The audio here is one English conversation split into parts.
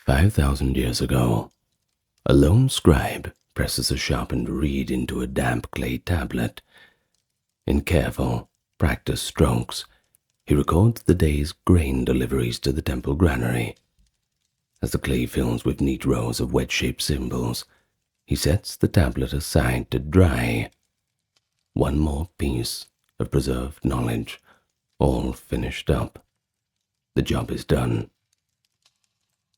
5,000 years ago, a lone scribe presses a sharpened reed into a damp clay tablet. In careful, practiced strokes, he records the day's grain deliveries to the temple granary. As the clay fills with neat rows of wedge-shaped symbols, he sets the tablet aside to dry. One more piece of preserved knowledge, all finished up. The job is done.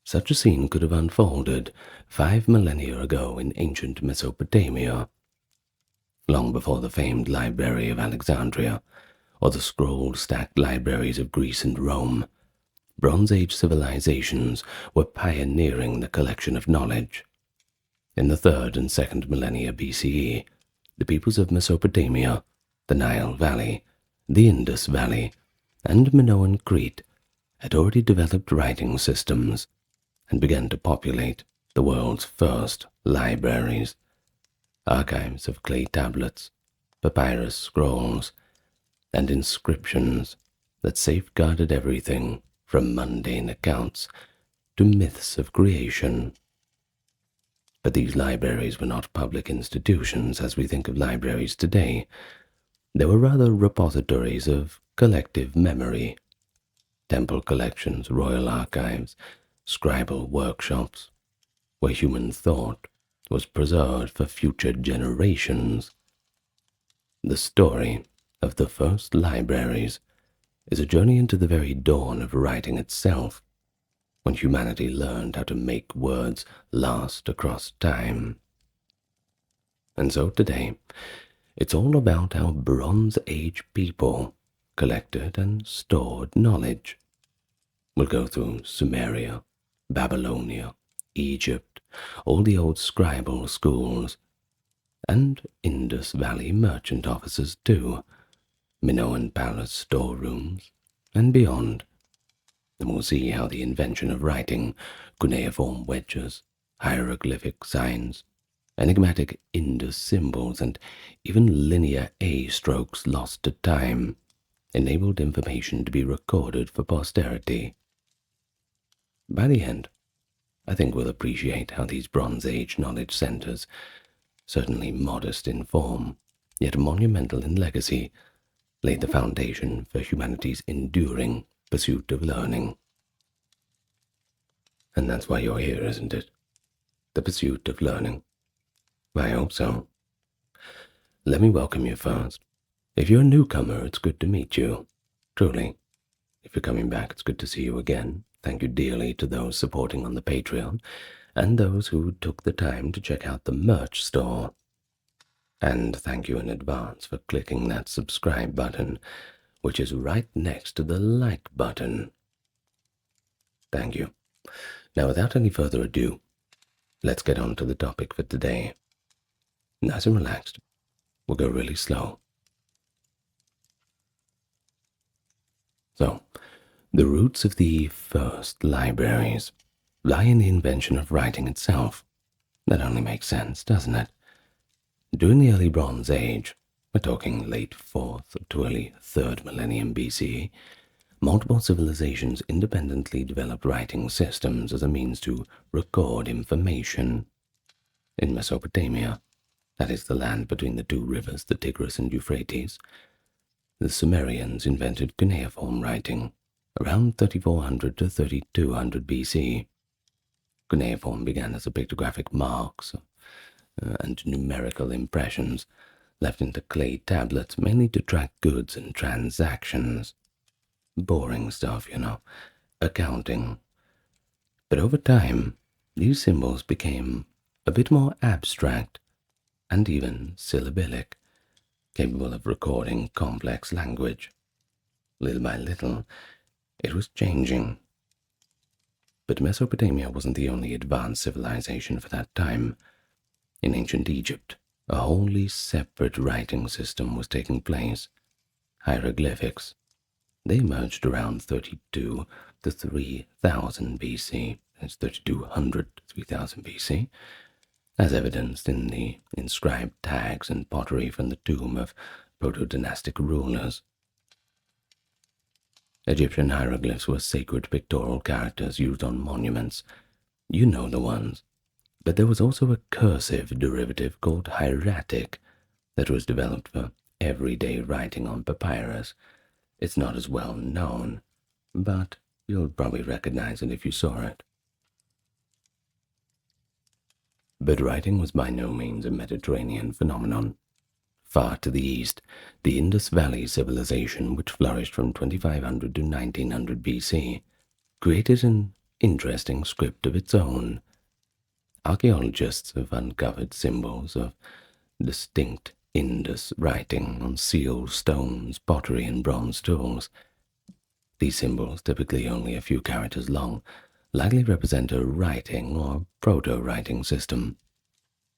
Such a scene could have unfolded 5 millennia ago in ancient Mesopotamia, long before the famed Library of Alexandria or the scroll-stacked libraries of Greece and Rome. Bronze Age civilizations were pioneering the collection of knowledge. In the 3rd and 2nd millennia BCE, the peoples of Mesopotamia, the Nile Valley, the Indus Valley, and Minoan Crete had already developed writing systems and began to populate the world's first libraries, archives of clay tablets, papyrus scrolls, and inscriptions that safeguarded everything from mundane accounts to myths of creation. But these libraries were not public institutions as we think of libraries today. They were rather repositories of collective memory, temple collections, royal archives, scribal workshops, where human thought was preserved for future generations. The story of the first libraries is a journey into the very dawn of writing itself, when humanity learned how to make words last across time. And so today, it's all about how Bronze Age people collected and stored knowledge. We'll go through Sumeria, Babylonia, Egypt, all the old scribal schools, and Indus Valley merchant offices too, Minoan palace storerooms, and beyond. And we'll see how the invention of writing, cuneiform wedges, hieroglyphic signs, enigmatic Indus symbols, and even linear A strokes lost to time enabled information to be recorded for posterity. By the end, I think we'll appreciate how these Bronze Age knowledge centers, certainly modest in form, yet monumental in legacy, laid the foundation for humanity's enduring pursuit of learning. And that's why you're here, isn't it? The pursuit of learning. I hope so. Let me welcome you first. If you're a newcomer, it's good to meet you. Truly. If you're coming back, it's good to see you again. Thank you dearly to those supporting on the Patreon, and those who took the time to check out the merch store. And thank you in advance for clicking that subscribe button, which is right next to the like button. Thank you. Now, without any further ado, let's get on to the topic for today. Nice and relaxed. We'll go really slow. So, the roots of the first libraries lie in the invention of writing itself. That only makes sense, doesn't it? During the early Bronze Age, we're talking late 4th to early 3rd millennium BCE, multiple civilizations independently developed writing systems as a means to record information. In Mesopotamia, that is the land between the two rivers, the Tigris and Euphrates, the Sumerians invented cuneiform writing around 3400 to 3200 BC. Cuneiform began as a pictographic marks and numerical impressions left into clay tablets mainly to track goods and transactions. Boring stuff, accounting. But over time, these symbols became a bit more abstract and even syllabic, capable of recording complex language. Little by little, it was changing. But Mesopotamia wasn't the only advanced civilization for that time. In ancient Egypt, a wholly separate writing system was taking place. Hieroglyphics. They emerged around 32 to 3000 BC. That's 3200 to 3000 BC, as evidenced in the inscribed tags and pottery from the tomb of proto-dynastic rulers. Egyptian hieroglyphs were sacred pictorial characters used on monuments, You know the ones. But there was also a cursive derivative called hieratic that was developed for everyday writing on papyrus. It's not as well known, but you'll probably recognize it if you saw it. But writing was by no means a Mediterranean phenomenon. Far to the east, the Indus Valley civilization, which flourished from 2500 to 1900 BC, created an interesting script of its own. Archaeologists have uncovered symbols of distinct Indus writing on sealed stones, pottery, and bronze tools. These symbols, typically only a few characters long, likely represent a writing or proto-writing system,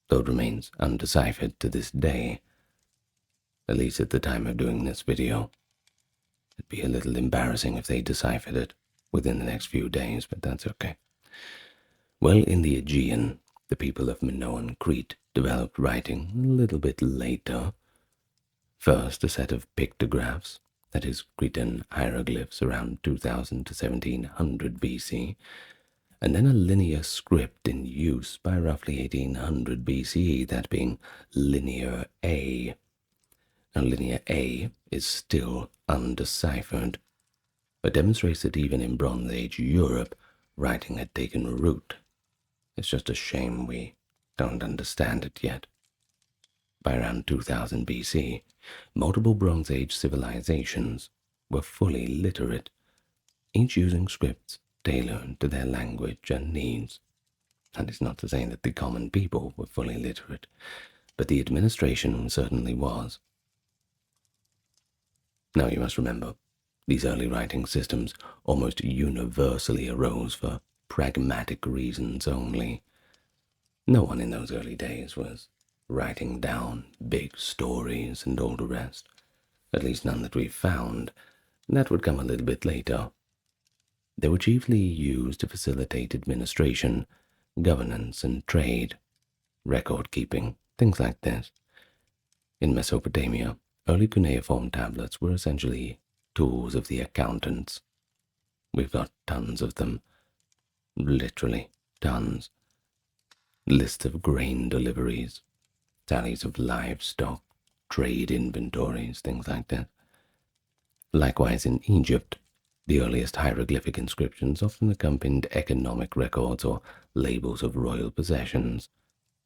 though it remains undeciphered to this day, at least at the time of doing this video. It'd be a little embarrassing if they deciphered it within the next few days, but that's okay. Well, in the Aegean, the people of Minoan Crete developed writing a little bit later. First, a set of pictographs, that is, Cretan hieroglyphs around 2000 to 1700 BC, and then a linear script in use by roughly 1800 BCE, that being Linear A. Now, Linear A is still undeciphered, but demonstrates that even in Bronze Age Europe, writing had taken root. It's just a shame we don't understand it yet. By around 2000 BC, multiple Bronze Age civilizations were fully literate, each using scripts tailored to their language and needs. That is not to say that the common people were fully literate, but the administration certainly was. Now you must remember, these early writing systems almost universally arose for pragmatic reasons only. No one in those early days was writing down big stories and all the rest, at least none that we've found. That would come a little bit later. They were chiefly used to facilitate administration, governance, and trade, record keeping, things like this. In Mesopotamia, early cuneiform tablets were essentially tools of the accountants. We've got tons of them, literally tons. Lists of grain deliveries, tallies of livestock, trade inventories, things like that. Likewise in Egypt, the earliest hieroglyphic inscriptions often accompanied economic records or labels of royal possessions.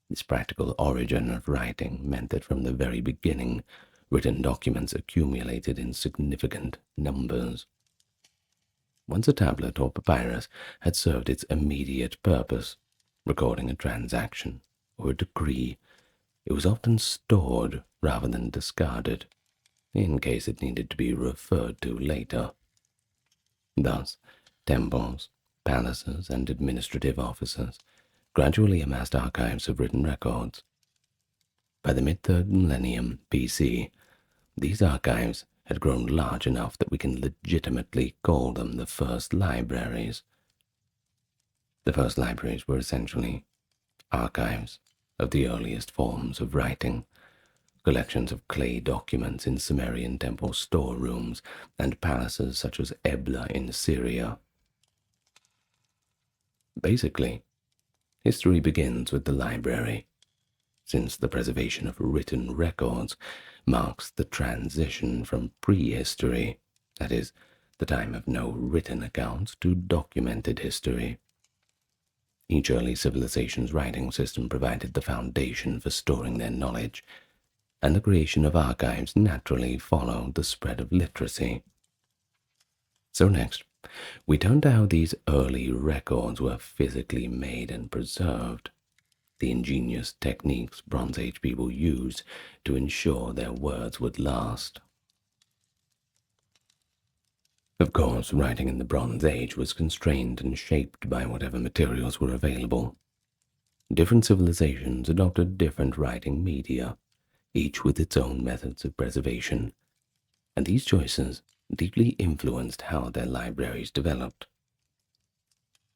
This practical origin of writing meant that from the very beginning, written documents accumulated in significant numbers. Once a tablet or papyrus had served its immediate purpose, recording a transaction or a decree, it was often stored rather than discarded, in case it needed to be referred to later. Thus, temples, palaces, and administrative offices gradually amassed archives of written records. By the mid-3rd millennium BC, these archives had grown large enough that we can legitimately call them the first libraries. The first libraries were essentially archives of the earliest forms of writing, collections of clay documents in Sumerian temple storerooms and palaces such as Ebla in Syria. Basically, history begins with the library, since the preservation of written records marks the transition from prehistory, that is, the time of no written accounts, to documented history. Each early civilization's writing system provided the foundation for storing their knowledge, and the creation of archives naturally followed the spread of literacy. So next, we turn to how these early records were physically made and preserved, the ingenious techniques Bronze Age people used to ensure their words would last. Of course, writing in the Bronze Age was constrained and shaped by whatever materials were available. Different civilizations adopted different writing media, each with its own methods of preservation, and these choices deeply influenced how their libraries developed.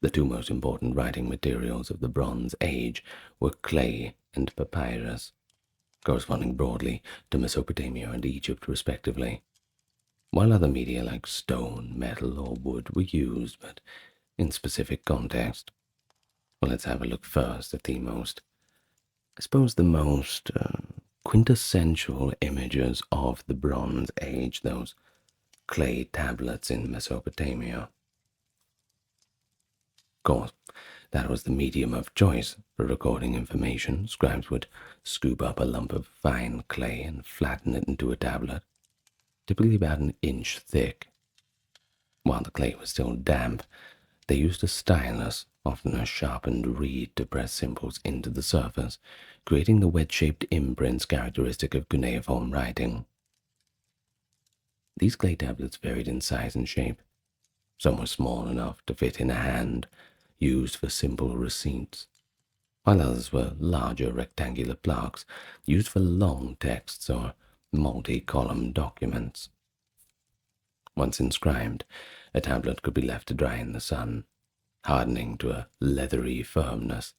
The two most important writing materials of the Bronze Age were clay and papyrus, corresponding broadly to Mesopotamia and Egypt respectively, while other media like stone, metal, or wood were used, but in specific context. Well, let's have a look first at the most, I suppose the most quintessential images of the Bronze Age, those clay tablets in Mesopotamia. Of course, that was the medium of choice for recording information. Scribes would scoop up a lump of fine clay and flatten it into a tablet, typically about an inch thick. While the clay was still damp, they used a stylus, often a sharpened reed, to press symbols into the surface, creating the wedge-shaped imprints characteristic of cuneiform writing. These clay tablets varied in size and shape. Some were small enough to fit in a hand, used for simple receipts, while others were larger rectangular plaques, used for long texts or multi-column documents. Once inscribed, a tablet could be left to dry in the sun, hardening to a leathery firmness,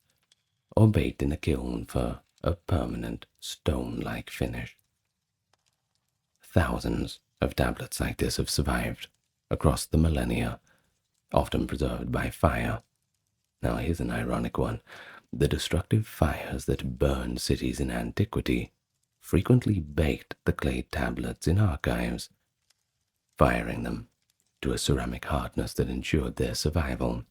or baked in a kiln for a permanent stone-like finish. Thousands of tablets like this have survived across the millennia, often preserved by fire. Now here's an ironic one. The destructive fires that burned cities in antiquity frequently baked the clay tablets in archives, firing them to a ceramic hardness that ensured their survival.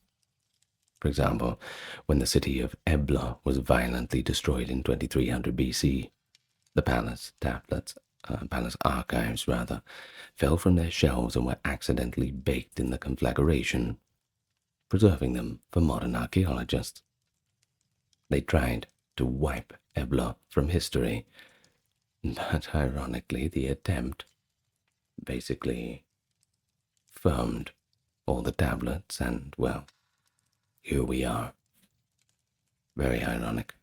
For example, when the city of Ebla was violently destroyed in 2300 BC, the palace archives fell from their shelves and were accidentally baked in the conflagration, preserving them for modern archaeologists. They tried to wipe Ebla from history, but ironically the attempt basically firmed all the tablets, and, well, here we are. Very ironic.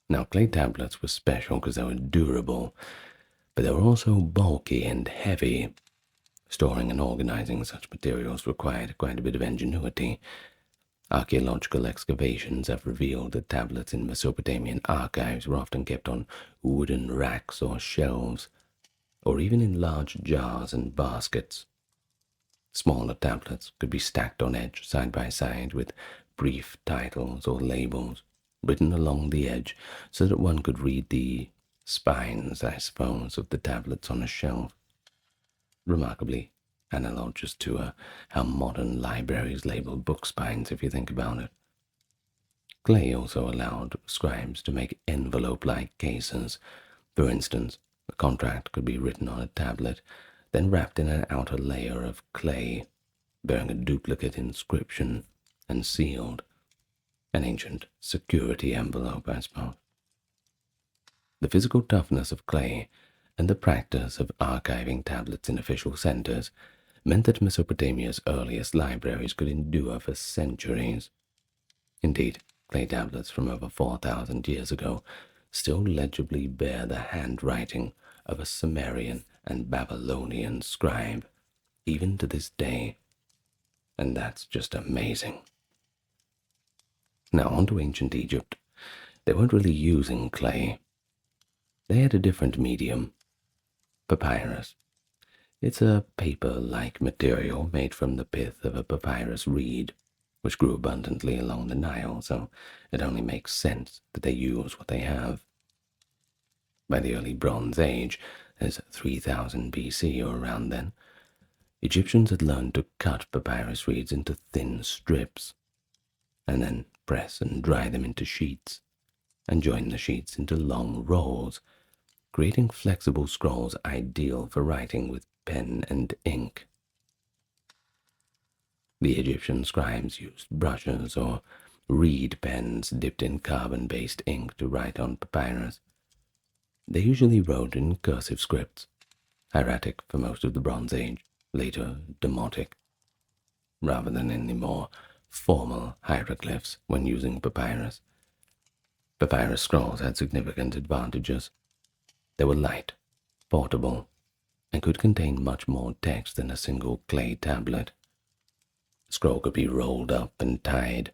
Now, clay tablets were special because they were durable, but they were also bulky and heavy. Storing and organizing such materials required quite a bit of ingenuity. Archaeological excavations have revealed that tablets in Mesopotamian archives were often kept on wooden racks or shelves, or even in large jars and baskets. Smaller tablets could be stacked on edge side by side with brief titles or labels written along the edge so that one could read the spines, I suppose, of the tablets on a shelf. Remarkably analogous to how modern libraries label book spines, if you think about it. Clay also allowed scribes to make envelope-like cases. For instance, a contract could be written on a tablet, then wrapped in an outer layer of clay, bearing a duplicate inscription, and sealed. An ancient security envelope, I suppose. The physical toughness of clay and the practice of archiving tablets in official centers meant that Mesopotamia's earliest libraries could endure for centuries. Indeed, clay tablets from over 4,000 years ago still legibly bear the handwriting of a Sumerian and Babylonian scribe, even to this day. And that's just amazing. Now on to ancient Egypt. They weren't really using clay. They had a different medium, papyrus. It's a paper-like material made from the pith of a papyrus reed, which grew abundantly along the Nile, so it only makes sense that they use what they have. By the early Bronze Age, as 3000 BC or around then, Egyptians had learned to cut papyrus reeds into thin strips, and then press and dry them into sheets, and join the sheets into long rolls, creating flexible scrolls ideal for writing with pen and ink. The Egyptian scribes used brushes or reed pens dipped in carbon-based ink to write on papyrus. They usually wrote in cursive scripts, hieratic for most of the Bronze Age, later demotic, rather than in the more formal hieroglyphs when using papyrus. Papyrus scrolls had significant advantages. They were light, portable, and could contain much more text than a single clay tablet. The scroll could be rolled up and tied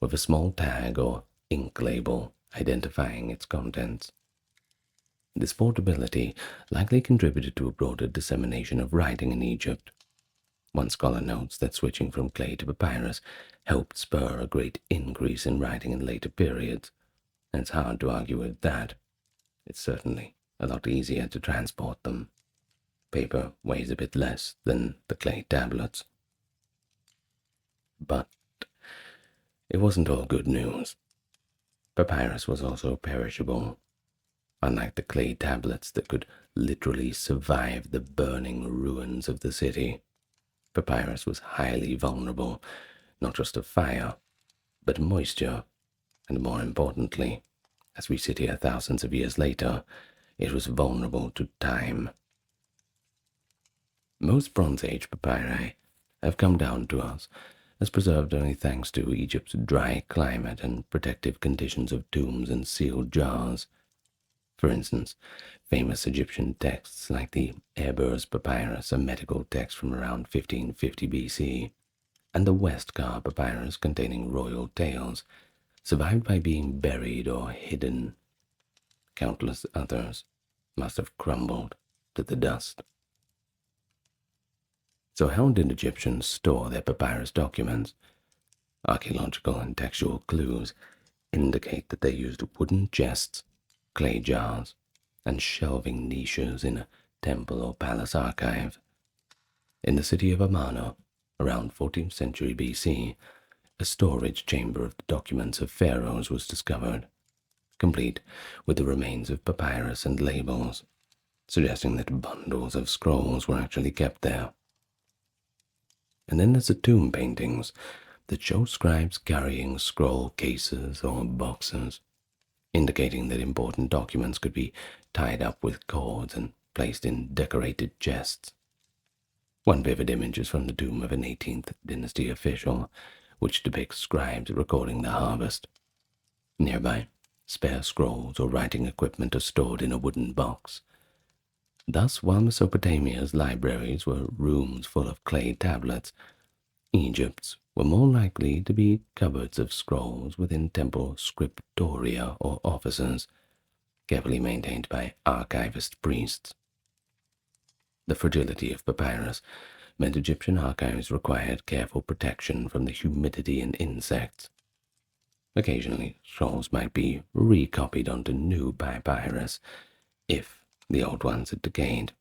with a small tag or ink label identifying its contents. This portability likely contributed to a broader dissemination of writing in Egypt. One scholar notes that switching from clay to papyrus helped spur a great increase in writing in later periods, and it's hard to argue with that. It's certainly a lot easier to transport them. Paper weighs a bit less than the clay tablets. But it wasn't all good news. Papyrus was also perishable. Unlike the clay tablets that could literally survive the burning ruins of the city, papyrus was highly vulnerable, not just to fire, but moisture, and more importantly, as we sit here thousands of years later, it was vulnerable to time. Most Bronze Age papyri have come down to us as preserved only thanks to Egypt's dry climate and protective conditions of tombs and sealed jars. For instance, famous Egyptian texts like the Ebers papyrus, a medical text from around 1550 BC, and the Westcar papyrus containing royal tales, survived by being buried or hidden. Countless others must have crumbled to the dust. So how did Egyptians store their papyrus documents? Archaeological and textual clues indicate that they used wooden chests, clay jars, and shelving niches in a temple or palace archive. In the city of Amarna, around 14th century BC, a storage chamber of the documents of pharaohs was discovered, complete with the remains of papyrus and labels, suggesting that bundles of scrolls were actually kept there. And then there's the tomb paintings that show scribes carrying scroll cases or boxes, indicating that important documents could be tied up with cords and placed in decorated chests. One vivid image is from the tomb of an 18th dynasty official, which depicts scribes recording the harvest. Nearby, spare scrolls or writing equipment are stored in a wooden box. Thus, while Mesopotamia's libraries were rooms full of clay tablets, Egypt's were more likely to be cupboards of scrolls within temple scriptoria or offices, carefully maintained by archivist priests. The fragility of papyrus meant Egyptian archives required careful protection from the humidity and insects. Occasionally, scrolls might be recopied onto new papyrus if the old ones had decayed.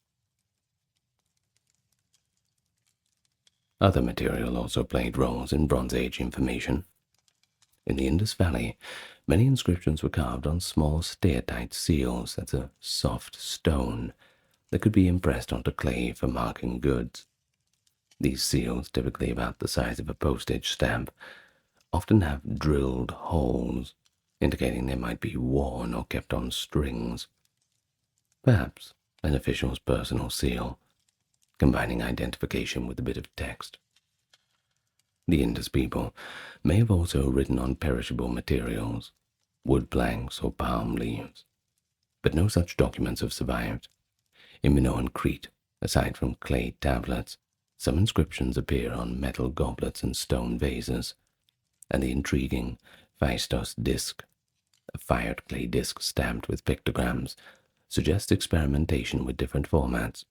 Other material also played roles in Bronze Age information. In the Indus Valley, many inscriptions were carved on small steatite seals, that's a soft stone, that could be impressed onto clay for marking goods. These seals, typically about the size of a postage stamp, often have drilled holes, indicating they might be worn or kept on strings. Perhaps an official's personal seal, combining identification with a bit of text. The Indus people may have also written on perishable materials, wood planks or palm leaves, but no such documents have survived. In Minoan Crete, aside from clay tablets, some inscriptions appear on metal goblets and stone vases, and the intriguing Phaistos disc, a fired clay disc stamped with pictograms, suggests experimentation with different formats.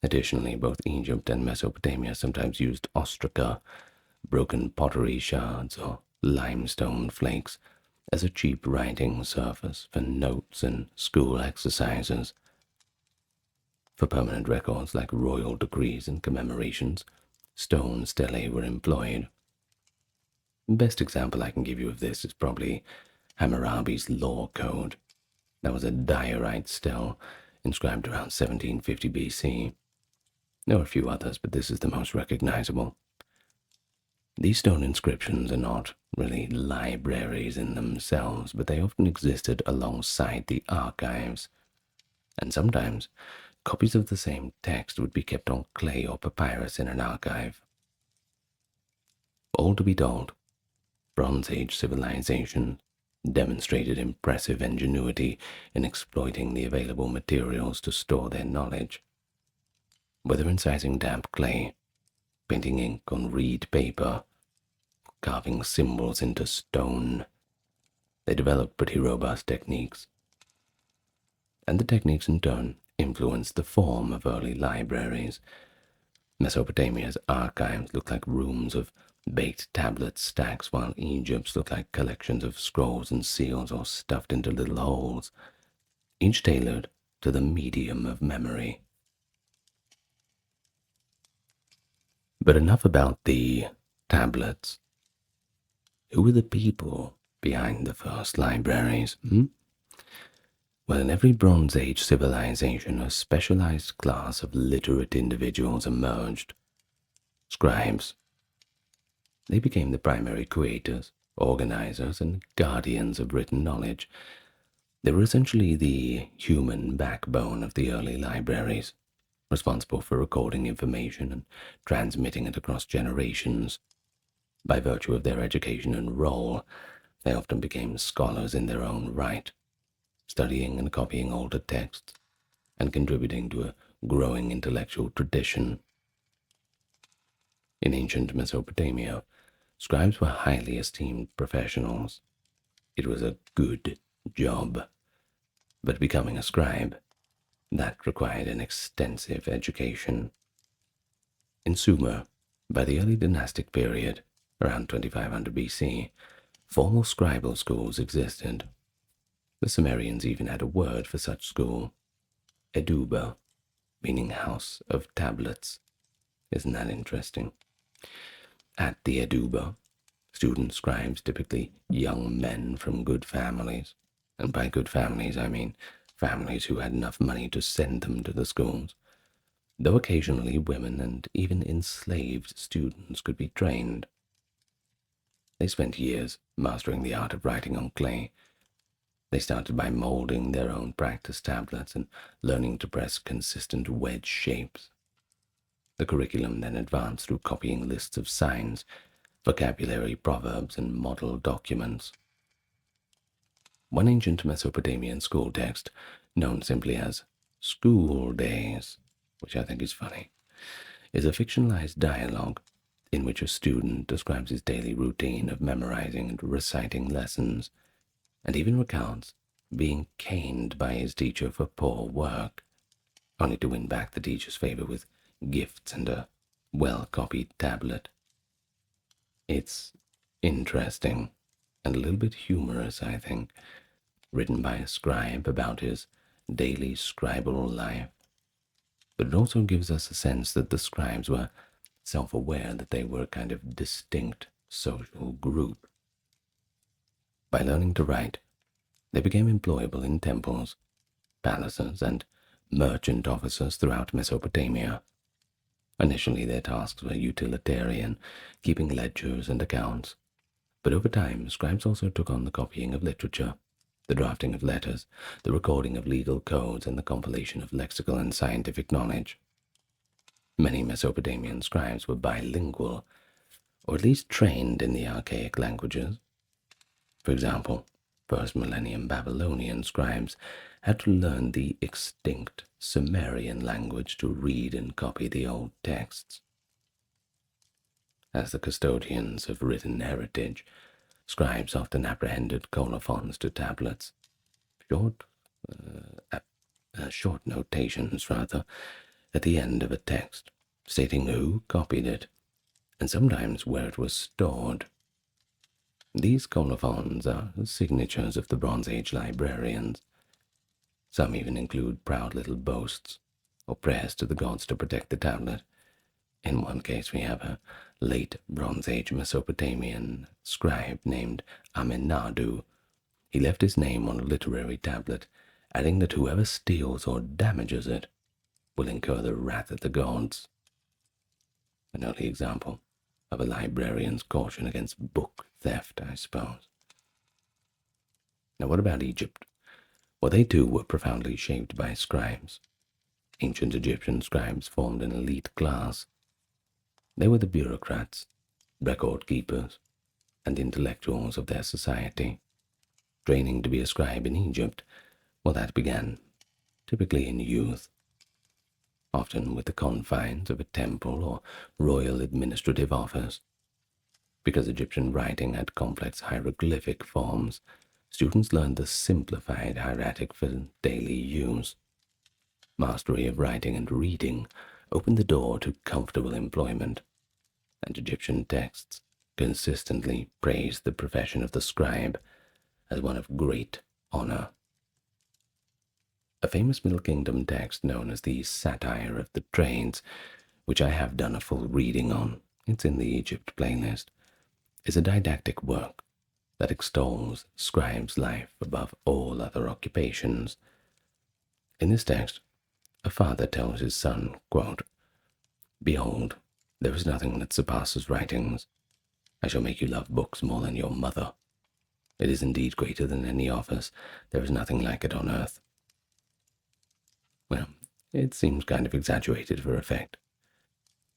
Additionally, both Egypt and Mesopotamia sometimes used ostraca, broken pottery shards, or limestone flakes as a cheap writing surface for notes and school exercises. For permanent records like royal decrees and commemorations, stone stelae were employed. The best example I can give you of this is probably Hammurabi's Law Code. That was a diorite stele inscribed around 1750 BC. There are a few others, but this is the most recognizable. These stone inscriptions are not really libraries in themselves, but they often existed alongside the archives, and sometimes copies of the same text would be kept on clay or papyrus in an archive. All to be told, Bronze Age civilization demonstrated impressive ingenuity in exploiting the available materials to store their knowledge. Whether incising damp clay, painting ink on reed paper, carving symbols into stone, they developed pretty robust techniques. And the techniques in turn influenced the form of early libraries. Mesopotamia's archives look like rooms of baked tablet stacks, while Egypt's look like collections of scrolls and seals all stuffed into little holes, each tailored to the medium of memory. But enough about the tablets. Who were the people behind the first libraries? Well, in every Bronze Age civilization, a specialized class of literate individuals emerged. Scribes. They became the primary creators, organizers, and guardians of written knowledge. They were essentially the human backbone of the early libraries, responsible for recording information and transmitting it across generations. By virtue of their education and role, they often became scholars in their own right, studying and copying older texts, and contributing to a growing intellectual tradition. In ancient Mesopotamia, scribes were highly esteemed professionals. It was a good job, but becoming a scribe, that required an extensive education. In Sumer, by the early dynastic period, around 2500 BC, formal scribal schools existed. The Sumerians even had a word for such school, eduba, meaning house of tablets. Isn't that interesting? At the eduba, student scribes, typically young men from good families, and by good families I mean families who had enough money to send them to the schools, though occasionally women and even enslaved students could be trained. They spent years mastering the art of writing on clay. They started by molding their own practice tablets and learning to press consistent wedge shapes. The curriculum then advanced through copying lists of signs, vocabulary, proverbs, and model documents. One ancient Mesopotamian school text, known simply as School Days, which I think is funny, is a fictionalized dialogue in which a student describes his daily routine of memorizing and reciting lessons, and even recounts being caned by his teacher for poor work, only to win back the teacher's favor with gifts and a well-copied tablet. It's interesting and a little bit humorous, I think, written by a scribe about his daily scribal life. But it also gives us a sense that the scribes were self-aware that they were a kind of distinct social group. By learning to write, they became employable in temples, palaces, and merchant offices throughout Mesopotamia. Initially, their tasks were utilitarian, keeping ledgers and accounts. But over time, scribes also took on the copying of literature, the drafting of letters, the recording of legal codes, and the compilation of lexical and scientific knowledge. Many Mesopotamian scribes were bilingual, or at least trained in the archaic languages. For example, first millennium Babylonian scribes had to learn the extinct Sumerian language to read and copy the old texts. As the custodians of written heritage, scribes often apprehended colophons to tablets, short notations at the end of a text, stating who copied it, and sometimes where it was stored. These colophons are signatures of the Bronze Age librarians. Some even include proud little boasts, or prayers to the gods to protect the tablet. In one case we have a late Bronze Age Mesopotamian scribe named Amenadu. He left his name on a literary tablet, adding that whoever steals or damages it will incur the wrath of the gods. An early example of a librarian's caution against book theft, I suppose. Now what about Egypt? Well, they too were profoundly shaped by scribes. Ancient Egyptian scribes formed an elite class. They were the bureaucrats, record keepers, and intellectuals of their society. Training to be a scribe in Egypt, well, that began typically in youth, often with the confines of a temple or royal administrative office. Because Egyptian writing had complex hieroglyphic forms, students learned the simplified hieratic for daily use. Mastery of writing and reading opened the door to comfortable employment, and Egyptian texts consistently praised the profession of the scribe as one of great honor. A famous Middle Kingdom text known as the Satire of the Trades, which I have done a full reading on, it's in the Egypt playlist, is a didactic work that extols scribe's life above all other occupations. In this text, a father tells his son, quote, "Behold, there is nothing that surpasses writings. I shall make you love books more than your mother. It is indeed greater than any office. There is nothing like it on earth." Well, it seems kind of exaggerated for effect,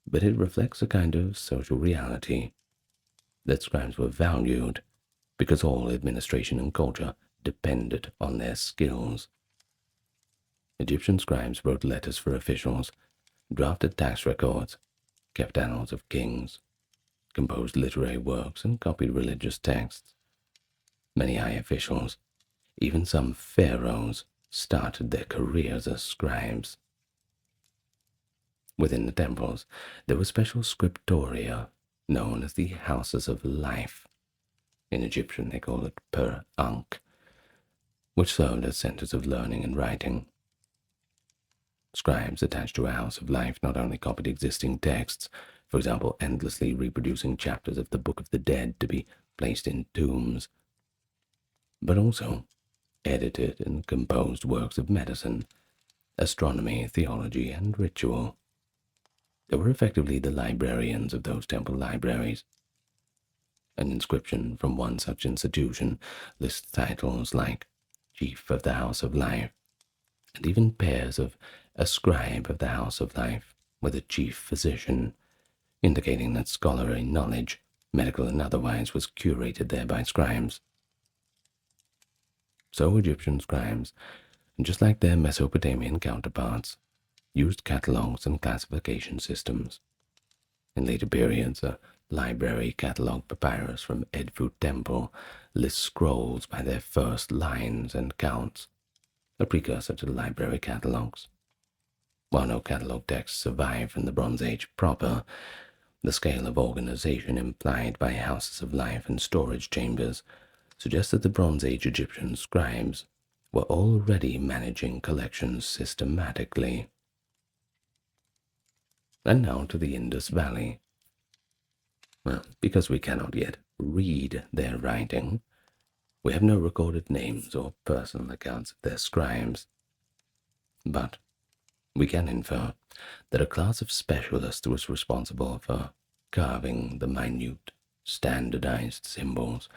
but it reflects a kind of social reality, that scribes were valued because all administration and culture depended on their skills. Egyptian scribes wrote letters for officials, drafted tax records, kept annals of kings, composed literary works, and copied religious texts. Many high officials, even some pharaohs, started their careers as scribes. Within the temples, there were special scriptoria known as the Houses of Life. In Egyptian, they call it Per-Ankh, which served as centers of learning and writing. Scribes attached to a House of Life not only copied existing texts, for example, endlessly reproducing chapters of the Book of the Dead to be placed in tombs, but also edited and composed works of medicine, astronomy, theology, and ritual. They were effectively the librarians of those temple libraries. An inscription from one such institution lists titles like Chief of the House of Life, and even pairs of a scribe of the House of Life with a chief physician, indicating that scholarly knowledge, medical and otherwise, was curated there by scribes. So Egyptian scribes, just like their Mesopotamian counterparts, used catalogues and classification systems. In later periods, a library catalogue papyrus from Edfu Temple lists scrolls by their first lines and counts, a precursor to the library catalogues. While no catalogue texts survive from the Bronze Age proper, the scale of organization implied by houses of life and storage chambers suggests that the Bronze Age Egyptian scribes were already managing collections systematically. And now to the Indus Valley. Well, because we cannot yet read their writing, we have no recorded names or personal accounts of their scribes. But we can infer that a class of specialists was responsible for carving the minute, standardized symbols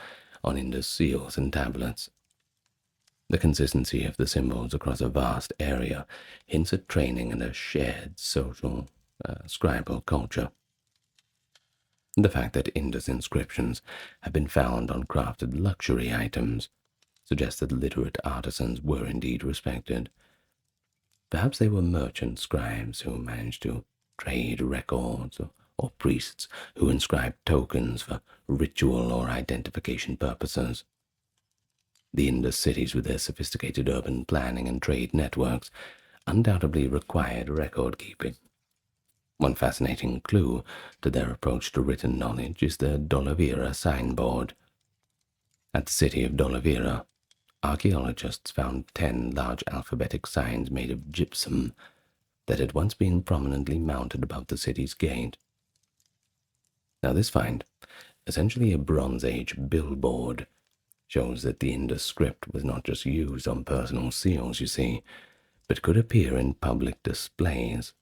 on Indus seals and tablets. The consistency of the symbols across a vast area hints at training and a shared social, scribal culture. The fact that Indus inscriptions have been found on crafted luxury items suggests that literate artisans were indeed respected. Perhaps they were merchant scribes who managed to trade records, or priests who inscribed tokens for ritual or identification purposes. The Indus cities, with their sophisticated urban planning and trade networks, undoubtedly required record-keeping. One fascinating clue to their approach to written knowledge is the Dolavira signboard. At the city of Dolavira, archaeologists found 10 large alphabetic signs made of gypsum that had once been prominently mounted above the city's gate. Now this find, essentially a Bronze Age billboard, shows that the Indus script was not just used on personal seals, you see, but could appear in public displays.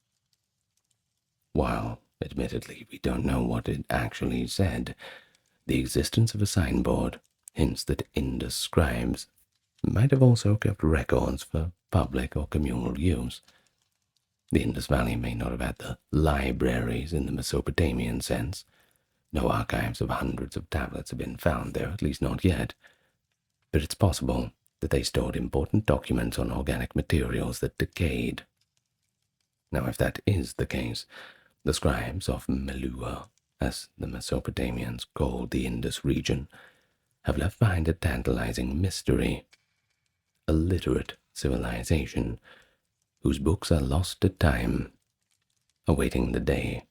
While, admittedly, we don't know what it actually said, the existence of a signboard hints that Indus scribes might have also kept records for public or communal use. The Indus Valley may not have had the libraries in the Mesopotamian sense. No archives of hundreds of tablets have been found there, at least not yet, but it's possible that they stored important documents on organic materials that decayed. Now, if that is the case, the scribes of Meluhha, as the Mesopotamians called the Indus region, have left behind a tantalizing mystery, a literate civilization whose books are lost to time, awaiting the day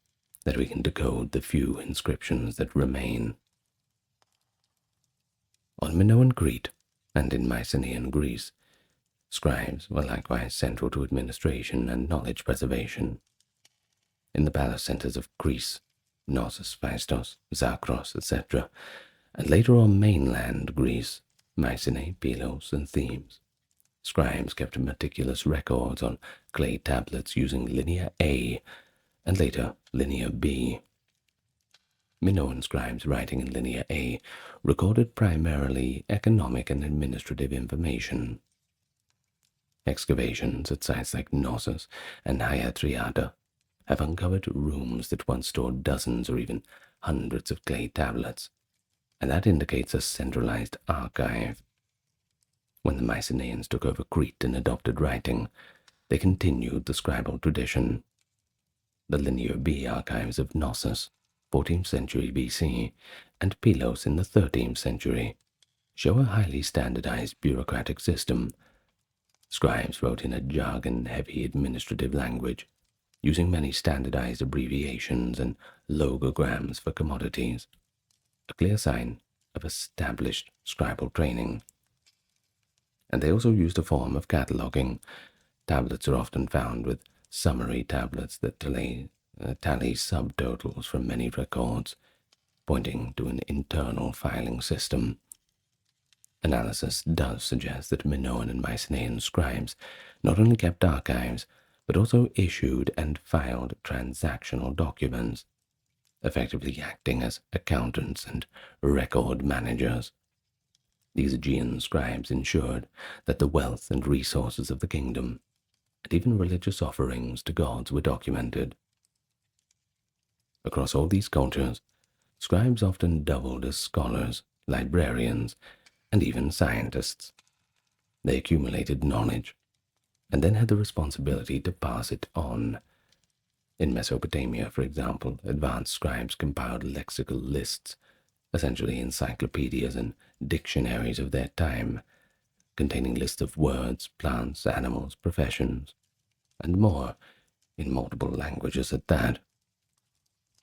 that we can decode the few inscriptions that remain. On Minoan Crete and in Mycenaean Greece, scribes were likewise central to administration and knowledge preservation. In the palace centers of Greece, Knossos, Phaistos, Zakros, etc., and later on mainland Greece, Mycenae, Pylos, and Thebes, scribes kept meticulous records on clay tablets using Linear A and later Linear B. Minoan scribes writing in Linear A recorded primarily economic and administrative information. Excavations at sites like Knossos and Hyathraiota have uncovered rooms that once stored dozens or even hundreds of clay tablets, and that indicates a centralized archive. When the Mycenaeans took over Crete and adopted writing, they continued the scribal tradition. The Linear B archives of Knossos, 14th century BC, and Pylos in the 13th century show a highly standardized bureaucratic system. Scribes wrote in a jargon-heavy administrative language, using many standardized abbreviations and logograms for commodities, a clear sign of established scribal training. And they also used a form of cataloging. Tablets are often found with summary tablets that tally subtotals from many records, pointing to an internal filing system. Analysis does suggest that Minoan and Mycenaean scribes not only kept archives, but also issued and filed transactional documents, effectively acting as accountants and record managers. These Aegean scribes ensured that the wealth and resources of the kingdom, and even religious offerings to gods, were documented. Across all these cultures, scribes often doubled as scholars, librarians, and even scientists. They accumulated knowledge, and then had the responsibility to pass it on. In Mesopotamia, for example, advanced scribes compiled lexical lists, essentially encyclopedias and dictionaries of their time, containing lists of words, plants, animals, professions, and more, in multiple languages at that.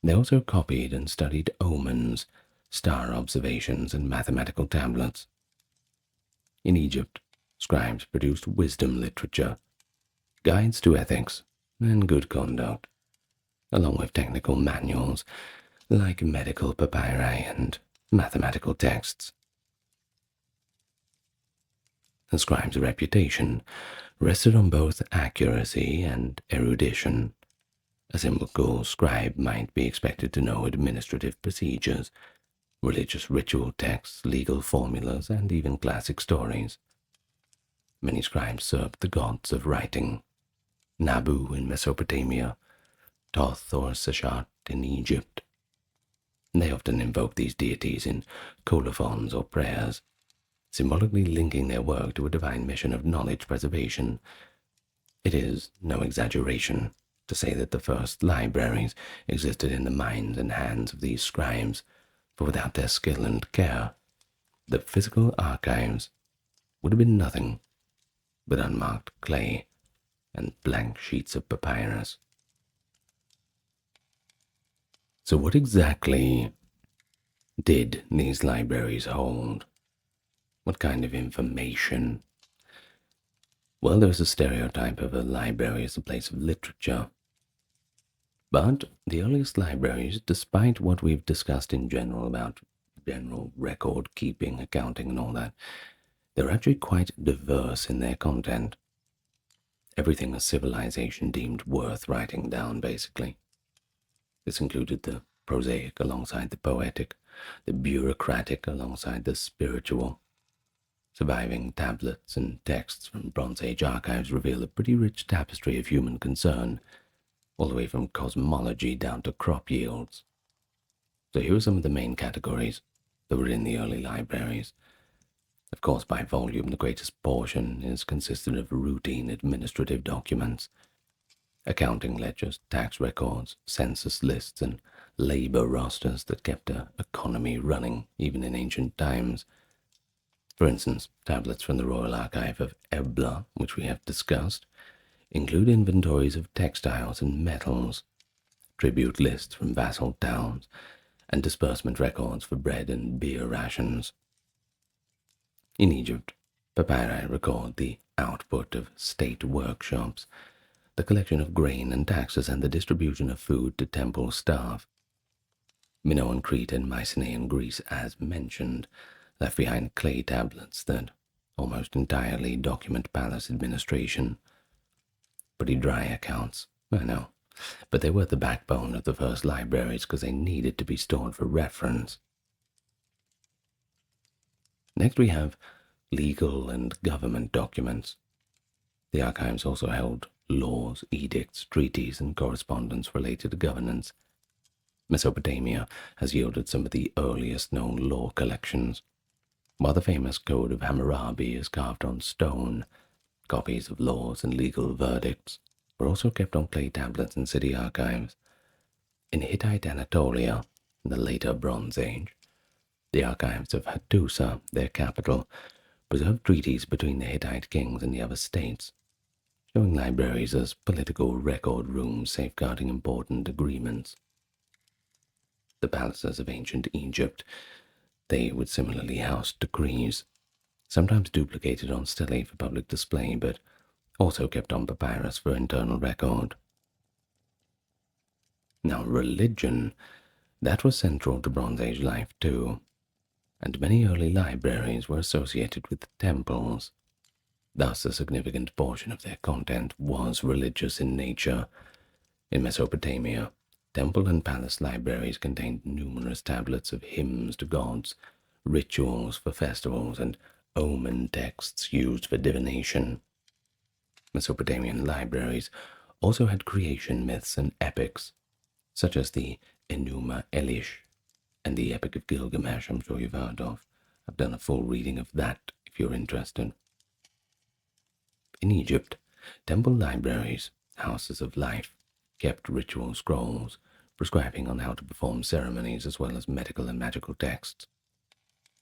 They also copied and studied omens, star observations, and mathematical tablets. In Egypt, scribes produced wisdom literature, guides to ethics, and good conduct, along with technical manuals like medical papyri and mathematical texts. The scribe's reputation rested on both accuracy and erudition. A simple scribe might be expected to know administrative procedures, religious ritual texts, legal formulas, and even classic stories. Many scribes served the gods of writing: Nabu in Mesopotamia, Thoth or Seshat in Egypt. They often invoked these deities in colophons or prayers, symbolically linking their work to a divine mission of knowledge preservation. It is no exaggeration to say that the first libraries existed in the minds and hands of these scribes, for without their skill and care, the physical archives would have been nothing but unmarked clay and blank sheets of papyrus. So what exactly did these libraries hold? What kind of information? Well, there's a stereotype of a library as a place of literature. But the earliest libraries, despite what we've discussed in general about general record keeping, accounting, and all that, they're actually quite diverse in their content. Everything a civilization deemed worth writing down, basically. This included the prosaic alongside the poetic, the bureaucratic alongside the spiritual. Surviving tablets and texts from Bronze Age archives reveal a pretty rich tapestry of human concern, all the way from cosmology down to crop yields. So here are some of the main categories that were in the early libraries. Of course, by volume, the greatest portion is consistent of routine administrative documents, accounting ledgers, tax records, census lists, and labor rosters that kept an economy running even in ancient times. For instance, tablets from the Royal Archive of Ebla, which we have discussed, include inventories of textiles and metals, tribute lists from vassal towns, and disbursement records for bread and beer rations. In Egypt, papyri record the output of state workshops, the collection of grain and taxes, and the distribution of food to temple staff. Minoan Crete and Mycenaean Greece, as mentioned, left behind clay tablets that almost entirely document palace administration. Pretty dry accounts, I know, but they were the backbone of the first libraries because they needed to be stored for reference. Next we have legal and government documents. The archives also held laws, edicts, treaties, and correspondence related to governance. Mesopotamia has yielded some of the earliest known law collections. While the famous Code of Hammurabi is carved on stone, copies of laws and legal verdicts were also kept on clay tablets in city archives. In Hittite Anatolia, in the later Bronze Age, the archives of Hattusa, their capital, preserved treaties between the Hittite kings and the other states, showing libraries as political record rooms safeguarding important agreements. The palaces of ancient Egypt, they would similarly house decrees, sometimes duplicated on stelae for public display, but also kept on papyrus for internal record. Now religion, that was central to Bronze Age life too, and many early libraries were associated with temples. Thus a significant portion of their content was religious in nature. In Mesopotamia, temple and palace libraries contained numerous tablets of hymns to gods, rituals for festivals, and omen texts used for divination. Mesopotamian libraries also had creation myths and epics, such as the Enuma Elish and the Epic of Gilgamesh, I'm sure you've heard of. I've done a full reading of that if you're interested. In Egypt, temple libraries, houses of life, kept ritual scrolls, prescribing on how to perform ceremonies as well as medical and magical texts.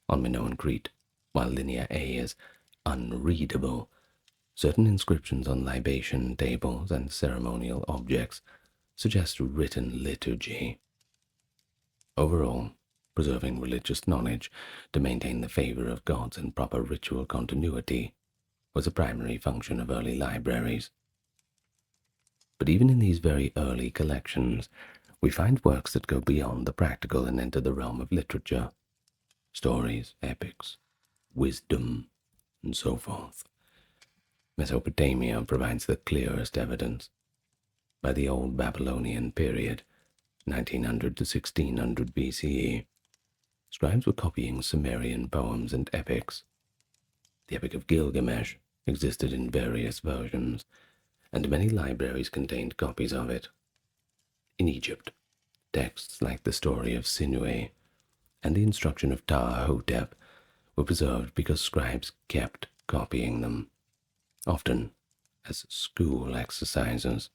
On Minoan Crete, while Linear A is unreadable, certain inscriptions on libation tables and ceremonial objects suggest written liturgy. Overall, preserving religious knowledge to maintain the favor of gods and proper ritual continuity was a primary function of early libraries. But even in these very early collections, we find works that go beyond the practical and enter the realm of literature, stories, epics, wisdom, and so forth. Mesopotamia provides the clearest evidence. By the Old Babylonian period, 1900 to 1600 BCE, scribes were copying Sumerian poems and epics. The Epic of Gilgamesh existed in various versions, and many libraries contained copies of it. In Egypt, texts like the story of Sinuhe and the instruction of Ptah-hotep were preserved because scribes kept copying them, often as school exercises.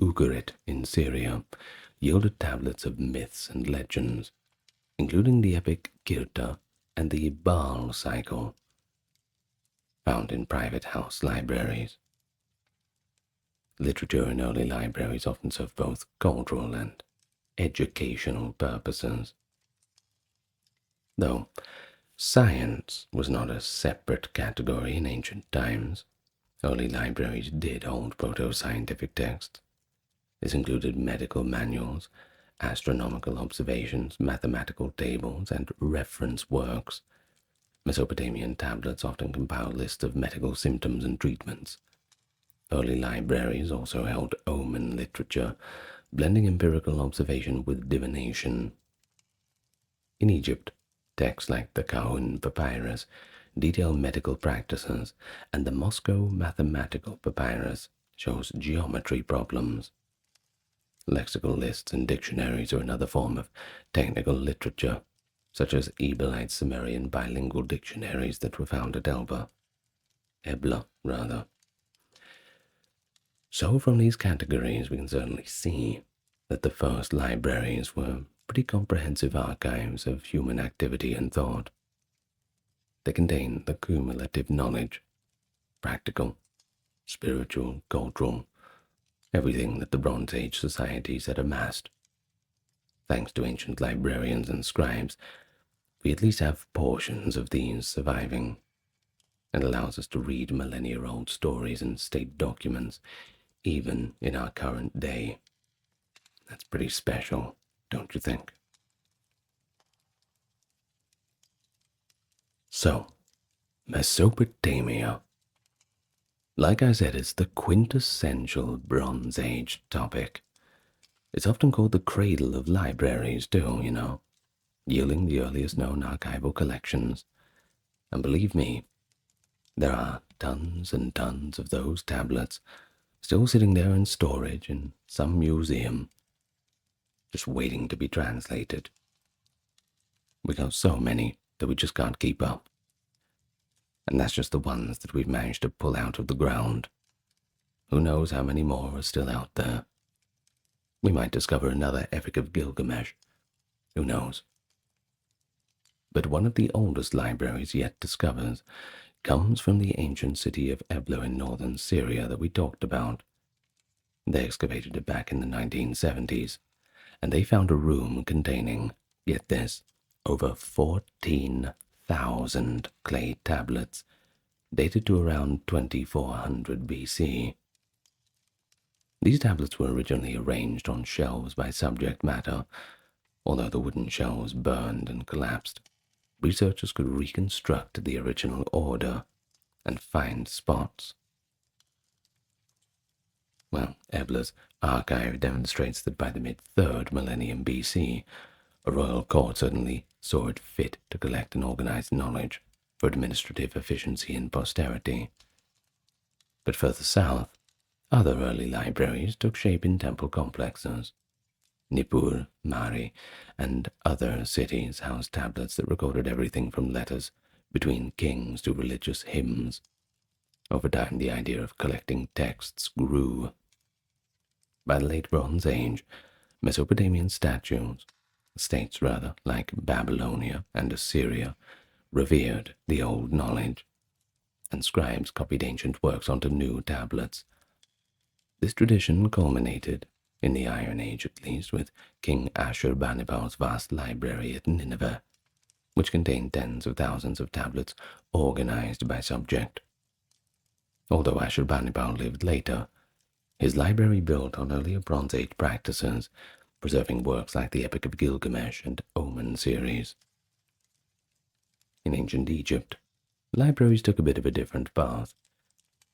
Ugarit in Syria yielded tablets of myths and legends, including the epic Kirta and the Baal cycle, found in private house libraries. Literature in early libraries often served both cultural and educational purposes. Though science was not a separate category in ancient times, early libraries did hold proto-scientific texts. This included medical manuals, astronomical observations, mathematical tables, and reference works. Mesopotamian tablets often compiled lists of medical symptoms and treatments. Early libraries also held omen literature, blending empirical observation with divination. In Egypt, texts like the Kahun Papyrus detail medical practices, and the Moscow Mathematical Papyrus shows geometry problems. Lexical lists and dictionaries are another form of technical literature, such as Ebelite Sumerian bilingual dictionaries that were found at Ebla. So from these categories we can certainly see that the first libraries were pretty comprehensive archives of human activity and thought. They contain the cumulative knowledge, practical, spiritual, cultural, everything that the Bronze Age societies had amassed. Thanks to ancient librarians and scribes, we at least have portions of these surviving. It allows us to read millennia-old stories and state documents, even in our current day. That's pretty special, don't you think? So, Mesopotamia. Like I said, it's the quintessential Bronze Age topic. It's often called the cradle of libraries too, yielding the earliest known archival collections. And believe me, there are tons and tons of those tablets still sitting there in storage in some museum, just waiting to be translated. We got so many that we just can't keep up. And that's just the ones that we've managed to pull out of the ground. Who knows how many more are still out there? We might discover another Epic of Gilgamesh. Who knows? But one of the oldest libraries yet discovered comes from the ancient city of Ebla in northern Syria that we talked about. They excavated it back in the 1970s, and they found a room containing, get this, over 14,000 clay tablets dated to around 2400 BC. These tablets were originally arranged on shelves by subject matter. Although the wooden shelves burned and collapsed, researchers could reconstruct the original order and find spots. Well, Ebla's archive demonstrates that by the mid-3rd millennium BC, a royal court certainly saw it fit to collect and organize knowledge for administrative efficiency and posterity. But further south, other early libraries took shape in temple complexes. Nippur, Mari, and other cities housed tablets that recorded everything from letters between kings to religious hymns. Over time, the idea of collecting texts grew. By the late Bronze Age, Mesopotamian states like Babylonia and Assyria, revered the old knowledge, and scribes copied ancient works onto new tablets. This tradition culminated, in the Iron Age at least, with King Ashurbanipal's vast library at Nineveh, which contained tens of thousands of tablets organized by subject. Although Ashurbanipal lived later, his library built on earlier Bronze Age practices, preserving works like the Epic of Gilgamesh and Omen series. In ancient Egypt, libraries took a bit of a different path,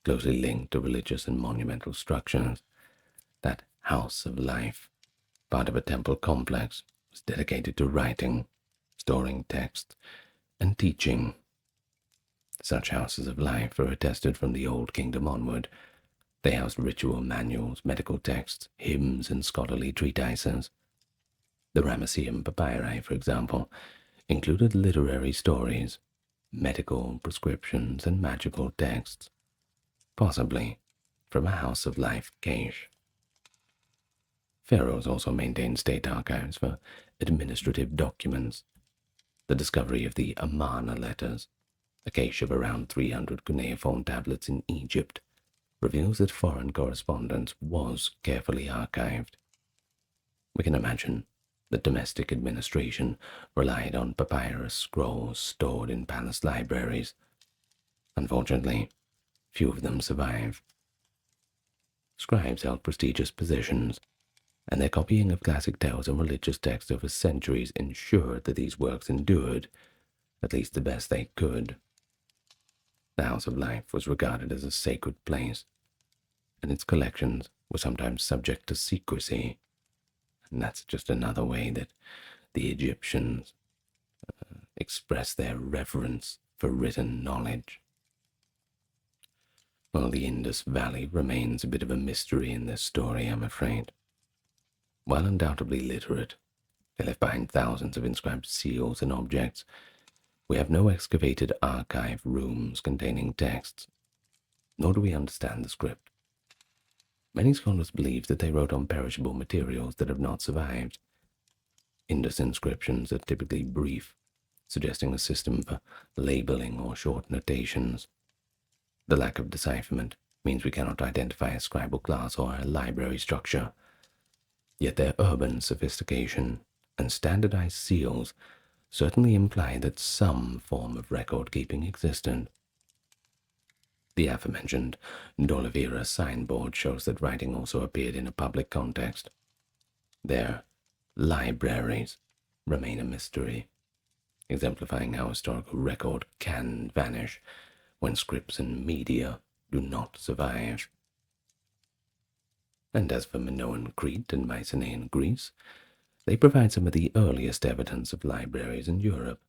closely linked to religious and monumental structures. That house of life, part of a temple complex, was dedicated to writing, storing texts, and teaching. Such houses of life are attested from the Old Kingdom onward. They housed ritual manuals, medical texts, hymns, and scholarly treatises. The Ramesseum papyri, for example, included literary stories, medical prescriptions, and magical texts, possibly from a house of life cache. Pharaohs also maintained state archives for administrative documents. The discovery of the Amarna letters, a cache of around 300 cuneiform tablets in Egypt, reveals that foreign correspondence was carefully archived. We can imagine that domestic administration relied on papyrus scrolls stored in palace libraries. Unfortunately, few of them survive. Scribes held prestigious positions, and their copying of classic tales and religious texts over centuries ensured that these works endured, at least the best they could. The House of Life was regarded as a sacred place, and its collections were sometimes subject to secrecy. And that's just another way that the Egyptians expressed their reverence for written knowledge. Well, the Indus Valley remains a bit of a mystery in this story, I'm afraid. While undoubtedly literate, they left behind thousands of inscribed seals and objects. We have no excavated archive rooms containing texts, nor do we understand the script. Many scholars believe that they wrote on perishable materials that have not survived. Indus inscriptions are typically brief, suggesting a system for labeling or short notations. The lack of decipherment means we cannot identify a scribal class or a library structure. Yet their urban sophistication and standardized seals certainly imply that some form of record-keeping existed. The aforementioned D'Oliveira signboard shows that writing also appeared in a public context. Their libraries remain a mystery, exemplifying how historical record can vanish when scripts and media do not survive. And as for Minoan Crete and Mycenaean Greece, they provide some of the earliest evidence of libraries in Europe.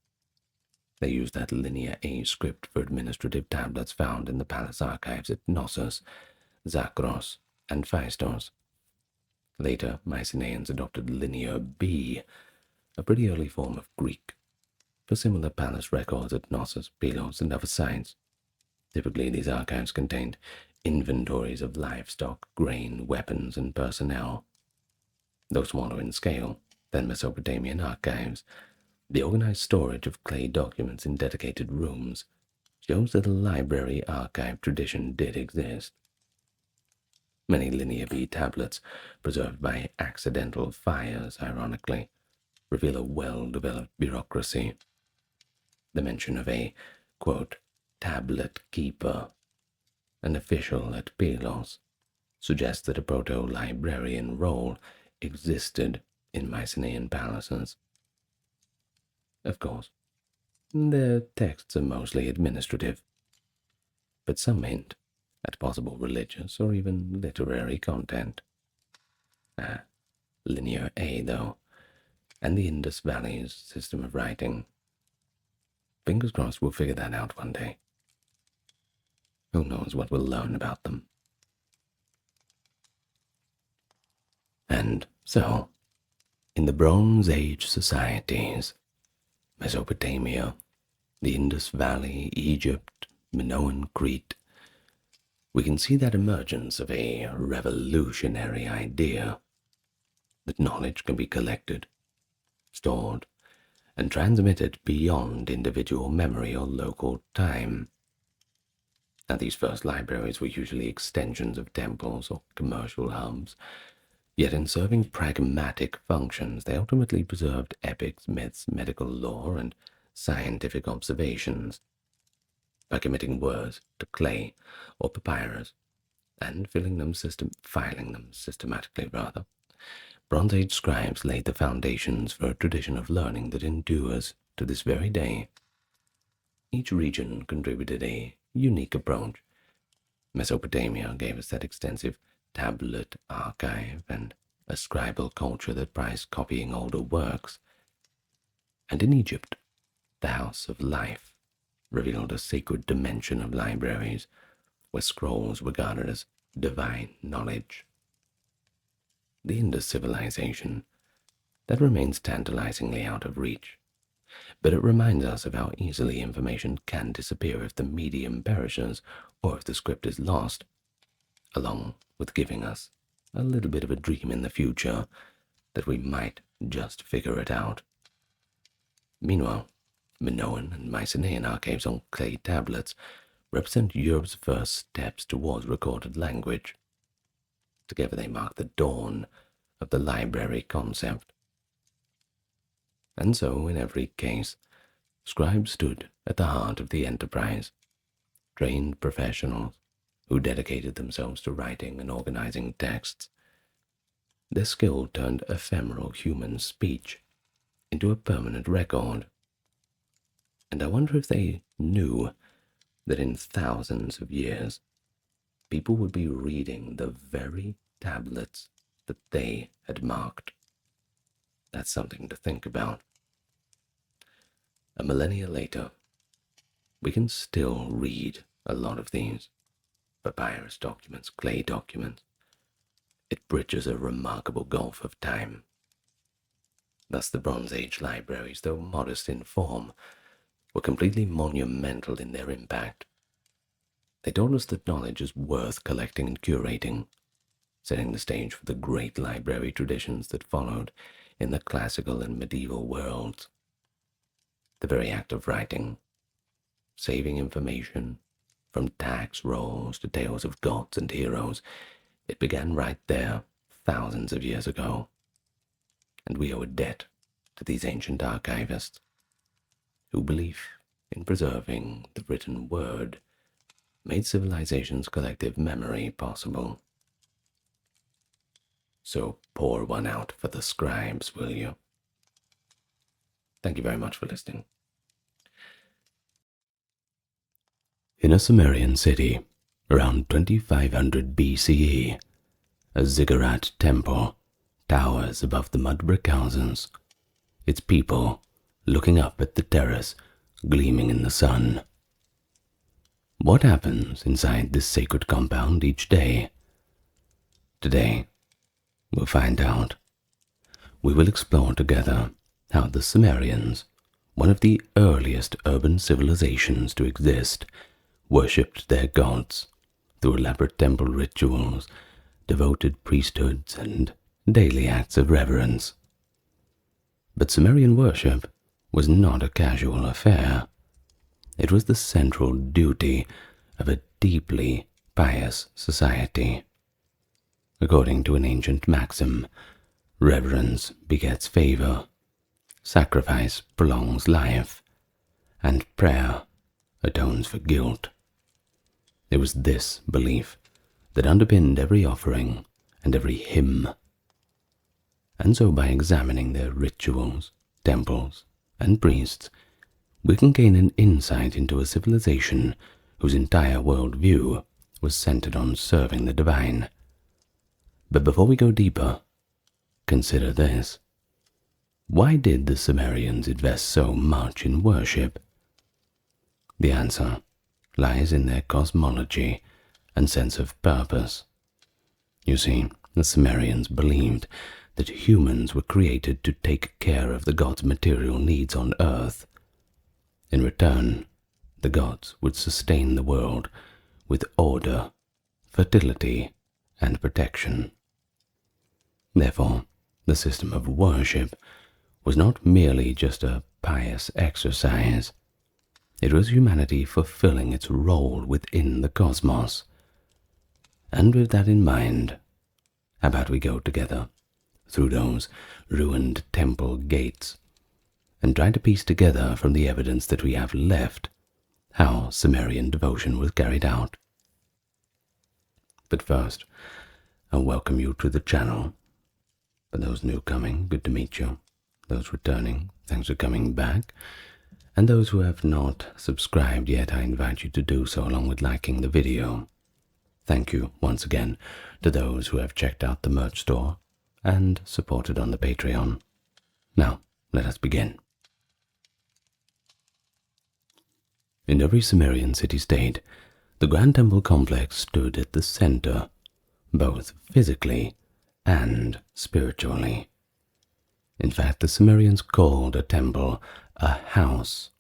They used that linear A script for administrative tablets found in the palace archives at Knossos, Zakros, and Phaistos. Later, Mycenaeans adopted linear B, a pretty early form of Greek, for similar palace records at Knossos, Pylos, and other sites. Typically, these archives contained inventories of livestock, grain, weapons, and personnel. Though smaller in scale than Mesopotamian archives, the organized storage of clay documents in dedicated rooms shows that a library archive tradition did exist. Many Linear B tablets, preserved by accidental fires, ironically, reveal a well-developed bureaucracy. The mention of a, quote, tablet keeper, an official at Pylos, suggests that a proto-librarian role existed in Mycenaean palaces. Of course, their texts are mostly administrative, but some hint at possible religious or even literary content. Linear A, though, and the Indus Valley's system of writing. Fingers crossed we'll figure that out one day. Who knows what we'll learn about them. And so, in the Bronze Age societies, Mesopotamia, the Indus Valley, Egypt, Minoan Crete, we can see that emergence of a revolutionary idea that knowledge can be collected, stored, and transmitted beyond individual memory or local time. Now, these first libraries were usually extensions of temples or commercial hubs, yet in serving pragmatic functions, they ultimately preserved epics, myths, medical lore, and scientific observations. By committing words to clay or papyrus, and filing them systematically, Bronze Age scribes laid the foundations for a tradition of learning that endures to this very day. Each region contributed a unique approach. Mesopotamia gave us that extensive tablet archive and a scribal culture that prized copying older works. And in Egypt, the House of Life revealed a sacred dimension of libraries where scrolls were regarded as divine knowledge. The Indus civilization, that remains tantalizingly out of reach, but it reminds us of how easily information can disappear if the medium perishes or if the script is lost, along with giving us a little bit of a dream in the future that we might just figure it out. Meanwhile, Minoan and Mycenaean archives on clay tablets represent Europe's first steps towards recorded language. Together they mark the dawn of the library concept. And so, in every case, scribes stood at the heart of the enterprise, trained professionals who dedicated themselves to writing and organizing texts. Their skill turned ephemeral human speech into a permanent record. And I wonder if they knew that in thousands of years, people would be reading the very tablets that they had marked. That's something to think about. A millennia later, we can still read a lot of these papyrus documents, clay documents. It bridges a remarkable gulf of time. Thus the Bronze Age libraries, though modest in form, were completely monumental in their impact. They told us that knowledge is worth collecting and curating, setting the stage for the great library traditions that followed in the classical and medieval worlds. The very act of writing, saving information, From tax rolls to tales of gods and heroes, it began right there thousands of years ago. And we owe a debt to these ancient archivists who believe in preserving the written word made civilization's collective memory possible. So pour one out for the scribes, will you? Thank you very much for listening. In a Sumerian city, around 2500 BCE, a ziggurat temple towers above the mud brick houses, its people looking up at the terrace gleaming in the sun. What happens inside this sacred compound each day? Today, we'll find out. We will explore together how the Sumerians, one of the earliest urban civilizations to exist, worshipped their gods through elaborate temple rituals, devoted priesthoods, and daily acts of reverence. But Sumerian worship was not a casual affair. It was the central duty of a deeply pious society. According to an ancient maxim, reverence begets favor, sacrifice prolongs life, and prayer atones for guilt. It was this belief that underpinned every offering and every hymn. And so by examining their rituals, temples, and priests, we can gain an insight into a civilization whose entire worldview was centered on serving the divine. But before we go deeper, consider this. Why did the Sumerians invest so much in worship? The answer lies in their cosmology and sense of purpose. You see, the Sumerians believed that humans were created to take care of the gods' material needs on earth. In return, the gods would sustain the world with order, fertility, and protection. Therefore, the system of worship was not merely just a pious exercise. It was humanity fulfilling its role within the cosmos. And with that in mind, how about we go together through those ruined temple gates and try to piece together from the evidence that we have left how Sumerian devotion was carried out. But first, I'll welcome you to the channel. For those new coming, good to meet you. Those returning, thanks for coming back. And those who have not subscribed yet, I invite you to do so along with liking the video. Thank you once again to those who have checked out the merch store and supported on the Patreon. Now, let us begin. In every Sumerian city-state, the Grand Temple complex stood at the center, both physically and spiritually. In fact, the Sumerians called a temple a house,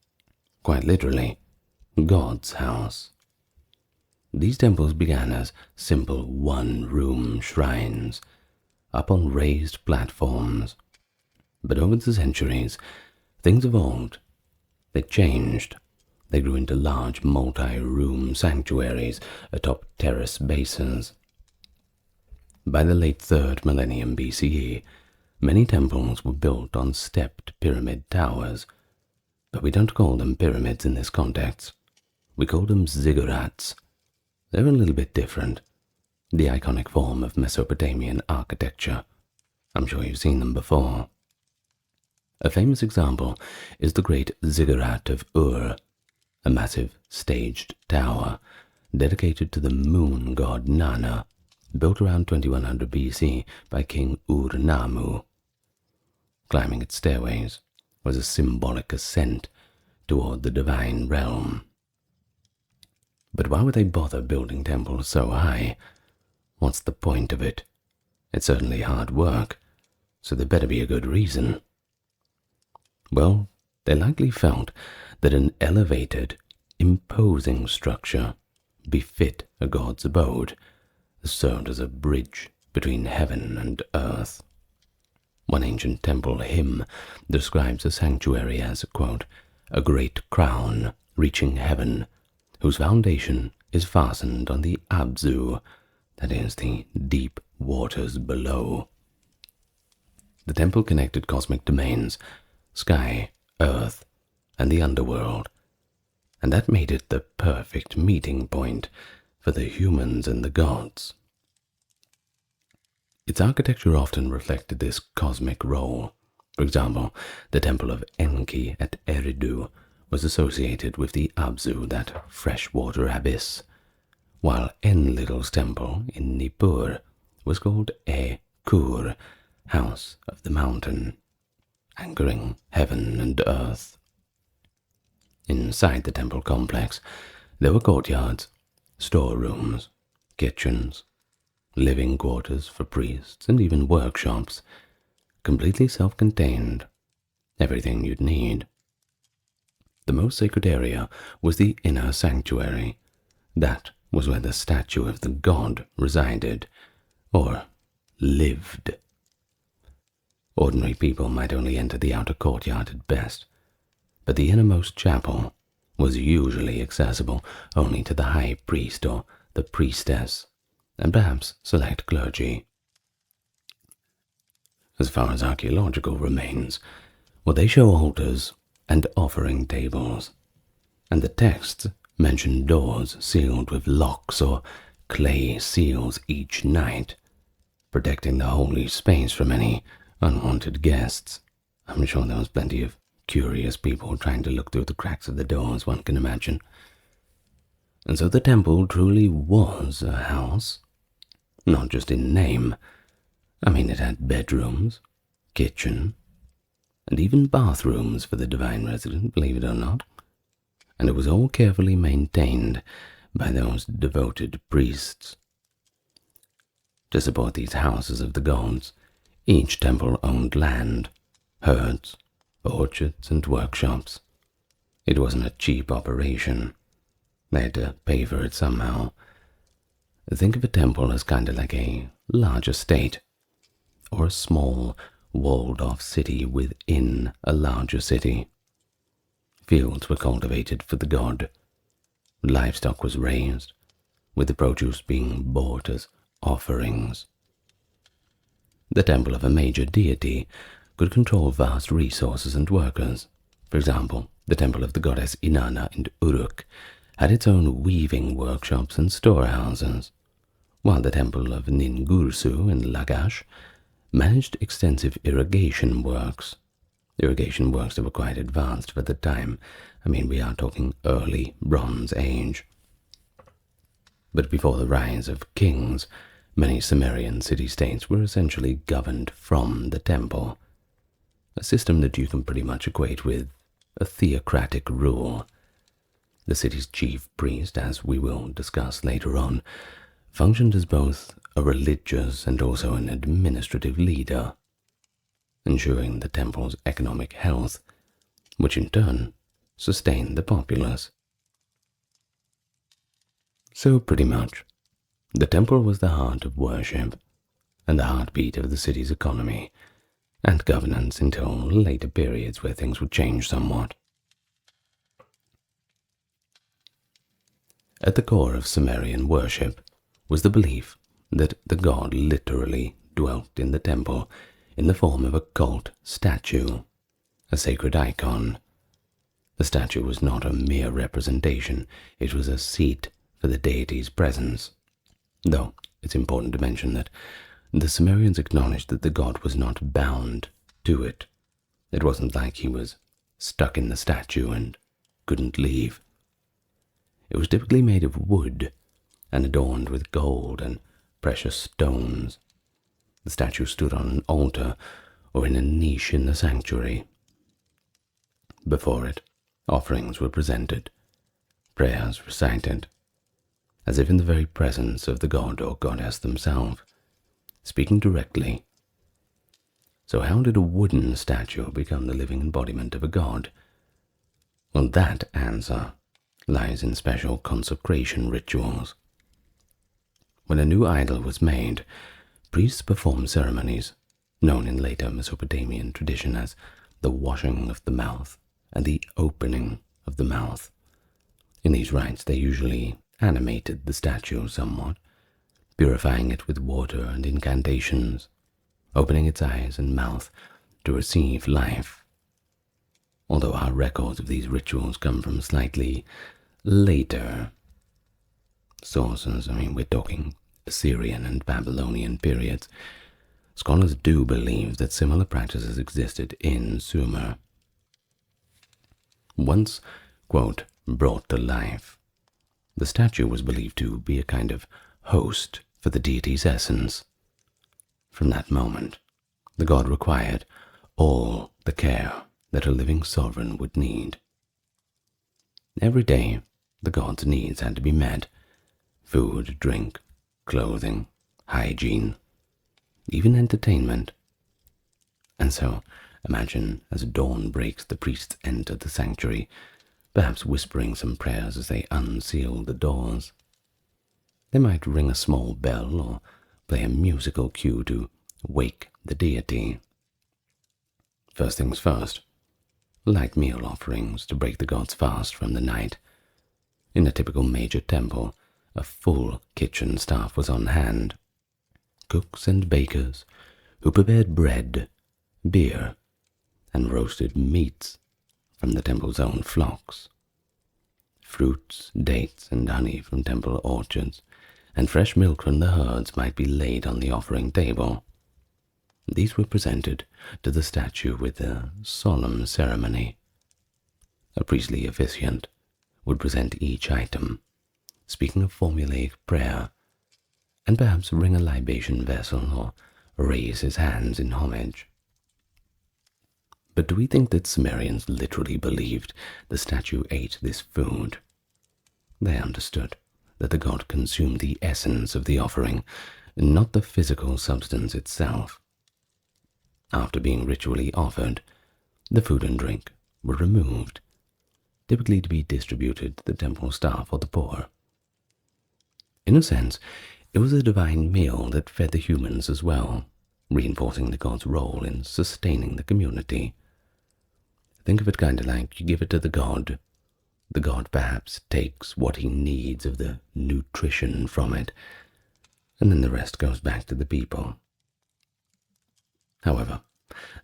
quite literally, God's house. These temples began as simple one-room shrines, up on raised platforms. But over the centuries, things evolved. They changed. They grew into large multi-room sanctuaries atop terrace bases. By the late 3rd millennium BCE, many temples were built on stepped pyramid towers, but we don't call them pyramids in this context. We call them ziggurats. They're a little bit different. The iconic form of Mesopotamian architecture. I'm sure you've seen them before. A famous example is the great ziggurat of Uruk, a massive staged tower dedicated to the moon god Inanna, built around 2100 BC by King Ur-Nammu. Climbing its stairways was a symbolic ascent toward the divine realm. But why would they bother building temples so high? What's the point of it? It's certainly hard work, so there better be a good reason. Well, they likely felt that an elevated, imposing structure befit a god's abode, served as a bridge between heaven and earth. One ancient temple hymn describes a sanctuary as, quote, a great crown reaching heaven, whose foundation is fastened on the Abzu, that is, the deep waters below. The temple connected cosmic domains, sky, earth, and the underworld, and that made it the perfect meeting point for the humans and the gods. Its architecture often reflected this cosmic role. For example, the temple of Enki at Eridu was associated with the Abzu, that freshwater abyss, while Enlil's temple in Nippur was called Kur, House of the Mountain, anchoring heaven and earth. Inside the temple complex, there were courtyards, storerooms, kitchens, living quarters for priests, and even workshops, completely self-contained, everything you'd need. The most sacred area was the inner sanctuary. That was where the statue of the god resided, or lived. Ordinary people might only enter the outer courtyard at best, but the innermost chapel was usually accessible only to the high priest or the priestess, and perhaps select clergy. As far as archaeological remains, well, they show altars and offering tables, and the texts mention doors sealed with locks or clay seals each night, protecting the holy space from any unwanted guests. I'm sure there was plenty of curious people trying to look through the cracks of the doors, one can imagine. And so the temple truly was a house, not just in name. I mean, it had bedrooms, kitchen, and even bathrooms for the divine resident, believe it or not. And it was all carefully maintained by those devoted priests. To support these houses of the gods, each temple owned land, herds, orchards, and workshops. It wasn't a cheap operation. They had to pay for it somehow. Think of a temple as kind of like a large estate, or a small, walled-off city within a larger city. Fields were cultivated for the god. Livestock was raised, with the produce being bought as offerings. The temple of a major deity could control vast resources and workers. For example, the temple of the goddess Inanna in Uruk had its own weaving workshops and storehouses, while the temple of Ningursu in Lagash managed extensive irrigation works that were quite advanced for the time. I mean, we are talking early Bronze Age. But before the rise of kings, many Sumerian city-states were essentially governed from the temple, a system that you can pretty much equate with a theocratic rule. The city's chief priest, as we will discuss later on, functioned as both a religious and also an administrative leader, ensuring the temple's economic health, which in turn sustained the populace. So pretty much, the temple was the heart of worship and the heartbeat of the city's economy and governance until later periods where things would change somewhat. At the core of Sumerian worship was the belief that the god literally dwelt in the temple in the form of a cult statue, a sacred icon. The statue was not a mere representation, it was a seat for the deity's presence. Though it's important to mention that the Sumerians acknowledged that the god was not bound to it. It wasn't like he was stuck in the statue and couldn't leave. It was typically made of wood and adorned with gold and precious stones. The statue stood on an altar or in a niche in the sanctuary. Before it, offerings were presented, prayers recited, as if in the very presence of the god or goddess themselves, speaking directly. So how did a wooden statue become the living embodiment of a god? Well, that answer lies in special consecration rituals. When a new idol was made, priests performed ceremonies, known in later Mesopotamian tradition as the washing of the mouth and the opening of the mouth. In these rites, they usually animated the statue somewhat, purifying it with water and incantations, opening its eyes and mouth to receive life. Although our records of these rituals come from slightly later sources, we're talking Assyrian and Babylonian periods, scholars do believe that similar practices existed in Sumer. Once, quote, brought to life, the statue was believed to be a kind of host for the deity's essence. From that moment, the god required all the care that a living sovereign would need. Every day, the god's needs had to be met: food, drink, clothing, hygiene, even entertainment. And so, imagine as dawn breaks, the priests enter the sanctuary, perhaps whispering some prayers as they unseal the doors. They might ring a small bell or play a musical cue to wake the deity. First things first, light meal offerings to break the god's fast from the night. In a typical major temple, a full kitchen staff was on hand. Cooks and bakers who prepared bread, beer, and roasted meats from the temple's own flocks. Fruits, dates, and honey from temple orchards, and fresh milk from the herds might be laid on the offering table. These were presented to the statue with a solemn ceremony. A priestly officiant would present each item, speaking a formulaic prayer, and perhaps ring a libation vessel or raise his hands in homage. But do we think that Sumerians literally believed the statue ate this food? They understood that the god consumed the essence of the offering, not the physical substance itself. After being ritually offered, the food and drink were removed, typically to be distributed to the temple staff or the poor. In a sense, it was a divine meal that fed the humans as well, reinforcing the god's role in sustaining the community. Think of it kind of like you give it to the god perhaps takes what he needs of the nutrition from it, and then the rest goes back to the people. However,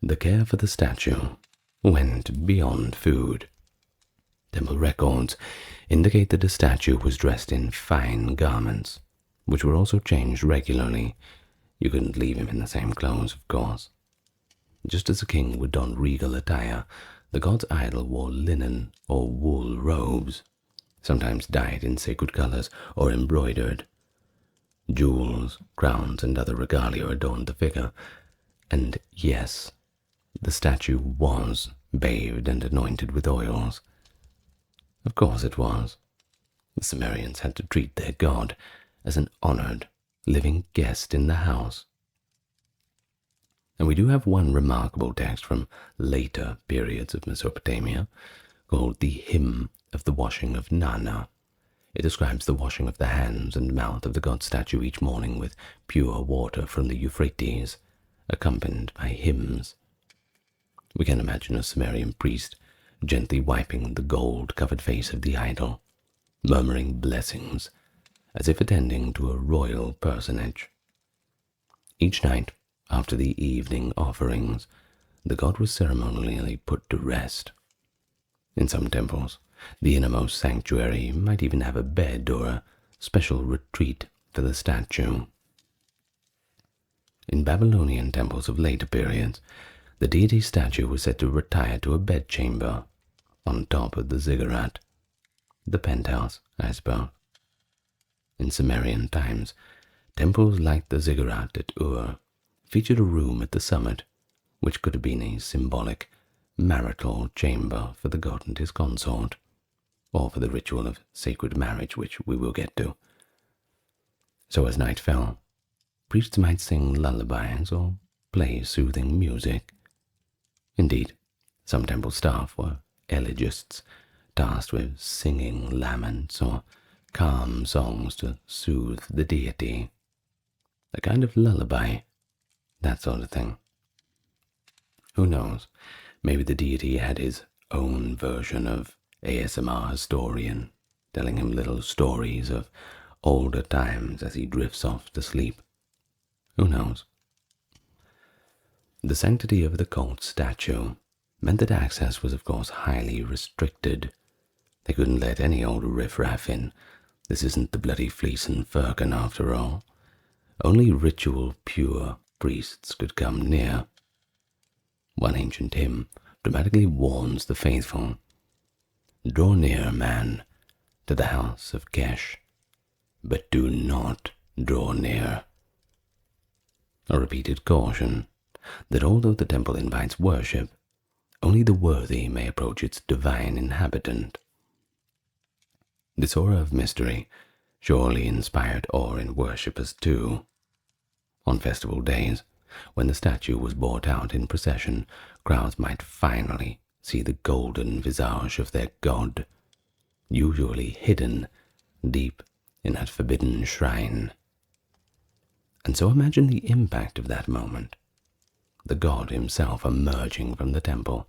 the care for the statue went beyond food. Temple records indicate that the statue was dressed in fine garments, which were also changed regularly. You couldn't leave him in the same clothes, of course. Just as a king would don regal attire, the god's idol wore linen or wool robes, sometimes dyed in sacred colors or embroidered. Jewels, crowns, and other regalia adorned the figure. And yes, the statue was bathed and anointed with oils. Of course it was. The Sumerians had to treat their god as an honored, living guest in the house. And we do have one remarkable text from later periods of Mesopotamia, called the Hymn of the Washing of Inanna. It describes the washing of the hands and mouth of the god statue each morning with pure water from the Euphrates, accompanied by hymns. We can imagine a Sumerian priest gently wiping the gold-covered face of the idol, murmuring blessings as if attending to a royal personage. Each night, after the evening offerings, the god was ceremonially put to rest. In some temples, the innermost sanctuary might even have a bed or a special retreat for the statue. In Babylonian temples of later periods, the deity statue was said to retire to a bedchamber on top of the ziggurat, the penthouse, I suppose. In Sumerian times, temples like the ziggurat at Uruk featured a room at the summit, which could have been a symbolic marital chamber for the god and his consort, or for the ritual of sacred marriage, which we will get to. So as night fell, priests might sing lullabies or play soothing music. Indeed, some temple staff were elegists, tasked with singing laments or calm songs to soothe the deity. A kind of lullaby, that sort of thing. Who knows, maybe the deity had his own version of ASMR historian telling him little stories of older times as he drifts off to sleep. Who knows? The sanctity of the cult statue meant that access was of course highly restricted. They couldn't let any old riffraff in. This isn't the bloody Fleece and Firkin after all. Only ritual pure priests could come near. One ancient hymn dramatically warns the faithful, "Draw near, man, to the house of Kush, but do not draw near." A repeated caution that although the temple invites worship, only the worthy may approach its divine inhabitant. This aura of mystery surely inspired awe in worshippers too. On festival days, when the statue was brought out in procession, crowds might finally see the golden visage of their god, usually hidden deep in that forbidden shrine. And so imagine the impact of that moment. The god himself emerging from the temple,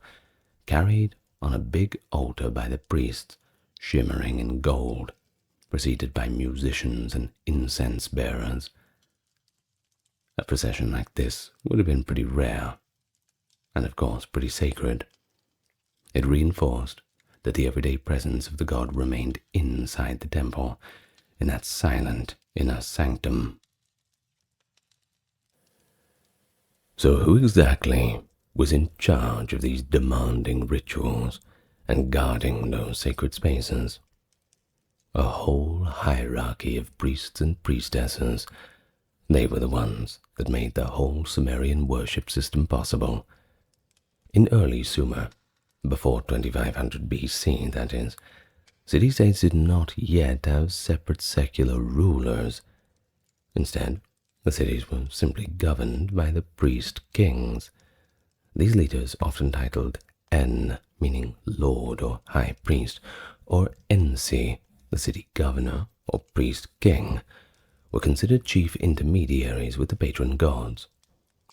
carried on a big altar by the priests, shimmering in gold, preceded by musicians and incense bearers. A procession like this would have been pretty rare, and of course pretty sacred. It reinforced that the everyday presence of the god remained inside the temple, in that silent inner sanctum. So who exactly was in charge of these demanding rituals and guarding those sacred spaces? A whole hierarchy of priests and priestesses. They were the ones that made the whole Sumerian worship system possible. In early Sumer, before 2500 BC that is, city-states did not yet have separate secular rulers. Instead, the cities were simply governed by the priest-kings. These leaders, often titled En, meaning lord or high priest, or Ensi, the city governor or priest-king, were considered chief intermediaries with the patron gods.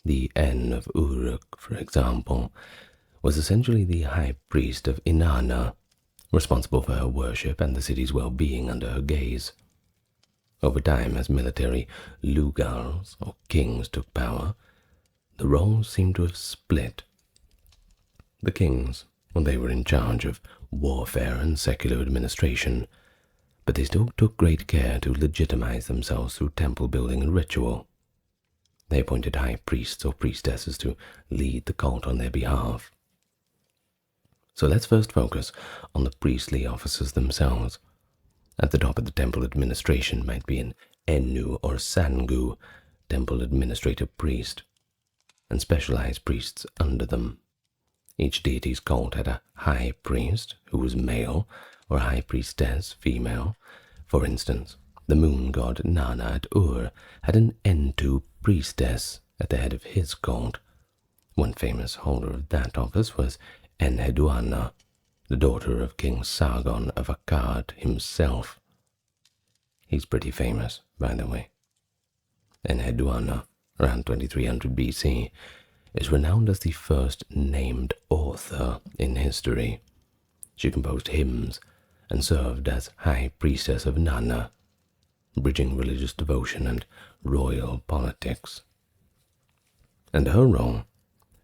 The En of Uruk, for example, was essentially the high priest of Inanna, responsible for her worship and the city's well-being under her gaze. Over time, as military lugars or kings took power, the roles seemed to have split. The kings, well, they were in charge of warfare and secular administration, but they still took great care to legitimize themselves through temple building and ritual. They appointed high priests or priestesses to lead the cult on their behalf. So let's first focus on the priestly officers themselves. At the top of the temple administration might be an Ennu or Sangu, temple administrator priest, and specialized priests under them. Each deity's cult had a high priest, who was male, or a high priestess, female. For instance, the moon god Nana at Ur had an Entu priestess at the head of his cult. One famous holder of that office was Enheduanna, the daughter of King Sargon of Akkad himself. He's pretty famous, by the way. Enheduanna, around 2300 BC, is renowned as the first named author in history. She composed hymns and served as high priestess of Nana, bridging religious devotion and royal politics. And her role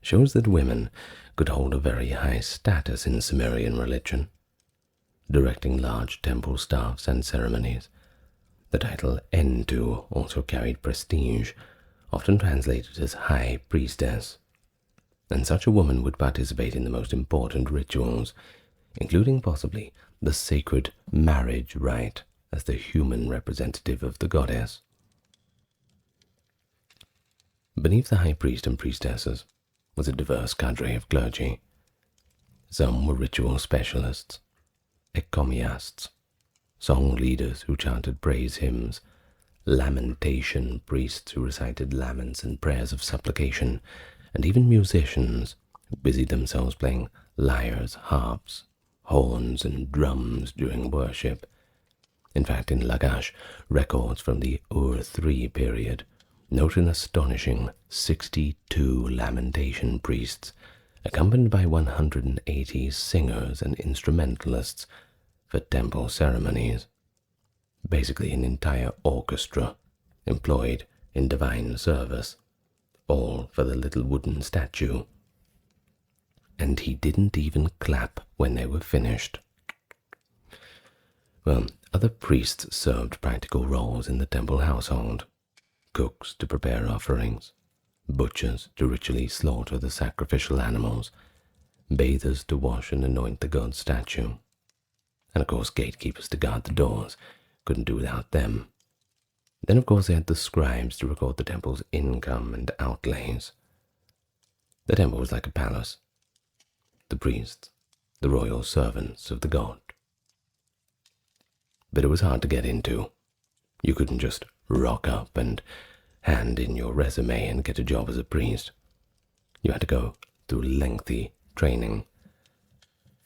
shows that women could hold a very high status in Sumerian religion, directing large temple staffs and ceremonies. The title Entu also carried prestige, often translated as high priestess, and such a woman would participate in the most important rituals, including possibly the sacred marriage rite as the human representative of the goddess. Beneath the high priest and priestesses was a diverse cadre of clergy. Some were ritual specialists, ecomiasts, song leaders who chanted praise hymns, lamentation priests who recited laments and prayers of supplication, and even musicians who busied themselves playing lyres, harps, horns, and drums during worship. In fact, in Lagash, records from the Ur-3 period note an astonishing 62 lamentation priests, accompanied by 180 singers and instrumentalists, for temple ceremonies, basically an entire orchestra employed in divine service, all for the little wooden statue. And he didn't even clap when they were finished. Well, other priests served practical roles in the temple household. Cooks to prepare offerings, butchers to ritually slaughter the sacrificial animals, bathers to wash and anoint the god statue, and of course gatekeepers to guard the doors. Couldn't do without them. Then of course they had the scribes to record the temple's income and outlays. The temple was like a palace. The priests, the royal servants of the god. But it was hard to get into. You couldn't just rock up and hand in your resume and get a job as a priest. You had to go through lengthy training.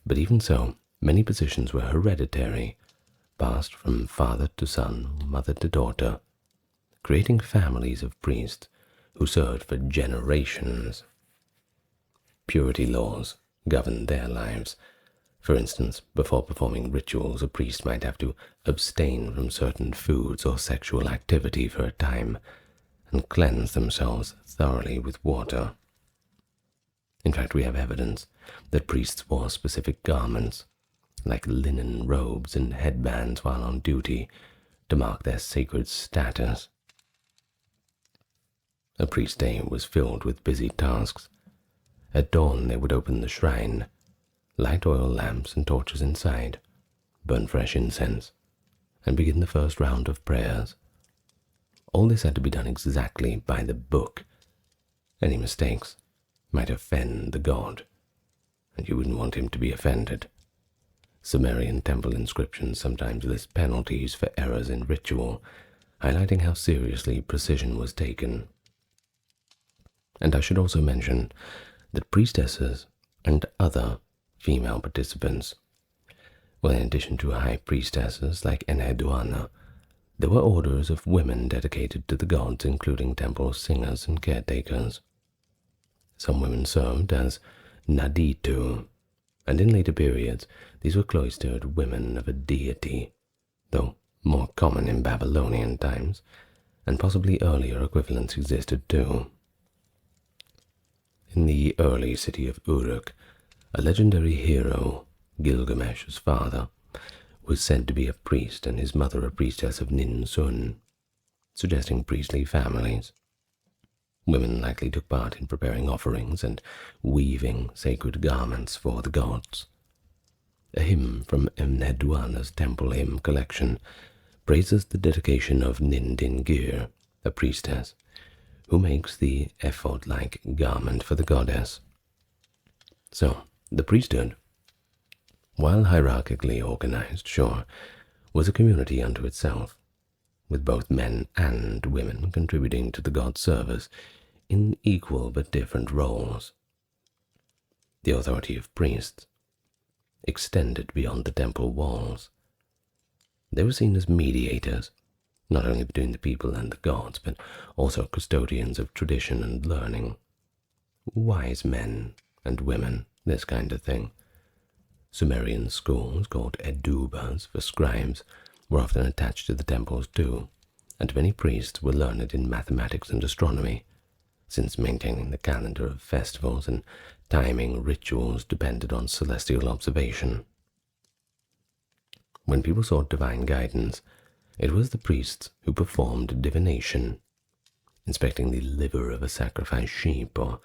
But even so, many positions were hereditary, passed from father to son, mother to daughter, creating families of priests who served for generations. Purity laws governed their lives. For instance, before performing rituals, a priest might have to abstain from certain foods or sexual activity for a time and cleanse themselves thoroughly with water. In fact, we have evidence that priests wore specific garments, like linen robes and headbands while on duty, to mark their sacred status. A priest's day was filled with busy tasks. At dawn they would open the shrine, light oil lamps and torches inside, burn fresh incense, and begin the first round of prayers. All this had to be done exactly by the book. Any mistakes might offend the god, and you wouldn't want him to be offended. Sumerian temple inscriptions sometimes list penalties for errors in ritual, highlighting how seriously precision was taken. And I should also mention that priestesses and other female participants, well, in addition to high priestesses like Enlil, there were orders of women dedicated to the gods, including temple singers and caretakers. Some women served as naditu, and in later periods these were cloistered women of a deity, though more common in Babylonian times, and possibly earlier equivalents existed too. In the early city of Uruk, a legendary hero, Gilgamesh's father, was said to be a priest and his mother a priestess of Ninsun, suggesting priestly families. Women likely took part in preparing offerings and weaving sacred garments for the gods. A hymn from Enlil's temple hymn collection praises the dedication of Nindingir, a priestess, who makes the ephod-like garment for the goddess. So, the priesthood, while hierarchically organized, sure, was a community unto itself, with both men and women contributing to the god's service in equal but different roles. The authority of priests extended beyond the temple walls. They were seen as mediators, not only between the people and the gods, but also custodians of tradition and learning. Wise men and women, this kind of thing. Sumerian schools, called edubas for scribes, were often attached to the temples too, and many priests were learned in mathematics and astronomy, since maintaining the calendar of festivals and timing rituals depended on celestial observation. When people sought divine guidance, it was the priests who performed divination, inspecting the liver of a sacrificed sheep or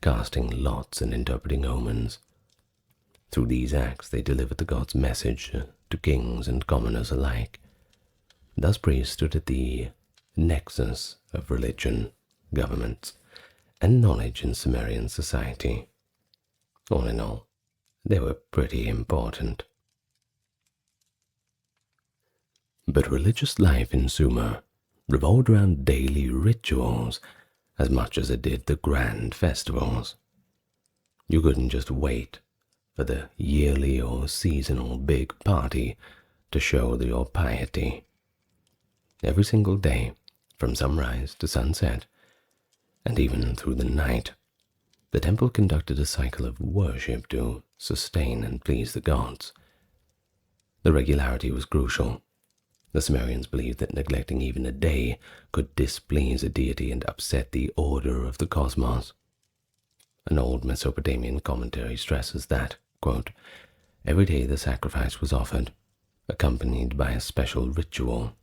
casting lots and interpreting omens. Through these acts they delivered the god's message to kings and commoners alike. Thus priests stood at the nexus of religion, governments, and knowledge in Sumerian society. All in all, they were pretty important. But religious life in Sumer revolved around daily rituals as much as it did the grand festivals. You couldn't just wait for the yearly or seasonal big party to show your piety. Every single day, from sunrise to sunset, and even through the night, the temple conducted a cycle of worship to sustain and please the gods. The regularity was crucial. The Sumerians believed that neglecting even a day could displease a deity and upset the order of the cosmos. An old Mesopotamian commentary stresses that, quote, every day the sacrifice was offered, accompanied by a special ritual.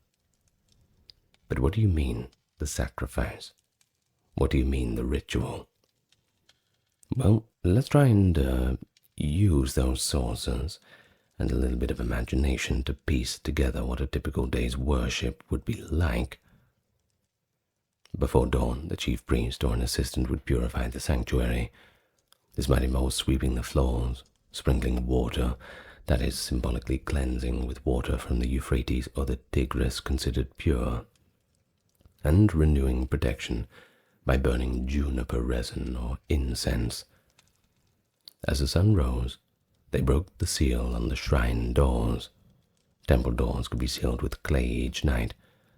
But what do you mean, the sacrifice? What do you mean, the ritual? Well, let's try and use those sources and a little bit of imagination to piece together what a typical day's worship would be like. Before dawn, the chief priest or an assistant would purify the sanctuary. This might involve sweeping the floors, sprinkling water, that is, symbolically cleansing with water from the Euphrates or the Tigris considered pure, and renewing protection by burning juniper resin or incense. As the sun rose, they broke the seal on the shrine doors. Temple doors could be sealed with clay each night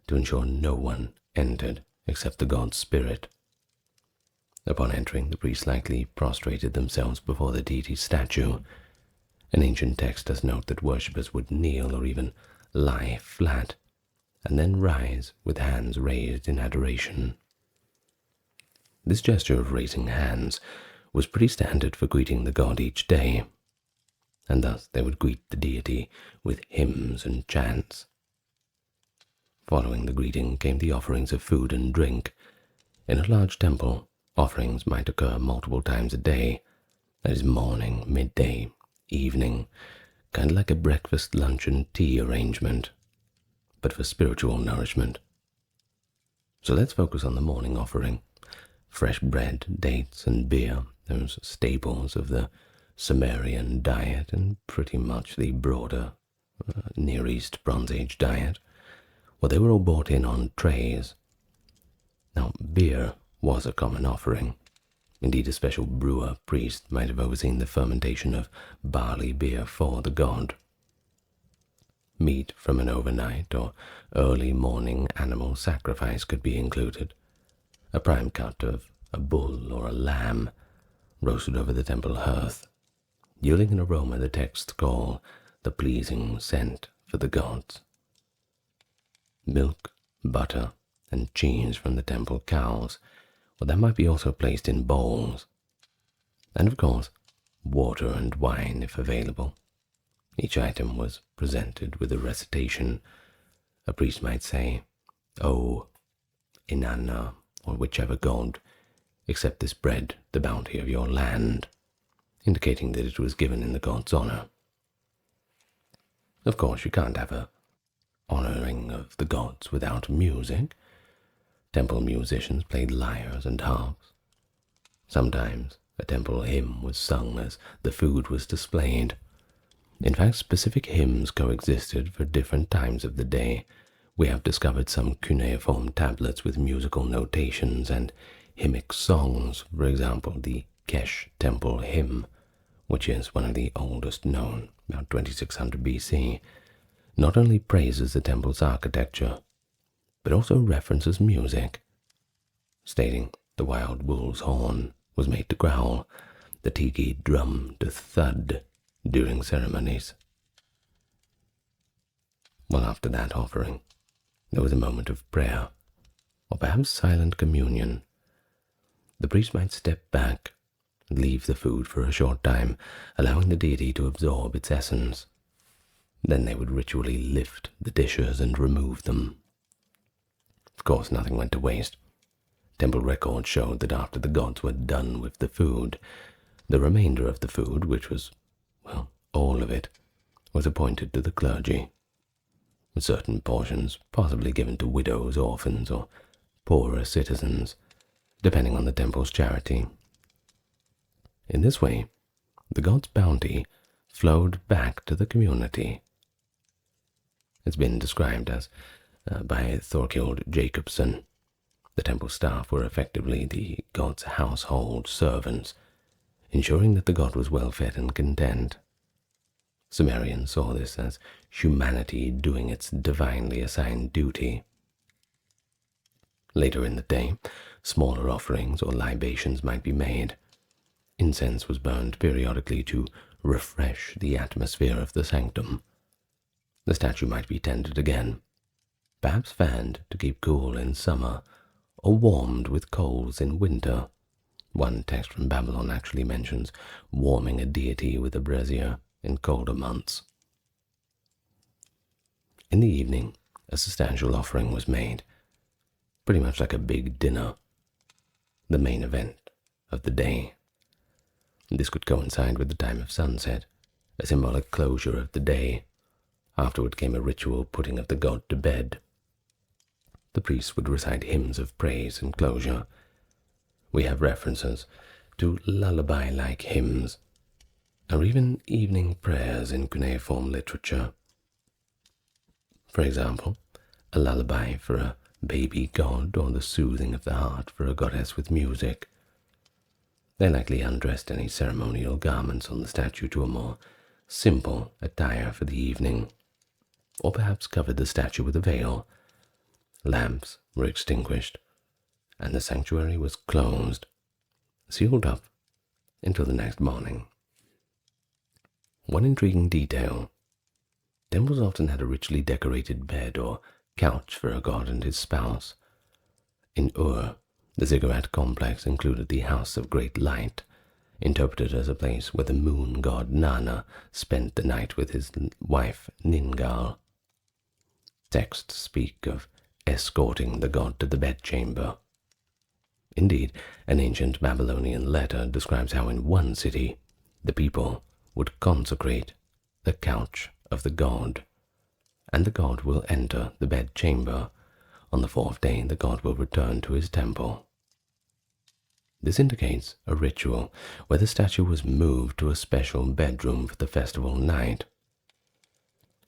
to ensure no one entered except the god's spirit. Upon entering, the priests likely prostrated themselves before the deity's statue. An ancient text does note that worshippers would kneel or even lie flat, and then rise with hands raised in adoration. This gesture of raising hands was pretty standard for greeting the god each day, and thus they would greet the deity with hymns and chants. Following the greeting came the offerings of food and drink. In a large temple, offerings might occur multiple times a day, that is, morning, midday, evening, kind of like a breakfast, lunch, and tea arrangement, but for spiritual nourishment. So let's focus on the morning offering. Fresh bread, dates, and beer, those staples of the Sumerian diet and pretty much the broader Near East Bronze Age diet. Well, they were all brought in on trays. Now, beer was a common offering. Indeed, a special brewer priest might have overseen the fermentation of barley beer for the god. Meat from an overnight or early morning animal sacrifice could be included. A prime cut of a bull or a lamb roasted over the temple hearth, yielding an aroma the texts call the pleasing scent for the gods. Milk, butter, and cheese from the temple cows, well, that might be also placed in bowls. And of course, water and wine if available. Each item was presented with a recitation. A priest might say, "O Inanna," or whichever god, "accept this bread, the bounty of your land," indicating that it was given in the god's honor. Of course, you can't have a honoring of the gods without music. Temple musicians played lyres and harps. Sometimes a temple hymn was sung as the food was displayed. In fact, specific hymns coexisted for different times of the day. We have discovered some cuneiform tablets with musical notations and hymnic songs, for example, the Kush temple hymn, which is one of the oldest known, about 2600 BC, not only praises the temple's architecture, but also references music, stating the wild bull's horn was made to growl, the tiki drum to thud during ceremonies. Well, after that offering, there was a moment of prayer, or perhaps silent communion. The priest might step back and leave the food for a short time, allowing the deity to absorb its essence. Then they would ritually lift the dishes and remove them. Of course, nothing went to waste. Temple records showed that after the gods were done with the food, the remainder of the food, which was, well, all of it, was appointed to the clergy. Certain portions possibly given to widows, orphans, or poorer citizens, depending on the temple's charity. In this way, the god's bounty flowed back to the community. It's been described as, by Thorkild Jacobson, the temple staff were effectively the god's household servants, ensuring that the god was well fed and content. Sumerians saw this as humanity doing its divinely assigned duty. Later in the day, smaller offerings or libations might be made. Incense was burned periodically to refresh the atmosphere of the sanctum. The statue might be tended again, perhaps fanned to keep cool in summer, or warmed with coals in winter. One text from Babylon actually mentions warming a deity with a brazier in colder months. In the evening, a substantial offering was made, pretty much like a big dinner, the main event of the day. This could coincide with the time of sunset, a symbolic closure of the day. Afterward came a ritual putting of the god to bed. The priests would recite hymns of praise and closure. We have references to lullaby-like hymns, or even evening prayers in cuneiform literature. For example, a lullaby for a baby god, or the soothing of the heart for a goddess with music. They likely undressed any ceremonial garments on the statue to a more simple attire for the evening, or perhaps covered the statue with a veil. Lamps were extinguished, and the sanctuary was closed, sealed up until the next morning. One intriguing detail: temples often had a richly decorated bed or couch for a god and his spouse. In Uruk, the ziggurat complex included the House of Great Light, interpreted as a place where the moon god Inanna spent the night with his wife Ningal. Texts speak of escorting the god to the bedchamber. Indeed, an ancient Babylonian letter describes how in one city the people would consecrate the couch of the god, and the god will enter the bedchamber. On the fourth day, the god will return to his temple. This indicates a ritual where the statue was moved to a special bedroom for the festival night.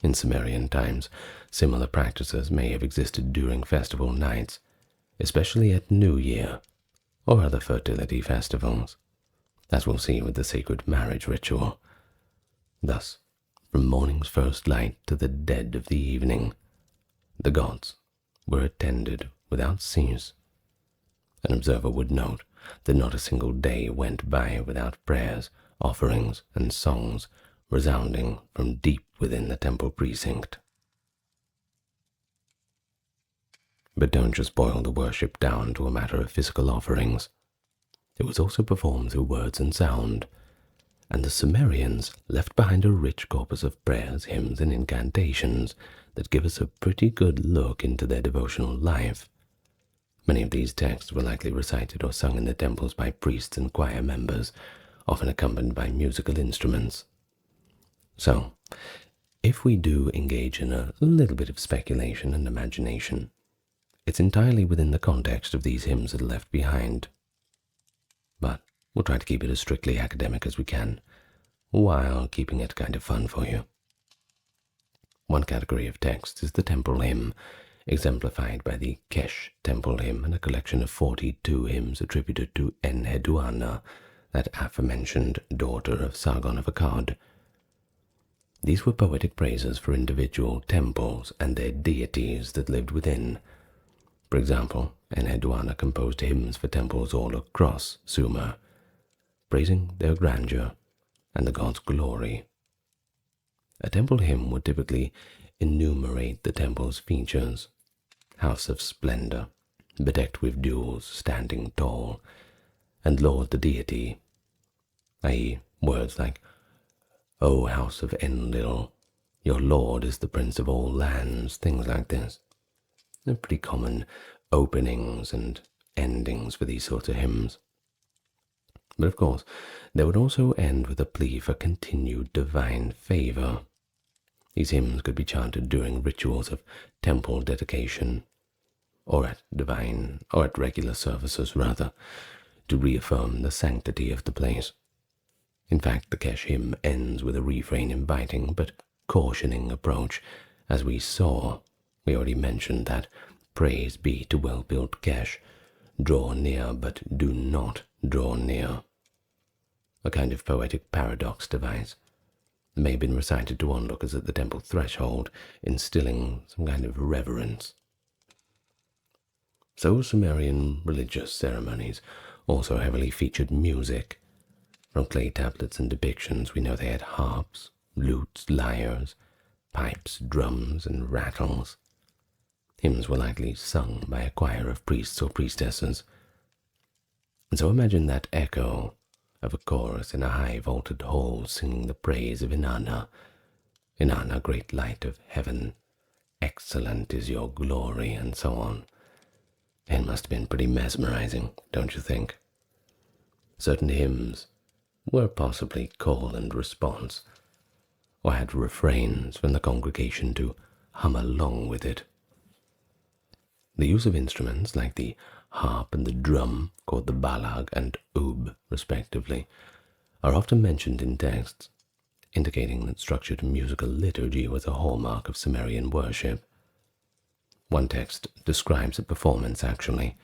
In Sumerian times, similar practices may have existed during festival nights, especially at New Year or other fertility festivals, as we'll see with the sacred marriage ritual. Thus, from morning's first light to the dead of the evening, the gods were attended without cease. An observer would note that not a single day went by without prayers, offerings, and songs resounding from deep within the temple precinct. But don't just boil the worship down to a matter of physical offerings. It was also performed through words and sound, and the Sumerians left behind a rich corpus of prayers, hymns, and incantations that give us a pretty good look into their devotional life. Many of these texts were likely recited or sung in the temples by priests and choir members, often accompanied by musical instruments. So, if we do engage in a little bit of speculation and imagination, it's entirely within the context of these hymns that are left behind. But we'll try to keep it as strictly academic as we can, while keeping it kind of fun for you. One category of texts is the temple hymn, exemplified by the Kesh temple hymn and a collection of 42 hymns attributed to Enlil, that aforementioned daughter of Sargon of Akkad. These were poetic praises for individual temples and their deities that lived within. For example, Enlil composed hymns for temples all across Sumer, praising their grandeur and the god's glory. A temple hymn would typically enumerate the temple's features: house of splendor, bedecked with jewels, standing tall, and Lord the deity, i.e., words like, O house of Enlil, your lord is the prince of all lands, things like this. They're pretty common openings and endings for these sorts of hymns. But of course, they would also end with a plea for continued divine favor. These hymns could be chanted during rituals of temple dedication, or at regular services rather, to reaffirm the sanctity of the place. In fact, the Kesh hymn ends with a refrain inviting but cautioning approach. As we saw, we already mentioned that praise be to well-built Kesh, draw near but do not draw near. A kind of poetic paradox device that may have been recited to onlookers at the temple threshold, instilling some kind of reverence. So Sumerian religious ceremonies also heavily featured music. From clay tablets and depictions, we know they had harps, lutes, lyres, pipes, drums, and rattles. Hymns were likely sung by a choir of priests or priestesses. And so imagine that echo of a chorus in a high vaulted hall singing the praise of Inanna. Inanna, great light of heaven, excellent is your glory, and so on. It must have been pretty mesmerizing, don't you think? Certain hymns were possibly call and response, or had refrains from the congregation to hum along with it. The use of instruments like the harp and the drum, called the balag and oud respectively, are often mentioned in texts, indicating that structured musical liturgy was a hallmark of Sumerian worship. One text describes a performance actually.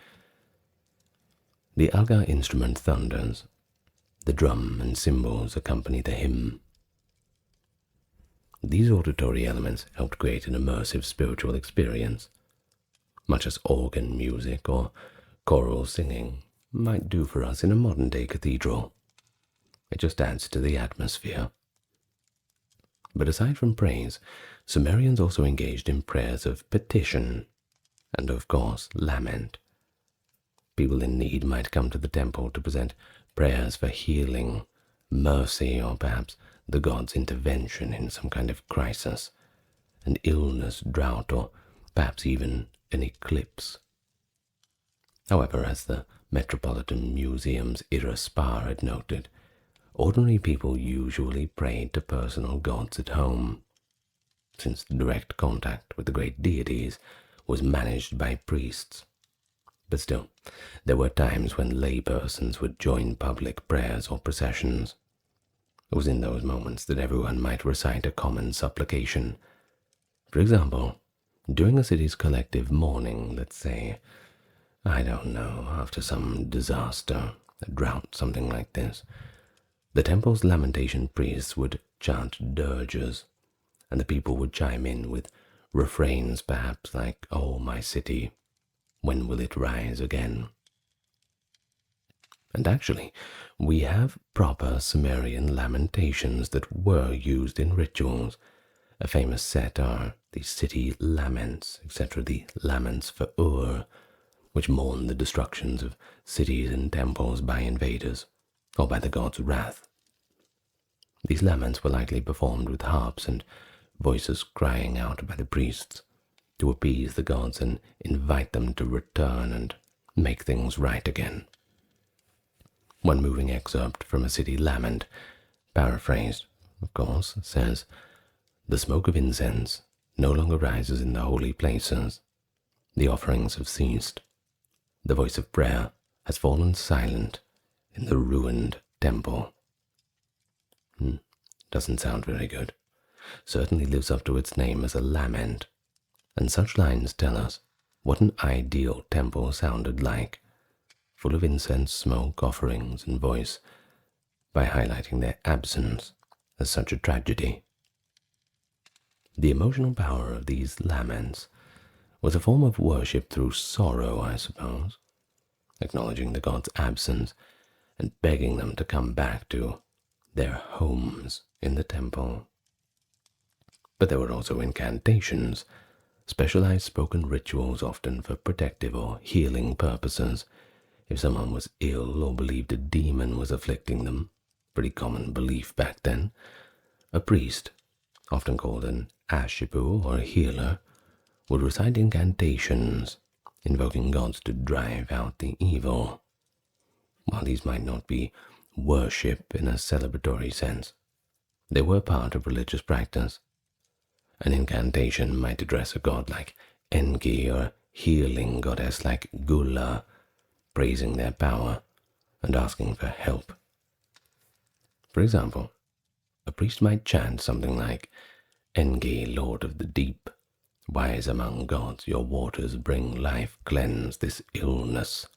The Algar instrument thunders. The drum and cymbals accompany the hymn. These auditory elements helped create an immersive spiritual experience, much as organ music or choral singing might do for us in a modern-day cathedral. It just adds to the atmosphere. But aside from praise, Sumerians also engaged in prayers of petition and, of course, lament. People in need might come to the temple to present prayers for healing, mercy, or perhaps the gods' intervention in some kind of crisis, an illness, drought, or perhaps even an eclipse. However, as the Metropolitan Museum's Ira Spar had noted, ordinary people usually prayed to personal gods at home, since direct contact with the great deities was managed by priests. But still, there were times when laypersons would join public prayers or processions. It was in those moments that everyone might recite a common supplication. For example, during a city's collective mourning, let's say, I don't know, after some disaster, a drought, something like this, the temple's lamentation priests would chant dirges, and the people would chime in with refrains perhaps like, "Oh, my city, when will it rise again?" And actually, we have proper Sumerian lamentations that were used in rituals. A famous set are the city laments, etc., the laments for Ur, which mourn the destructions of cities and temples by invaders, or by the god's wrath. These laments were likely performed with harps and voices crying out by the priests to appease the gods and invite them to return and make things right again. One moving excerpt from a city lament, paraphrased, of course, says, "The smoke of incense no longer rises in the holy places. The offerings have ceased. The voice of prayer has fallen silent in the ruined temple." Doesn't sound very good. Certainly lives up to its name as a lament. And such lines tell us what an ideal temple sounded like, full of incense, smoke, offerings, and voice, by highlighting their absence as such a tragedy. The emotional power of these laments was a form of worship through sorrow, I suppose, acknowledging the god's absence and begging them to come back to their homes in the temple. But there were also incantations, specialized spoken rituals often for protective or healing purposes. If someone was ill or believed a demon was afflicting them, pretty common belief back then, a priest, often called an ashipu or a healer, would recite incantations, invoking gods to drive out the evil. While these might not be worship in a celebratory sense, they were part of religious practice. An incantation might address a god like Enki or a healing goddess like Gula, praising their power and asking for help. For example, a priest might chant something like, "Enki, lord of the deep, wise among gods, your waters bring life, cleanse this illness."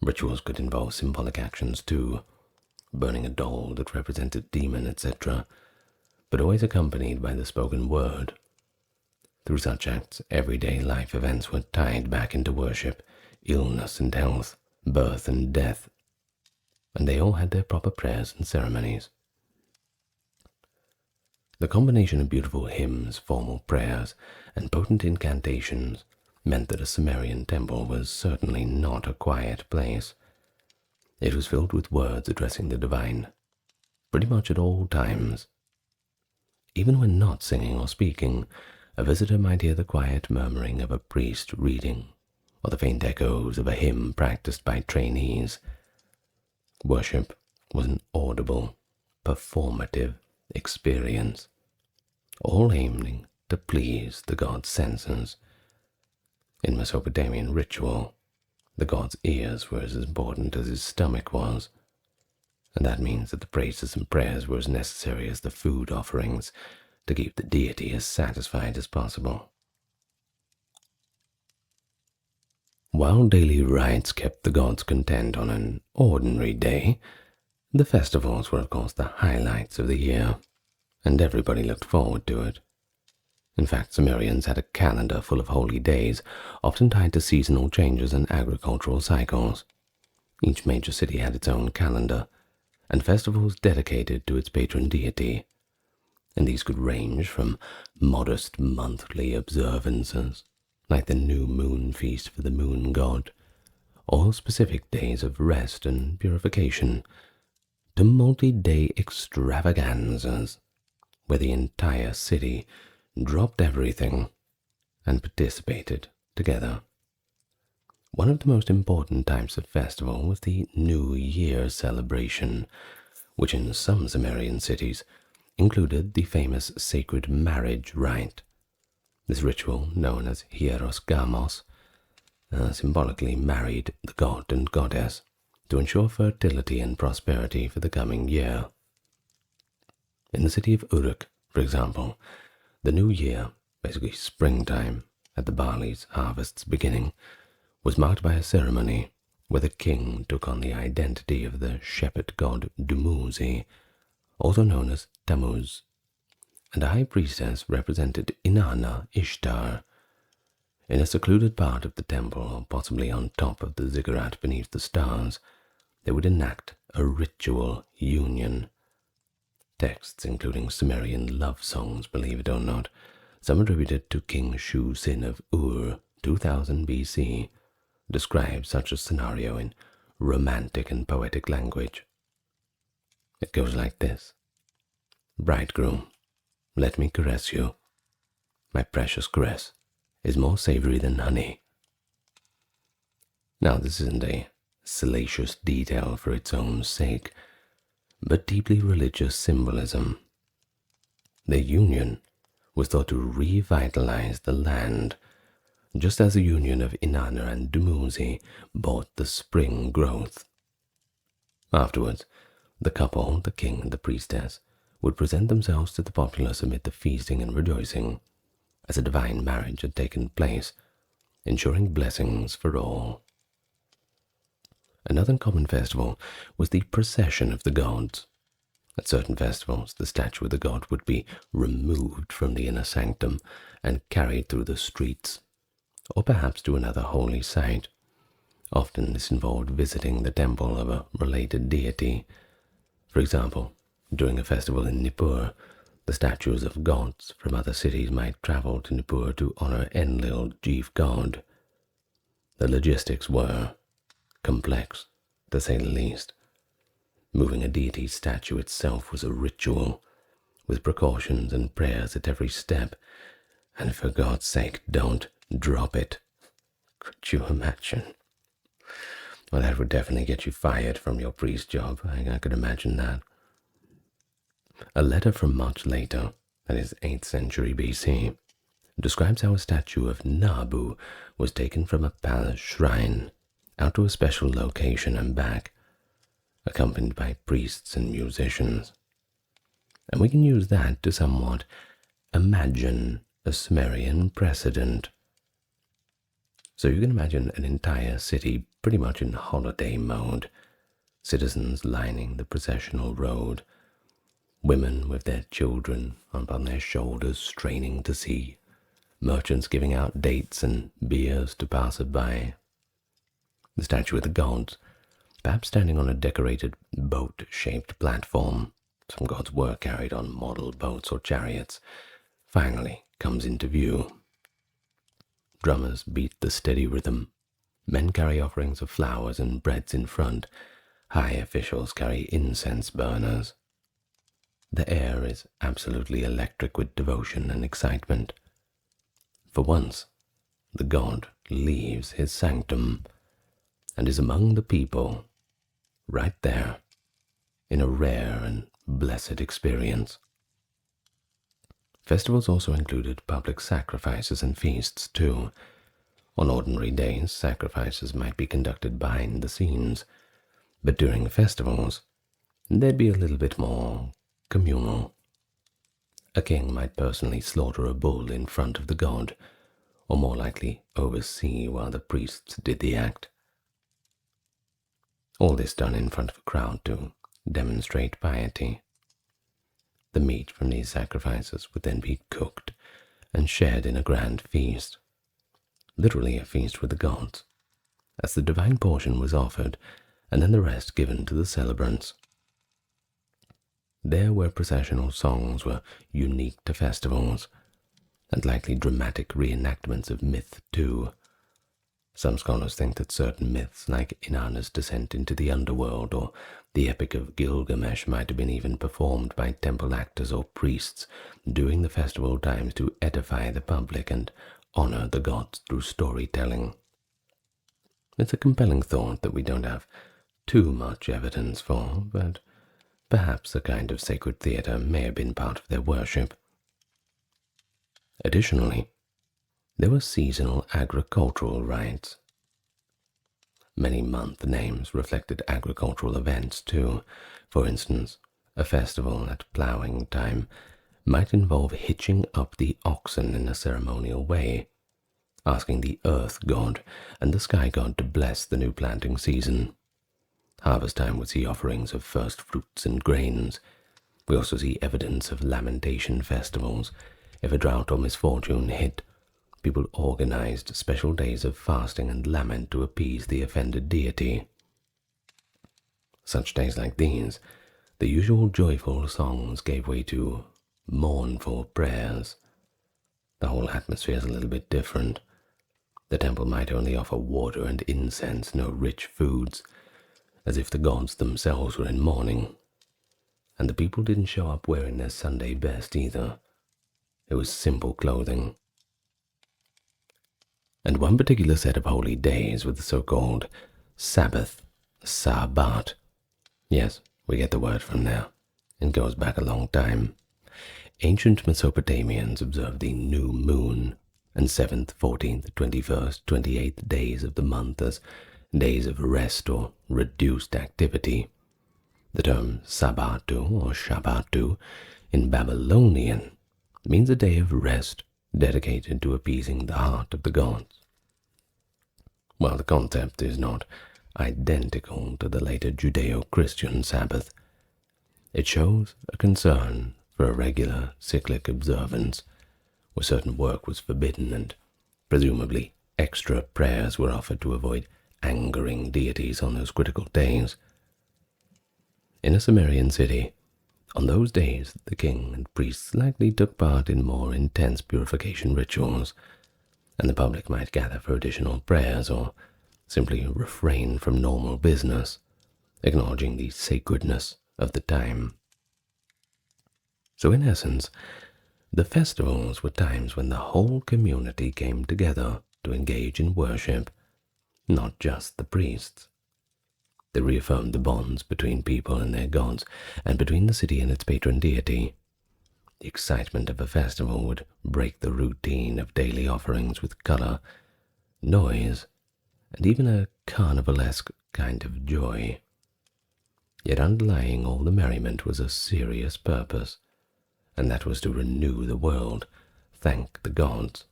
Rituals could involve symbolic actions too, burning a doll that represented a demon, etc., but always accompanied by the spoken word. Through such acts, everyday life events were tied back into worship, illness and health, birth and death, and they all had their proper prayers and ceremonies. The combination of beautiful hymns, formal prayers, and potent incantations meant that a Sumerian temple was certainly not a quiet place. It was filled with words addressing the divine, pretty much at all times. Even when not singing or speaking, a visitor might hear the quiet murmuring of a priest reading, or the faint echoes of a hymn practiced by trainees. Worship was an audible, performative experience, all aiming to please the god's senses. In Mesopotamian ritual, the god's ears were as important as his stomach was, and that means that the praises and prayers were as necessary as the food offerings to keep the deity as satisfied as possible. While daily rites kept the gods content on an ordinary day, the festivals were of course the highlights of the year, and everybody looked forward to it. In fact, Sumerians had a calendar full of holy days, often tied to seasonal changes and agricultural cycles. Each major city had its own calendar, and festivals dedicated to its patron deity, and these could range from modest monthly observances, like the new moon feast for the moon god, or specific days of rest and purification, to multi-day extravaganzas, where the entire city dropped everything and participated together. One of the most important types of festival was the New Year celebration, which in some Sumerian cities included the famous sacred marriage rite. This ritual, known as hieros gamos, symbolically married the god and goddess to ensure fertility and prosperity for the coming year. In the city of Uruk, for example, the new year, basically springtime at the barley's harvest's beginning, was marked by a ceremony where the king took on the identity of the shepherd god Dumuzi, also known as Tammuz, and a high priestess represented Inanna Ishtar. In a secluded part of the temple, or possibly on top of the ziggurat beneath the stars, they would enact a ritual union. Texts including Sumerian love songs, believe it or not, some attributed to King Shu-Sin of Ur, 2000 BC, describe such a scenario in romantic and poetic language. It goes like this: Bridegroom, let me caress you. My precious caress is more savory than honey. Now, this isn't a salacious detail for its own sake, but deeply religious symbolism. The union was thought to revitalize the land, just as the union of Inanna and Dumuzi brought the spring growth. Afterwards, the couple, the king and the priestess, would present themselves to the populace amid the feasting and rejoicing, as a divine marriage had taken place, ensuring blessings for all. Another common festival was the procession of the gods. At certain festivals, the statue of the god would be removed from the inner sanctum and carried through the streets, or perhaps to another holy site. Often this involved visiting the temple of a related deity. For example, during a festival in Nippur, the statues of gods from other cities might travel to Nippur to honor Enlil, chief god. The logistics were complex, to say the least. Moving a deity's statue itself was a ritual, with precautions and prayers at every step, and for God's sake, don't drop it. Could you imagine? Well, that would definitely get you fired from your priest job. I could imagine that. A letter from much later, that is 8th century BC, describes how a statue of Nabu was taken from a palace shrine out to a special location and back, accompanied by priests and musicians. And we can use that to somewhat imagine a Sumerian precedent. So you can imagine an entire city pretty much in holiday mode, citizens lining the processional road, women with their children upon their shoulders straining to see, merchants giving out dates and beers to passers-by. The statue of the gods, perhaps standing on a decorated boat-shaped platform, some gods were carried on model boats or chariots, finally comes into view. Drummers beat the steady rhythm. Men carry offerings of flowers and breads in front. High officials carry incense burners. The air is absolutely electric with devotion and excitement. For once, the god leaves his sanctum and is among the people, right there, in a rare and blessed experience. Festivals also included public sacrifices and feasts, too. On ordinary days, sacrifices might be conducted behind the scenes, but during festivals, they'd be a little bit more communal. A king might personally slaughter a bull in front of the god, or more likely oversee while the priests did the act. All this done in front of a crowd to demonstrate piety. The meat from these sacrifices would then be cooked and shared in a grand feast, literally a feast with the gods, as the divine portion was offered and then the rest given to the celebrants. There where processional songs were unique to festivals, and likely dramatic reenactments of myth too. Some scholars think that certain myths, like Inanna's descent into the underworld or the Epic of Gilgamesh, might have been even performed by temple actors or priests during the festival times to edify the public and honor the gods through storytelling. It's a compelling thought that we don't have too much evidence for, but perhaps a kind of sacred theater may have been part of their worship. Additionally, there were seasonal agricultural rites. Many month names reflected agricultural events too. For instance, a festival at plowing time might involve hitching up the oxen in a ceremonial way, asking the earth god and the sky god to bless the new planting season. Harvest time would see offerings of first fruits and grains. We also see evidence of lamentation festivals. If a drought or misfortune hit, people organized special days of fasting and lament to appease the offended deity. Such days like these, the usual joyful songs gave way to mournful prayers. The whole atmosphere is a little bit different. The temple might only offer water and incense, no rich foods, as if the gods themselves were in mourning. And the people didn't show up wearing their Sunday best either. It was simple clothing. And one particular set of holy days was the so-called Sabbath, Sabbat. Yes, we get the word from there. It goes back a long time. Ancient Mesopotamians observed the new moon and 7th, 14th, 21st, 28th days of the month as days of rest or reduced activity. The term Sabbatu or Shabbatu in Babylonian means a day of rest dedicated to appeasing the heart of the gods. While the concept is not identical to the later Judeo-Christian Sabbath, it shows a concern for a regular cyclic observance, where certain work was forbidden and presumably extra prayers were offered to avoid angering deities on those critical days. In a Sumerian city, on those days the king and priests likely took part in more intense purification rituals, and the public might gather for additional prayers or simply refrain from normal business, acknowledging the sacredness of the time. So in essence, the festivals were times when the whole community came together to engage in worship, not just the priests. They reaffirmed the bonds between people and their gods, and between the city and its patron deity. The excitement of a festival would break the routine of daily offerings with color, noise, and even a carnivalesque kind of joy. Yet underlying all the merriment was a serious purpose, and that was to renew the world, thank the gods,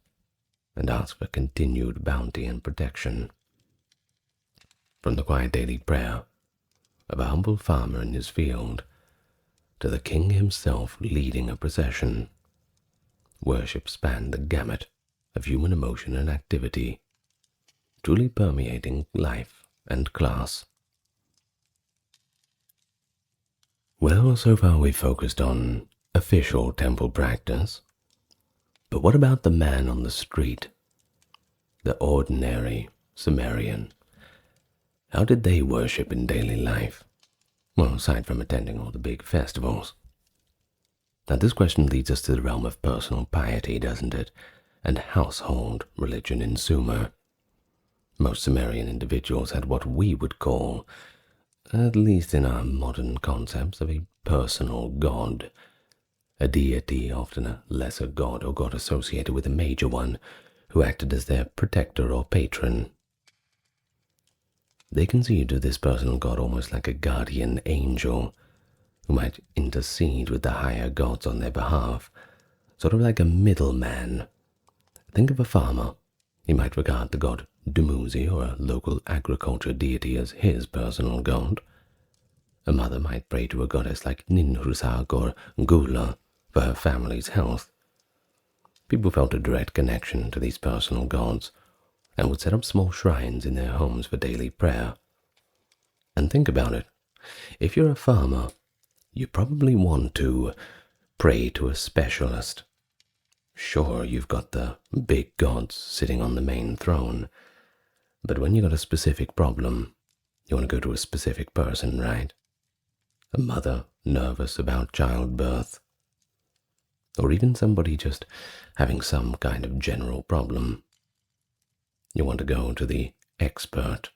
and ask for continued bounty and protection. From the quiet daily prayer of a humble farmer in his field to the king himself leading a procession, worship spanned the gamut of human emotion and activity, truly permeating life and class. Well, so far we've focused on official temple practice. But what about the man on the street? The ordinary Sumerian? How did they worship in daily life? Well, aside from attending all the big festivals. Now, this question leads us to the realm of personal piety, doesn't it? And household religion in Sumer. Most Sumerian individuals had what we would call, at least in our modern concepts, of a personal god. A deity, often a lesser god or god associated with a major one, who acted as their protector or patron. They conceived of this personal god almost like a guardian angel, who might intercede with the higher gods on their behalf, sort of like a middleman. Think of a farmer. He might regard the god Dumuzi or a local agriculture deity as his personal god. A mother might pray to a goddess like Ninhursag or Gula for her family's health. People felt a direct connection to these personal gods and would set up small shrines in their homes for daily prayer. And think about it. If you're a farmer, you probably want to pray to a specialist. Sure, you've got the big gods sitting on the main throne, but when you've got a specific problem, you want to go to a specific person, right? A mother nervous about childbirth, or even somebody just having some kind of general problem. You want to go to the expert.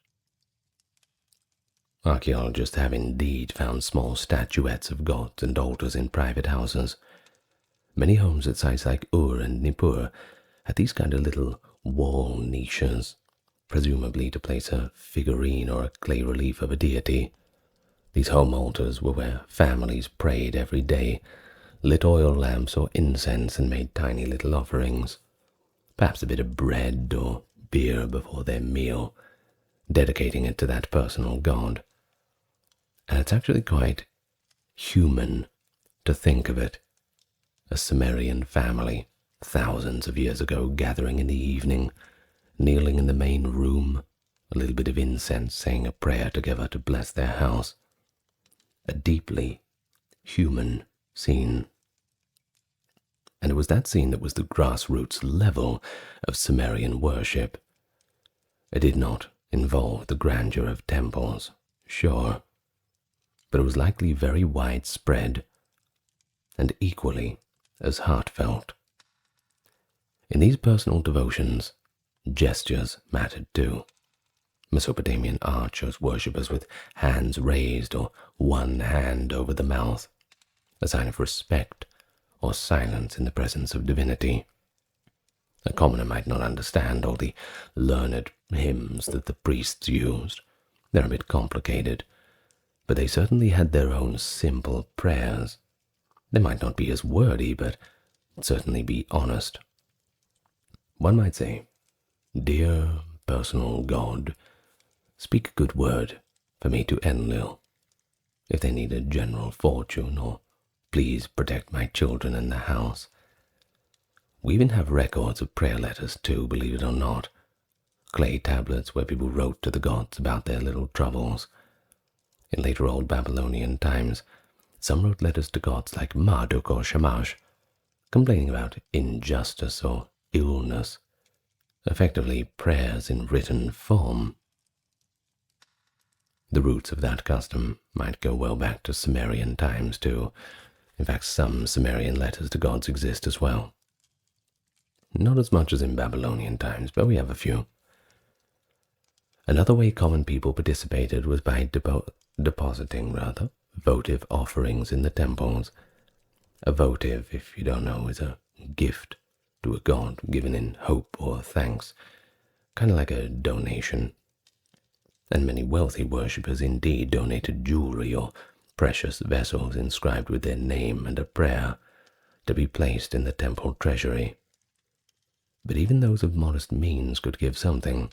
Archaeologists have indeed found small statuettes of gods and altars in private houses. Many homes at sites like Ur and Nippur had these kind of little wall niches, presumably to place a figurine or a clay relief of a deity. These home altars were where families prayed every day, lit oil lamps or incense and made tiny little offerings, perhaps a bit of bread or beer before their meal, dedicating it to that personal god. And it's actually quite human to think of it. A Sumerian family, thousands of years ago, gathering in the evening, kneeling in the main room, a little bit of incense, saying a prayer together to bless their house. A deeply human scene. And it was that scene that was the grassroots level of Sumerian worship. It did not involve the grandeur of temples, sure, but it was likely very widespread and equally as heartfelt. In these personal devotions, gestures mattered too. Mesopotamian art shows worshippers with hands raised or one hand over the mouth, a sign of respect or silence in the presence of divinity. A commoner might not understand all the learned hymns that the priests used. They're a bit complicated, but they certainly had their own simple prayers. They might not be as wordy, but certainly be honest. One might say, "Dear personal god, speak a good word for me to Enlil, if they need a general fortune, or please protect my children and the house." We even have records of prayer letters too, believe it or not. Clay tablets where people wrote to the gods about their little troubles. In later old Babylonian times, some wrote letters to gods like Marduk or Shamash, complaining about injustice or illness, effectively prayers in written form. The roots of that custom might go well back to Sumerian times too. In fact, some Sumerian letters to gods exist as well. Not as much as in Babylonian times, but we have a few. Another way common people participated was by depositing votive offerings in the temples. A votive, if you don't know, is a gift to a god given in hope or thanks, kind of like a donation. And many wealthy worshippers indeed donated jewelry or precious vessels inscribed with their name and a prayer to be placed in the temple treasury. But even those of modest means could give something.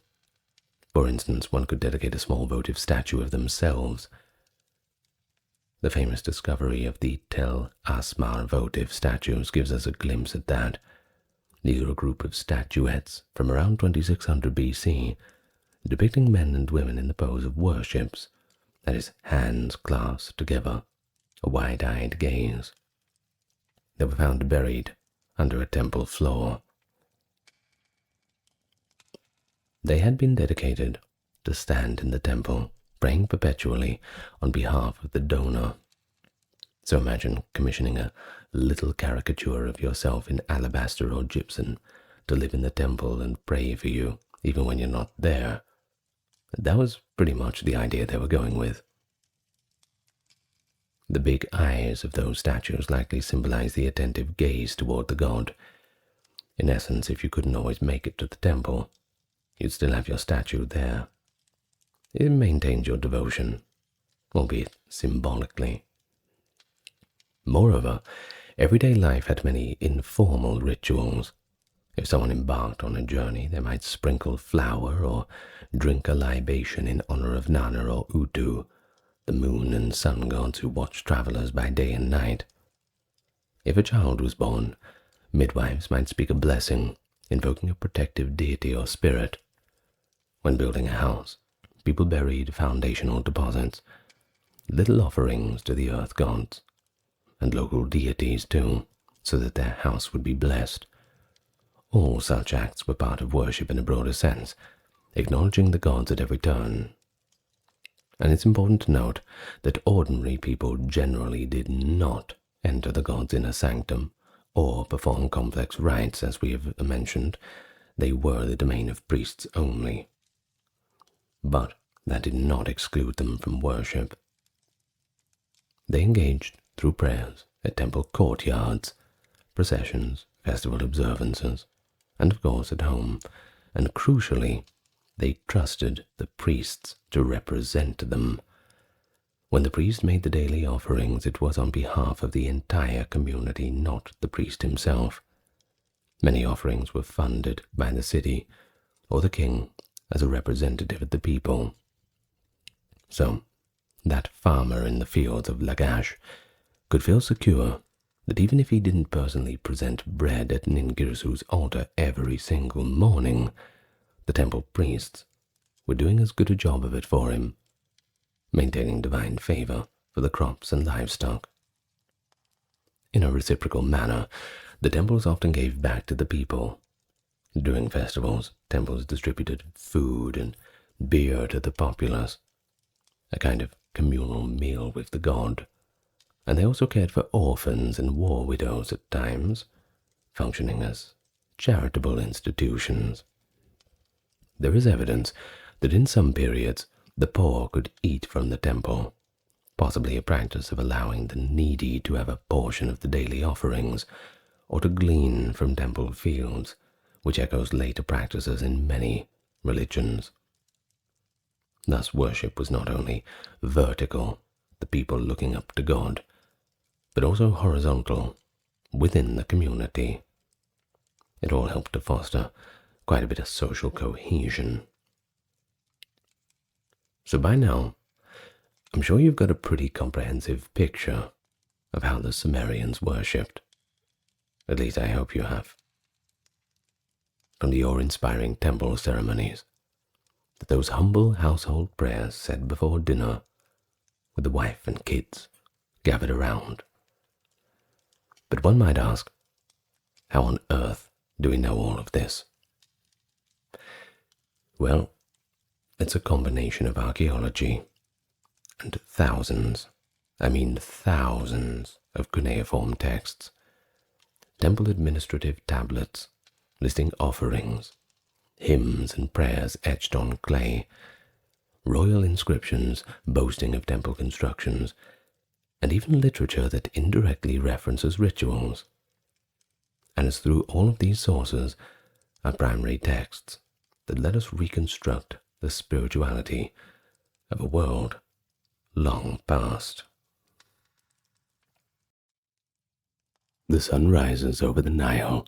For instance, one could dedicate a small votive statue of themselves. The famous discovery of the Tel Asmar votive statues gives us a glimpse at that. These are a group of statuettes from around 2600 BC, depicting men and women in the pose of worships, that is, hands clasped together, a wide-eyed gaze. They were found buried under a temple floor. They had been dedicated to stand in the temple, praying perpetually on behalf of the donor. So imagine commissioning a little caricature of yourself in alabaster or gypsum to live in the temple and pray for you, even when you're not there. That was pretty much the idea they were going with. The big eyes of those statues likely symbolize the attentive gaze toward the god. In essence, if you couldn't always make it to the temple, you'd still have your statue there. It maintains your devotion, albeit symbolically. Moreover, everyday life had many informal rituals. If someone embarked on a journey, they might sprinkle flour or drink a libation in honor of Nanna or Utu, the moon and sun gods who watch travelers by day and night. If a child was born, midwives might speak a blessing, invoking a protective deity or spirit. When building a house, people buried foundational deposits, little offerings to the earth gods, and local deities too, so that their house would be blessed. All such acts were part of worship in a broader sense, acknowledging the gods at every turn. And it's important to note that ordinary people generally did not enter the god's inner sanctum or perform complex rites, as we have mentioned. They were the domain of priests only. But that did not exclude them from worship. They engaged through prayers at temple courtyards, processions, festival observances, and of course at home, and crucially, they trusted the priests to represent them. When the priest made the daily offerings, it was on behalf of the entire community, not the priest himself. Many offerings were funded by the city or the king as a representative of the people. So, that farmer in the fields of Lagash could feel secure that even if he didn't personally present bread at Ningirsu's altar every single morning, the temple priests were doing as good a job of it for him, maintaining divine favor for the crops and livestock. In a reciprocal manner, the temples often gave back to the people. During festivals, temples distributed food and beer to the populace, a kind of communal meal with the god, and they also cared for orphans and war widows at times, functioning as charitable institutions. There is evidence that in some periods the poor could eat from the temple, possibly a practice of allowing the needy to have a portion of the daily offerings, or to glean from temple fields, which echoes later practices in many religions. Thus worship was not only vertical, the people looking up to God, but also horizontal, within the community. It all helped to foster quite a bit of social cohesion. So by now, I'm sure you've got a pretty comprehensive picture of how the Sumerians worshipped. At least I hope you have. From the awe-inspiring temple ceremonies, to those humble household prayers said before dinner, with the wife and kids gathered around. But one might ask, how on earth do we know all of this? Well, it's a combination of archaeology and thousands of cuneiform texts, temple administrative tablets listing offerings, hymns and prayers etched on clay, royal inscriptions boasting of temple constructions, and even literature that indirectly references rituals. And it's through all of these sources, our primary texts, that let us reconstruct the spirituality of a world long past. The sun rises over the Nile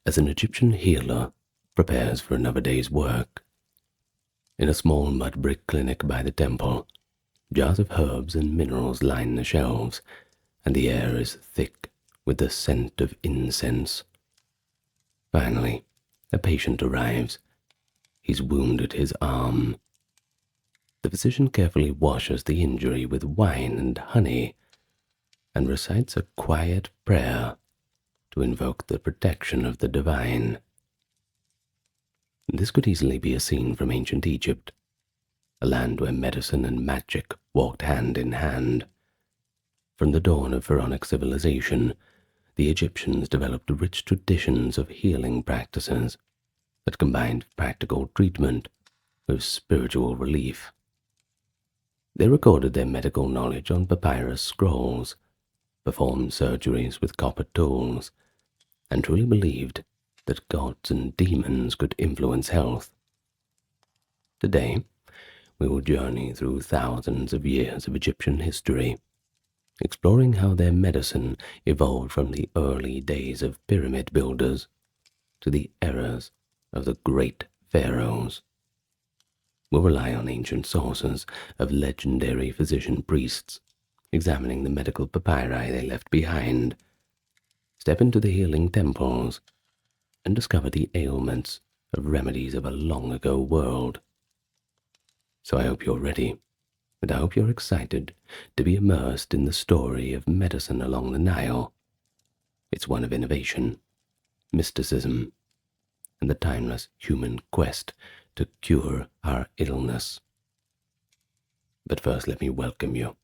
as an Egyptian healer prepares for another day's work. In a small mud brick clinic by the temple, jars of herbs and minerals line the shelves, and the air is thick with the scent of incense. Finally, a patient arrives. He's wounded his arm. The physician carefully washes the injury with wine and honey, and recites a quiet prayer to invoke the protection of the divine. This could easily be a scene from ancient Egypt, a land where medicine and magic walked hand in hand. From the dawn of pharaonic civilization, the Egyptians developed rich traditions of healing practices that combined practical treatment with spiritual relief. They recorded their medical knowledge on papyrus scrolls, performed surgeries with copper tools, and truly believed that gods and demons could influence health. Today, we will journey through thousands of years of Egyptian history, exploring how their medicine evolved from the early days of pyramid builders to the eras of the great pharaohs. We'll rely on ancient sources of legendary physician priests, examining the medical papyri they left behind, step into the healing temples, and discover the ailments of remedies of a long-ago world. So I hope you're ready, and I hope you're excited to be immersed in the story of medicine along the Nile. It's one of innovation, mysticism, and the timeless human quest to cure our illness. But first, let me welcome you.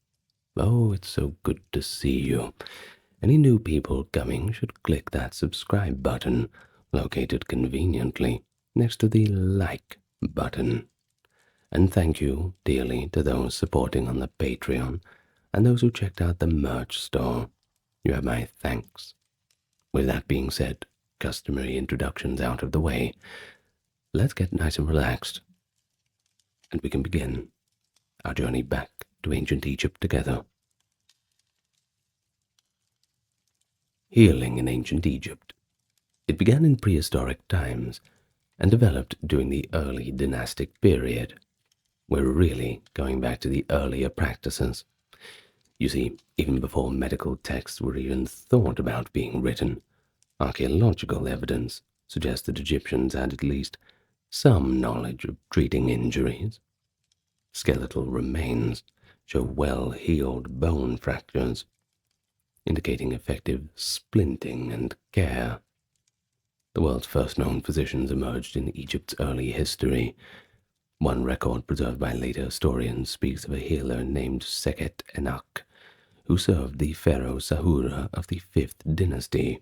Oh, it's so good to see you. Any new people coming should click that subscribe button, located conveniently next to the like button. And thank you dearly to those supporting on the Patreon and those who checked out the merch store. You have my thanks. With that being said, customary introductions out of the way, let's get nice and relaxed, and we can begin our journey back to ancient Egypt together. Healing in ancient Egypt. It began in prehistoric times and developed during the early dynastic period. We're really going back to the earlier practices. You see, even before medical texts were even thought about being written, archaeological evidence suggests that Egyptians had at least some knowledge of treating injuries. Skeletal remains show well-healed bone fractures, indicating effective splinting and care. The world's first known physicians emerged in Egypt's early history. One record preserved by later historians speaks of a healer named Sekhet-Enak, who served the pharaoh Sahura of the 5th dynasty,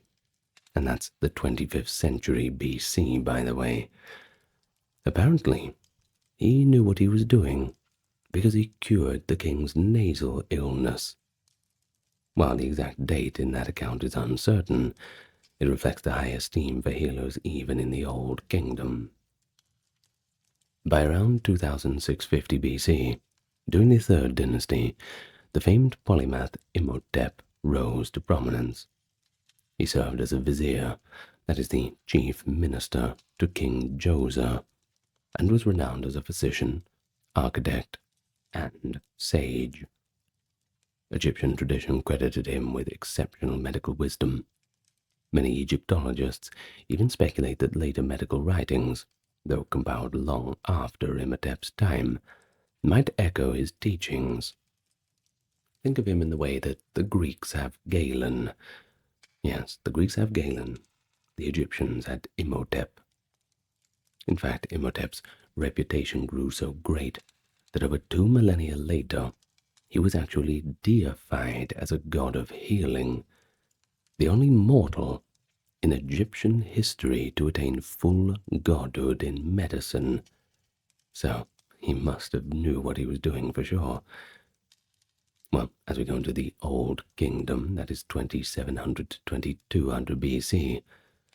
and that's the 25th century BC, by the way. Apparently, he knew what he was doing because he cured the king's nasal illness. While the exact date in that account is uncertain, it reflects the high esteem for healers even in the Old Kingdom. By around 2650 BC, during the 3rd dynasty, the famed polymath Imhotep rose to prominence. He served as a vizier, that is the chief minister to King Djoser, and was renowned as a physician, architect, and sage. Egyptian tradition credited him with exceptional medical wisdom. Many Egyptologists even speculate that later medical writings, though compiled long after Imhotep's time, might echo his teachings. Think of him in the way that the Greeks have Galen. Yes, the Greeks have Galen. The Egyptians had Imhotep. In fact, Imhotep's reputation grew so great that over 2 millennia later, he was actually deified as a god of healing, the only mortal in Egyptian history to attain full godhood in medicine. So he must have knew what he was doing for sure. Well, as we go into the Old Kingdom, that is 2700 to 2200 BC,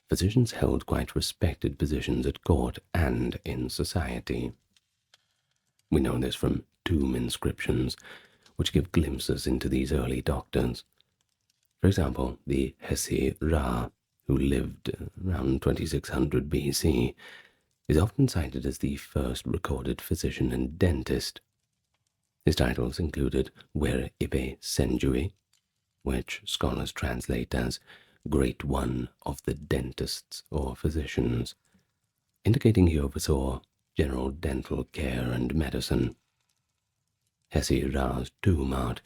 physicians held quite respected positions at court and in society. We know this from tomb inscriptions, which give glimpses into these early doctors. For example, the Hesi-Ra, who lived around 2600 BC, is often cited as the first recorded physician and dentist. His titles included Wer Ibe Senjui, which scholars translate as Great One of the Dentists or Physicians, indicating he oversaw general dental care and medicine. Hesi-Ra's tomb art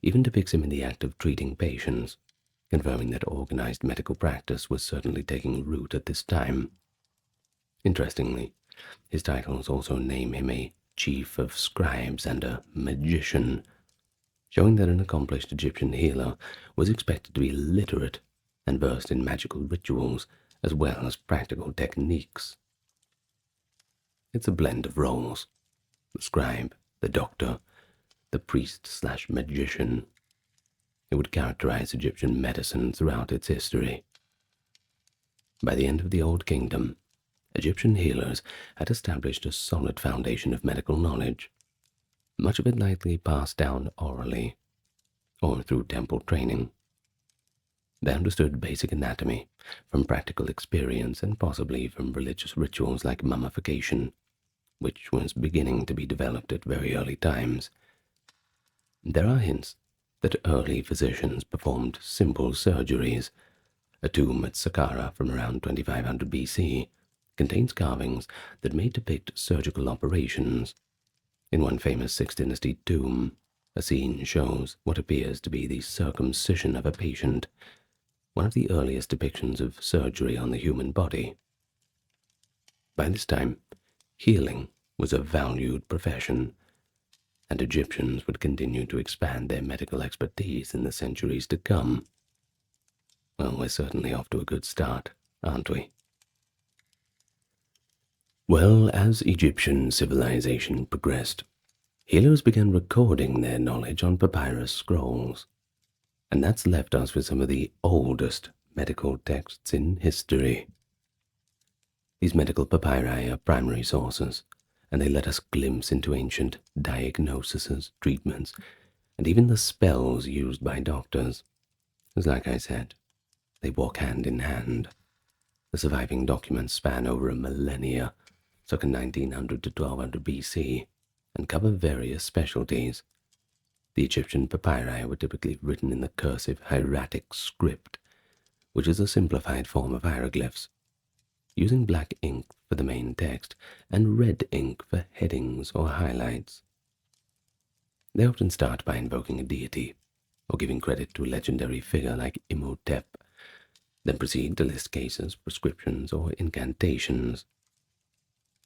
even depicts him in the act of treating patients, confirming that organized medical practice was certainly taking root at this time. Interestingly, his titles also name him a chief of scribes and a magician, showing that an accomplished Egyptian healer was expected to be literate and versed in magical rituals as well as practical techniques. It's a blend of roles: the scribe, the doctor, the priest/magician. It would characterize Egyptian medicine throughout its history. By the end of the Old Kingdom, Egyptian healers had established a solid foundation of medical knowledge, much of it likely passed down orally or through temple training. They understood basic anatomy from practical experience and possibly from religious rituals like mummification, which was beginning to be developed at very early times. There are hints that early physicians performed simple surgeries. A tomb at Saqqara from around 2500 BC contains carvings that may depict surgical operations. In one famous 6th Dynasty tomb, a scene shows what appears to be the circumcision of a patient, one of the earliest depictions of surgery on the human body. By this time, healing was a valued profession, and Egyptians would continue to expand their medical expertise in the centuries to come. Well, we're certainly off to a good start, aren't we? Well, as Egyptian civilization progressed, healers began recording their knowledge on papyrus scrolls, and that's left us with some of the oldest medical texts in history. These medical papyri are primary sources, and they let us glimpse into ancient diagnoses, treatments, and even the spells used by doctors. As like I said, they walk hand in hand. The surviving documents span over a millennia, circa 1900 to 1200 BC, and cover various specialties. The Egyptian papyri were typically written in the cursive hieratic script, which is a simplified form of hieroglyphs, using black ink for the main text and red ink for headings or highlights. They often start by invoking a deity or giving credit to a legendary figure like Imhotep, then proceed to list cases, prescriptions, or incantations.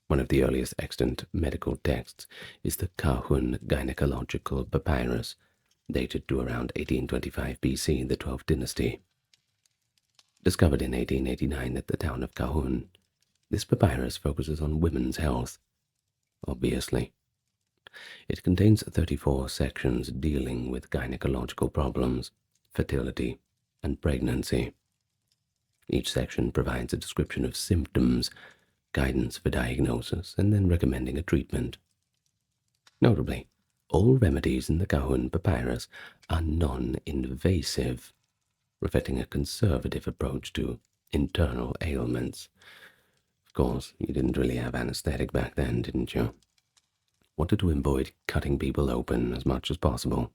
One of the earliest extant medical texts is the Kahun gynecological papyrus, dated to around 1825 BC, the 12th dynasty. Discovered in 1889 at the town of Kahun, this papyrus focuses on women's health, obviously. It contains 34 sections dealing with gynecological problems, fertility, and pregnancy. Each section provides a description of symptoms, guidance for diagnosis, and then recommending a treatment. Notably, all remedies in the Kahun papyrus are non-invasive, reflecting a conservative approach to internal ailments. Of course, you didn't really have anesthetic back then, didn't you? Wanted to avoid cutting people open as much as possible.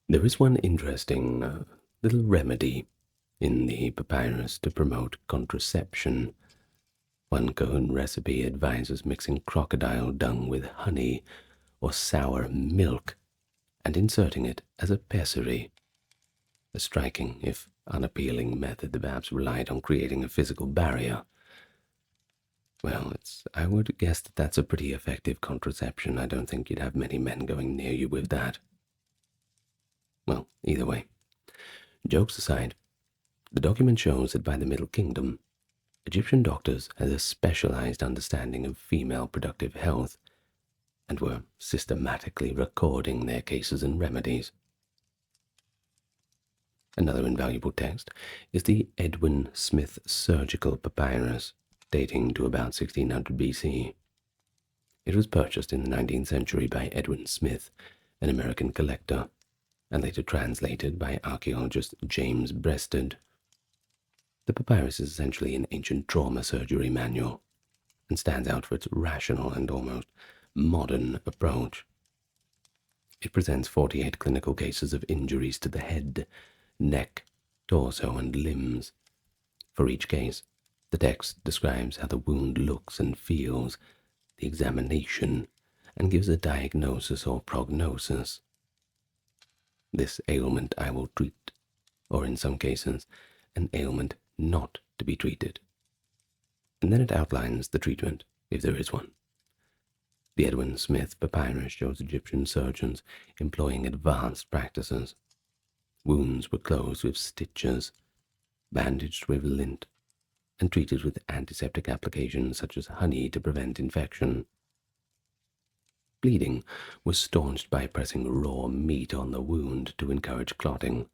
There is one interesting little remedy in the papyrus to promote contraception. One Kahun recipe advises mixing crocodile dung with honey or sour milk and inserting it as a pessary. A striking, if unappealing, method that perhaps relied on creating a physical barrier. Well, I would guess that that's a pretty effective contraception. I don't think you'd have many men going near you with that. Well, either way, jokes aside, the document shows that by the Middle Kingdom, Egyptian doctors had a specialized understanding of female productive health and were systematically recording their cases and remedies. Another invaluable text is the Edwin Smith surgical papyrus, dating to about 1600 BC. It was purchased in the 19th century by Edwin Smith, an American collector, and later translated by archaeologist James Breasted. The papyrus is essentially an ancient trauma surgery manual and stands out for its rational and almost modern approach. It presents 48 clinical cases of injuries to the head, neck, torso, and limbs. For each case, the text describes how the wound looks and feels, the examination, and gives a diagnosis or prognosis. This ailment I will treat, or in some cases, an ailment not to be treated. And then it outlines the treatment, if there is one. The Edwin Smith papyrus shows Egyptian surgeons employing advanced practices. Wounds were closed with stitches, bandaged with lint, and treated with antiseptic applications such as honey to prevent infection. Bleeding was staunched by pressing raw meat on the wound to encourage clotting.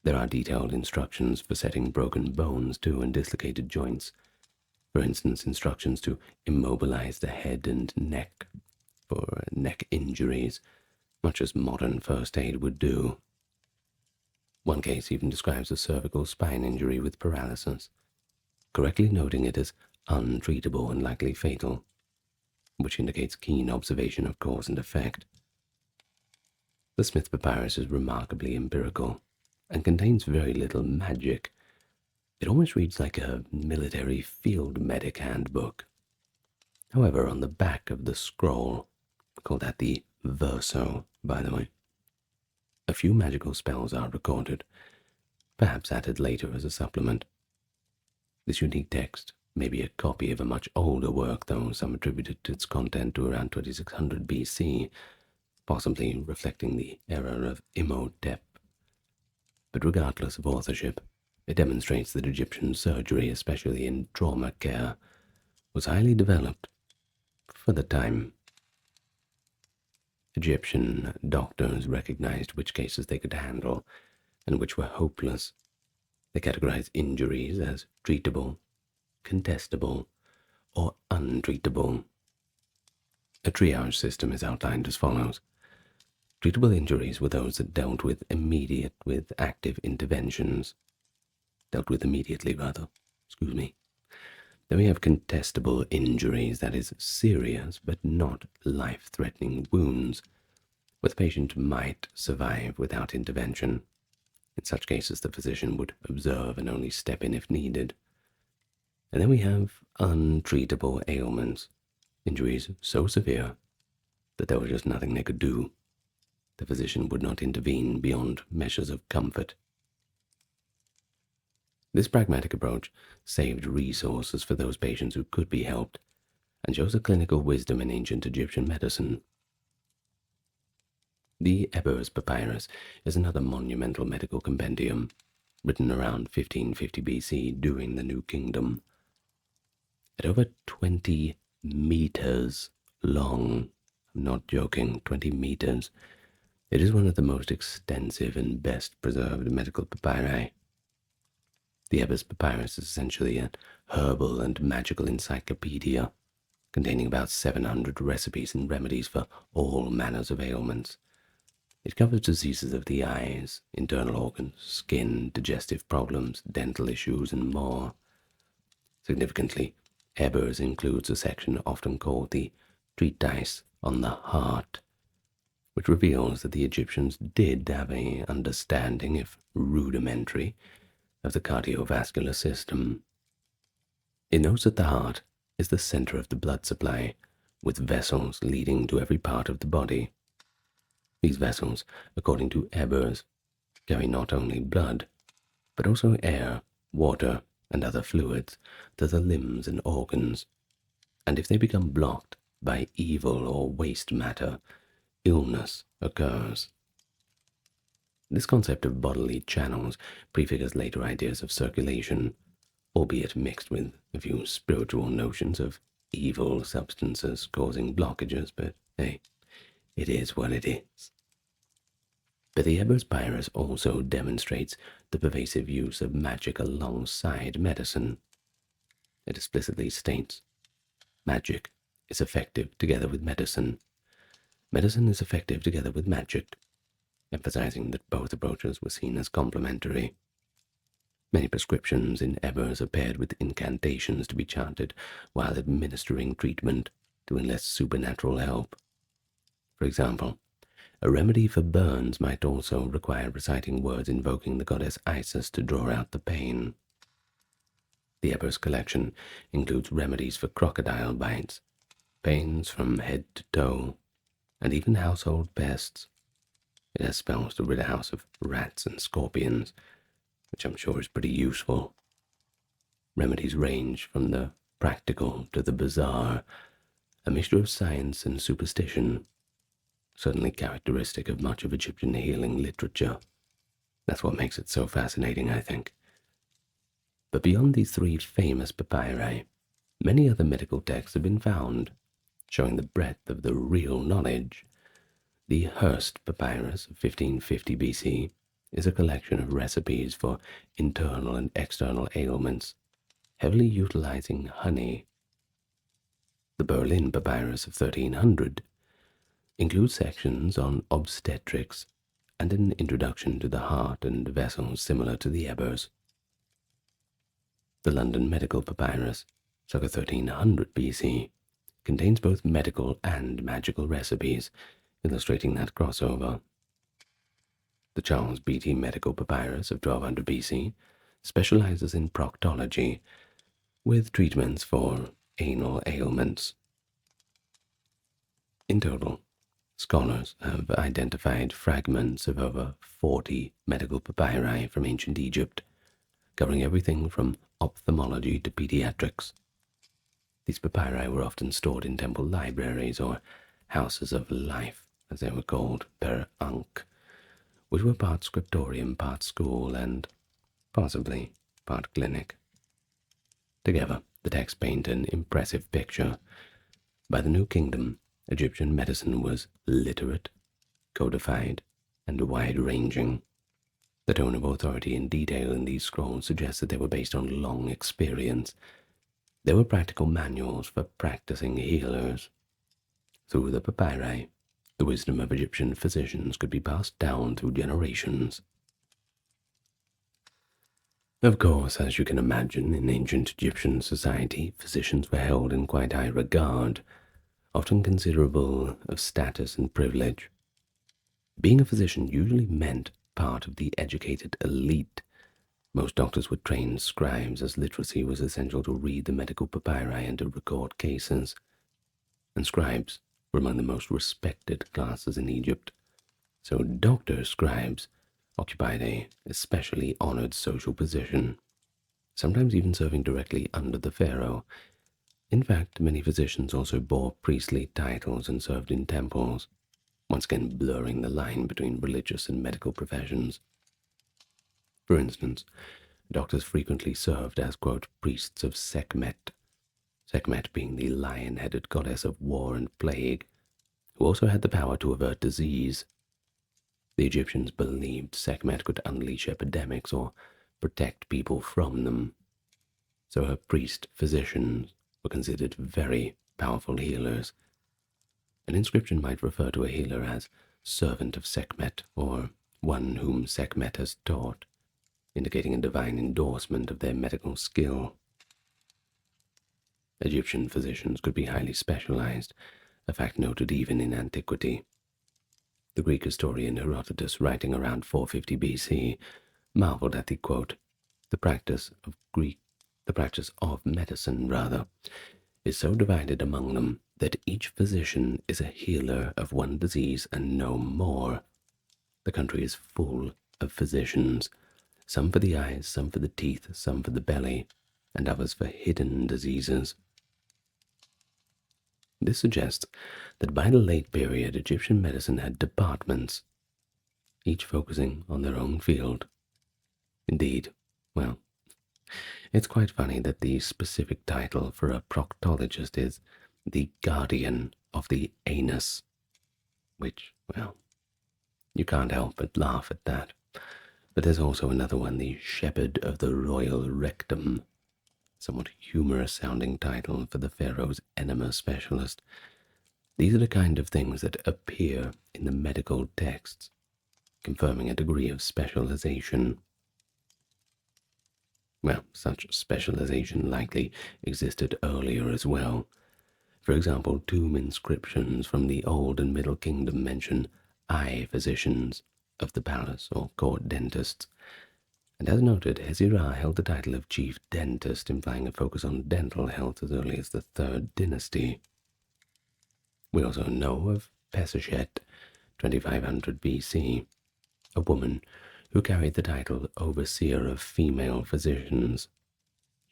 There are detailed instructions for setting broken bones too and dislocated joints. For instance, instructions to immobilize the head and neck for neck injuries, much as modern first aid would do. One case even describes a cervical spine injury with paralysis, correctly noting it as untreatable and likely fatal, which indicates keen observation of cause and effect. The Smith papyrus is remarkably empirical and contains very little magic. It almost reads like a military field medic handbook. However, on the back of the scroll, call that the verso, by the way, a few magical spells are recorded, perhaps added later as a supplement. This unique text may be a copy of a much older work, though some attributed its content to around 2600 BC, possibly reflecting the era of Imhotep. But regardless of authorship, it demonstrates that Egyptian surgery, especially in trauma care, was highly developed for the time. Egyptian doctors recognized which cases they could handle and which were hopeless. They categorized injuries as treatable, contestable, or untreatable. A triage system is outlined as follows. Treatable injuries were those that dealt with active interventions. Then we have contestable injuries, that is, serious but not life-threatening wounds, where the patient might survive without intervention. In such cases, the physician would observe and only step in if needed. And then we have untreatable ailments, injuries so severe that there was just nothing they could do. The physician would not intervene beyond measures of comfort. This pragmatic approach saved resources for those patients who could be helped and shows a clinical wisdom in ancient Egyptian medicine. The Ebers papyrus is another monumental medical compendium, written around 1550 BC during the New Kingdom. At over 20 meters long, I'm not joking, 20 meters, it is one of the most extensive and best preserved medical papyri. The Ebers papyrus is essentially a herbal and magical encyclopedia, containing about 700 recipes and remedies for all manners of ailments. It covers diseases of the eyes, internal organs, skin, digestive problems, dental issues, and more. Significantly, Ebers includes a section often called the Treatise on the Heart, which reveals that the Egyptians did have an understanding, if rudimentary, of the cardiovascular system. It notes that the heart is the center of the blood supply, with vessels leading to every part of the body. These vessels, according to Ebers, carry not only blood, but also air, water, and other fluids to the limbs and organs, and if they become blocked by evil or waste matter, illness occurs. This concept of bodily channels prefigures later ideas of circulation, albeit mixed with a few spiritual notions of evil substances causing blockages, but hey, it is what it is. But the Ebers papyrus also demonstrates the pervasive use of magic alongside medicine. It explicitly states, magic is effective together with medicine. Medicine is effective together with magic, emphasizing that both approaches were seen as complementary. Many prescriptions in Ebers are paired with incantations to be chanted while administering treatment to enlist supernatural help. For example, a remedy for burns might also require reciting words invoking the goddess Isis to draw out the pain. The Ebers collection includes remedies for crocodile bites, pains from head to toe, and even household pests. It has spells to rid a house of rats and scorpions, which I'm sure is pretty useful. Remedies range from the practical to the bizarre, a mixture of science and superstition, certainly characteristic of much of Egyptian healing literature. That's what makes it so fascinating, I think. But beyond these three famous papyri, many other medical texts have been found, showing the breadth of the real knowledge. The Hurst Papyrus of 1550 BC is a collection of recipes for internal and external ailments, heavily utilizing honey. The Berlin Papyrus of 1300 includes sections on obstetrics and an introduction to the heart and vessels similar to the Ebers. The London Medical Papyrus, circa 1300 BC, contains both medical and magical recipes, illustrating that crossover. The Charles Beatty Medical Papyrus of 1200 BC specializes in proctology, with treatments for anal ailments. In total, scholars have identified fragments of over 40 medical papyri from ancient Egypt, covering everything from ophthalmology to pediatrics. These papyri were often stored in temple libraries or houses of life, as they were called, Per-Ankh, which were part scriptorium, part school, and possibly part clinic. Together, the texts paint an impressive picture. By the New Kingdom, Egyptian medicine was literate, codified, and wide-ranging. The tone of authority and detail in these scrolls suggests that they were based on long experience. They were practical manuals for practicing healers. Through the papyri, the wisdom of Egyptian physicians could be passed down through generations. Of course, as you can imagine, in ancient Egyptian society, physicians were held in quite high regard, often considerable of status and privilege. Being a physician usually meant part of the educated elite. Most doctors were trained scribes, as literacy was essential to read the medical papyri and to record cases. And scribes were among the most respected classes in Egypt. So doctor-scribes occupied a especially honored social position, sometimes even serving directly under the pharaoh. In fact, many physicians also bore priestly titles and served in temples, once again blurring the line between religious and medical professions. For instance, doctors frequently served as, quote, priests of Sekhmet, Sekhmet being the lion-headed goddess of war and plague, who also had the power to avert disease. The Egyptians believed Sekhmet could unleash epidemics or protect people from them, so her priest-physicians were considered very powerful healers. An inscription might refer to a healer as servant of Sekhmet, or one whom Sekhmet has taught, indicating a divine endorsement of their medical skill. Egyptian physicians could be highly specialized, a fact noted even in antiquity. The Greek historian Herodotus, writing around 450 BC, marveled at the, quote, the practice of medicine, is so divided among them that each physician is a healer of one disease and no more. The country is full of physicians, some for the eyes, some for the teeth, some for the belly, and others for hidden diseases. This suggests that by the late period, Egyptian medicine had departments, each focusing on their own field. Indeed, well, it's quite funny that the specific title for a proctologist is the guardian of the anus, which, well, you can't help but laugh at that. But there's also another one, the shepherd of the royal rectum, somewhat humorous-sounding title for the pharaoh's enema specialist. These are the kind of things that appear in the medical texts, confirming a degree of specialization. Well, such specialization likely existed earlier as well. For example, tomb inscriptions from the Old and Middle Kingdom mention eye physicians of the palace or court dentists. And as noted, Hezirah held the title of chief dentist, implying a focus on dental health as early as the 3rd dynasty. We also know of Pesachet, 2500 BC, a woman who carried the title Overseer of Female Physicians.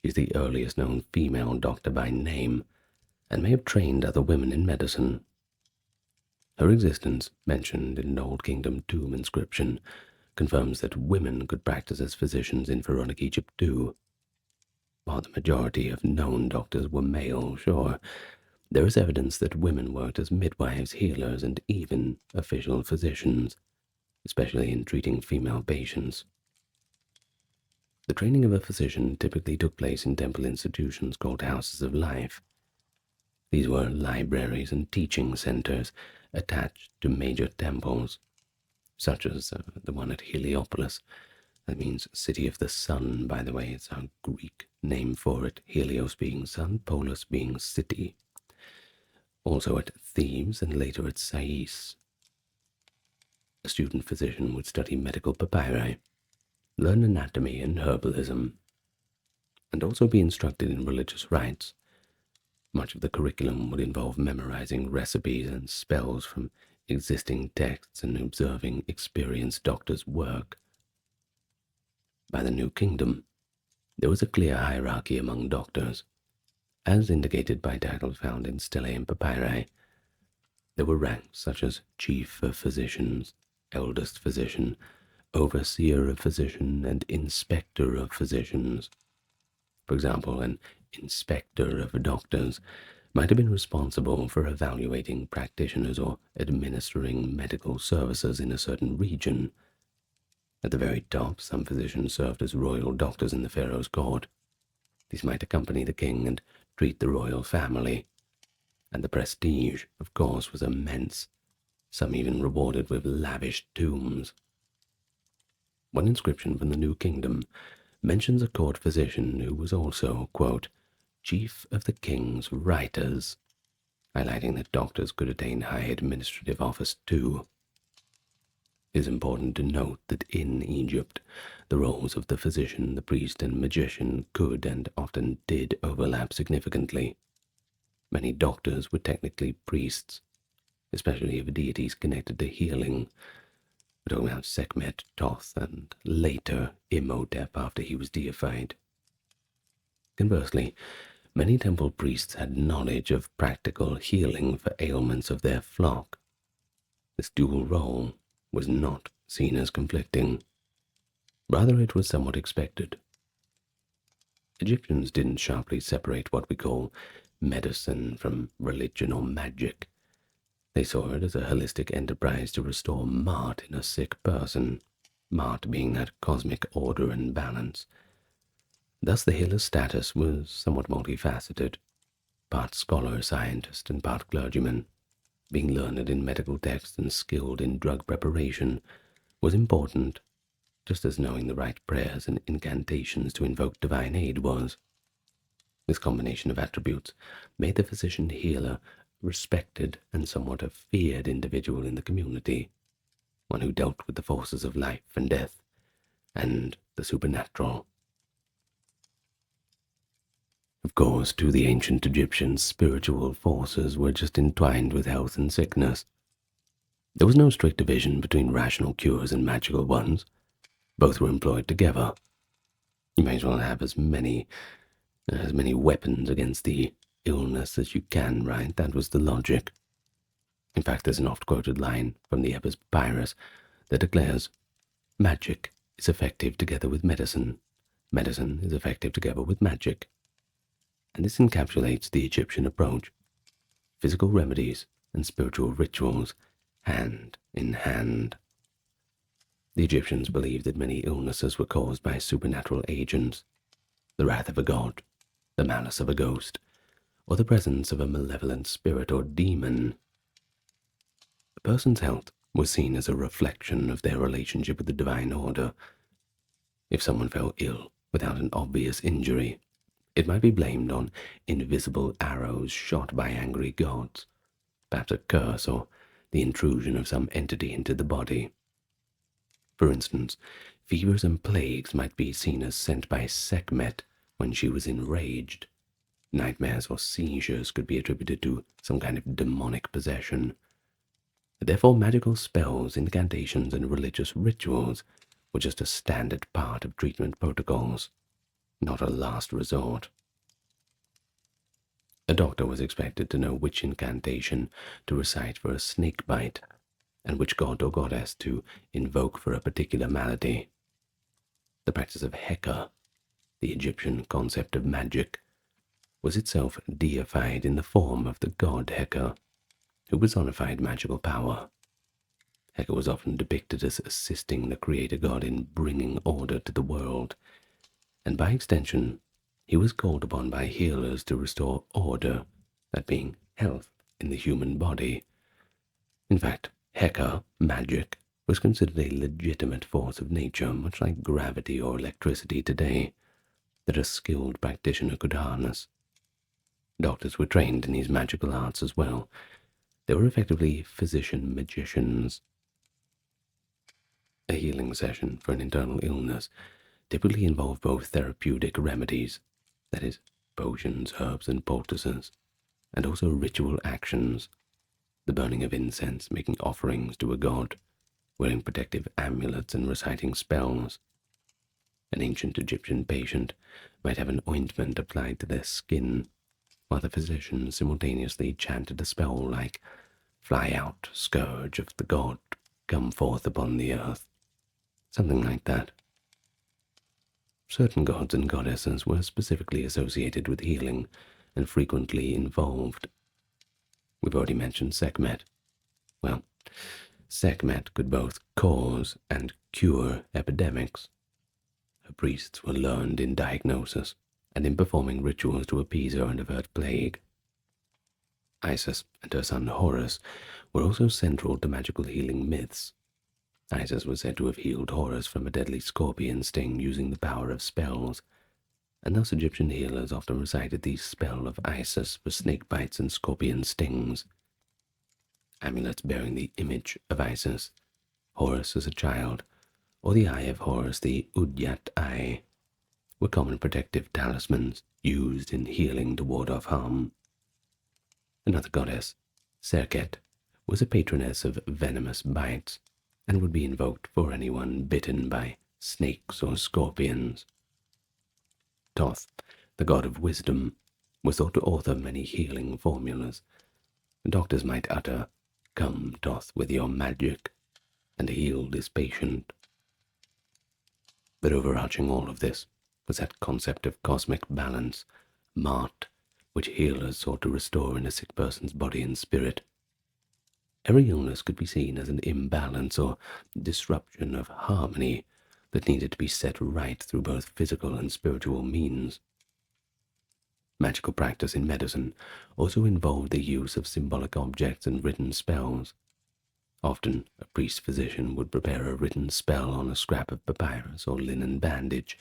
She is the earliest known female doctor by name, and may have trained other women in medicine. Her existence, mentioned in an Old Kingdom tomb inscription, confirms that women could practice as physicians in pharaonic Egypt too. While the majority of known doctors were male, sure, there is evidence that women worked as midwives, healers, and even official physicians, especially in treating female patients. The training of a physician typically took place in temple institutions called houses of life. These were libraries and teaching centers attached to major temples, such as the one at Heliopolis. That means city of the sun, by the way. It's a Greek name for it, Helios being sun, Polis being city. Also at Thebes and later at Sais. A student physician would study medical papyri, learn anatomy and herbalism, and also be instructed in religious rites. Much of the curriculum would involve memorizing recipes and spells from existing texts and observing experienced doctors' work. By the New Kingdom, there was a clear hierarchy among doctors, as indicated by titles found in stelae and papyri. There were ranks such as Chief of Physicians, Eldest Physician, Overseer of Physician, and Inspector of Physicians. For example, an Inspector of Doctors might have been responsible for evaluating practitioners or administering medical services in a certain region. At the very top, some physicians served as royal doctors in the pharaoh's court. These might accompany the king and treat the royal family, and the prestige, of course, was immense, some even rewarded with lavish tombs. One inscription from the New Kingdom mentions a court physician who was also, quote, chief of the king's writers, highlighting that doctors could attain high administrative office too. It is important to note that in Egypt, the roles of the physician, the priest, and magician could and often did overlap significantly. Many doctors were technically priests, especially of deities connected to healing. We're talking about Sekhmet, Thoth, and later Imhotep after he was deified. Conversely, many temple priests had knowledge of practical healing for ailments of their flock. This dual role was not seen as conflicting. Rather, it was somewhat expected. Egyptians didn't sharply separate what we call medicine from religion or magic. They saw it as a holistic enterprise to restore maʿat in a sick person, maʿat being that cosmic order and balance. Thus the healer's status was somewhat multifaceted, part scholar, scientist, and part clergyman. Being learned in medical texts and skilled in drug preparation was important, just as knowing the right prayers and incantations to invoke divine aid was. This combination of attributes made the physician-healer respected and somewhat a feared individual in the community, one who dealt with the forces of life and death, and the supernatural. Of course, to the ancient Egyptians, spiritual forces were just entwined with health and sickness. There was no strict division between rational cures and magical ones. Both were employed together. You may as well have as many weapons against the illness as you can, right? That was the logic. In fact, there's an oft-quoted line from the Ebers Papyrus that declares, magic is effective together with medicine. Medicine is effective together with magic. And this encapsulates the Egyptian approach. Physical remedies and spiritual rituals, hand in hand. The Egyptians believed that many illnesses were caused by supernatural agents, the wrath of a god, the malice of a ghost, or the presence of a malevolent spirit or demon. A person's health was seen as a reflection of their relationship with the divine order. If someone fell ill without an obvious injury, it might be blamed on invisible arrows shot by angry gods, perhaps a curse or the intrusion of some entity into the body. For instance, fevers and plagues might be seen as sent by Sekhmet when she was enraged. Nightmares or seizures could be attributed to some kind of demonic possession. Therefore, magical spells, incantations, and religious rituals were just a standard part of treatment protocols, not a last resort. A doctor was expected to know which incantation to recite for a snake bite, and which god or goddess to invoke for a particular malady. The practice of Heka, the Egyptian concept of magic, was itself deified in the form of the god Heka, who personified magical power. Heka was often depicted as assisting the creator god in bringing order to the world, and by extension, he was called upon by healers to restore order, that being health, in the human body. In fact, Heka, magic, was considered a legitimate force of nature, much like gravity or electricity today, that a skilled practitioner could harness. Doctors were trained in these magical arts as well. They were effectively physician-magicians. A healing session for an internal illness typically involved both therapeutic remedies, that is, potions, herbs, and poultices, and also ritual actions, the burning of incense, making offerings to a god, wearing protective amulets, and reciting spells. An ancient Egyptian patient might have an ointment applied to their skin, while the physician simultaneously chanted a spell like, "Fly out, scourge of the god, come forth upon the earth," something like that. Certain gods and goddesses were specifically associated with healing and frequently involved. We've already mentioned Sekhmet. Well, Sekhmet could both cause and cure epidemics. Her priests were learned in diagnosis and in performing rituals to appease her and avert plague. Isis and her son Horus were also central to magical healing myths. Isis was said to have healed Horus from a deadly scorpion sting using the power of spells, and thus Egyptian healers often recited the spell of Isis for snake bites and scorpion stings. Amulets bearing the image of Isis, Horus as a child, or the eye of Horus, the Udyat eye, were common protective talismans used in healing to ward off harm. Another goddess, Serket, was a patroness of venomous bites, and would be invoked for anyone bitten by snakes or scorpions. Thoth, the god of wisdom, was thought to author many healing formulas. Doctors might utter, "Come, Thoth, with your magic," and heal this patient. But overarching all of this was that concept of cosmic balance, maʿat, which healers sought to restore in a sick person's body and spirit. Every illness could be seen as an imbalance or disruption of harmony that needed to be set right through both physical and spiritual means. Magical practice in medicine also involved the use of symbolic objects and written spells. Often, a priest-physician would prepare a written spell on a scrap of papyrus or linen bandage,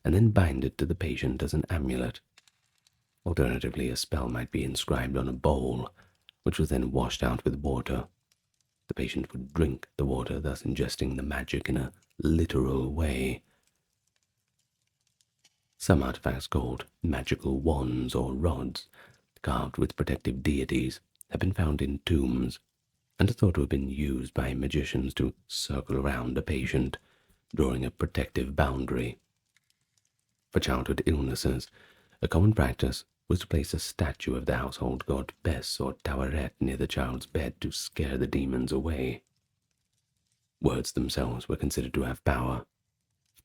and then bind it to the patient as an amulet. Alternatively, a spell might be inscribed on a bowl, which was then washed out with water. The patient would drink the water, thus ingesting the magic in a literal way. Some artifacts called magical wands or rods, carved with protective deities, have been found in tombs, and are thought to have been used by magicians to circle around a patient, drawing a protective boundary. For childhood illnesses, a common practice was to place a statue of the household god Bes or Taweret near the child's bed to scare the demons away. Words themselves were considered to have power.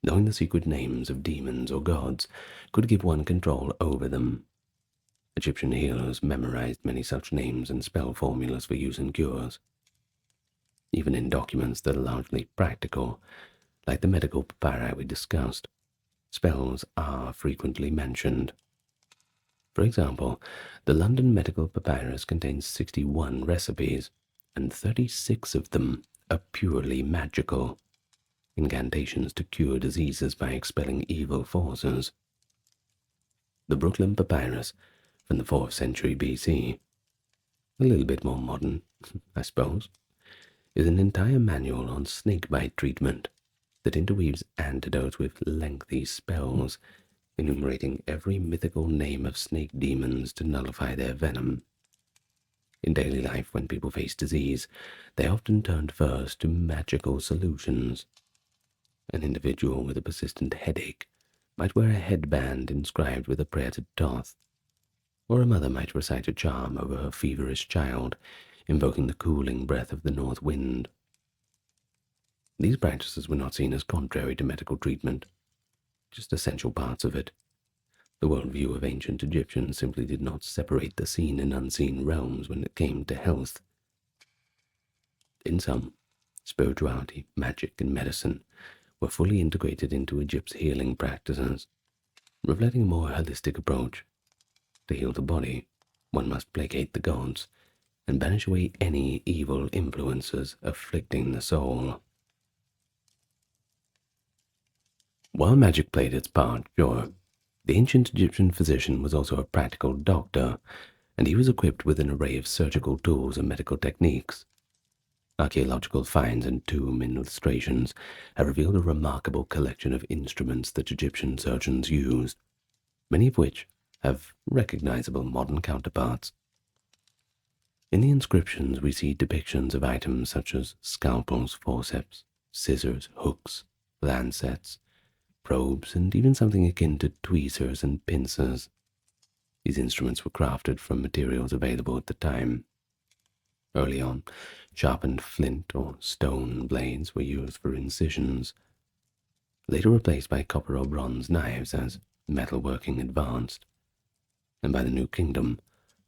Knowing the secret names of demons or gods could give one control over them. Egyptian healers memorized many such names and spell formulas for use in cures. Even in documents that are largely practical, like the medical papyri we discussed, spells are frequently mentioned. For example, the London Medical Papyrus contains 61 recipes, and 36 of them are purely magical, incantations to cure diseases by expelling evil forces. The Brooklyn Papyrus, from the 4th century BC, a little bit more modern, I suppose, is an entire manual on snakebite treatment that interweaves antidotes with lengthy spells, enumerating every mythical name of snake demons to nullify their venom. In daily life, when people face disease, they often turned first to magical solutions. An individual with a persistent headache might wear a headband inscribed with a prayer to Thoth, or a mother might recite a charm over her feverish child, invoking the cooling breath of the north wind. These practices were not seen as contrary to medical treatment, just essential parts of it. The worldview of ancient Egyptians simply did not separate the seen and unseen realms when it came to health. In sum, spirituality, magic, and medicine were fully integrated into Egypt's healing practices, reflecting a more holistic approach. To heal the body, one must placate the gods and banish away any evil influences afflicting the soul. While magic played its part, sure, the ancient Egyptian physician was also a practical doctor, and he was equipped with an array of surgical tools and medical techniques. Archaeological finds and tomb illustrations have revealed a remarkable collection of instruments that Egyptian surgeons used, many of which have recognizable modern counterparts. In the inscriptions, we see depictions of items such as scalpels, forceps, scissors, hooks, lancets, probes, and even something akin to tweezers and pincers. These instruments were crafted from materials available at the time. Early on, sharpened flint or stone blades were used for incisions, later replaced by copper or bronze knives as metalworking advanced. And by the New Kingdom,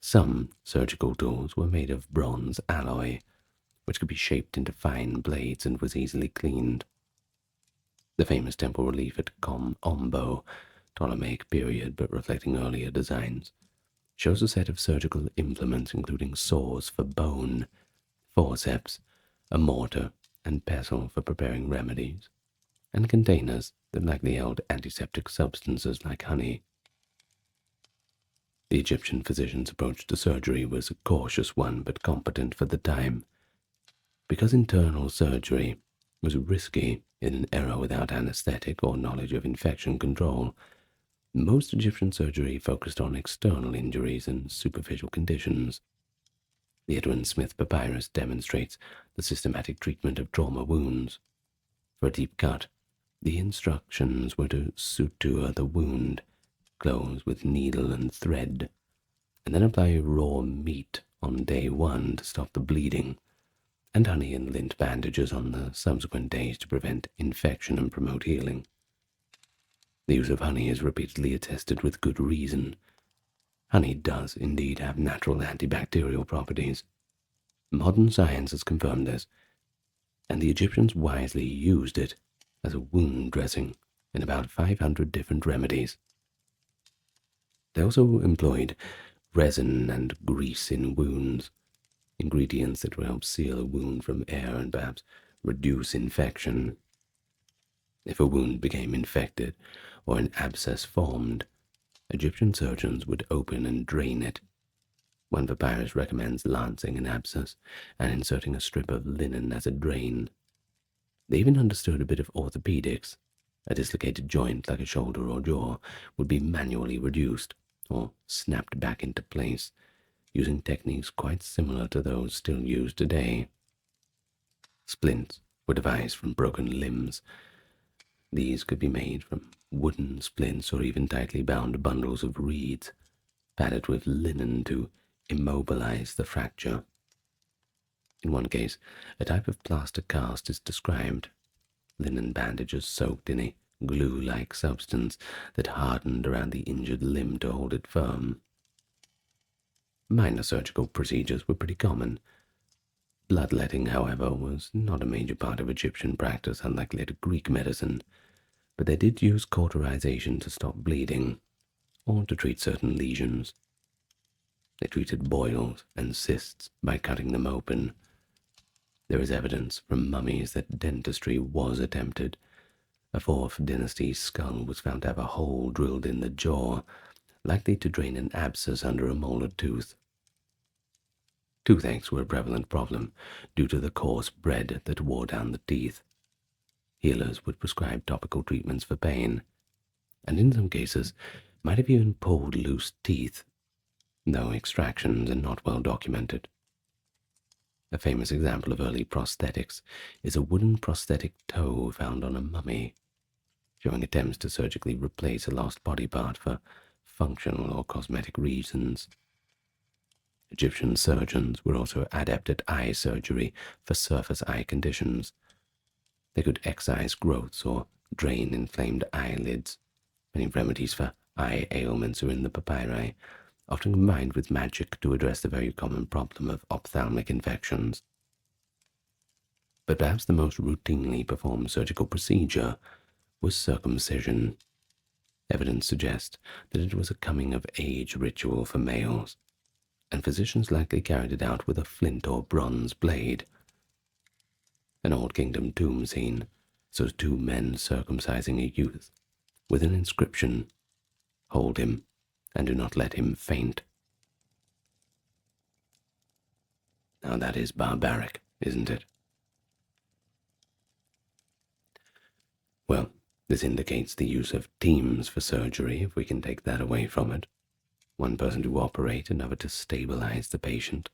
some surgical tools were made of bronze alloy, which could be shaped into fine blades and was easily cleaned. The famous temple relief at Com Ombo, Ptolemaic period but reflecting earlier designs, shows a set of surgical implements including saws for bone, forceps, a mortar and pestle for preparing remedies, and containers that likely held antiseptic substances like honey. The Egyptian physician's approach to surgery was a cautious one but competent for the time. Because internal surgery was risky in an era without anesthetic or knowledge of infection control, most Egyptian surgery focused on external injuries and superficial conditions. The Edwin Smith papyrus demonstrates the systematic treatment of trauma wounds. For a deep cut, the instructions were to suture the wound, close with needle and thread, and then apply raw meat on day 1 to stop the bleeding, and honey and lint bandages on the subsequent days to prevent infection and promote healing. The use of honey is repeatedly attested with good reason. Honey does indeed have natural antibacterial properties. Modern science has confirmed this, and the Egyptians wisely used it as a wound dressing in about 500 different remedies. They also employed resin and grease in wounds, ingredients that will help seal a wound from air and perhaps reduce infection. If a wound became infected or an abscess formed, Egyptian surgeons would open and drain it. One papyrus recommends lancing an abscess and inserting a strip of linen as a drain. They even understood a bit of orthopedics. A dislocated joint like a shoulder or jaw would be manually reduced or snapped back into place, using techniques quite similar to those still used today. Splints were devised from broken limbs. These could be made from wooden splints or even tightly bound bundles of reeds, padded with linen to immobilize the fracture. In one case, a type of plaster cast is described. Linen bandages soaked in a glue-like substance that hardened around the injured limb to hold it firm. Minor surgical procedures were pretty common. Bloodletting, however, was not a major part of Egyptian practice, unlike later Greek medicine, but they did use cauterization to stop bleeding, or to treat certain lesions. They treated boils and cysts by cutting them open. There is evidence from mummies that dentistry was attempted. A 4th dynasty skull was found to have a hole drilled in the jaw, likely to drain an abscess under a molar tooth. Toothaches were a prevalent problem due to the coarse bread that wore down the teeth. Healers would prescribe topical treatments for pain, and in some cases might have even pulled loose teeth, though extractions are not well documented. A famous example of early prosthetics is a wooden prosthetic toe found on a mummy, showing attempts to surgically replace a lost body part for functional or cosmetic reasons. Egyptian surgeons were also adept at eye surgery for surface eye conditions. They could excise growths or drain inflamed eyelids. Many remedies for eye ailments are in the papyri, often combined with magic to address the very common problem of ophthalmic infections. But perhaps the most routinely performed surgical procedure was circumcision. Evidence suggests that it was a coming-of-age ritual for males, and physicians likely carried it out with a flint or bronze blade. An Old Kingdom tomb scene shows two men circumcising a youth with an inscription, "Hold him, and do not let him faint." Now that is barbaric, isn't it? Well, this indicates the use of teams for surgery, if we can take that away from it. One person to operate, another to stabilize the patient.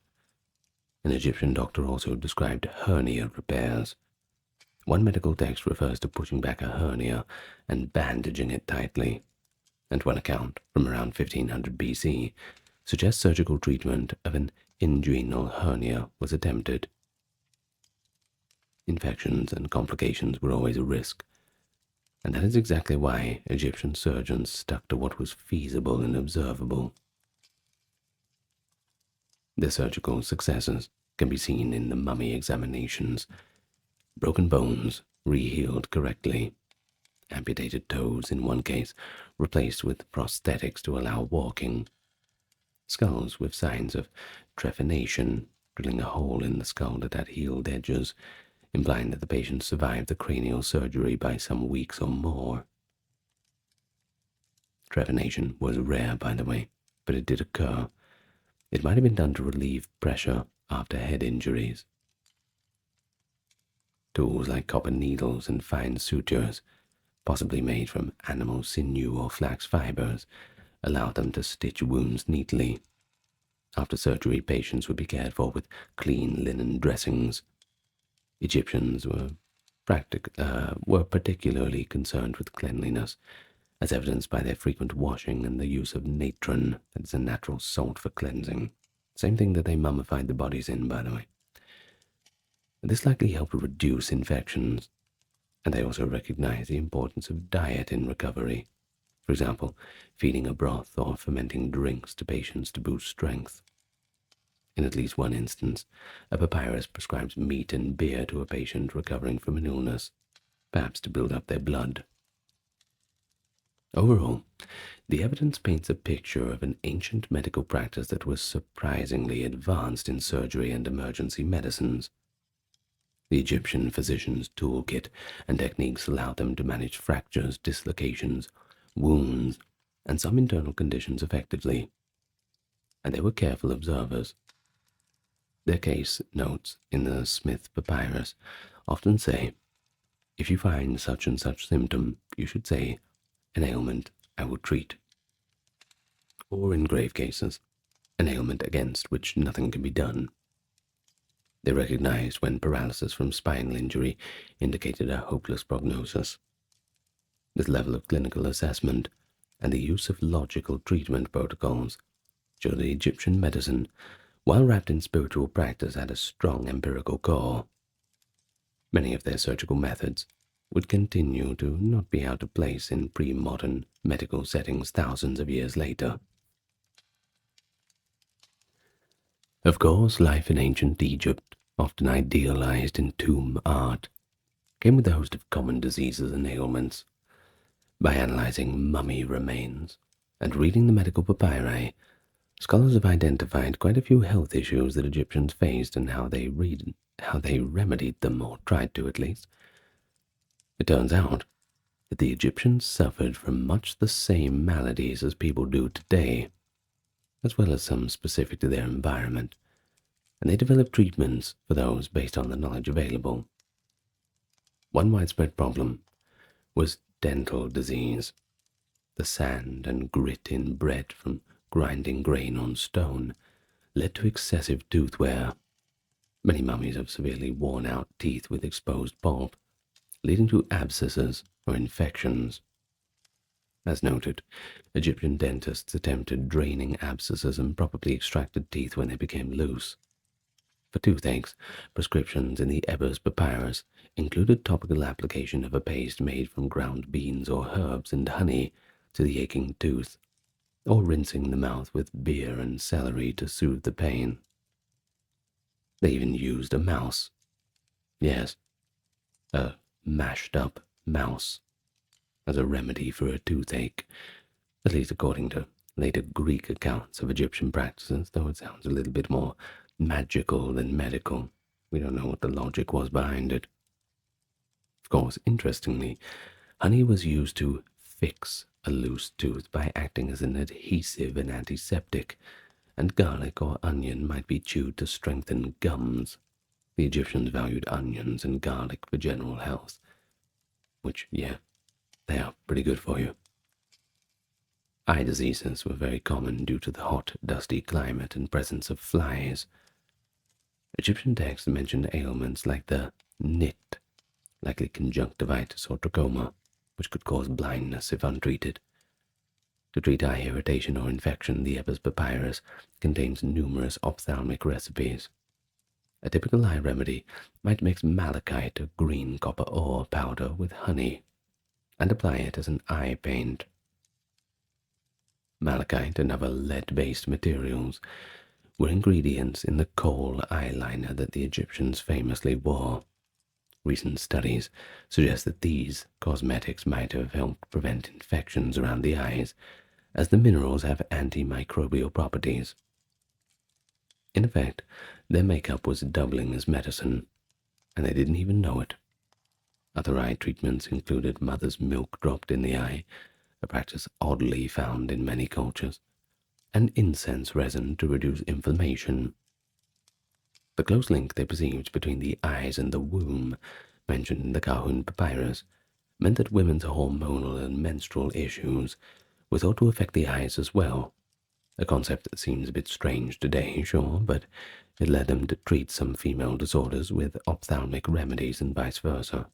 An Egyptian doctor also described hernia repairs. One medical text refers to pushing back a hernia and bandaging it tightly, and one account from around 1500 BC suggests surgical treatment of an inguinal hernia was attempted. Infections and complications were always a risk, and that is exactly why Egyptian surgeons stuck to what was feasible and observable. Their surgical successes can be seen in the mummy examinations. Broken bones re-healed correctly, amputated toes in one case replaced with prosthetics to allow walking, skulls with signs of trephination, drilling a hole in the skull that had healed edges, implying that the patient survived the cranial surgery by some weeks or more. Trephination was rare, by the way, but it did occur. It might have been done to relieve pressure after head injuries. Tools like copper needles and fine sutures, possibly made from animal sinew or flax fibers, allowed them to stitch wounds neatly. After surgery, patients would be cared for with clean linen dressings. Egyptians were particularly concerned with cleanliness, as evidenced by their frequent washing and the use of natron, that is a natural salt for cleansing. Same thing that they mummified the bodies in, by the way. This likely helped reduce infections, and they also recognized the importance of diet in recovery. For example, feeding a broth or fermenting drinks to patients to boost strength. In at least one instance, a papyrus prescribes meat and beer to a patient recovering from an illness, perhaps to build up their blood. Overall, the evidence paints a picture of an ancient medical practice that was surprisingly advanced in surgery and emergency medicines. The Egyptian physician's toolkit and techniques allowed them to manage fractures, dislocations, wounds, and some internal conditions effectively, and they were careful observers. Their case notes in the Smith Papyrus often say, "If you find such and such symptom, you should say, 'An ailment I will treat.' Or in grave cases, 'An ailment against which nothing can be done.' They recognized when paralysis from spinal injury indicated a hopeless prognosis. This level of clinical assessment and the use of logical treatment protocols show that Egyptian medicine, while wrapped in spiritual practice, had a strong empirical core. Many of their surgical methods would continue to not be out of place in pre-modern medical settings thousands of years later. Of course, life in ancient Egypt, often idealized in tomb art, came with a host of common diseases and ailments. By analyzing mummy remains and reading the medical papyri, scholars have identified quite a few health issues that Egyptians faced and how they remedied them, or tried to at least. It turns out that the Egyptians suffered from much the same maladies as people do today, as well as some specific to their environment, and they developed treatments for those based on the knowledge available. One widespread problem was dental disease. The sand and grit in bread from grinding grain on stone led to excessive tooth wear. Many mummies have severely worn out teeth with exposed pulp, leading to abscesses or infections. As noted, Egyptian dentists attempted draining abscesses and probably extracted teeth when they became loose. For toothaches, prescriptions in the Ebers papyrus included topical application of a paste made from ground beans or herbs and honey to the aching tooth, or rinsing the mouth with beer and celery to soothe the pain. They even used a mouse. Yes, a mashed-up mouse as a remedy for a toothache, at least according to later Greek accounts of Egyptian practices, though it sounds a little bit more magical than medical. We don't know what the logic was behind it. Of course, interestingly, honey was used to fix a loose tooth by acting as an adhesive and antiseptic, and garlic or onion might be chewed to strengthen gums. The Egyptians valued onions and garlic for general health, which, yeah, they are pretty good for you. Eye diseases were very common due to the hot, dusty climate and presence of flies. Egyptian texts mention ailments like the nit, likely conjunctivitis or trachoma, which could cause blindness if untreated. To treat eye irritation or infection, the Ebers papyrus contains numerous ophthalmic recipes. A typical eye remedy might mix malachite, a green copper ore powder, with honey, and apply it as an eye paint. Malachite and other lead-based materials were ingredients in the kohl eyeliner that the Egyptians famously wore. Recent studies suggest that these cosmetics might have helped prevent infections around the eyes, as the minerals have antimicrobial properties. In effect, their makeup was doubling as medicine, and they didn't even know it. Other eye treatments included mother's milk dropped in the eye, a practice oddly found in many cultures, and incense resin to reduce inflammation. The close link they perceived between the eyes and the womb, mentioned in the Kahun papyrus, meant that women's hormonal and menstrual issues were thought to affect the eyes as well, a concept that seems a bit strange today, sure, but it led them to treat some female disorders with ophthalmic remedies and vice versa.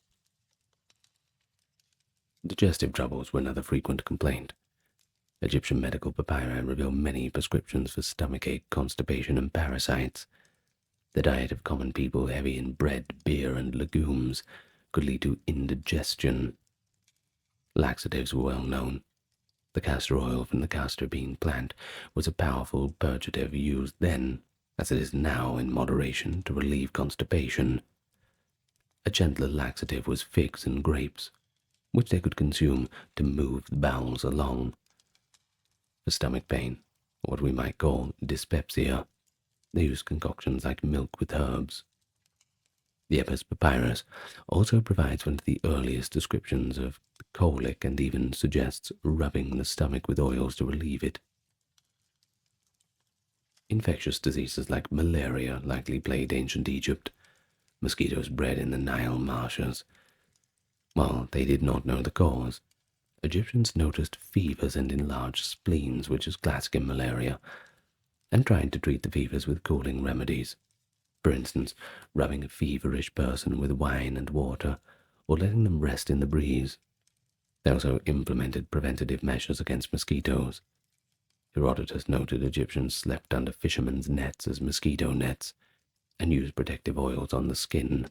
Digestive troubles were another frequent complaint. Egyptian medical papyri reveal many prescriptions for stomachache, constipation, and parasites. The diet of common people, heavy in bread, beer, and legumes, could lead to indigestion. Laxatives were well known. The castor oil from the castor bean plant was a powerful purgative used then, as it is now, in moderation to relieve constipation. A gentler laxative was figs and grapes, which they could consume to move the bowels along. For stomach pain, or what we might call dyspepsia, they used concoctions like milk with herbs. The Ebers papyrus also provides one of the earliest descriptions of the colic and even suggests rubbing the stomach with oils to relieve it. Infectious diseases like malaria likely plagued ancient Egypt. Mosquitoes bred in the Nile marshes. While they did not know the cause, Egyptians noticed fevers and enlarged spleens, which is classic in malaria, and tried to treat the fevers with cooling remedies. For instance, rubbing a feverish person with wine and water, or letting them rest in the breeze. They also implemented preventative measures against mosquitoes. Herodotus noted Egyptians slept under fishermen's nets as mosquito nets, and used protective oils on the skin.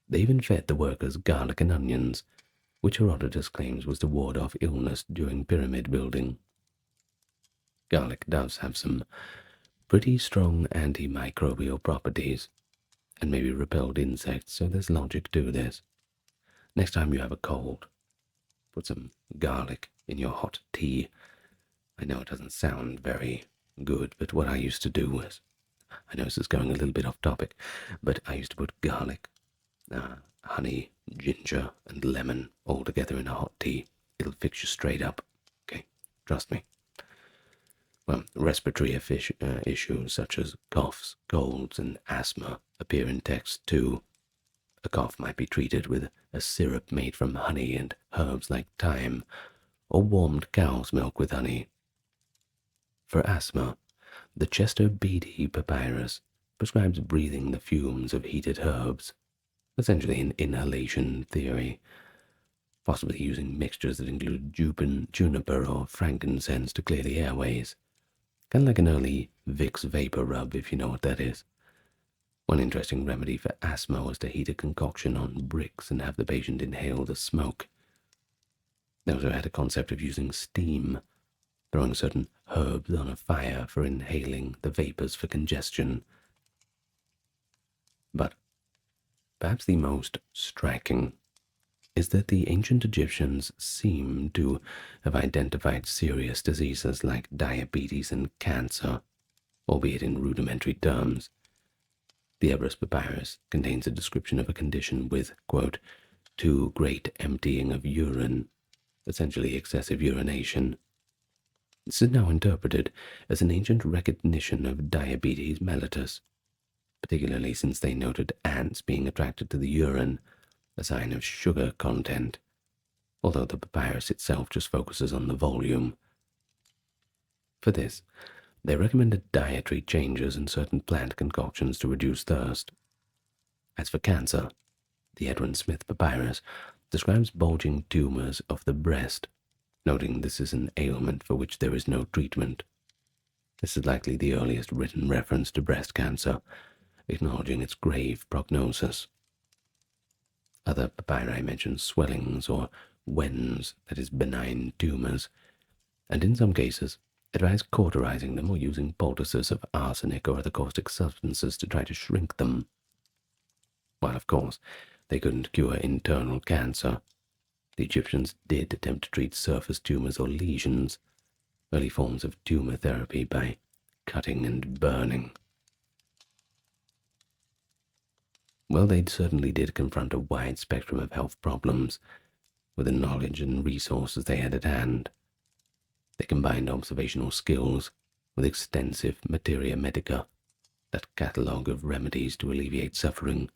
They even fed the workers garlic and onions, which Herodotus claims was to ward off illness during pyramid building. Garlic does have some pretty strong antimicrobial properties, and maybe repelled insects, so there's logic to this. Next time you have a cold, put some garlic in your hot tea. I know it doesn't sound very good, but what I used to do was, I know this is going a little bit off topic, but I used to put garlic, honey, ginger, and lemon all together in a hot tea. It'll fix you straight up. Okay, trust me. Well, respiratory issues such as coughs, colds, and asthma appear in texts too. A cough might be treated with a syrup made from honey and herbs like thyme, or warmed cow's milk with honey. For asthma, the Chester Beatty papyrus prescribes breathing the fumes of heated herbs, essentially an inhalation theory, possibly using mixtures that include juniper or frankincense to clear the airways. Kind of like an early Vicks vapor rub, if you know what that is. One interesting remedy for asthma was to heat a concoction on bricks and have the patient inhale the smoke. They also had a concept of using steam, throwing certain herbs on a fire for inhaling the vapors for congestion. But perhaps the most striking is that the ancient Egyptians seem to have identified serious diseases like diabetes and cancer, albeit in rudimentary terms. The Ebers papyrus contains a description of a condition with, quote, too great emptying of urine, essentially excessive urination. This is now interpreted as an ancient recognition of diabetes mellitus, particularly since they noted ants being attracted to the urine, a sign of sugar content, although the papyrus itself just focuses on the volume. For this, they recommended dietary changes and certain plant concoctions to reduce thirst. As for cancer, the Edwin Smith papyrus describes bulging tumors of the breast, noting this is an ailment for which there is no treatment. This is likely the earliest written reference to breast cancer, acknowledging its grave prognosis. Other papyri mention swellings or wens, that is, benign tumors, and in some cases advise cauterizing them or using poultices of arsenic or other caustic substances to try to shrink them. While, of course, they couldn't cure internal cancer, the Egyptians did attempt to treat surface tumors or lesions, early forms of tumor therapy by cutting and burning. Well, they certainly did confront a wide spectrum of health problems with the knowledge and resources they had at hand. They combined observational skills with extensive materia medica, that catalogue of remedies to alleviate suffering.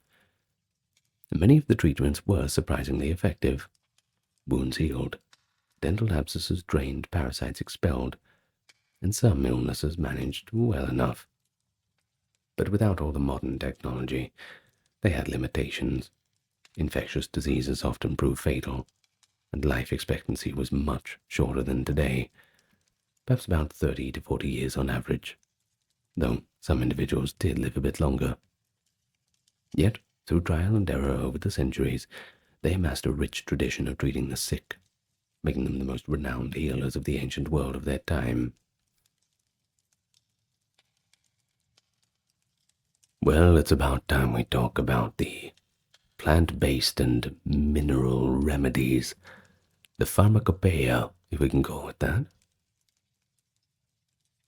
Many of the treatments were surprisingly effective. Wounds healed, dental abscesses drained, parasites expelled, and some illnesses managed well enough. But without all the modern technology, they had limitations. Infectious diseases often proved fatal, and life expectancy was much shorter than today, perhaps about 30 to 40 years on average, though some individuals did live a bit longer. Yet, through trial and error over the centuries, they amassed a rich tradition of treating the sick, making them the most renowned healers of the ancient world of their time. Well, it's about time we talk about the plant-based and mineral remedies, the pharmacopoeia, if we can call it that.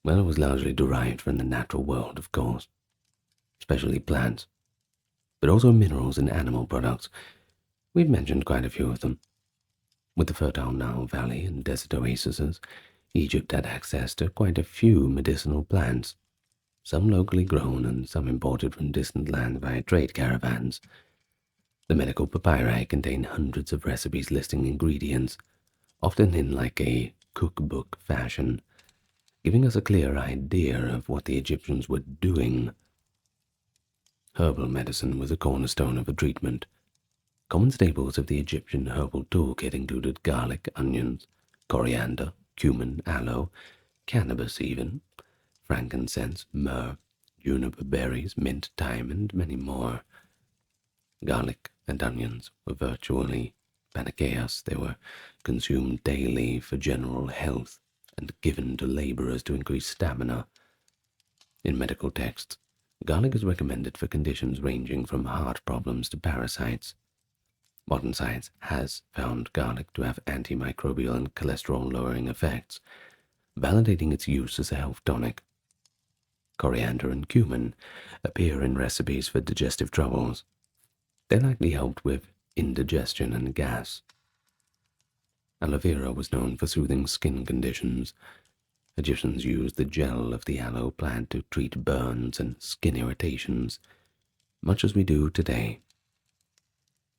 Well, it was largely derived from the natural world, of course, especially plants, but also minerals and animal products. We've mentioned quite a few of them. With the fertile Nile Valley and desert oases, Egypt had access to quite a few medicinal plants, some locally grown and some imported from distant lands via trade caravans. The medical papyri contain hundreds of recipes listing ingredients, often in like a cookbook fashion, giving us a clear idea of what the Egyptians were doing. Herbal medicine was a cornerstone of a treatment. Common staples of the Egyptian herbal toolkit included garlic, onions, coriander, cumin, aloe, cannabis even, frankincense, myrrh, juniper berries, mint, thyme, and many more. Garlic and onions were virtually panaceias. They were consumed daily for general health and given to laborers to increase stamina. In medical texts, garlic is recommended for conditions ranging from heart problems to parasites. Modern science has found garlic to have antimicrobial and cholesterol-lowering effects, validating its use as a health tonic. Coriander and cumin appear in recipes for digestive troubles. They likely helped with indigestion and gas. Aloe vera was known for soothing skin conditions. Egyptians used the gel of the aloe plant to treat burns and skin irritations, much as we do today.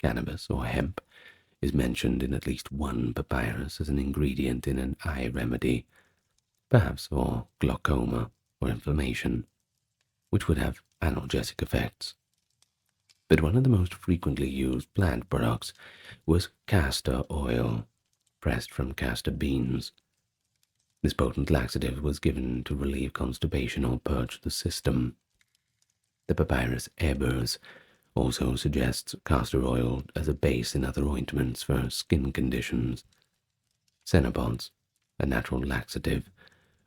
Cannabis, or hemp, is mentioned in at least one papyrus as an ingredient in an eye remedy, perhaps for glaucoma or inflammation. which would have analgesic effects. But one of the most frequently used plant products was castor oil, pressed from castor beans. This potent laxative was given to relieve constipation or purge the system. The papyrus Ebers also suggests castor oil as a base in other ointments for skin conditions. Cenopods, a natural laxative,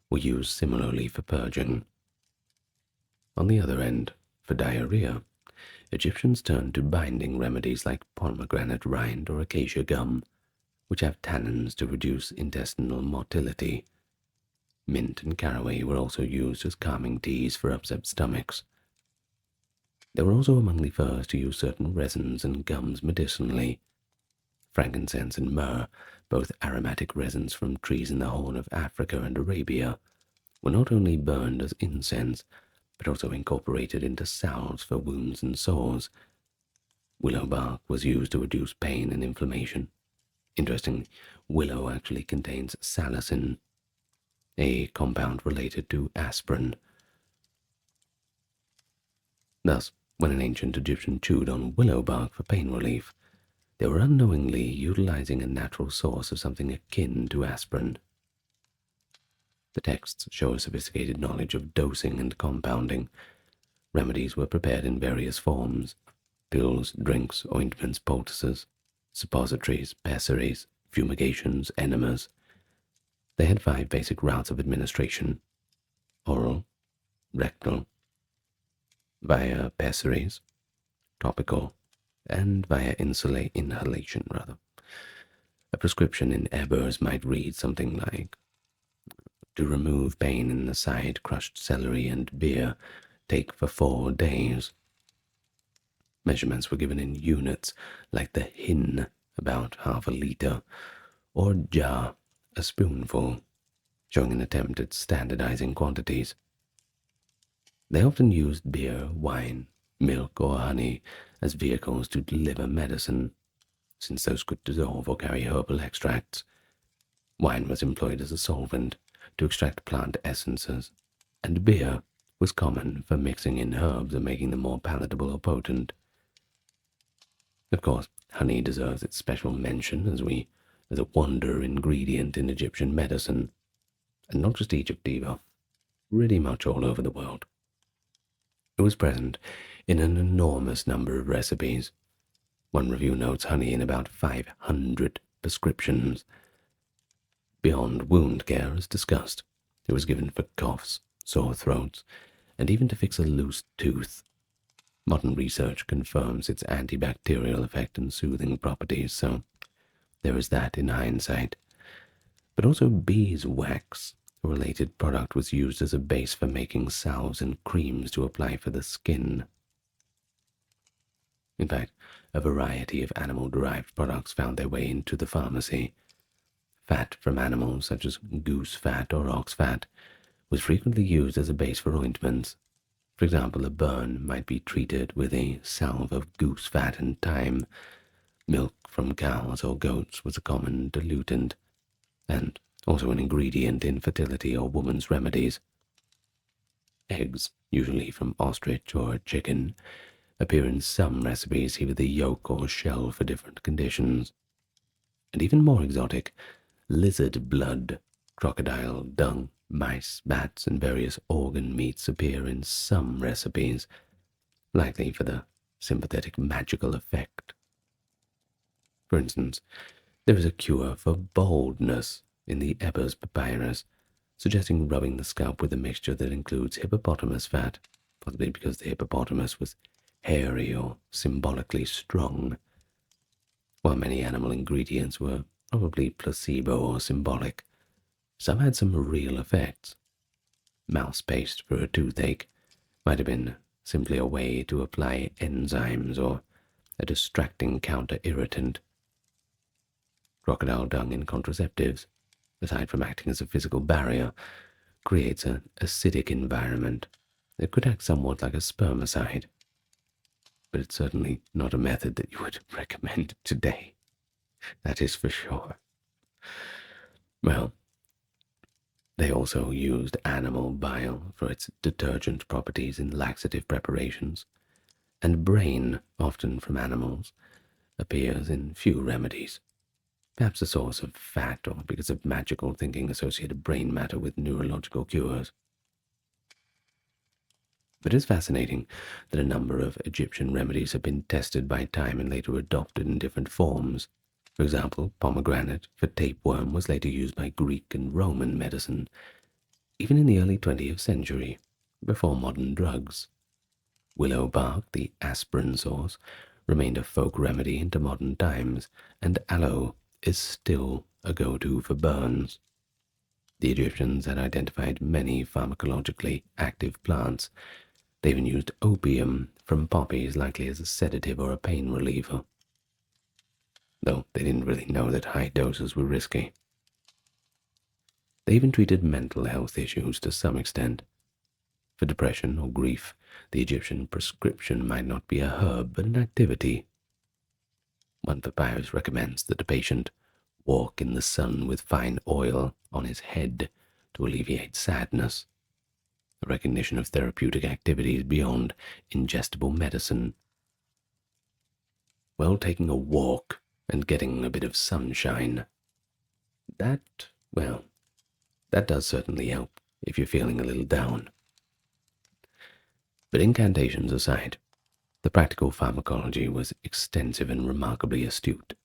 were used similarly for purging. On the other end, for diarrhea, Egyptians turned to binding remedies like pomegranate rind or acacia gum, which have tannins to reduce intestinal motility. Mint and caraway were also used as calming teas for upset stomachs. They were also among the first to use certain resins and gums medicinally. Frankincense and myrrh, both aromatic resins from trees in the Horn of Africa and Arabia, were not only burned as incense, but also incorporated into salves for wounds and sores. Willow bark was used to reduce pain and inflammation. Interestingly, willow actually contains salicin, a compound related to aspirin. Thus, when an ancient Egyptian chewed on willow bark for pain relief, they were unknowingly utilizing a natural source of something akin to aspirin. The texts show a sophisticated knowledge of dosing and compounding. Remedies were prepared in various forms: pills, drinks, ointments, poultices, suppositories, pessaries, fumigations, enemas. They had 5 basic routes of administration: oral, rectal, via pessaries, topical, and via inhalation. A prescription in Ebers might read something like, to remove pain in the side, crushed celery and beer, take for 4 days. Measurements were given in units, like the hin, about half a liter, or ja, a spoonful, showing an attempt at standardizing quantities. They often used beer, wine, milk, or honey as vehicles to deliver medicine, since those could dissolve or carry herbal extracts. Wine was employed as a solvent to extract plant essences, and beer was common for mixing in herbs and making them more palatable or potent. Of course, honey deserves its special mention as a wonder ingredient in Egyptian medicine, and not just Egypt either, pretty much all over the world. It was present in an enormous number of recipes. One review notes honey in about 500 prescriptions. Beyond wound care, as discussed, it was given for coughs, sore throats, and even to fix a loose tooth. Modern research confirms its antibacterial effect and soothing properties, so there is that in hindsight. But also beeswax, a related product, was used as a base for making salves and creams to apply for the skin. In fact, a variety of animal-derived products found their way into the pharmacy. Fat from animals, such as goose fat or ox fat, was frequently used as a base for ointments. For example, a burn might be treated with a salve of goose fat and thyme. Milk from cows or goats was a common diluent, and also an ingredient in fertility or woman's remedies. Eggs, usually from ostrich or chicken, appear in some recipes, either the yolk or shell for different conditions. And even more exotic, lizard blood, crocodile dung, mice, bats, and various organ meats appear in some recipes, likely for the sympathetic magical effect. For instance, there is a cure for baldness in the Ebers papyrus, suggesting rubbing the scalp with a mixture that includes hippopotamus fat, possibly because the hippopotamus was hairy or symbolically strong. While many animal ingredients were probably placebo or symbolic, some had some real effects. Mouse paste for a toothache might have been simply a way to apply enzymes or a distracting counter-irritant. Crocodile dung in contraceptives, aside from acting as a physical barrier, creates an acidic environment that could act somewhat like a spermicide. But it's certainly not a method that you would recommend today. That is for sure. Well, They also used animal bile for its detergent properties in laxative preparations, and brain, often from animals, appears in few remedies, perhaps a source of fat or because of magical thinking associated brain matter with neurological cures. But it's fascinating that a number of Egyptian remedies have been tested by time and later adopted in different forms. For example, pomegranate for tapeworm was later used by Greek and Roman medicine, even in the early 20th century, before modern drugs. Willow bark, the aspirin source, remained a folk remedy into modern times, and aloe is still a go-to for burns. The Egyptians had identified many pharmacologically active plants. They even used opium from poppies, likely as a sedative or a pain reliever, though they didn't really know that high doses were risky. They even treated mental health issues to some extent. For depression or grief, the Egyptian prescription might not be a herb, but an activity. One papyrus recommends that a patient walk in the sun with fine oil on his head to alleviate sadness, a recognition of therapeutic activities beyond ingestible medicine. Well, taking a walk and getting a bit of sunshine, that does certainly help if you're feeling a little down. But incantations aside, the practical pharmacology was extensive and remarkably astute.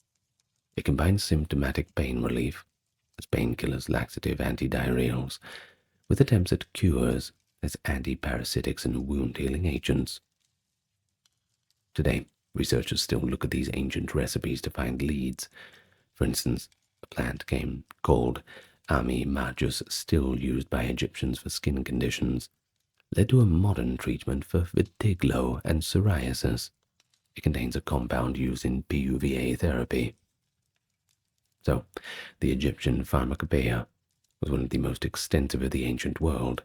It combines symptomatic pain relief, as painkillers, laxative, antidiarrheals, with attempts at cures as antiparasitics and wound-healing agents. Today, researchers still look at these ancient recipes to find leads. For instance, a plant called Ami majus, still used by Egyptians for skin conditions, led to a modern treatment for vitiligo and psoriasis. It contains a compound used in PUVA therapy. So, the Egyptian pharmacopoeia was one of the most extensive of the ancient world,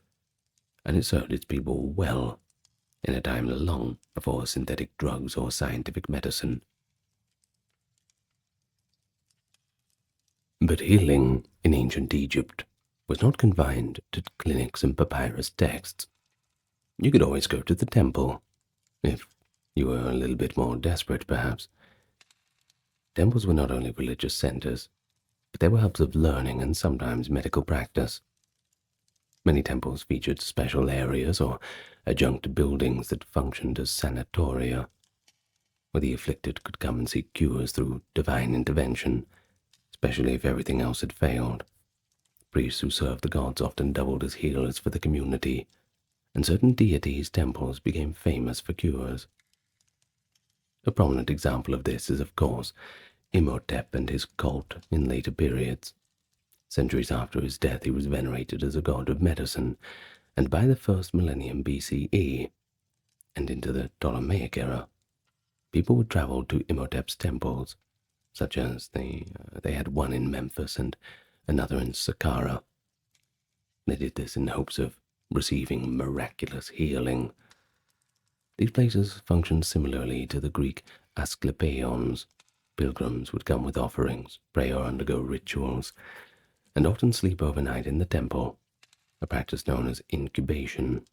and it served its people well in a time long before synthetic drugs or scientific medicine. But healing in ancient Egypt was not confined to clinics and papyrus texts. You could always go to the temple, if you were a little bit more desperate, perhaps. Temples were not only religious centers, but they were hubs of learning and sometimes medical practice. Many temples featured special areas or adjunct buildings that functioned as sanatoria, where the afflicted could come and seek cures through divine intervention, especially if everything else had failed. Priests who served the gods often doubled as healers for the community, and certain deities' temples became famous for cures. A prominent example of this is, of course, Imhotep and his cult in later periods. Centuries after his death, he was venerated as a god of medicine, and by the first millennium BCE, and into the Ptolemaic era, people would travel to Imhotep's temples, such as they had one in Memphis and another in Saqqara. They did this in hopes of receiving miraculous healing. These places functioned similarly to the Greek Asclepions. Pilgrims would come with offerings, pray or undergo rituals, and often sleep overnight in the temple, a practice known as incubation,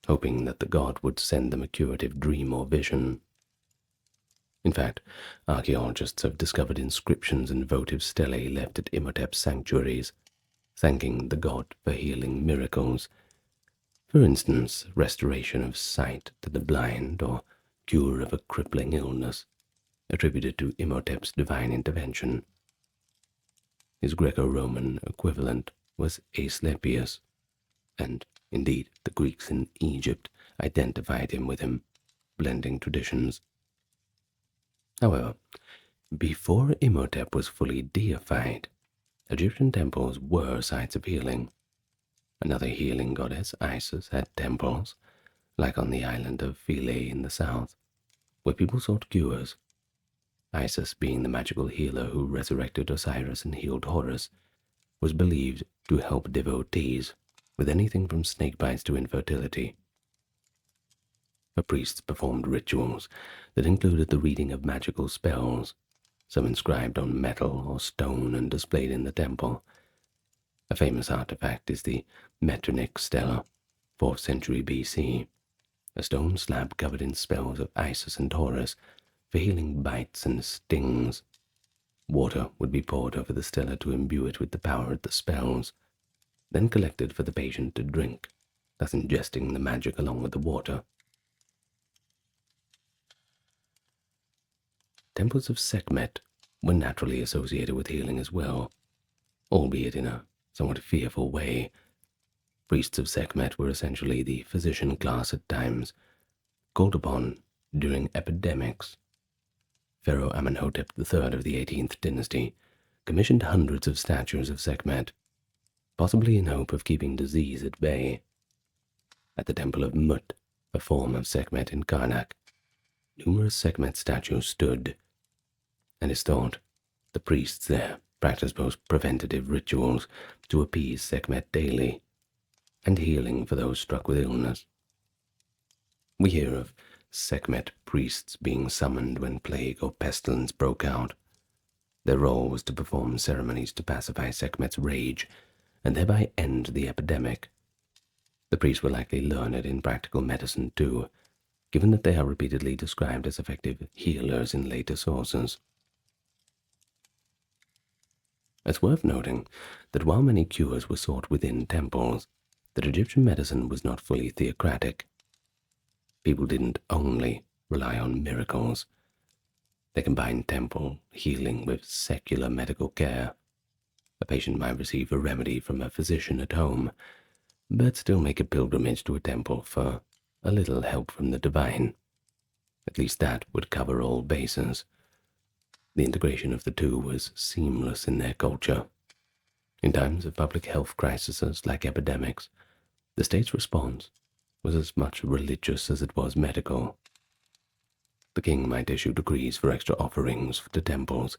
hoping that the god would send them a curative dream or vision. In fact, archaeologists have discovered inscriptions and votive stelae left at Imhotep's sanctuaries, thanking the god for healing miracles. For instance, restoration of sight to the blind or cure of a crippling illness, attributed to Imhotep's divine intervention. His Greco-Roman equivalent was Asclepius, and indeed the Greeks in Egypt identified him with him, blending traditions. However, before Imhotep was fully deified, Egyptian temples were sites of healing. Another healing goddess, Isis, had temples, like on the island of Philae in the south, where people sought cures. Isis, being the magical healer who resurrected Osiris and healed Horus, was believed to help devotees with anything from snake bites to infertility. Her priests performed rituals that included the reading of magical spells, some inscribed on metal or stone and displayed in the temple. A famous artifact is the Metternich stela, 4th century BC, a stone slab covered in spells of Isis and Horus for healing bites and stings. Water would be poured over the stela to imbue it with the power of the spells, then collected for the patient to drink, thus ingesting the magic along with the water. Temples of Sekhmet were naturally associated with healing as well, albeit in a somewhat fearful way. Priests of Sekhmet were essentially the physician class at times, called upon during epidemics. Pharaoh Amenhotep III of the 18th dynasty commissioned hundreds of statues of Sekhmet, possibly in hope of keeping disease at bay. At the temple of Mut, a form of Sekhmet in Karnak, numerous Sekhmet statues stood, and it's thought the priests there practiced both preventative rituals to appease Sekhmet daily and healing for those struck with illness. We hear of Sekhmet priests being summoned when plague or pestilence broke out. Their role was to perform ceremonies to pacify Sekhmet's rage and thereby end the epidemic. The priests were likely learned in practical medicine too, given that they are repeatedly described as effective healers in later sources. It's worth noting that while many cures were sought within temples, that Egyptian medicine was not fully theocratic. People didn't only rely on miracles. They combined temple healing with secular medical care. A patient might receive a remedy from a physician at home, but still make a pilgrimage to a temple for a little help from the divine. At least that would cover all bases. The integration of the two was seamless in their culture. In times of public health crises like epidemics, the state's response was as much religious as it was medical. The king might issue decrees for extra offerings to temples,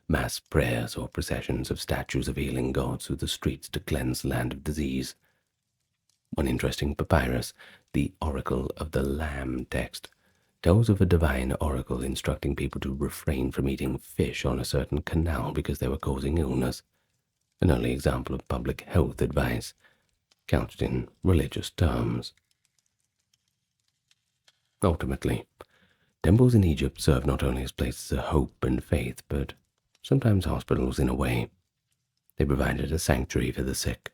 mass prayers or processions of statues of healing gods through the streets to cleanse the land of disease. One interesting papyrus, the Oracle of the Lamb text, tells of a divine oracle instructing people to refrain from eating fish on a certain canal because they were causing illness, an early example of public health advice, couched in religious terms. Ultimately, temples in Egypt served not only as places of hope and faith, but sometimes hospitals in a way. They provided a sanctuary for the sick,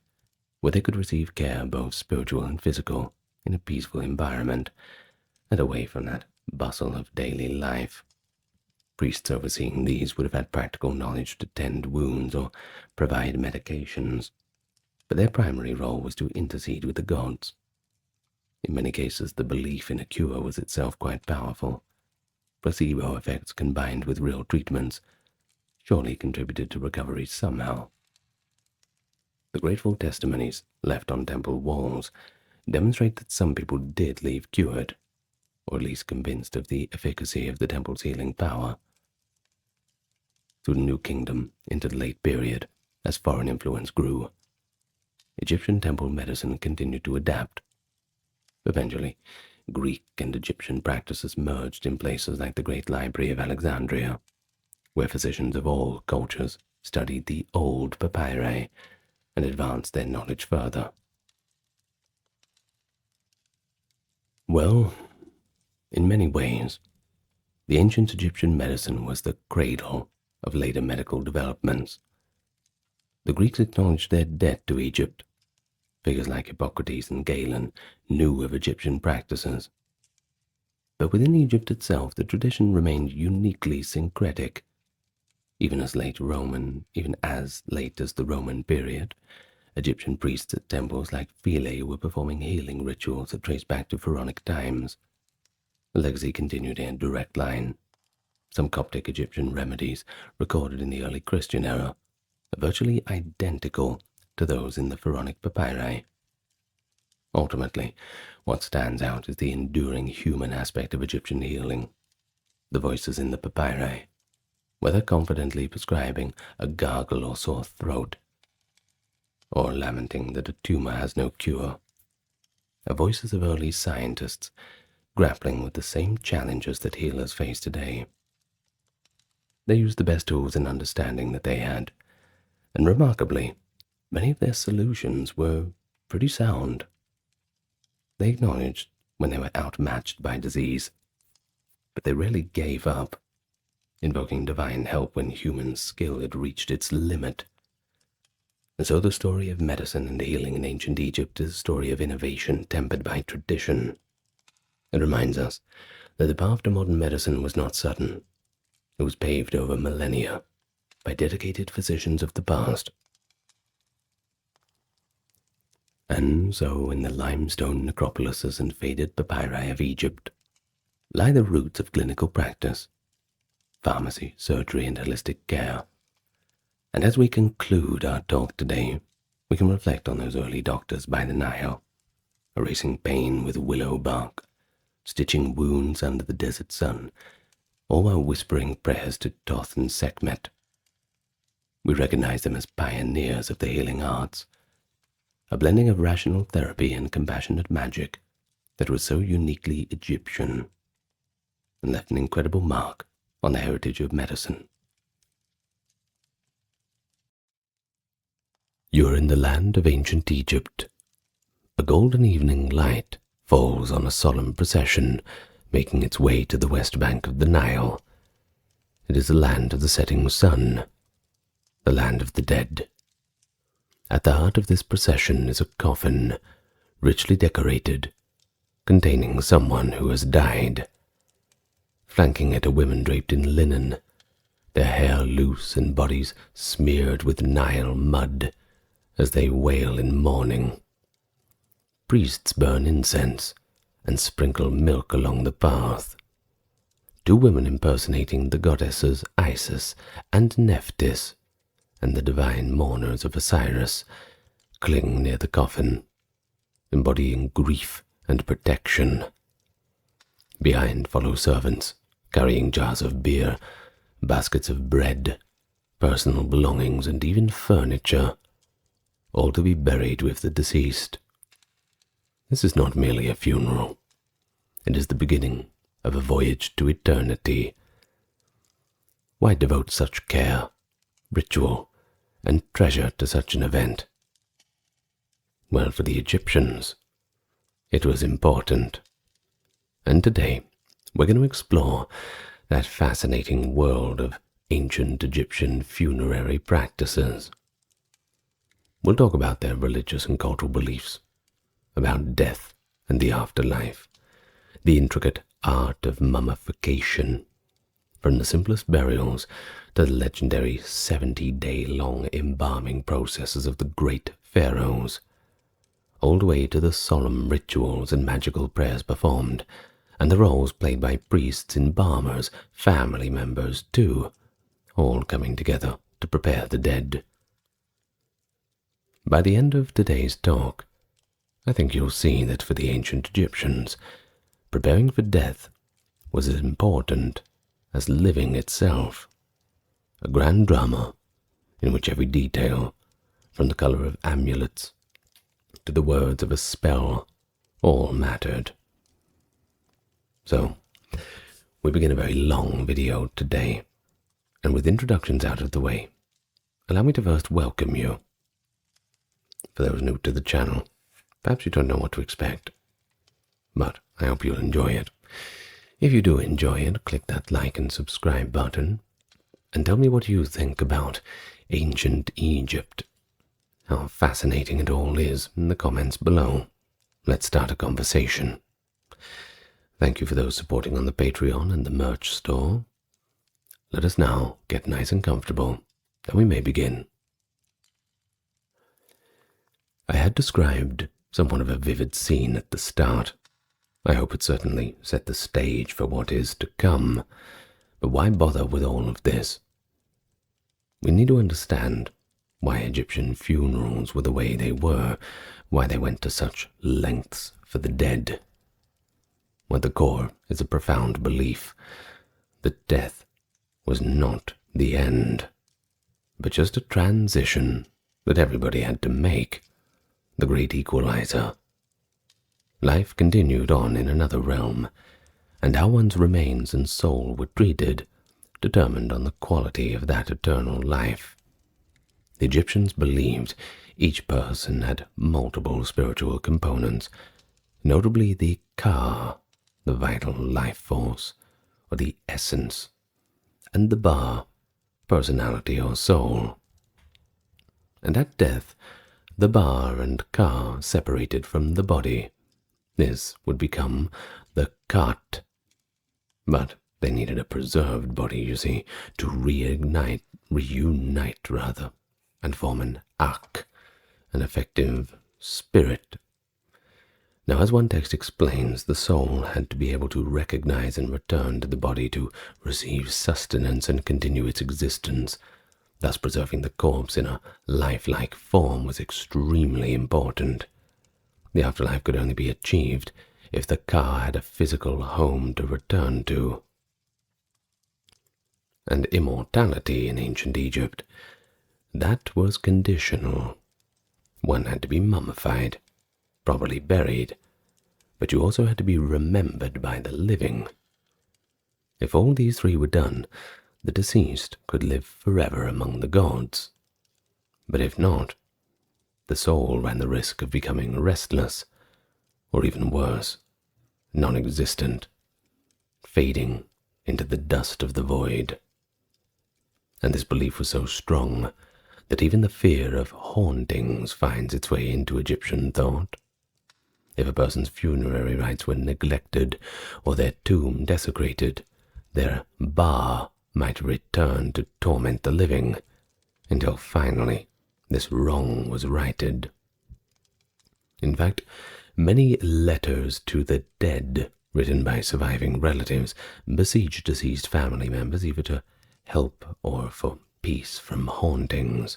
where they could receive care both spiritual and physical in a peaceful environment and away from that bustle of daily life. Priests overseeing these would have had practical knowledge to tend wounds or provide medications, but their primary role was to intercede with the gods. In many cases, the belief in a cure was itself quite powerful. Placebo effects combined with real treatments surely contributed to recovery somehow. The grateful testimonies left on temple walls demonstrate that some people did leave cured, or at least convinced of the efficacy of the temple's healing power. Through the New Kingdom into the late period, as foreign influence grew, Egyptian temple medicine continued to adapt. Eventually, Greek and Egyptian practices merged in places like the Great Library of Alexandria, where physicians of all cultures studied the old papyri and advanced their knowledge further. Well, in many ways, the ancient Egyptian medicine was the cradle of later medical developments. The Greeks acknowledged their debt to Egypt. Figures like Hippocrates and Galen knew of Egyptian practices. But within Egypt itself, the tradition remained uniquely syncretic. Even as late as the Roman period, Egyptian priests at temples like Philae were performing healing rituals that trace back to pharaonic times. The legacy continued in a direct line. Some Coptic Egyptian remedies recorded in the early Christian era are virtually identical to those in the pharaonic papyri. Ultimately, what stands out is the enduring human aspect of Egyptian healing. The voices in the papyri, whether confidently prescribing a gargle or sore throat, or lamenting that a tumor has no cure, are voices of early scientists grappling with the same challenges that healers face today. They used the best tools and understanding that they had, and remarkably, many of their solutions were pretty sound. They acknowledged when they were outmatched by disease, but they rarely gave up, invoking divine help when human skill had reached its limit. And so the story of medicine and healing in ancient Egypt is a story of innovation tempered by tradition. It reminds us that the path to modern medicine was not sudden. It was paved over millennia by dedicated physicians of the past. And so in the limestone necropolises and faded papyri of Egypt lie the roots of clinical practice, pharmacy, surgery, and holistic care. And as we conclude our talk today, we can reflect on those early doctors by the Nile, erasing pain with willow bark, stitching wounds under the desert sun, all while whispering prayers to Thoth and Sekhmet. We recognize them as pioneers of the healing arts, a blending of rational therapy and compassionate magic that was so uniquely Egyptian and left an incredible mark on the heritage of medicine. You are in the land of ancient Egypt. A golden evening light falls on a solemn procession making its way to the west bank of the Nile. It is the land of the setting sun, the land of the dead. At the heart of this procession is a coffin, richly decorated, containing someone who has died. Flanking it are women draped in linen, their hair loose and bodies smeared with Nile mud as they wail in mourning. Priests burn incense and sprinkle milk along the path. Two women impersonating the goddesses Isis and Nephthys and the divine mourners of Osiris cling near the coffin, embodying grief and protection. Behind follow servants, carrying jars of beer, baskets of bread, personal belongings, and even furniture, all to be buried with the deceased. This is not merely a funeral. It is the beginning of a voyage to eternity. Why devote such care, ritual, and treasure to such an event? Well, for the Egyptians, it was important. And today, we're going to explore that fascinating world of ancient Egyptian funerary practices. We'll talk about their religious and cultural beliefs, about death and the afterlife, the intricate art of mummification, from the simplest burials to the legendary 70-day-long embalming processes of the great pharaohs, all the way to the solemn rituals and magical prayers performed, and the roles played by priests, embalmers, family members too, all coming together to prepare the dead. By the end of today's talk, I think you'll see that for the ancient Egyptians, preparing for death was as important as living itself, a grand drama in which every detail, from the color of amulets to the words of a spell, all mattered. So, we begin a very long video today, and with introductions out of the way, allow me to first welcome you. For those new to the channel, perhaps you don't know what to expect, but I hope you'll enjoy it. If you do enjoy it, click that like and subscribe button, and tell me what you think about ancient Egypt, how fascinating it all is, in the comments below. Let's start a conversation. Thank you for those supporting on the Patreon and the merch store. Let us now get nice and comfortable, and we may begin. I had described somewhat of a vivid scene at the start. I hope it certainly set the stage for what is to come, but why bother with all of this? We need to understand why Egyptian funerals were the way they were, why they went to such lengths for the dead. At the core is a profound belief that death was not the end, but just a transition that everybody had to make, the great equalizer. Life continued on in another realm, and how one's remains and soul were treated determined on the quality of that eternal life. The Egyptians believed each person had multiple spiritual components, notably the Ka, the vital life force, or the essence, and the Ba, personality or soul. And at death, the Ba and Ka separated from the body. This would become the Kat. But they needed a preserved body, you see, to reunite, and form an Akh, an effective spirit. Now, as one text explains, the soul had to be able to recognize and return to the body to receive sustenance and continue its existence. Thus, preserving the corpse in a lifelike form was extremely important. The afterlife could only be achieved if the Ka had a physical home to return to. And immortality in ancient Egypt, that was conditional. One had to be mummified, properly buried, but you also had to be remembered by the living. If all these three were done, the deceased could live forever among the gods. But if not, the soul ran the risk of becoming restless, or even worse, non-existent, fading into the dust of the void. And this belief was so strong that even the fear of hauntings finds its way into Egyptian thought. If a person's funerary rites were neglected or their tomb desecrated, their Ba might return to torment the living, until finally this wrong was righted. In fact, many letters to the dead written by surviving relatives besieged deceased family members either to help or for peace from hauntings.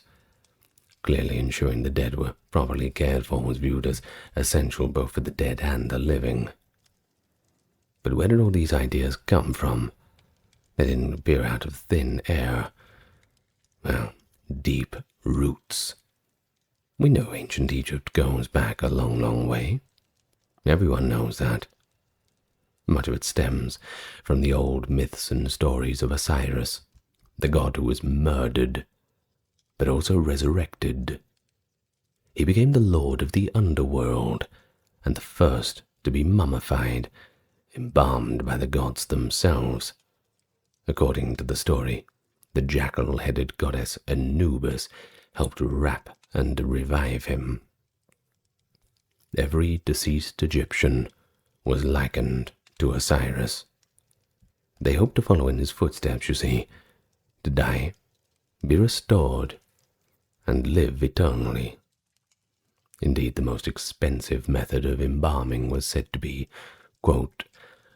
Clearly, ensuring the dead were properly cared for was viewed as essential both for the dead and the living. But where did all these ideas come from? They didn't appear out of thin air. Well, deep roots. We know ancient Egypt goes back a long, long way. Everyone knows that. Much of it stems from the old myths and stories of Osiris, the god who was murdered, but also resurrected. He became the lord of the underworld, and the first to be mummified, embalmed by the gods themselves. According to the story, the jackal-headed goddess Anubis helped wrap and revive him. Every deceased Egyptian was likened to Osiris. They hoped to follow in his footsteps, you see, to die, be restored, and live eternally. Indeed, the most expensive method of embalming was said to be, quote,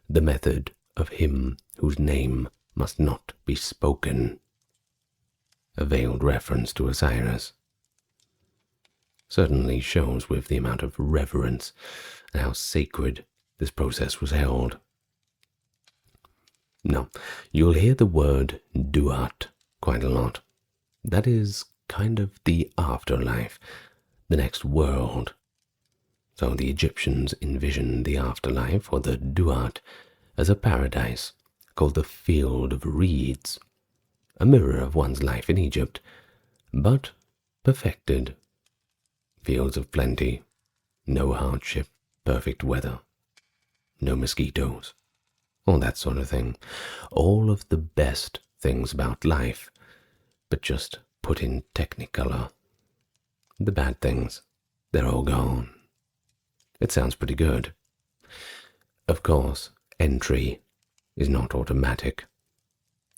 the method of him whose name must not be spoken, a veiled reference to Osiris. Certainly shows with the amount of reverence and how sacred this process was held. Now, you'll hear the word duat quite a lot. That is kind of the afterlife, the next world. So the Egyptians envisioned the afterlife, or the duat, as a paradise called the Field of Reeds, a mirror of one's life in Egypt, but perfected. Fields of plenty, no hardship, perfect weather, no mosquitoes, all that sort of thing. All of the best things about life, but just put in technicolor. The bad things, they're all gone. It sounds pretty good. Of course, entry is not automatic.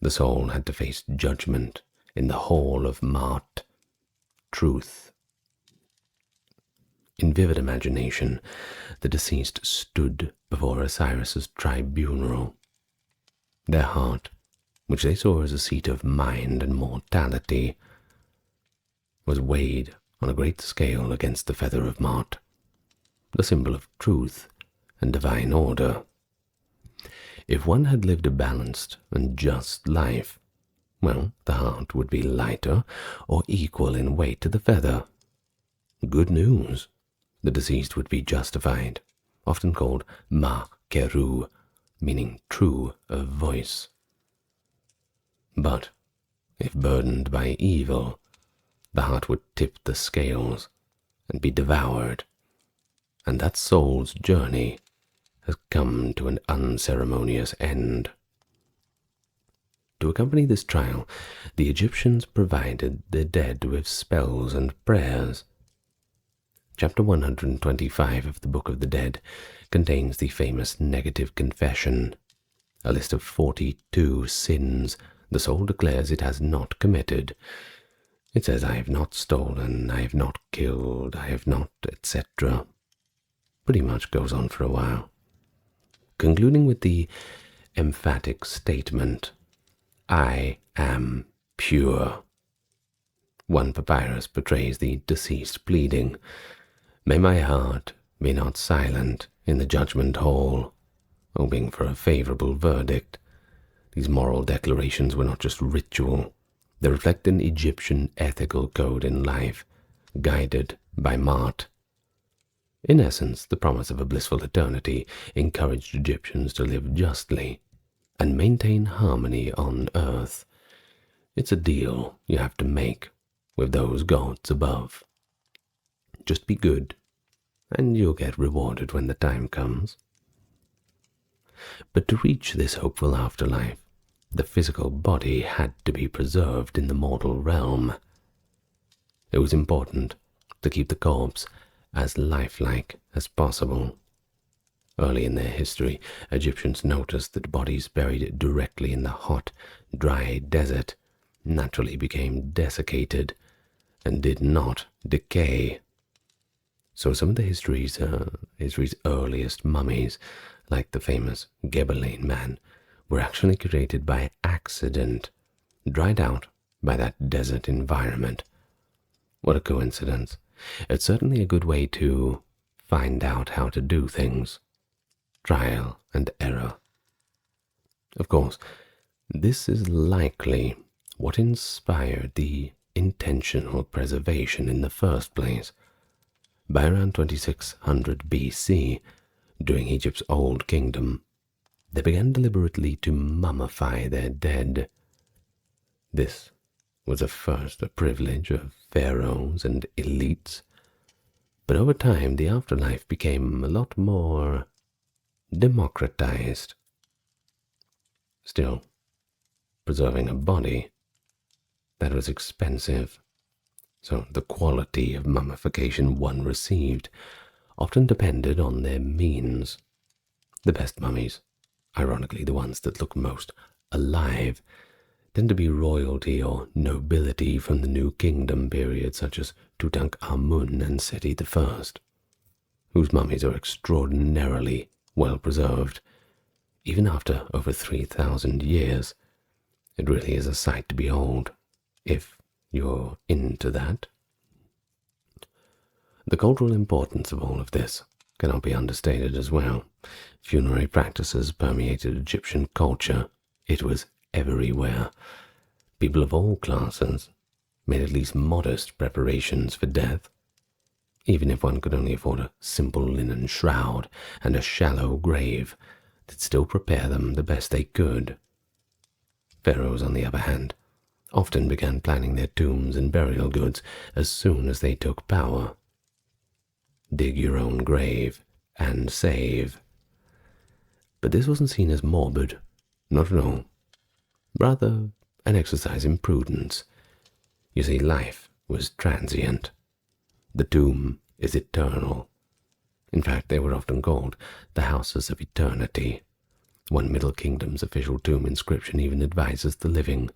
The soul had to face judgment in the hall of maʿat, truth. In vivid imagination, the deceased stood before Osiris's tribunal. Their heart, which they saw as a seat of mind and mortality, was weighed on a great scale against the feather of maʿat, the symbol of truth and divine order. If one had lived a balanced and just life, well, the heart would be lighter or equal in weight to the feather. Good news. The deceased would be justified, often called ma-keru, meaning true of voice. But if burdened by evil, the heart would tip the scales and be devoured, and that soul's journey has come to an unceremonious end. To accompany this trial, the Egyptians provided the dead with spells and prayers. Chapter 125 of the Book of the Dead contains the famous negative confession, a list of 42 sins the soul declares it has not committed. It says, I have not stolen, I have not killed, I have not, etc. Pretty much goes on for a while, concluding with the emphatic statement, I am pure. One papyrus portrays the deceased pleading, may my heart be not silent in the judgment hall, hoping for a favorable verdict. These moral declarations were not just ritual. They reflect an Egyptian ethical code in life, guided by maʿat. In essence, the promise of a blissful eternity encouraged Egyptians to live justly and maintain harmony on earth. It's a deal you have to make with those gods above. Just be good, and you'll get rewarded when the time comes. But to reach this hopeful afterlife, the physical body had to be preserved in the mortal realm. It was important to keep the corpse as lifelike as possible. Early in their history, Egyptians noticed that bodies buried directly in the hot, dry desert naturally became desiccated and did not decay. So some of the history's earliest mummies, like the famous Babylonian man, were actually created by accident, dried out by that desert environment. What a coincidence. It's certainly a good way to find out how to do things. Trial and error. Of course, this is likely what inspired the intentional preservation in the first place. By around 2600 BC, during Egypt's Old Kingdom, they began deliberately to mummify their dead. This was at first a privilege of pharaohs and elites, but over time the afterlife became a lot more democratized. Still, preserving a body, that was expensive, so the quality of mummification one received often depended on their means. The best mummies, ironically the ones that look most alive, tend to be royalty or nobility from the New Kingdom period, such as Tutankhamun and Seti I, whose mummies are extraordinarily well preserved. Even after over 3,000 years, it really is a sight to behold, if you're into that. The cultural importance of all of this cannot be understated as well. Funerary practices permeated Egyptian culture. It was everywhere. People of all classes made at least modest preparations for death. Even if one could only afford a simple linen shroud and a shallow grave, they'd still prepare them the best they could. Pharaohs, on the other hand, often began planning their tombs and burial goods as soon as they took power. Dig your own grave and save. But this wasn't seen as morbid, not at all. Rather, an exercise in prudence. You see, life was transient. The tomb is eternal. In fact, they were often called the houses of eternity. One Middle Kingdom's official tomb inscription even advises the living,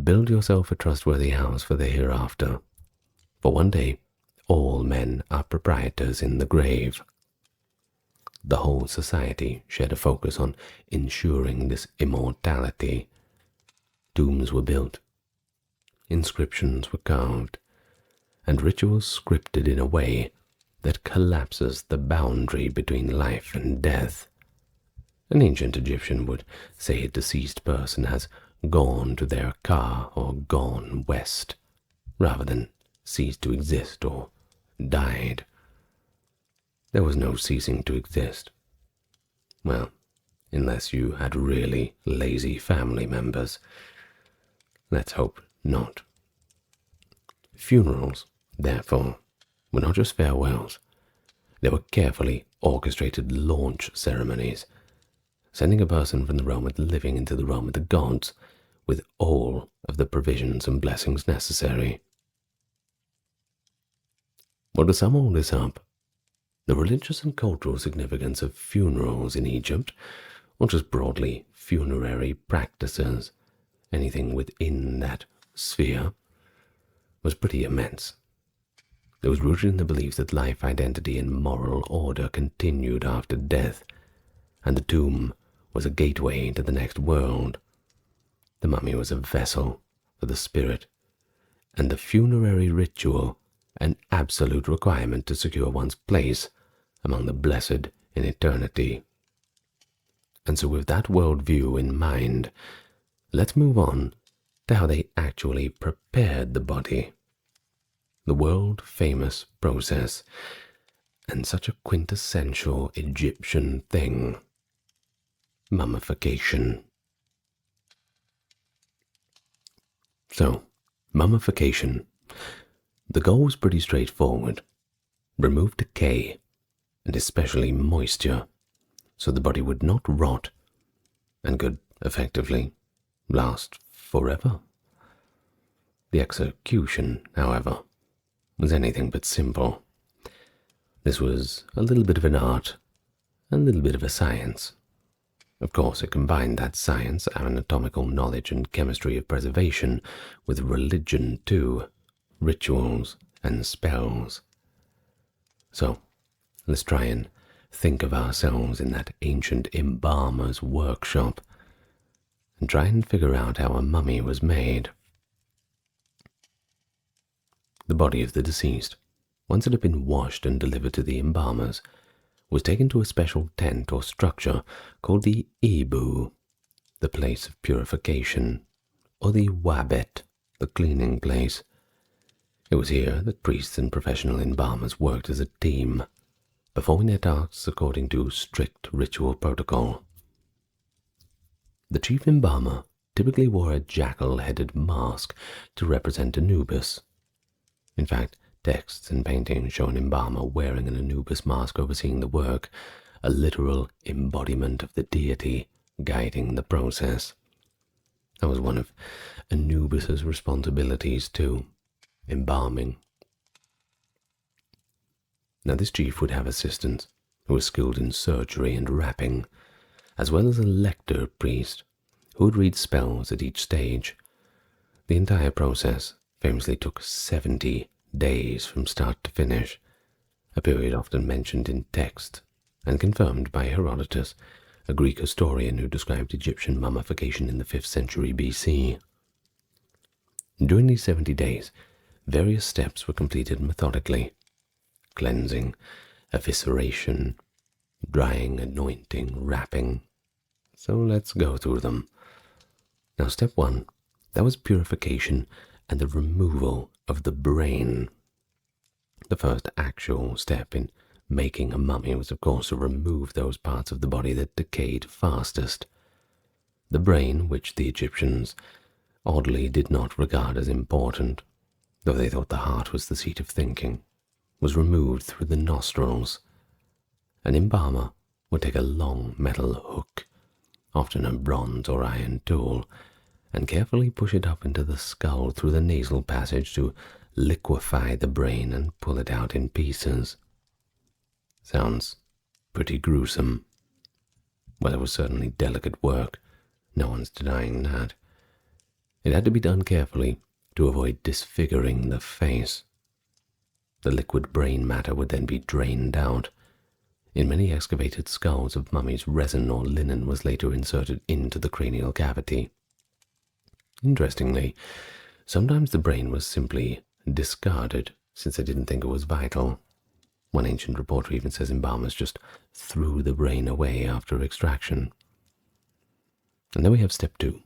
build yourself a trustworthy house for the hereafter, for one day all men are proprietors in the grave. The whole society shared a focus on ensuring this immortality. Tombs were built, inscriptions were carved, and rituals scripted in a way that collapses the boundary between life and death. An ancient Egyptian would say a deceased person has gone to their ka or gone west, rather than ceased to exist or died. There was no ceasing to exist. Well, unless you had really lazy family members. Let's hope not. Funerals, therefore, were not just farewells. They were carefully orchestrated launch ceremonies, sending a person from the realm of the living into the realm of the gods with all of the provisions and blessings necessary. Well, to sum all this up, the religious and cultural significance of funerals in Egypt, or just broadly funerary practices, anything within that sphere, was pretty immense. It was rooted in the belief that life, identity, and moral order continued after death, and the tomb was a gateway into the next world. The mummy was a vessel for the spirit, and the funerary ritual an absolute requirement to secure one's place among the blessed in eternity. And so with that worldview in mind, let's move on to how they actually prepared the body. The world-famous process, and such a quintessential Egyptian thing, mummification. So, mummification. The goal was pretty straightforward. Remove decay, and especially moisture, so the body would not rot and could effectively last forever. The execution, however, was anything but simple. This was a little bit of an art, a little bit of a science. Of course, it combined that science, anatomical knowledge, and chemistry of preservation with religion too, rituals and spells. So, let's try and think of ourselves in that ancient embalmer's workshop and try and figure out how a mummy was made. The body of the deceased, once it had been washed and delivered to the embalmers, was taken to a special tent or structure called the Ibu, the place of purification, or the Wabet, the cleaning place. It was here that priests and professional embalmers worked as a team, performing their tasks according to strict ritual protocol. The chief embalmer typically wore a jackal-headed mask to represent Anubis. In fact, texts and paintings show an embalmer wearing an Anubis mask overseeing the work, a literal embodiment of the deity guiding the process. That was one of Anubis's responsibilities too, embalming. Now this chief would have assistants who were skilled in surgery and wrapping, as well as a lector priest who would read spells at each stage. The entire process famously took 70 days from start to finish, a period often mentioned in text and confirmed by Herodotus, a Greek historian who described Egyptian mummification in the 5th century BC. During these 70 days, various steps were completed methodically: cleansing, evisceration, drying, anointing, wrapping. So let's go through them. Now, step 1, that was purification and the removal of the brain. The first actual step in making a mummy was, of course, to remove those parts of the body that decayed fastest. The brain, which the Egyptians oddly did not regard as important, though they thought the heart was the seat of thinking, was removed through the nostrils. An embalmer would take a long metal hook, often a bronze or iron tool, and carefully push it up into the skull through the nasal passage to liquefy the brain and pull it out in pieces. Sounds pretty gruesome. Well, it was certainly delicate work. No one's denying that. It had to be done carefully to avoid disfiguring the face. The liquid brain matter would then be drained out. In many excavated skulls of mummies, resin or linen was later inserted into the cranial cavity. Interestingly, sometimes the brain was simply discarded since they didn't think it was vital. One ancient reporter even says embalmers just threw the brain away after extraction. And then we have step 2,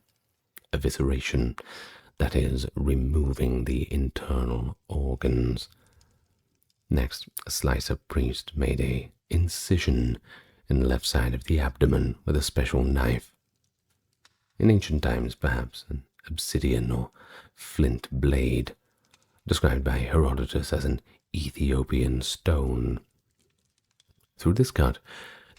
evisceration, that is, removing the internal organs. Next, a slicer priest made an incision in the left side of the abdomen with a special knife. In ancient times, perhaps, an obsidian or flint blade, described by Herodotus as an Ethiopian stone. Through this cut,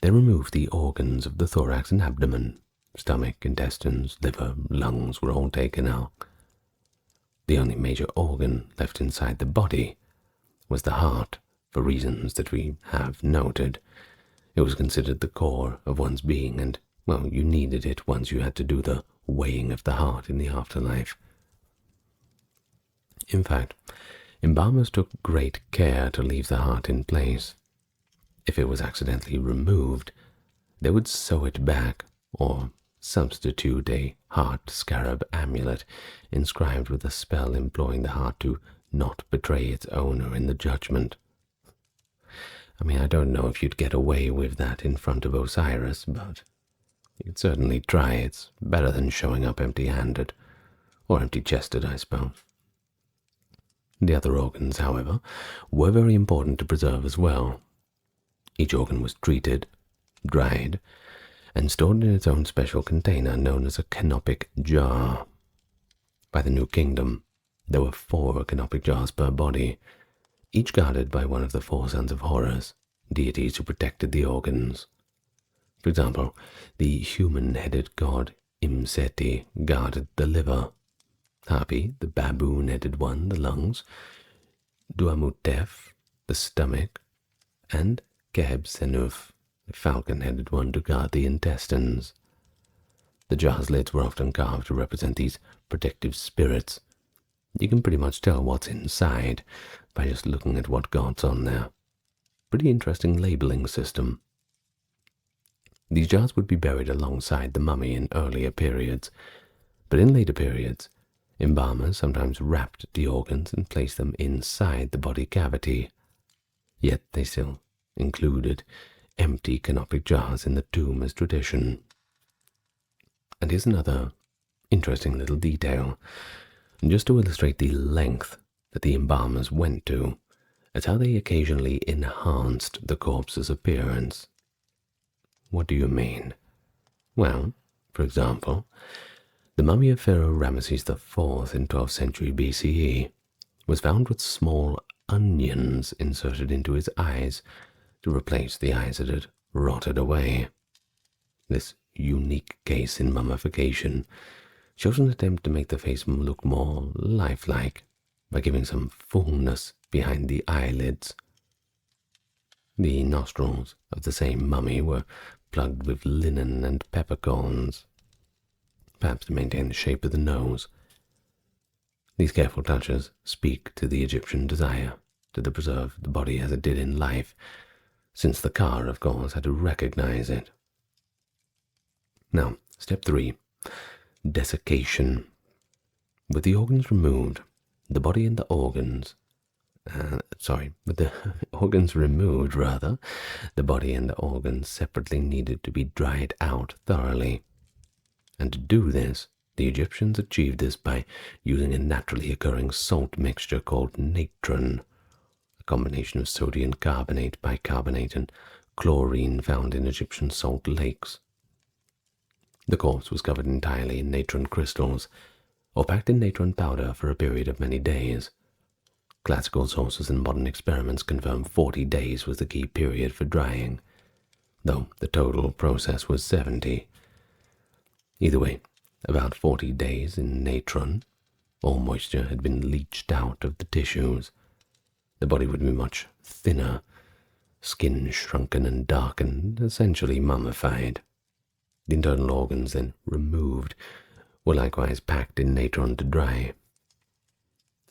they removed the organs of the thorax and abdomen. Stomach, intestines, liver, lungs were all taken out. The only major organ left inside the body was the heart, for reasons that we have noted. It was considered the core of one's being, and, well, you needed it once you had to do the weighing of the heart in the afterlife. In fact, embalmers took great care to leave the heart in place. If it was accidentally removed, they would sew it back or substitute a heart scarab amulet inscribed with a spell imploring the heart to not betray its owner in the judgment. I mean, I don't know if you'd get away with that in front of Osiris, but you could certainly try. It's better than showing up empty-handed, or empty-chested, I suppose. The other organs, however, were very important to preserve as well. Each organ was treated, dried, and stored in its own special container known as a canopic jar. By the New Kingdom, there were 4 canopic jars per body, each guarded by one of the 4 sons of Horus, deities who protected the organs. For example, the human-headed god Imseti guarded the liver, Hapi, the baboon-headed one, the lungs, Duamutef, the stomach, and Kheb-Senuf, the falcon-headed one, to guard the intestines. The jar's lids were often carved to represent these protective spirits. You can pretty much tell what's inside by just looking at what god's on there. Pretty interesting labeling system. These jars would be buried alongside the mummy in earlier periods, but in later periods, embalmers sometimes wrapped the organs and placed them inside the body cavity. Yet they still included empty canopic jars in the tomb as tradition. And here's another interesting little detail, just to illustrate the length that the embalmers went to, as how they occasionally enhanced the corpse's appearance. What do you mean? Well, for example, the mummy of Pharaoh Ramesses IV in 12th century BCE was found with small onions inserted into his eyes to replace the eyes that had rotted away. This unique case in mummification shows an attempt to make the face look more lifelike by giving some fullness behind the eyelids. The nostrils of the same mummy were plugged with linen and peppercorns, perhaps to maintain the shape of the nose. These careful touches speak to the Egyptian desire to preserve the body as it did in life, since the Ka, of course, had to recognize it. Now, step 3, desiccation. With the organs removed, the body and the organs, with the organs removed, rather, the body and the organs separately needed to be dried out thoroughly. And to do this, the Egyptians achieved this by using a naturally occurring salt mixture called natron, a combination of sodium carbonate, bicarbonate, and chlorine found in Egyptian salt lakes. The corpse was covered entirely in natron crystals, or packed in natron powder for a period of many days. Classical sources and modern experiments confirm 40 days was the key period for drying, though the total process was 70. Either way, about 40 days in natron, all moisture had been leached out of the tissues. The body would be much thinner, skin shrunken and darkened, essentially mummified. The internal organs, then removed, were likewise packed in natron to dry.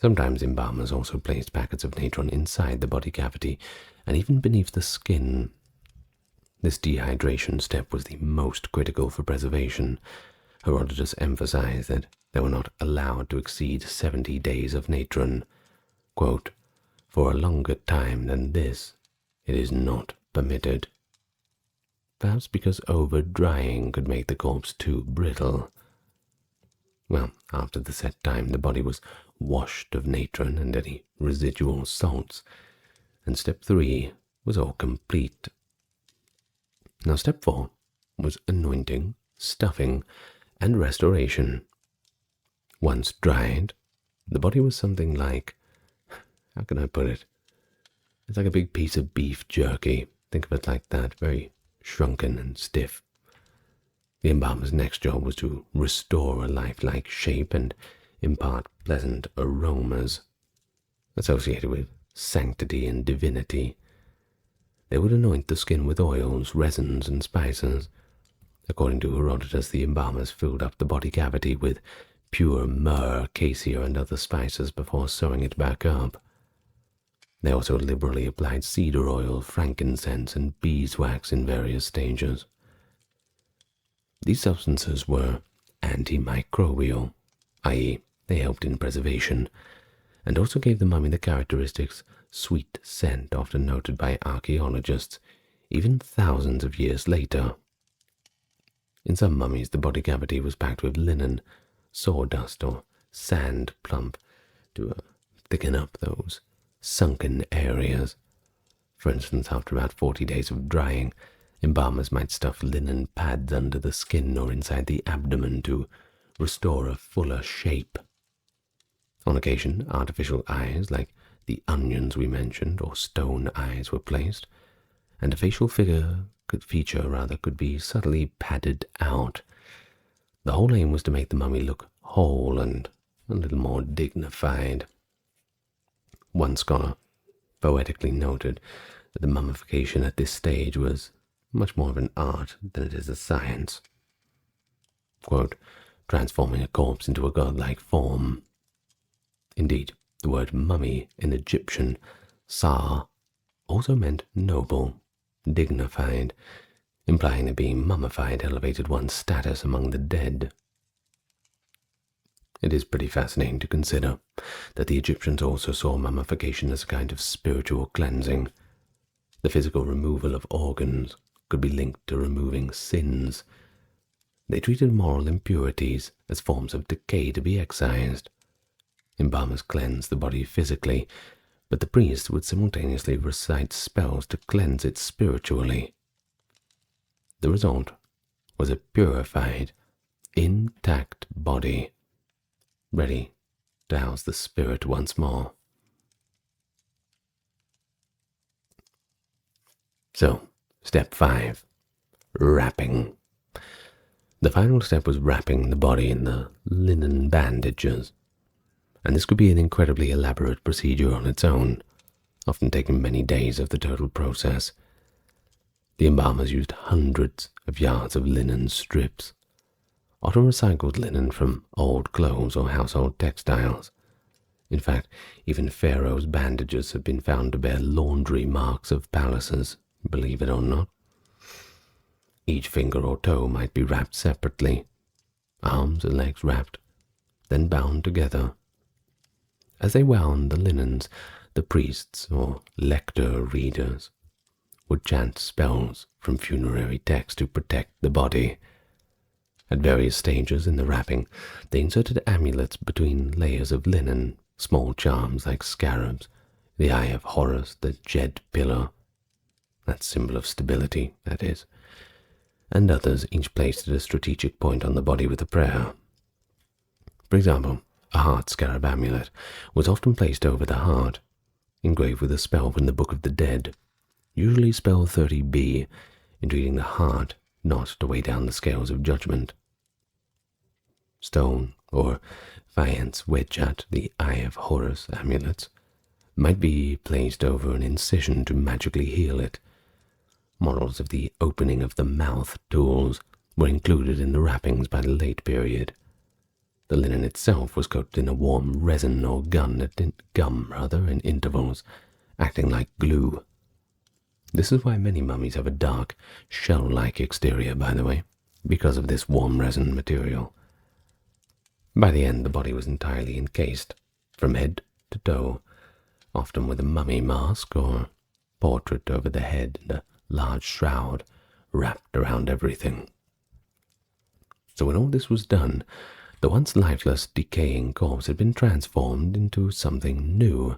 Sometimes embalmers also placed packets of natron inside the body cavity and even beneath the skin. This dehydration step was the most critical for preservation. Herodotus emphasized that they were not allowed to exceed 70 days of natron. Quote, "For a longer time than this, it is not permitted." Perhaps because over-drying could make the corpse too brittle. Well, after the set time, the body was washed of natron and any residual salts, and step 3 was all complete. Now step 4 was anointing, stuffing, and restoration. Once dried, the body was something like how can I put it? It's like a big piece of beef jerky. Think of it like that, very shrunken and stiff. The embalmer's next job was to restore a lifelike shape and impart pleasant aromas associated with sanctity and divinity. They would anoint the skin with oils, resins, and spices. According to Herodotus, the embalmers filled up the body cavity with pure myrrh, cassia, and other spices before sewing it back up. They also liberally applied cedar oil, frankincense, and beeswax in various stages. These substances were antimicrobial, i.e., they helped in preservation, and also gave the mummy the characteristics sweet scent often noted by archaeologists, even thousands of years later. In some mummies, the body cavity was packed with linen, sawdust, or sand plump to thicken up those sunken areas. For instance, after about 40 days of drying, embalmers might stuff linen pads under the skin or inside the abdomen to restore a fuller shape. On occasion, artificial eyes, like the onions we mentioned, or stone eyes, were placed, and a facial feature could be subtly padded out. The whole aim was to make the mummy look whole and a little more dignified. One scholar poetically noted that the mummification at this stage was much more of an art than it is a science. Quote, transforming a corpse into a godlike form. Indeed, the word mummy in Egyptian, sa, also meant noble, dignified, implying that being mummified elevated one's status among the dead. It is pretty fascinating to consider that the Egyptians also saw mummification as a kind of spiritual cleansing. The physical removal of organs could be linked to removing sins. They treated moral impurities as forms of decay to be excised. Embalmers cleansed the body physically, but the priests would simultaneously recite spells to cleanse it spiritually. The result was a purified, intact body, ready to house the spirit once more. So, step 5, wrapping. The final step was wrapping the body in the linen bandages, and this could be an incredibly elaborate procedure on its own, often taking many days of the total process. The embalmers used hundreds of yards of linen strips, often recycled linen from old clothes or household textiles. In fact, even pharaohs' bandages have been found to bear laundry marks of palaces, believe it or not. Each finger or toe might be wrapped separately, arms and legs wrapped, then bound together. As they wound the linens, the priests, or lector readers, would chant spells from funerary texts to protect the body. At various stages in the wrapping, they inserted amulets between layers of linen, small charms like scarabs, the Eye of Horus, the Jed pillar, that symbol of stability, that is, and others each placed at a strategic point on the body with a prayer. For example, a heart scarab amulet was often placed over the heart, engraved with a spell from the Book of the Dead, usually spell 30b, entreating the heart not to weigh down the scales of judgment. Stone or faience wedjat, the Eye of Horus amulets, might be placed over an incision to magically heal it. Models of the opening of the mouth tools were included in the wrappings by the late period. The linen itself was coated in a warm resin or gum in intervals, acting like glue. This is why many mummies have a dark, shell-like exterior, by the way, because of this warm resin material. By the end, the body was entirely encased, from head to toe, often with a mummy mask or portrait over the head and a large shroud wrapped around everything. So when all this was done, the once lifeless, decaying corpse had been transformed into something new.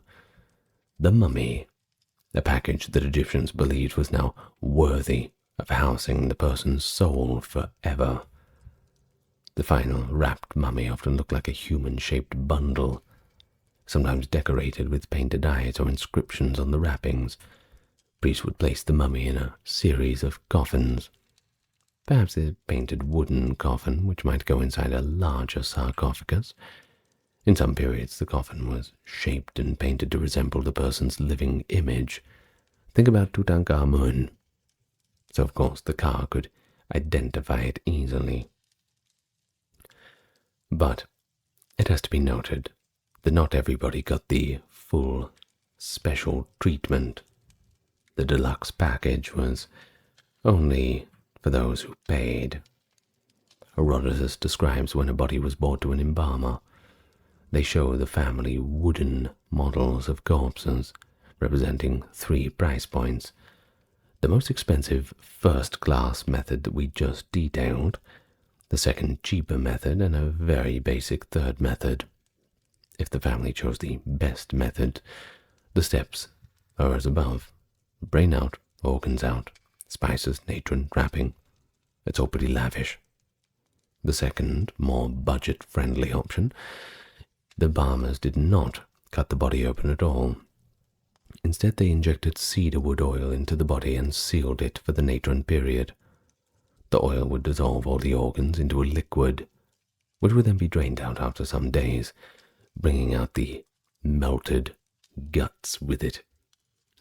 The mummy, a package that Egyptians believed was now worthy of housing the person's soul forever. The final wrapped mummy often looked like a human-shaped bundle, sometimes decorated with painted eyes or inscriptions on the wrappings. Priests would place the mummy in a series of coffins, perhaps a painted wooden coffin which might go inside a larger sarcophagus. In some periods the coffin was shaped and painted to resemble the person's living image. Think about Tutankhamun. So of course the car could identify it easily. But it has to be noted that not everybody got the full special treatment. The deluxe package was only for those who paid. Herodotus describes when a body was brought to an embalmer. They show the family wooden models of corpses representing 3 price points. The most expensive first-class method that we just detailed, the second cheaper method, and a very basic third method. If the family chose the best method, the steps are as above. Brain out, organs out, spices, natron, wrapping. It's all pretty lavish. The second, more budget-friendly option, the embalmers did not cut the body open at all. Instead, they injected cedarwood oil into the body and sealed it for the natron period. The oil would dissolve all the organs into a liquid, which would then be drained out after some days, bringing out the melted guts with it,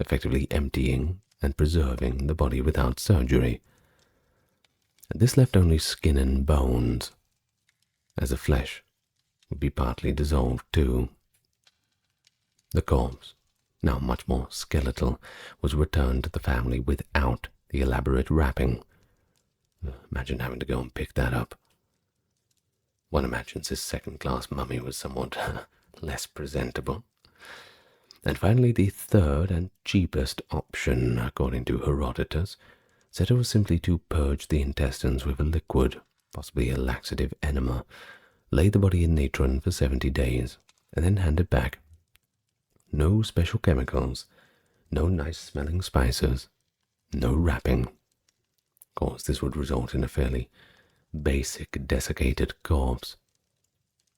effectively emptying and preserving the body without surgery. This left only skin and bones, as the flesh would be partly dissolved too. The corpse, now much more skeletal, was returned to the family without the elaborate wrapping. Imagine having to go and pick that up. One imagines this second-class mummy was somewhat less presentable. And finally, the third and cheapest option, according to Herodotus, said it was simply to purge the intestines with a liquid, possibly a laxative enema, lay the body in natron for 70 days, and then hand it back. No special chemicals, no nice-smelling spices, no wrapping. Of course, this would result in a fairly basic desiccated corpse,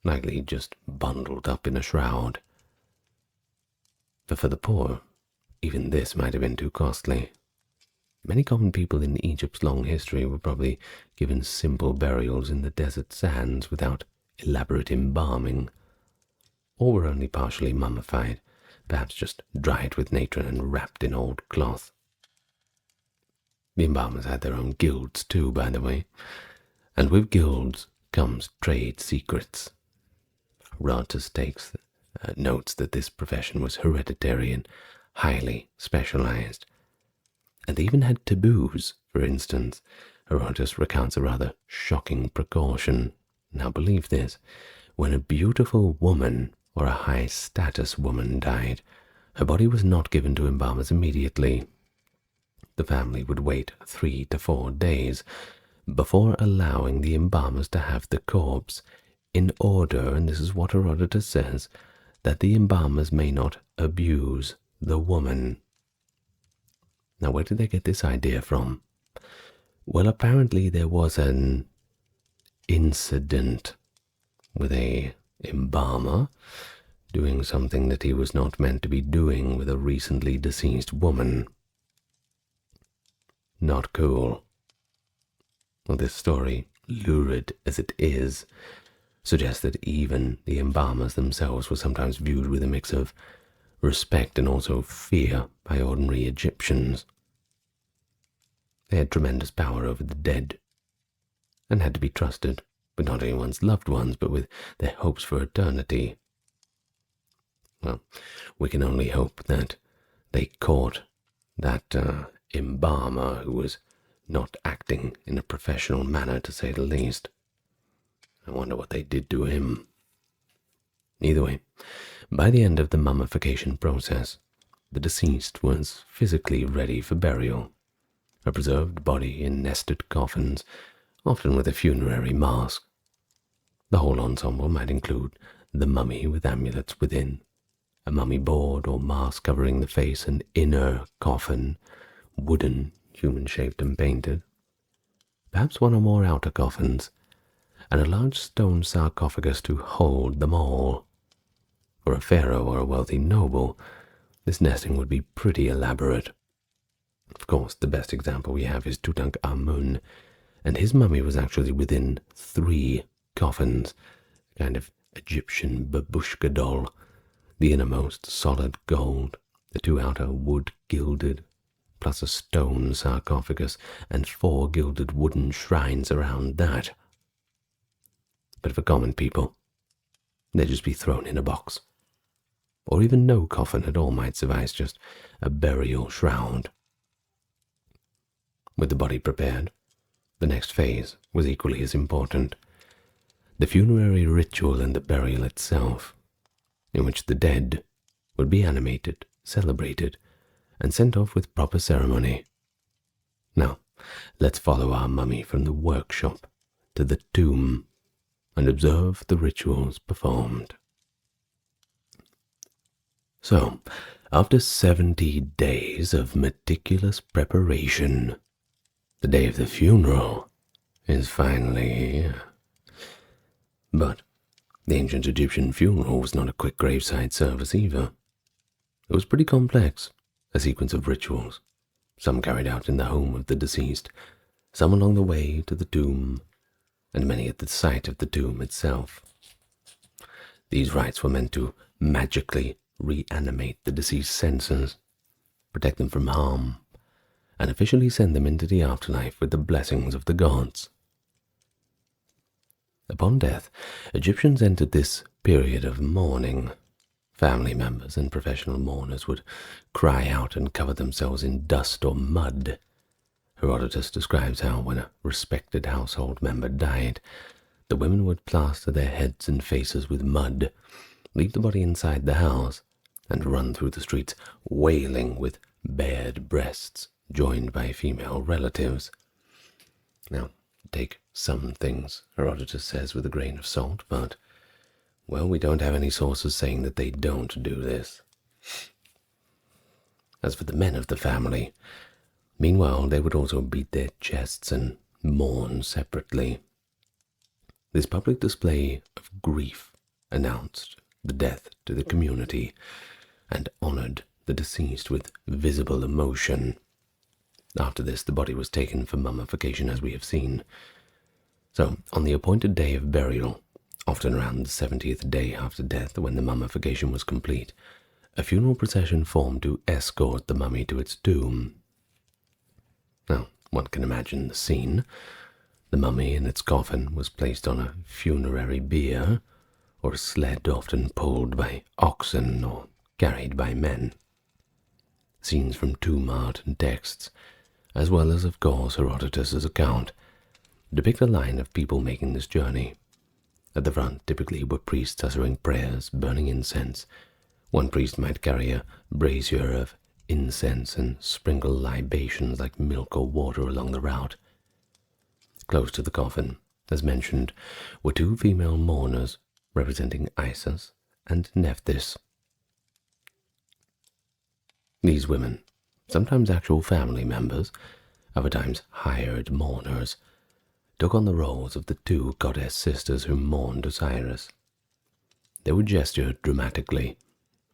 likely just bundled up in a shroud. But for the poor, even this might have been too costly. Many common people in Egypt's long history were probably given simple burials in the desert sands without elaborate embalming, or were only partially mummified, perhaps just dried with natron and wrapped in old cloth. The embalmers had their own guilds too, by the way, and with guilds comes trade secrets. Herodotus notes that this profession was hereditary and highly specialized, and they even had taboos. For instance, Herodotus recounts a rather shocking precaution. Now believe this, when a beautiful woman or a high-status woman died, her body was not given to embalmers immediately. The family would wait 3 to 4 days before allowing the embalmers to have the corpse, in order, and this is what Herodotus says, that the embalmers may not abuse the woman. Now, where did they get this idea from? Well, apparently there was an incident with a embalmer doing something that he was not meant to be doing with a recently deceased woman. Not cool. Well, this story, lurid as it is, suggests that even the embalmers themselves were sometimes viewed with a mix of respect and also fear by ordinary Egyptians. They had tremendous power over the dead, and had to be trusted with not only one's loved ones, but with their hopes for eternity. Well, we can only hope that they caught that embalmer who was not acting in a professional manner, to say the least. I wonder what they did to him. Either way, by the end of the mummification process, the deceased was physically ready for burial. A preserved body in nested coffins, often with a funerary mask. The whole ensemble might include the mummy with amulets within, a mummy board or mask covering the face, an inner coffin, wooden, human-shaped and painted, perhaps one or more outer coffins, and a large stone sarcophagus to hold them all. For a pharaoh or a wealthy noble, this nesting would be pretty elaborate. Of course, the best example we have is Tutankhamun, and his mummy was actually within 3 coffins, a kind of Egyptian babushka doll, the innermost solid gold, the 2 outer wood gilded, plus a stone sarcophagus and 4 gilded wooden shrines around that. But for common people, they'd just be thrown in a box. Or even no coffin at all might suffice, just a burial shroud. With the body prepared, the next phase was equally as important. The funerary ritual and the burial itself, in which the dead would be animated, celebrated, and sent off with proper ceremony. Now, let's follow our mummy from the workshop to the tomb and observe the rituals performed. So, after 70 days of meticulous preparation, the day of the funeral is finally here. But the ancient Egyptian funeral was not a quick graveside service either. It was pretty complex, a sequence of rituals, some carried out in the home of the deceased, some along the way to the tomb, and many at the site of the tomb itself. These rites were meant to magically reanimate the deceased's senses, protect them from harm, and officially send them into the afterlife with the blessings of the gods. Upon death, Egyptians entered this period of mourning. Family members and professional mourners would cry out and cover themselves in dust or mud. Herodotus describes how, when a respected household member died, the women would plaster their heads and faces with mud, leave the body inside the house, and run through the streets wailing with bared breasts, joined by female relatives. Now, take some things, Herodotus says, with a grain of salt, but, well, we don't have any sources saying that they don't do this. As for the men of the family, meanwhile, they would also beat their chests and mourn separately. This public display of grief announced the death to the community and honored the deceased with visible emotion. After this, the body was taken for mummification, as we have seen. So, on the appointed day of burial, often around the 70th day after death, when the mummification was complete, a funeral procession formed to escort the mummy to its tomb. Now, one can imagine the scene. The mummy in its coffin was placed on a funerary bier, or a sled often pulled by oxen or carried by men. Scenes from tomb art and texts, as well as, of course, Herodotus's account, depict a line of people making this journey. At the front typically were priests uttering prayers, burning incense. One priest might carry a brazier of incense and sprinkle libations like milk or water along the route. Close to the coffin, as mentioned, were 2 female mourners representing Isis and Nephthys. These women, sometimes actual family members, other times hired mourners, took on the roles of the 2 goddess sisters who mourned Osiris. They would gesture dramatically,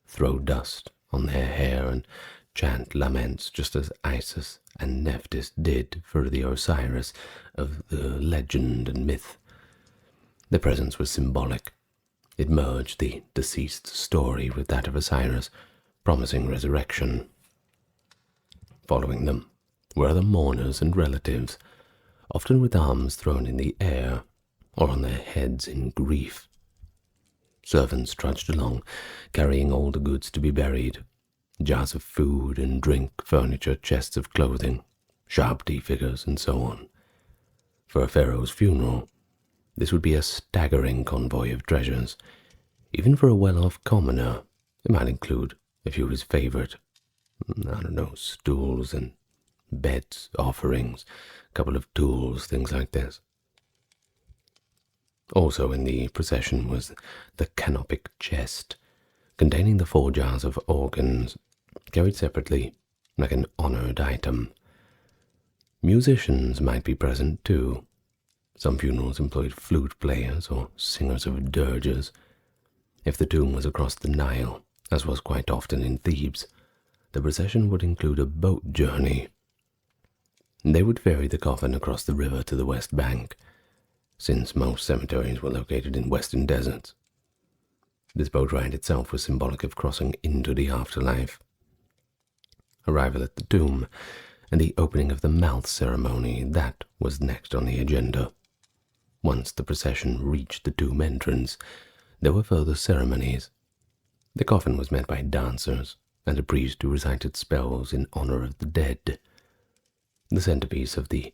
throw dust on their hair, and chant laments just as Isis and Nephthys did for the Osiris of the legend and myth. Their presence was symbolic. It merged the deceased's story with that of Osiris, promising resurrection. Following them were other mourners and relatives, often with arms thrown in the air or on their heads in grief. Servants trudged along, carrying all the goods to be buried, jars of food and drink, furniture, chests of clothing, sharp tea figures, and so on. For a pharaoh's funeral, this would be a staggering convoy of treasures. Even for a well-off commoner, it might include a few of his favorite, stools and beds, offerings, a couple of tools, things like this. Also in the procession was the canopic chest, containing the 4 jars of organs, carried separately like an honored item. Musicians might be present too. Some funerals employed flute players or singers of dirges. If the tomb was across the Nile, as was quite often in Thebes, the procession would include a boat journey. They would ferry the coffin across the river to the west bank, since most cemeteries were located in western deserts. This boat ride itself was symbolic of crossing into the afterlife. Arrival at the tomb and the opening of the mouth ceremony, that was next on the agenda. Once the procession reached the tomb entrance, there were further ceremonies. The coffin was met by dancers and a priest who recited spells in honor of the dead. The centerpiece of the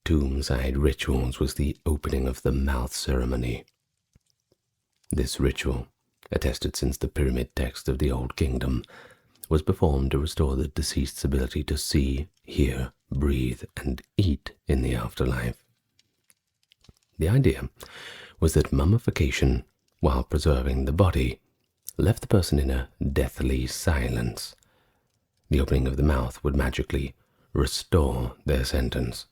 tombside rituals was the opening of the mouth ceremony. This ritual, attested since the pyramid text of the Old Kingdom, was performed to restore the deceased's ability to see, hear, breathe, and eat in the afterlife. The idea was that mummification, while preserving the body, left the person in a deathly silence. The opening of the mouth would magically restore their senses.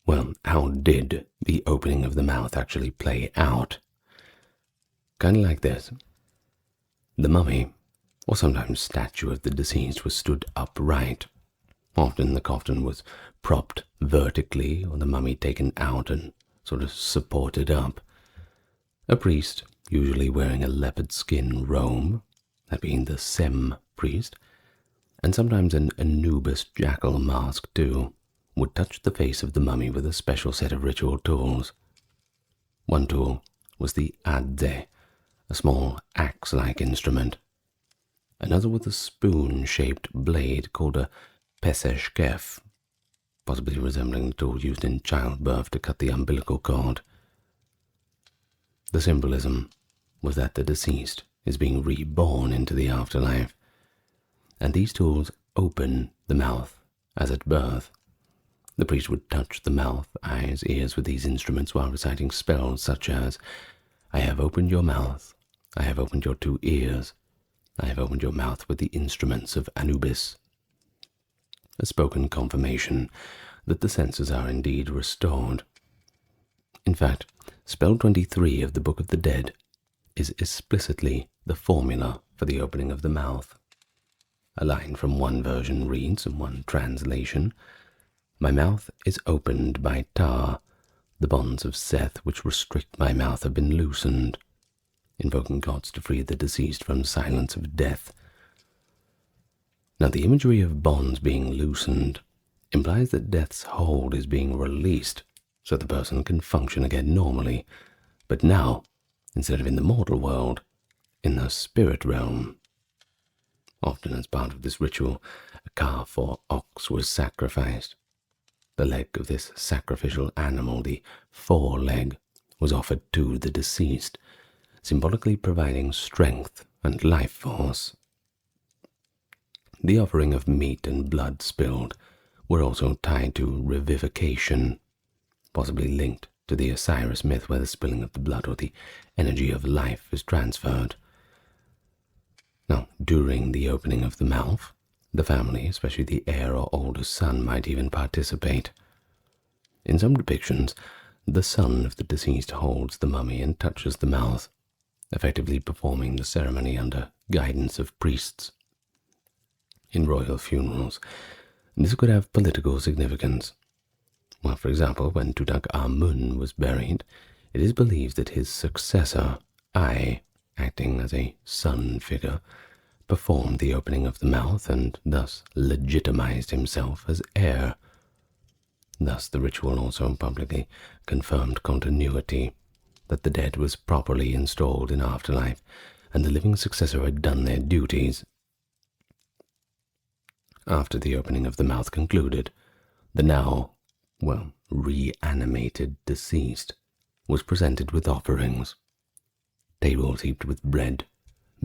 Well, how did the opening of the mouth actually play out? Kind of like this. The mummy, or sometimes statue of the deceased, was stood upright. Often the coffin was propped vertically, or the mummy taken out and sort of supported up. A priest, usually wearing a leopard skin robe, that being the Sem priest, and sometimes an Anubis jackal mask too, would touch the face of the mummy with a special set of ritual tools. One tool was the adze, a small axe-like instrument. Another was a spoon-shaped blade called a peseshkef, possibly resembling the tool used in childbirth to cut the umbilical cord. The symbolism was that the deceased is being reborn into the afterlife, and these tools open the mouth as at birth. The priest would touch the mouth, eyes, ears with these instruments while reciting spells such as, "I have opened your mouth, I have opened your 2 ears, I have opened your mouth with the instruments of Anubis," a spoken confirmation that the senses are indeed restored. In fact, spell 23 of the Book of the Dead is explicitly the formula for the opening of the mouth. A line from one version reads, in one translation, "My mouth is opened by Ptah. The bonds of Seth which restrict my mouth have been loosened," invoking gods to free the deceased from the silence of death. Now, the imagery of bonds being loosened implies that death's hold is being released so the person can function again normally, but now, instead of in the mortal world, in the spirit realm. Often as part of this ritual, a calf or ox was sacrificed. The leg of this sacrificial animal, the foreleg, was offered to the deceased, symbolically providing strength and life force. The offering of meat and blood spilled were also tied to revivification, possibly linked to the Osiris myth where the spilling of the blood or the energy of life is transferred. Now, during the opening of the mouth, the family, especially the heir or oldest son, might even participate. In some depictions, the son of the deceased holds the mummy and touches the mouth, effectively performing the ceremony under guidance of priests. In royal funerals, this could have political significance. Well, for example, when Tutankhamun was buried, it is believed that his successor, Ai, acting as a son figure, performed the opening of the mouth and thus legitimized himself as heir. Thus the ritual also publicly confirmed continuity, that the dead was properly installed in afterlife and the living successor had done their duties. After the opening of the mouth concluded, the now, reanimated deceased was presented with offerings. Tables heaped with bread,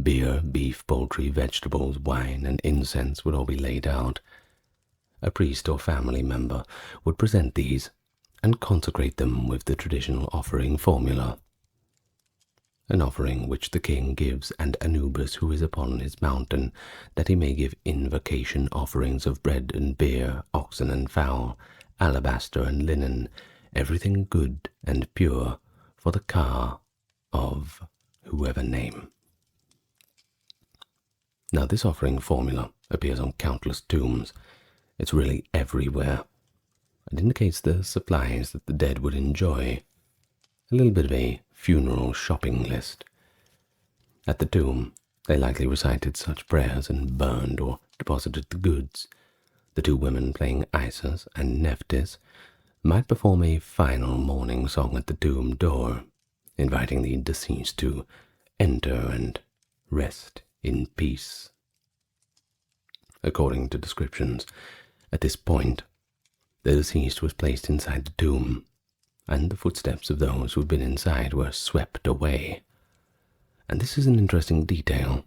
beer, beef, poultry, vegetables, wine, and incense would all be laid out. A priest or family member would present these and consecrate them with the traditional offering formula. An offering which the king gives, and Anubis, who is upon his mountain, that he may give invocation offerings of bread and beer, oxen and fowl, alabaster and linen, everything good and pure, for the ka of whoever name. Now this offering formula appears on countless tombs. It's really everywhere. It indicates the supplies that the dead would enjoy. A little bit of a funeral shopping list. At the tomb, they likely recited such prayers and burned or deposited the goods. The two women playing Isis and Nephthys might perform a final mourning song at the tomb door, inviting the deceased to enter and rest in peace. According to descriptions, at this point, the deceased was placed inside the tomb, and the footsteps of those who had been inside were swept away. And this is an interesting detail.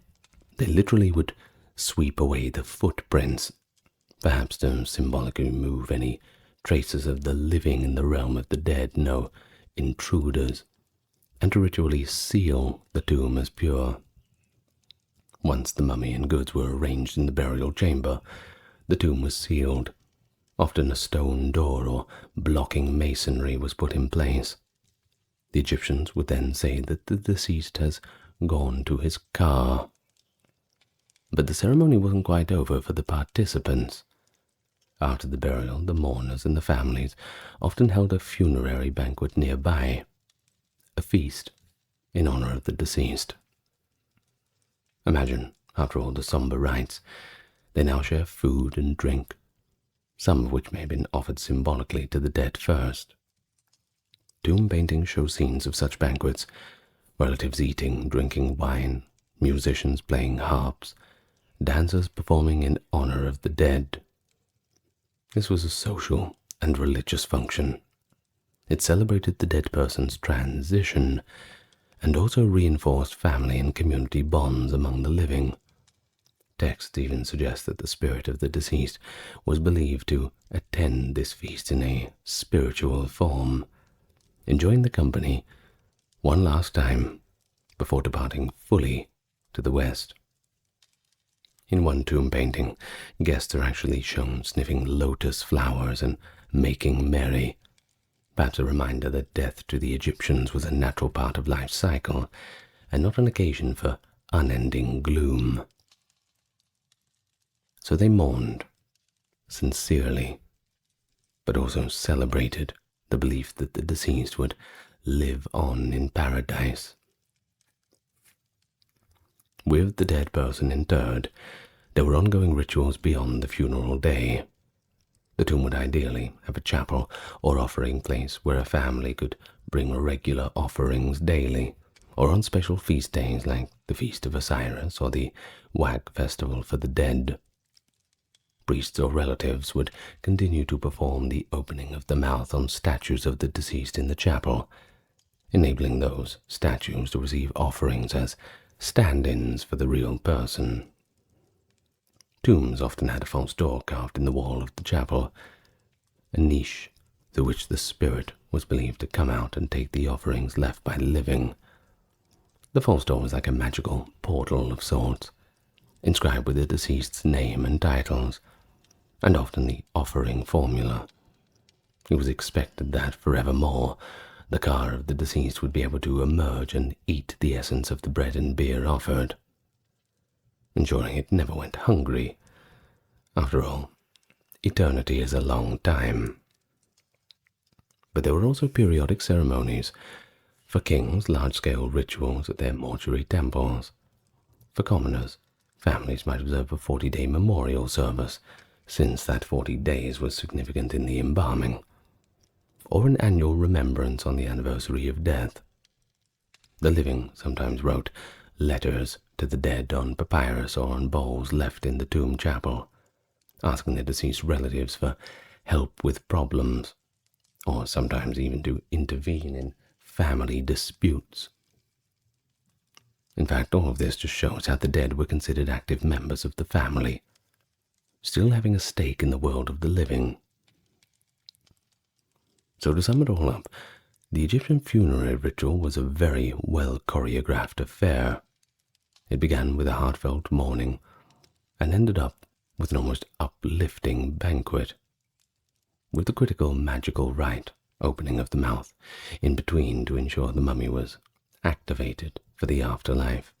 They literally would sweep away the footprints, perhaps to symbolically remove any traces of the living in the realm of the dead, no intruders, and to ritually seal the tomb as pure. Once the mummy and goods were arranged in the burial chamber, the tomb was sealed. Often a stone door or blocking masonry was put in place. The Egyptians would then say that the deceased has gone to his ka. But the ceremony wasn't quite over for the participants. After the burial, the mourners and the families often held a funerary banquet nearby, a feast in honor of the deceased. Imagine, after all the somber rites, they now share food and drink, some of which may have been offered symbolically to the dead first. Tomb paintings show scenes of such banquets, relatives eating, drinking wine, musicians playing harps, dancers performing in honor of the dead. This was a social and religious function. It celebrated the dead person's transition and also reinforced family and community bonds among the living. Texts even suggest that the spirit of the deceased was believed to attend this feast in a spiritual form, enjoying the company one last time before departing fully to the west. In one tomb painting, guests are actually shown sniffing lotus flowers and making merry, perhaps a reminder that death to the Egyptians was a natural part of life's cycle and not an occasion for unending gloom. So they mourned, sincerely, but also celebrated the belief that the deceased would live on in paradise. With the dead person interred, there were ongoing rituals beyond the funeral day. The tomb would ideally have a chapel or offering place where a family could bring regular offerings daily, or on special feast days like the Feast of Osiris or the Wag Festival for the Dead. Priests or relatives would continue to perform the opening of the mouth on statues of the deceased in the chapel, enabling those statues to receive offerings as stand-ins for the real person. Tombs often had a false door carved in the wall of the chapel, a niche through which the spirit was believed to come out and take the offerings left by the living. The false door was like a magical portal of sorts, inscribed with the deceased's name and titles, and often the offering formula. It was expected that forevermore the ka of the deceased would be able to emerge and eat the essence of the bread and beer offered, ensuring it never went hungry. After all, eternity is a long time. But there were also periodic ceremonies. For kings, large-scale rituals at their mortuary temples. For commoners, families might observe a 40-day memorial service, since that 40 days was significant in the embalming, or an annual remembrance on the anniversary of death. The living sometimes wrote letters to the dead on papyrus or on bowls left in the tomb chapel, asking their deceased relatives for help with problems, or sometimes even to intervene in family disputes. In fact, all of this just shows how the dead were considered active members of the family, still having a stake in the world of the living. So to sum it all up, the Egyptian funerary ritual was a very well choreographed affair. It began with a heartfelt mourning and ended up with an almost uplifting banquet, with the critical magical rite opening of the mouth in between to ensure the mummy was activated for the afterlife.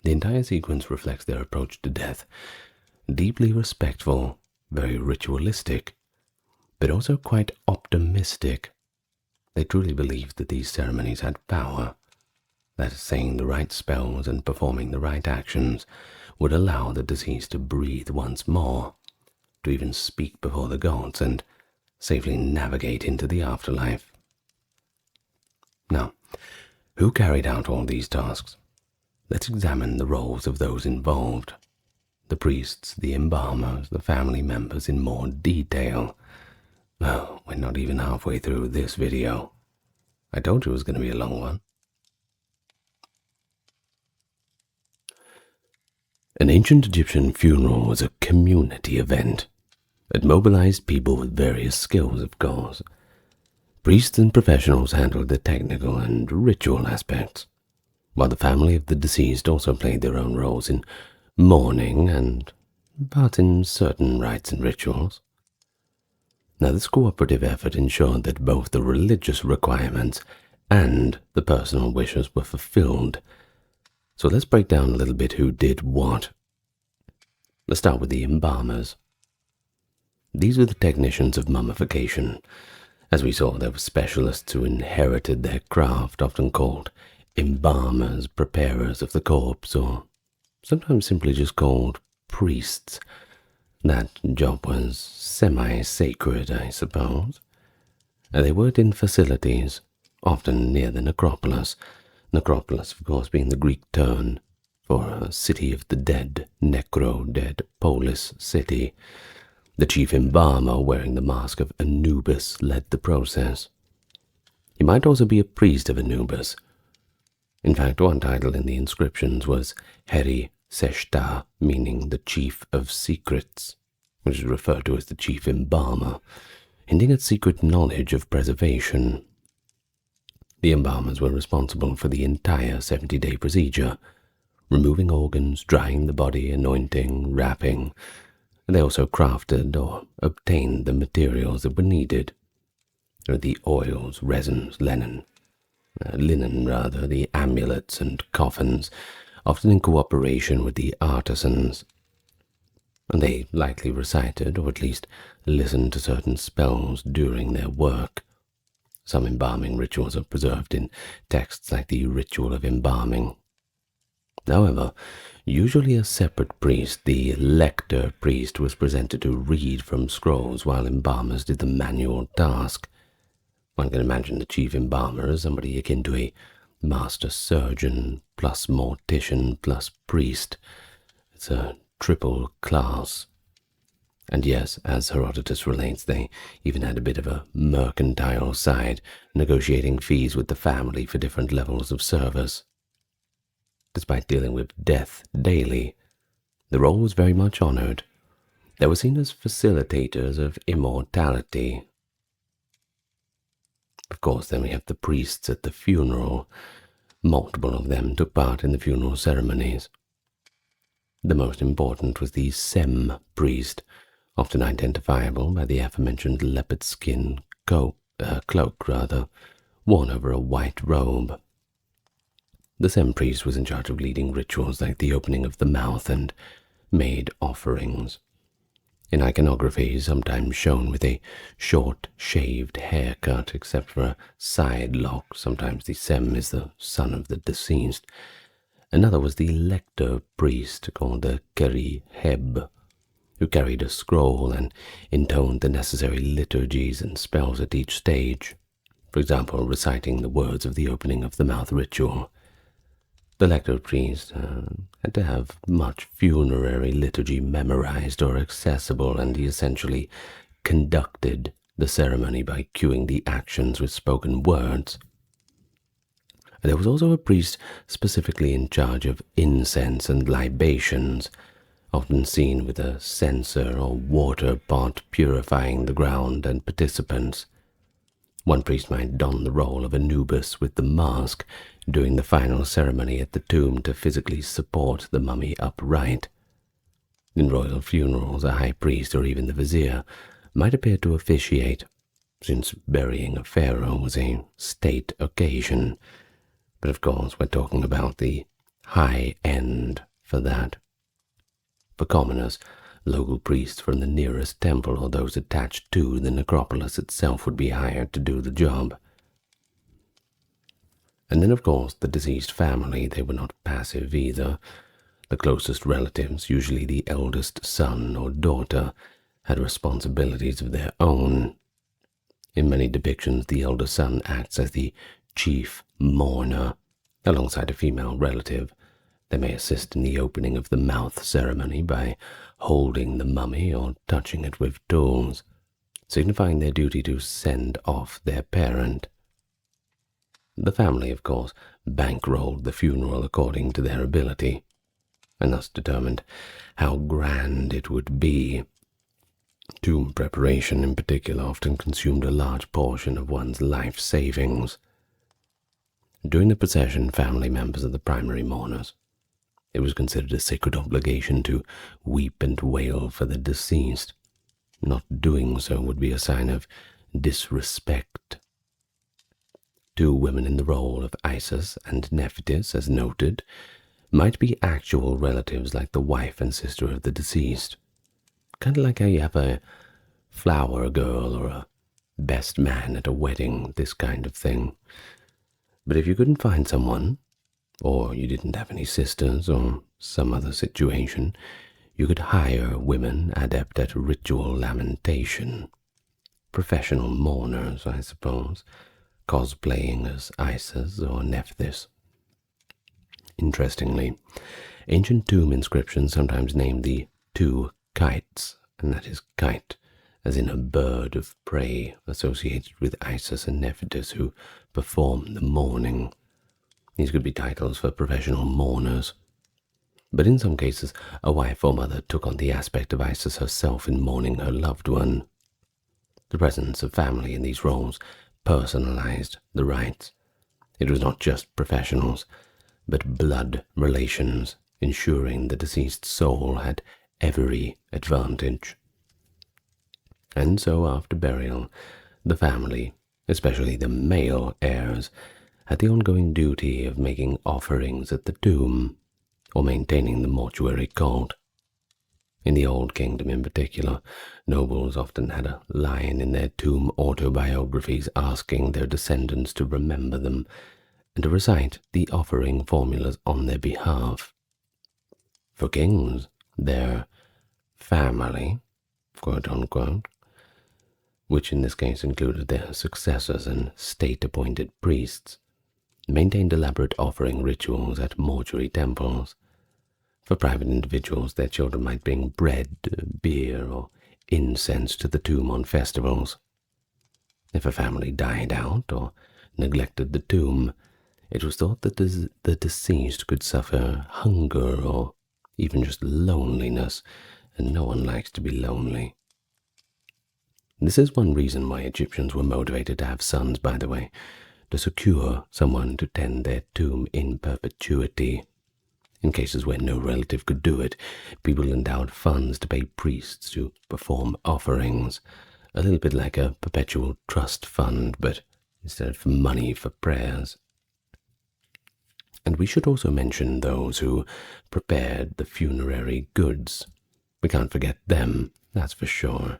The entire sequence reflects their approach to death, deeply respectful, very ritualistic, but also quite optimistic. They truly believed that these ceremonies had power, that saying the right spells and performing the right actions would allow the deceased to breathe once more, to even speak before the gods and safely navigate into the afterlife. Now, who carried out all these tasks? Let's examine the roles of those involved, the priests, the embalmers, the family members in more detail. Oh, we're not even halfway through this video. I told you it was going to be a long one. An ancient Egyptian funeral was a community event. It mobilized people with various skills, of course. Priests and professionals handled the technical and ritual aspects, while the family of the deceased also played their own roles in mourning and part in certain rites and rituals. Now, this cooperative effort ensured that both the religious requirements and the personal wishes were fulfilled. So let's break down a little bit who did what. Let's start with the embalmers. These were the technicians of mummification. As we saw, there were specialists who inherited their craft, often called embalmers, preparers of the corpse, or sometimes simply just called priests. That job was semi-sacred, I suppose. They worked in facilities, often near the necropolis. Necropolis, of course, being the Greek term for a city of the dead, necro, dead, polis, city. The chief embalmer, wearing the mask of Anubis, led the process. He might also be a priest of Anubis. In fact, one title in the inscriptions was Heri Seshta, meaning the chief of secrets, which is referred to as the chief embalmer, hinting at secret knowledge of preservation. The embalmers were responsible for the entire 70-day procedure, removing organs, drying the body, anointing, wrapping. They also crafted or obtained the materials that were needed. The oils, resins, linen, the amulets and coffins, often in cooperation with the artisans. They likely recited, or at least listened to certain spells during their work. Some embalming rituals are preserved in texts like the Ritual of Embalming. However, usually a separate priest, the lector priest, was presented to read from scrolls while embalmers did the manual task. One can imagine the chief embalmer as somebody akin to a master surgeon plus mortician plus priest. It's a triple class. And yes, as Herodotus relates, they even had a bit of a mercantile side, negotiating fees with the family for different levels of service. Despite dealing with death daily, the role was very much honored. They were seen as facilitators of immortality. Of course, then we have the priests at the funeral. Multiple of them took part in the funeral ceremonies. The most important was the Sem priest, often identifiable by the aforementioned leopard skin cloak, worn over a white robe. The Sem priest was in charge of leading rituals like the opening of the mouth and made offerings. In iconography, sometimes shown with a short, shaved haircut, except for a side lock. Sometimes the Sem is the son of the deceased. Another was the lector priest, called the Keri Heb, who carried a scroll and intoned the necessary liturgies and spells at each stage, for example, reciting the words of the opening of the mouth ritual. The lector priest had to have much funerary liturgy memorized or accessible, and he essentially conducted the ceremony by cueing the actions with spoken words. There was also a priest specifically in charge of incense and libations, often seen with a censer or water pot purifying the ground and participants. One priest might don the role of Anubis with the mask during the final ceremony at the tomb to physically support the mummy upright. In royal funerals, a high priest or even the vizier might appear to officiate, since burying a pharaoh was a state occasion. But of course, we're talking about the high end for that. For commoners, local priests from the nearest temple or those attached to the necropolis itself would be hired to do the job. And then, of course, the deceased family, they were not passive either. The closest relatives, usually the eldest son or daughter, had responsibilities of their own. In many depictions, the elder son acts as the chief mourner, alongside a female relative. They may assist in the opening of the mouth ceremony by holding the mummy or touching it with tools, signifying their duty to send off their parent. The family, of course, bankrolled the funeral according to their ability, and thus determined how grand it would be. Tomb preparation, in particular, often consumed a large portion of one's life savings. During the procession, family members of the primary mourners, it was considered a sacred obligation to weep and wail for the deceased. Not doing so would be a sign of disrespect. Two women in the role of Isis and Nephthys, as noted, might be actual relatives like the wife and sister of the deceased. Kind of like how you have a flower girl or a best man at a wedding, this kind of thing. But if you couldn't find someone, or you didn't have any sisters or some other situation, you could hire women adept at ritual lamentation. Professional mourners, I suppose, cosplaying as Isis or Nephthys. Interestingly, ancient tomb inscriptions sometimes name the two kites, and that is kite, as in a bird of prey associated with Isis and Nephthys who perform the mourning. These could be titles for professional mourners. But in some cases, a wife or mother took on the aspect of Isis herself in mourning her loved one. The presence of family in these roles personalized the rites. It was not just professionals, but blood relations, ensuring the deceased soul had every advantage. And so after burial, the family, especially the male heirs, had the ongoing duty of making offerings at the tomb, or maintaining the mortuary cult. In the Old Kingdom in particular, nobles often had a line in their tomb autobiographies asking their descendants to remember them and to recite the offering formulas on their behalf. For kings, their family, quote-unquote, which in this case included their successors and state-appointed priests, maintained elaborate offering rituals at mortuary temples. For private individuals, their children might bring bread, beer, or incense to the tomb on festivals. If a family died out or neglected the tomb, it was thought that the deceased could suffer hunger or even just loneliness, and no one likes to be lonely. This is one reason why Egyptians were motivated to have sons, by the way, to secure someone to tend their tomb in perpetuity. In cases where no relative could do it, people endowed funds to pay priests to perform offerings, a little bit like a perpetual trust fund, but instead of money for prayers. And we should also mention those who prepared the funerary goods. We can't forget them, that's for sure.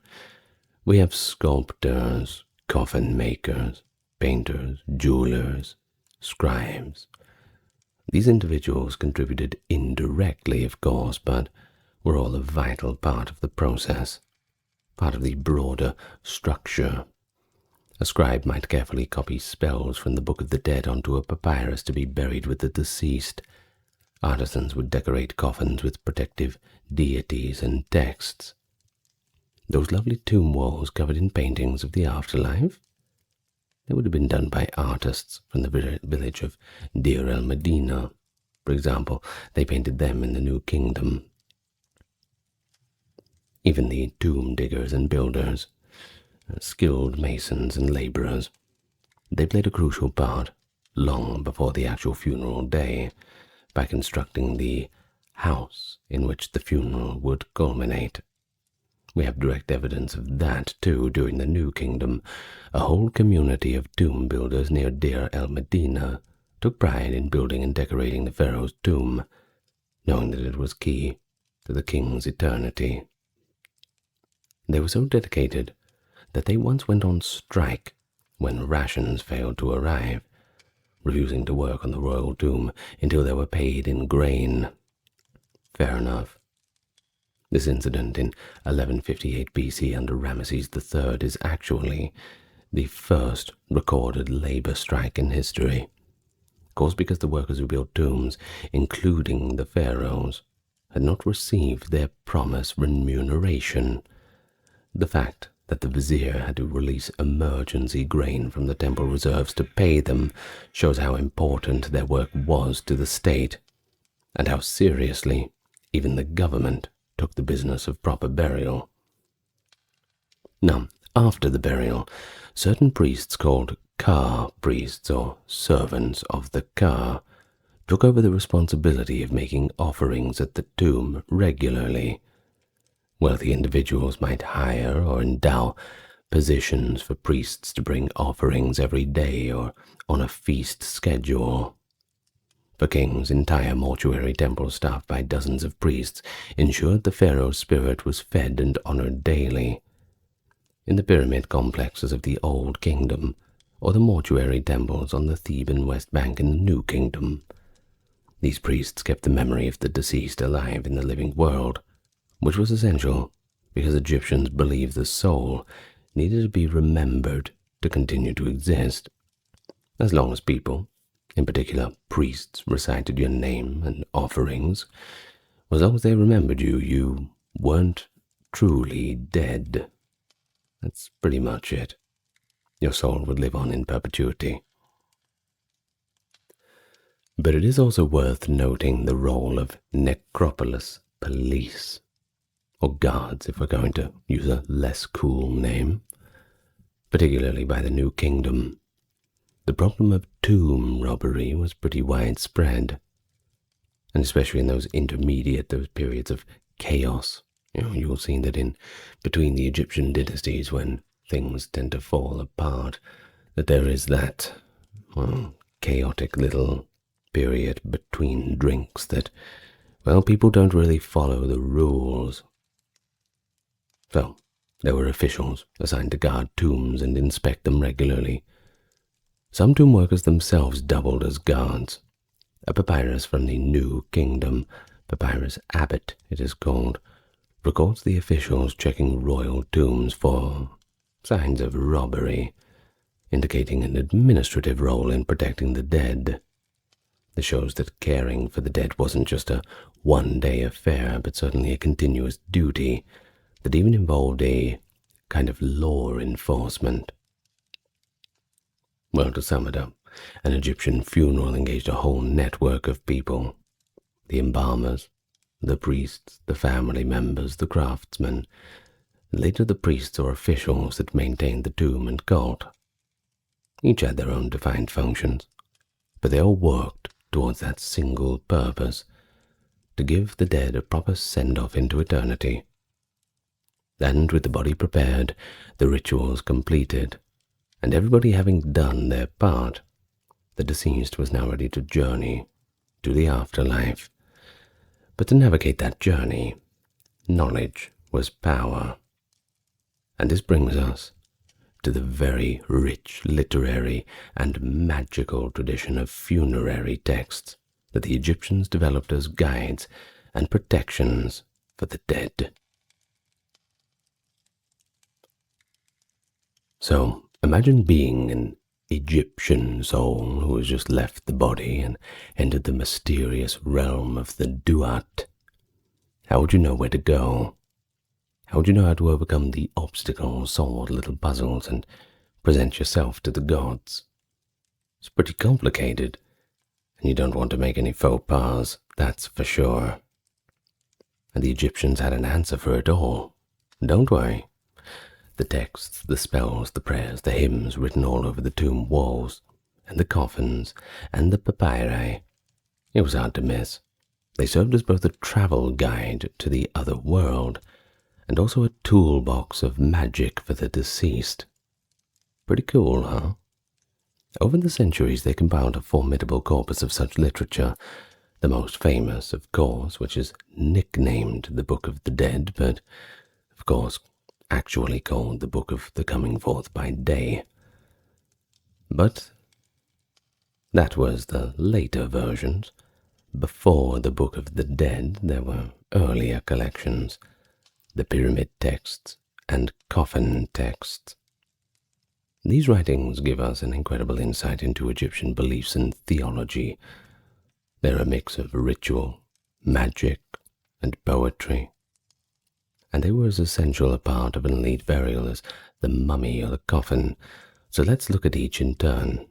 We have sculptors, coffin makers, painters, jewelers, scribes. These individuals contributed indirectly, of course, but were all a vital part of the process, part of the broader structure. A scribe might carefully copy spells from the Book of the Dead onto a papyrus to be buried with the deceased. Artisans would decorate coffins with protective deities and texts. Those lovely tomb walls covered in paintings of the afterlife? They would have been done by artists from the village of Deir el-Medina. For example, they painted them in the New Kingdom. Even the tomb diggers and builders, skilled masons and laborers, they played a crucial part long before the actual funeral day by constructing the house in which the funeral would culminate. We have direct evidence of that, too, during the New Kingdom. A whole community of tomb builders near Deir el-Medina took pride in building and decorating the pharaoh's tomb, knowing that it was key to the king's eternity. They were so dedicated that they once went on strike when rations failed to arrive, refusing to work on the royal tomb until they were paid in grain. Fair enough. This incident in 1158 BC under Ramesses III is actually the first recorded labor strike in history, caused because the workers who built tombs, including the pharaohs, had not received their promised remuneration. The fact that the vizier had to release emergency grain from the temple reserves to pay them shows how important their work was to the state, and how seriously even the government took the business of proper burial. Now, after the burial, certain priests called Ka priests, or servants of the Ka, took over the responsibility of making offerings at the tomb regularly. Wealthy individuals might hire or endow positions for priests to bring offerings every day or on a feast schedule. For kings, entire mortuary temples staffed by dozens of priests ensured the pharaoh's spirit was fed and honored daily. In the pyramid complexes of the Old Kingdom, or the mortuary temples on the Theban West Bank in the New Kingdom, these priests kept the memory of the deceased alive in the living world, which was essential because Egyptians believed the soul needed to be remembered to continue to exist. As long as people, in particular priests, recited your name and offerings, as long as they remembered you, you weren't truly dead. That's pretty much it. Your soul would live on in perpetuity. But it is also worth noting the role of necropolis police, or guards if we're going to use a less cool name, particularly by the New Kingdom. The problem of tomb robbery was pretty widespread, and especially in those periods of chaos. You'll see that in between the Egyptian dynasties, when things tend to fall apart, that there is that, chaotic little period between drinks that, people don't really follow the rules. So, there were officials assigned to guard tombs and inspect them regularly. Some tomb workers themselves doubled as guards. A papyrus from the New Kingdom, Papyrus Abbot it is called, records the officials checking royal tombs for signs of robbery, indicating an administrative role in protecting the dead. This shows that caring for the dead wasn't just a one-day affair, but certainly a continuous duty that even involved a kind of law enforcement. Well, to sum it up, an Egyptian funeral engaged a whole network of people: the embalmers, the priests, the family members, the craftsmen, and later the priests or officials that maintained the tomb and cult. Each had their own defined functions, but they all worked towards that single purpose: to give the dead a proper send-off into eternity. And with the body prepared, the rituals completed, and everybody having done their part, the deceased was now ready to journey to the afterlife. But to navigate that journey, knowledge was power. And this brings us to the very rich literary and magical tradition of funerary texts that the Egyptians developed as guides and protections for the dead. So, imagine being an Egyptian soul who has just left the body and entered the mysterious realm of the Duat. How would you know where to go? How would you know how to overcome the obstacles, solve little puzzles, and present yourself to the gods? It's pretty complicated, and you don't want to make any faux pas, that's for sure. And the Egyptians had an answer for it all. Don't worry. The texts, the spells, the prayers, the hymns written all over the tomb walls, and the coffins, and the papyri. It was hard to miss. They served as both a travel guide to the other world and also a toolbox of magic for the deceased. Pretty cool, huh? Over the centuries, they compiled a formidable corpus of such literature, the most famous, of course, which is nicknamed the Book of the Dead, but, of course, actually called the Book of the Coming Forth by Day. But that was the later versions. Before the Book of the Dead, there were earlier collections, the pyramid texts and coffin texts. These writings give us an incredible insight into Egyptian beliefs and theology. They're a mix of ritual, magic, and poetry, and they were as essential a part of an elite burial as the mummy or the coffin, so let's look at each in turn.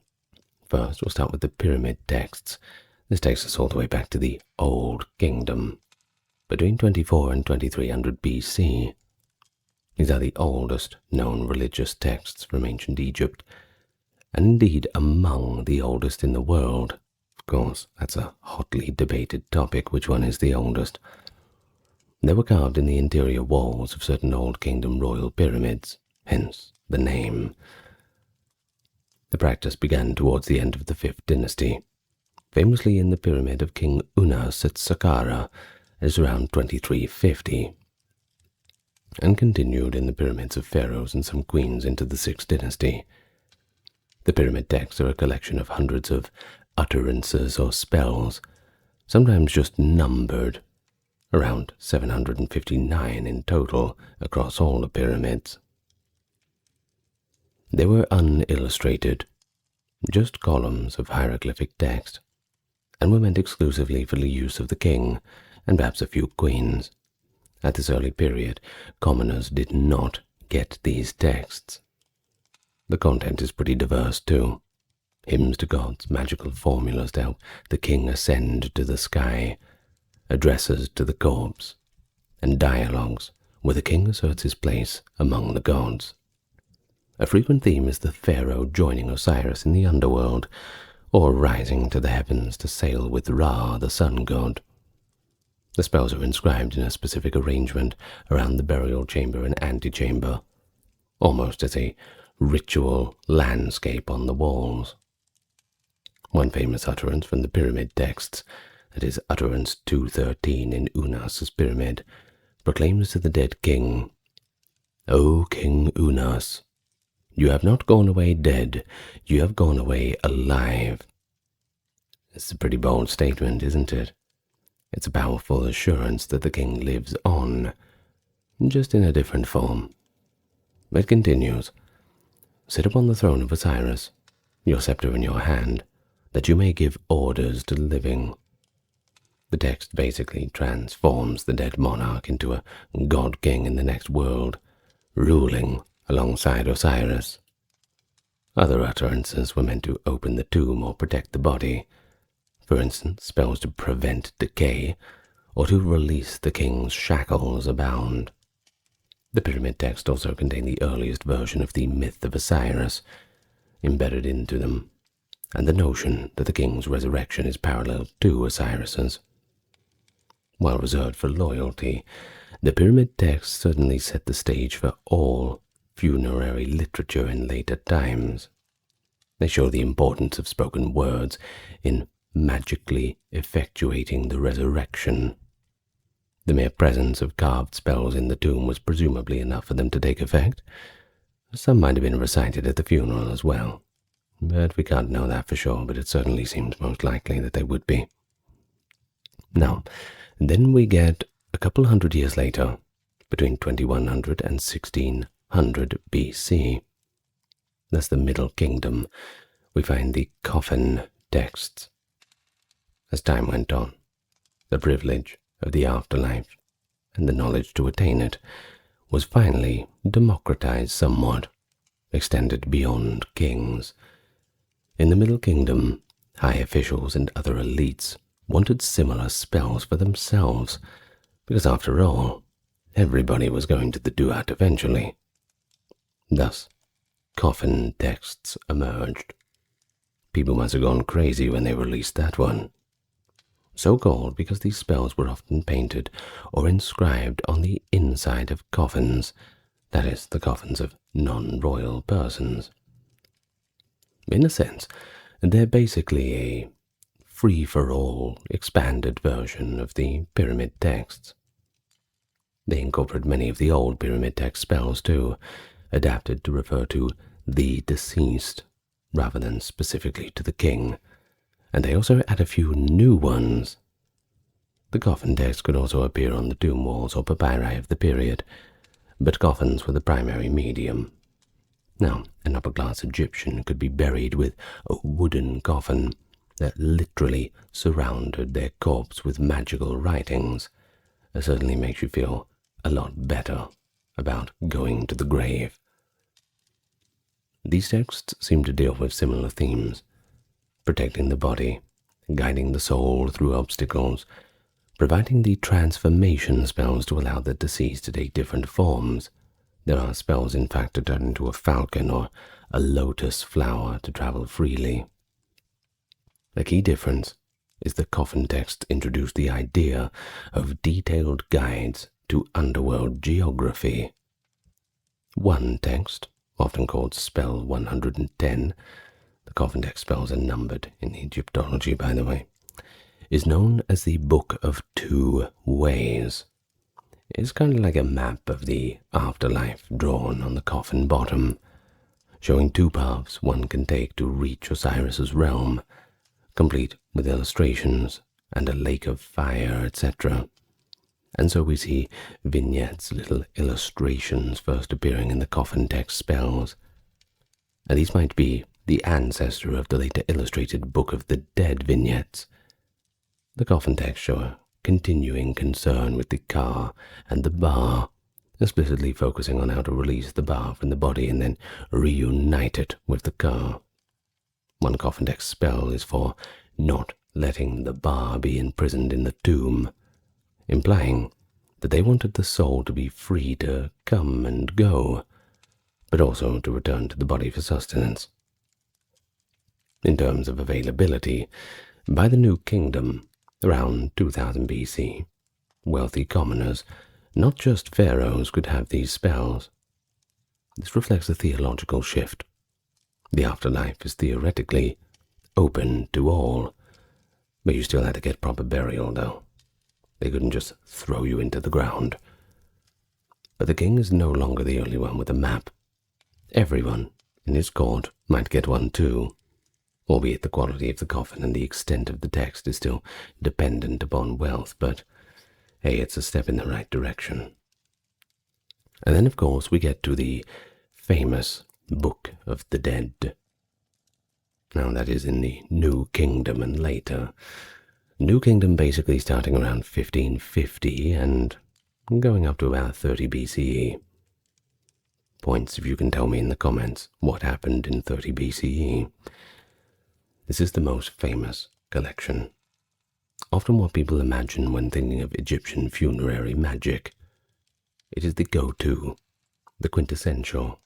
First, we'll start with the pyramid texts. This takes us all the way back to the Old Kingdom, between 24 and 2300 BC. These are the oldest known religious texts from ancient Egypt, and indeed among the oldest in the world. Of course, that's a hotly debated topic, which one is the oldest. They were carved in the interior walls of certain Old Kingdom royal pyramids, hence the name. The practice began towards the end of the 5th dynasty, famously in the pyramid of King Unas at Saqqara, as around 2350, and continued in the pyramids of pharaohs and some queens into the 6th dynasty. The pyramid texts are a collection of hundreds of utterances or spells, sometimes just numbered, around 759 in total across all the pyramids. They were unillustrated, just columns of hieroglyphic text, and were meant exclusively for the use of the king and perhaps a few queens. At this early period, commoners did not get these texts. The content is pretty diverse too. Hymns to gods, magical formulas to help the king ascend to the sky, addresses to the corpse, and dialogues where the king asserts his place among the gods. A frequent theme is the pharaoh joining Osiris in the underworld, or rising to the heavens to sail with Ra, the sun god. The spells are inscribed in a specific arrangement around the burial chamber and antechamber, almost as a ritual landscape on the walls. One famous utterance from the pyramid texts, that is utterance 213 in Unas's pyramid, proclaims to the dead king, "O King Unas, you have not gone away dead, you have gone away alive." It's a pretty bold statement, isn't it? It's a powerful assurance that the king lives on, just in a different form. It continues, "Sit upon the throne of Osiris, your scepter in your hand, that you may give orders to the living." The text basically transforms the dead monarch into a god-king in the next world, ruling alongside Osiris. Other utterances were meant to open the tomb or protect the body. For instance, spells to prevent decay or to release the king's shackles abound. The pyramid text also contained the earliest version of the myth of Osiris embedded into them, and the notion that the king's resurrection is parallel to Osiris's. While reserved for loyalty, the pyramid texts certainly set the stage for all funerary literature in later times. They show the importance of spoken words in magically effectuating the resurrection. The mere presence of carved spells in the tomb was presumably enough for them to take effect. Some might have been recited at the funeral as well, but we can't know that for sure, but it certainly seems most likely that they would be. Now, then we get a couple hundred years later, between 2100 and 1600 BC. That's the Middle Kingdom. We find the coffin texts. As time went on, the privilege of the afterlife and the knowledge to attain it was finally democratized somewhat, extended beyond kings. In the Middle Kingdom, high officials and other elites wanted similar spells for themselves, because after all, everybody was going to the duat eventually. Thus, coffin texts emerged. People must have gone crazy when they released that one. so called because these spells were often painted or inscribed on the inside of coffins, that is, the coffins of non-royal persons. In a sense, they're basically a free-for-all expanded version of the pyramid texts. They incorporate many of the old pyramid text spells too, adapted to refer to the deceased rather than specifically to the king, and they also add a few new ones. The coffin text could also appear on the tomb walls or papyri of the period, but coffins were the primary medium. Now, an upper-class Egyptian could be buried with a wooden coffin that literally surrounded their corpse with magical writings. It certainly makes you feel a lot better about going to the grave. These texts seem to deal with similar themes: protecting the body, guiding the soul through obstacles, providing the transformation spells to allow the deceased to take different forms. There are spells, in fact, to turn into a falcon or a lotus flower to travel freely. A key difference is the coffin text introduced the idea of detailed guides to underworld geography. One text, often called Spell 110, the coffin text spells are numbered in Egyptology, by the way, is known as the Book of Two Ways. It's kind of like a map of the afterlife drawn on the coffin bottom, showing two paths one can take to reach Osiris's realm, complete with illustrations and a lake of fire, etc. And so we see vignettes, little illustrations first appearing in the coffin text spells. And these might be the ancestor of the later illustrated Book of the Dead vignettes. The coffin text show a continuing concern with the ka and the ba, explicitly focusing on how to release the ba from the body and then reunite it with the ka. One coffin text spell is for not letting the ba be imprisoned in the tomb, implying that they wanted the soul to be free to come and go, but also to return to the body for sustenance. In terms of availability, by the New Kingdom, around 2000 BC, wealthy commoners, not just pharaohs, could have these spells. This reflects a theological shift. The afterlife is theoretically open to all, but you still had to get proper burial, though. They couldn't just throw you into the ground. But the king is no longer the only one with a map. Everyone in his court might get one too, albeit the quality of the coffin and the extent of the text is still dependent upon wealth, but hey, it's a step in the right direction. And then, of course, we get to the famous Book of the Dead. Now, that is in the New Kingdom and later. New Kingdom basically starting around 1550 and going up to about 30 BCE. Points if you can tell me in the comments what happened in 30 BCE. This is the most famous collection. Often what people imagine when thinking of Egyptian funerary magic. It is the go-to, the quintessential.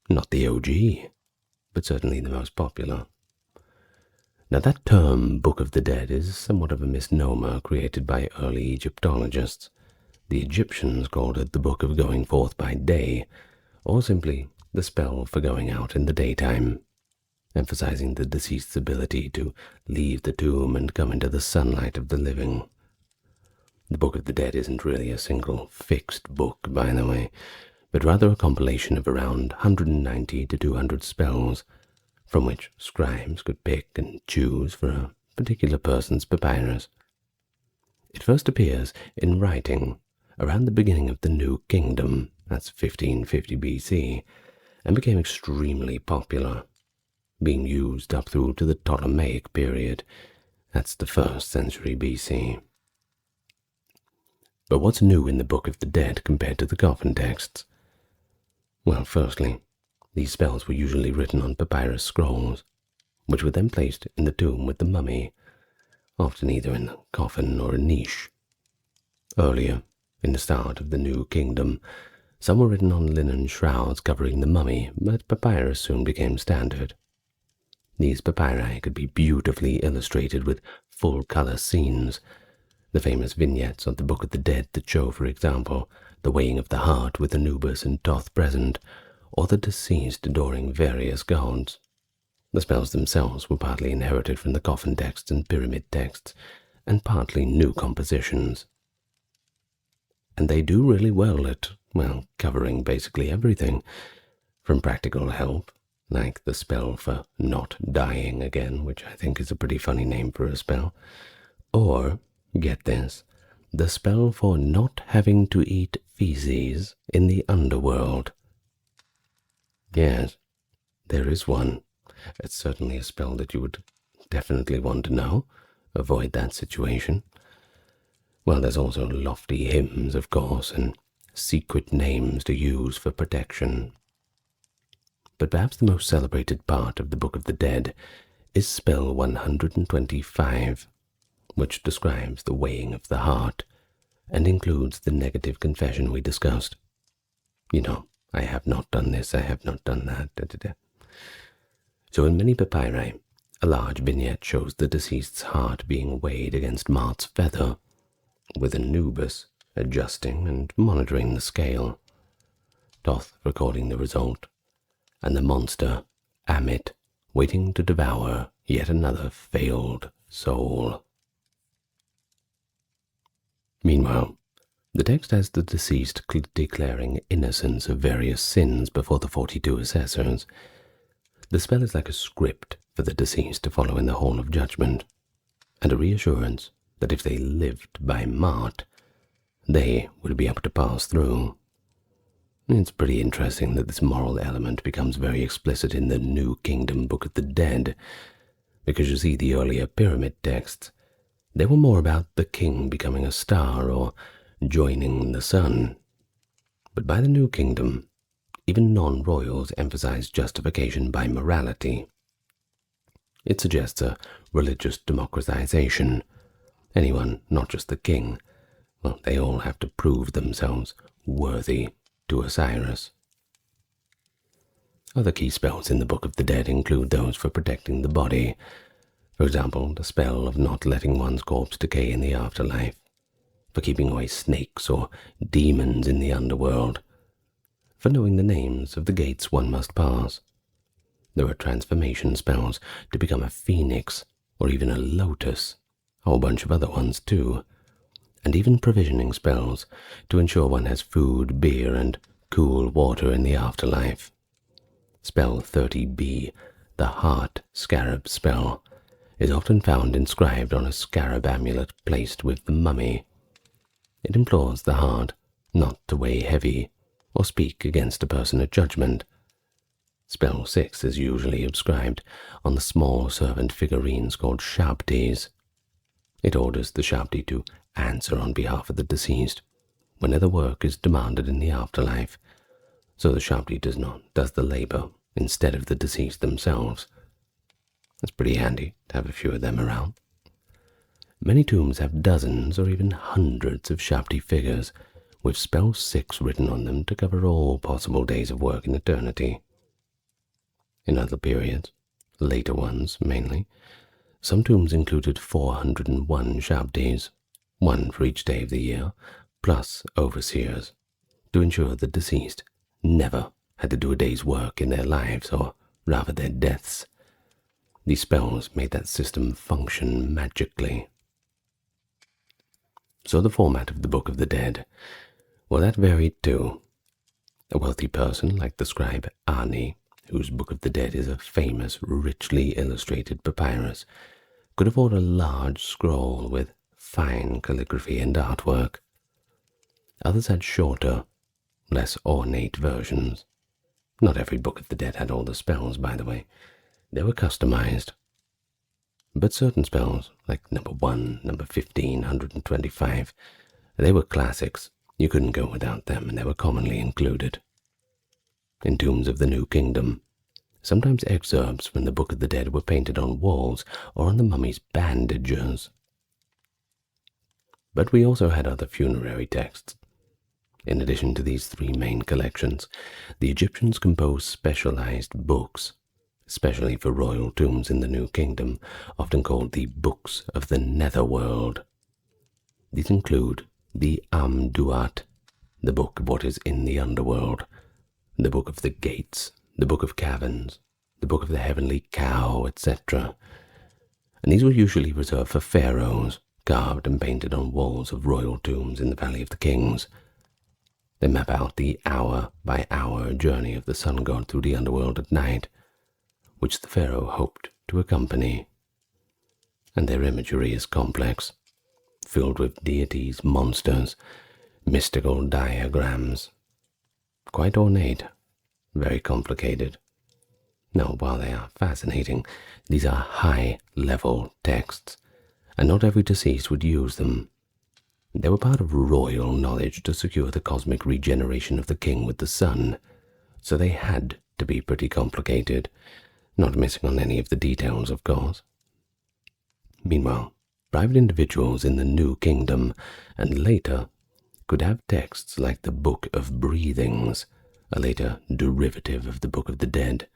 Not the OG, but certainly the most popular. Now that term, Book of the Dead, is somewhat of a misnomer created by early Egyptologists. The Egyptians called it the Book of Going Forth by Day, or simply the spell for going out in the daytime, emphasizing the deceased's ability to leave the tomb and come into the sunlight of the living. The Book of the Dead isn't really a single fixed book, by the way, but rather a compilation of around 190 to 200 spells, from which scribes could pick and choose for a particular person's papyrus. It first appears in writing around the beginning of the New Kingdom, that's 1550 BC, and became extremely popular, being used up through to the Ptolemaic period, that's the 1st century BC. But what's new in the Book of the Dead compared to the coffin texts? Well, firstly, these spells were usually written on papyrus scrolls, which were then placed in the tomb with the mummy, often either in a coffin or a niche. Earlier, in the start of the New Kingdom, some were written on linen shrouds covering the mummy, but papyrus soon became standard. These papyri could be beautifully illustrated with full-color scenes. The famous vignettes of the Book of the Dead that show, for example, the weighing of the heart with Anubis and Thoth present, or the deceased adoring various gods. The spells themselves were partly inherited from the coffin texts and pyramid texts, and partly new compositions. And they do really well at, well, covering basically everything, from practical help, like the spell for not dying again, which I think is a pretty funny name for a spell, or, get this, the spell for not having to eat feces in the underworld. Yes, there is one. It's certainly a spell that you would definitely want to know. Avoid that situation. Well, there's also lofty hymns, of course, and secret names to use for protection. But perhaps the most celebrated part of the Book of the Dead is spell 125, which describes the weighing of the heart, and includes the negative confession we discussed. You know, I have not done this, I have not done that, So in many papyri, a large vignette shows the deceased's heart being weighed against Maat's feather, with Anubis adjusting and monitoring the scale, Thoth recording the result, and the monster, Amit, waiting to devour yet another failed soul. Meanwhile, the text has the deceased declaring innocence of various sins before the 42 assessors. The spell is like a script for the deceased to follow in the Hall of Judgment, and a reassurance that if they lived by Maat, they would be able to pass through. It's pretty interesting that this moral element becomes very explicit in the New Kingdom Book of the Dead, because you see the earlier pyramid texts, they were more about the king becoming a star or joining the sun. But by the New Kingdom, even non-royals emphasize justification by morality. It suggests a religious democratization. Anyone, not just the king, well, they all have to prove themselves worthy to Osiris. Other key spells in the Book of the Dead include those for protecting the body. For example, the spell of not letting one's corpse decay in the afterlife, for keeping away snakes or demons in the underworld, for knowing the names of the gates one must pass. There are transformation spells to become a phoenix or even a lotus, a whole bunch of other ones too, and even provisioning spells to ensure one has food, beer, and cool water in the afterlife. Spell 30b, the heart scarab spell, is often found inscribed on a scarab amulet placed with the mummy. It implores the heart not to weigh heavy or speak against a person at judgment. Spell 6 is usually inscribed on the small servant figurines called shabtis. It orders the shabti to answer on behalf of the deceased whenever work is demanded in the afterlife, so the shabti does the labor instead of the deceased themselves. It's pretty handy to have a few of them around. Many tombs have dozens or even hundreds of shabti figures, with spell 6 written on them to cover all possible days of work in eternity. In other periods, later ones mainly, some tombs included 401 shabtis, one for each day of the year, plus overseers, to ensure the deceased never had to do a day's work in their lives, or rather their deaths. These spells made that system function magically. So the format of the Book of the Dead, well, that varied too. A wealthy person like the scribe Ani, whose Book of the Dead is a famous, richly illustrated papyrus, could afford a large scroll with fine calligraphy and artwork. Others had shorter, less ornate versions. Not every Book of the Dead had all the spells, by the way. They were customized. But certain spells, like number 1, number 15, 125, they were classics. You couldn't go without them, and they were commonly included. In tombs of the New Kingdom, sometimes excerpts from the Book of the Dead were painted on walls or on the mummy's bandages. But we also had other funerary texts. In addition to these 3 main collections, the Egyptians composed specialized books, especially for royal tombs in the New Kingdom, often called the Books of the Netherworld. These include the Amduat, the Book of what is in the underworld, the Book of the Gates, the Book of Caverns, the Book of the Heavenly Cow, etc. And these were usually reserved for pharaohs, carved and painted on walls of royal tombs in the Valley of the Kings. They map out the hour-by-hour journey of the sun god through the underworld at night, which the pharaoh hoped to accompany. And their imagery is complex, filled with deities, monsters, mystical diagrams. Quite ornate, very complicated. Now, while they are fascinating, these are high-level texts, and not every deceased would use them. They were part of royal knowledge to secure the cosmic regeneration of the king with the sun, so they had to be pretty complicated, not missing on any of the details, of course. Meanwhile, private individuals in the New Kingdom, and later, could have texts like the Book of Breathings, a later derivative of the Book of the Dead,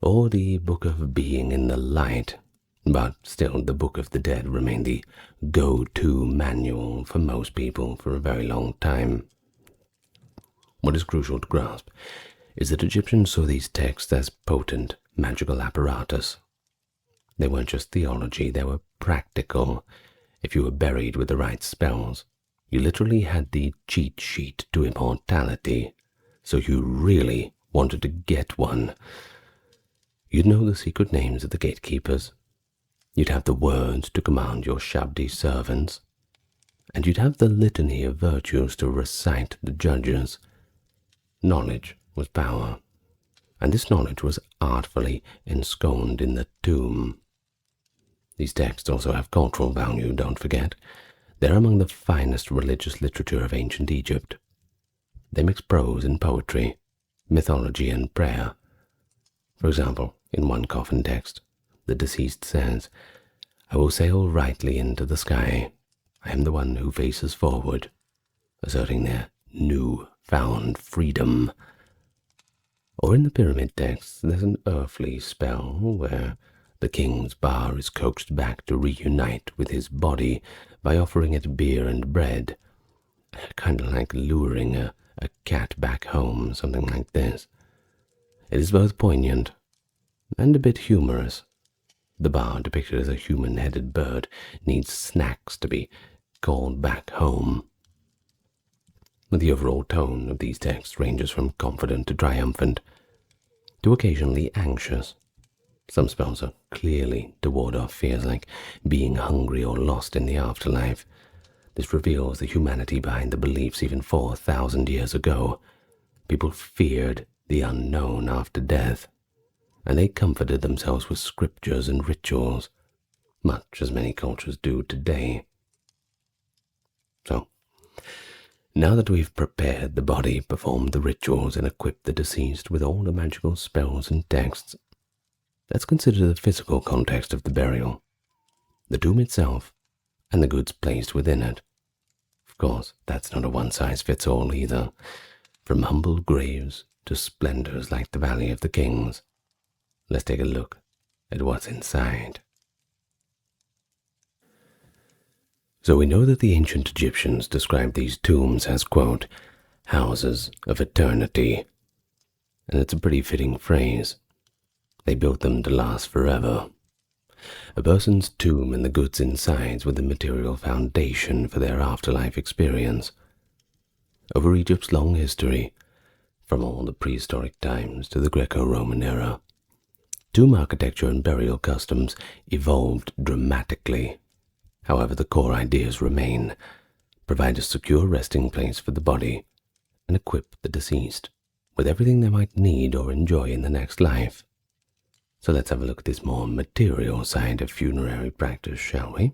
or the Book of Being in the Light, but still the Book of the Dead remained the go-to manual for most people for a very long time. What is crucial to grasp is that Egyptians saw these texts as potent magical apparatus. They weren't just theology, they were practical. If you were buried with the right spells, you literally had the cheat sheet to immortality, so you really wanted to get one. You'd know the secret names of the gatekeepers, you'd have the words to command your Shabdi servants, and you'd have the litany of virtues to recite the judges. Knowledge was power, and this knowledge was artfully ensconced in the tomb. These texts also have cultural value, don't forget. They're among the finest religious literature of ancient Egypt. They mix prose and poetry, mythology and prayer. For example, in one coffin text, the deceased says, "I will sail rightly into the sky. I am the one who faces forward," asserting their new-found freedom. Or in the pyramid text, there's an earthly spell where the king's bar is coaxed back to reunite with his body by offering it beer and bread, kind of like luring a cat back home, something like this. It is both poignant and a bit humorous. The bar, depicted as a human-headed bird, needs snacks to be called back home. The overall tone of these texts ranges from confident to triumphant, to occasionally anxious. Some spells are clearly to ward off fears like being hungry or lost in the afterlife. This reveals the humanity behind the beliefs even 4,000 years ago. People feared the unknown after death, and they comforted themselves with scriptures and rituals, much as many cultures do today. So, now that we've prepared the body, performed the rituals, and equipped the deceased with all the magical spells and texts, let's consider the physical context of the burial, the tomb itself, and the goods placed within it. Of course, that's not a one-size-fits-all either, from humble graves to splendors like the Valley of the Kings. Let's take a look at what's inside. So we know that the ancient Egyptians described these tombs as, quote, houses of eternity, and it's a pretty fitting phrase. They built them to last forever. A person's tomb and the goods inside were the material foundation for their afterlife experience. Over Egypt's long history, from all the prehistoric times to the Greco-Roman era, tomb architecture and burial customs evolved dramatically. However, the core ideas remain: provide a secure resting place for the body and equip the deceased with everything they might need or enjoy in the next life. So let's have a look at this more material side of funerary practice, shall we?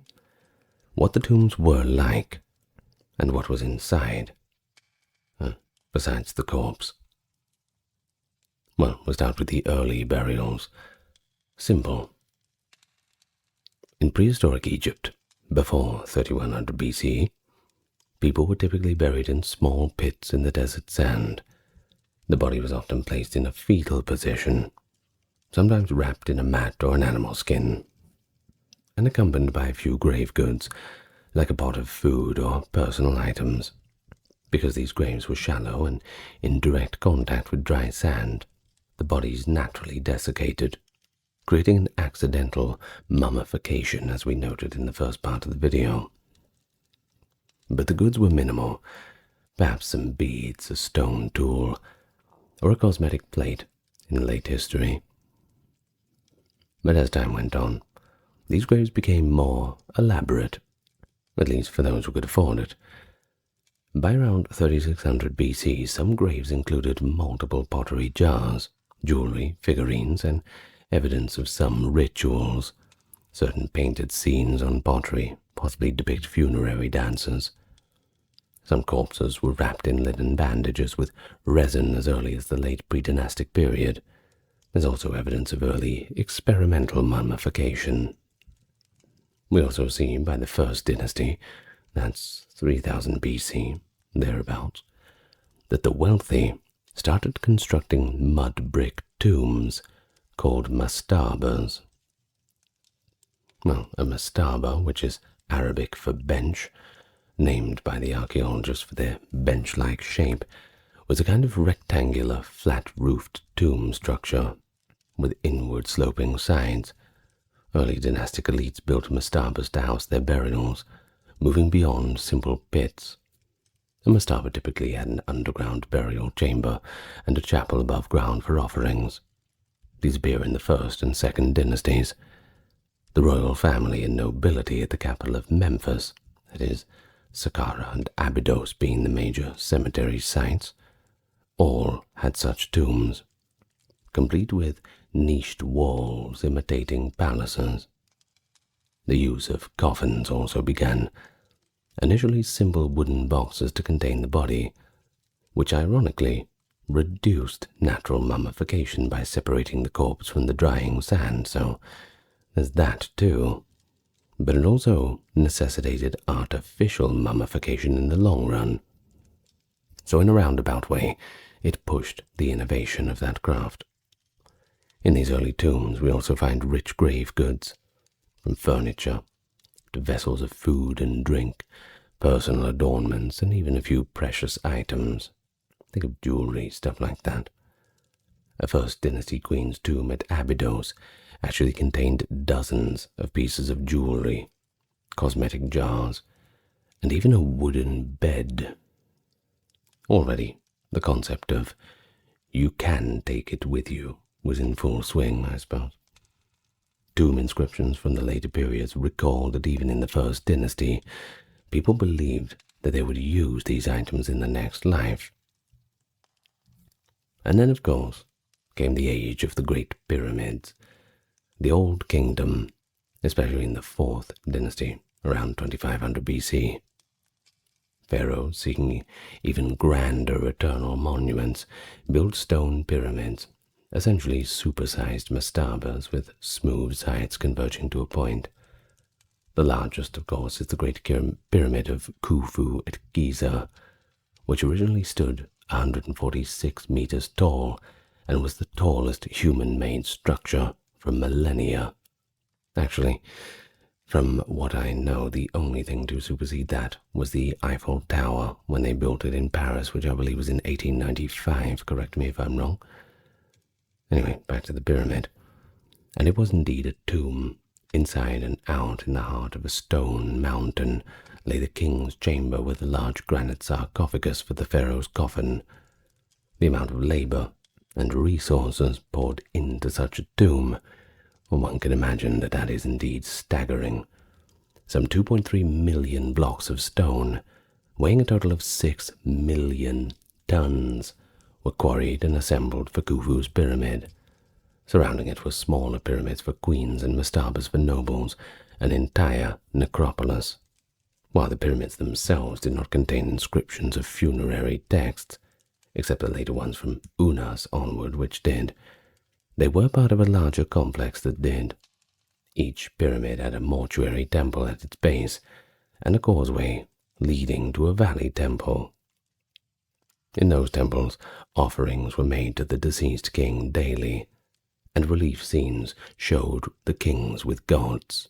What the tombs were like, and what was inside, besides the corpse. Well, we'll start with the early burials. Simple. In prehistoric Egypt, before 3100 BCE, people were typically buried in small pits in the desert sand. The body was often placed in a fetal position. sometimes wrapped in a mat or an animal skin, and accompanied by a few grave goods, like a pot of food or personal items. Because these graves were shallow and in direct contact with dry sand, the bodies naturally desiccated, creating an accidental mummification, as we noted in the first part of the video. But the goods were minimal, perhaps some beads, a stone tool, or a cosmetic plate in late history. But as time went on, these graves became more elaborate, at least for those who could afford it. By around 3600 BC, some graves included multiple pottery jars, jewelry, figurines, and evidence of some rituals. Certain painted scenes on pottery possibly depict funerary dances. Some corpses were wrapped in linen bandages with resin as early as the late pre-dynastic period. There's also evidence of early experimental mummification. We also see by the first dynasty, that's 3000 BC, thereabouts, that the wealthy started constructing mud brick tombs called mastabas. Well, a mastaba, which is Arabic for bench, named by the archaeologists for their bench-like shape, was a kind of rectangular, flat-roofed tomb structure with inward-sloping sides. Early dynastic elites built mastabas to house their burials, moving beyond simple pits. A mastaba typically had an underground burial chamber and a chapel above ground for offerings. These appear in the first and second dynasties. The royal family and nobility at the capital of Memphis, that is, Saqqara and Abydos being the major cemetery sites, all had such tombs, complete with niched walls imitating palaces. The use of coffins also began, initially simple wooden boxes to contain the body, which ironically reduced natural mummification by separating the corpse from the drying sand, so there's that too. But it also necessitated artificial mummification in the long run. So in a roundabout way, it pushed the innovation of that craft. In these early tombs, we also find rich grave goods, from furniture to vessels of food and drink, personal adornments, and even a few precious items. Think of jewelry, stuff like that. A First Dynasty queen's tomb at Abydos actually contained dozens of pieces of jewelry, cosmetic jars, and even a wooden bed. Already, the concept of "you can take it with you" was in full swing, I suppose. Tomb inscriptions from the later periods recall that even in the First Dynasty, people believed that they would use these items in the next life. And then, of course, came the age of the Great Pyramids, the Old Kingdom, especially in the Fourth Dynasty, around 2500 BC. Pharaohs, seeking even grander eternal monuments, built stone pyramids, essentially supersized mastabas with smooth sides converging to a point. The largest, of course, is the Great Pyramid of Khufu at Giza, which originally stood 146 meters tall and was the tallest human-made structure for millennia. Actually, from what I know, the only thing to supersede that was the Eiffel Tower when they built it in Paris, which I believe was in 1895. Correct me if I'm wrong. Anyway, back to the pyramid. And it was indeed a tomb. Inside and out in the heart of a stone mountain lay the king's chamber with a large granite sarcophagus for the pharaoh's coffin. The amount of labor and resources poured into such a tomb, well, one can imagine that is indeed staggering. Some 2.3 million blocks of stone, weighing a total of 6 million tons, were quarried and assembled for Khufu's pyramid. Surrounding it were smaller pyramids for queens and mastabas for nobles, an entire necropolis. While the pyramids themselves did not contain inscriptions of funerary texts, except the later ones from Unas onward which did, they were part of a larger complex that did. Each pyramid had a mortuary temple at its base, and a causeway leading to a valley temple. In those temples, offerings were made to the deceased king daily, and relief scenes showed the kings with gods.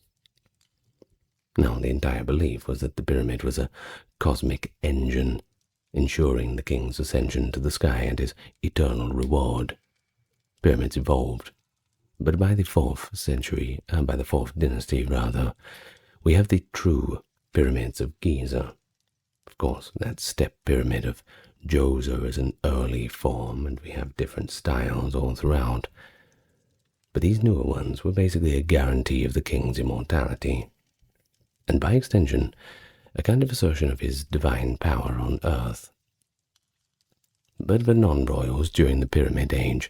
Now, the entire belief was that the pyramid was a cosmic engine, ensuring the king's ascension to the sky and his eternal reward. Pyramids evolved, but by the 4th century, by the 4th dynasty rather, we have the true pyramids of Giza. Of course, that step pyramid of Djoser is an early form, and we have different styles all throughout. But these newer ones were basically a guarantee of the king's immortality, and by extension, a kind of assertion of his divine power on earth. But for non-royals during the Pyramid Age,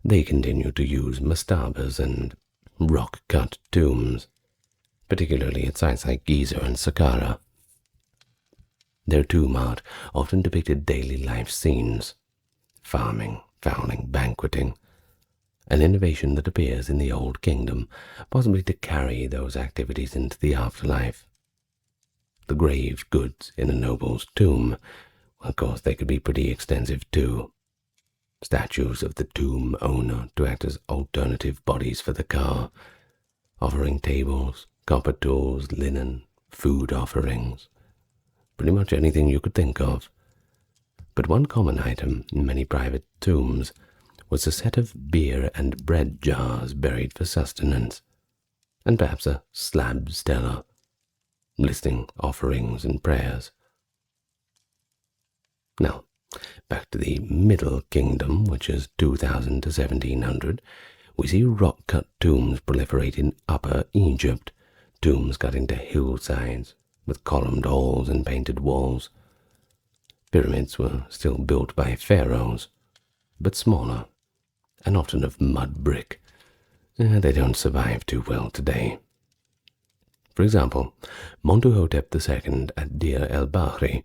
they continued to use mastabas and rock-cut tombs, particularly at sites like Giza and Saqqara. Their tomb art often depicted daily life scenes, farming, fowling, banqueting, an innovation that appears in the Old Kingdom, possibly to carry those activities into the afterlife. The grave goods in a noble's tomb, of course, they could be pretty extensive too. Statues of the tomb owner to act as alternative bodies for the car, offering tables, copper tools, linen, food offerings, pretty much anything you could think of. But one common item in many private tombs was a set of beer and bread jars buried for sustenance, and perhaps a slab stela, listing offerings and prayers. Now, back to the Middle Kingdom, which is 2000 to 1700, we see rock-cut tombs proliferate in Upper Egypt, tombs cut into hillsides, with columned halls and painted walls. Pyramids were still built by pharaohs, but smaller, and often of mud brick. They don't survive too well today. For example, Montuhotep II at Deir el-Bahri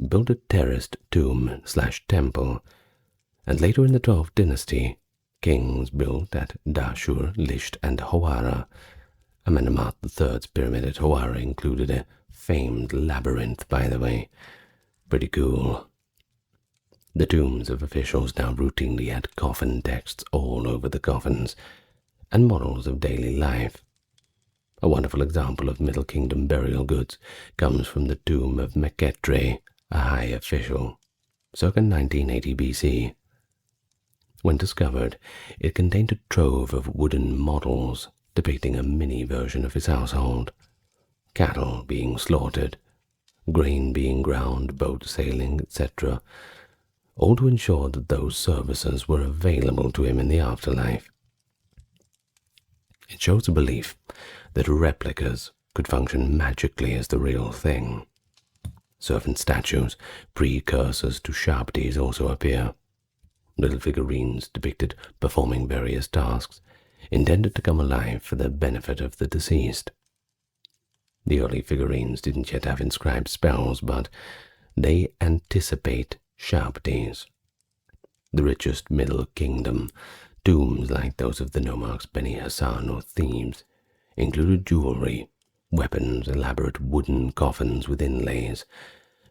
built a terraced tomb/temple, and later in the 12th dynasty, kings built at Dashur, Lisht, and Hawara. Amenemhat III's pyramid at Hawara included a famed labyrinth, by the way. Pretty cool. The tombs of officials now routinely had coffin texts all over the coffins, and models of daily life. A wonderful example of Middle Kingdom burial goods comes from the tomb of Meketre, a high official, circa 1980 BC. When discovered, it contained a trove of wooden models depicting a mini version of his household, cattle being slaughtered, grain being ground, boat sailing, etc., all to ensure that those services were available to him in the afterlife. It shows a belief that replicas could function magically as the real thing. Servant statues, precursors to sharpties, also appear. Little figurines depicted performing various tasks, intended to come alive for the benefit of the deceased. The early figurines didn't yet have inscribed spells, but they anticipate sharpties. The richest Middle Kingdom, tombs like those of the nomarchs Beni Hassan or Thebes, included jewelry, weapons, elaborate wooden coffins with inlays,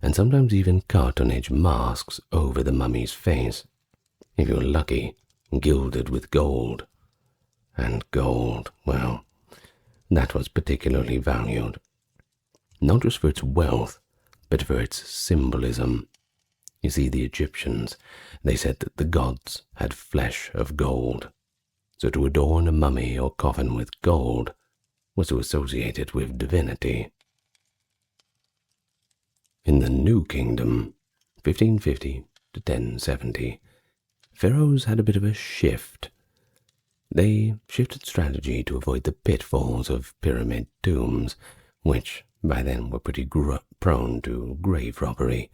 and sometimes even cartonnage masks over the mummy's face. If you were lucky, gilded with gold. And gold, well, that was particularly valued. Not just for its wealth, but for its symbolism. You see, the Egyptians, they said that the gods had flesh of gold, so to adorn a mummy or coffin with gold was to associate it with divinity. In the New Kingdom, 1550 to 1070, pharaohs had a bit of a shift. They shifted strategy to avoid the pitfalls of pyramid tombs, which by then were pretty prone to grave robbery.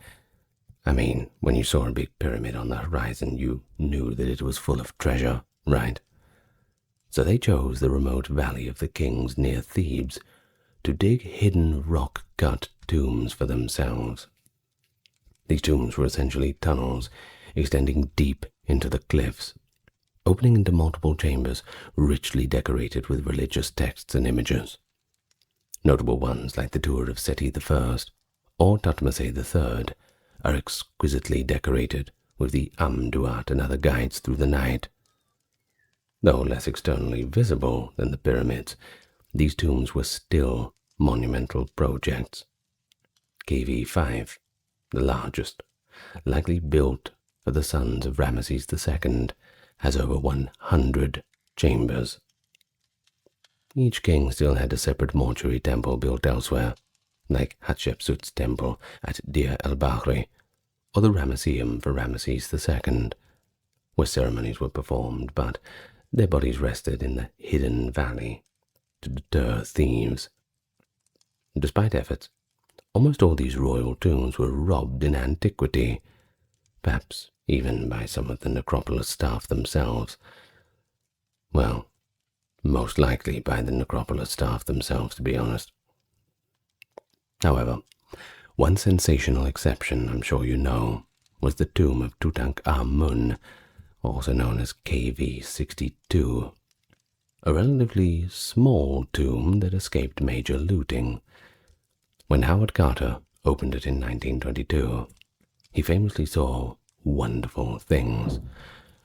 I mean, when you saw a big pyramid on the horizon, you knew that it was full of treasure, right? So they chose the remote valley of the kings near Thebes to dig hidden rock-cut tombs for themselves. These tombs were essentially tunnels extending deep into the cliffs, opening into multiple chambers richly decorated with religious texts and images. Notable ones like the Tour of Seti I or Thutmose III are exquisitely decorated with the Amduat and other guides through the night. Though less externally visible than the pyramids, these tombs were still monumental projects. KV5, the largest, likely built for the sons of Ramesses II, has over 100 chambers. Each king still had a separate mortuary temple built elsewhere, like Hatshepsut's temple at Deir el-Bahri, or the Ramesseum for Ramesses II, where ceremonies were performed, but their bodies rested in the hidden valley to deter thieves. Despite efforts, almost all these royal tombs were robbed in antiquity, perhaps even by some of the necropolis staff themselves. Well, most likely by the necropolis staff themselves, to be honest. However, one sensational exception, I'm sure you know, was the tomb of Tutankhamun, also known as KV62, a relatively small tomb that escaped major looting. When Howard Carter opened it in 1922, he famously saw wonderful things,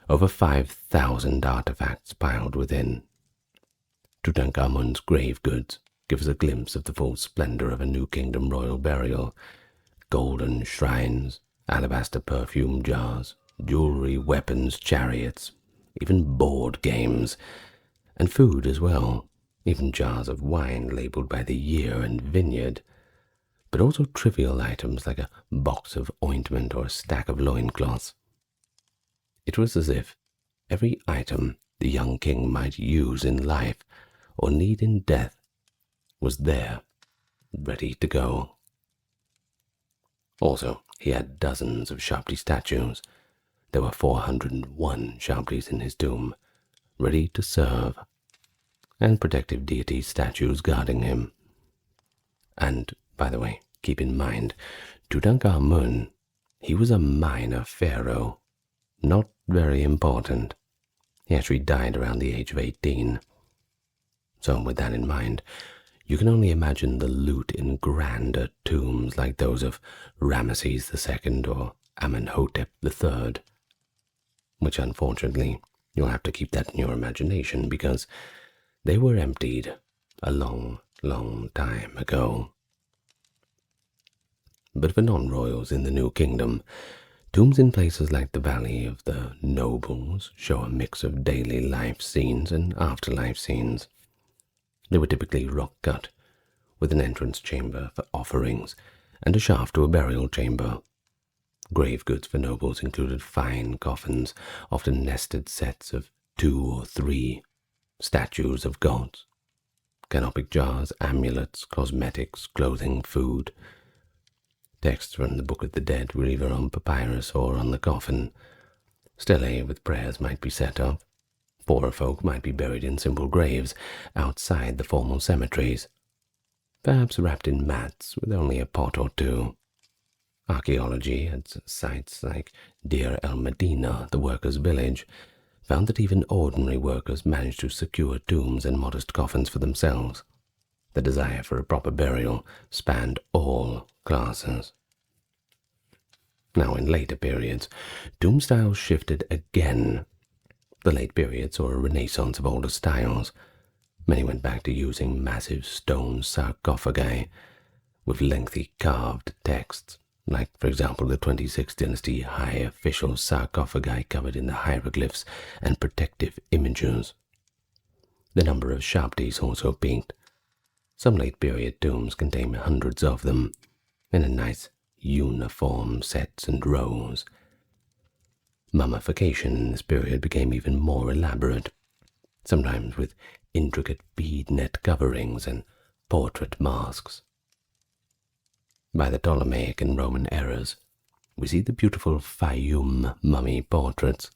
over 5,000 artifacts piled within. Tutankhamun's grave goods give us a glimpse of the full splendor of a New Kingdom royal burial. Golden shrines, alabaster perfume jars, jewelry, weapons, chariots, even board games, and food as well, even jars of wine labeled by the year and vineyard, but also trivial items like a box of ointment or a stack of loincloths. It was as if every item the young king might use in life or need in death was there, ready to go. Also, he had dozens of Sharpli statues. There were 401 Sharplis in his tomb, ready to serve, and protective deity statues guarding him. And, by the way, keep in mind, Tutankhamun, he was a minor pharaoh, not very important. He actually died around the age of 18. So with that in mind, you can only imagine the loot in grander tombs like those of Ramesses II or Amenhotep III, which unfortunately you'll have to keep that in your imagination because they were emptied a long, long time ago. But for non-royals in the New Kingdom, tombs in places like the Valley of the Nobles show a mix of daily life scenes and afterlife scenes. They were typically rock-cut, with an entrance chamber for offerings and a shaft to a burial chamber. Grave goods for nobles included fine coffins, often nested sets of 2 or 3 statues of gods, canopic jars, amulets, cosmetics, clothing, food. Texts from the Book of the Dead were either on papyrus or on the coffin. Stelae with prayers might be set up. Poorer folk might be buried in simple graves outside the formal cemeteries, perhaps wrapped in mats with only a pot or two. Archaeology at sites like Deir el-Medina, the workers' village, found that even ordinary workers managed to secure tombs and modest coffins for themselves. The desire for a proper burial spanned all classes. Now, in later periods, tomb styles shifted again. The late period saw a renaissance of older styles. Many went back to using massive stone sarcophagi with lengthy carved texts, like, for example, the 26th dynasty high official sarcophagi covered in the hieroglyphs and protective images. The number of Shabdis also peaked. Some late period tombs contain hundreds of them, in a nice uniform sets and rows. Mummification in this period became even more elaborate, sometimes with intricate bead net coverings and portrait masks. By the Ptolemaic and Roman eras, we see the beautiful Fayum mummy portraits,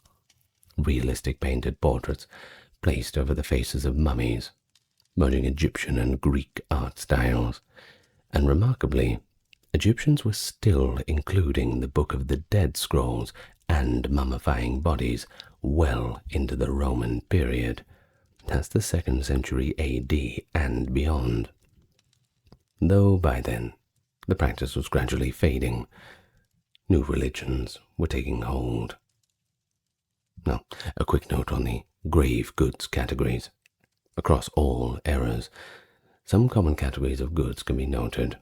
realistic painted portraits placed over the faces of mummies, merging Egyptian and Greek art styles, and remarkably, Egyptians were still including the Book of the Dead scrolls and mummifying bodies well into the Roman period. That's the 2nd century AD and beyond. Though by then, the practice was gradually fading. New religions were taking hold. Now, a quick note on the grave goods categories. Across all eras, some common categories of goods can be noted.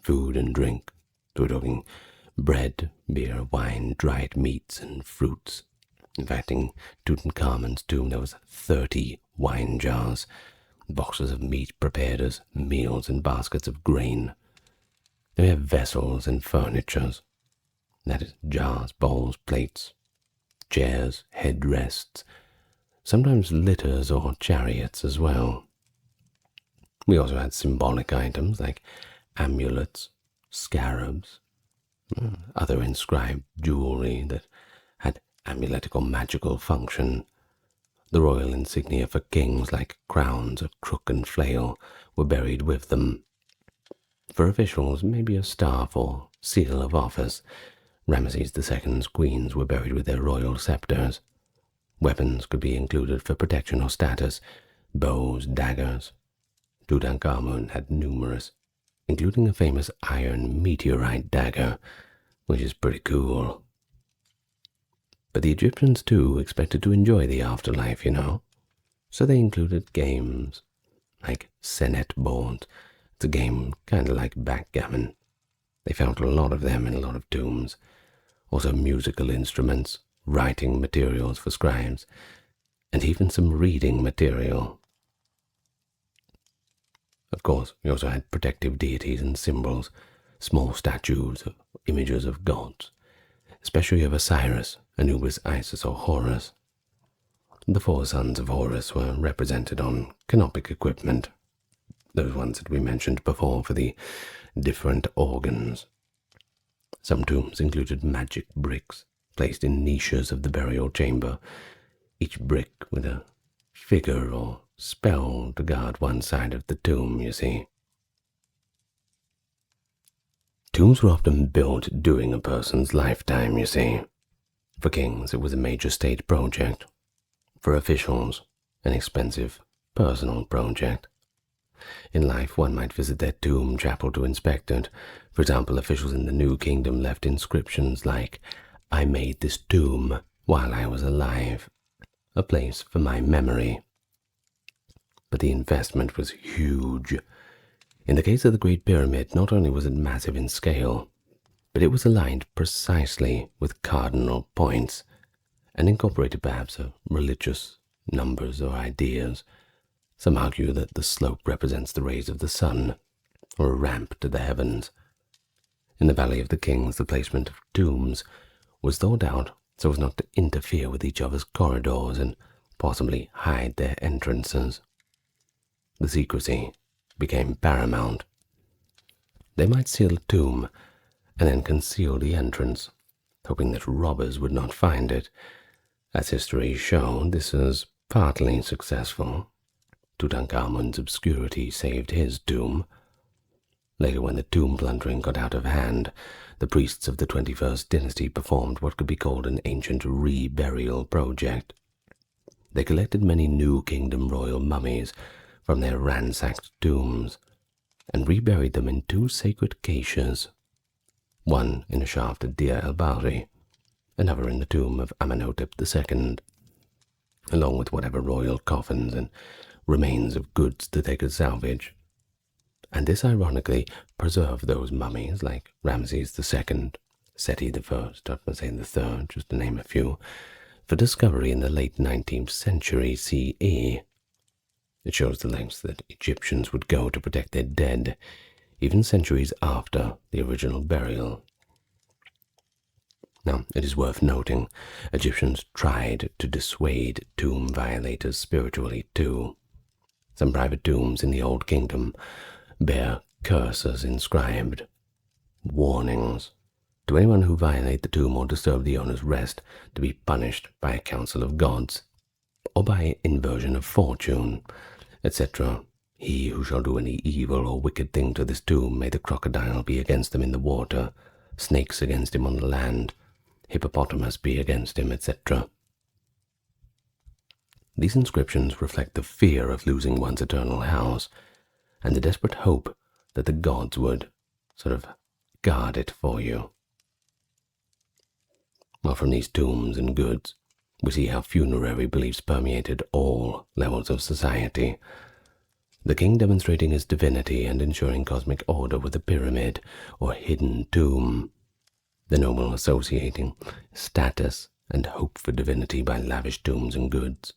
Food and drink, so we're talking bread, beer, wine, dried meats, and fruits. In fact, in Tutankhamun's tomb there was 30 wine jars, boxes of meat prepared as meals, and baskets of grain. Then we have vessels and furnitures, that is, jars, bowls, plates, chairs, headrests, sometimes litters or chariots as well. We also had symbolic items like amulets, scarabs, other inscribed jewelry that had amuletic or magical function. The royal insignia for kings like crowns, a crook and flail were buried with them. For officials, maybe a staff or seal of office. Ramesses II's queens were buried with their royal scepters. Weapons could be included for protection or status, bows, daggers. Tutankhamun had numerous, including a famous iron meteorite dagger, which is pretty cool. But the Egyptians too expected to enjoy the afterlife, so they included games like senet boards. It's a game kind of like backgammon. They found a lot of them in a lot of tombs. Also musical instruments, writing materials for scribes, and even some reading material. Of course, we also had protective deities and symbols, small statues of images of gods, especially of Osiris, Anubis, Isis, or Horus. The four sons of Horus were represented on canopic equipment, those ones that we mentioned before for the different organs. Some tombs included magic bricks placed in niches of the burial chamber, each brick with a figure or spell to guard one side of the tomb, you see. Tombs were often built during a person's lifetime, you see. For kings, it was a major state project. For officials, an expensive personal project. In life, one might visit their tomb chapel to inspect it. For example, officials in the New Kingdom left inscriptions like, "I made this tomb while I was alive, a place for my memory." But the investment was huge. In the case of the Great Pyramid, not only was it massive in scale, but it was aligned precisely with cardinal points and incorporated perhaps religious numbers or ideas. Some argue that the slope represents the rays of the sun, or a ramp to the heavens. In the Valley of the Kings, the placement of tombs was thought out so as not to interfere with each other's corridors and possibly hide their entrances. The secrecy became paramount. They might seal a tomb and then conceal the entrance, hoping that robbers would not find it. As history showed, this was partly successful. Tutankhamun's obscurity saved his tomb. Later, when the tomb plundering got out of hand, the priests of the 21st dynasty performed what could be called an ancient reburial project. They collected many New Kingdom royal mummies from their ransacked tombs and reburied them in two sacred caches, one in a shaft at Deir el-Bahri, another in the tomb of Amenhotep II, along with whatever royal coffins and remains of goods that they could salvage. And this ironically preserved those mummies like Ramesses II, Seti I, Thutmose III, just to name a few, for discovery in the late 19th century CE. It shows the lengths that Egyptians would go to protect their dead, even centuries after the original burial. Now, it is worth noting, Egyptians tried to dissuade tomb violators spiritually too. Some private tombs in the Old Kingdom bear curses inscribed, warnings to anyone who violate the tomb or disturb the owner's rest, to be punished by a council of gods, or by inversion of fortune, etc. He who shall do any evil or wicked thing to this tomb, may the crocodile be against him in the water, snakes against him on the land, hippopotamus be against him, etc. These inscriptions reflect the fear of losing one's eternal house, and the desperate hope that the gods would sort of guard it for you. Well, from these tombs and goods, we see how funerary beliefs permeated all levels of society. The king demonstrating his divinity and ensuring cosmic order with a pyramid or hidden tomb. The noble associating status and hope for divinity by lavish tombs and goods.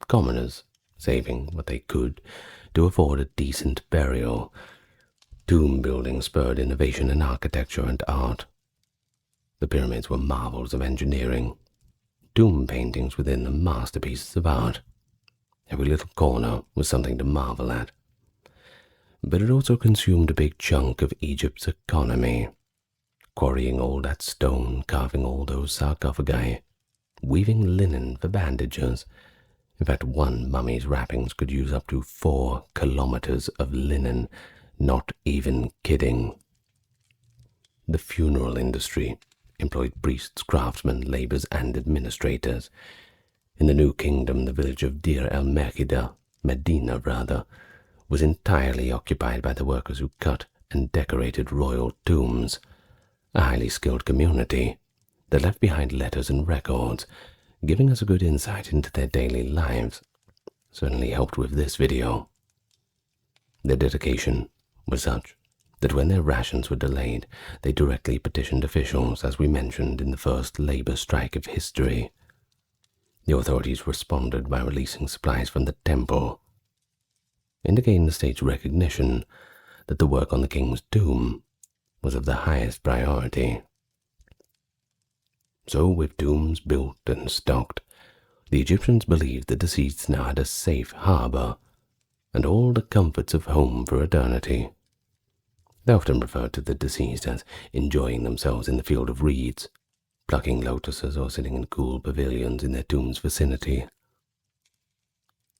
Commoners saving what they could to afford a decent burial. Tomb building spurred innovation in architecture and art. The pyramids were marvels of engineering. Tomb paintings within them masterpieces of art. Every little corner was something to marvel at. But it also consumed a big chunk of Egypt's economy. Quarrying all that stone, carving all those sarcophagi, weaving linen for bandages. In fact, one mummy's wrappings could use up to 4 kilometers of linen, not even kidding. The funeral industry employed priests, craftsmen, laborers, and administrators. In the New Kingdom, the village of Deir el-Medina, was entirely occupied by the workers who cut and decorated royal tombs. A highly skilled community that left behind letters and records, giving us a good insight into their daily lives. Certainly helped with this video. Their dedication was such that when their rations were delayed, they directly petitioned officials, as we mentioned in the first labor strike of history. The authorities responded by releasing supplies from the temple, indicating the state's recognition that the work on the king's tomb was of the highest priority. So, with tombs built and stocked, the Egyptians believed the deceased now had a safe harbor and all the comforts of home for eternity. They often referred to the deceased as enjoying themselves in the field of reeds, plucking lotuses, or sitting in cool pavilions in their tomb's vicinity.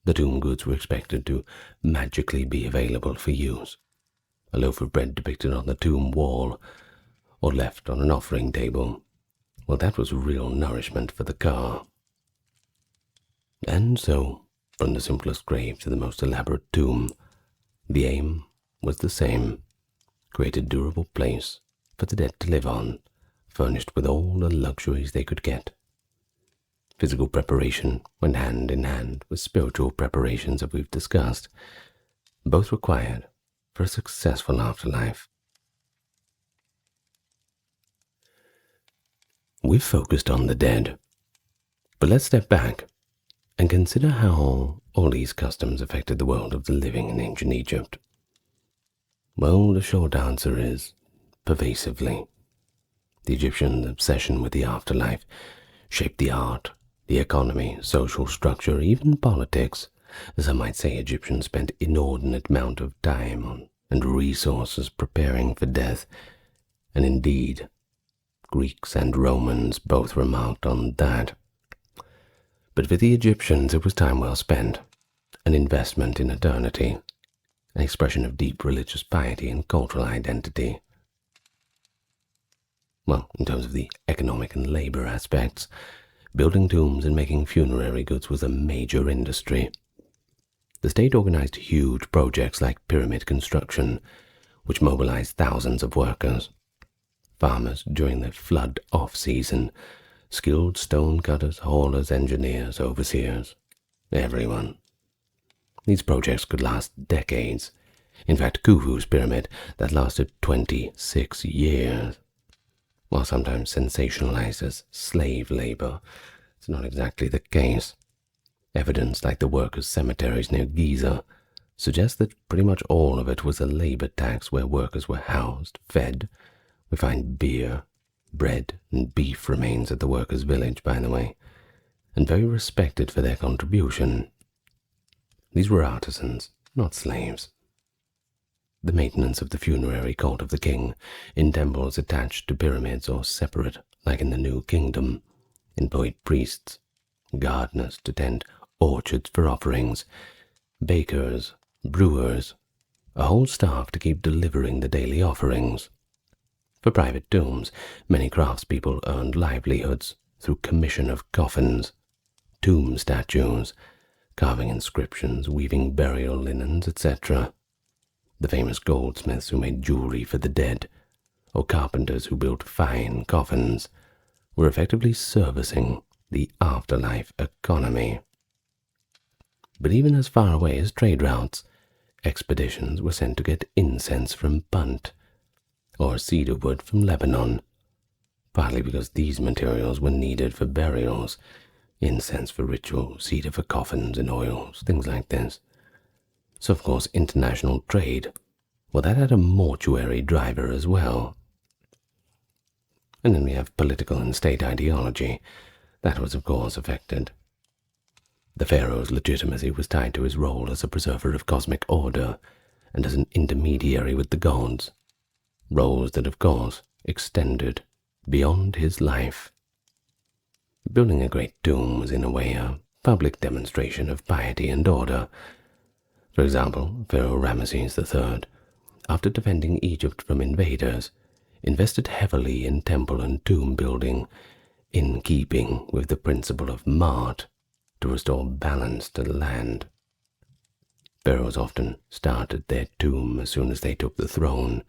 The tomb goods were expected to magically be available for use. A loaf of bread depicted on the tomb wall, or left on an offering table. Well, that was real nourishment for the car. And so, from the simplest grave to the most elaborate tomb, the aim was the same: create a durable place for the dead to live on, furnished with all the luxuries they could get. Physical preparation went hand in hand with spiritual preparations that we've discussed, both required for a successful afterlife. We've focused on the dead, but let's step back and consider how all these customs affected the world of the living in ancient Egypt. Well, the short answer is pervasively. The Egyptian obsession with the afterlife shaped the art, the economy, social structure, even politics. Some might say Egyptians spent inordinate amount of time on and resources preparing for death, and indeed, Greeks and Romans both remarked on that. But for the Egyptians it was time well spent, an investment in eternity, an expression of deep religious piety and cultural identity. Well, in terms of the economic and labor aspects, building tombs and making funerary goods was a major industry. The state organized huge projects like pyramid construction, which mobilized thousands of workers. Farmers during the flood off-season, skilled stone cutters, haulers, engineers, overseers, everyone. These projects could last decades. In fact, Khufu's pyramid, that lasted 26 years. While sometimes sensationalized as slave labor, it's not exactly the case. Evidence like the workers' cemeteries near Giza suggests that pretty much all of it was a labor tax where workers were housed, fed. We find beer, bread, and beef remains at the workers' village, by the way, and very respected for their contribution. These were artisans, not slaves. The maintenance of the funerary cult of the king, in temples attached to pyramids or separate, like in the New Kingdom, employed priests, gardeners to tend orchards for offerings, bakers, brewers, a whole staff to keep delivering the daily offerings. For private tombs, many craftspeople earned livelihoods through commission of coffins, tomb statues, carving inscriptions, weaving burial linens, etc. The famous goldsmiths who made jewelry for the dead, or carpenters who built fine coffins, were effectively servicing the afterlife economy. But even as far away as trade routes, expeditions were sent to get incense from Punt, or cedar wood from Lebanon, partly because these materials were needed for burials, incense for ritual, cedar for coffins and oils, things like this. So of course international trade, well, that had a mortuary driver as well. And then we have political and state ideology. That was of course affected. The pharaoh's legitimacy was tied to his role as a preserver of cosmic order and as an intermediary with the gods, roles that of course extended beyond his life. Building a great tomb was in a way a public demonstration of piety and order. For example, Pharaoh Ramesses III, after defending Egypt from invaders, invested heavily in temple and tomb building, in keeping with the principle of maʿat, to restore balance to the land. Pharaohs often started their tomb as soon as they took the throne,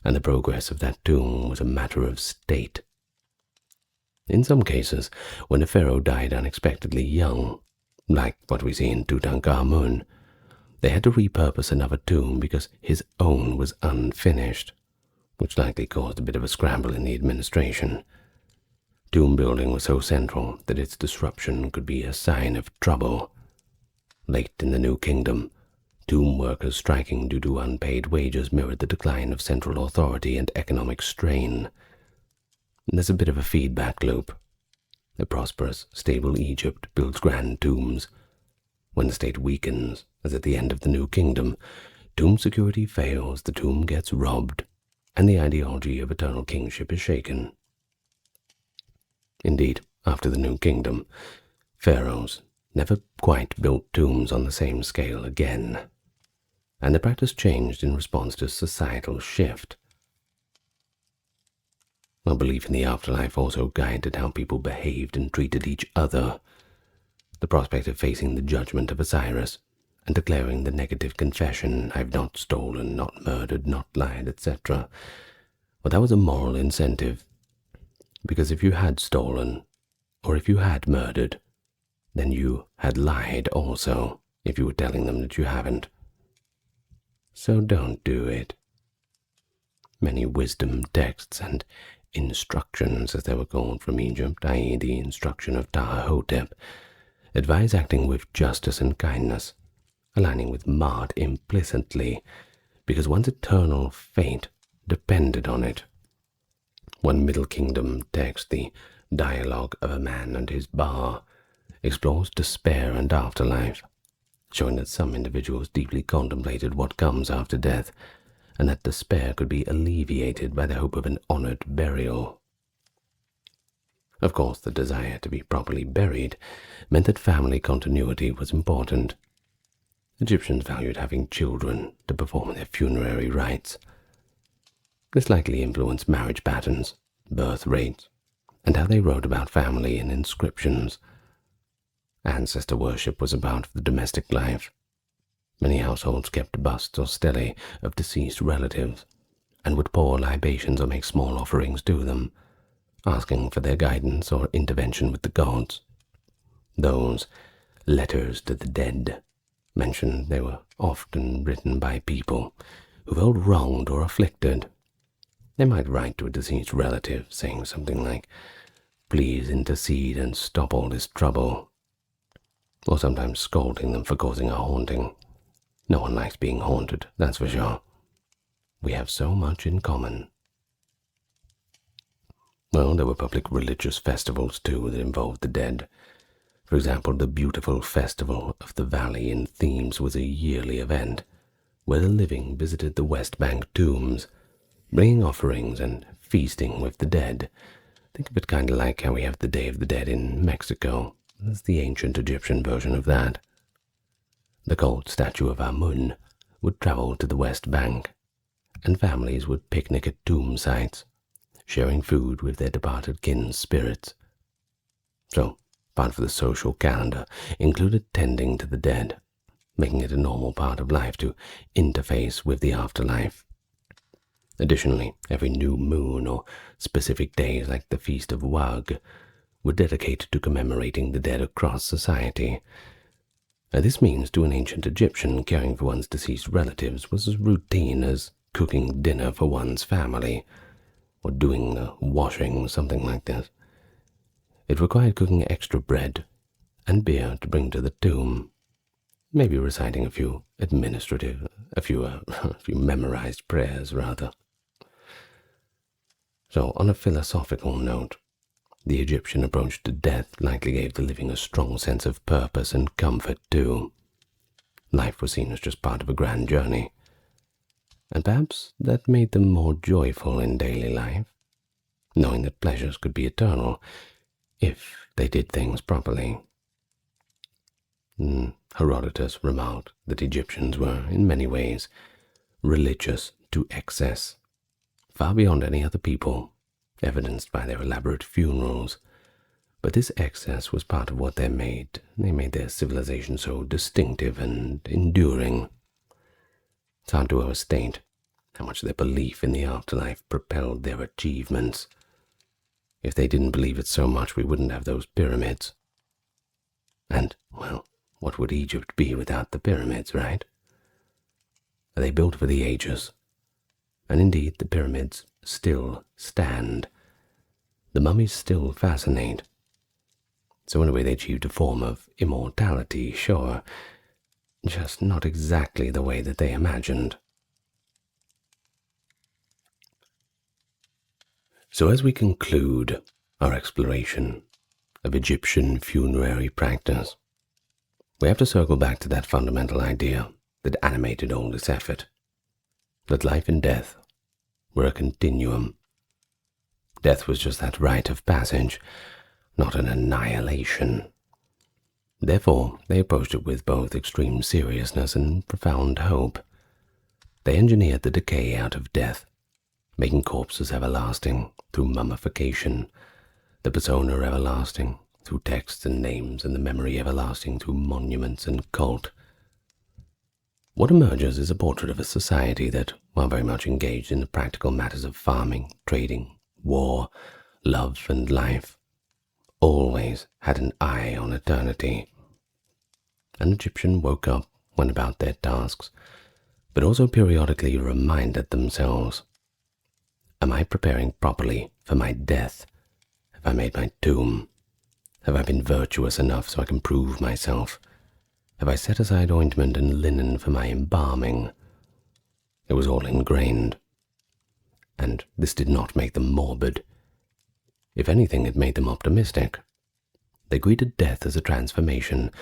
and the progress of that tomb was a matter of state. In some cases, when a pharaoh died unexpectedly young, like what we see in Tutankhamun, they had to repurpose another tomb because his own was unfinished, which likely caused a bit of a scramble in the administration. Tomb building was so central that its disruption could be a sign of trouble. Late in the New Kingdom, tomb workers striking due to unpaid wages mirrored the decline of central authority and economic strain. There's a bit of a feedback loop. A prosperous, stable Egypt builds grand tombs. When the state weakens, as at the end of the New Kingdom, tomb security fails, the tomb gets robbed, and the ideology of eternal kingship is shaken. Indeed, after the New Kingdom, pharaohs never quite built tombs on the same scale again, and the practice changed in response to societal shift. Well, belief in the afterlife also guided how people behaved and treated each other. The prospect of facing the judgment of Osiris and declaring the negative confession, "I've not stolen, not murdered, not lied," etc., well, that was a moral incentive. Because if you had stolen, or if you had murdered, then you had lied also, if you were telling them that you haven't. So don't do it. Many wisdom texts and instructions, as they were called, from Egypt, i.e. the instruction of Taha-Hotep, advise acting with justice and kindness, aligning with maʿat implicitly, because one's eternal fate depended on it. One Middle Kingdom text, the Dialogue of a Man and His Bar, explores despair and afterlife, showing that some individuals deeply contemplated what comes after death, and that despair could be alleviated by the hope of an honored burial. Of course, the desire to be properly buried meant that family continuity was important. Egyptians valued having children to perform their funerary rites. This likely influenced marriage patterns, birth rates, and how they wrote about family in inscriptions. Ancestor worship was about the domestic life. Many households kept busts or stelae of deceased relatives, and would pour libations or make small offerings to them, asking for their guidance or intervention with the gods. Those letters to the dead mentioned they were often written by people who felt wronged or afflicted. They might write to a deceased relative saying something like, "Please intercede and stop all this trouble," or sometimes scolding them for causing a haunting. No one likes being haunted, that's for sure. We have so much in common. Well, there were public religious festivals too that involved the dead. For example, the beautiful Festival of the Valley in Thebes was a yearly event where the living visited the West Bank tombs, bringing offerings and feasting with the dead. Think of it kind of like how we have the Day of the Dead in Mexico. That's the ancient Egyptian version of that. The gold statue of Amun would travel to the West Bank, and families would picnic at tomb sites, sharing food with their departed kin's spirits. So, part of the social calendar included tending to the dead, making it a normal part of life to interface with the afterlife. Additionally, every new moon or specific days like the Feast of Wag were dedicated to commemorating the dead across society. This means to an ancient Egyptian, caring for one's deceased relatives was as routine as cooking dinner for one's family, or doing the washing, something like this. It required cooking extra bread and beer to bring to the tomb, maybe reciting a few memorized prayers, rather. So, on a philosophical note, the Egyptian approach to death likely gave the living a strong sense of purpose and comfort too. Life was seen as just part of a grand journey, and perhaps that made them more joyful in daily life, knowing that pleasures could be eternal if they did things properly. Herodotus remarked that Egyptians were, in many ways, religious to excess, far beyond any other people, evidenced by their elaborate funerals. But this excess was part of what they made their civilization so distinctive and enduring. It's hard to overstate how much their belief in the afterlife propelled their achievements. If they didn't believe it so much, we wouldn't have those pyramids. And, well, what would Egypt be without the pyramids, right? They built for the ages, and indeed the pyramids still stand. The mummies still fascinate. So in a way they achieved a form of immortality, sure, just not exactly the way that they imagined. So as we conclude our exploration of Egyptian funerary practice, we have to circle back to that fundamental idea that animated all this effort, that life and death were a continuum. Death was just that rite of passage, not an annihilation. Therefore, they approached it with both extreme seriousness and profound hope. They engineered the decay out of death, making corpses everlasting through mummification, the persona everlasting through texts and names, and the memory everlasting through monuments and cult. What emerges is a portrait of a society that, while very much engaged in the practical matters of farming, trading, war, love, and life, always had an eye on eternity. An Egyptian woke up, went about their tasks, but also periodically reminded themselves, am I preparing properly for my death? Have I made my tomb? Have I been virtuous enough so I can prove myself? Have I set aside ointment and linen for my embalming? It was all ingrained. And this did not make them morbid. If anything, it made them optimistic. They greeted death as a transformation,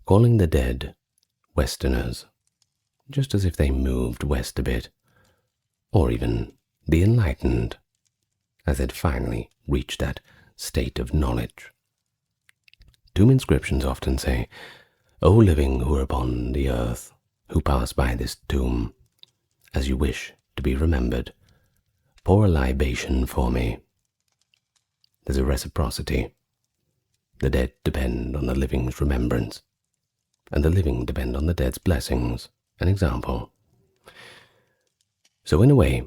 calling the dead Westerners, just as if they moved west a bit, or even the enlightened, as they'd finally reached that state of knowledge. Tomb inscriptions often say, O living who are upon the earth, who pass by this tomb, as you wish to be remembered, pour a libation for me. There's a reciprocity. The dead depend on the living's remembrance, and the living depend on the dead's blessings and example. So in a way,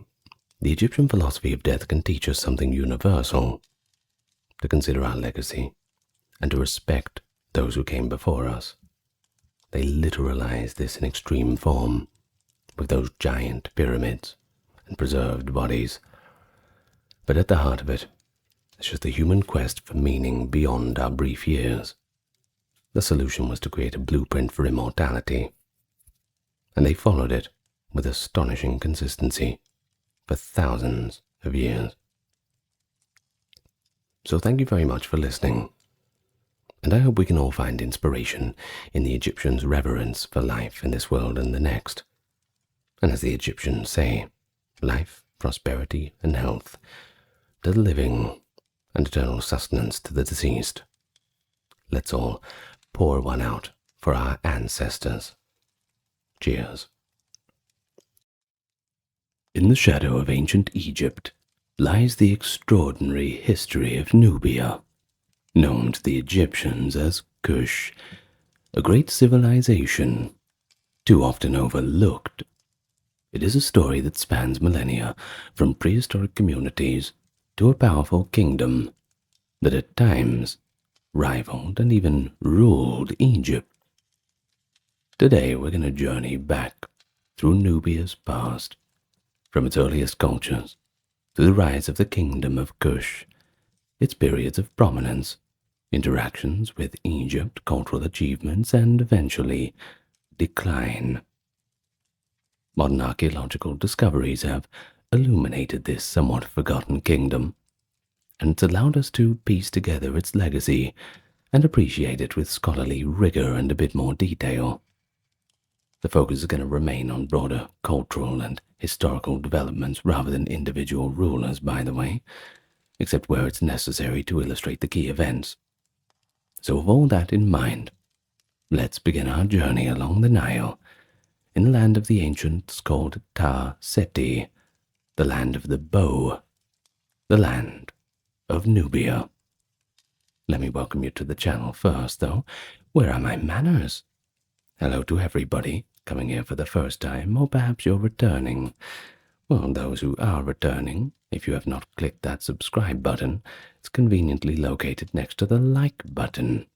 the Egyptian philosophy of death can teach us something universal, to consider our legacy, and to respect those who came before us. They literalize this in extreme form, with those giant pyramids and preserved bodies. But at the heart of it, it's just the human quest for meaning beyond our brief years. The solution was to create a blueprint for immortality, and they followed it with astonishing consistency for thousands of years. So thank you very much for listening, and I hope we can all find inspiration in the Egyptians' reverence for life in this world and the next. And as the Egyptians say, life, prosperity, and health to the living, and eternal sustenance to the deceased. Let's all pour one out for our ancestors. Cheers. In the shadow of ancient Egypt lies the extraordinary history of Nubia, known to the Egyptians as Kush, a great civilization, too often overlooked. It is a story that spans millennia, from prehistoric communities to a powerful kingdom, that at times rivaled and even ruled Egypt. Today we're going to journey back through Nubia's past, from its earliest cultures to the rise of the kingdom of Kush, its periods of prominence, interactions with Egypt, cultural achievements, and eventually decline. Modern archaeological discoveries have illuminated this somewhat forgotten kingdom, and it's allowed us to piece together its legacy and appreciate it with scholarly rigor and a bit more detail. The focus is going to remain on broader cultural and historical developments rather than individual rulers, by the way, except where it's necessary to illustrate the key events. So with all that in mind, let's begin our journey along the Nile, in the land of the ancients called Ta Seti, the land of the bow, the land of Nubia. Let me welcome you to the channel first, though. Where are my manners? Hello to everybody coming here for the first time, or perhaps you're returning. Well, those who are returning, if you have not clicked that subscribe button, it's conveniently located next to the like button.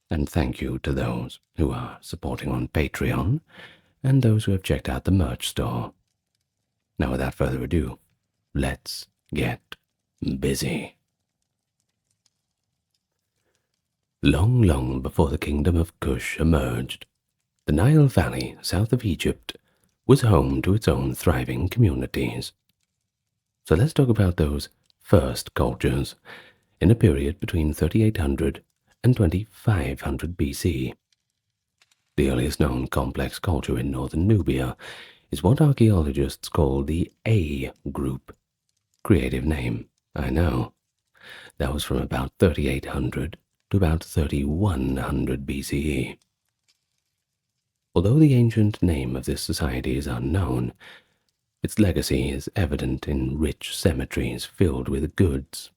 And thank you to those who are supporting on Patreon, and those who have checked out the merch store. Now, without further ado, let's get busy. Long, long before the kingdom of Kush emerged, the Nile Valley, south of Egypt, was home to its own thriving communities. So let's talk about those first cultures in a period between 3800 and 2500 BC. The earliest known complex culture in northern Nubia is what archaeologists call the A group. Creative name, I know. That was from about 3800 to about 3100 BCE. Although the ancient name of this society is unknown, its legacy is evident in rich cemeteries filled with goods.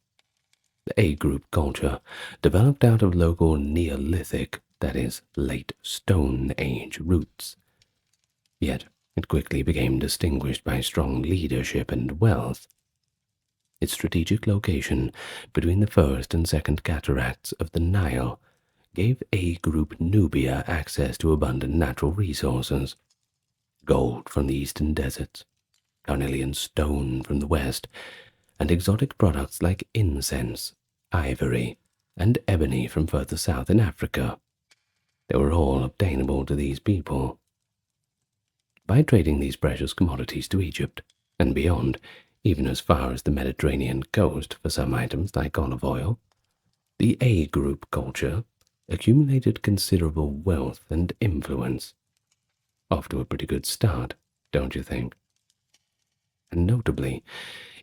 The A-group culture developed out of local Neolithic, that is, late Stone Age roots. Yet it quickly became distinguished by strong leadership and wealth. Its strategic location between the first and second cataracts of the Nile gave A-group Nubia access to abundant natural resources: gold from the eastern deserts, carnelian stone from the west, and exotic products like incense, ivory, and ebony from further south in Africa. They were all obtainable to these people. By trading these precious commodities to Egypt and beyond, even as far as the Mediterranean coast for some items like olive oil, the A-group culture accumulated considerable wealth and influence. Off to a pretty good start, don't you think? And notably,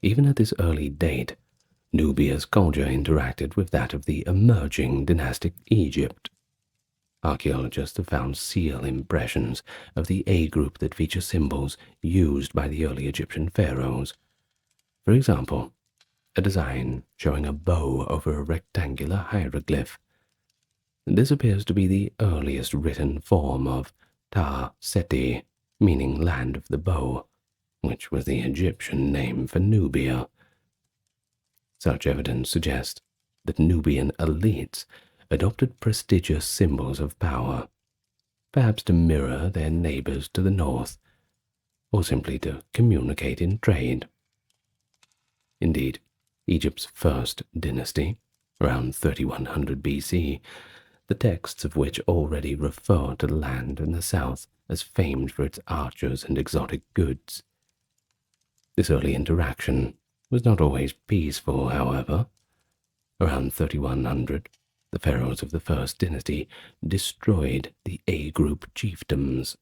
even at this early date, Nubia's culture interacted with that of the emerging dynastic Egypt. Archaeologists have found seal impressions of the A-group that feature symbols used by the early Egyptian pharaohs. For example, a design showing a bow over a rectangular hieroglyph. This appears to be the earliest written form of Ta Seti, meaning land of the bow, which was the Egyptian name for Nubia. Such evidence suggests that Nubian elites adopted prestigious symbols of power, perhaps to mirror their neighbors to the north, or simply to communicate in trade. Indeed, Egypt's first dynasty, around 3100 BC, the texts of which already refer to the land in the south as famed for its archers and exotic goods. This early interaction was not always peaceful, however. Around 3100, the pharaohs of the first dynasty destroyed the A-group chiefdoms.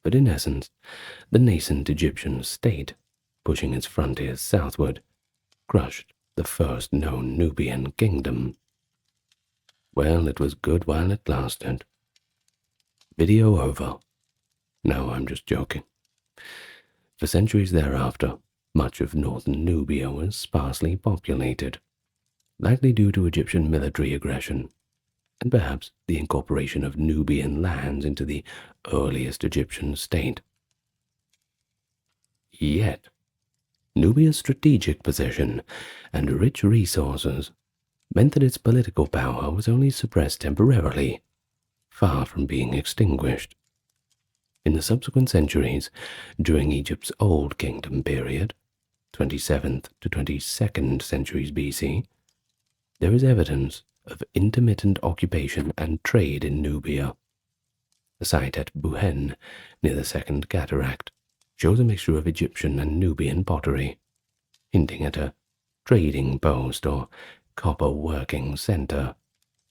But in essence, the nascent Egyptian state, pushing its frontiers southward, crushed the first known Nubian kingdom. Well, it was good while it lasted. Video over. No, I'm just joking. For centuries thereafter, much of northern Nubia was sparsely populated, likely due to Egyptian military aggression, and perhaps the incorporation of Nubian lands into the earliest Egyptian state. Yet, Nubia's strategic position and rich resources meant that its political power was only suppressed temporarily, far from being extinguished. In the subsequent centuries, during Egypt's Old Kingdom period, 27th to 22nd centuries BC, there is evidence of intermittent occupation and trade in Nubia. The site at Buhen, near the Second Cataract, shows a mixture of Egyptian and Nubian pottery, hinting at a trading post or copper working center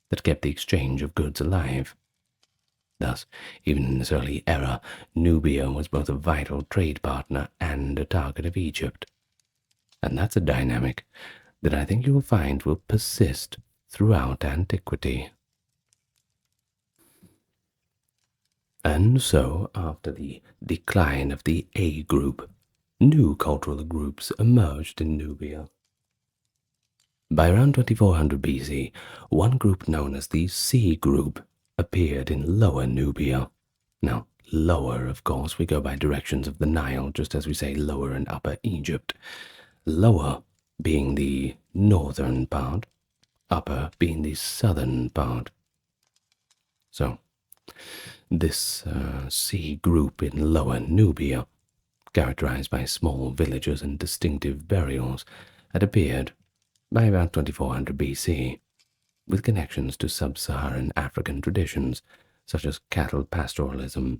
that kept the exchange of goods alive. Thus, even in this early era, Nubia was both a vital trade partner and a target of Egypt. And that's a dynamic that I think you will find will persist throughout antiquity. And so, after the decline of the A group, new cultural groups emerged in Nubia. By around 2400 BC, one group known as the C group appeared in Lower Nubia. Now, lower, of course, we go by directions of the Nile, just as we say Lower and Upper Egypt. Lower being the northern part, upper being the southern part. So, this C group in Lower Nubia, characterized by small villages and distinctive burials, had appeared by about 2400 BC, with connections to sub-Saharan African traditions such as cattle pastoralism.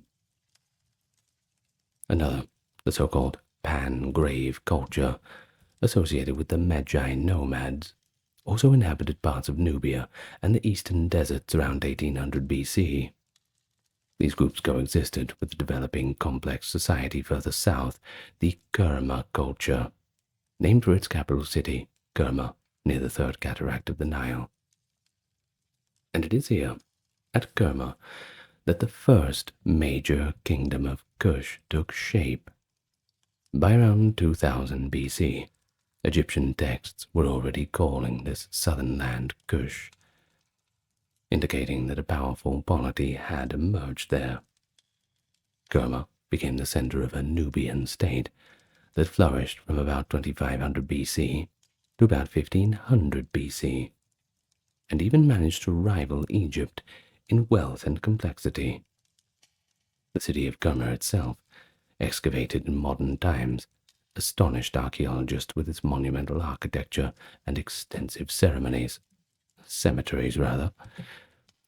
Another, the so-called pan-grave culture, associated with the Magi nomads, also inhabited parts of Nubia and the eastern deserts around 1800 BC. These groups coexisted with the developing complex society further south, the Kerma culture, named for its capital city, Kerma, near the Third Cataract of the Nile. And it is here, at Kerma, that the first major kingdom of Kush took shape. By around 2000 BC, Egyptian texts were already calling this southern land Kush, indicating that a powerful polity had emerged there. Kerma became the center of a Nubian state that flourished from about 2500 BC to about 1500 BC, and even managed to rival Egypt in wealth and complexity. The city of Kerma itself, excavated in modern times, astonished archaeologists with its monumental architecture and extensive cemeteries rather.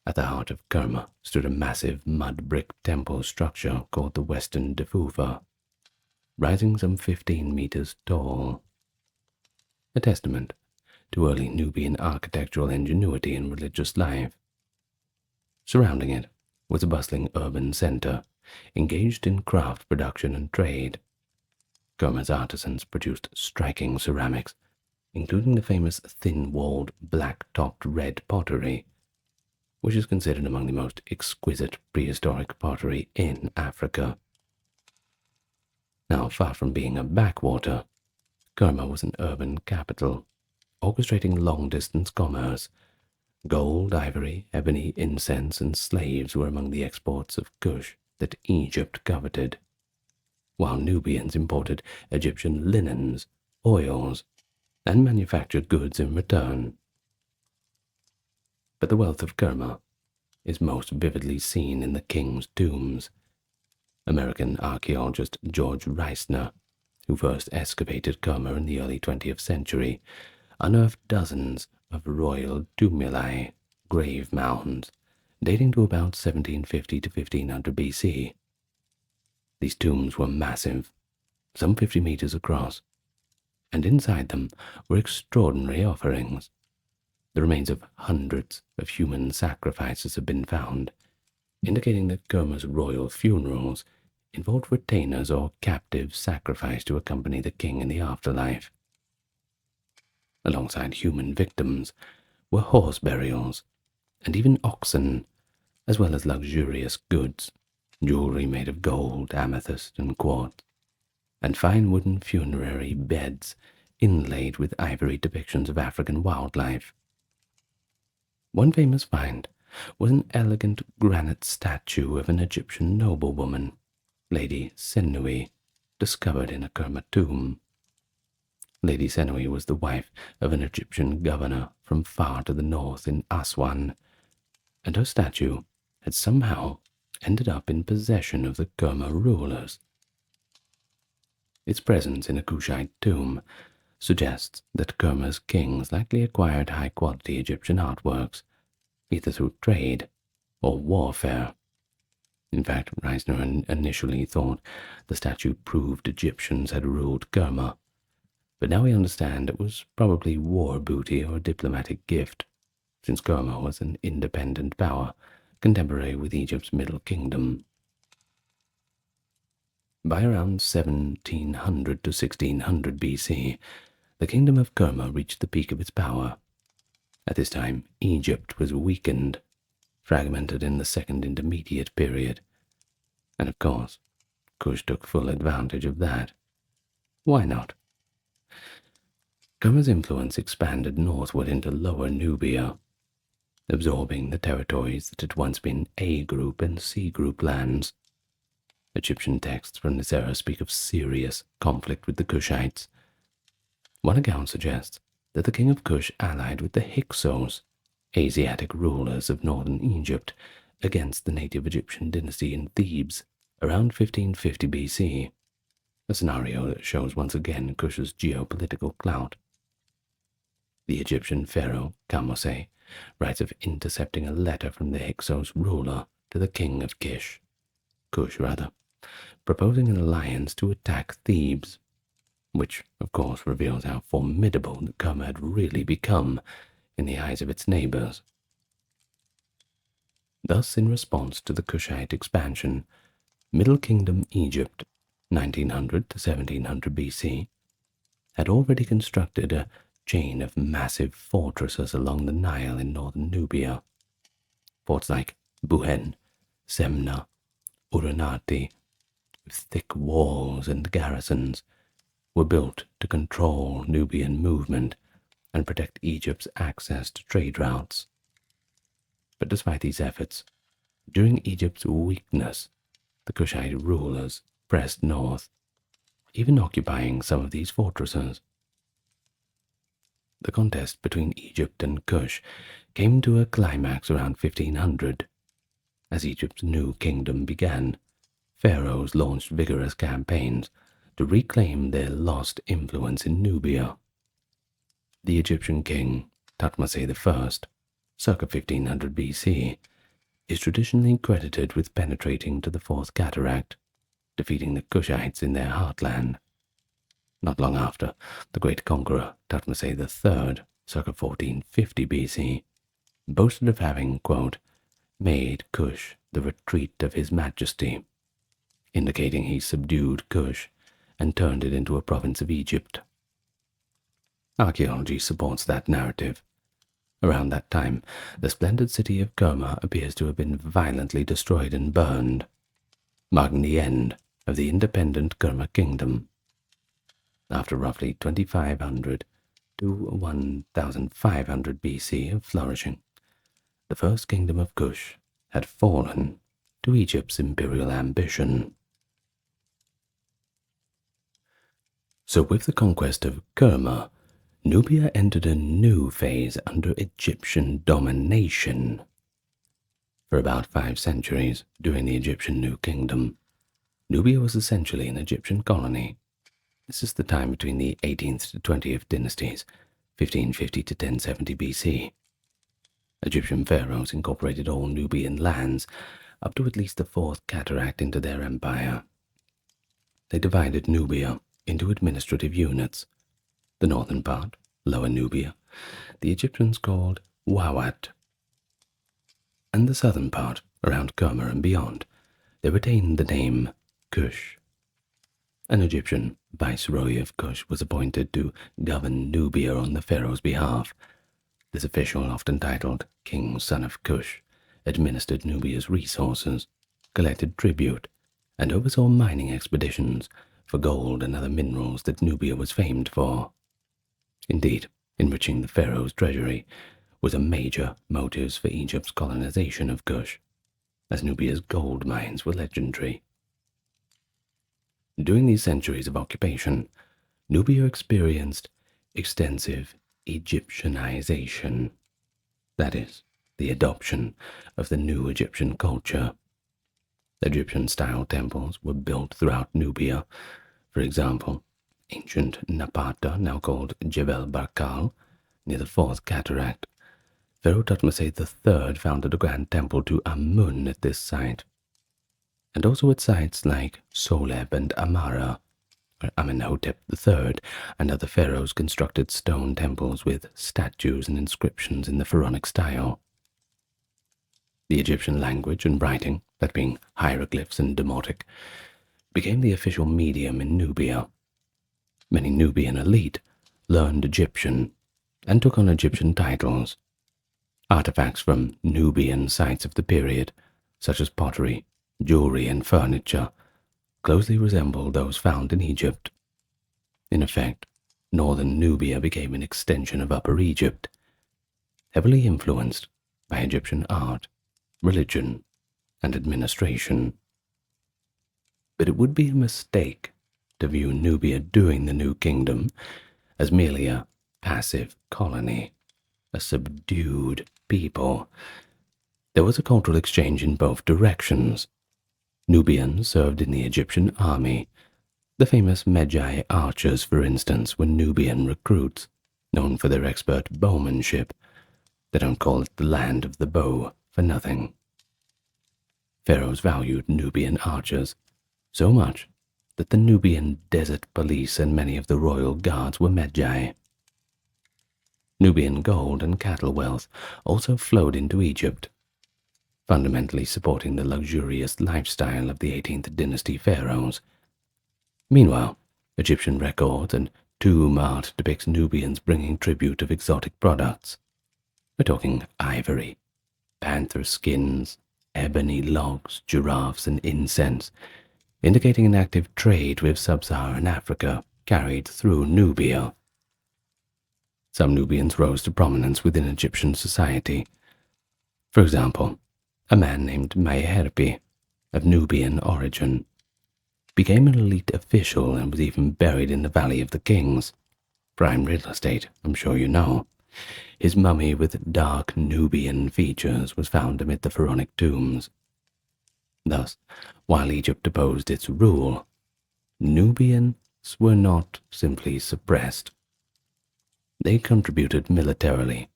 At the heart of Kerma stood a massive mud-brick temple structure called the Western Defufa, rising some 15 meters tall, a testament to early Nubian architectural ingenuity and religious life. Surrounding it was a bustling urban center, engaged in craft production and trade. Kerma's artisans produced striking ceramics, including the famous thin-walled, black-topped red pottery, which is considered among the most exquisite prehistoric pottery in Africa. Now, far from being a backwater, Kerma was an urban capital, orchestrating long-distance commerce. Gold, ivory, ebony, incense, and slaves were among the exports of Kush that Egypt coveted, while Nubians imported Egyptian linens, oils, and manufactured goods in return. But the wealth of Kerma is most vividly seen in the king's tombs. American archaeologist George Reisner, who first excavated Kerma in the early 20th century, unearthed dozens of royal tumuli, grave mounds, dating to about 1750 to 1500 BC. These tombs were massive, some 50 meters across, and inside them were extraordinary offerings. The remains of hundreds of human sacrifices have been found, indicating that Kerma's royal funerals involved retainers or captives sacrificed to accompany the king in the afterlife. Alongside human victims were horse burials, and even oxen, as well as luxurious goods, jewelry made of gold, amethyst, and quartz, and fine wooden funerary beds inlaid with ivory depictions of African wildlife. One famous find was an elegant granite statue of an Egyptian noblewoman, Lady Senui, discovered in a Kerma tomb. Lady Senoi was the wife of an Egyptian governor from far to the north in Aswan, and her statue had somehow ended up in possession of the Kerma rulers. Its presence in a Kushite tomb suggests that Kerma's kings likely acquired high-quality Egyptian artworks, either through trade or warfare. In fact, Reisner initially thought the statue proved Egyptians had ruled Kerma, but now we understand it was probably war booty or a diplomatic gift, since Kerma was an independent power contemporary with Egypt's Middle Kingdom. By around 1700 to 1600 BC, the kingdom of Kerma reached the peak of its power. At this time, Egypt was weakened, fragmented in the Second Intermediate Period, and of course, Kush took full advantage of that. Why not? Kerma's influence expanded northward into Lower Nubia, absorbing the territories that had once been A Group and C Group lands. Egyptian texts from this era speak of serious conflict with the Kushites. One account suggests that the king of Kush allied with the Hyksos, Asiatic rulers of northern Egypt, against the native Egyptian dynasty in Thebes around 1550 BC, a scenario that shows once again Kush's geopolitical clout. The Egyptian pharaoh, Kamose, writes of intercepting a letter from the Hyksos ruler to the king of Kush, proposing an alliance to attack Thebes, which, of course, reveals how formidable the Kerma had really become in the eyes of its neighbors. Thus, in response to the Kushite expansion, Middle Kingdom Egypt, 1900 to 1700 BC, had already constructed a chain of massive fortresses along the Nile in northern Nubia. Forts like Buhen, Semna, Uranati, with thick walls and garrisons, were built to control Nubian movement and protect Egypt's access to trade routes. But despite these efforts, during Egypt's weakness, the Kushite rulers pressed north, even occupying some of these fortresses. The contest between Egypt and Kush came to a climax around 1500. As Egypt's new kingdom began, pharaohs launched vigorous campaigns to reclaim their lost influence in Nubia. The Egyptian king, Thutmose I, circa 1500 BC, is traditionally credited with penetrating to the Fourth Cataract, defeating the Kushites in their heartland. Not long after, the great conqueror, Thutmose III, circa 1450 BC, boasted of having, quote, made Kush the retreat of his majesty, indicating he subdued Kush and turned it into a province of Egypt. Archaeology supports that narrative. Around that time, the splendid city of Kerma appears to have been violently destroyed and burned, marking the end of the independent Kerma kingdom. After roughly 2500 to 1500 BC of flourishing, the first kingdom of Kush had fallen to Egypt's imperial ambition. So with the conquest of Kerma, Nubia entered a new phase under Egyptian domination. For about 5 centuries during the Egyptian New Kingdom, Nubia was essentially an Egyptian colony. This is the time between the 18th to 20th dynasties, 1550 to 1070 BC. Egyptian pharaohs incorporated all Nubian lands up to at least the Fourth Cataract into their empire. They divided Nubia into administrative units. The northern part, Lower Nubia, the Egyptians called Wawat, and the southern part, around Kerma and beyond, they retained the name Kush. An Egyptian viceroy of Kush was appointed to govern Nubia on the pharaoh's behalf. This official, often titled King Son of Kush, administered Nubia's resources, collected tribute, and oversaw mining expeditions for gold and other minerals that Nubia was famed for. Indeed, enriching the pharaoh's treasury was a major motive for Egypt's colonization of Kush, as Nubia's gold mines were legendary. During these centuries of occupation, Nubia experienced extensive Egyptianization, that is, the adoption of the new Egyptian culture. Egyptian-style temples were built throughout Nubia. For example, ancient Napata, now called Jebel Barkal, near the Fourth Cataract. Pharaoh Thutmose III founded a grand temple to Amun at this site, and also at sites like Soleb and Amara, where Amenhotep III and other pharaohs constructed stone temples with statues and inscriptions in the pharaonic style. The Egyptian language and writing, that being hieroglyphs and Demotic, became the official medium in Nubia. Many Nubian elite learned Egyptian and took on Egyptian titles. Artifacts from Nubian sites of the period, such as pottery, jewelry, and furniture, closely resemble those found in Egypt. In effect, northern Nubia became an extension of Upper Egypt, heavily influenced by Egyptian art, religion, and administration. But it would be a mistake to view Nubia during the New Kingdom as merely a passive colony, a subdued people. There was a cultural exchange in both directions. Nubians served in the Egyptian army. The famous Medjay archers, for instance, were Nubian recruits, known for their expert bowmanship. They don't call it the land of the bow for nothing. Pharaohs valued Nubian archers so much that the Nubian desert police and many of the royal guards were Medjay. Nubian gold and cattle wealth also flowed into Egypt, fundamentally supporting the luxurious lifestyle of the 18th dynasty pharaohs. Meanwhile, Egyptian records and tomb art depicts Nubians bringing tribute of exotic products. We're talking ivory, panther skins, ebony logs, giraffes, and incense, indicating an active trade with sub-Saharan Africa carried through Nubia. Some Nubians rose to prominence within Egyptian society. For example, a man named Mayherpi, of Nubian origin, became an elite official and was even buried in the Valley of the Kings. Prime real estate, I'm sure you know. His mummy with dark Nubian features was found amid the pharaonic tombs. Thus, while Egypt opposed its rule, Nubians were not simply suppressed. They contributed militarily,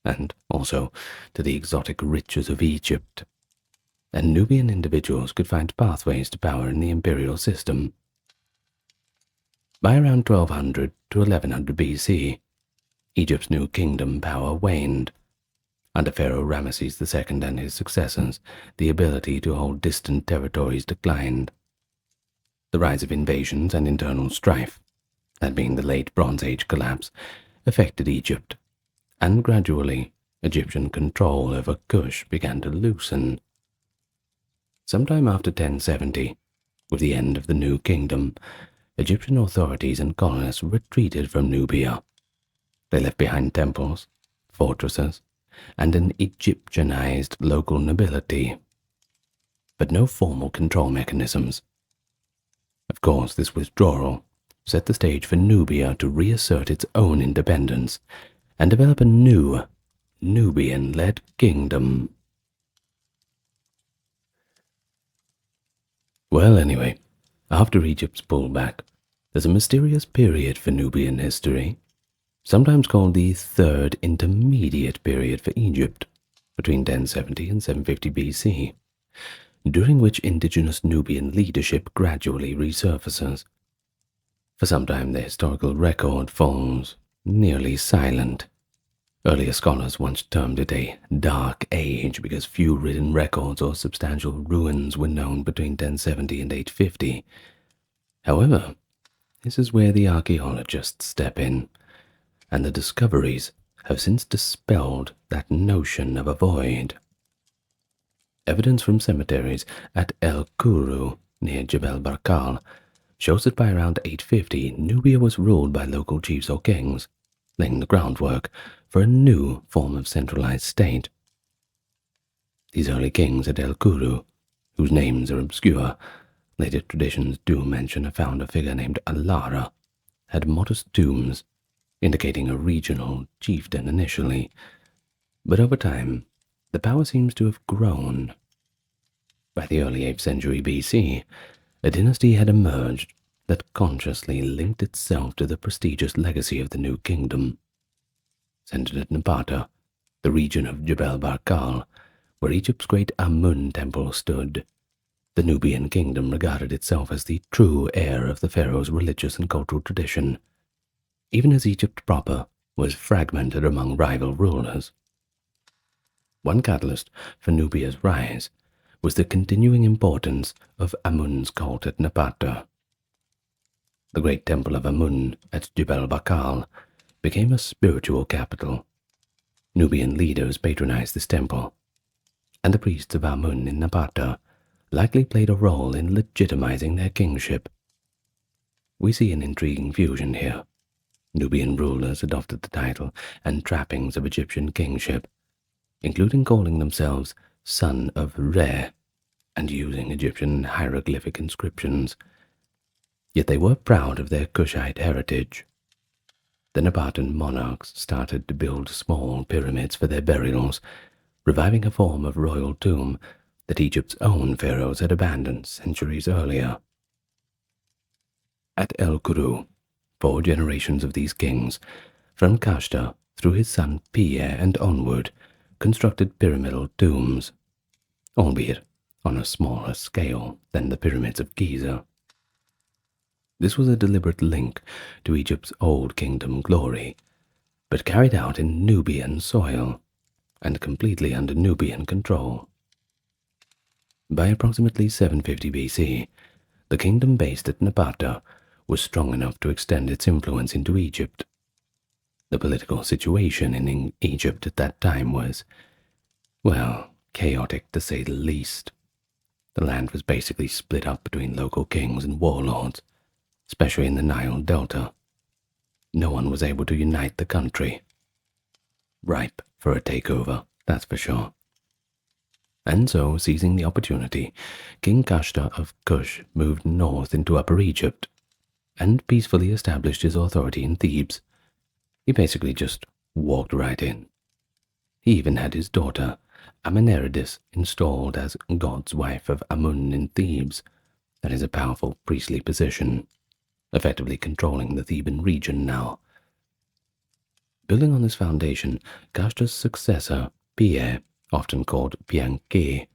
and also to the exotic riches of Egypt, and Nubian individuals could find pathways to power in the imperial system. By around 1200 to 1100 BC, Egypt's new kingdom power waned. Under Pharaoh Ramesses II and his successors, the ability to hold distant territories declined. The rise of invasions and internal strife, that being the late Bronze Age collapse, affected Egypt, and gradually Egyptian control over Kush began to loosen. Sometime after 1070, with the end of the New Kingdom, Egyptian authorities and colonists retreated from Nubia. They left behind temples, fortresses, and an Egyptianized local nobility, but no formal control mechanisms. Of course, this withdrawal set the stage for Nubia to reassert its own independence and develop a new Nubian-led kingdom. Well, anyway, after Egypt's pullback, there's a mysterious period for Nubian history, sometimes called the Third Intermediate Period for Egypt, between 1070 and 750 BC, during which indigenous Nubian leadership gradually resurfaces. For some time, the historical record falls nearly silent. Earlier scholars once termed it a dark age because few written records or substantial ruins were known between 1070 and 850. However, this is where the archaeologists step in, and the discoveries have since dispelled that notion of a void. Evidence from cemeteries at El Kuru, near Jebel Barkal, shows that by around 850, Nubia was ruled by local chiefs or kings, laying the groundwork for a new form of centralized state. These early kings at El Kuru, whose names are obscure, later traditions do mention a founder figure named Alara, had modest tombs, indicating a regional chieftain initially, but over time, the power seems to have grown. By the early 8th century BC, a dynasty had emerged that consciously linked itself to the prestigious legacy of the new kingdom. Centered at Napata, the region of Jebel Barkal, where Egypt's great Amun temple stood, the Nubian kingdom regarded itself as the true heir of the pharaoh's religious and cultural tradition, even as Egypt proper was fragmented among rival rulers. One catalyst for Nubia's rise was the continuing importance of Amun's cult at Napata. The great temple of Amun at Jebel Barkal became a spiritual capital. Nubian leaders patronized this temple, and the priests of Amun in Napata likely played a role in legitimizing their kingship. We see an intriguing fusion here. Nubian rulers adopted the title and trappings of Egyptian kingship, including calling themselves son of Re and using Egyptian hieroglyphic inscriptions. Yet they were proud of their Kushite heritage. The Napatan monarchs started to build small pyramids for their burials, reviving a form of royal tomb that Egypt's own pharaohs had abandoned centuries earlier. At El Kuru, 4 generations of these kings, from Kashta through his son Pir and onward, constructed pyramidal tombs, albeit on a smaller scale than the pyramids of Giza. This was a deliberate link to Egypt's old kingdom glory, but carried out in Nubian soil and completely under Nubian control. By approximately 750 BC, the kingdom based at Napata was strong enough to extend its influence into Egypt. The political situation in Egypt at that time was, well, chaotic to say the least. The land was basically split up between local kings and warlords, especially in the Nile Delta. No one was able to unite the country. Ripe for a takeover, that's for sure. And so, seizing the opportunity, King Kashta of Kush moved north into Upper Egypt and peacefully established his authority in Thebes. He basically just walked right in. He even had his daughter, Ameneridis, installed as God's wife of Amun in Thebes. That is a powerful priestly position, effectively controlling the Theban region now. Building on this foundation, Kashta's successor, Pir, often called Per-Ankh,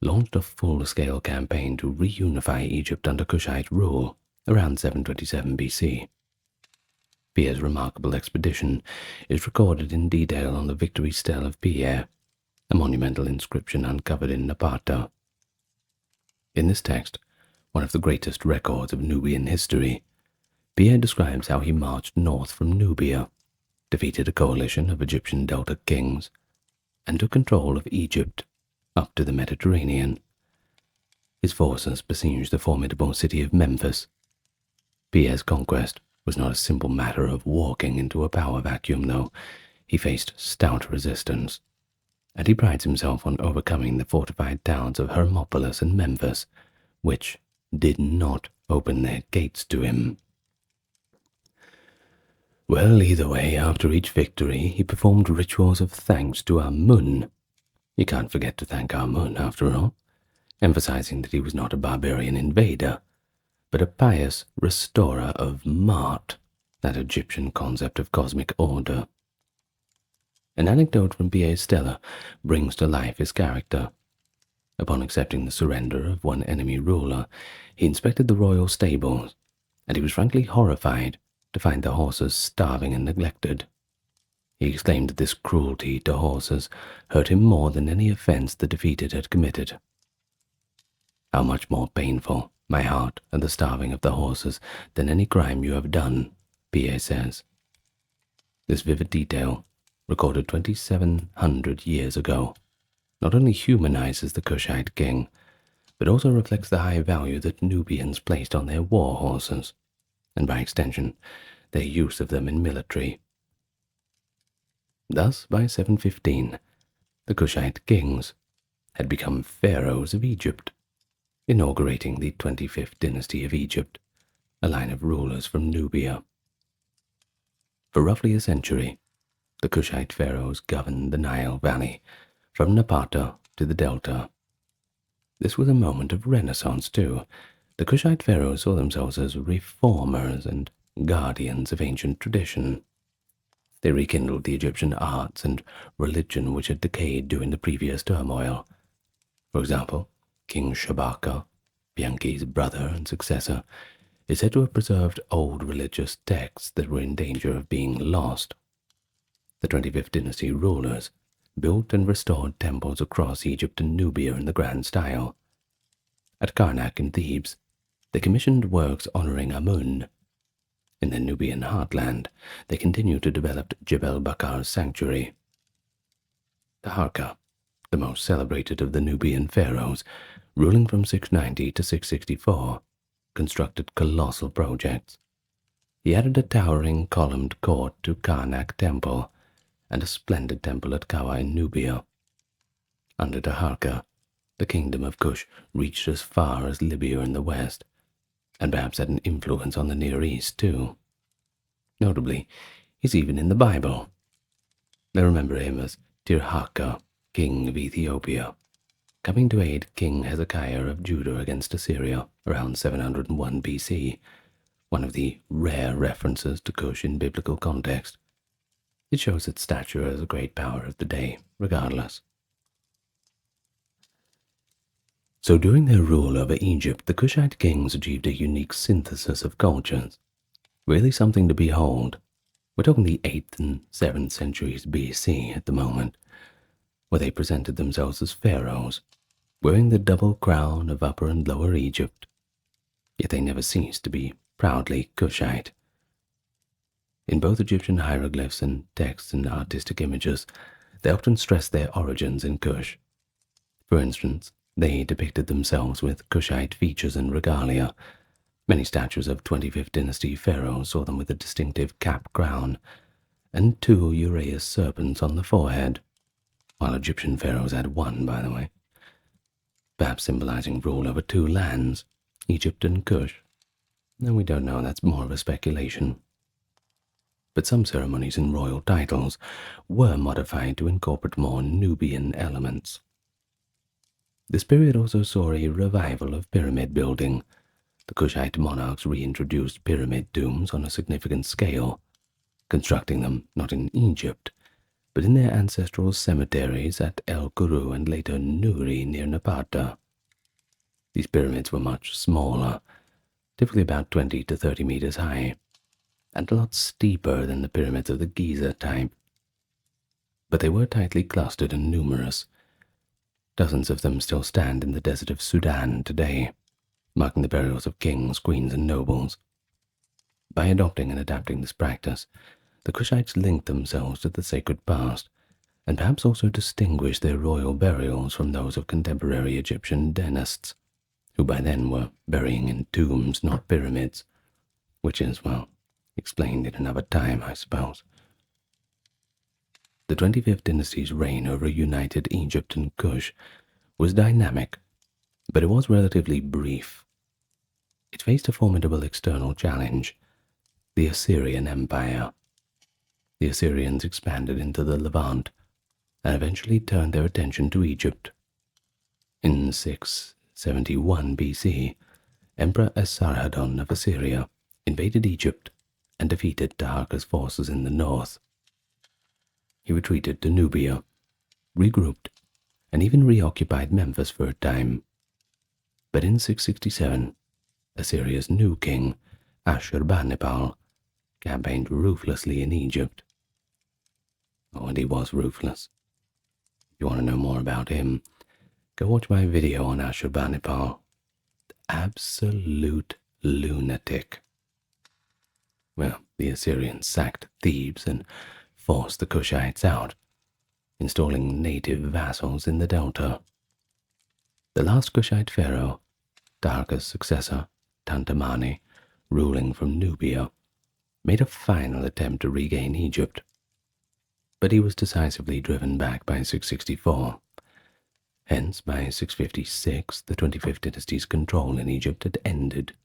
launched a full-scale campaign to reunify Egypt under Kushite rule around 727 BC. Pir's remarkable expedition is recorded in detail on the Victory Stele of Pir, a monumental inscription uncovered in Napata. In this text, one of the greatest records of Nubian history, Pir describes how he marched north from Nubia, defeated a coalition of Egyptian Delta kings, and took control of Egypt up to the Mediterranean. His forces besieged the formidable city of Memphis. Pir's conquest was not a simple matter of walking into a power vacuum, though. He faced stout resistance, and he prides himself on overcoming the fortified towns of Hermopolis and Memphis, which did not open their gates to him. Well, either way, after each victory, he performed rituals of thanks to Amun. You can't forget to thank Amun, after all, emphasizing that he was not a barbarian invader, but a pious restorer of maʿat, that Egyptian concept of cosmic order. An anecdote from Pir's Stele brings to life his character. Upon accepting the surrender of one enemy ruler, he inspected the royal stables, and he was frankly horrified to find the horses starving and neglected. He exclaimed that this cruelty to horses hurt him more than any offense the defeated had committed. How much more painful, my heart, at the starving of the horses than any crime you have done, Pir says. This vivid detail, recorded 2,700 years ago, not only humanizes the Kushite king, but also reflects the high value that Nubians placed on their war horses, and by extension, their use of them in military. Thus, by 715, the Kushite kings had become pharaohs of Egypt, inaugurating the 25th dynasty of Egypt, a line of rulers from Nubia. For roughly a century, the Kushite pharaohs governed the Nile Valley, from Napata to the Delta. This was a moment of renaissance too. The Kushite pharaohs saw themselves as reformers and guardians of ancient tradition. They rekindled the Egyptian arts and religion which had decayed during the previous turmoil. For example, King Shabaka, Per-Ankh's brother and successor, is said to have preserved old religious texts that were in danger of being lost. The 25th dynasty rulers built and restored temples across Egypt and Nubia in the grand style. At Karnak in Thebes, they commissioned works honoring Amun. In the Nubian heartland, they continued to develop Jebel Bakar's sanctuary. The Harka, the most celebrated of the Nubian pharaohs, ruling from 690 to 664, constructed colossal projects. He added a towering columned court to Karnak Temple and a splendid temple at Kawa in Nubia. Under the Harka, the kingdom of Kush reached as far as Libya in the west, and perhaps had an influence on the Near East too. Notably, he's even in the Bible. They remember him as Tirhaka, king of Ethiopia, coming to aid King Hezekiah of Judah against Assyria around 701 BC, one of the rare references to Kush in biblical context. It shows its stature as a great power of the day, regardless. So during their rule over Egypt, the Kushite kings achieved a unique synthesis of cultures, really something to behold. We're talking the 8th and 7th centuries BC at the moment, where they presented themselves as pharaohs, wearing the double crown of Upper and Lower Egypt. Yet they never ceased to be proudly Kushite. In both Egyptian hieroglyphs and texts and artistic images, they often stressed their origins in Kush. For instance, they depicted themselves with Kushite features and regalia. Many statues of 25th dynasty pharaohs saw them with a distinctive cap crown and 2 uraeus serpents on the forehead, while Egyptian pharaohs had 1, by the way, perhaps symbolizing rule over 2 lands, Egypt and Kush. No, we don't know, that's more of a speculation. But some ceremonies and royal titles were modified to incorporate more Nubian elements. This period also saw a revival of pyramid building. The Kushite monarchs reintroduced pyramid tombs on a significant scale, constructing them not in Egypt, but in their ancestral cemeteries at El Kuru and later Nuri near Napata. These pyramids were much smaller, typically about 20 to 30 meters high, and a lot steeper than the pyramids of the Giza type. But they were tightly clustered and numerous. Dozens of them still stand in the desert of Sudan today, marking the burials of kings, queens, and nobles. By adopting and adapting this practice, the Kushites linked themselves to the sacred past, and perhaps also distinguished their royal burials from those of contemporary Egyptian dynasts, who by then were burying in tombs, not pyramids, which is, well, explained in another time, I suppose. The 25th dynasty's reign over united Egypt and Kush was dynamic, but it was relatively brief. It faced a formidable external challenge, the Assyrian Empire. The Assyrians expanded into the Levant and eventually turned their attention to Egypt. In 671 BC, Emperor Esarhaddon of Assyria invaded Egypt and defeated Taharka's forces in the north. He retreated to Nubia, regrouped, and even reoccupied Memphis for a time. But in 667, Assyria's new king, Ashurbanipal, campaigned ruthlessly in Egypt. Oh, and he was ruthless. If you want to know more about him, go watch my video on Ashurbanipal. Absolute lunatic. Well, the Assyrians sacked Thebes and forced the Kushites out, installing native vassals in the delta. The last Kushite pharaoh, Taharka's successor, Tantamani, ruling from Nubia, made a final attempt to regain Egypt, but he was decisively driven back by 664. Hence, by 656, the 25th dynasty's control in Egypt had ended,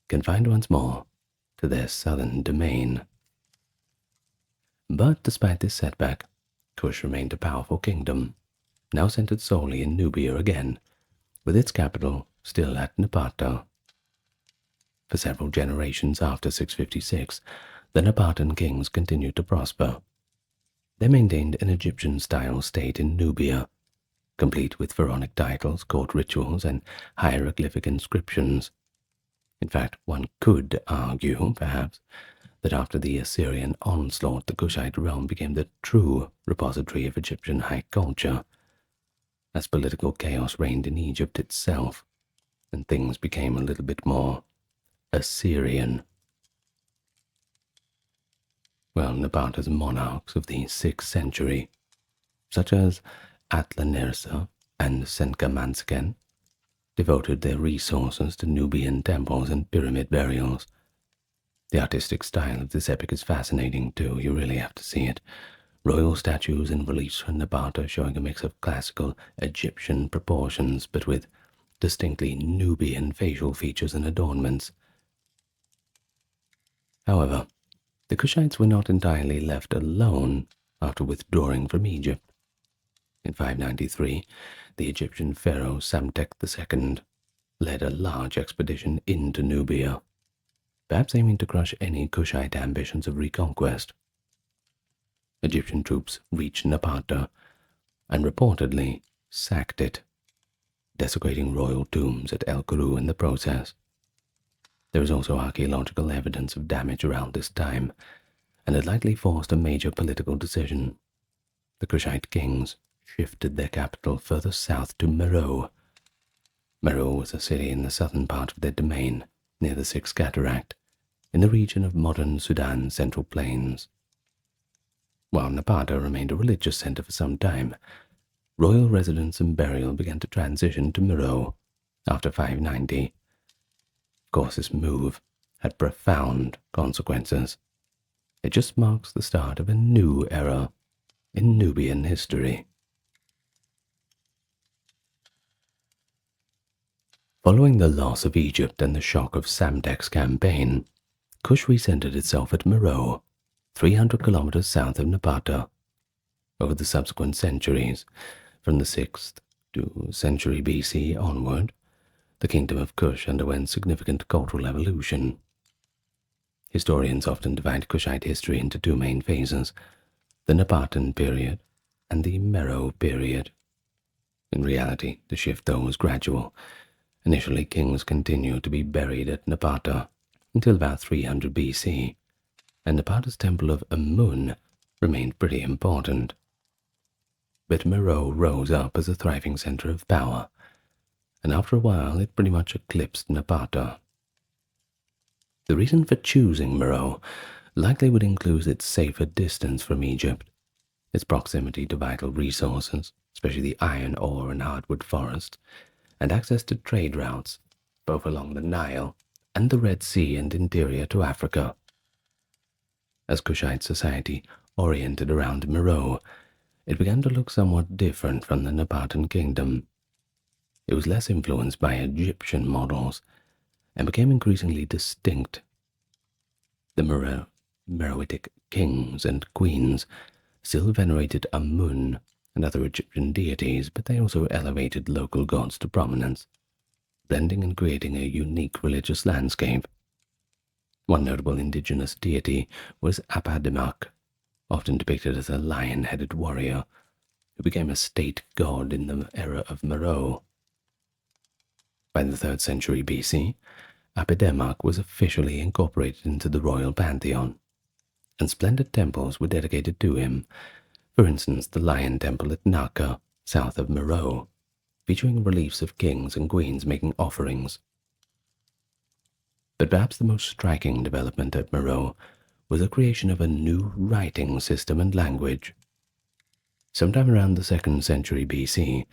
confined once more to their southern domain. But despite this setback, Kush remained a powerful kingdom, now centered solely in Nubia again, with its capital still at Napata. For several generations after 656, the Napatan kings continued to prosper. They maintained an Egyptian-style state in Nubia, complete with pharaonic titles, court rituals, and hieroglyphic inscriptions. In fact, one could argue, perhaps, that after the Assyrian onslaught, the Kushite realm became the true repository of Egyptian high culture, as political chaos reigned in Egypt itself, and things became a little bit more Assyrian. Well, Napata's monarchs of the 6th century, such as Atlanersa and Senkamansiken, devoted their resources to Nubian temples and pyramid burials. The artistic style of this epic is fascinating too, you really have to see it. Royal statues and reliefs from Napata showing a mix of classical Egyptian proportions but with distinctly Nubian facial features and adornments. However, the Kushites were not entirely left alone after withdrawing from Egypt. In 593, the Egyptian pharaoh Psamtik II led a large expedition into Nubia, perhaps aiming to crush any Kushite ambitions of reconquest. Egyptian troops reached Napata and reportedly sacked it, desecrating royal tombs at El Kuru in the process. There is also archaeological evidence of damage around this time, and it likely forced a major political decision. The Kushite kings shifted their capital further south to Meroe. Meroe was a city in the southern part of their domain, near the Sixth Cataract, in the region of modern Sudan's Central Plains. While Napata remained a religious center for some time, royal residence and burial began to transition to Meroe after 590. Of course, this move had profound consequences. It just marks the start of a new era in Nubian history. Following the loss of Egypt and the shock of Psamtik's campaign, Kush recentered itself at Meroe, 300 kilometers south of Napata. Over the subsequent centuries, from the 6th century BC onward, the kingdom of Kush underwent significant cultural evolution. Historians often divide Kushite history into two main phases, the Napatan period and the Meroe period. In reality, the shift, though, was gradual. Initially, kings continued to be buried at Napata until about 300 BC, and Napata's temple of Amun remained pretty important. But Meroe rose up as a thriving center of power, and after a while it pretty much eclipsed Napata. The reason for choosing Meroe likely would include its safer distance from Egypt, its proximity to vital resources, especially the iron ore and hardwood forests, and access to trade routes, both along the Nile and the Red Sea and interior to Africa. As Kushite society oriented around Meroe, it began to look somewhat different from the Napatan kingdom. It was less influenced by Egyptian models and became increasingly distinct. The Meroitic kings and queens still venerated Amun and other Egyptian deities, but they also elevated local gods to prominence, blending and creating a unique religious landscape. One notable indigenous deity was Apadimak, often depicted as a lion-headed warrior, who became a state god in the era of Meroe. By the 3rd century BC, Apadimak was officially incorporated into the royal pantheon, and splendid temples were dedicated to him. For instance, the Lion Temple at Naka, south of Meroe, featuring reliefs of kings and queens making offerings. But perhaps the most striking development at Meroe was the creation of a new writing system and language. Sometime around the 2nd century BC,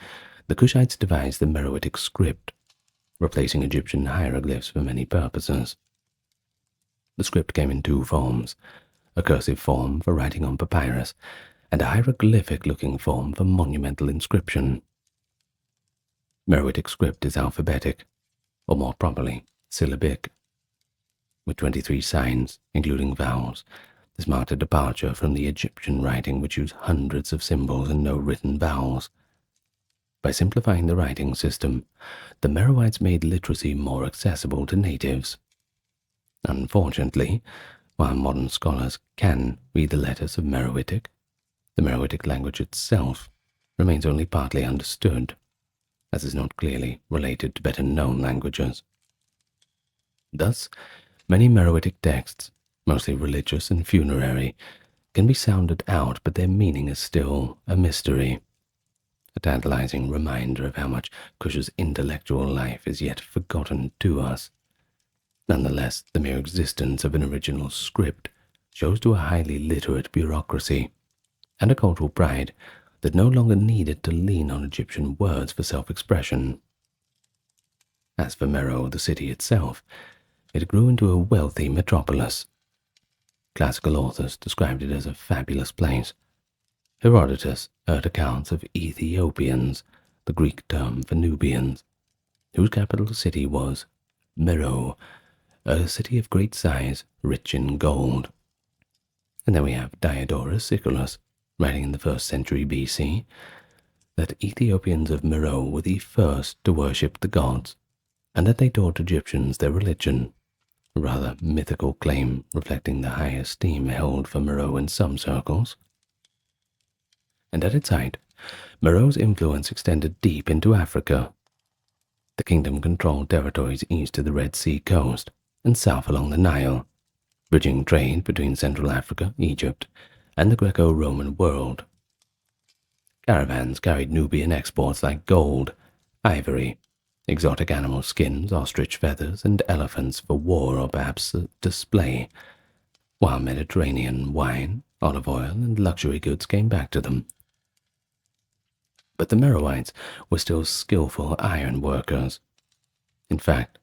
the Kushites devised the Meroitic script, replacing Egyptian hieroglyphs for many purposes. The script came in two forms, a cursive form for writing on papyrus, and a hieroglyphic-looking form for monumental inscription. Meroitic script is alphabetic, or more properly, syllabic, with 23 signs, including vowels, This marked a departure from the Egyptian writing, which used hundreds of symbols and no written vowels. By simplifying the writing system, the Meroites made literacy more accessible to natives. Unfortunately, while modern scholars can read the letters of Meroitic, the Meroitic language itself remains only partly understood, as is not clearly related to better-known languages. Thus, many Meroitic texts, mostly religious and funerary, can be sounded out, but their meaning is still a mystery, a tantalizing reminder of how much Kush's intellectual life is yet forgotten to us. Nonetheless, the mere existence of an original script shows to a highly literate bureaucracy and a cultural pride that no longer needed to lean on Egyptian words for self-expression. As for Meroe, the city itself, it grew into a wealthy metropolis. Classical authors described it as a fabulous place. Herodotus heard accounts of Ethiopians, the Greek term for Nubians, whose capital city was Meroe, a city of great size, rich in gold. And then we have Diodorus Siculus, writing in the 1st century BC, that Ethiopians of Meroe were the first to worship the gods, and that they taught Egyptians their religion, a rather mythical claim reflecting the high esteem held for Meroe in some circles. And at its height, Meroe's influence extended deep into Africa. The kingdom controlled territories east of the Red Sea coast and south along the Nile, bridging trade between Central Africa, Egypt, and the Greco-Roman world. Caravans carried Nubian exports like gold, ivory, exotic animal skins, ostrich feathers, and elephants for war or perhaps display, while Mediterranean wine, olive oil, and luxury goods came back to them. But the Meroites were still skillful iron workers. In fact,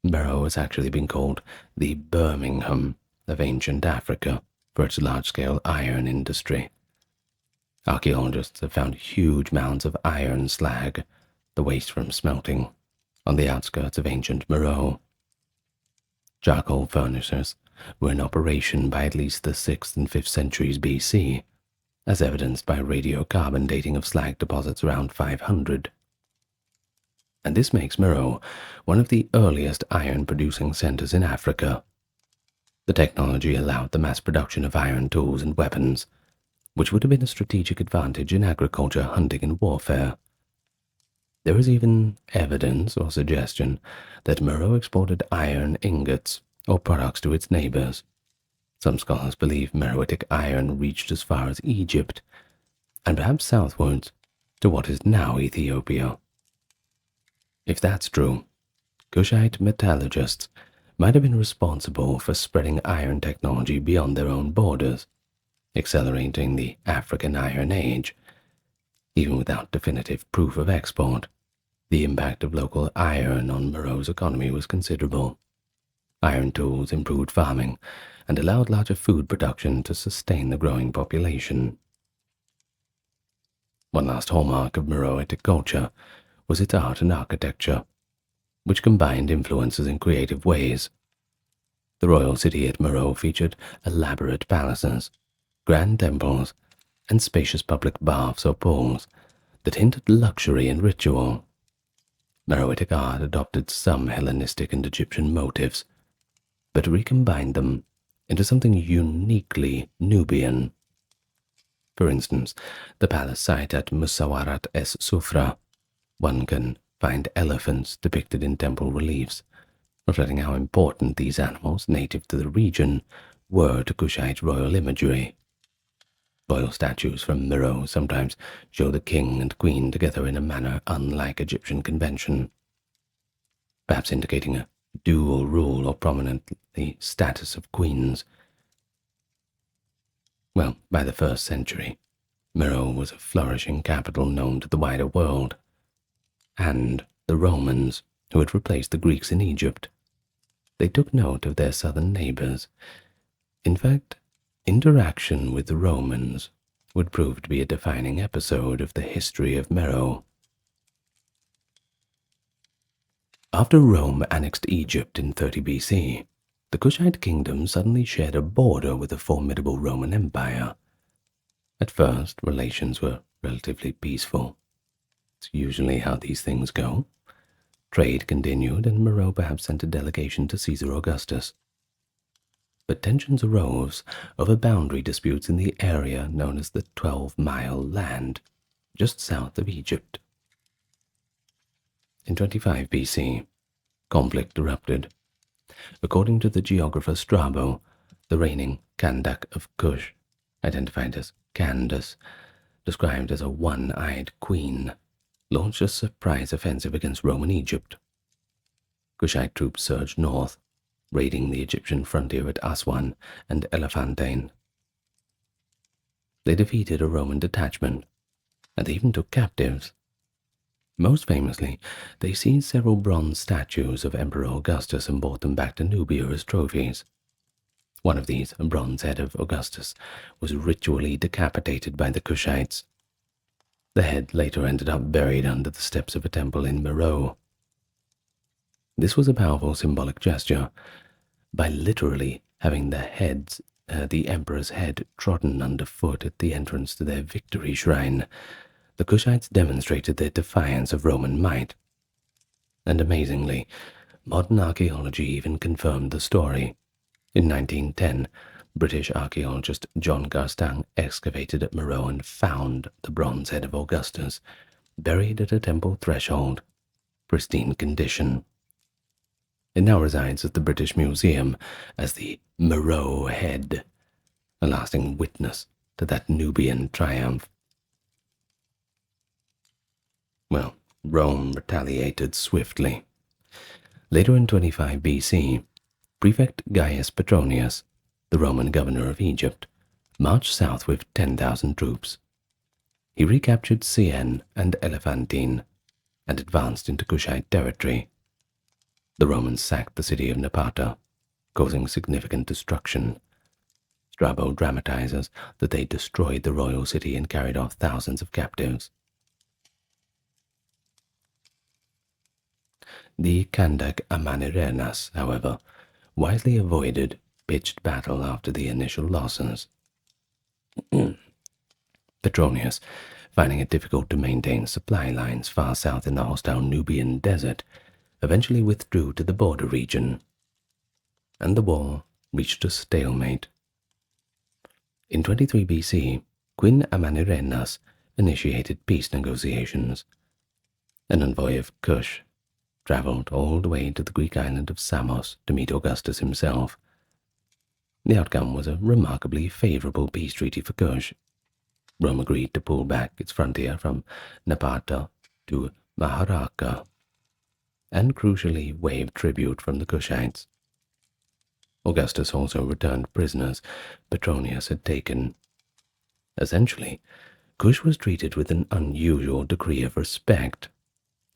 Meroe has actually been called the Birmingham of ancient Africa for its large-scale iron industry. Archaeologists have found huge mounds of iron slag, the waste from smelting, on the outskirts of ancient Meroe. Charcoal furnaces were in operation by at least the 6th and 5th centuries BC, as evidenced by radiocarbon dating of slag deposits around 500. And this makes Meroe one of the earliest iron-producing centers in Africa. The technology allowed the mass production of iron tools and weapons, which would have been a strategic advantage in agriculture, hunting, and warfare. There is even evidence or suggestion that Meroe exported iron ingots or products to its neighbors. Some scholars believe Meroitic iron reached as far as Egypt, and perhaps southwards to what is now Ethiopia. If that's true, Kushite metallurgists might have been responsible for spreading iron technology beyond their own borders, accelerating the African Iron Age. Even without definitive proof of export, the impact of local iron on Meroe's economy was considerable. Iron tools improved farming and allowed larger food production to sustain the growing population. One last hallmark of Meroitic culture was its art and architecture, which combined influences in creative ways. The royal city at Meroe featured elaborate palaces, grand temples, and spacious public baths or pools that hinted luxury and ritual. Meroitic art adopted some Hellenistic and Egyptian motifs, but recombined them into something uniquely Nubian. For instance, the palace site at Musawarat es Sufra, one can find elephants depicted in temple reliefs, reflecting how important these animals, native to the region, were to Kushite royal imagery. Royal statues from Meroe sometimes show the king and queen together in a manner unlike Egyptian convention, perhaps indicating a dual rule or prominent the status of queens. Well, by the 1st century, Meroe was a flourishing capital known to the wider world, and the Romans, who had replaced the Greeks in Egypt. They took note of their southern neighbors. In fact, interaction with the Romans would prove to be a defining episode of the history of Meroe. After Rome annexed Egypt in 30 BC, the Kushite kingdom suddenly shared a border with the formidable Roman Empire. At first, relations were relatively peaceful. It's usually how these things go. Trade continued, and Meroe perhaps sent a delegation to Caesar Augustus. But tensions arose over boundary disputes in the area known as the 12-Mile Land, just south of Egypt. In 25 BC, conflict erupted. According to the geographer Strabo, the reigning Kandak of Kush, identified as Candace, described as a one-eyed queen, launched a surprise offensive against Roman Egypt. Kushite troops surged north, raiding the Egyptian frontier at Aswan and Elephantine. They defeated a Roman detachment, and they even took captives. Most famously, they seized several bronze statues of Emperor Augustus and brought them back to Nubia as trophies. One of these, a bronze head of Augustus, was ritually decapitated by the Kushites. The head later ended up buried under the steps of a temple in Meroe. This was a powerful symbolic gesture. By literally having the emperor's head trodden underfoot at the entrance to their victory shrine, the Kushites demonstrated their defiance of Roman might. And amazingly, modern archaeology even confirmed the story. In 1910, British archaeologist John Garstang excavated at Meroe and found the bronze head of Augustus, buried at a temple threshold, pristine condition. It now resides at the British Museum as the Meroe head, a lasting witness to that Nubian triumph. Well, Rome retaliated swiftly. Later in 25 BC, Prefect Gaius Petronius, the Roman governor of Egypt, marched south with 10,000 troops. He recaptured Syene and Elephantine and advanced into Kushite territory. The Romans sacked the city of Napata, causing significant destruction. Strabo dramatizes that they destroyed the royal city and carried off thousands of captives. The Kandak Amanirenas, however, wisely avoided pitched battle after the initial losses. Petronius, finding it difficult to maintain supply lines far south in the hostile Nubian desert, eventually withdrew to the border region, and the war reached a stalemate. In 23 BC, Queen Amanirenas initiated peace negotiations. An envoy of Kush traveled all the way to the Greek island of Samos to meet Augustus himself. The outcome was a remarkably favorable peace treaty for Kush. Rome agreed to pull back its frontier from Napata to Maharaka, and crucially waived tribute from the Kushites. Augustus also returned prisoners Petronius had taken. Essentially, Kush was treated with an unusual degree of respect.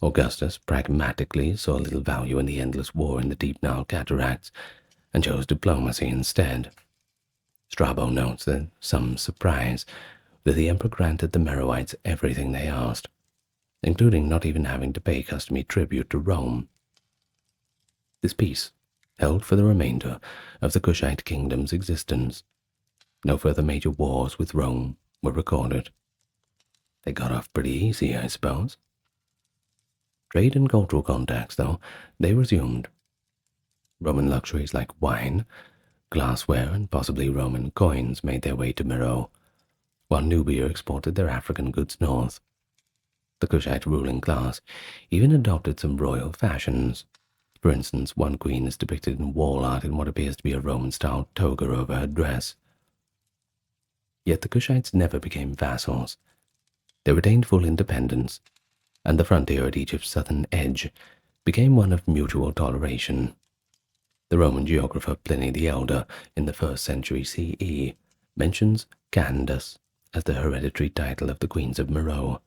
Augustus pragmatically saw little value in the endless war in the deep Nile cataracts and chose diplomacy instead. Strabo notes that some surprise that the emperor granted the Meroites everything they asked, including not even having to pay customary tribute to Rome. This peace held for the remainder of the Kushite kingdom's existence. No further major wars with Rome were recorded. They got off pretty easy, I suppose. Trade and cultural contacts, though, they resumed. Roman luxuries like wine, glassware, and possibly Roman coins made their way to Meroe, while Nubia exported their African goods north. The Kushite ruling class even adopted some royal fashions. For instance, one queen is depicted in wall art in what appears to be a Roman-style toga over her dress. Yet the Kushites never became vassals. They retained full independence, and the frontier at Egypt's southern edge became one of mutual toleration. The Roman geographer Pliny the Elder, in the 1st century CE, mentions Candace as the hereditary title of the queens of Meroe,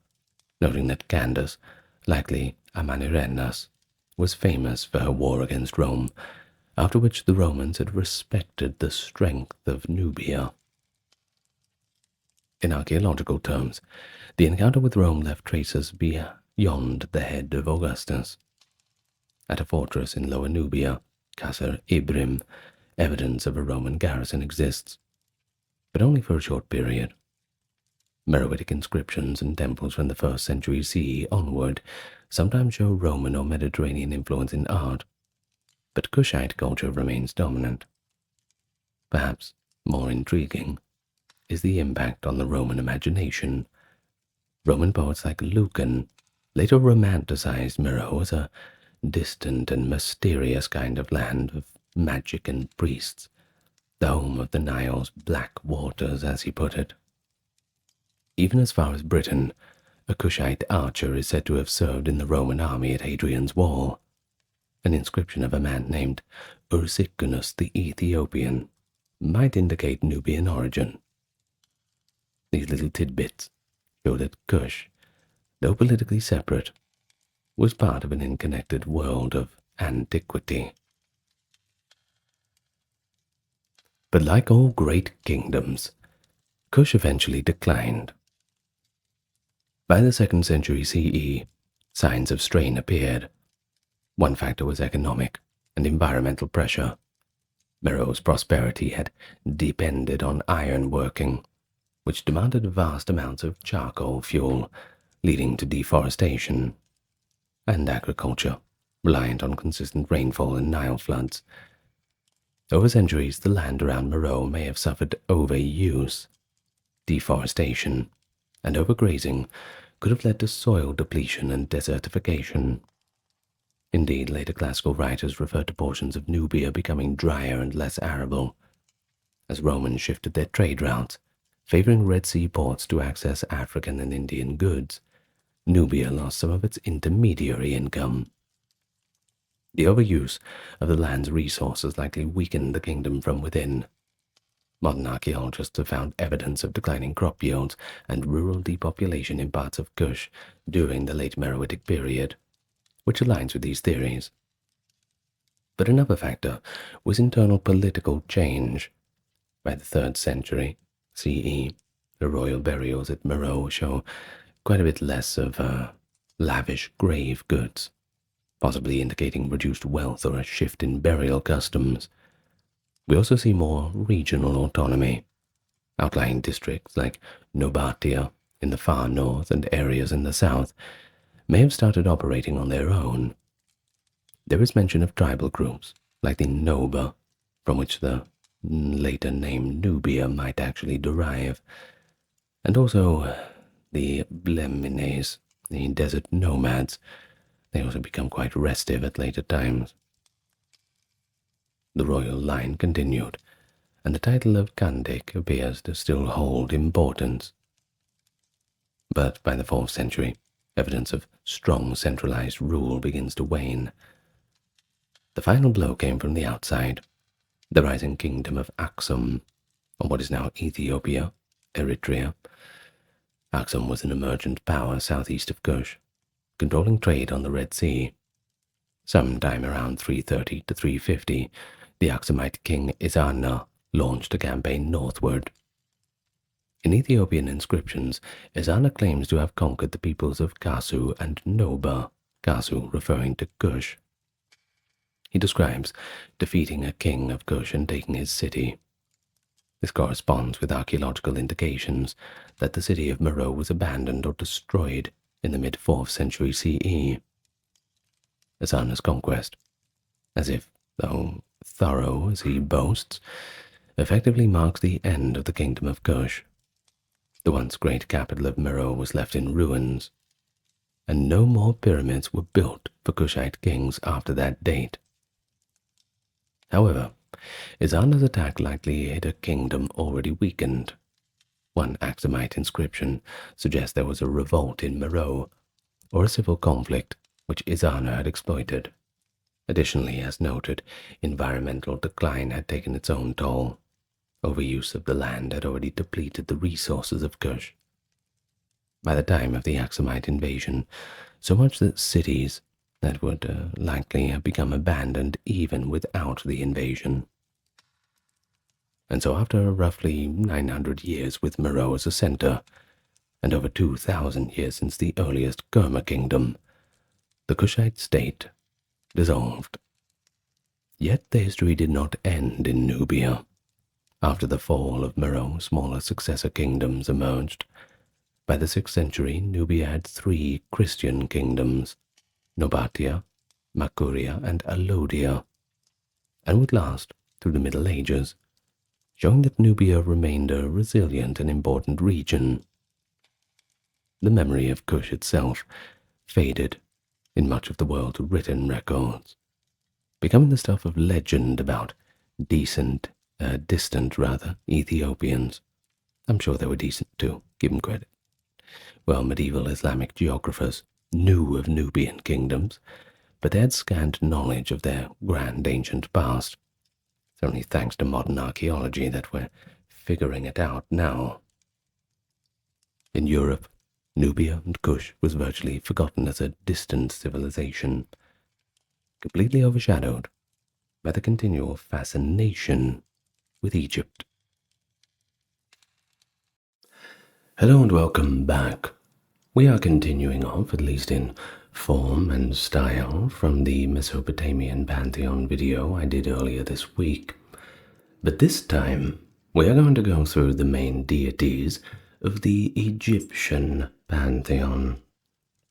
noting that Candace, likely Amanirenas, was famous for her war against Rome, after which the Romans had respected the strength of Nubia. In archaeological terms, the encounter with Rome left traces beyond the head of Augustus. At a fortress in Lower Nubia, Qasr Ibrim, evidence of a Roman garrison exists, but only for a short period. Meroitic inscriptions and temples from the 1st century CE onward sometimes show Roman or Mediterranean influence in art, but Kushite culture remains dominant. Perhaps more intriguing is the impact on the Roman imagination. Roman poets like Lucan later romanticized Meroe as a distant and mysterious kind of land of magic and priests, the home of the Nile's black waters, as he put it. Even as far as Britain, a Kushite archer is said to have served in the Roman army at Hadrian's Wall. An inscription of a man named Ursicinus the Ethiopian might indicate Nubian origin. These little tidbits show that Kush, though politically separate, was part of an interconnected world of antiquity. But like all great kingdoms, Kush eventually declined. By the 2nd century CE, signs of strain appeared. One factor was economic and environmental pressure. Meroe's prosperity had depended on iron working, which demanded vast amounts of charcoal fuel, leading to deforestation, and agriculture, reliant on consistent rainfall and Nile floods. Over centuries, the land around Meroe may have suffered overuse. Deforestation and overgrazing could have led to soil depletion and desertification. Indeed, later classical writers referred to portions of Nubia becoming drier and less arable, as Romans shifted their trade routes, favoring Red Sea ports to access African and Indian goods. Nubia lost some of its intermediary income. The overuse of the land's resources likely weakened the kingdom from within. Modern archaeologists have found evidence of declining crop yields and rural depopulation in parts of Kush during the late Meroitic period, which aligns with these theories. But another factor was internal political change. By the 3rd century CE, the royal burials at Meroe show quite a bit less of lavish grave goods, possibly indicating reduced wealth or a shift in burial customs. We also see more regional autonomy. Outlying districts like Nobatia in the far north and areas in the south may have started operating on their own. There is mention of tribal groups like the Noba, from which the later name Nubia might actually derive, and also the Blemines, the desert nomads. They also become quite restive at later times. The royal line continued, and the title of Kandik appears to still hold importance. But by the 4th century, evidence of strong centralized rule begins to wane. The final blow came from the outside, the rising kingdom of Aksum, or what is now Ethiopia, Eritrea. Aksum was an emergent power southeast of Kush, controlling trade on the Red Sea. Sometime around 330 to 350, the Aksumite king Inanna launched a campaign northward. In Ethiopian inscriptions, Inanna claims to have conquered the peoples of Kasu and Noba, Kasu referring to Kush. He describes defeating a king of Kush and taking his city. This corresponds with archaeological indications that the city of Meroe was abandoned or destroyed in the mid-4th century CE. Inanna's conquest, as if, though thorough as he boasts, effectively marks the end of the kingdom of Kush. The once great capital of Meroe was left in ruins, and no more pyramids were built for Kushite kings after that date. However, Inanna's attack likely hit a kingdom already weakened. One Aksumite inscription suggests there was a revolt in Meroe, or a civil conflict which Inanna had exploited. Additionally, as noted, environmental decline had taken its own toll. Overuse of the land had already depleted the resources of Kush. By the time of the Aksumite invasion, so much that cities that would likely have become abandoned even without the invasion. And so after roughly 900 years with Meroe as a center, and over 2,000 years since the earliest Kerma kingdom, the Kushite state dissolved. Yet the history did not end in Nubia. After the fall of Meroe, smaller successor kingdoms emerged. By the 6th century, Nubia had 3 Christian kingdoms, Nobatia, Makuria, and Alodia, and would last through the Middle Ages, showing that Nubia remained a resilient and important region. The memory of Kush itself faded in much of the world's written records, becoming the stuff of legend about distant Ethiopians. I'm sure they were decent too, give them credit. Well, medieval Islamic geographers knew of Nubian kingdoms, but they had scant knowledge of their grand ancient past. It's only thanks to modern archaeology that we're figuring it out now. In Europe, Nubia and Kush was virtually forgotten as a distant civilization, completely overshadowed by the continual fascination with Egypt. Hello and welcome back. We are continuing off, at least in form and style, from the Mesopotamian Pantheon video I did earlier this week. But this time, we are going to go through the main deities of the Egyptian Pantheon.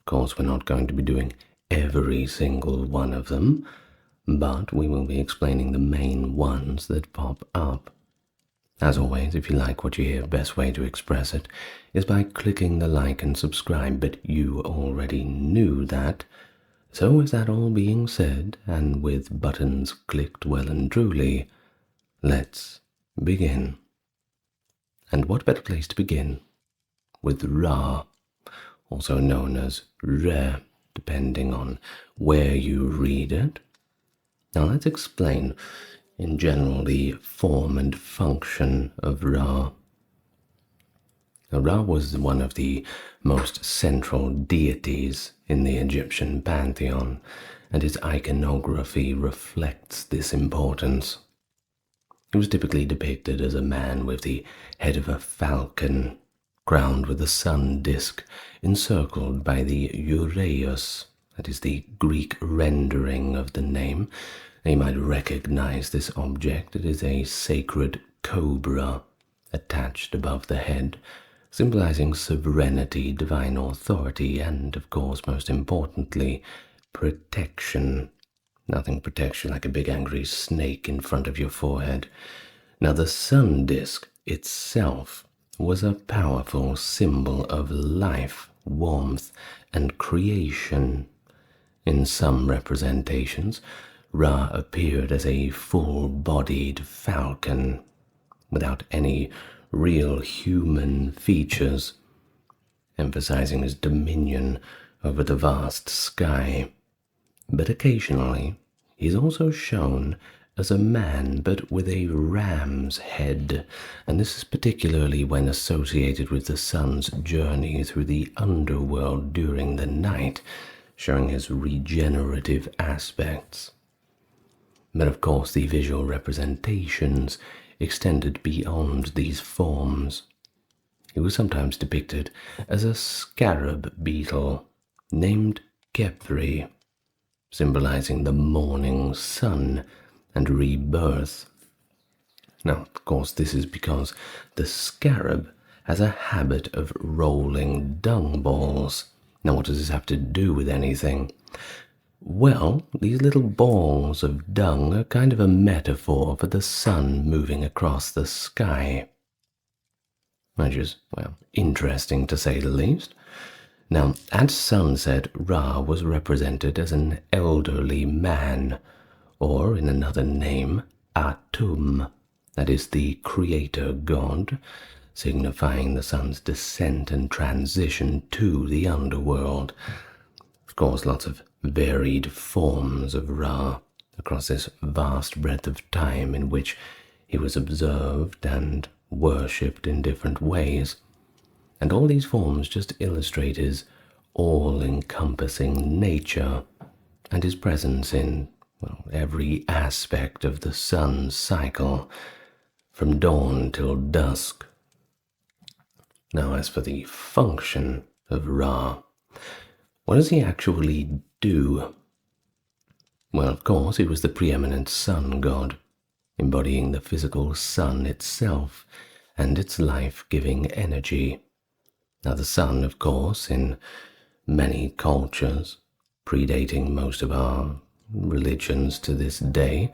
Of course, we're not going to be doing every single one of them, but we will be explaining the main ones that pop up. As always, if you like what you hear, the best way to express it is by clicking the like and subscribe, but you already knew that. So with that all being said, and with buttons clicked well and truly, let's begin. And what better place to begin with Ra, also known as Re, depending on where you read it. Now let's explain in general the form and function of Ra. Ra was one of the most central deities in the Egyptian pantheon, and his iconography reflects this importance. He was typically depicted as a man with the head of a falcon, crowned with a sun disk, encircled by the Uraeus, that is the Greek rendering of the name. You might recognize this object. It is a sacred cobra attached above the head, symbolizing sovereignty, divine authority, and, of course, most importantly, protection. Nothing protects you like a big angry snake in front of your forehead. Now, the sun disk itself was a powerful symbol of life, warmth, and creation. In some representations, Ra appeared as a full-bodied falcon, without any real human features, emphasizing his dominion over the vast sky. But occasionally, he is also shown as a man, but with a ram's head, and this is particularly when associated with the sun's journey through the underworld during the night, showing his regenerative aspects. But of course, the visual representations extended beyond these forms. He was sometimes depicted as a scarab beetle named Khepri, symbolizing the morning sun and rebirth. Now, of course, this is because the scarab has a habit of rolling dung balls. Now, what does this have to do with anything? Well, these little balls of dung are kind of a metaphor for the sun moving across the sky. Which is, well, interesting to say the least. Now, at sunset, Ra was represented as an elderly man, or in another name, Atum, that is the creator god, signifying the sun's descent and transition to the underworld. Of course, lots of varied forms of Ra across this vast breadth of time in which he was observed and worshipped in different ways. And all these forms just illustrate his all-encompassing nature and his presence in, well, every aspect of the sun's cycle, from dawn till dusk. Now, as for the function of Ra, what does he actually do? Well, of course, he was the preeminent sun god, embodying the physical sun itself and its life-giving energy. Now, the sun, of course, in many cultures, predating most of our religions to this day,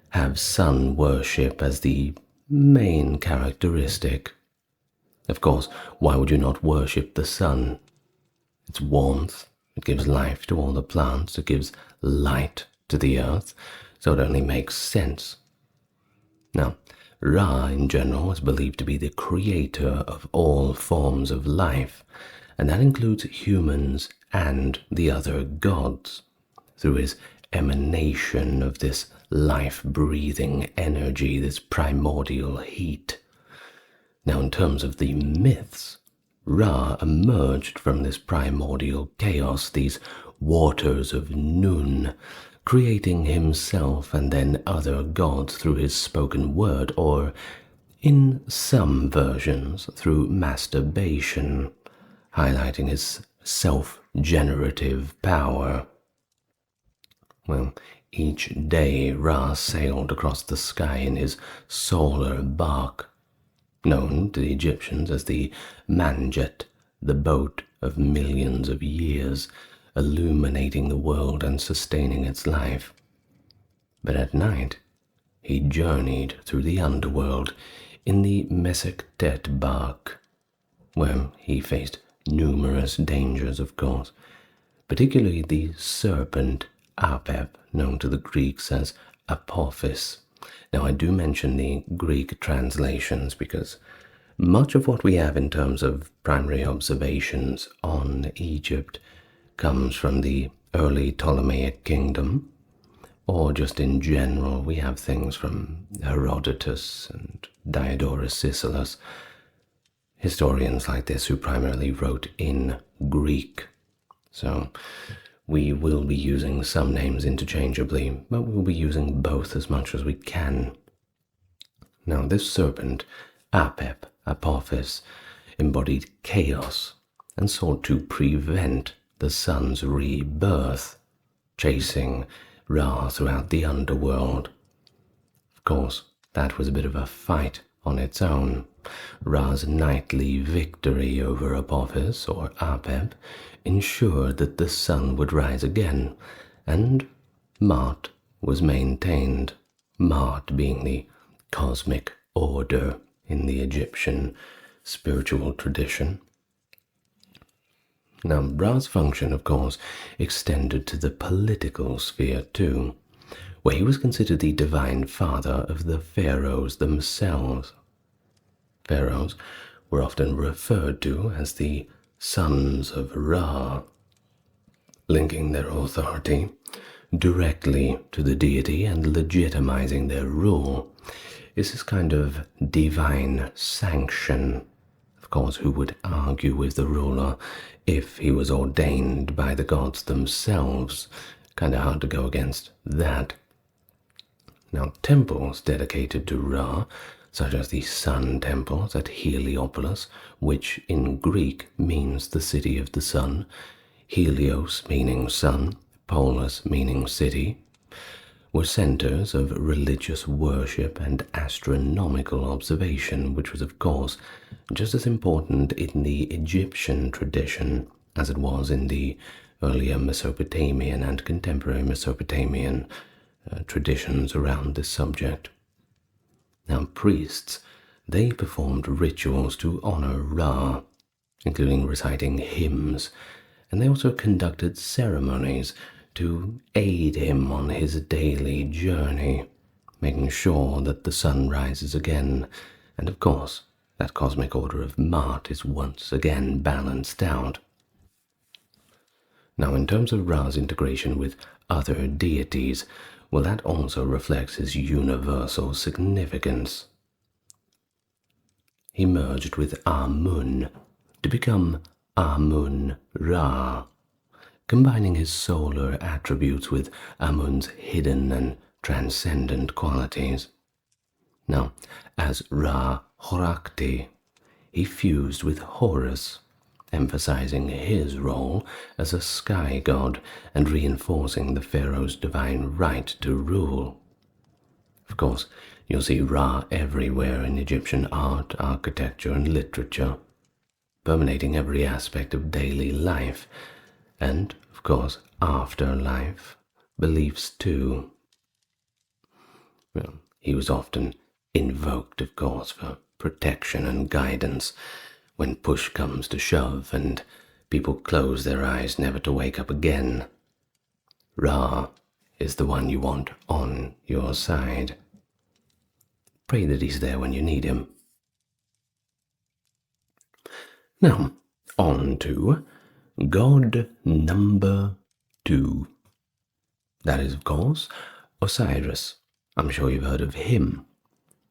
have sun worship as the main characteristic. Of course, why would you not worship the sun? Its warmth, it gives life to all the plants, it gives light to the earth, so it only makes sense. Now, Ra in general is believed to be the creator of all forms of life, and that includes humans and the other gods, through his emanation of this life-breathing energy, this primordial heat. Now, in terms of the myths, Ra emerged from this primordial chaos, these waters of Nun, creating himself and then other gods through his spoken word, or, in some versions, through masturbation, highlighting his self-generative power. Well, each day Ra sailed across the sky in his solar bark, known to the Egyptians as the Manjet, the boat of millions of years, illuminating the world and sustaining its life. But at night, he journeyed through the underworld in the Mesopotamian bark, where he faced numerous dangers, of course, particularly the serpent Apep, known to the Greeks as Apophis. Now, I do mention the Greek translations because much of what we have in terms of primary observations on Egypt comes from the early Ptolemaic kingdom, or just in general, we have things from Herodotus and Diodorus Siculus, historians like this who primarily wrote in Greek. So we will be using some names interchangeably, but we'll be using both as much as we can. Now, this serpent, Apep, Apophis, embodied chaos and sought to prevent the sun's rebirth, chasing Ra throughout the underworld. Of course, that was a bit of a fight on its own. Ra's nightly victory over Apophis, or Apep, ensured that the sun would rise again, and maʿat was maintained, maʿat being the cosmic order in the Egyptian spiritual tradition. Now, Ra's function, of course, extended to the political sphere too, where he was considered the divine father of the pharaohs themselves. Pharaohs were often referred to as the sons of Ra, linking their authority directly to the deity and legitimizing their rule. Is this kind of divine sanction. Of course, who would argue with the ruler if he was ordained by the gods themselves? Kind of hard to go against that. Now, temples dedicated to Ra, such as the Sun temples at Heliopolis, which in Greek means the city of the sun, Helios meaning sun, Polis meaning city, were centers of religious worship and astronomical observation, which was, of course, just as important in the Egyptian tradition as it was in the earlier Mesopotamian and contemporary Mesopotamian traditions around this subject. Now, priests, they performed rituals to honor Ra, including reciting hymns, and they also conducted ceremonies to aid him on his daily journey, making sure that the sun rises again, and of course, that cosmic order of maʿat is once again balanced out. Now, in terms of Ra's integration with other deities, well, that also reflects his universal significance. He merged with Amun to become Amun-Ra, combining his solar attributes with Amun's hidden and transcendent qualities. Now, as Ra-Horakhti, he fused with Horus, emphasizing his role as a sky god and reinforcing the pharaoh's divine right to rule. Of course, you'll see Ra everywhere in Egyptian art, architecture, and literature, permeating every aspect of daily life, and, of course, afterlife, beliefs too. Well, he was often invoked, of course, for protection and guidance when push comes to shove and people close their eyes never to wake up again. Ra is the one you want on your side. Pray that he's there when you need him. Now, on to God number 2. That is, of course, Osiris. I'm sure you've heard of him.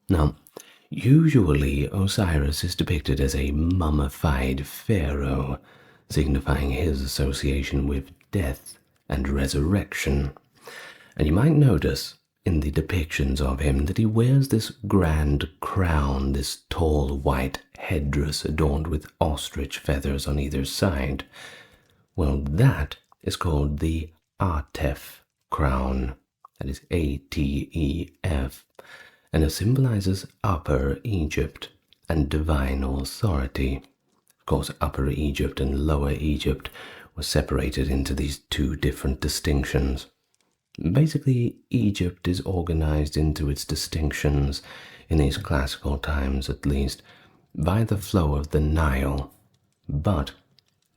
Now, usually Osiris is depicted as a mummified pharaoh, signifying his association with death and resurrection. And you might notice in the depictions of him that he wears this grand crown, this tall white headdress adorned with ostrich feathers on either side. Well, that is called the Atef crown. That is Atef, and it symbolizes Upper Egypt and divine authority. Of course, Upper Egypt and Lower Egypt were separated into these two different distinctions. Basically, Egypt is organized into its distinctions, in these classical times at least, by the flow of the Nile. But,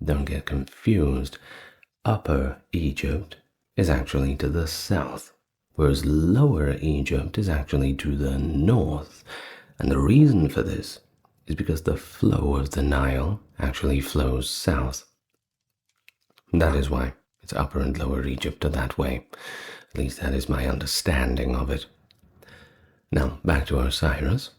don't get confused, Upper Egypt is actually to the south, whereas Lower Egypt is actually to the north. And the reason for this is because the flow of the Nile actually flows south. That is why it's Upper and Lower Egypt are that way. At least that is my understanding of it. Now, back to Osiris.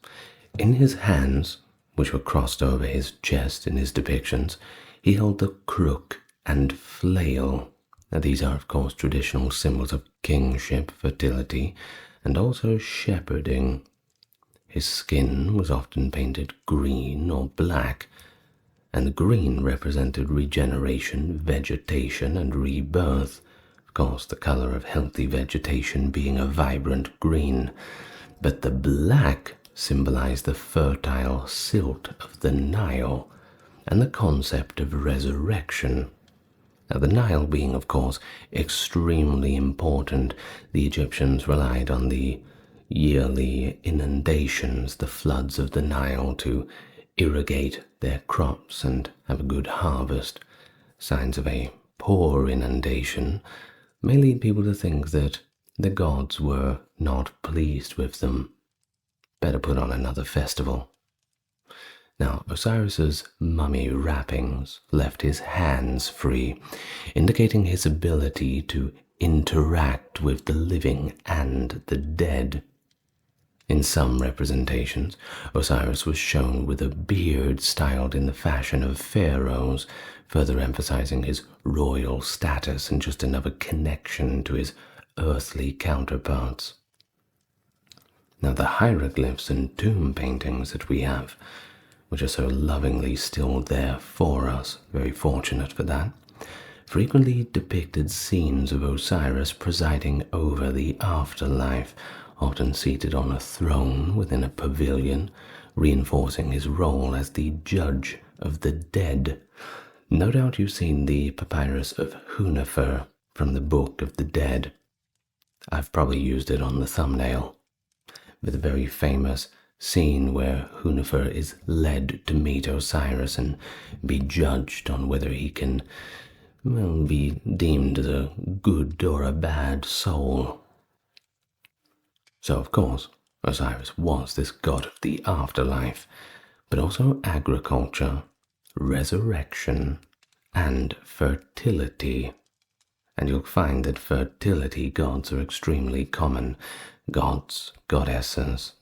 In his hands, which were crossed over his chest in his depictions, he held the crook and flail. Now, these are, of course, traditional symbols of kingship, fertility, and also shepherding. His skin was often painted green or black, and the green represented regeneration, vegetation, and rebirth. Of course, the color of healthy vegetation being a vibrant green, but the black symbolized the fertile silt of the Nile and the concept of resurrection. Now, the Nile being, of course, extremely important, the Egyptians relied on the yearly inundations, the floods of the Nile, to irrigate their crops and have a good harvest. Signs of a poor inundation may lead people to think that the gods were not pleased with them. Better put on another festival. Now, Osiris's mummy wrappings left his hands free, indicating his ability to interact with the living and the dead. In some representations, Osiris was shown with a beard styled in the fashion of pharaohs, further emphasizing his royal status and just another connection to his earthly counterparts. Now, the hieroglyphs and tomb paintings that we have, which are so lovingly still there for us, very fortunate for that, frequently depicted scenes of Osiris presiding over the afterlife, often seated on a throne within a pavilion, reinforcing his role as the judge of the dead. No doubt you've seen the papyrus of Hunefer from the Book of the Dead. I've probably used it on the thumbnail, with a very famous scene where Hunefer is led to meet Osiris and be judged on whether he can, be deemed as a good or a bad soul. So, of course, Osiris was this god of the afterlife, but also agriculture, resurrection, and fertility. And you'll find that fertility gods are extremely common, gods, goddesses,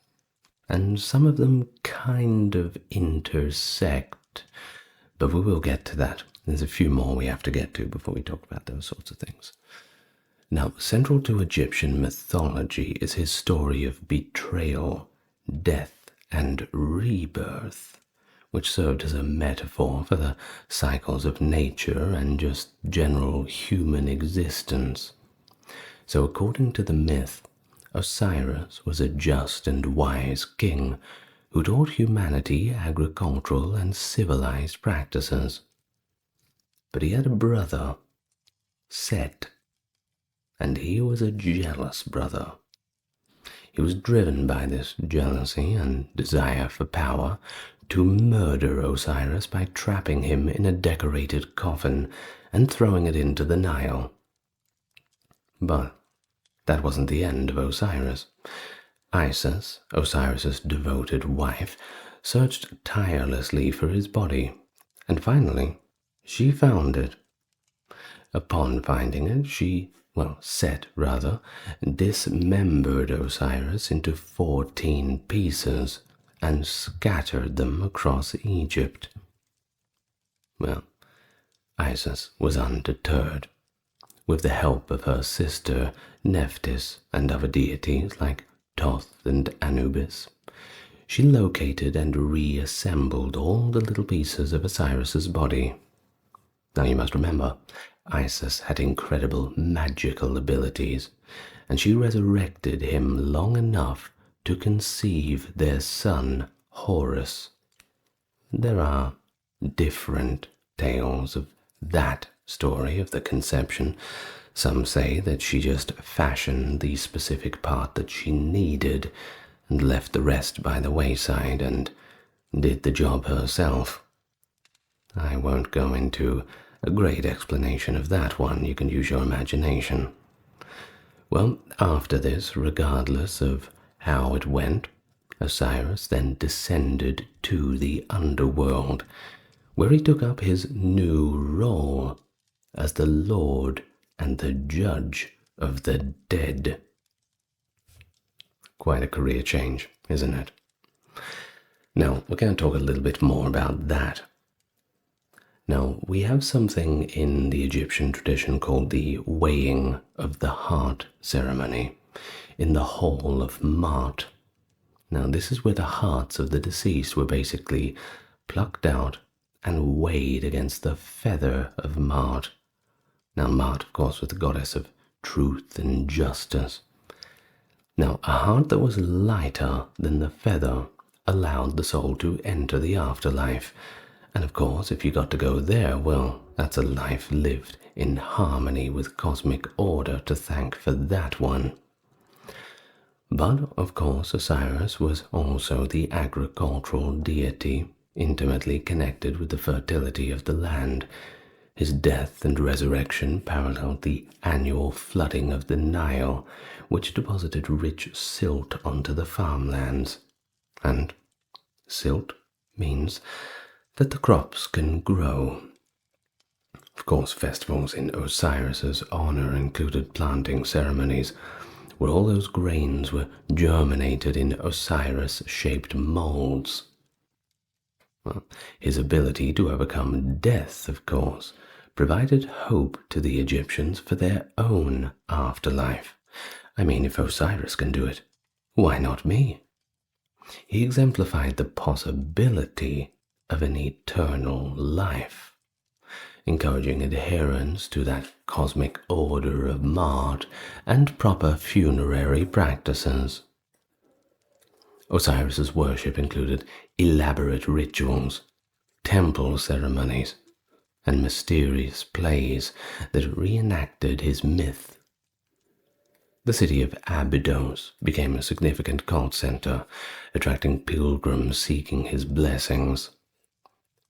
and some of them kind of intersect, but we will get to that. There's a few more we have to get to before we talk about those sorts of things. Now, central to Egyptian mythology is his story of betrayal, death, and rebirth, which served as a metaphor for the cycles of nature and just general human existence. So according to the myth, Osiris was a just and wise king who taught humanity agricultural and civilized practices. But he had a brother, Set, and he was a jealous brother. He was driven by this jealousy and desire for power to murder Osiris by trapping him in a decorated coffin and throwing it into the Nile. But that wasn't the end of Osiris. Isis, Osiris's devoted wife, searched tirelessly for his body, and finally she found it. Upon finding it, Set dismembered Osiris into 14 pieces and scattered them across Egypt. Well, Isis was undeterred. With the help of her sister Nephthys and other deities like Thoth and Anubis, she located and reassembled all the little pieces of Osiris's body. Now you must remember, Isis had incredible magical abilities, and she resurrected him long enough to conceive their son Horus. There are different tales of that story of the conception. Some say that she just fashioned the specific part that she needed and left the rest by the wayside and did the job herself. I won't go into a great explanation of that one. You can use your imagination. Well, after this, regardless of how it went, Osiris then descended to the underworld, where he took up his new role as the Lord and the Judge of the dead. Quite a career change, isn't it? Now, we're going to talk a little bit more about that. Now, we have something in the Egyptian tradition called the weighing of the heart ceremony in the hall of maʿat. Now, this is where the hearts of the deceased were basically plucked out and weighed against the feather of maʿat. Now, maʿat, of course, was the goddess of truth and justice. Now, a heart that was lighter than the feather allowed the soul to enter the afterlife. And of course, if you got to go there, well, that's a life lived in harmony with cosmic order to thank for that one. But, of course, Osiris was also the agricultural deity, intimately connected with the fertility of the land. His death and resurrection paralleled the annual flooding of the Nile, which deposited rich silt onto the farmlands. And silt means that the crops can grow. Of course, festivals in Osiris's honor included planting ceremonies, where all those grains were germinated in Osiris-shaped molds. Well, his ability to overcome death, of course, provided hope to the Egyptians for their own afterlife. I mean, if Osiris can do it, why not me? He exemplified the possibility of an eternal life, encouraging adherence to that cosmic order of maʿat and proper funerary practices. Osiris's worship included elaborate rituals, temple ceremonies, and mysterious plays that reenacted his myth. The city of Abydos became a significant cult center, attracting pilgrims seeking his blessings.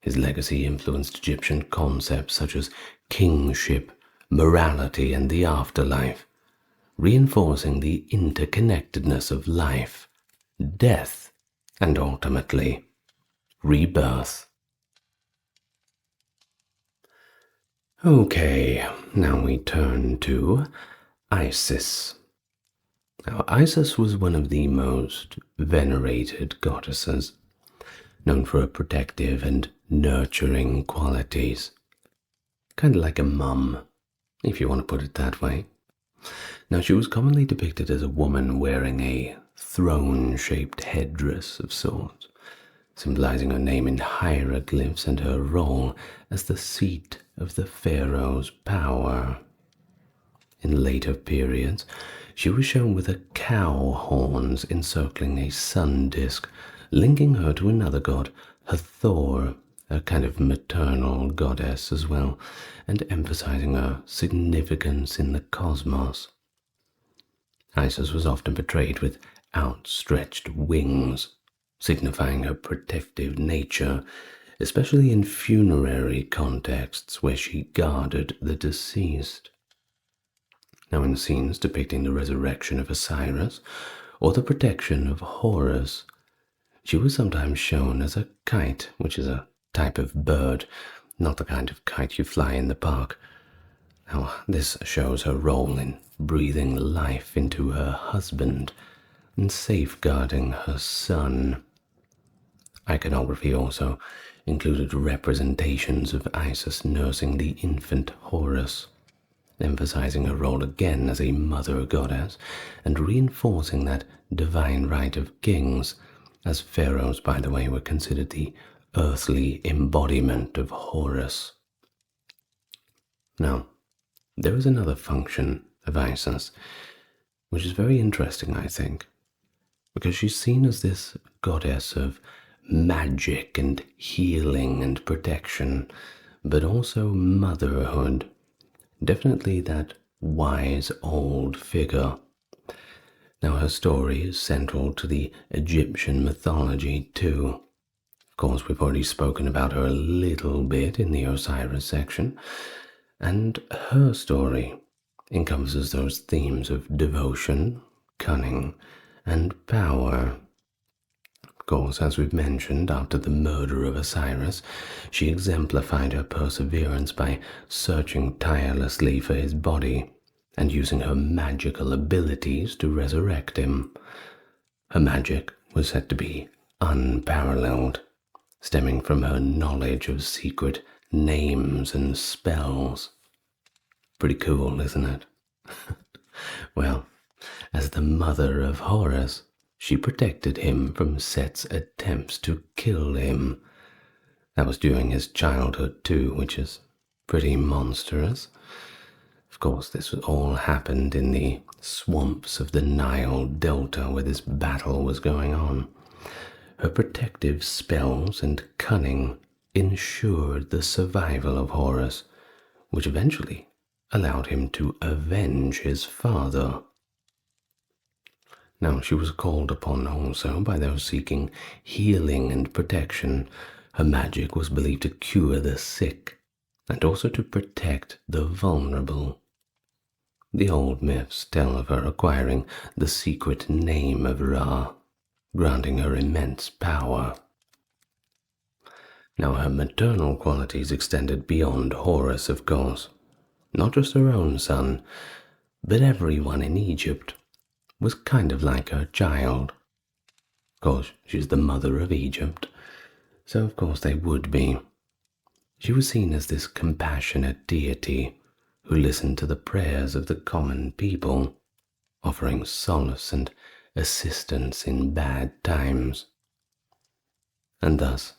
His legacy influenced Egyptian concepts such as kingship, morality, and the afterlife, reinforcing the interconnectedness of life, death, and ultimately, rebirth. Okay, now we turn to Isis. Now, Isis was one of the most venerated goddesses, known for her protective and nurturing qualities. Kind of like a mum, if you want to put it that way. Now, she was commonly depicted as a woman wearing a throne-shaped headdress of sorts, symbolizing her name in hieroglyphs and her role as the seat of the pharaoh's power. In later periods, she was shown with a cow horns encircling a sun disk, linking her to another god, Hathor, a kind of maternal goddess as well, and emphasizing her significance in the cosmos. Isis was often portrayed with outstretched wings, signifying her protective nature, especially in funerary contexts where she guarded the deceased. Now, in scenes depicting the resurrection of Osiris or the protection of Horus, she was sometimes shown as a kite, which is a type of bird, not the kind of kite you fly in the park. Now, this shows her role in breathing life into her husband and safeguarding her son. Iconography also included representations of Isis nursing the infant Horus, emphasizing her role again as a mother goddess and reinforcing that divine right of kings, as pharaohs, by the way, were considered the earthly embodiment of Horus. Now, there is another function of Isis, which is very interesting, I think, because she's seen as this goddess of magic and healing and protection, but also motherhood. Definitely that wise old figure. Now, her story is central to the Egyptian mythology too. Of course, we've already spoken about her a little bit in the Osiris section, and her story encompasses those themes of devotion, cunning, and power. Of course, as we've mentioned, after the murder of Osiris, she exemplified her perseverance by searching tirelessly for his body and using her magical abilities to resurrect him. Her magic was said to be unparalleled, stemming from her knowledge of secret names and spells. Pretty cool, isn't it? Well, as the mother of Horus, she protected him from Set's attempts to kill him. That was during his childhood too, which is pretty monstrous. Of course, this all happened in the swamps of the Nile Delta where this battle was going on. Her protective spells and cunning ensured the survival of Horus, which eventually allowed him to avenge his father. Now, she was called upon also by those seeking healing and protection. Her magic was believed to cure the sick and also to protect the vulnerable. The old myths tell of her acquiring the secret name of Ra, granting her immense power. Now, her maternal qualities extended beyond Horus, of course. Not just her own son, but everyone in Egypt was kind of like her child. Of course, she's the mother of Egypt, so of course they would be. She was seen as this compassionate deity who listened to the prayers of the common people, offering solace and assistance in bad times. And thus,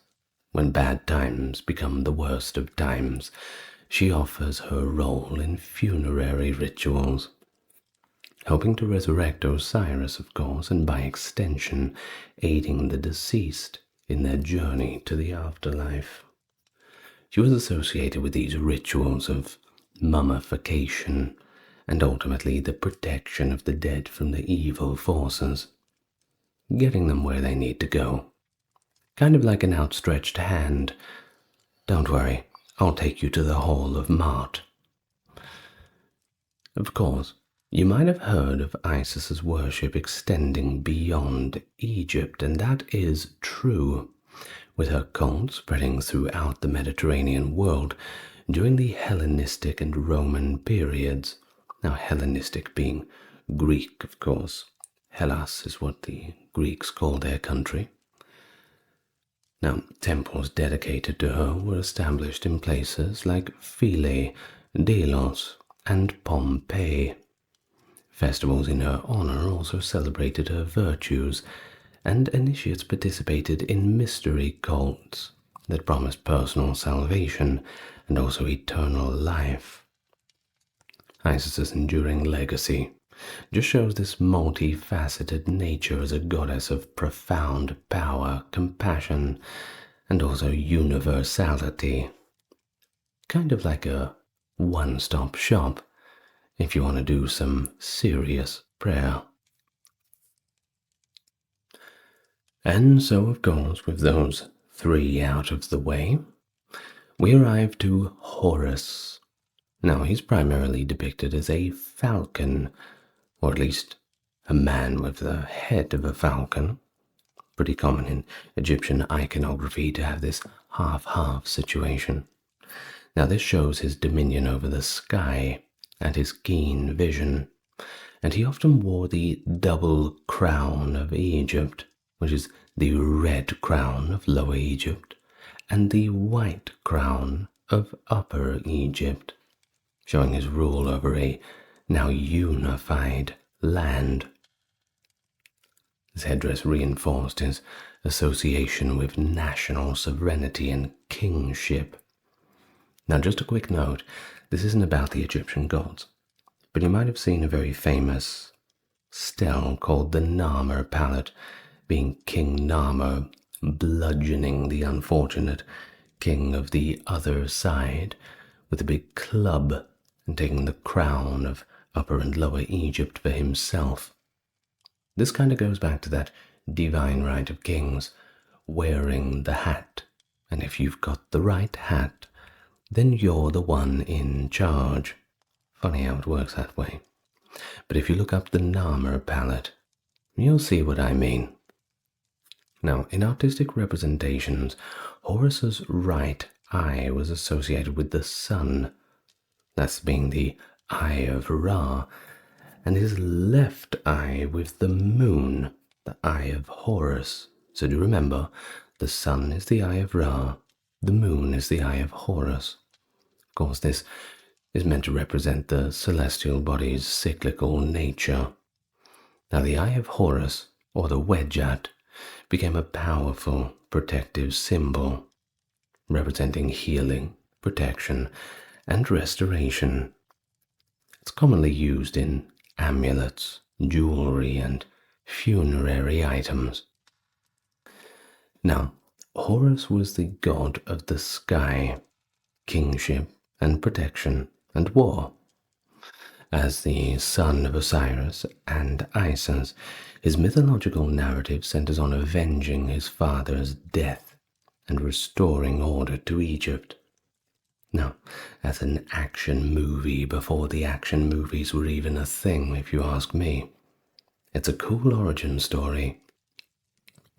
when bad times become the worst of times, she offers her role in funerary rituals, helping to resurrect Osiris, of course, and by extension, aiding the deceased in their journey to the afterlife. She was associated with these rituals of mummification and ultimately the protection of the dead from the evil forces, getting them where they need to go. Kind of like an outstretched hand. Don't worry, I'll take you to the Hall of Maat. Of course, you might have heard of Isis's worship extending beyond Egypt, and that is true, with her cult spreading throughout the Mediterranean world during the Hellenistic and Roman periods. Now, Hellenistic being Greek, of course. Hellas is what the Greeks call their country. Now, temples dedicated to her were established in places like Philae, Delos, and Pompeii. Festivals in her honor also celebrated her virtues, and initiates participated in mystery cults that promised personal salvation and also eternal life. Isis's enduring legacy just shows this multifaceted nature as a goddess of profound power, compassion, and also universality. Kind of like a one-stop shop if you want to do some serious prayer. And so, of course, with those three out of the way, we arrive to Horus. Now, he's primarily depicted as a falcon, or at least a man with the head of a falcon. Pretty common in Egyptian iconography to have this half-half situation. Now, this shows his dominion over the sky and his keen vision, and he often wore the double crown of Egypt, which is the red crown of Lower Egypt and the white crown of Upper Egypt, showing his rule over a now unified land. His headdress reinforced his association with national sovereignty and kingship. Now, just a quick note, this isn't about the Egyptian gods, but you might have seen a very famous stele called the Narmer palette, being King Narmer bludgeoning the unfortunate king of the other side with a big club and taking the crown of Upper and Lower Egypt for himself. This kind of goes back to that divine right of kings wearing the hat, and if you've got the right hat, then you're the one in charge. Funny how it works that way. But if you look up the Narmer palette, you'll see what I mean. Now, in artistic representations, Horus's right eye was associated with the sun, that's being the eye of Ra, and his left eye with the moon, the eye of Horus. So do remember, the sun is the eye of Ra, the moon is the eye of Horus. Of course, this is meant to represent the celestial body's cyclical nature. Now, the eye of Horus, or the Wedjat, became a powerful protective symbol, representing healing, protection, and restoration. It's commonly used in amulets, jewelry, and funerary items. Now, Horus was the god of the sky, kingship, and protection, and war. As the son of Osiris and Isis, his mythological narrative centers on avenging his father's death and restoring order to Egypt. Now, as an action movie before the action movies were even a thing, if you ask me, it's a cool origin story.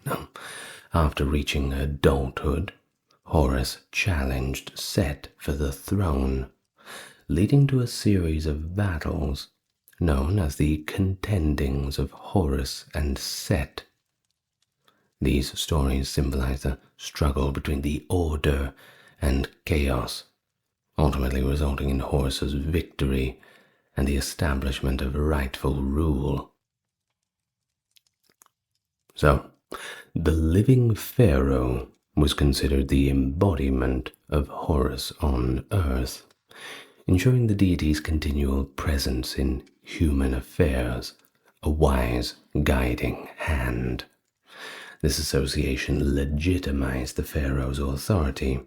Now, after reaching adulthood, Horus challenged Set for the throne, leading to a series of battles known as the Contendings of Horus and Set. These stories symbolize the struggle between the order and chaos, ultimately resulting in Horus's victory and the establishment of rightful rule. So, the living pharaoh was considered the embodiment of Horus on earth, ensuring the deity's continual presence in human affairs, a wise guiding hand. This association legitimized the pharaoh's authority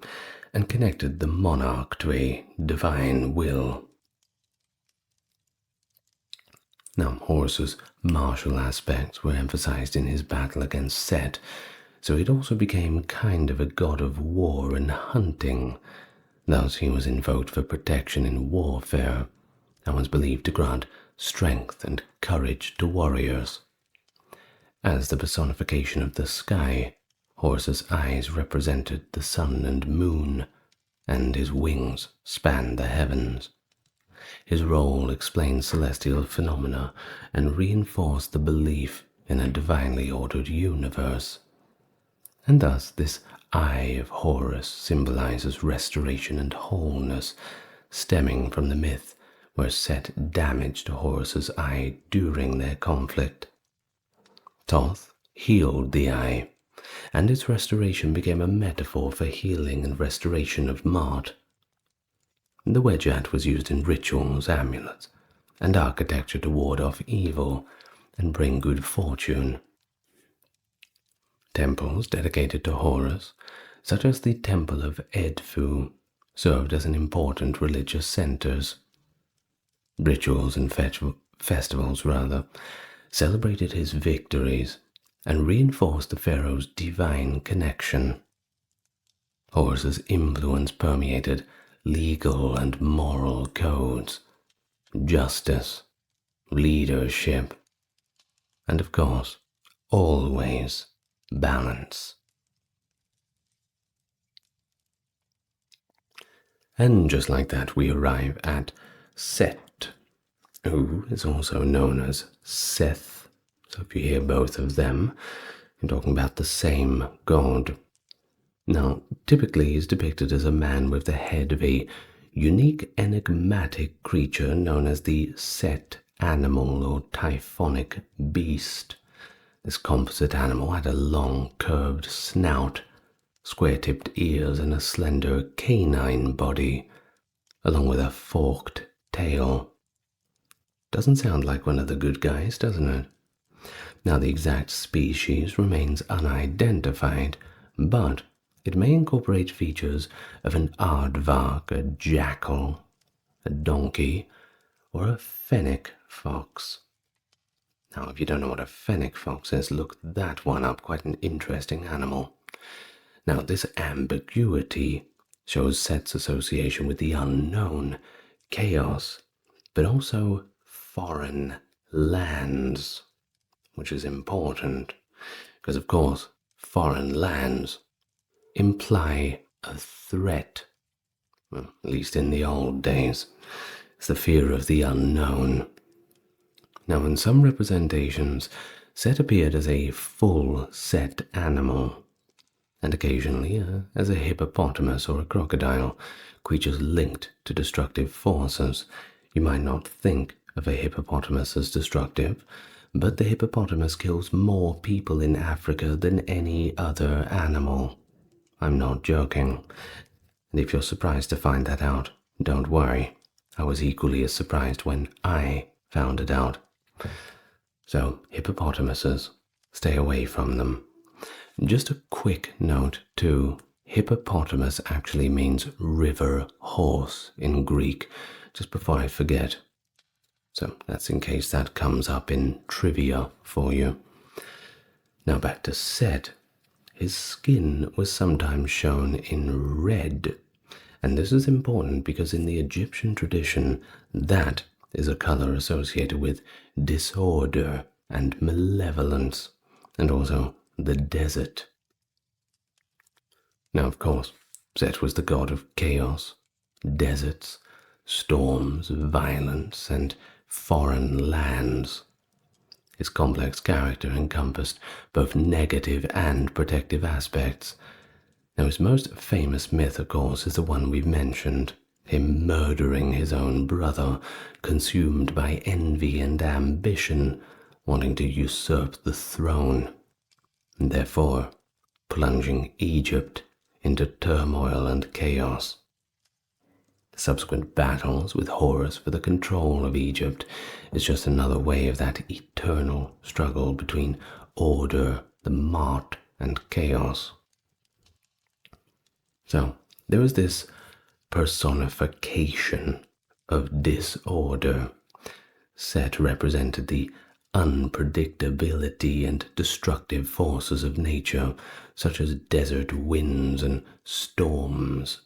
and connected the monarch to a divine will. Now, Horus's martial aspects were emphasized in his battle against Set, so it also became kind of a god of war and hunting. Thus, he was invoked for protection in warfare and was believed to grant strength and courage to warriors. As the personification of the sky, Horus's eyes represented the sun and moon, and his wings spanned the heavens. His role explained celestial phenomena and reinforced the belief in a divinely ordered universe. And thus, this eye of Horus symbolizes restoration and wholeness, stemming from the myth where Set damaged Horus's eye during their conflict. Thoth, healed the eye, and its restoration became a metaphor for healing and restoration of maʿat. The wedjat was used in rituals, amulets, and architecture to ward off evil and bring good fortune. Temples dedicated to Horus, such as the Temple of Edfu, served as an important religious centers. Rituals and festivals celebrated his victories and reinforced the pharaoh's divine connection. Horus's influence permeated legal and moral codes, justice, leadership, and of course, always balance. And just like that, we arrive at Set, who is also known as Seth. So if you hear both of them, you're talking about the same god. Now, typically he's depicted as a man with the head of a unique enigmatic creature known as the Set animal or typhonic beast. This composite animal had a long curved snout, square-tipped ears, and a slender canine body, along with a forked tail. Doesn't sound like one of the good guys, doesn't it? Now, the exact species remains unidentified, but it may incorporate features of an aardvark, a jackal, a donkey, or a fennec fox. Now, if you don't know what a fennec fox is, look that one up. Quite an interesting animal. Now, this ambiguity shows Set's association with the unknown, chaos, but also foreign lands, which is important because, of course, foreign lands imply a threat. Well, at least in the old days, it's the fear of the unknown. Now, in some representations, Set appeared as a full set animal, and occasionally as a hippopotamus or a crocodile, creatures linked to destructive forces. You might not think of a hippopotamus as destructive, but the hippopotamus kills more people in Africa than any other animal. I'm not joking. And if you're surprised to find that out, don't worry. I was equally as surprised when I found it out. So, hippopotamuses, stay away from them. Just a quick note too, hippopotamus actually means river horse in Greek, just before I forget. So that's in case that comes up in trivia for you. Now back to Set. His skin was sometimes shown in red, and this is important because in the Egyptian tradition, that is a color associated with disorder and malevolence, and also the desert. Now, of course, Set was the god of chaos, deserts, storms, violence, and foreign lands. His complex character encompassed both negative and protective aspects. Now, his most famous myth, of course, is the one we've mentioned, him murdering his own brother, consumed by envy and ambition, wanting to usurp the throne, and therefore plunging Egypt into turmoil and chaos. Subsequent battles with Horus for the control of Egypt is just another way of that eternal struggle between order, the maʿat, and chaos. So, there was this personification of disorder. Set represented the unpredictability and destructive forces of nature, such as desert winds and storms.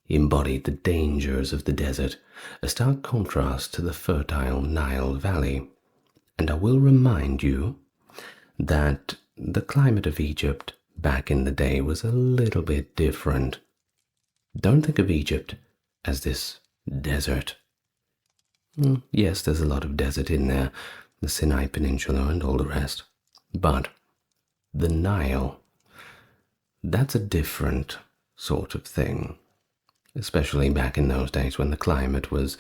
He embodied the dangers of the desert, a stark contrast to the fertile Nile Valley. And I will remind you that the climate of Egypt back in the day was a little bit different. Don't think of Egypt as this desert. Yes, there's a lot of desert in there, the Sinai Peninsula and all the rest. But the Nile, that's a different sort of thing, especially back in those days when the climate was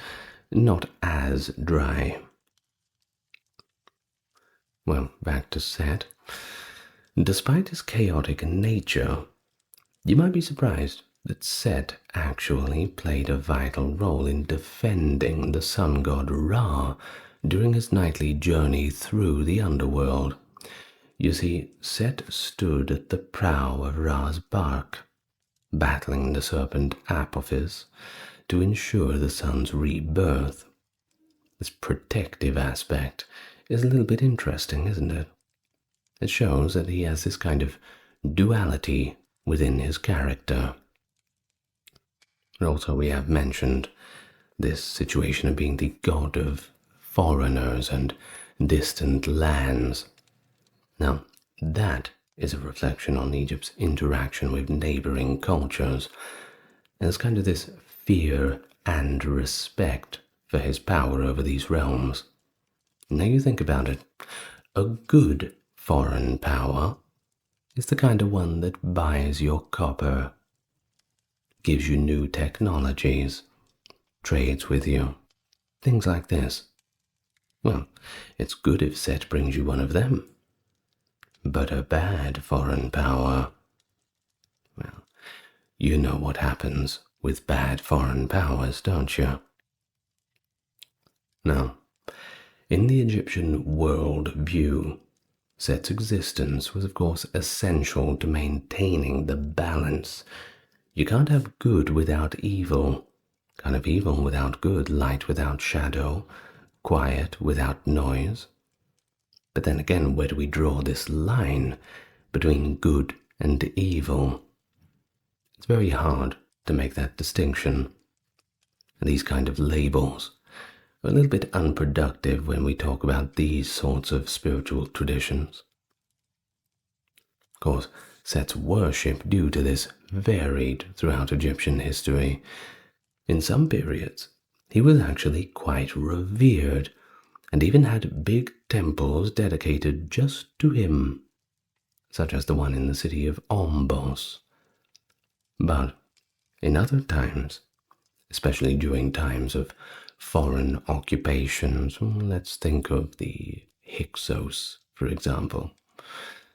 not as dry. Well, back to Set. Despite his chaotic nature, you might be surprised that Set actually played a vital role in defending the sun god Ra during his nightly journey through the underworld. You see, Set stood at the prow of Ra's bark, battling the serpent Apophis to ensure the sun's rebirth. This protective aspect is a little bit interesting, isn't it? It shows that he has this kind of duality within his character. And also, we have mentioned this situation of being the god of foreigners and distant lands. Now, that is a reflection on Egypt's interaction with neighboring cultures. And there's kind of this fear and respect for his power over these realms. Now you think about it, a good foreign power is the kind of one that buys your copper, gives you new technologies, trades with you, things like this. Well, it's good if Set brings you one of them. But a bad foreign power, well, you know what happens with bad foreign powers, don't you? Now, in the Egyptian world view, Set's existence was of course essential to maintaining the balance. You can't have good without evil, kind of evil without good, light without shadow, quiet without noise. But then again, where do we draw this line between good and evil? It's very hard to make that distinction. And these kind of labels are a little bit unproductive when we talk about these sorts of spiritual traditions. Of course, Set's worship due to this varied throughout Egyptian history. In some periods, he was actually quite revered and even had big temples dedicated just to him, such as the one in the city of Ombos. But in other times, especially during times of foreign occupations, let's think of the Hyksos, for example,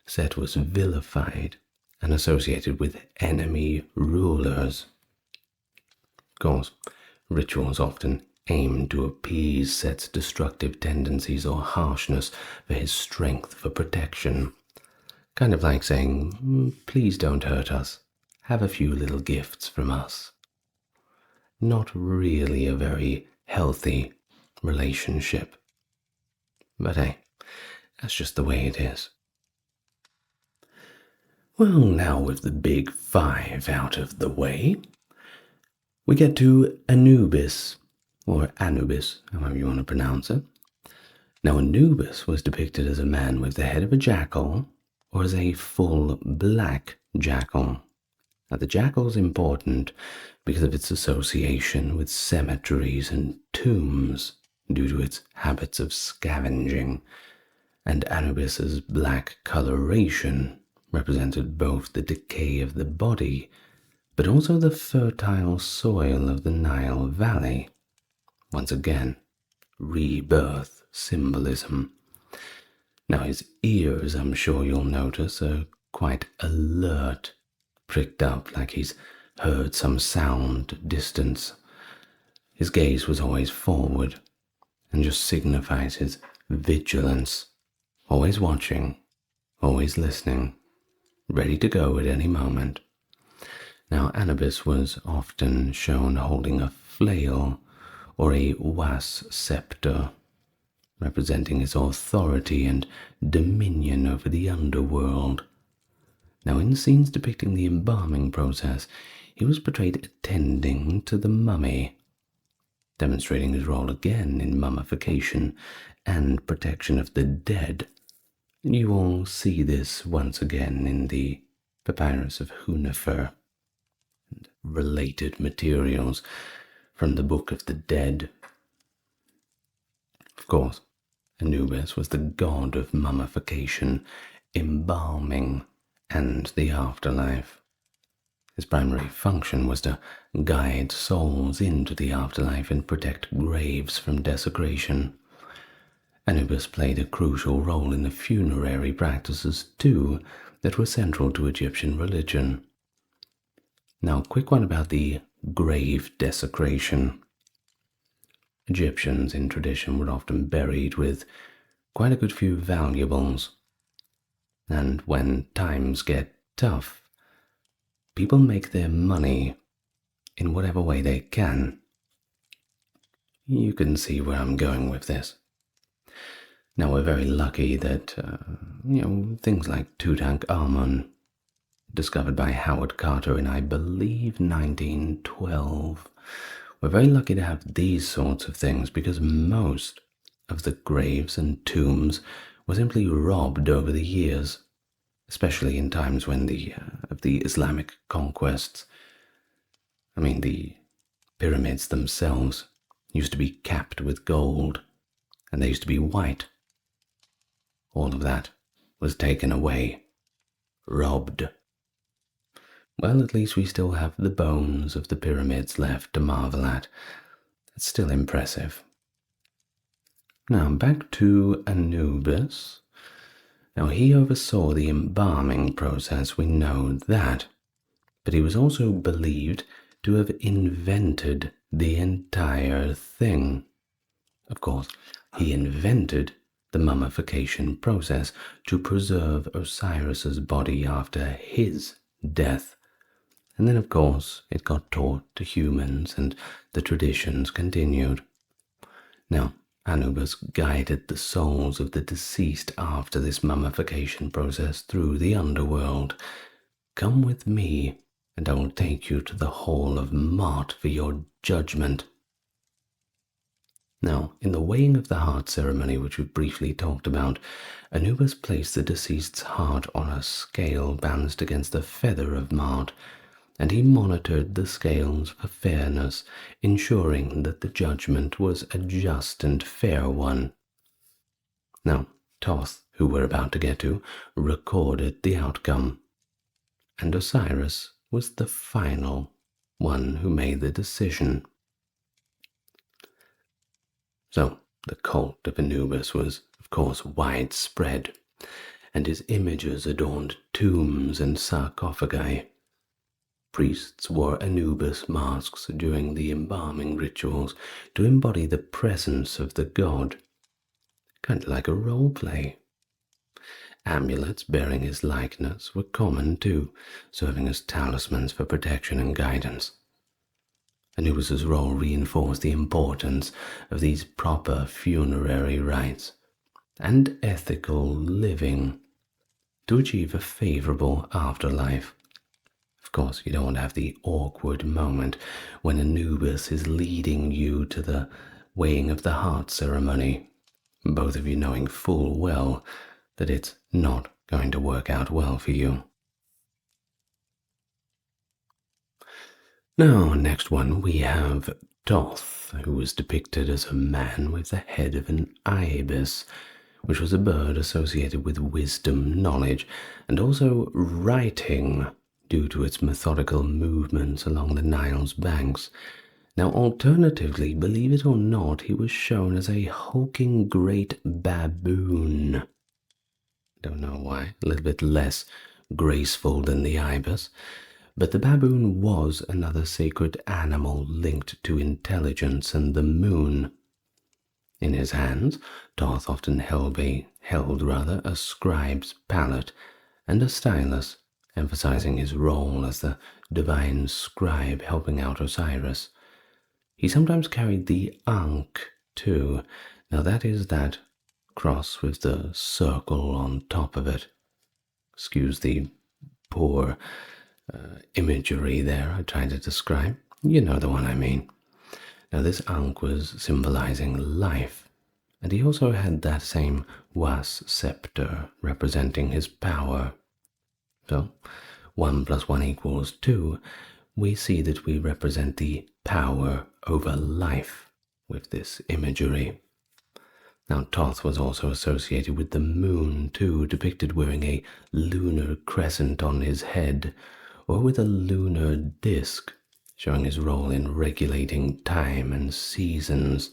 Set was vilified and associated with enemy rulers. Of course, rituals often aimed to appease Set's destructive tendencies or harshness for his strength for protection. Kind of like saying, please don't hurt us, have a few little gifts from us. Not really a very healthy relationship. But hey, that's just the way it is. Well, now with the big five out of the way, we get to Anubis, or Anubis, however you want to pronounce it. Now, Anubis was depicted as a man with the head of a jackal, or as a full black jackal. Now, the jackal's important because of its association with cemeteries and tombs due to its habits of scavenging, and Anubis's black coloration represented both the decay of the body but also the fertile soil of the Nile Valley. Once again, rebirth symbolism. Now his ears, I'm sure you'll notice, are quite alert, pricked up like he's heard some sound at distance. His gaze was always forward and just signifies his vigilance, always watching, always listening, ready to go at any moment. Now Anubis was often shown holding a flail or a was scepter, representing his authority and dominion over the underworld. Now in scenes depicting the embalming process, he was portrayed attending to the mummy, demonstrating his role again in mummification and protection of the dead. You will see this once again in the papyrus of Hunefer and related materials from the Book of the Dead. Of course, Anubis was the god of mummification, embalming, and the afterlife. His primary function was to guide souls into the afterlife and protect graves from desecration. Anubis played a crucial role in the funerary practices too that were central to Egyptian religion. Now, quick one about the grave desecration. Egyptians in tradition were often buried with quite a good few valuables. And when times get tough, people make their money in whatever way they can. You can see where I'm going with this. Now, we're very lucky that, things like Tutankhamun, discovered by Howard Carter in, I believe, 1912. We're very lucky to have these sorts of things because most of the graves and tombs were simply robbed over the years, especially in times when of the Islamic conquests. I mean, the pyramids themselves used to be capped with gold, and they used to be white. All of that was taken away, robbed. Well, at least we still have the bones of the pyramids left to marvel at. It's still impressive. Now, back to Anubis. Now, he oversaw the embalming process, we know that, but he was also believed to have invented the entire thing. Of course, he invented the mummification process to preserve Osiris's body after his death. And then, of course, it got taught to humans and the traditions continued. Now, Anubis guided the souls of the deceased after this mummification process through the underworld. Come with me, and I will take you to the hall of Maat for your judgment. Now, in the weighing of the heart ceremony, which we briefly talked about, Anubis placed the deceased's heart on a scale balanced against a feather of Maat, and he monitored the scales for fairness, ensuring that the judgment was a just and fair one. Now, Thoth, who we're about to get to, recorded the outcome, and Osiris was the final one who made the decision. So, the cult of Anubis was, of course, widespread, and his images adorned tombs and sarcophagi. Priests wore Anubis masks during the embalming rituals to embody the presence of the god, kind of like a role play. Amulets bearing his likeness were common too, serving as talismans for protection and guidance. Anubis's role reinforced the importance of these proper funerary rites and ethical living to achieve a favorable afterlife. Of course, you don't want to have the awkward moment when Anubis is leading you to the weighing of the heart ceremony, both of you knowing full well that it's not going to work out well for you. Now, next one, we have Thoth, who was depicted as a man with the head of an ibis, which was a bird associated with wisdom, knowledge, and also writing due to its methodical movements along the Nile's banks. Now, alternatively, believe it or not, he was shown as a hulking great baboon. Don't know why, a little bit less graceful than the ibis. But the baboon was another sacred animal linked to intelligence and the moon. In his hands, Thoth often held a scribe's palette and a stylus, emphasizing his role as the divine scribe helping out Osiris. He sometimes carried the Ankh too. Now that is that cross with the circle on top of it. Excuse the poor imagery there I tried to describe. You know the one I mean. Now this Ankh was symbolizing life, and he also had that same was scepter representing his power. So 1 + 1 = 2. We see that we represent the power over life with this imagery. Now Thoth was also associated with the moon too, depicted wearing a lunar crescent on his head, or with a lunar disk, showing his role in regulating time and seasons.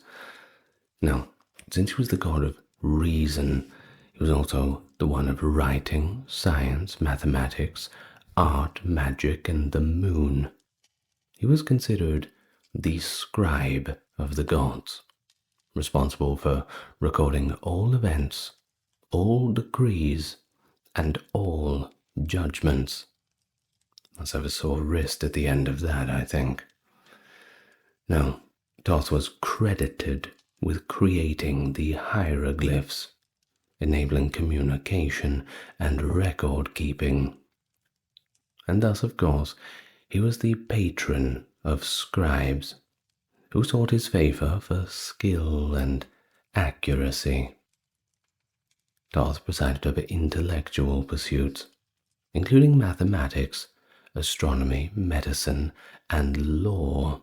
Now, since he was the god of reason. He was also the one of writing, science, mathematics, art, magic, and the moon. He was considered the scribe of the gods, responsible for recording all events, all decrees, and all judgments. Must have a sore wrist at the end of that, I think. Now, Thoth was credited with creating the hieroglyphs, enabling communication and record keeping. And thus, of course, he was the patron of scribes, who sought his favor for skill and accuracy. Thoth presided over intellectual pursuits, including mathematics, astronomy, medicine, and law,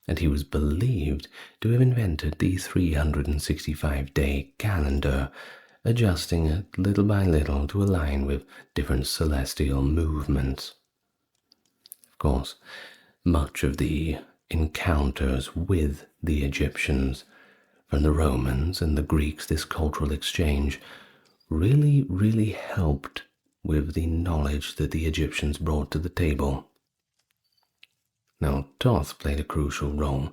and he was believed to have invented the 365-day calendar, adjusting it little by little to align with different celestial movements. Of course, much of the encounters with the Egyptians, from the Romans and the Greeks, this cultural exchange really helped with the knowledge that the Egyptians brought to the table. Now, Thoth played a crucial role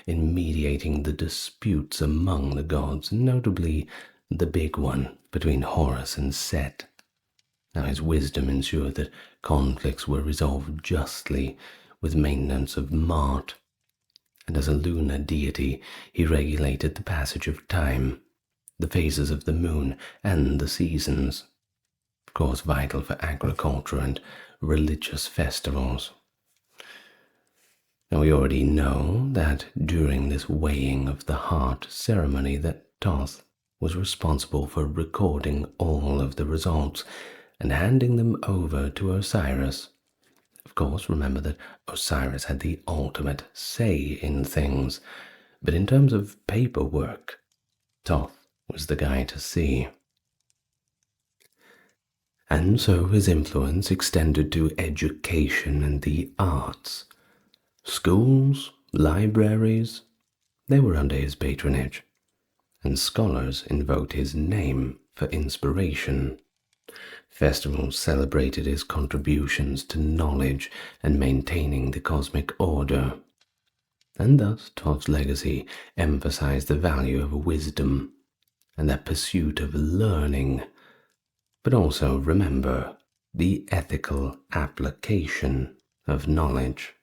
in mediating the disputes among the gods, notably the big one between Horus and Set. Now, his wisdom ensured that conflicts were resolved justly with maintenance of maʿat, and as a lunar deity, he regulated the passage of time, the phases of the moon, and the seasons, of course vital for agriculture and religious festivals. Now, we already know that during this weighing of the heart ceremony that Thoth was responsible for recording all of the results and handing them over to Osiris. Of course, remember that Osiris had the ultimate say in things, but in terms of paperwork, Thoth was the guy to see. And so his influence extended to education and the arts. Schools, libraries, they were under his patronage, and scholars invoked his name for inspiration. Festivals celebrated his contributions to knowledge and maintaining the cosmic order, and thus Thoth's legacy emphasized the value of wisdom and that pursuit of learning, but also, remember, the ethical application of knowledge.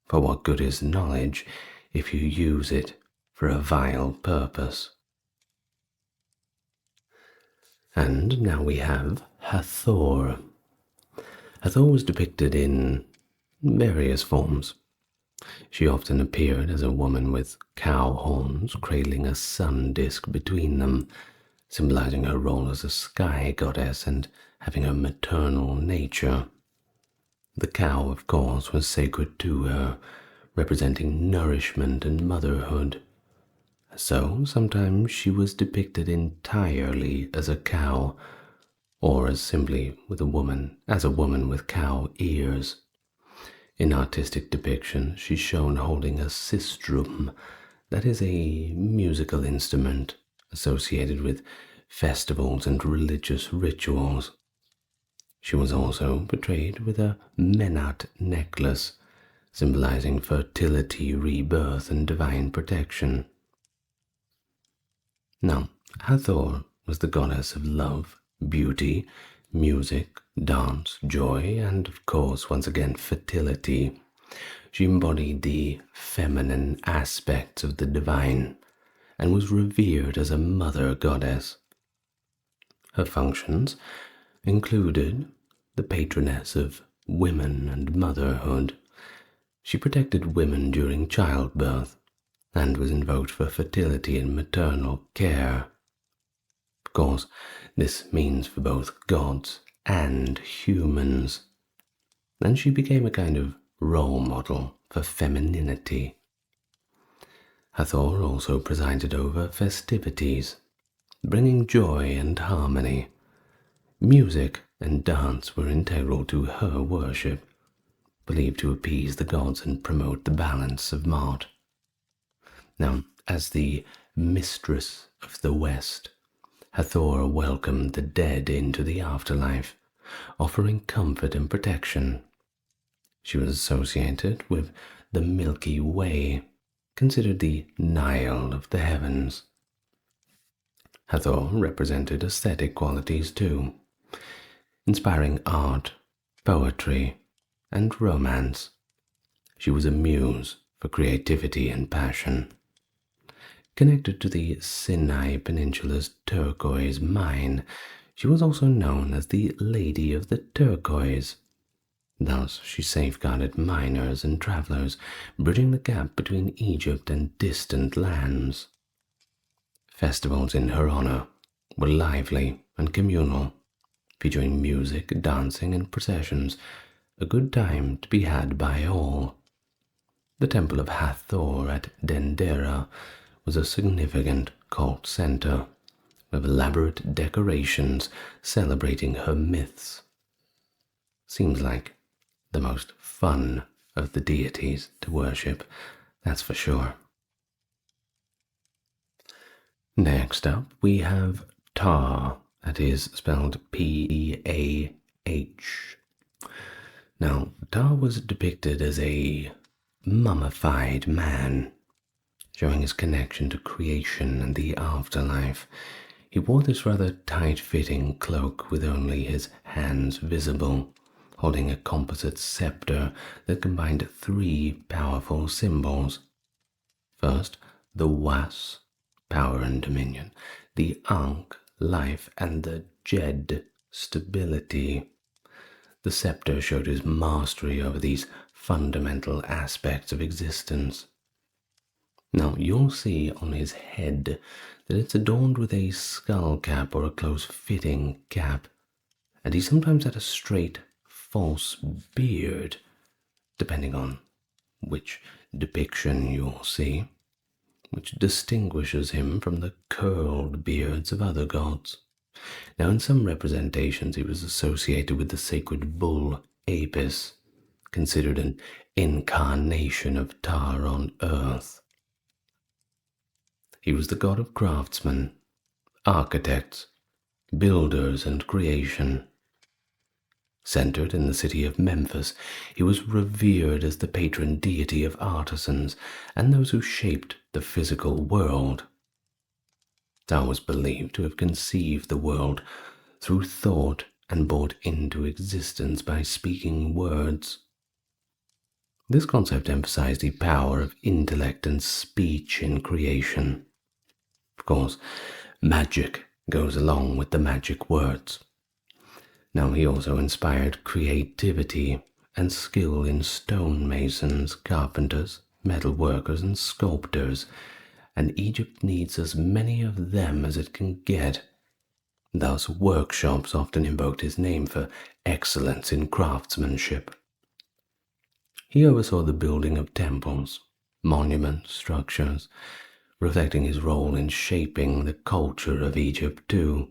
For what good is knowledge if you use it for a vile purpose? And now we have Hathor. Hathor was depicted in various forms. She often appeared as a woman with cow horns cradling a sun disk between them, symbolizing her role as a sky goddess and having a maternal nature. The cow, of course, was sacred to her, representing nourishment and motherhood. So sometimes she was depicted entirely as a cow, or as simply with a woman with cow ears. In artistic depictions, she's shown holding a sistrum, that is a musical instrument associated with festivals and religious rituals. She was also portrayed with a maʻat necklace, symbolizing fertility, rebirth, and divine protection. Now, Hathor was the goddess of love, beauty, music, dance, joy, and of course, once again, fertility. She embodied the feminine aspects of the divine and was revered as a mother goddess. Her functions included the patroness of women and motherhood. She protected women during childbirth and was invoked for fertility and maternal care. Of course, this means for both gods and humans. And she became a kind of role model for femininity. Hathor also presided over festivities, bringing joy and harmony. Music and dance were integral to her worship, believed to appease the gods and promote the balance of maat. Now, as the mistress of the West, Hathor welcomed the dead into the afterlife, offering comfort and protection. She was associated with the Milky Way, considered the Nile of the heavens. Hathor represented aesthetic qualities too, inspiring art, poetry, and romance. She was a muse for creativity and passion. Connected to the Sinai Peninsula's turquoise mine, she was also known as the Lady of the Turquoise. Thus, she safeguarded miners and travelers, bridging the gap between Egypt and distant lands. Festivals in her honor were lively and communal, featuring music, dancing, and processions, a good time to be had by all. The Temple of Hathor at Dendera was a significant cult center, with elaborate decorations celebrating her myths. Seems like the most fun of the deities to worship, that's for sure. Next up, we have Ptah, that is spelled P-E-A-H. Now, Ptah was depicted as a mummified man, showing his connection to creation and the afterlife. He wore this rather tight-fitting cloak with only his hands visible, holding a composite scepter that combined three powerful symbols. First, the was, power and dominion, the Ankh, life, and the Jed, stability. The scepter showed his mastery over these fundamental aspects of existence. Now, you'll see on his head that it's adorned with a skull cap or a close-fitting cap, and he sometimes had a straight, false beard, depending on which depiction you'll see, which distinguishes him from the curled beards of other gods. Now, in some representations, he was associated with the sacred bull Apis, considered an incarnation of Ptah on earth. He was the god of craftsmen, architects, builders, and creation. Centered in the city of Memphis, he was revered as the patron deity of artisans and those who shaped the physical world. Ptah was believed to have conceived the world through thought and brought into existence by speaking words. This concept emphasized the power of intellect and speech in creation. Of course, magic goes along with the magic words. Now, he also inspired creativity and skill in stonemasons, carpenters, metalworkers, and sculptors, and Egypt needs as many of them as it can get. Thus, workshops often invoked his name for excellence in craftsmanship. He oversaw the building of temples, monument structures, reflecting his role in shaping the culture of Egypt too.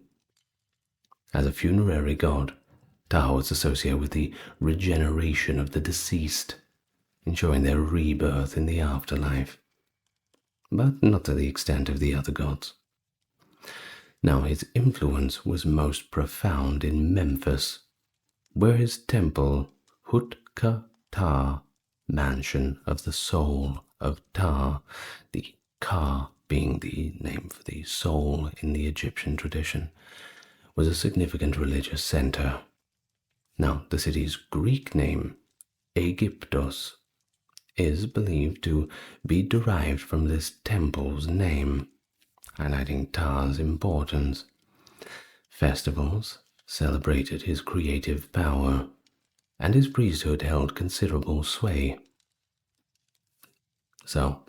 As a funerary god, Ptah was associated with the regeneration of the deceased, ensuring their rebirth in the afterlife, but not to the extent of the other gods. Now, his influence was most profound in Memphis, where his temple, Hut-Ka-Ptah, mansion of the soul of Ptah, the Ka being the name for the soul in the Egyptian tradition, was a significant religious center. Now, the city's Greek name, Aegyptos, is believed to be derived from this temple's name, highlighting Ptah's importance. Festivals celebrated his creative power, and his priesthood held considerable sway. So,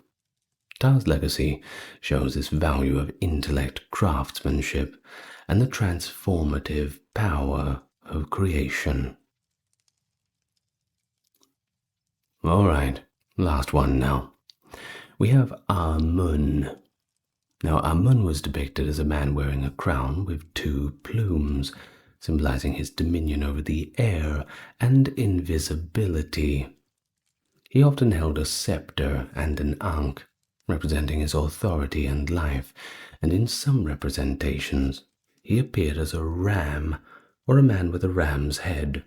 Ptah's legacy shows this value of intellect, craftsmanship, and the transformative power of creation. Alright, last one now. We have Amun. Now, Amun was depicted as a man wearing a crown with two plumes, symbolizing his dominion over the air and invisibility. He often held a scepter and an ankh, representing his authority and life, and in some representations, he appeared as a ram or a man with a ram's head.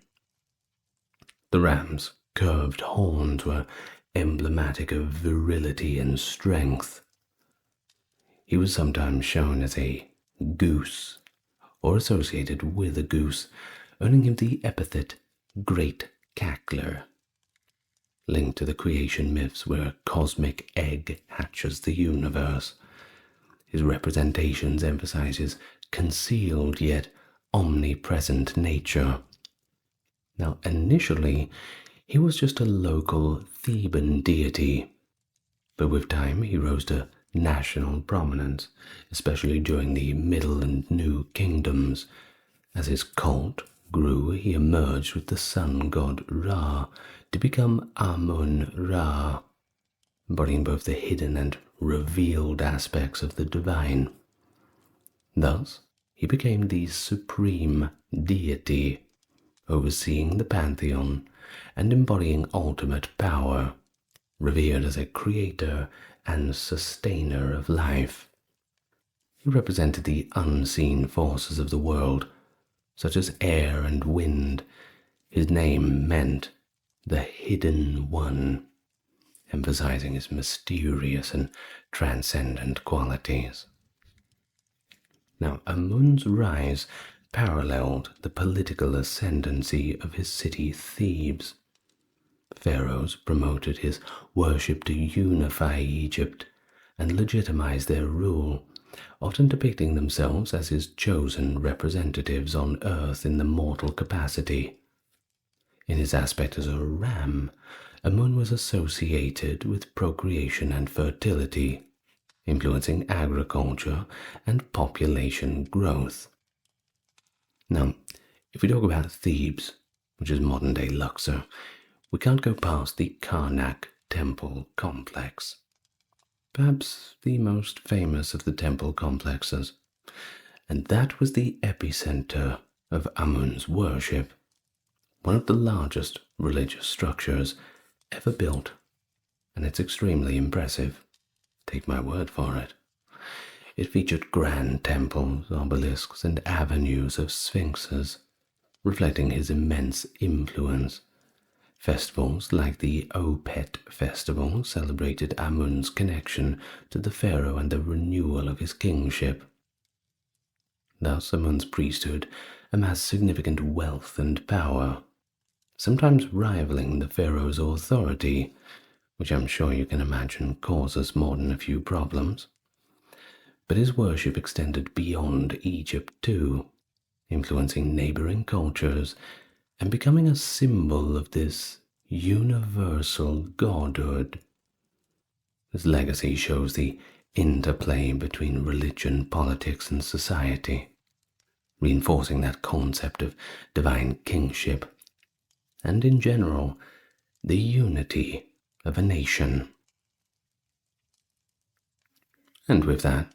The ram's curved horns were emblematic of virility and strength. He was sometimes shown as a goose or associated with a goose, earning him the epithet Great Cackler, linked to the creation myths where a cosmic egg hatches the universe. His representations emphasize his concealed yet omnipresent nature. Now, initially, he was just a local Theban deity, but with time he rose to national prominence, especially during the Middle and New Kingdoms. As his cult grew, he emerged with the sun god Ra to become Amun-Ra, embodying both the hidden and revealed aspects of the divine. Thus, he became the supreme deity, overseeing the pantheon and embodying ultimate power, revered as a creator and sustainer of life. He represented the unseen forces of the world, such as air and wind. His name meant the Hidden One, emphasizing his mysterious and transcendent qualities. Now, Amun's rise paralleled the political ascendancy of his city Thebes. Pharaohs promoted his worship to unify Egypt and legitimize their rule, often depicting themselves as his chosen representatives on earth in the mortal capacity. In his aspect as a ram, Amun was associated with procreation and fertility, influencing agriculture and population growth. Now, if we talk about Thebes, which is modern-day Luxor, we can't go past the Karnak temple complex, perhaps the most famous of the temple complexes, and that was the epicenter of Amun's worship, one of the largest religious structures ever built, and it's extremely impressive. Take my word for it. It featured grand temples, obelisks, and avenues of sphinxes, reflecting his immense influence. Festivals like the Opet festival celebrated Amun's connection to the pharaoh and the renewal of his kingship. Thus, Amun's priesthood amassed significant wealth and power, sometimes rivaling the pharaoh's authority, which I'm sure you can imagine causes more than a few problems. But his worship extended beyond Egypt too, influencing neighboring cultures and becoming a symbol of this universal godhood. His legacy shows the interplay between religion, politics, and society, reinforcing that concept of divine kingship, and in general, the unity of a nation. And with that,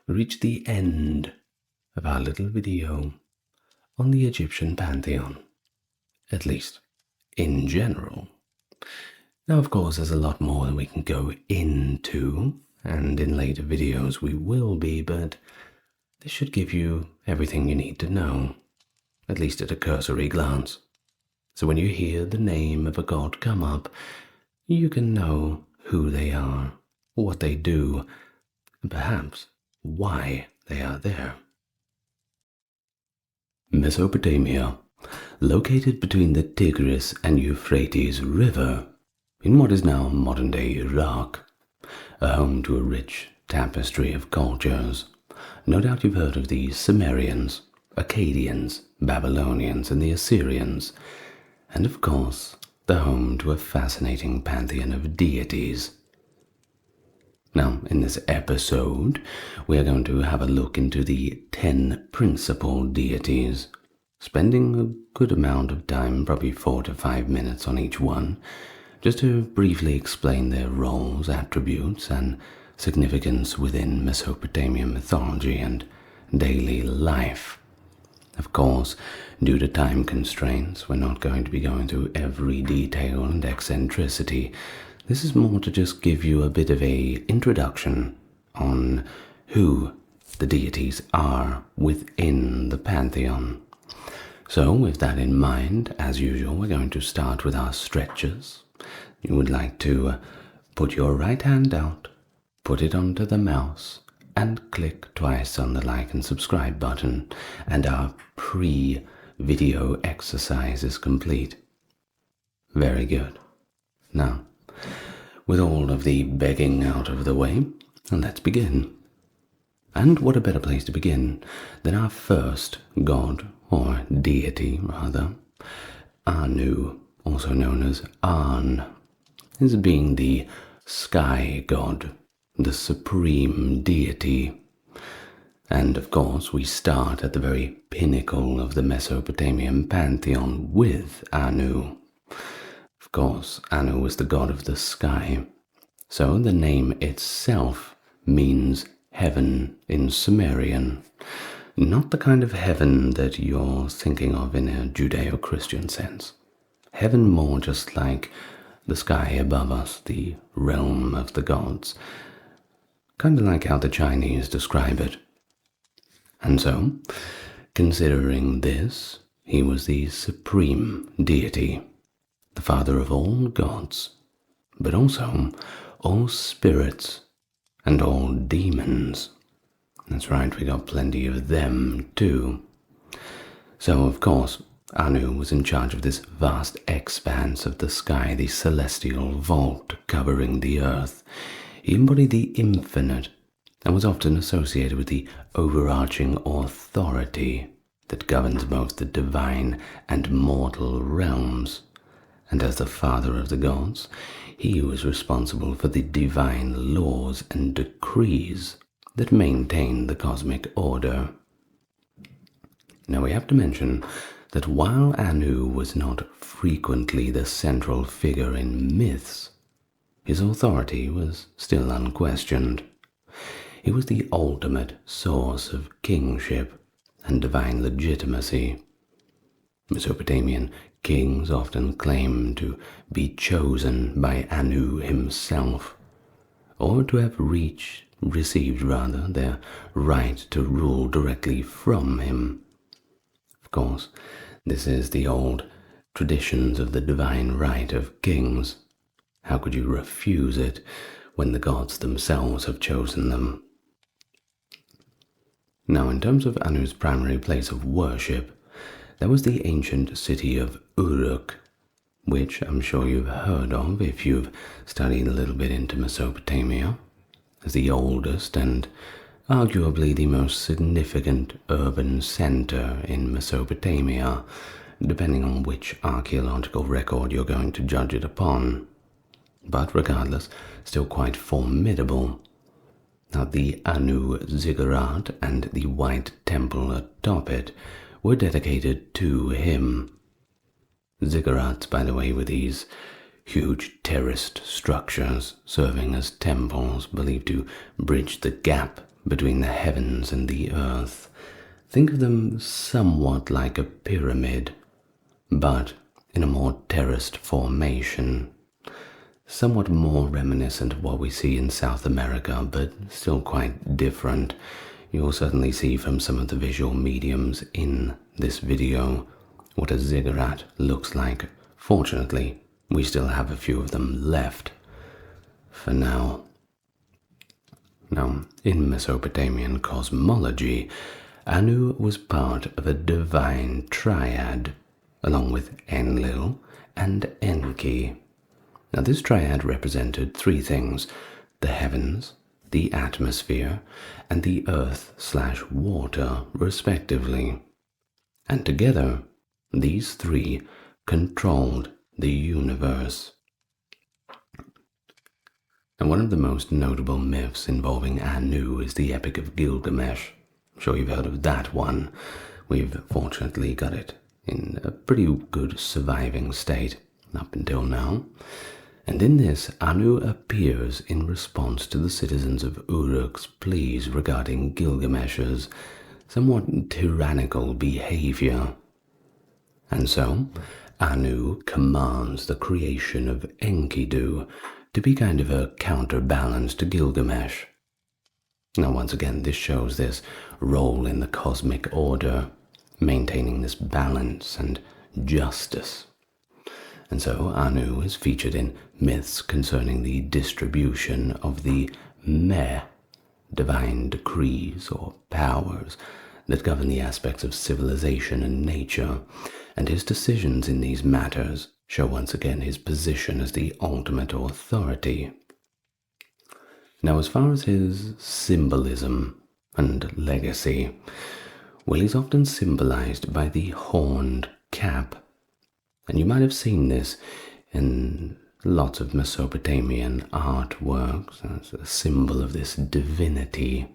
we reach the end of our little video on the Egyptian Pantheon, at least in general. Now, of course, there's a lot more that we can go into, and in later videos we will be, but this should give you everything you need to know, at least at a cursory glance. So when you hear the name of a god come up, you can know who they are, what they do, and perhaps why they are there. Mesopotamia, located between the Tigris and Euphrates River, in what is now modern-day Iraq, a home to a rich tapestry of cultures. No doubt you've heard of the Sumerians, Akkadians, Babylonians, and the Assyrians, and of course, the home to a fascinating pantheon of deities. Now, in this episode, we are going to have a look into the 10 principal deities, spending a good amount of time, probably 4 to 5 minutes on each one, just to briefly explain their roles, attributes, and significance within Mesopotamian mythology and daily life. Of course, due to time constraints, we're not going to be going through every detail and eccentricity. This is more to just give you a bit of an introduction on who the deities are within the pantheon. So with that in mind, as usual, we're going to start with our stretches. You would like to put your right hand out, put it onto the mouse, and click twice on the like and subscribe button, and our pre-video exercise is complete. Very good. Now, with all of the begging out of the way, let's begin. And what a better place to begin than our first god, or deity rather, Anu, also known as An, as being the sky god, the supreme deity. And of course we start at the very pinnacle of the Mesopotamian Pantheon with Anu. Of course, Anu was the god of the sky, so the name itself means heaven in Sumerian. Not the kind of heaven that you're thinking of in a Judeo-Christian sense. Heaven more just like the sky above us, the realm of the gods. Kind of like how the Chinese describe it. And so, considering this, he was the supreme deity, the father of all gods, but also all spirits and all demons. That's right, we got plenty of them too. So, of course, Anu was in charge of this vast expanse of the sky, the celestial vault covering the earth. He embodied the infinite and was often associated with the overarching authority that governs both the divine and mortal realms. And as the father of the gods, he was responsible for the divine laws and decrees that maintain the cosmic order. Now we have to mention that while Anu was not frequently the central figure in myths, his authority was still unquestioned. He was the ultimate source of kingship and divine legitimacy. Mesopotamian kings often claimed to be chosen by Anu himself, or to have received their right to rule directly from him. Of course, this is the old traditions of the divine right of kings. How could you refuse it when the gods themselves have chosen them? Now, in terms of Anu's primary place of worship, there was the ancient city of Uruk, which I'm sure you've heard of if you've studied a little bit into Mesopotamia, as the oldest and arguably the most significant urban center in Mesopotamia, depending on which archaeological record you're going to judge it upon. But regardless, still quite formidable. Now, the Anu ziggurat and the white temple atop it were dedicated to him. Ziggurats, by the way, were these huge terraced structures serving as temples believed to bridge the gap between the heavens and the earth. Think of them somewhat like a pyramid, but in a more terraced formation. Somewhat more reminiscent of what we see in South America, but still quite different. You'll certainly see from some of the visual mediums in this video what a ziggurat looks like. Fortunately, we still have a few of them left for now. Now, in Mesopotamian cosmology, Anu was part of a divine triad, along with Enlil and Enki. Now, this triad represented three things: the heavens, the atmosphere, and the earth/water, respectively. And together, these three controlled the universe. And one of the most notable myths involving Anu is the Epic of Gilgamesh. I'm sure you've heard of that one. We've fortunately got it in a pretty good surviving state up until now. And in this, Anu appears in response to the citizens of Uruk's pleas regarding Gilgamesh's somewhat tyrannical behavior. And so, Anu commands the creation of Enkidu to be kind of a counterbalance to Gilgamesh. Now, once again, this shows this role in the cosmic order, maintaining this balance and justice. And so Anu is featured in myths concerning the distribution of the meh, divine decrees or powers that govern the aspects of civilization and nature, and his decisions in these matters show once again his position as the ultimate authority. Now, as far as his symbolism and legacy, well, he's often symbolized by the horned cap. And you might have seen this in lots of Mesopotamian artworks as a symbol of this divinity.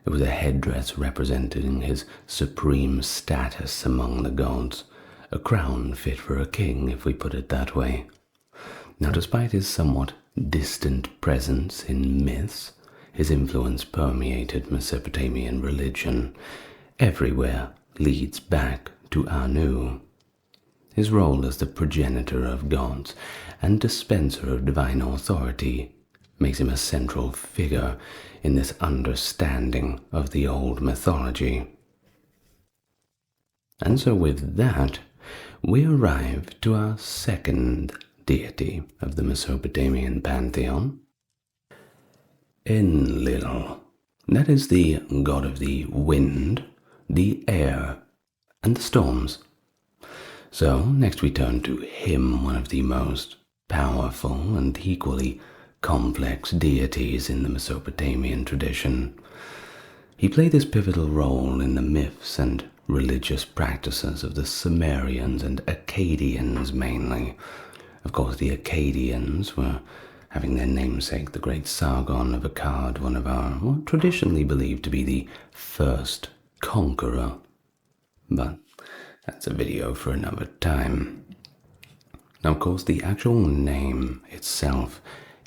It was a headdress representing his supreme status among the gods, a crown fit for a king, if we put it that way. Now, despite his somewhat distant presence in myths, his influence permeated Mesopotamian religion. Everywhere leads back to Anu. His role as the progenitor of gods and dispenser of divine authority makes him a central figure in this understanding of the old mythology. And so with that, we arrive to our second deity of the Mesopotamian Pantheon, Enlil. That is the god of the wind, the air, and the storms. So next we turn to him, one of the most powerful and equally complex deities in the Mesopotamian tradition. He played this pivotal role in the myths and religious practices of the Sumerians and Akkadians mainly. Of course, the Akkadians were having their namesake, the great Sargon of Akkad, one of our, what traditionally believed to be the first conqueror. But that's a video for another time. Now, of course, the actual name itself,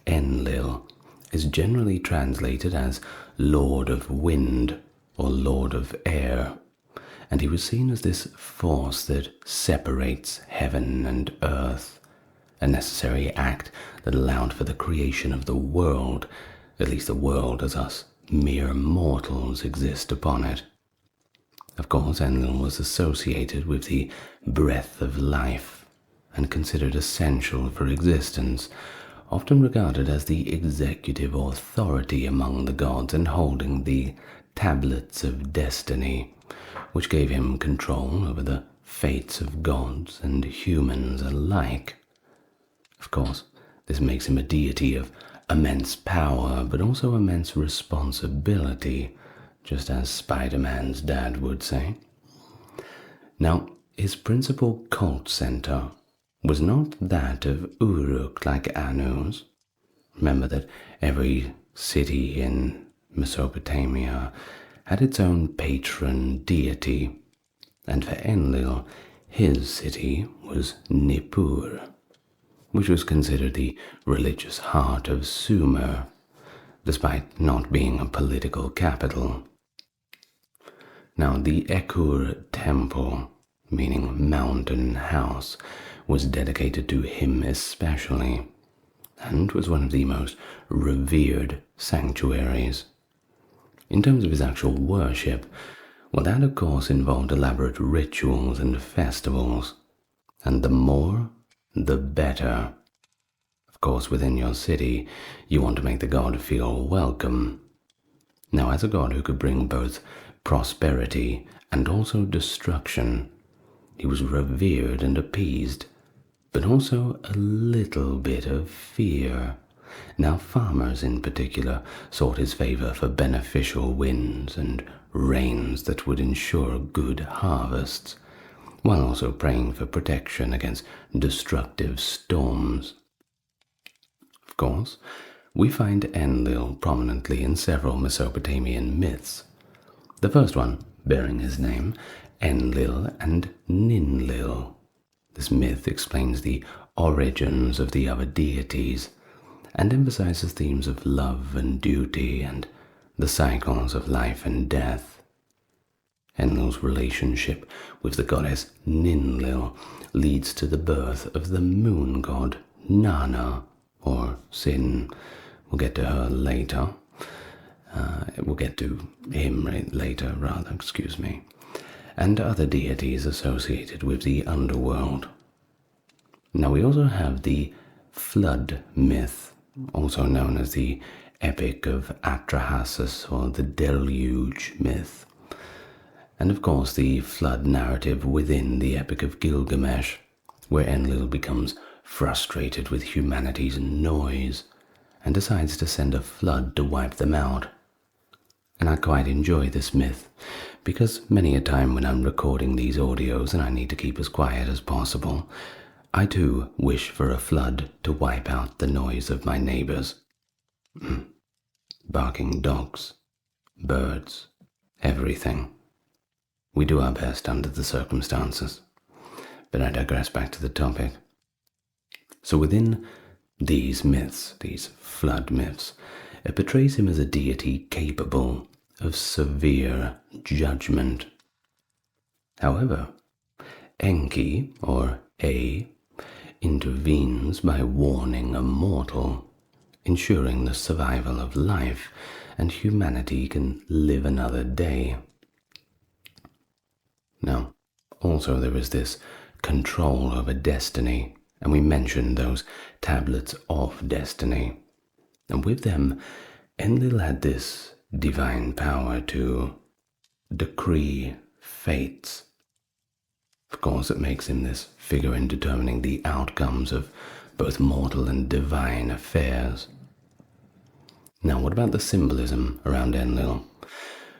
Enlil, is generally translated as Lord of Wind or Lord of Air, and he was seen as this force that separates heaven and earth, a necessary act that allowed for the creation of the world, at least the world as us mere mortals exist upon it. Of course, Enlil was associated with the breath of life and considered essential for existence, often regarded as the executive authority among the gods and holding the tablets of destiny, which gave him control over the fates of gods and humans alike. Of course, this makes him a deity of immense power, but also immense responsibility, just as Spider-Man's dad would say. Now, his principal cult center was not that of Uruk like Anu's. Remember that every city in Mesopotamia had its own patron deity, and for Enlil, his city was Nippur, which was considered the religious heart of Sumer, despite not being a political capital. Now, the Ekur temple, meaning mountain house, was dedicated to him especially, and was one of the most revered sanctuaries. In terms of his actual worship, well, that of course involved elaborate rituals and festivals, and the more, the better. Of course, within your city, you want to make the god feel welcome. Now, as a god who could bring both prosperity and also destruction, he was revered and appeased, but also a little bit of fear. Now, farmers in particular sought his favor for beneficial winds and rains that would ensure good harvests, while also praying for protection against destructive storms. Of course, we find Enlil prominently in several Mesopotamian myths. The first one, bearing his name, Enlil and Ninlil. This myth explains the origins of the other deities and emphasizes themes of love and duty and the cycles of life and death. Enlil's relationship with the goddess Ninlil leads to the birth of the moon god Nanna, or Sin. We'll get to her later. We'll get to him later, rather, excuse me. And other deities associated with the underworld. Now we also have the flood myth, also known as the Epic of Atrahasis or the Deluge myth. And of course the flood narrative within the Epic of Gilgamesh, where Enlil becomes frustrated with humanity's noise and decides to send a flood to wipe them out. And I quite enjoy this myth, because many a time when I'm recording these audios and I need to keep as quiet as possible, I too wish for a flood to wipe out the noise of my neighbors. Barking dogs, birds, everything. We do our best under the circumstances. But I digress back to the topic. So within these myths, these flood myths, it portrays him as a deity capable of severe judgment. However, Enki, or A, intervenes by warning a mortal, ensuring the survival of life and humanity can live another day. Now, also there is this control over destiny, and we mentioned those tablets of destiny. And with them, Enlil had this divine power to decree fates. Of course, it makes him this figure in determining the outcomes of both mortal and divine affairs. Now, what about the symbolism around Enlil?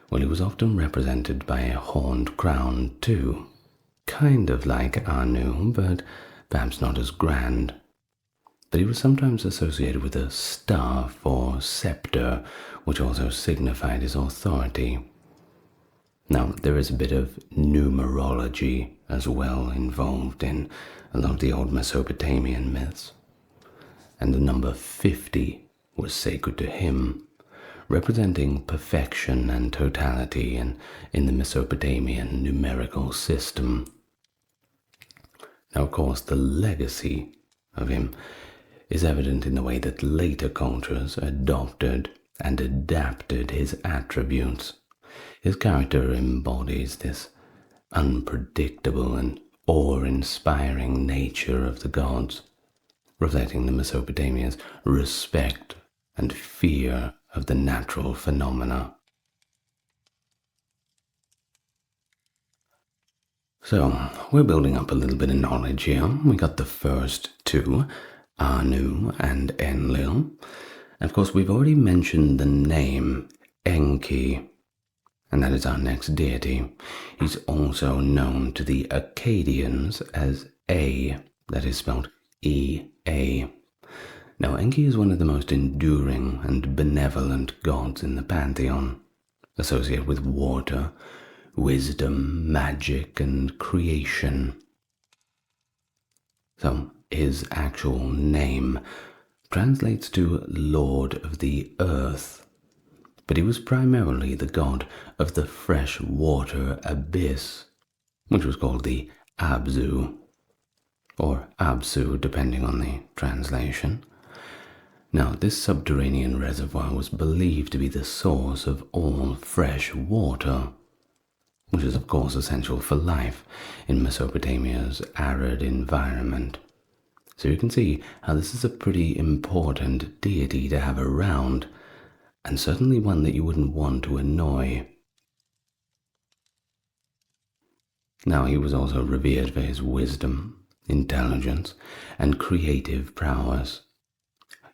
Well, he was often represented by a horned crown too, kind of like Anu, but perhaps not as grand. But he was sometimes associated with a staff or scepter, which also signified his authority. Now, there is a bit of numerology as well involved in a lot of the old Mesopotamian myths. And the number 50 was sacred to him, representing perfection and totality in the Mesopotamian numerical system. Now, of course, the legacy of him is evident in the way that later cultures adopted and adapted his attributes. His character embodies this unpredictable and awe-inspiring nature of the gods, reflecting the Mesopotamians' respect and fear of the natural phenomena. So, we're building up a little bit of knowledge here. We got the first two, Anu and Enlil. And of course, we've already mentioned the name Enki, and that is our next deity. He's also known to the Akkadians as A, that is spelled E-A. Now, Enki is one of the most enduring and benevolent gods in the Pantheon, associated with water, wisdom, magic, and creation. So, his actual name translates to Lord of the Earth, but he was primarily the god of the fresh water abyss, which was called the Abzu, or Absu, depending on the translation. Now, this subterranean reservoir was believed to be the source of all fresh water, which is of course essential for life in Mesopotamia's arid environment. So you can see how this is a pretty important deity to have around, and certainly one that you wouldn't want to annoy. Now, he was also revered for his wisdom, intelligence, and creative prowess.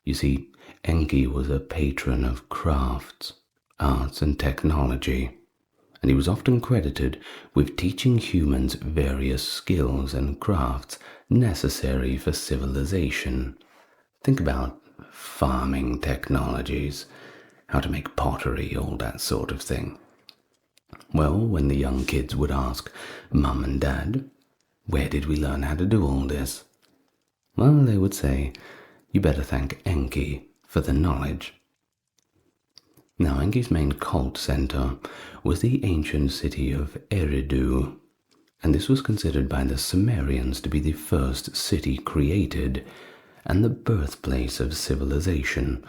You see, Enki was a patron of crafts, arts, and technology, and he was often credited with teaching humans various skills and crafts necessary for civilization. Think about farming technologies, how to make pottery, all that sort of thing. Well, when the young kids would ask Mum and Dad, where did we learn how to do all this? Well, they would say, you better thank Enki for the knowledge. Now, Enki's main cult center was the ancient city of Eridu, and this was considered by the Sumerians to be the first city created and the birthplace of civilization.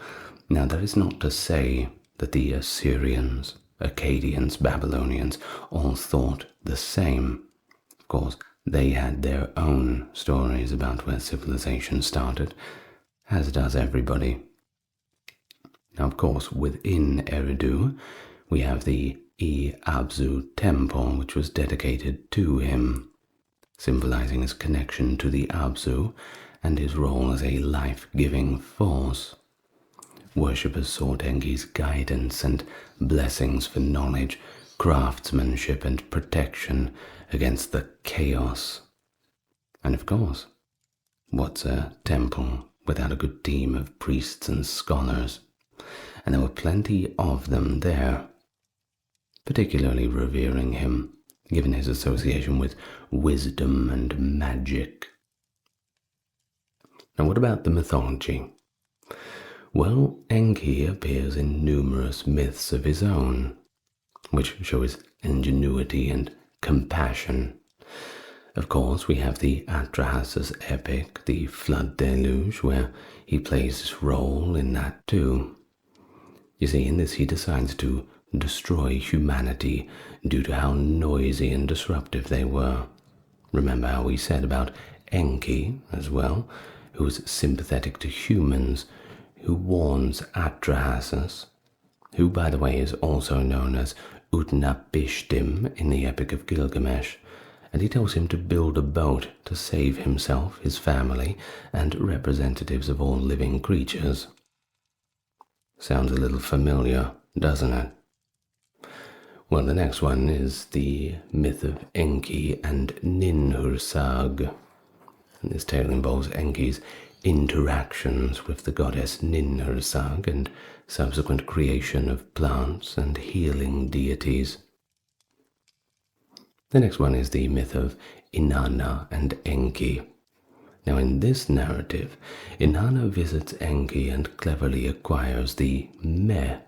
Now, that is not to say that the Assyrians, Akkadians, Babylonians all thought the same. Of course, they had their own stories about where civilization started, as does everybody. Now, of course, within Eridu, we have the Abzu temple, which was dedicated to him, symbolizing his connection to the Abzu and his role as a life-giving force. Worshippers sought Enki's guidance and blessings for knowledge, craftsmanship, and protection against the chaos. And of course, what's a temple without a good team of priests and scholars? And there were plenty of them there, particularly revering him, given his association with wisdom and magic. Now, what about the mythology? Well, Enki appears in numerous myths of his own, which show his ingenuity and compassion. Of course, we have the Atrahasis epic, the Flood Deluge, where he plays his role in that too. You see, in this he decides to destroy humanity due to how noisy and disruptive they were. Remember how we said about Enki as well, who is sympathetic to humans, who warns Atrahasis, who, by the way, is also known as Utnapishtim in the Epic of Gilgamesh, and he tells him to build a boat to save himself, his family, and representatives of all living creatures. Sounds a little familiar, doesn't it? Well, the next one is the myth of Enki and Ninhursag. And this tale involves Enki's interactions with the goddess Ninhursag and subsequent creation of plants and healing deities. The next one is the myth of Inanna and Enki. Now, in this narrative, Inanna visits Enki and cleverly acquires the meh.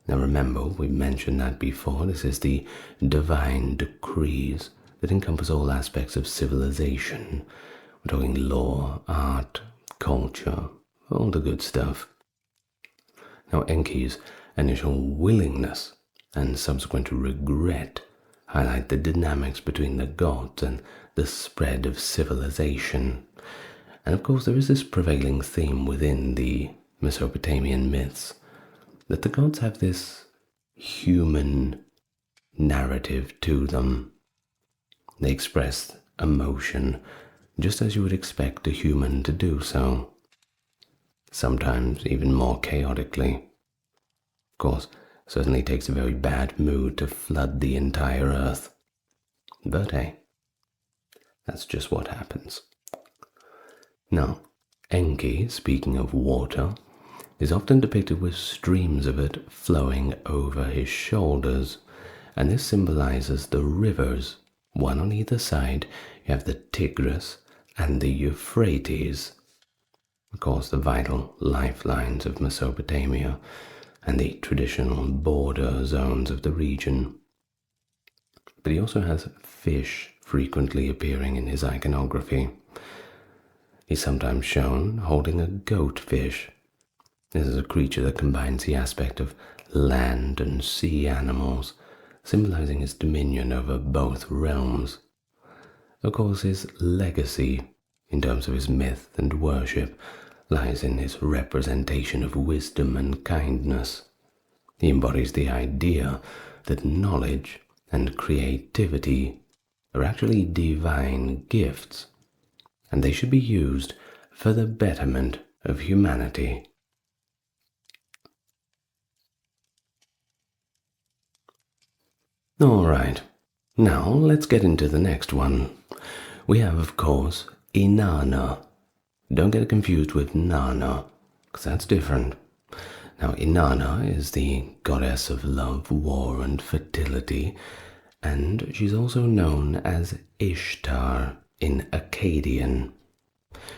Now remember, we mentioned that before. This is the divine decrees that encompass all aspects of civilization. We're talking law, art, culture, all the good stuff. Now, Enki's initial willingness and subsequent regret highlight the dynamics between the gods and the spread of civilization. And of course, there is this prevailing theme within the Mesopotamian myths that the gods have this human narrative to them. They express emotion just as you would expect a human to do so, sometimes even more chaotically. Of course, it certainly takes a very bad mood to flood the entire earth. But hey, that's just what happens. Now, Enki, speaking of water, is often depicted with streams of it flowing over his shoulders, and this symbolizes the rivers. One on either side, you have the Tigris and the Euphrates, of course the vital lifelines of Mesopotamia and the traditional border zones of the region. But he also has fish frequently appearing in his iconography. He's sometimes shown holding a goatfish. This is a creature that combines the aspect of land and sea animals, symbolizing his dominion over both realms. Of course, his legacy, in terms of his myth and worship, lies in his representation of wisdom and kindness. He embodies the idea that knowledge and creativity are actually divine gifts, and they should be used for the betterment of humanity. Alright, now let's get into the next one. We have, of course, Inanna. Don't get it confused with Nana, because that's different. Now, Inanna is the goddess of love, war, and fertility, and she's also known as Ishtar in Akkadian.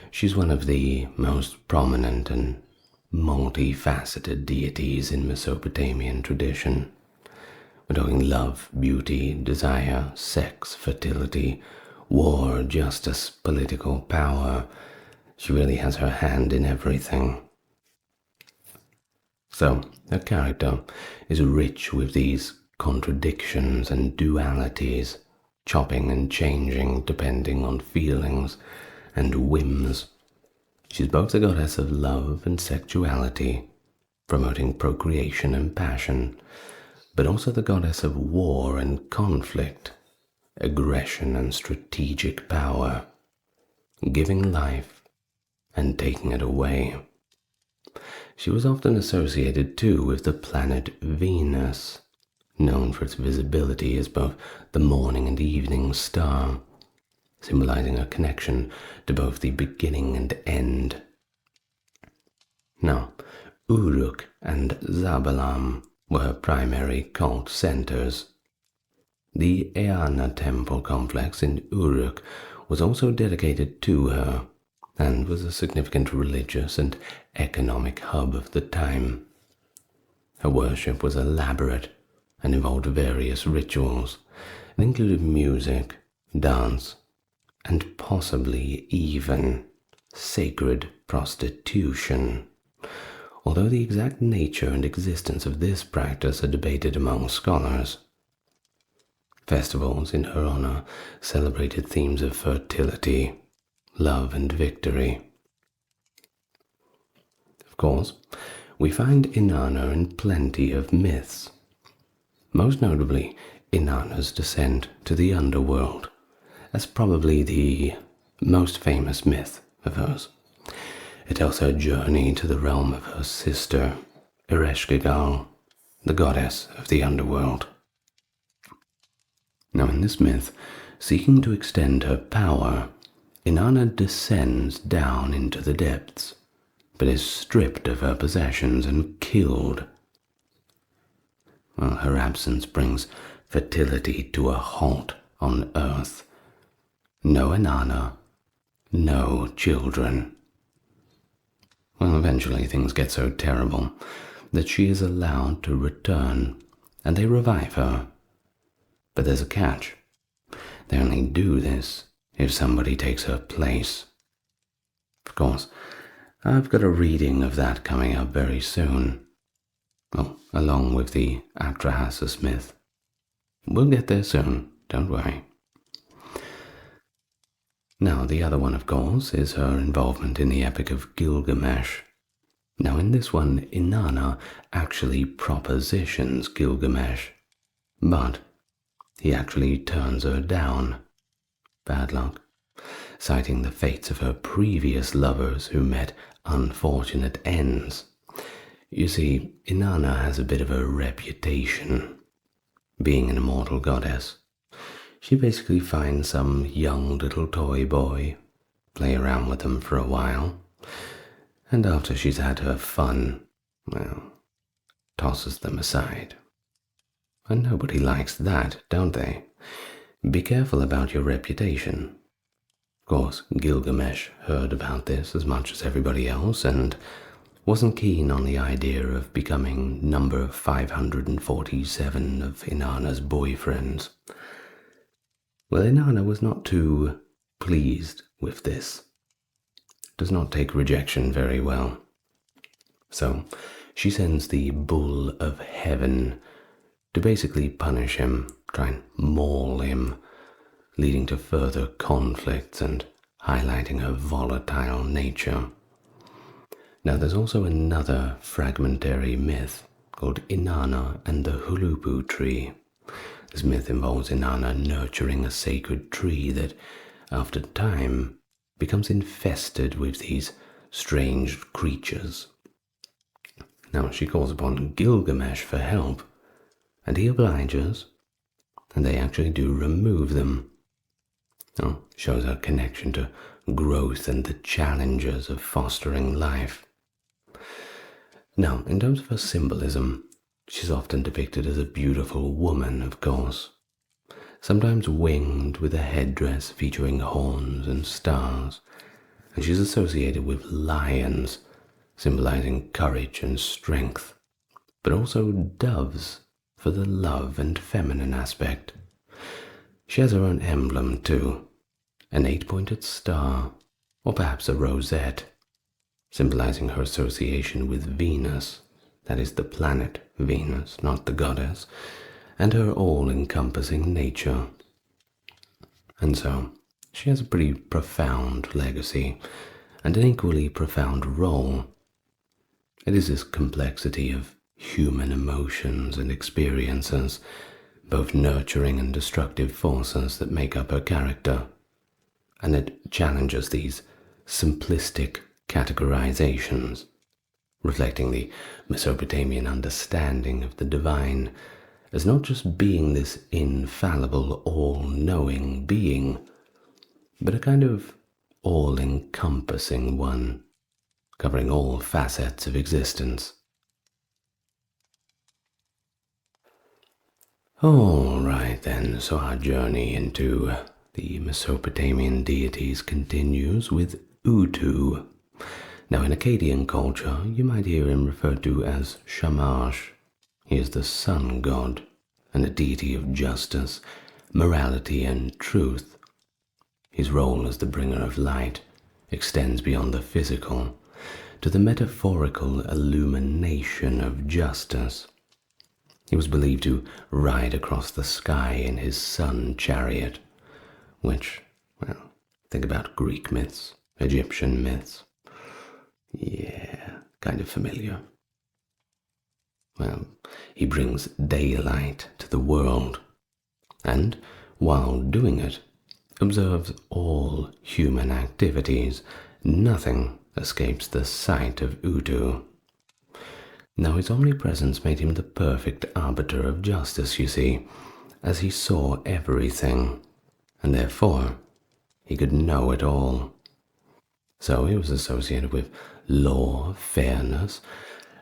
She's one of the most prominent and multifaceted deities in Mesopotamian tradition. We're talking love, beauty, desire, sex, fertility, war, justice, political power. She really has her hand in everything. So her character is rich with these contradictions and dualities, chopping and changing depending on feelings and whims. She's both the goddess of love and sexuality, promoting procreation and passion, but also the goddess of war and conflict, aggression and strategic power, giving life and taking it away. She was often associated too with the planet Venus, known for its visibility as both the morning and evening star, symbolizing a connection to both the beginning and end. Now, Uruk and Zabalam were primary cult centers. The Inanna temple complex in Uruk was also dedicated to her and was a significant religious and economic hub of the time. Her worship was elaborate and involved various rituals. It included music, dance, and possibly even sacred prostitution, although the exact nature and existence of this practice are debated among scholars. Festivals in her honor celebrated themes of fertility, love, and victory. Of course, we find Inanna in plenty of myths, most notably Inanna's descent to the underworld. That's probably the most famous myth of hers. It tells her journey to the realm of her sister, Ereshkigal, the goddess of the underworld. Now in this myth, seeking to extend her power, Inanna descends down into the depths, but is stripped of her possessions and killed. Well, her absence brings fertility to a halt on earth. No Inanna, no children. Well, eventually things get so terrible that she is allowed to return, and they revive her. But there's a catch. They only do this if somebody takes her place. Of course, I've got a reading of that coming up very soon. Oh, along with the Atrahasis myth. We'll get there soon, don't worry. Now, the other one, of course, is her involvement in the Epic of Gilgamesh. Now, in this one, Inanna actually propositions Gilgamesh, but he actually turns her down. Bad luck. Citing the fates of her previous lovers who met unfortunate ends. You see, Inanna has a bit of a reputation. Being an immortal goddess, she basically finds some young little toy boy, play around with them for a while, and after she's had her fun, well, tosses them aside. And nobody likes that, don't they? Be careful about your reputation. Of course, Gilgamesh heard about this as much as everybody else and wasn't keen on the idea of becoming number 547 of Inanna's boyfriends. Well, Inanna was not too pleased with this. Does not take rejection very well. So she sends the Bull of Heaven to basically punish him, try and maul him, leading to further conflicts and highlighting her volatile nature. Now there's also another fragmentary myth called Inanna and the Hulupu tree. This myth involves Inanna nurturing a sacred tree that, after time, becomes infested with these strange creatures. Now she calls upon Gilgamesh for help, and he obliges, and they actually do remove them. Shows her connection to growth and the challenges of fostering life. Now, in terms of her symbolism, she's often depicted as a beautiful woman, of course, sometimes winged with a headdress featuring horns and stars, and she's associated with lions, symbolizing courage and strength, but also doves for the love and feminine aspect. She has her own emblem too, an 8-pointed star, or perhaps a rosette, symbolizing her association with Venus, that is the planet Venus, not the goddess, and her all-encompassing nature. And so, she has a pretty profound legacy, and an equally profound role. It is this complexity of human emotions and experiences, both nurturing and destructive forces, that make up her character, and it challenges these simplistic categorizations, reflecting the Mesopotamian understanding of the divine as not just being this infallible, all-knowing being, but a kind of all-encompassing one, covering all facets of existence. All right then, so our journey into the Mesopotamian deities continues with Utu. Now in Akkadian culture, you might hear him referred to as Shamash. He is the sun god and a deity of justice, morality, and truth. His role as the bringer of light extends beyond the physical to the metaphorical illumination of justice. He was believed to ride across the sky in his sun chariot, which, well, think about Greek myths, Egyptian myths. Yeah, kind of familiar. Well, he brings daylight to the world, and while doing it, observes all human activities. Nothing escapes the sight of Utu. Now his omnipresence made him the perfect arbiter of justice, you see, as he saw everything, and therefore he could know it all. So he was associated with law, fairness,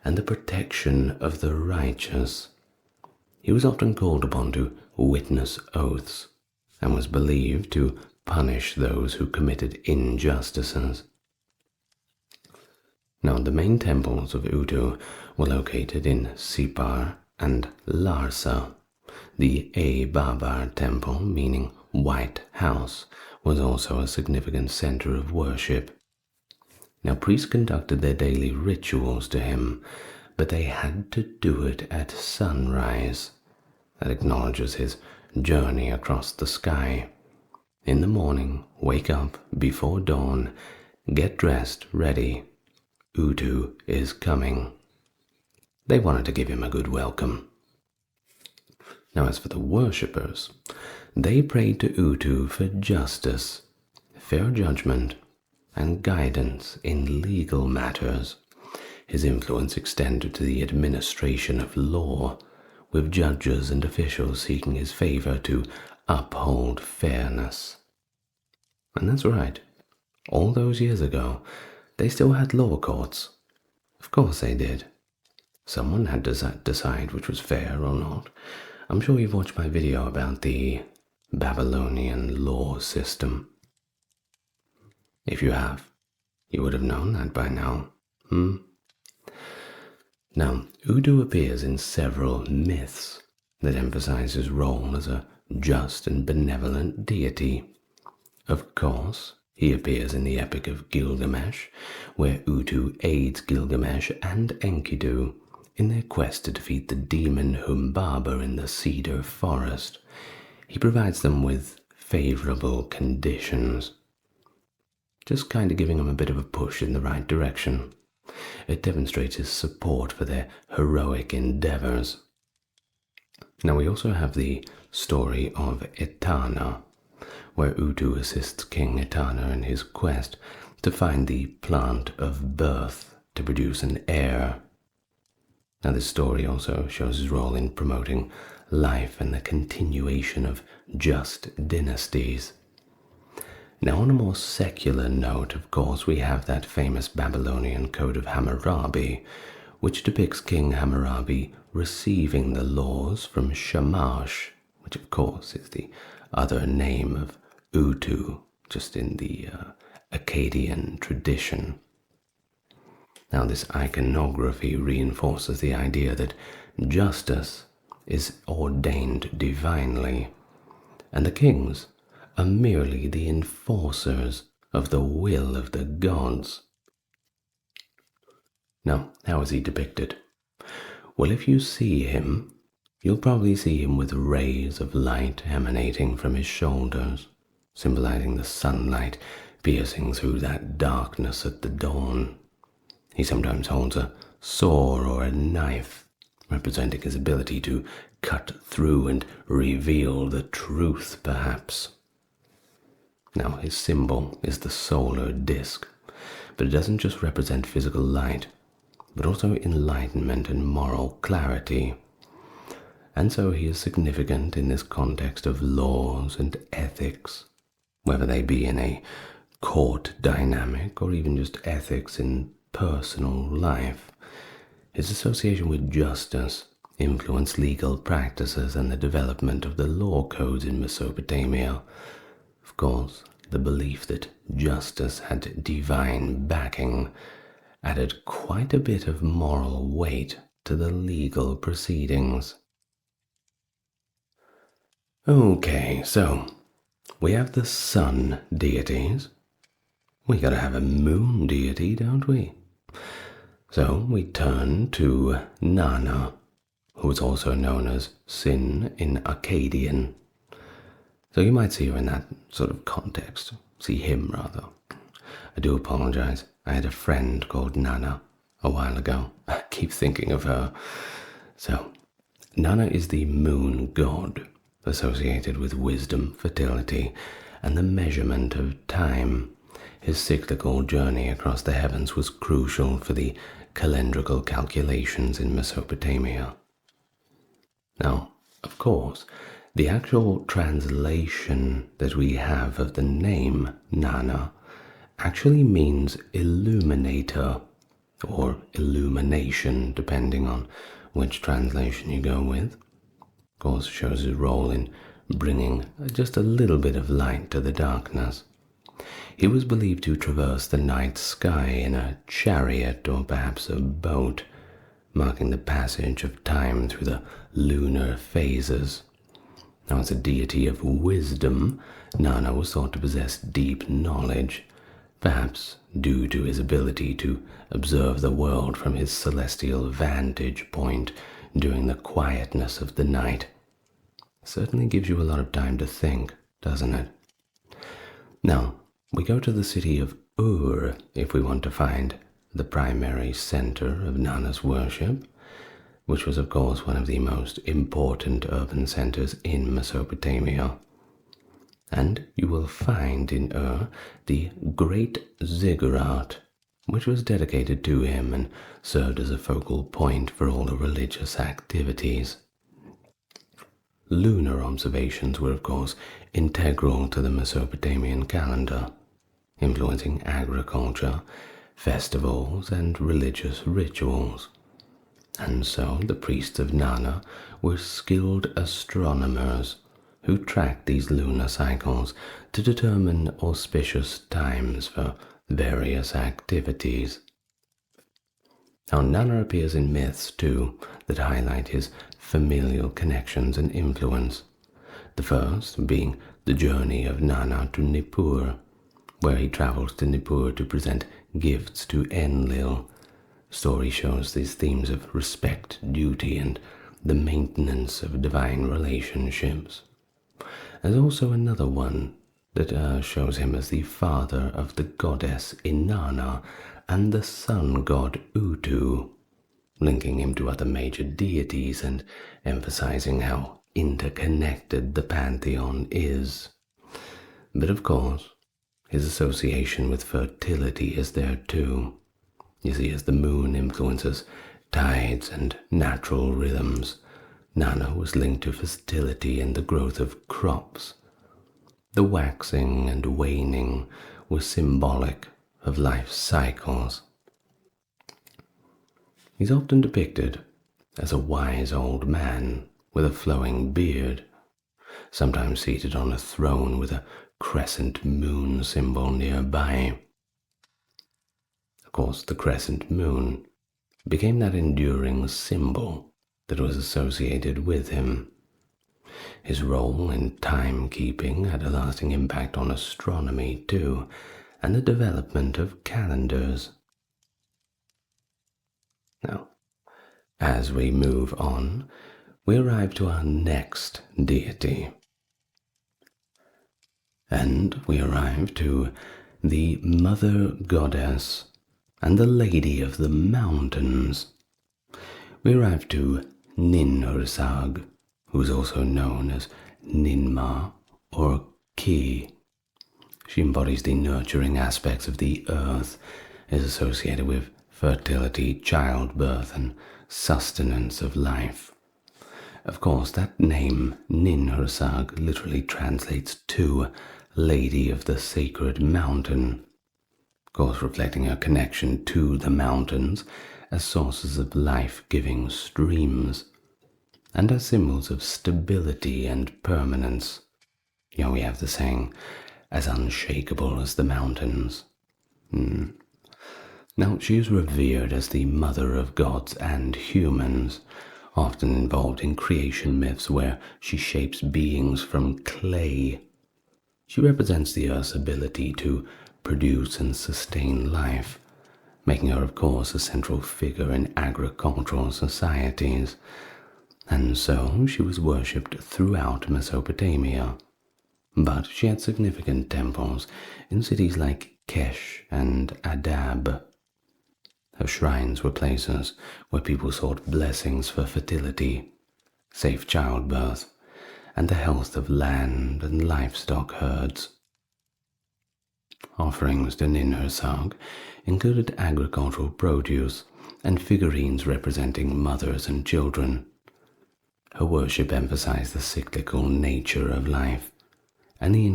and the protection of the righteous. He was often called upon to witness oaths, and was believed to punish those who committed injustices. Now, the main temples of Utu were located in Sipar and Larsa. The Babar temple, meaning White House, was also a significant center of worship. Now, priests conducted their daily rituals to him, but they had to do it at sunrise. That acknowledges his journey across the sky. In the morning, wake up before dawn, get dressed, ready. Utu is coming. They wanted to give him a good welcome. Now, as for the worshippers, they prayed to Utu for justice, fair judgment, and guidance in legal matters. His influence extended to the administration of law, with judges and officials seeking his favor to uphold fairness. And that's right. All those years ago, they still had law courts. Of course they did. Someone had to decide which was fair or not. I'm sure you've watched my video about the Babylonian law system. If you have, you would have known that by now. Now, Utu appears in several myths that emphasize his role as a just and benevolent deity. Of course, he appears in the Epic of Gilgamesh, where Utu aids Gilgamesh and Enkidu in their quest to defeat the demon Humbaba in the cedar forest. He provides them with favorable conditions, just kind of giving them a bit of a push in the right direction. It demonstrates his support for their heroic endeavors. Now we also have the story of Inanna, where Utu assists King Inanna in his quest to find the plant of birth to produce an heir. Now this story also shows his role in promoting life and the continuation of just dynasties. Now on a more secular note, of course, we have that famous Babylonian Code of Hammurabi, which depicts King Hammurabi receiving the laws from Shamash, which of course is the other name of Utu, just in the Akkadian tradition. Now this iconography reinforces the idea that justice is ordained divinely, and the kings are merely the enforcers of the will of the gods. Now, how is he depicted? Well, if you see him, you'll probably see him with rays of light emanating from his shoulders, symbolizing the sunlight piercing through that darkness at the dawn. He sometimes holds a sword or a knife, representing his ability to cut through and reveal the truth, perhaps. Now, his symbol is the solar disk, but it doesn't just represent physical light, but also enlightenment and moral clarity. And so he is significant in this context of laws and ethics, whether they be in a court dynamic or even just ethics in personal life. His association with justice influenced legal practices and the development of the law codes in Mesopotamia. Of course, the belief that justice had divine backing added quite a bit of moral weight to the legal proceedings. Okay, so we have the sun deities. We gotta have a moon deity, don't we? So we turn to Inanna, who is also known as Sin in Akkadian. So you might see her in that sort of context. See him, rather. I do apologize. I had a friend called Inanna a while ago. I keep thinking of her. So, Inanna is the moon god, associated with wisdom, fertility, and the measurement of time. His cyclical journey across the heavens was crucial for the calendrical calculations in Mesopotamia. Now, of course, the actual translation that we have of the name Inanna actually means illuminator, or illumination, depending on which translation you go with. Of course, shows his role in bringing just a little bit of light to the darkness. He was believed to traverse the night sky in a chariot or perhaps a boat, marking the passage of time through the lunar phases. Now, as a deity of wisdom, Inanna was thought to possess deep knowledge, perhaps due to his ability to observe the world from his celestial vantage point during the quietness of the night. Certainly gives you a lot of time to think, doesn't it? Now, we go to the city of if we want to find the primary center of Inanna's worship, which was of course one of the most important urban centers in Mesopotamia. And you will find in the great ziggurat, which was dedicated to him and served as a focal point for all the religious activities. Lunar observations were of course integral to the Mesopotamian calendar, influencing agriculture, festivals, and religious rituals. And so the priests of Inanna were skilled astronomers who tracked these lunar cycles to determine auspicious times for various activities. Now, Inanna appears in myths too that highlight his familial connections and influence. The first being the journey of Inanna to Nippur, where he travels to Nippur to present gifts to Enlil. The story shows these themes of respect, duty, and the maintenance of divine relationships. There's also another one that shows him as the father of the goddess Inanna and the sun god Utu, linking him to other major deities and emphasizing how interconnected the pantheon is. But of course, his association with fertility is there too. You see, as the moon influences tides and natural rhythms, Inanna was linked to fertility and the growth of crops. The waxing and waning was symbolic of life cycles. He's often depicted as a wise old man with a flowing beard, sometimes seated on a throne with a crescent moon symbol nearby. Of course, the crescent moon became that enduring symbol that was associated with him. His role in timekeeping had a lasting impact on astronomy too, and the development of calendars. Now, As we move on, we arrive to our next deity. And we arrive to the Mother Goddess and the Lady of the Mountains. We arrive to Ninhursag, who is also known as Ninmah or Ki. She embodies the nurturing aspects of the earth, is associated with fertility, childbirth, and sustenance of life. Of course, that name, Ninhursag, literally translates to Lady of the Sacred Mountain, of course reflecting her connection to the mountains as sources of life-giving streams, and as symbols of stability and permanence. We have the saying, as unshakable as the mountains. Now, she is revered as the mother of gods and humans, often involved in creation myths where she shapes beings from clay. She represents the earth's ability to produce and sustain life, making her, of course, a central figure in agricultural societies, and so she was worshipped throughout Mesopotamia. But she had significant temples in cities like Kesh and Adab. Her shrines were places where people sought blessings for fertility, safe childbirth, and the health of land and livestock herds. Offerings to Ninhursag included agricultural produce and figurines representing mothers and children. Her worship emphasized the cyclical nature of life and the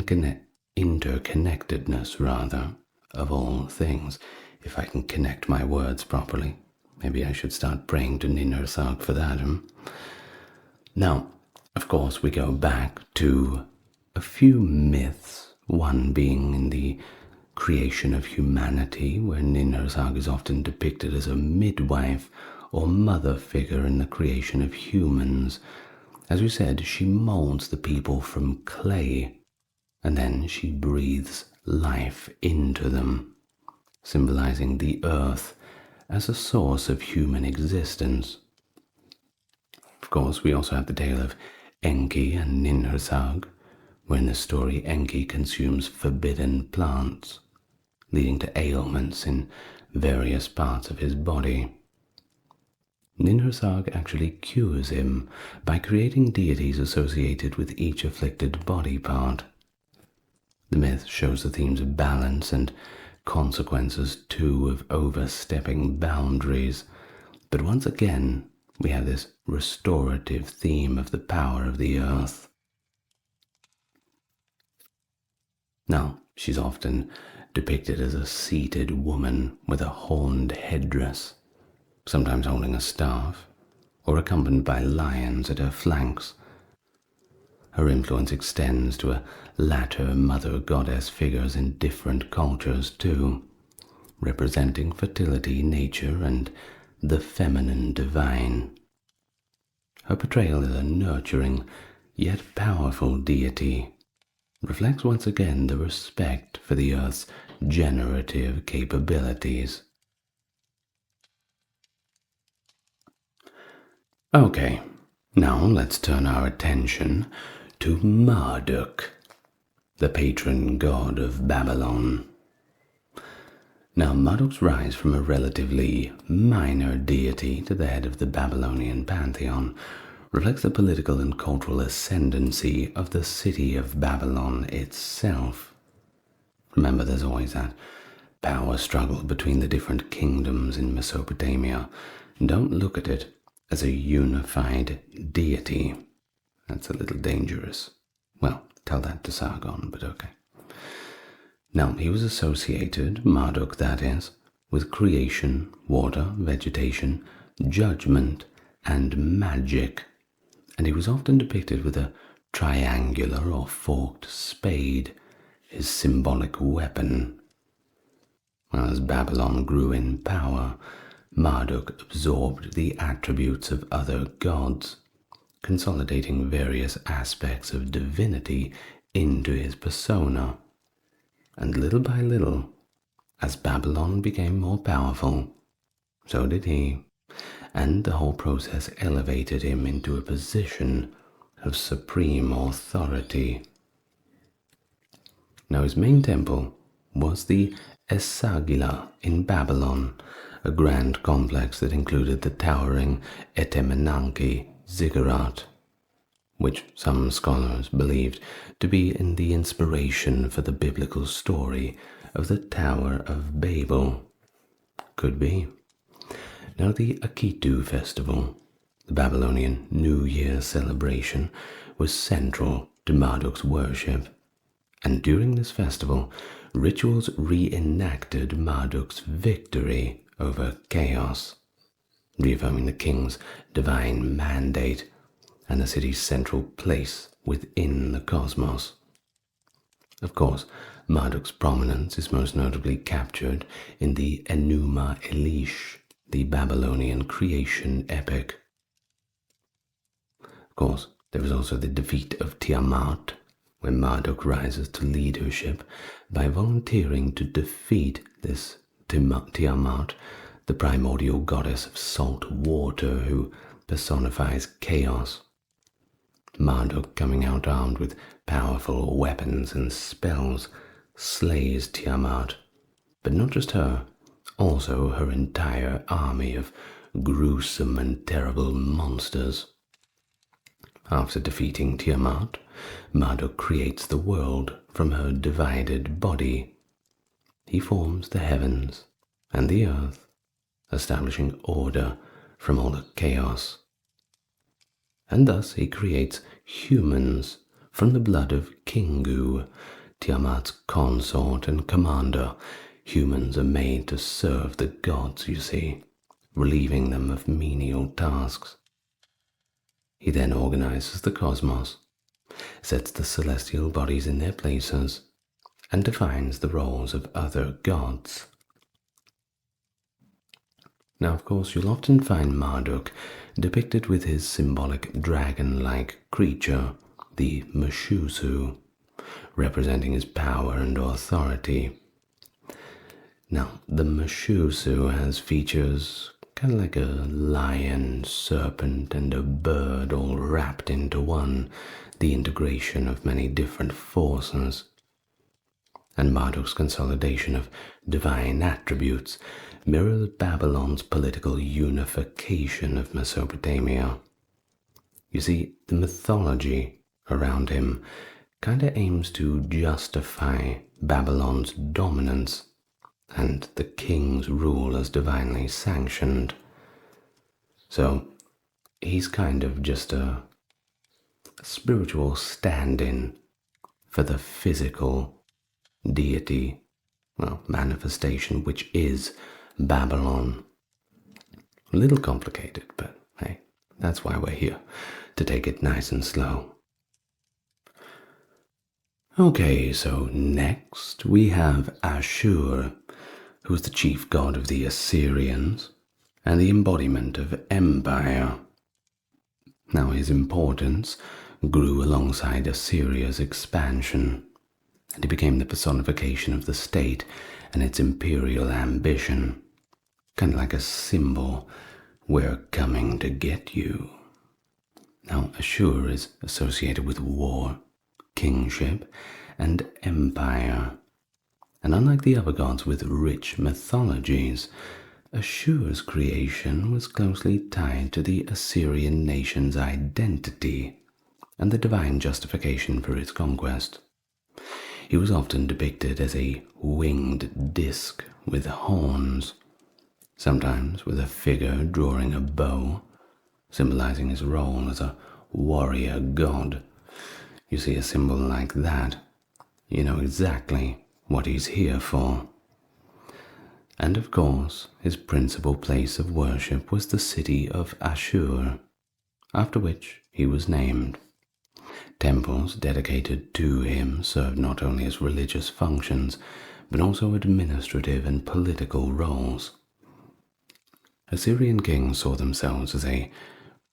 interconnectedness, of all things. If I can connect my words properly. Maybe I should start praying to Ninhursag for that. Now, of course, we go back to a few myths, one being in the creation of humanity, where Ninhursag is often depicted as a midwife or mother figure in the creation of humans. As we said, she molds the people from clay, and then she breathes life into them, symbolizing the earth as a source of human existence. Of course, we also have the tale of Enki and Ninhursag, where in the story Enki consumes forbidden plants, leading to ailments in various parts of his body. Ninhursag actually cures him by creating deities associated with each afflicted body part. The myth shows the themes of balance and consequences too of overstepping boundaries, but once again we have this restorative theme of the power of the earth. Now, she's often depicted as a seated woman with a horned headdress, sometimes holding a staff, or accompanied by lions at her flanks. Her influence extends to a latter mother goddess figures in different cultures too, representing fertility, nature, and the feminine divine. Her portrayal as a nurturing yet powerful deity reflects once again the respect for the earth's generative capabilities. Okay, now let's turn our attention to Marduk, the patron god of Babylon. Now, Marduk's rise from a relatively minor deity to the head of the Babylonian Pantheon reflects the political and cultural ascendancy of the city of Babylon itself. Remember, there's always that power struggle between the different kingdoms in Mesopotamia. Don't look at it as a unified deity. That's a little dangerous. Well, tell that to Sargon, but okay. Now, he was associated, Marduk that is, with creation, water, vegetation, judgment, and magic, and he was often depicted with a triangular or forked spade, his symbolic weapon. Well, as Babylon grew in power, Marduk absorbed the attributes of other gods, consolidating various aspects of divinity into his persona. And little by little, as Babylon became more powerful, so did he, and the whole process elevated him into a position of supreme authority. Now his main temple was the Esagila in Babylon, a grand complex that included the towering Etemenanki ziggurat, which some scholars believed to be in the inspiration for the biblical story of the Tower of Babel. Could be. Now the Akitu festival, the Babylonian New Year celebration, was central to Marduk's worship, and during this festival, rituals reenacted Marduk's victory over chaos, reaffirming the king's divine mandate and the city's central place within the cosmos. Of course, Marduk's prominence is most notably captured in the Enuma Elish, the Babylonian creation epic. Of course, there is also the defeat of Tiamat, where Marduk rises to leadership by volunteering to defeat this Tiamat, the primordial goddess of salt water who personifies chaos. Marduk, coming out armed with powerful weapons and spells, slays Tiamat, but not just her, also her entire army of gruesome and terrible monsters. After defeating Tiamat, Marduk creates the world from her divided body. He forms the heavens and the earth, establishing order from all the chaos. And thus he creates humans from the blood of Kingu, Tiamat's consort and commander. Humans are made to serve the gods, you see, relieving them of menial tasks. He then organizes the cosmos, sets the celestial bodies in their places, and defines the roles of other gods. Now, of course, you'll often find Marduk depicted with his symbolic dragon-like creature, the Meshusu, representing his power and authority. Now, the Meshusu has features kind of like a lion, serpent, and a bird all wrapped into one, the integration of many different forces. And Marduk's consolidation of divine attributes mirrors Babylon's political unification of Mesopotamia. You see, the mythology around him kind of aims to justify Babylon's dominance and the king's rule as divinely sanctioned. So he's kind of just a spiritual stand-in for the physical deity, manifestation, which is Babylon. A little complicated, but hey, that's why we're here, to take it nice and slow. Okay, so next we have Ashur, who is the chief god of the Assyrians and the embodiment of empire. Now his importance grew alongside Assyria's expansion, and he became the personification of the state and its imperial ambition, kind of like a symbol, we're coming to get you. Now Ashur is associated with war, kingship, and empire. And unlike the other gods with rich mythologies, Ashur's creation was closely tied to the Assyrian nation's identity and the divine justification for its conquest. He was often depicted as a winged disc with horns, sometimes with a figure drawing a bow, symbolizing his role as a warrior god. You see a symbol like that, you know exactly what he's here for. And of course, his principal place of worship was the city of Ashur, after which he was named. Temples dedicated to him served not only as religious functions, but also administrative and political roles. Assyrian kings saw themselves as a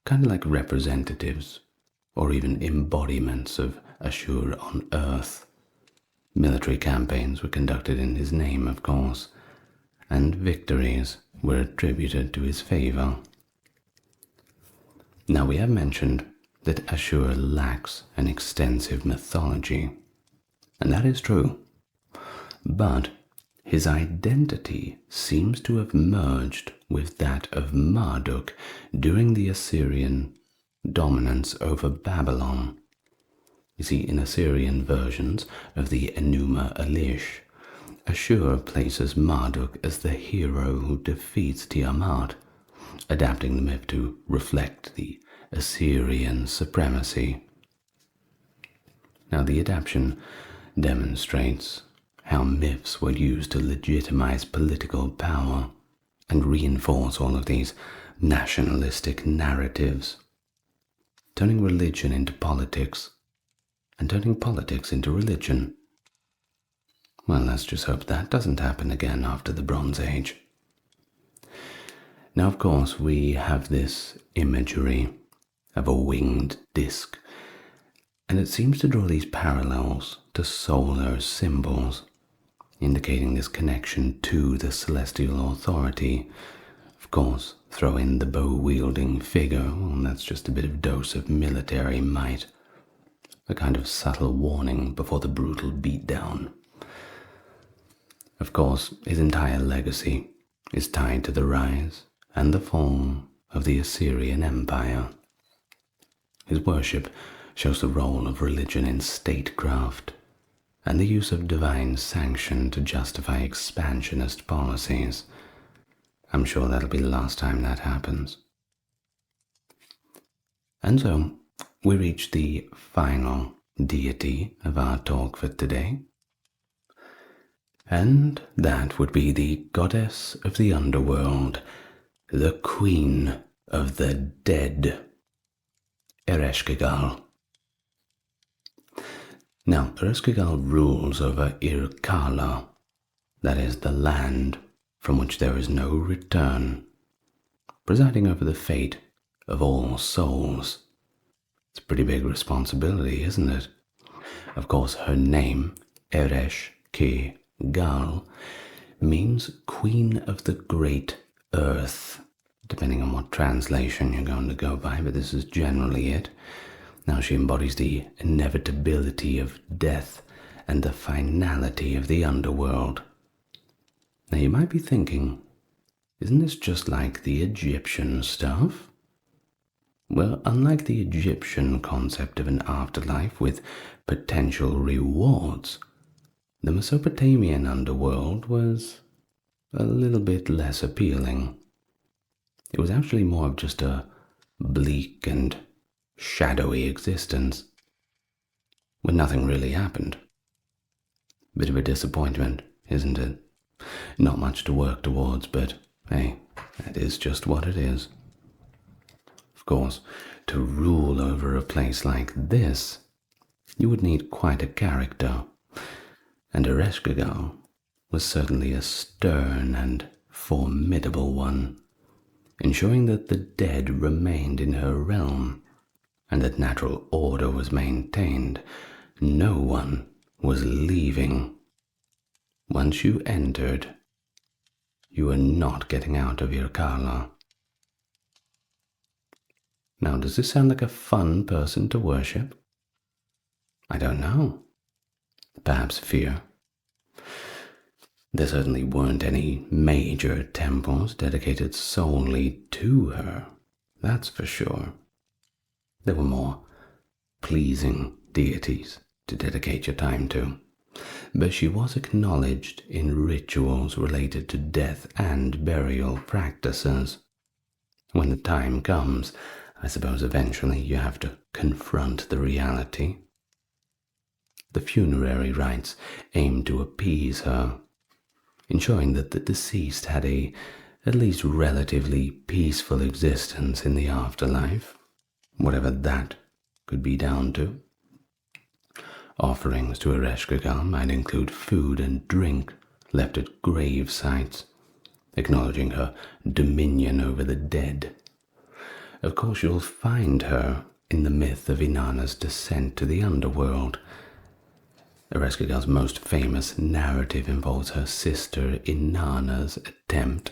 kind of like representatives, or even embodiments of Ashur on earth. Military campaigns were conducted in his name, of course, and victories were attributed to his favor. Now we have mentioned that Ashur lacks an extensive mythology, and that is true, but his identity seems to have merged with that of Marduk during the Assyrian dominance over Babylon. You see, in Assyrian versions of the Enuma Elish, Ashur places Marduk as the hero who defeats Tiamat, adapting the myth to reflect the Assyrian supremacy. Now, the adaptation demonstrates how myths were used to legitimize political power and reinforce all of these nationalistic narratives, turning religion into politics and turning politics into religion. Well, let's just hope that doesn't happen again after the Bronze Age. Now, of course, we have this imagery of a winged disk, and it seems to draw these parallels to solar symbols, indicating this connection to the celestial authority. Of course, throw in the bow-wielding figure, well, that's just a bit of dose of military might, a kind of subtle warning before the brutal beatdown. Of course, his entire legacy is tied to the rise and the fall of the Assyrian Empire. His worship shows the role of religion in statecraft and the use of divine sanction to justify expansionist policies. I'm sure that'll be the last time that happens. And so, we reach the final deity of our talk for today, and that would be the goddess of the underworld, the queen of the dead, Ereshkigal. Now, Ereshkigal rules over Irkalla, that is the land from which there is no return, presiding over the fate of all souls. It's a pretty big responsibility, isn't it? Of course, her name, Ereshkigal, means Queen of the Great Earth, depending on what translation you're going to go by, but this is generally it. Now, she embodies the inevitability of death and the finality of the underworld. Now, you might be thinking, isn't this just like the Egyptian stuff? Well, unlike the Egyptian concept of an afterlife with potential rewards, the Mesopotamian underworld was a little bit less appealing. It was actually more of just a bleak and shadowy existence, when nothing really happened. Bit of a disappointment, isn't it? Not much to work towards, but hey, that is just what it is. Of course, to rule over a place like this, you would need quite a character, and Ereshkigal was certainly a stern and formidable one, ensuring that the dead remained in her realm and that natural order was maintained. No one was leaving. Once you entered, you were not getting out of Irkalla. Now, does this sound like a fun person to worship? I don't know. Perhaps fear. There certainly weren't any major temples dedicated solely to her, that's for sure. There were more pleasing deities to dedicate your time to, but she was acknowledged in rituals related to death and burial practices. When the time comes, I suppose eventually you have to confront the reality. The funerary rites aimed to appease her, ensuring that the deceased had at least relatively peaceful existence in the afterlife, whatever that could be down to. Offerings to Ereshkigal might include food and drink left at grave sites, acknowledging her dominion over the dead. Of course, you'll find her in the myth of Inanna's descent to the underworld. Ereshkigal's most famous narrative involves her sister Inanna's attempt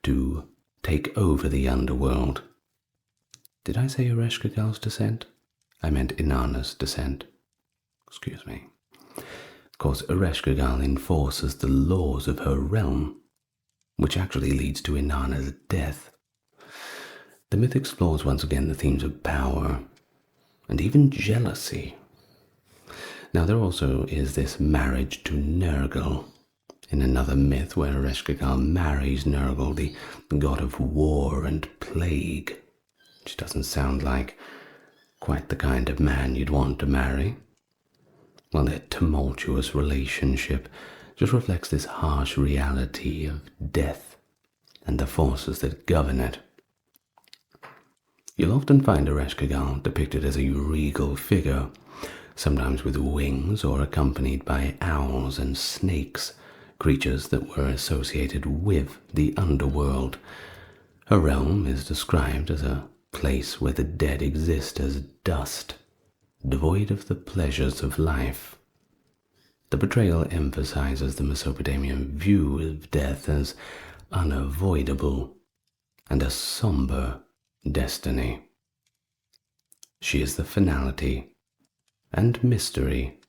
to take over the underworld. Did I say Ereshkigal's descent? I meant Inanna's descent. Excuse me. Of course, Ereshkigal enforces the laws of her realm, which actually leads to Inanna's death. The myth explores once again the themes of power and even jealousy. Now, there also is this marriage to Nergal in another myth where Ereshkigal marries Nergal, the god of war and plague, which doesn't sound like quite the kind of man you'd want to marry. Well, their tumultuous relationship just reflects this harsh reality of death and the forces that govern it. You'll often find Ereshkigal depicted as a regal figure, sometimes with wings or accompanied by owls and snakes, creatures that were associated with the underworld. Her realm is described as a place where the dead exist as dust, devoid of the pleasures of life. The portrayal emphasizes the Mesopotamian view of death as unavoidable and a somber destiny. She is the finality and mystery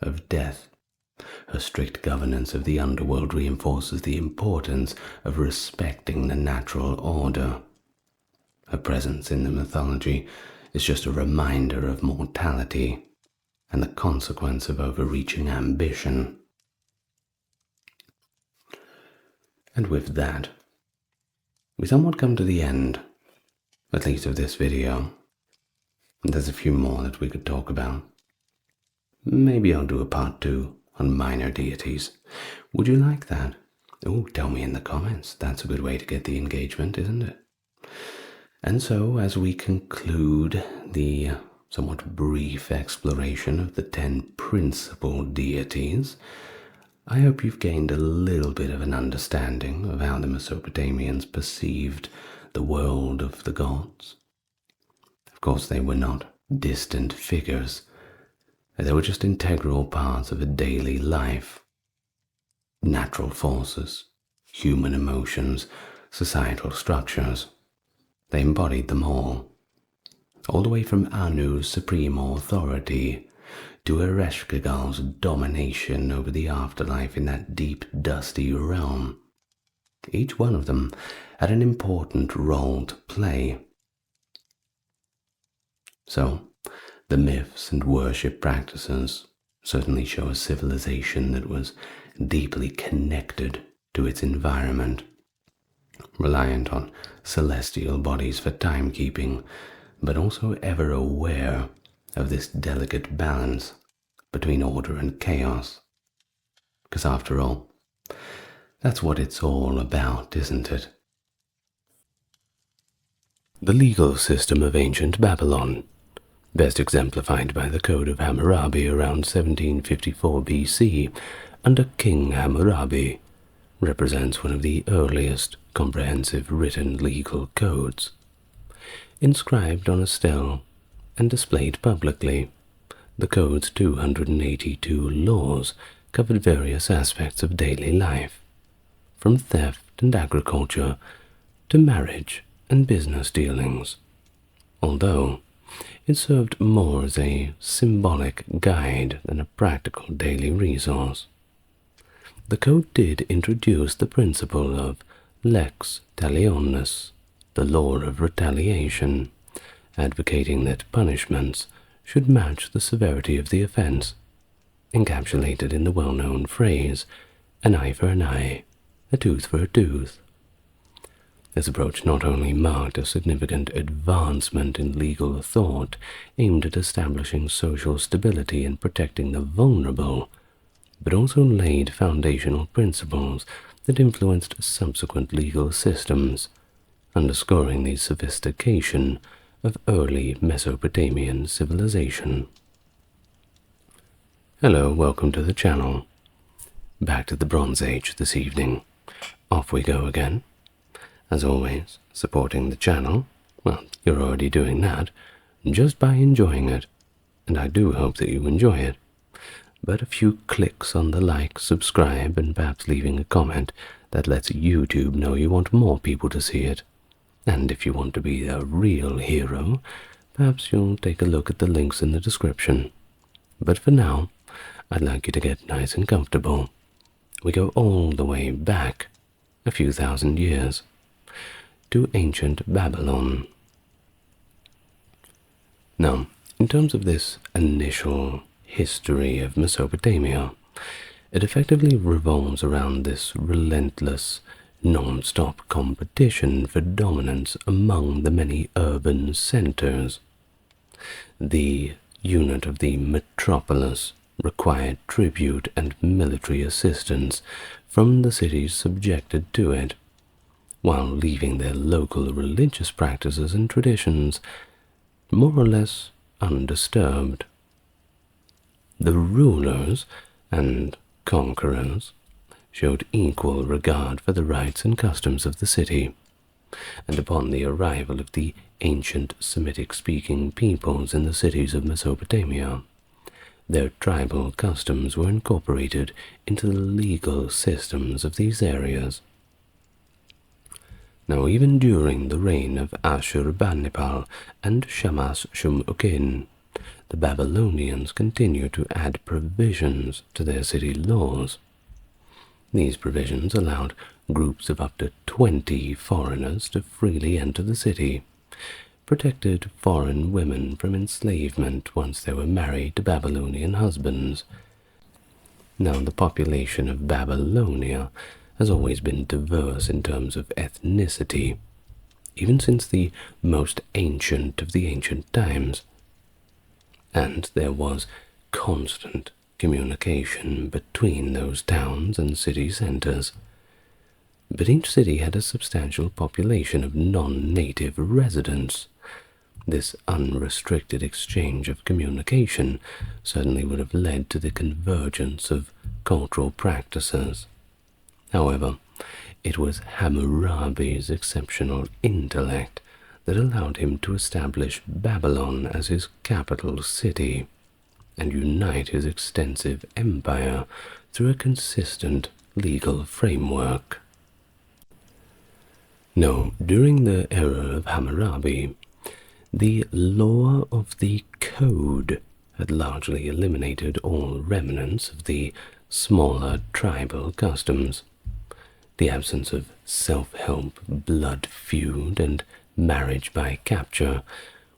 of death. Her strict governance of the underworld reinforces the importance of respecting the natural order. Her presence in the mythology is just a reminder of mortality and the consequence of overreaching ambition. And with that, we somewhat come to the end, at least of this video. There's a few more that we could talk about. Maybe I'll do a part 2 on minor deities. Would you like that? Oh, tell me in the comments. That's a good way to get the engagement, isn't it? And so, as we conclude the somewhat brief exploration of the 10 principal deities, I hope you've gained a little bit of an understanding of how the Mesopotamians perceived the world of the gods. Of course, they were not distant figures. They were just integral parts of a daily life. Natural forces, human emotions, societal structures. They embodied them all the way from Anu's supreme authority to Ereshkigal's domination over the afterlife in that deep, dusty realm. Each one of them had an important role to play. So, the myths and worship practices certainly show a civilization that was deeply connected to its environment, reliant on celestial bodies for timekeeping, but also ever aware of this delicate balance between order and chaos. Because after all, that's what it's all about, isn't it? The legal system of ancient Babylon, best exemplified by the Code of Hammurabi around 1754 BC under King Hammurabi, represents one of the earliest comprehensive written legal codes. Inscribed on a stele and displayed publicly, the code's 282 laws covered various aspects of daily life, from theft and agriculture to marriage and business dealings, although it served more as a symbolic guide than a practical daily resource. The code did introduce the principle of lex talionis, the law of retaliation, advocating that punishments should match the severity of the offense, encapsulated in the well-known phrase, an eye for an eye, a tooth for a tooth. This approach not only marked a significant advancement in legal thought aimed at establishing social stability and protecting the vulnerable, but also laid foundational principles that influenced subsequent legal systems, underscoring the sophistication of early Mesopotamian civilization. Hello, welcome to the channel. Back to the Bronze Age this evening. Off we go again. As always, supporting the channel, well, you're already doing that, just by enjoying it, and I do hope that you enjoy it. But a few clicks on the like, subscribe, and perhaps leaving a comment that lets YouTube know you want more people to see it. And if you want to be a real hero, perhaps you'll take a look at the links in the description. But for now, I'd like you to get nice and comfortable. We go all the way back, a few thousand years, to ancient Babylon. Now, in terms of this initial history of Mesopotamia, it effectively revolves around this relentless, non-stop competition for dominance among the many urban centers. The unit of the metropolis required tribute and military assistance from the cities subjected to it, while leaving their local religious practices and traditions more or less undisturbed. The rulers and conquerors showed equal regard for the rites and customs of the city, and upon the arrival of the ancient Semitic-speaking peoples in the cities of Mesopotamia, their tribal customs were incorporated into the legal systems of these areas. Now, even during the reign of Ashurbanipal and Shamash-Shum-Ukin, the Babylonians continued to add provisions to their city laws. These provisions allowed groups of up to 20 foreigners to freely enter the city, protected foreign women from enslavement once they were married to Babylonian husbands. Now, the population of Babylonia has always been diverse in terms of ethnicity, even since the most ancient of the ancient times, and there was constant communication between those towns and city centers. But each city had a substantial population of non-native residents. This unrestricted exchange of communication certainly would have led to the convergence of cultural practices. However, it was Hammurabi's exceptional intellect that allowed him to establish Babylon as his capital city and unite his extensive empire through a consistent legal framework. Now, during the era of Hammurabi, the law of the code had largely eliminated all remnants of the smaller tribal customs. The absence of self-help, blood feud, and marriage by capture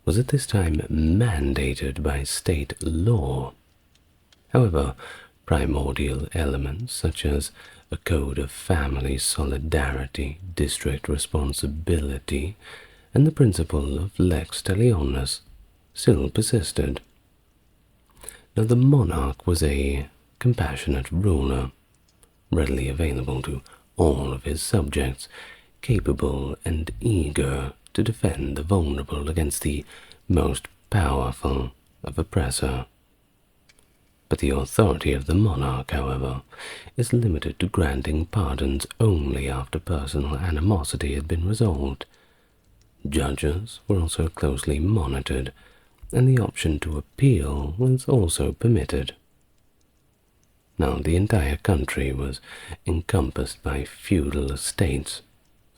was at this time mandated by state law. However, primordial elements such as a code of family solidarity, district responsibility, and the principle of lex talionis still persisted. Now, the monarch was a compassionate ruler, readily available to all of his subjects, capable and eager to defend the vulnerable against the most powerful of oppressor. But the authority of the monarch, however, is limited to granting pardons only after personal animosity had been resolved. Judges were also closely monitored, and the option to appeal was also permitted. Now, the entire country was encompassed by feudal estates,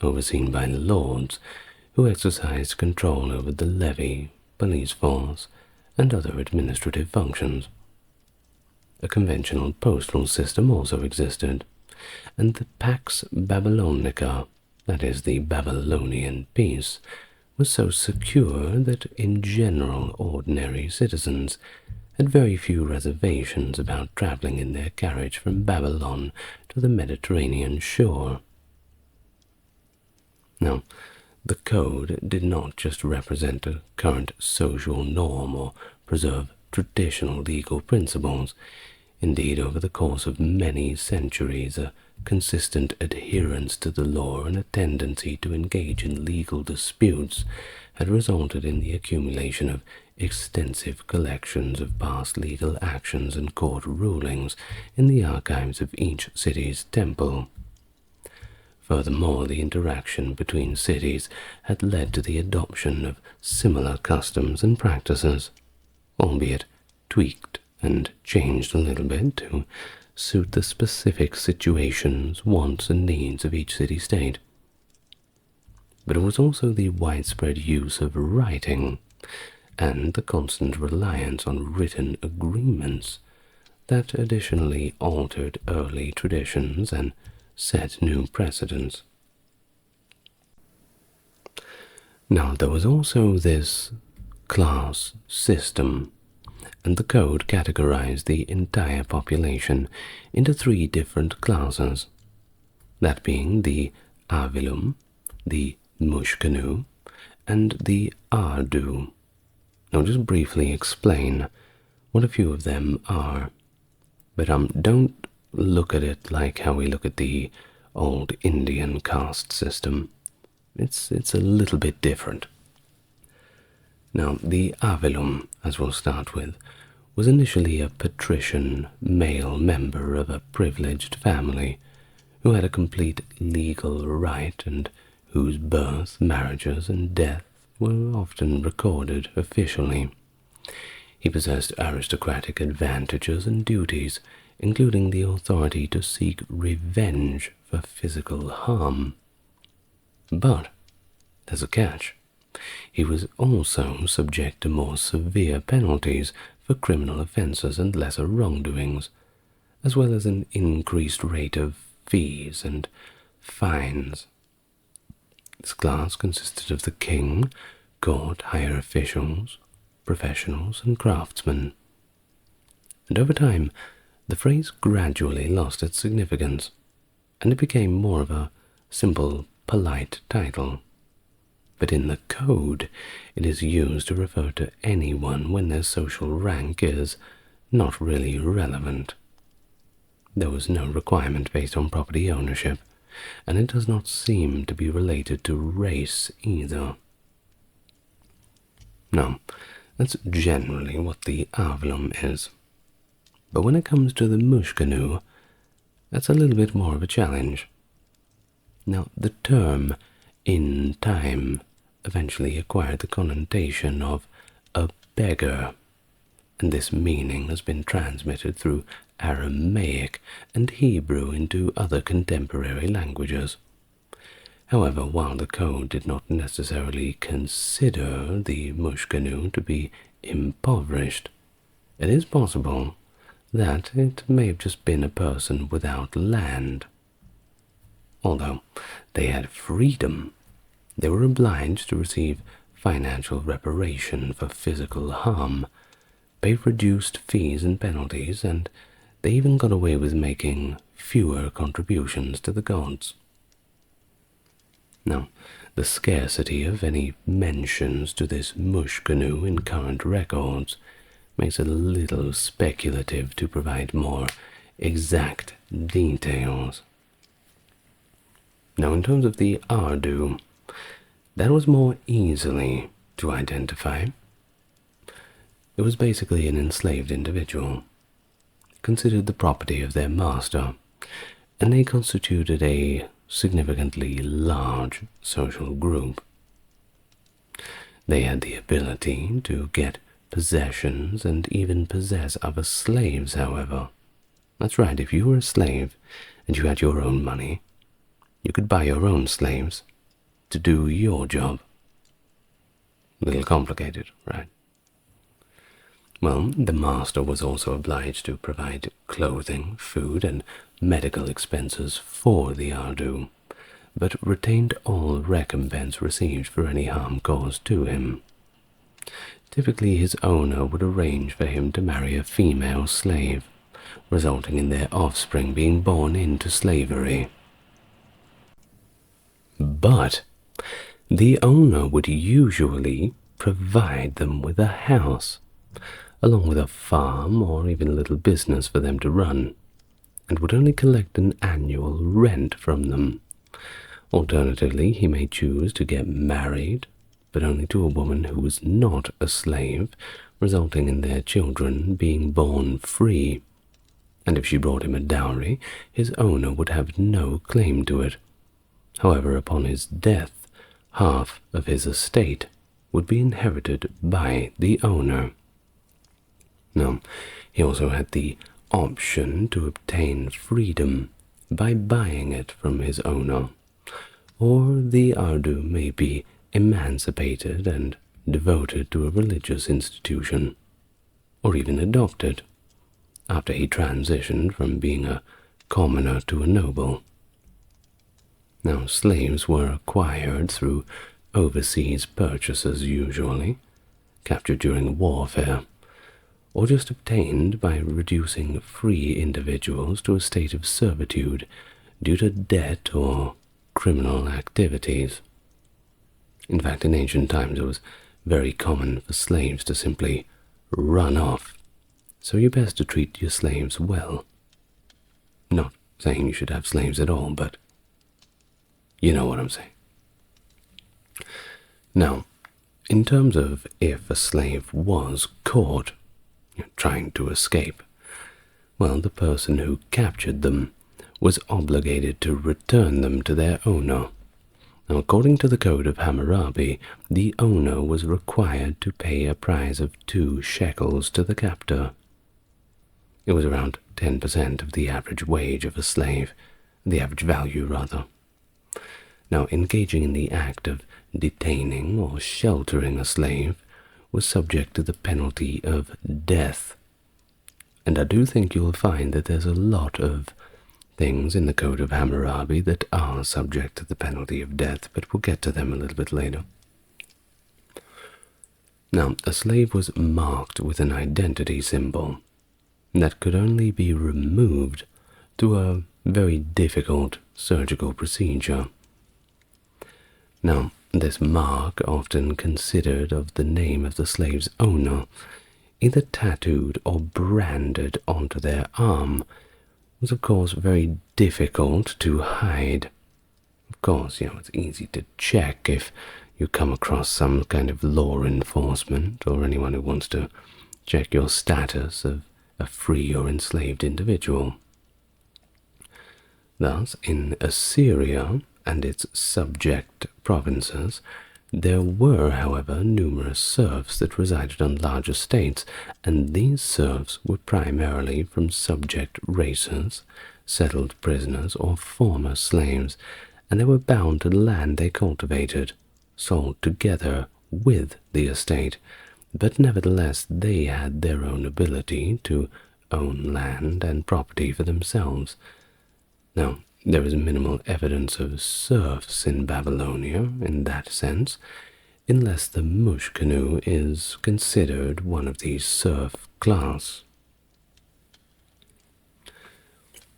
overseen by lords, who exercised control over the levy, police force, and other administrative functions. A conventional postal system also existed, and the Pax Babylonica, that is, the Babylonian peace, was so secure that in general ordinary citizens had very few reservations about traveling in their carriage from Babylon to the Mediterranean shore. Now, the code did not just represent a current social norm or preserve traditional legal principles. Indeed, over the course of many centuries, a consistent adherence to the law and a tendency to engage in legal disputes had resulted in the accumulation of extensive collections of past legal actions and court rulings in the archives of each city's temple. Furthermore, the interaction between cities had led to the adoption of similar customs and practices, albeit tweaked and changed a little bit to suit the specific situations, wants, and needs of each city-state. but it was also the widespread use of writing and the constant reliance on written agreements that additionally altered early traditions and set new precedents. Now, there was also this class system, and the code categorized the entire population into 3 different classes, that being the Avilum, the Mushkenu, and the Ardu. I'll just briefly explain what a few of them are, but don't look at it like how we look at the old Indian caste system. It's a little bit different. Now, the Avilum, as we'll start with, was initially a patrician male member of a privileged family who had a complete legal right and whose birth, marriages, and death were often recorded officially. He possessed aristocratic advantages and duties, including the authority to seek revenge for physical harm. But, there's a catch. He was also subject to more severe penalties for criminal offenses and lesser wrongdoings, as well as an increased rate of fees and fines. This class consisted of the king, court, higher officials, professionals, and craftsmen. And over time, the phrase gradually lost its significance, and it became more of a simple, polite title. But in the code, it is used to refer to anyone when their social rank is not really relevant. There was no requirement based on property ownership, and it does not seem to be related to race either. Now, that's generally what the Avilum is. But when it comes to the Mushkenu, that's a little bit more of a challenge. Now, the term in time eventually acquired the connotation of a beggar, and this meaning has been transmitted through Aramaic and Hebrew into other contemporary languages. However, while the code did not necessarily consider the Mushkenu to be impoverished, it is possible that it may have just been a person without land. Although they had freedom, they were obliged to receive financial reparation for physical harm, pay reduced fees and penalties, and they even got away with making fewer contributions to the gods. Now, the scarcity of any mentions to this Mushkenu in current records makes it a little speculative to provide more exact details. Now, in terms of the Ardu, that was more easily to identify. It was basically an enslaved individual, considered the property of their master, and they constituted a significantly large social group. They had the ability to get possessions and even possess other slaves, however. That's right, if you were a slave and you had your own money, you could buy your own slaves to do your job. A little complicated, right? Well, the master was also obliged to provide clothing, food, and medical expenses for the Ardu, but retained all recompense received for any harm caused to him. Typically, his owner would arrange for him to marry a female slave, resulting in their offspring being born into slavery. But the owner would usually provide them with a house, along with a farm or even a little business for them to run, and would only collect an annual rent from them. Alternatively, he may choose to get married, but only to a woman who was not a slave, resulting in their children being born free. And if she brought him a dowry, his owner would have no claim to it. However, upon his death, half of his estate would be inherited by the owner. Now, he also had the option to obtain freedom by buying it from his owner, or the Ardu may be emancipated and devoted to a religious institution, or even adopted, after he transitioned from being a commoner to a noble. Now, slaves were acquired through overseas purchases usually, captured during warfare, or just obtained by reducing free individuals to a state of servitude due to debt or criminal activities. In fact, in ancient times it was very common for slaves to simply run off, so you're best to treat your slaves well. Not saying you should have slaves at all, but you know what I'm saying. Now, in terms of if a slave was caught trying to escape, well, the person who captured them was obligated to return them to their owner. Now, according to the Code of Hammurabi, the owner was required to pay a price of 2 shekels to the captor. It was around 10% of the average wage of a slave, the average value rather. Now, engaging in the act of detaining or sheltering a slave was subject to the penalty of death. And I do think you'll find that there's a lot of things in the Code of Hammurabi that are subject to the penalty of death, but we'll get to them a little bit later. Now, a slave was marked with an identity symbol that could only be removed through a very difficult surgical procedure. Now, this mark, often considered of the name of the slave's owner, either tattooed or branded onto their arm, was of course very difficult to hide. Of course, it's easy to check if you come across some kind of law enforcement or anyone who wants to check your status of a free or enslaved individual. Thus, in Assyria and its subject provinces, there were, however, numerous serfs that resided on large estates, and these serfs were primarily from subject races, settled prisoners, or former slaves, and they were bound to the land they cultivated, sold together with the estate, but nevertheless they had their own ability to own land and property for themselves. Now, there is minimal evidence of serfs in Babylonia in that sense, unless the Mushkanu is considered one of these serf class.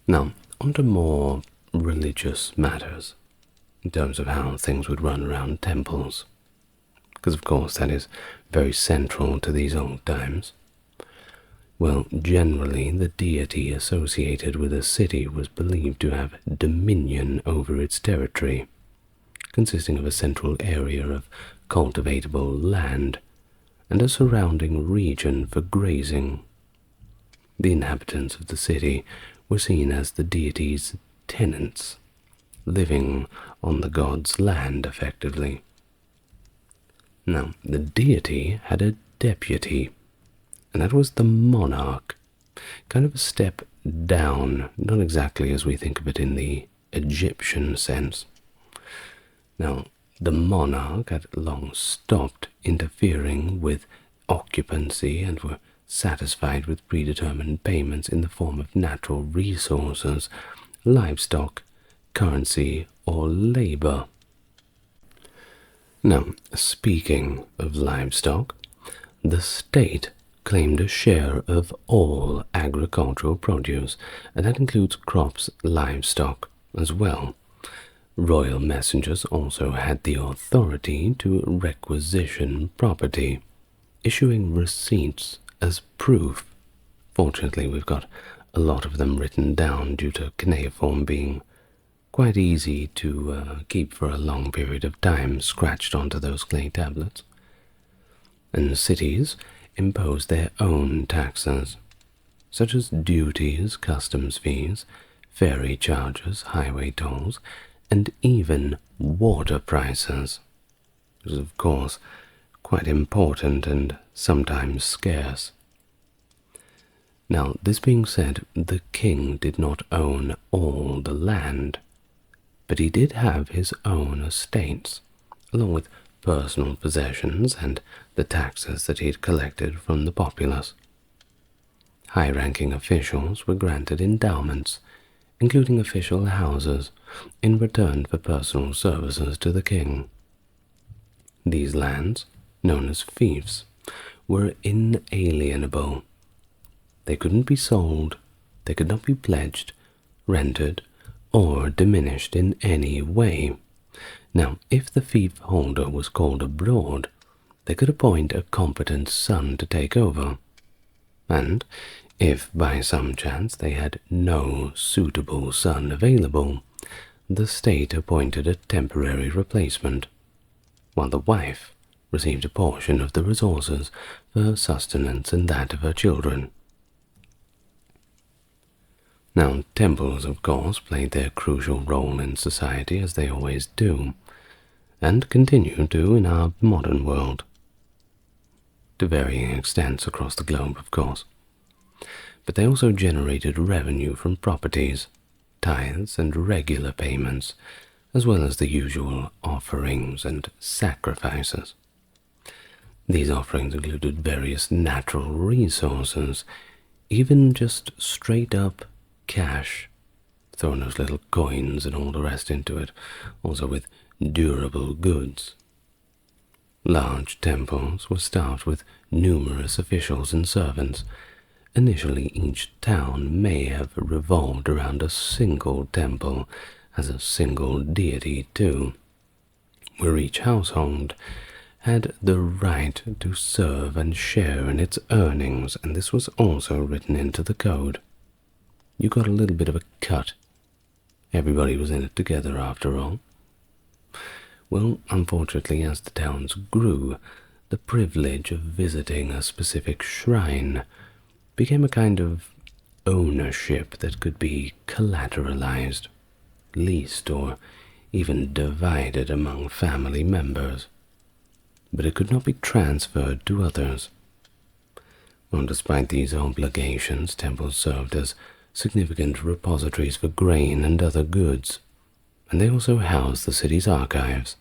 Now, on to more religious matters, in terms of how things would run around temples, because of course that is very central to these old times. Well, generally, the deity associated with a city was believed to have dominion over its territory, consisting of a central area of cultivatable land and a surrounding region for grazing. The inhabitants of the city were seen as the deity's tenants, living on the god's land effectively. Now, the deity had a deputy, and that was the monarch, kind of a step down, not exactly as we think of it in the Egyptian sense. Now, the monarch had long stopped interfering with occupancy and were satisfied with predetermined payments in the form of natural resources, livestock, currency, or labor. Now, speaking of livestock, the state claimed a share of all agricultural produce, and that includes crops, livestock as well. Royal messengers also had the authority to requisition property, issuing receipts as proof. Fortunately, we've got a lot of them written down due to cuneiform being quite easy to keep for a long period of time scratched onto those clay tablets. And cities imposed their own taxes, such as duties, customs fees, ferry charges, highway tolls, and even water prices, which is of course quite important and sometimes scarce. Now, this being said, the king did not own all the land. but he did have his own estates, along with personal possessions and the taxes that he had collected from the populace. High-ranking officials were granted endowments, including official houses, in return for personal services to the king. These lands, known as fiefs, were inalienable. They couldn't be sold, they could not be pledged, rented, or diminished in any way. Now, if the fief holder was called abroad, they could appoint a competent son to take over. And if by some chance they had no suitable son available, the state appointed a temporary replacement, while the wife received a portion of the resources for sustenance and that of her children. Now, temples, of course, played their crucial role in society, as they always do, and continue to in our modern world, to varying extents across the globe, of course. But they also generated revenue from properties, tithes, and regular payments, as well as the usual offerings and sacrifices. These offerings included various natural resources, even just straight-up cash, throwing those little coins and all the rest into it, also with durable goods. Large temples were staffed with numerous officials and servants. Initially, each town may have revolved around a single temple as a single deity too, where each household had the right to serve and share in its earnings, and this was also written into the code. You got a little bit of a cut. Everybody was in it together after all. Well, unfortunately, as the towns grew, the privilege of visiting a specific shrine became a kind of ownership that could be collateralized, leased, or even divided among family members, but it could not be transferred to others. Well, despite these obligations, temples served as significant repositories for grain and other goods, and they also housed the city's archives.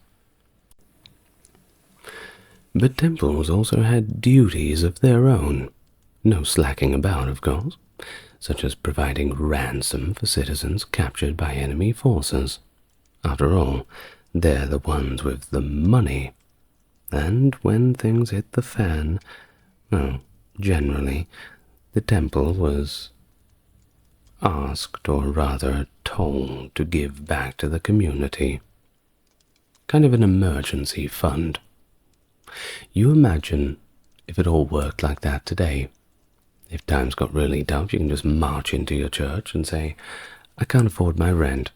But temples also had duties of their own, no slacking about, of course, such as providing ransom for citizens captured by enemy forces. After all, they're the ones with the money, and when things hit the fan, well, generally, the temple was asked, or rather told, to give back to the community. Kind of an emergency fund. You imagine if it all worked like that today. If times got really tough, you can just march into your church and say, I can't afford my rent,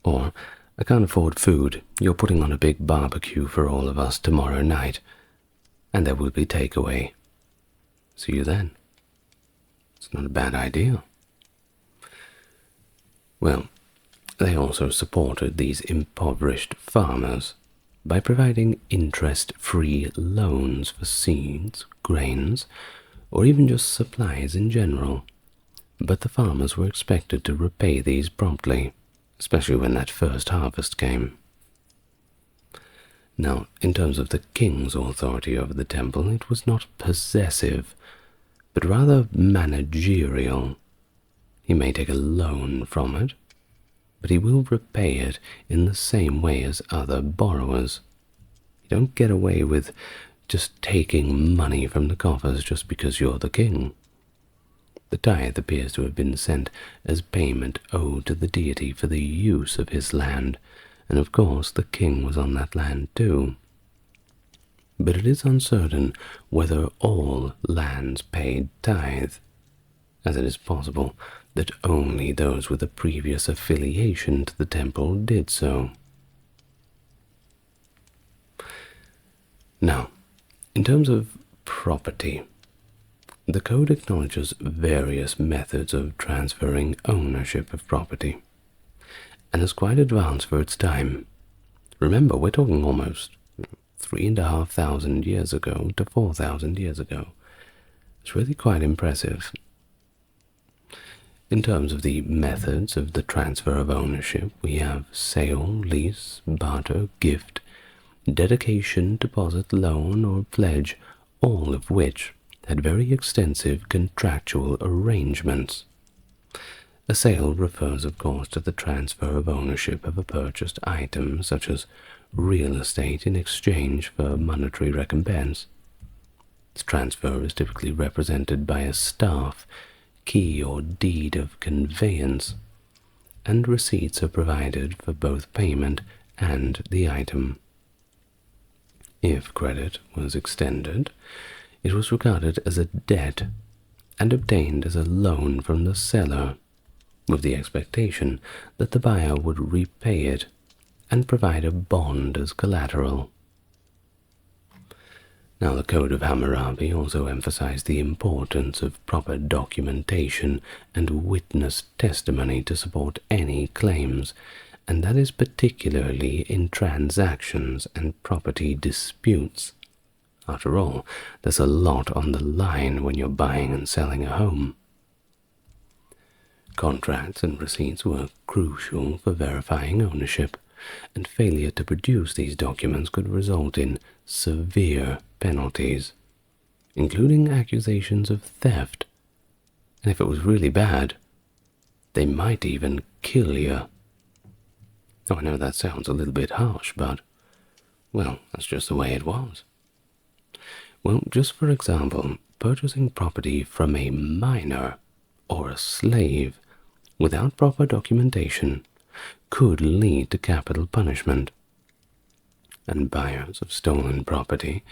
or I can't afford food, you're putting on a big barbecue for all of us tomorrow night, and there will be takeaway. See you then. It's not a bad idea. Well, they also supported these impoverished farmers by providing interest-free loans for seeds, grains, or even just supplies in general. But the farmers were expected to repay these promptly, especially when that first harvest came. Now, in terms of the king's authority over the temple, it was not possessive, but rather managerial. He may take a loan from it, but he will repay it in the same way as other borrowers. You don't get away with just taking money from the coffers just because you're the king. The tithe appears to have been sent as payment owed to the deity for the use of his land, and of course the king was on that land too. But it is uncertain whether all lands paid tithe, as it is possible that only those with a previous affiliation to the temple did so. Now, in terms of property, the code acknowledges various methods of transferring ownership of property, and is quite advanced for its time. Remember, we're talking almost 3,500 years ago to 4,000 years ago. It's really quite impressive. In terms of the methods of the transfer of ownership, we have sale, lease, barter, gift, dedication, deposit, loan, or pledge, all of which had very extensive contractual arrangements. A sale refers, of course, to the transfer of ownership of a purchased item, such as real estate, in exchange for monetary recompense. This transfer is typically represented by a staff, key, or deed of conveyance, and receipts are provided for both payment and the item. If credit was extended, it was regarded as a debt and obtained as a loan from the seller, with the expectation that the buyer would repay it and provide a bond as collateral. Now, the Code of Hammurabi also emphasized the importance of proper documentation and witness testimony to support any claims, and that is particularly in transactions and property disputes. After all, there's a lot on the line when you're buying and selling a home. Contracts and receipts were crucial for verifying ownership, and failure to produce these documents could result in severe penalties, including accusations of theft, and if it was really bad, they might even kill you. Oh, I know that sounds a little bit harsh, but, well, that's just the way it was. Well, just for example, purchasing property from a minor or a slave without proper documentation could lead to capital punishment, and buyers of stolen property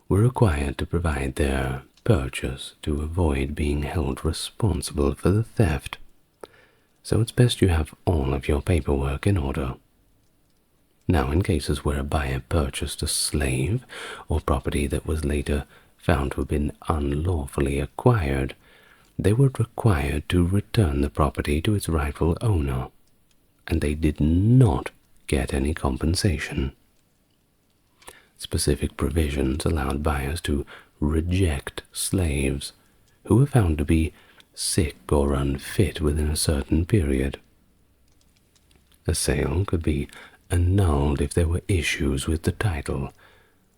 were required to provide their purchase to avoid being held responsible for the theft. So it's best you have all of your paperwork in order. Now, in cases where a buyer purchased a slave or property that was later found to have been unlawfully acquired, they were required to return the property to its rightful owner, and they did not get any compensation. Specific provisions allowed buyers to reject slaves who were found to be sick or unfit within a certain period. A sale could be annulled if there were issues with the title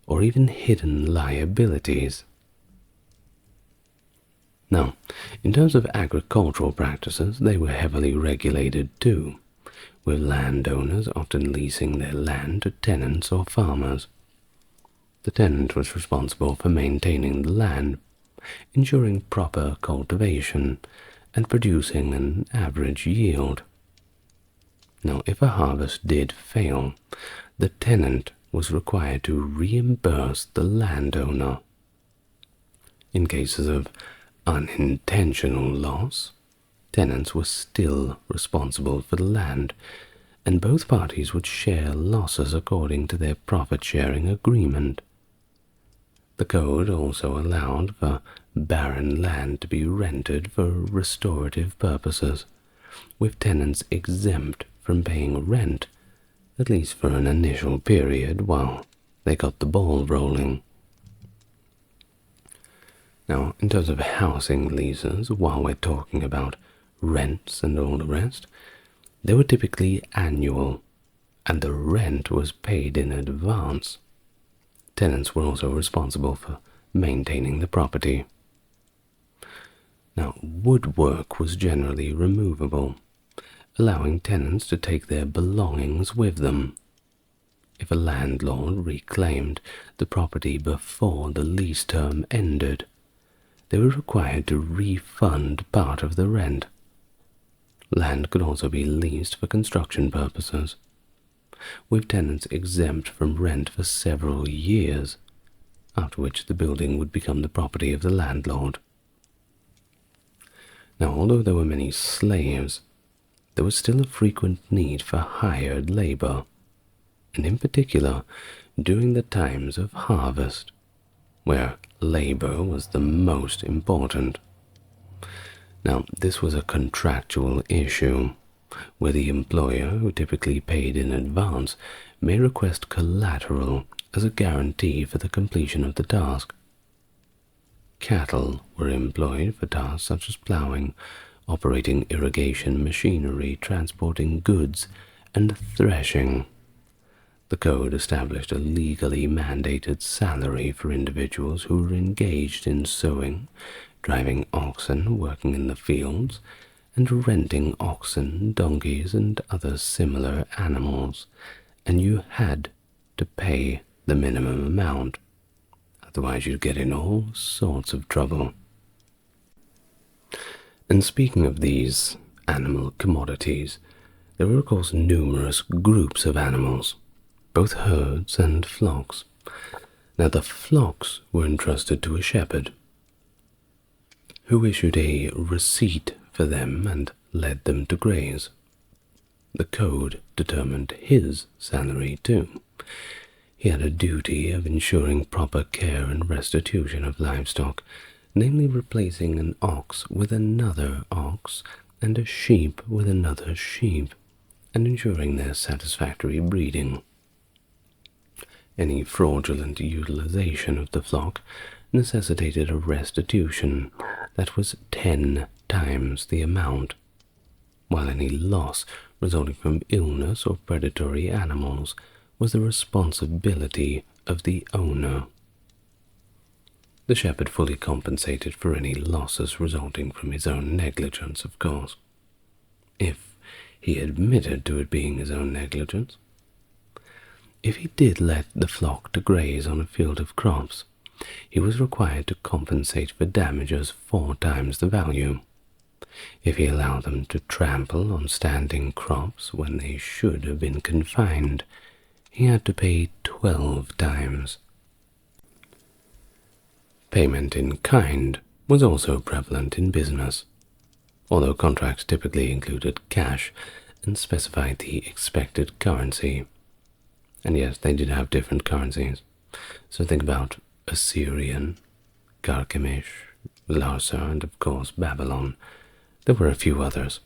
or even hidden liabilities. Now, in terms of agricultural practices, they were heavily regulated too, with landowners often leasing their land to tenants or farmers. The tenant was responsible for maintaining the land, ensuring proper cultivation, and producing an average yield. Now, if a harvest did fail, the tenant was required to reimburse the landowner. In cases of unintentional loss, tenants were still responsible for the land, and both parties would share losses according to their profit-sharing agreement. The code also allowed for barren land to be rented for restorative purposes, with tenants exempt from paying rent, at least for an initial period while they got the ball rolling. Now, in terms of housing leases, while we're talking about rents and all the rest, they were typically annual, and the rent was paid in advance. Tenants were also responsible for maintaining the property. Now, woodwork was generally removable, allowing tenants to take their belongings with them. If a landlord reclaimed the property before the lease term ended, they were required to refund part of the rent. Land could also be leased for construction purposes, with tenants exempt from rent for several years, after which the building would become the property of the landlord. Now, although there were many slaves, there was still a frequent need for hired labor, and in particular during the times of harvest, where labor was the most important. Now, this was a contractual issue, where the employer, who typically paid in advance, may request collateral as a guarantee for the completion of the task. Cattle were employed for tasks such as plowing operating irrigation machinery, transporting goods, and threshing. The code established a legally mandated salary for individuals who were engaged in sowing, driving oxen, working in the fields, and renting oxen, donkeys, and other similar animals, and you had to pay the minimum amount. Otherwise you'd get in all sorts of trouble. And speaking of these animal commodities, there were of course numerous groups of animals, both herds and flocks. Now the flocks were entrusted to a shepherd, who issued a receipt for them and led them to graze. The code determined his salary too. He had a duty of ensuring proper care and restitution of livestock, namely replacing an ox with another ox and a sheep with another sheep, and ensuring their satisfactory breeding. Any fraudulent utilization of the flock necessitated a restitution that was 10 times the amount, while any loss resulting from illness or predatory animals was the responsibility of the owner. The shepherd fully compensated for any losses resulting from his own negligence, of course, if he admitted to it being his own negligence. If he did let the flock to graze on a field of crops, he was required to compensate for damages 4 times the value. If he allowed them to trample on standing crops when they should have been confined, he had to pay 12 times. Payment in kind was also prevalent in business, although contracts typically included cash and specified the expected currency. And yes, they did have different currencies. So think about Assyrian, Carchemish, Larsa, and of course Babylon. There were a few others.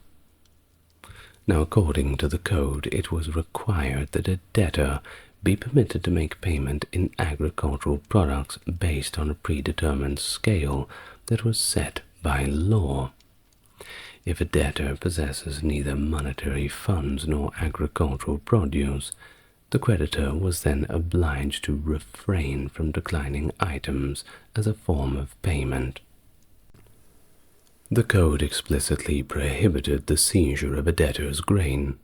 Now, according to the code, it was required that a debtor be permitted to make payment in agricultural products based on a predetermined scale that was set by law. If a debtor possesses neither monetary funds nor agricultural produce, the creditor was then obliged to refrain from declining items as a form of payment. The code explicitly prohibited the seizure of a debtor's grain,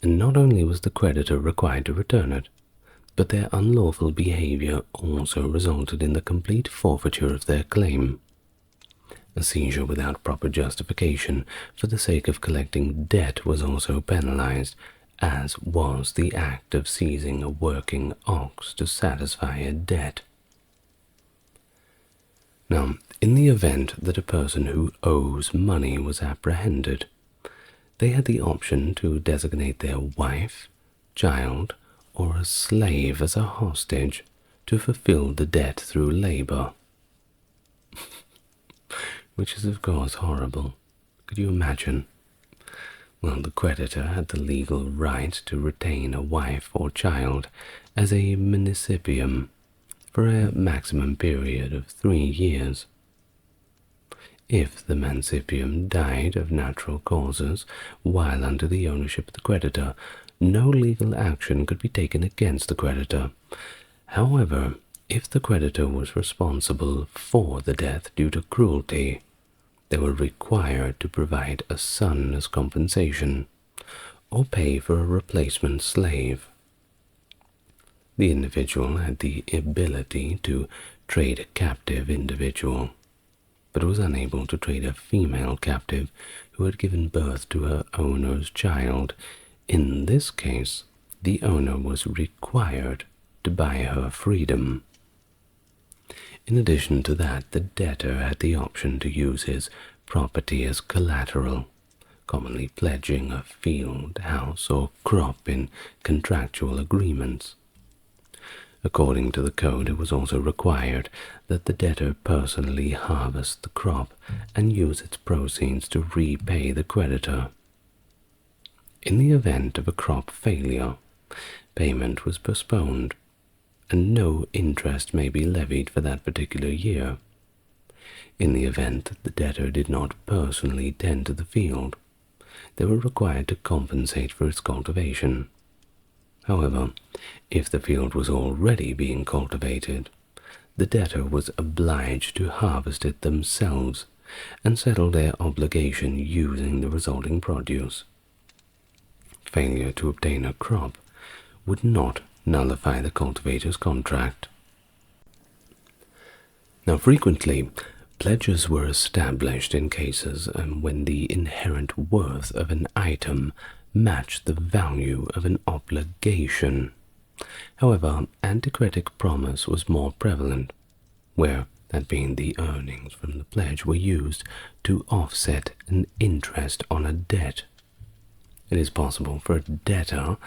and not only was the creditor required to return it, but their unlawful behavior also resulted in the complete forfeiture of their claim. A seizure without proper justification for the sake of collecting debt was also penalized, as was the act of seizing a working ox to satisfy a debt. Now, in the event that a person who owes money was apprehended, they had the option to designate their wife, child, or a slave as a hostage to fulfill the debt through labor. Which is, of course, horrible. Could you imagine? Well, the creditor had the legal right to retain a wife or child as a municipium for a maximum period of 3 years. If the mancipium died of natural causes while under the ownership of the creditor, no legal action could be taken against the creditor. However, if the creditor was responsible for the death due to cruelty, they were required to provide a son as compensation, or pay for a replacement slave. The individual had the ability to trade a captive individual, but was unable to trade a female captive who had given birth to her owner's child. In this case, the owner was required to buy her freedom. In addition to that, the debtor had the option to use his property as collateral, commonly pledging a field, house, or crop in contractual agreements. According to the code, it was also required that the debtor personally harvest the crop and use its proceeds to repay the creditor. In the event of a crop failure, payment was postponed, and no interest may be levied for that particular year. In the event that the debtor did not personally tend to the field, they were required to compensate for its cultivation. However, if the field was already being cultivated, the debtor was obliged to harvest it themselves and settle their obligation using the resulting produce. Failure to obtain a crop would not nullify the cultivator's contract. Now, frequently, pledges were established in cases when the inherent worth of an item matched the value of an obligation. However, antiquatic promise was more prevalent, where, that being the earnings from the pledge, were used to offset an interest on a debt. It is possible for a debtor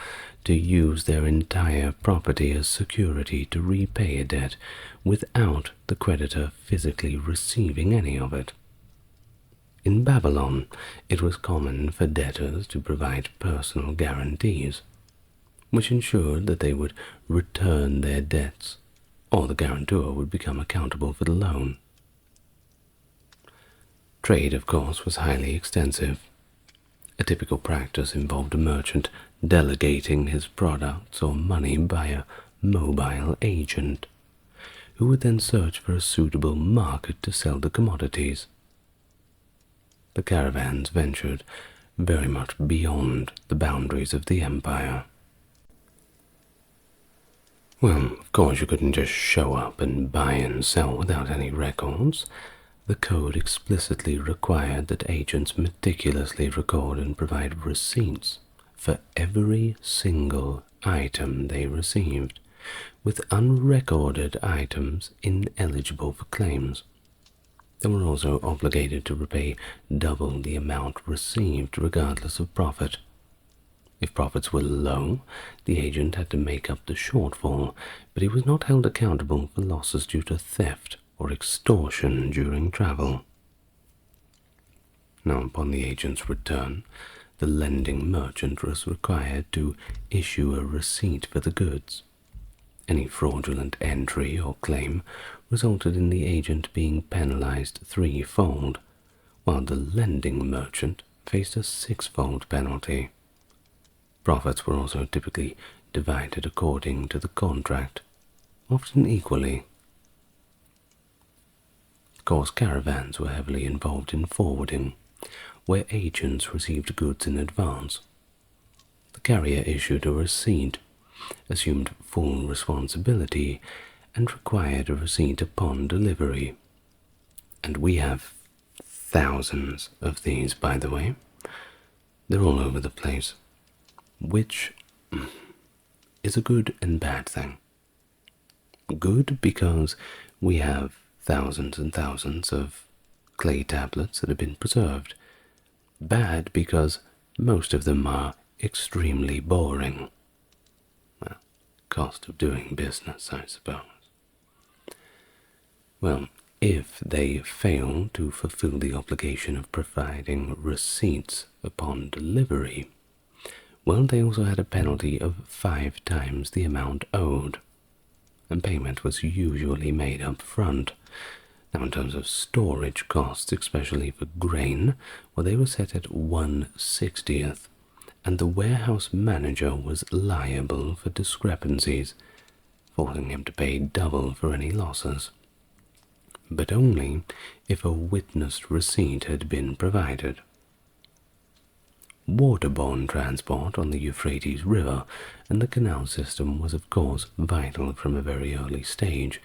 to use their entire property as security to repay a debt without the creditor physically receiving any of it. In Babylon, it was common for debtors to provide personal guarantees, which ensured that they would return their debts, or the guarantor would become accountable for the loan. Trade, of course, was highly extensive. A typical practice involved a merchant delegating his products or money by a mobile agent, who would then search for a suitable market to sell the commodities. The caravans ventured very much beyond the boundaries of the empire. Well, of course you couldn't just show up and buy and sell without any records. The code explicitly required that agents meticulously record and provide receipts for every single item they received, with unrecorded items ineligible for claims. They were also obligated to repay double the amount received regardless of profit. If profits were low, the agent had to make up the shortfall, but he was not held accountable for losses due to theft or extortion during travel. Now, upon the agent's return, the lending merchant was required to issue a receipt for the goods. Any fraudulent entry or claim resulted in the agent being penalized threefold, while the lending merchant faced a sixfold penalty. Profits were also typically divided according to the contract, often equally. Of course, caravans were heavily involved in forwarding, where agents received goods in advance. The carrier issued a receipt, assumed full responsibility, and required a receipt upon delivery. And we have thousands of these, by the way. They're all over the place, which is a good and bad thing. Good because we have thousands and thousands of clay tablets that have been preserved. Bad because most of them are extremely boring. Well, cost of doing business, I suppose. Well, if they fail to fulfill the obligation of providing receipts upon delivery, well, they also had a penalty of 5 times the amount owed, and payment was usually made up front. Now, in terms of storage costs, especially for grain, well, they were set at 1/60th, and the warehouse manager was liable for discrepancies, forcing him to pay double for any losses, but only if a witnessed receipt had been provided. Waterborne transport on the Euphrates River and the canal system was of course vital from a very early stage,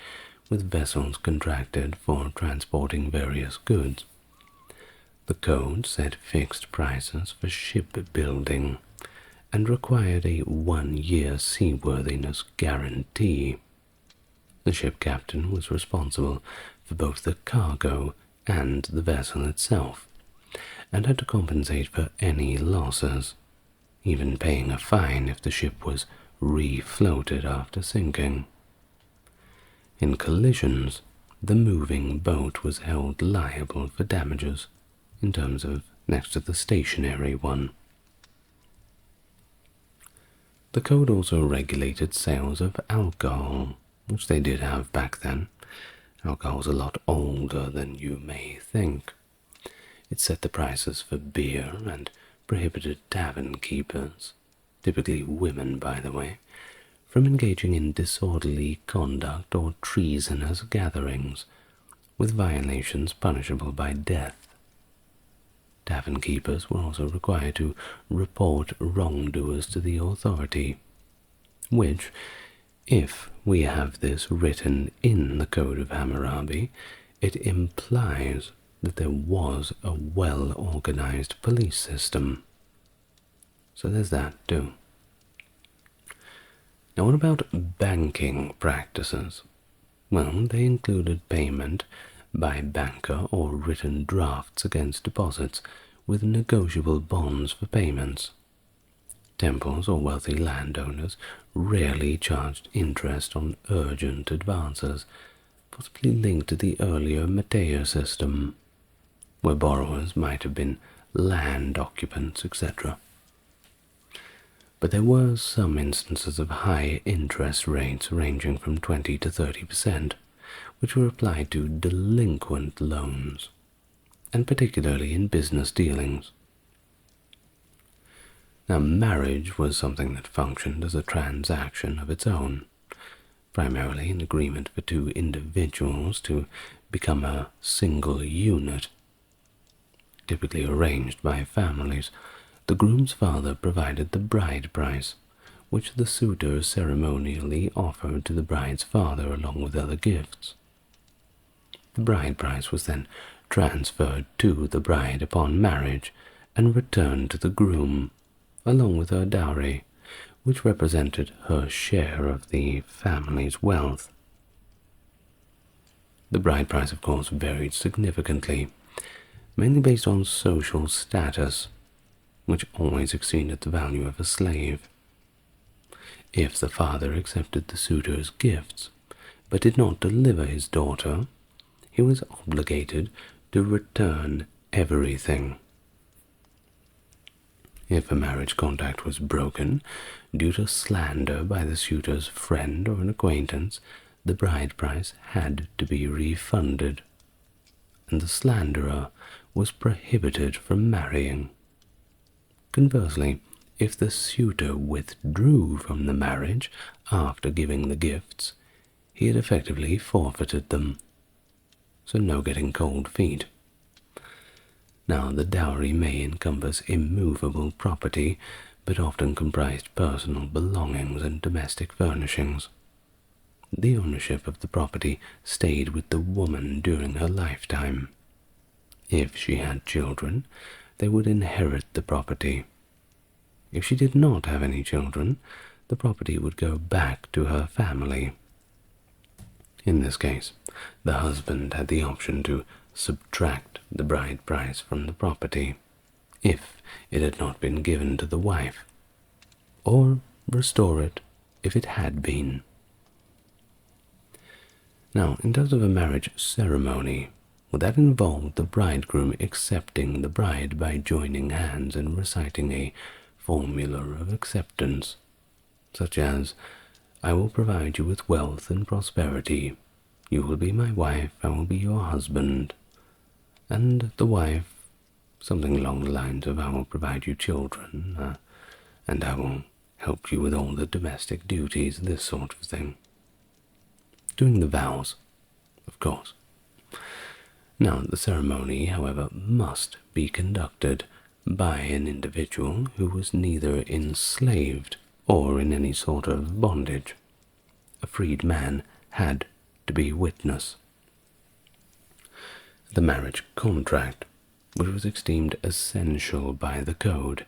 with vessels contracted for transporting various goods. The code set fixed prices for shipbuilding and required a 1-year seaworthiness guarantee. The ship captain was responsible for both the cargo and the vessel itself, and had to compensate for any losses, even paying a fine if the ship was refloated after sinking. In collisions, the moving boat was held liable for damages in terms of next to the stationary one. The code also regulated sales of alcohol, which they did have back then, Alcohol's a lot older than you may think. It set the prices for beer and prohibited tavern keepers, typically women by the way, from engaging in disorderly conduct or treasonous gatherings, with violations punishable by death. Tavern keepers were also required to report wrongdoers to the authority, which, if we have this written in the Code of Hammurabi, it implies that there was a well-organized police system. So there's that too. Now what about banking practices? Well, they included payment by banker or written drafts against deposits, with negotiable bonds for payments. Temples or wealthy landowners rarely charged interest on urgent advances, possibly linked to the earlier Matea system, where borrowers might have been land occupants, etc. But there were some instances of high interest rates ranging from 20 to 30%, which were applied to delinquent loans, and particularly in business dealings. Now, marriage was something that functioned as a transaction of its own, primarily an agreement for two individuals to become a single unit. Typically arranged by families, the groom's father provided the bride price, which the suitor ceremonially offered to the bride's father along with other gifts. The bride price was then transferred to the bride upon marriage and returned to the groom, along with her dowry, which represented her share of the family's wealth. The bride price, of course, varied significantly, mainly based on social status, which always exceeded the value of a slave. If the father accepted the suitor's gifts, but did not deliver his daughter, he was obligated to return everything. If a marriage contract was broken due to slander by the suitor's friend or an acquaintance, the bride price had to be refunded, and the slanderer was prohibited from marrying. Conversely, if the suitor withdrew from the marriage after giving the gifts, he had effectively forfeited them, so no getting cold feet. Now, the dowry may encompass immovable property, but often comprised personal belongings and domestic furnishings. The ownership of the property stayed with the woman during her lifetime. If she had children, they would inherit the property. If she did not have any children, the property would go back to her family. In this case, the husband had the option to subtract the bride price from the property, if it had not been given to the wife, or restore it if it had been. Now, in terms of a marriage ceremony, that involved the bridegroom accepting the bride by joining hands and reciting a formula of acceptance, such as, "I will provide you with wealth and prosperity. You will be my wife, I will be your husband." And the wife, something along the lines of, "I will provide you children, and I will help you with all the domestic duties," this sort of thing. Doing the vows, of course. Now, the ceremony, however, must be conducted by an individual who was neither enslaved or in any sort of bondage. A freed man had to be witness. The marriage contract, which was esteemed essential by the code,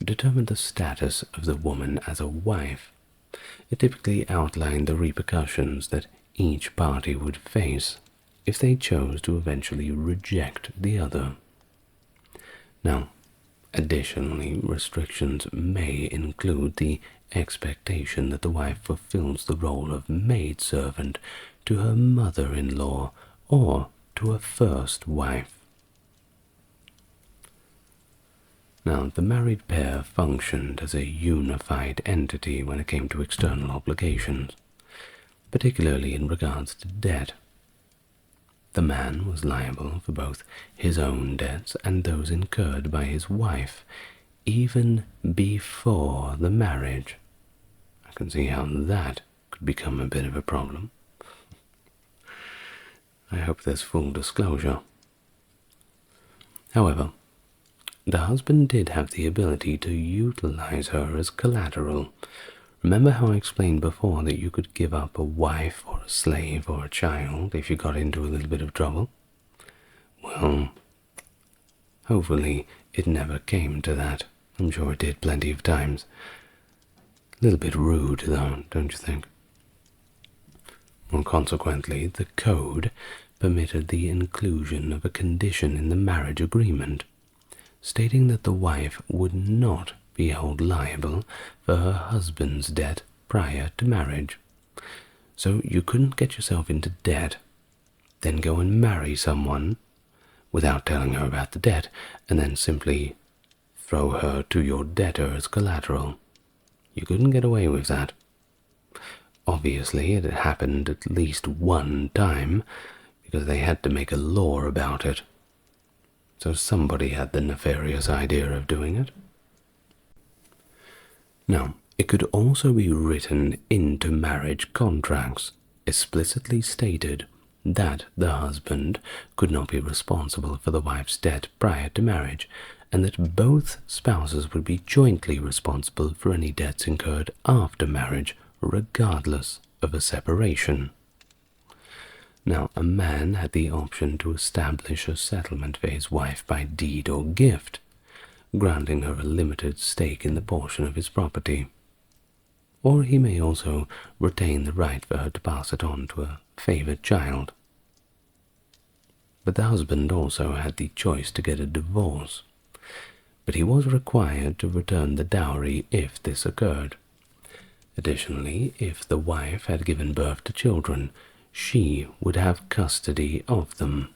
determined the status of the woman as a wife. It typically outlined the repercussions that each party would face if they chose to eventually reject the other. Now, additionally, restrictions may include the expectation that the wife fulfills the role of maidservant to her mother-in-law or to a first wife. Now, the married pair functioned as a unified entity when it came to external obligations, particularly in regards to debt. the man was liable for both his own debts and those incurred by his wife, even before the marriage. I can see how that could become a bit of a problem. I hope there's full disclosure. However, the husband did have the ability to utilize her as collateral. Remember how I explained before that you could give up a wife or a slave or a child if you got into a little bit of trouble? Well, hopefully it never came to that. I'm sure it did plenty of times. A little bit rude, though, don't you think? Well, consequently, the code permitted the inclusion of a condition in the marriage agreement, stating that the wife would not be held liable for her husband's debt prior to marriage. So you couldn't get yourself into debt, then go and marry someone without telling her about the debt, and then simply throw her to your debtor as collateral. You couldn't get away with that. Obviously, it had happened at least one time, because they had to make a law about it. So somebody had the nefarious idea of doing it. Now, it could also be written into marriage contracts, explicitly stated that the husband could not be responsible for the wife's debt prior to marriage, and that both spouses would be jointly responsible for any debts incurred after marriage, regardless of a separation. Now, a man had the option to establish a settlement for his wife by deed or gift, granting her a limited stake in the portion of his property. Or he may also retain the right for her to pass it on to a favored child. But the husband also had the choice to get a divorce, but he was required to return the dowry if this occurred. Additionally, if the wife had given birth to children, she would have custody of them.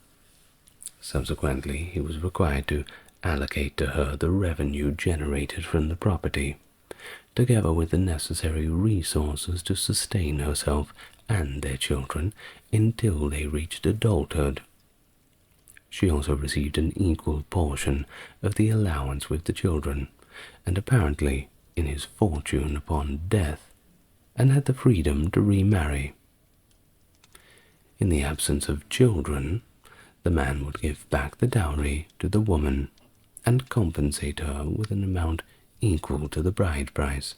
Subsequently, he was required to allocate to her the revenue generated from the property, together with the necessary resources to sustain herself and their children until they reached adulthood. She also received an equal portion of the allowance with the children, and apparently in his fortune upon death, and had the freedom to remarry. In the absence of children, the man would give back the dowry to the woman and compensate her with an amount equal to the bride price,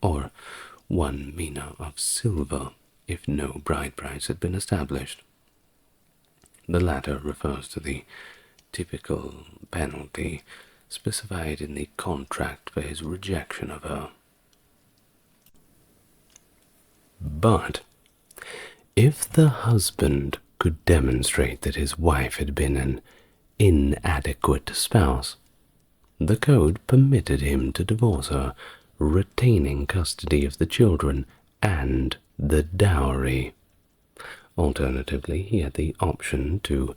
or 1 mina of silver if no bride price had been established. The latter refers to the typical penalty specified in the contract for his rejection of her. But if the husband could demonstrate that his wife had been an inadequate spouse, the code permitted him to divorce her, retaining custody of the children and the dowry. Alternatively, he had the option to,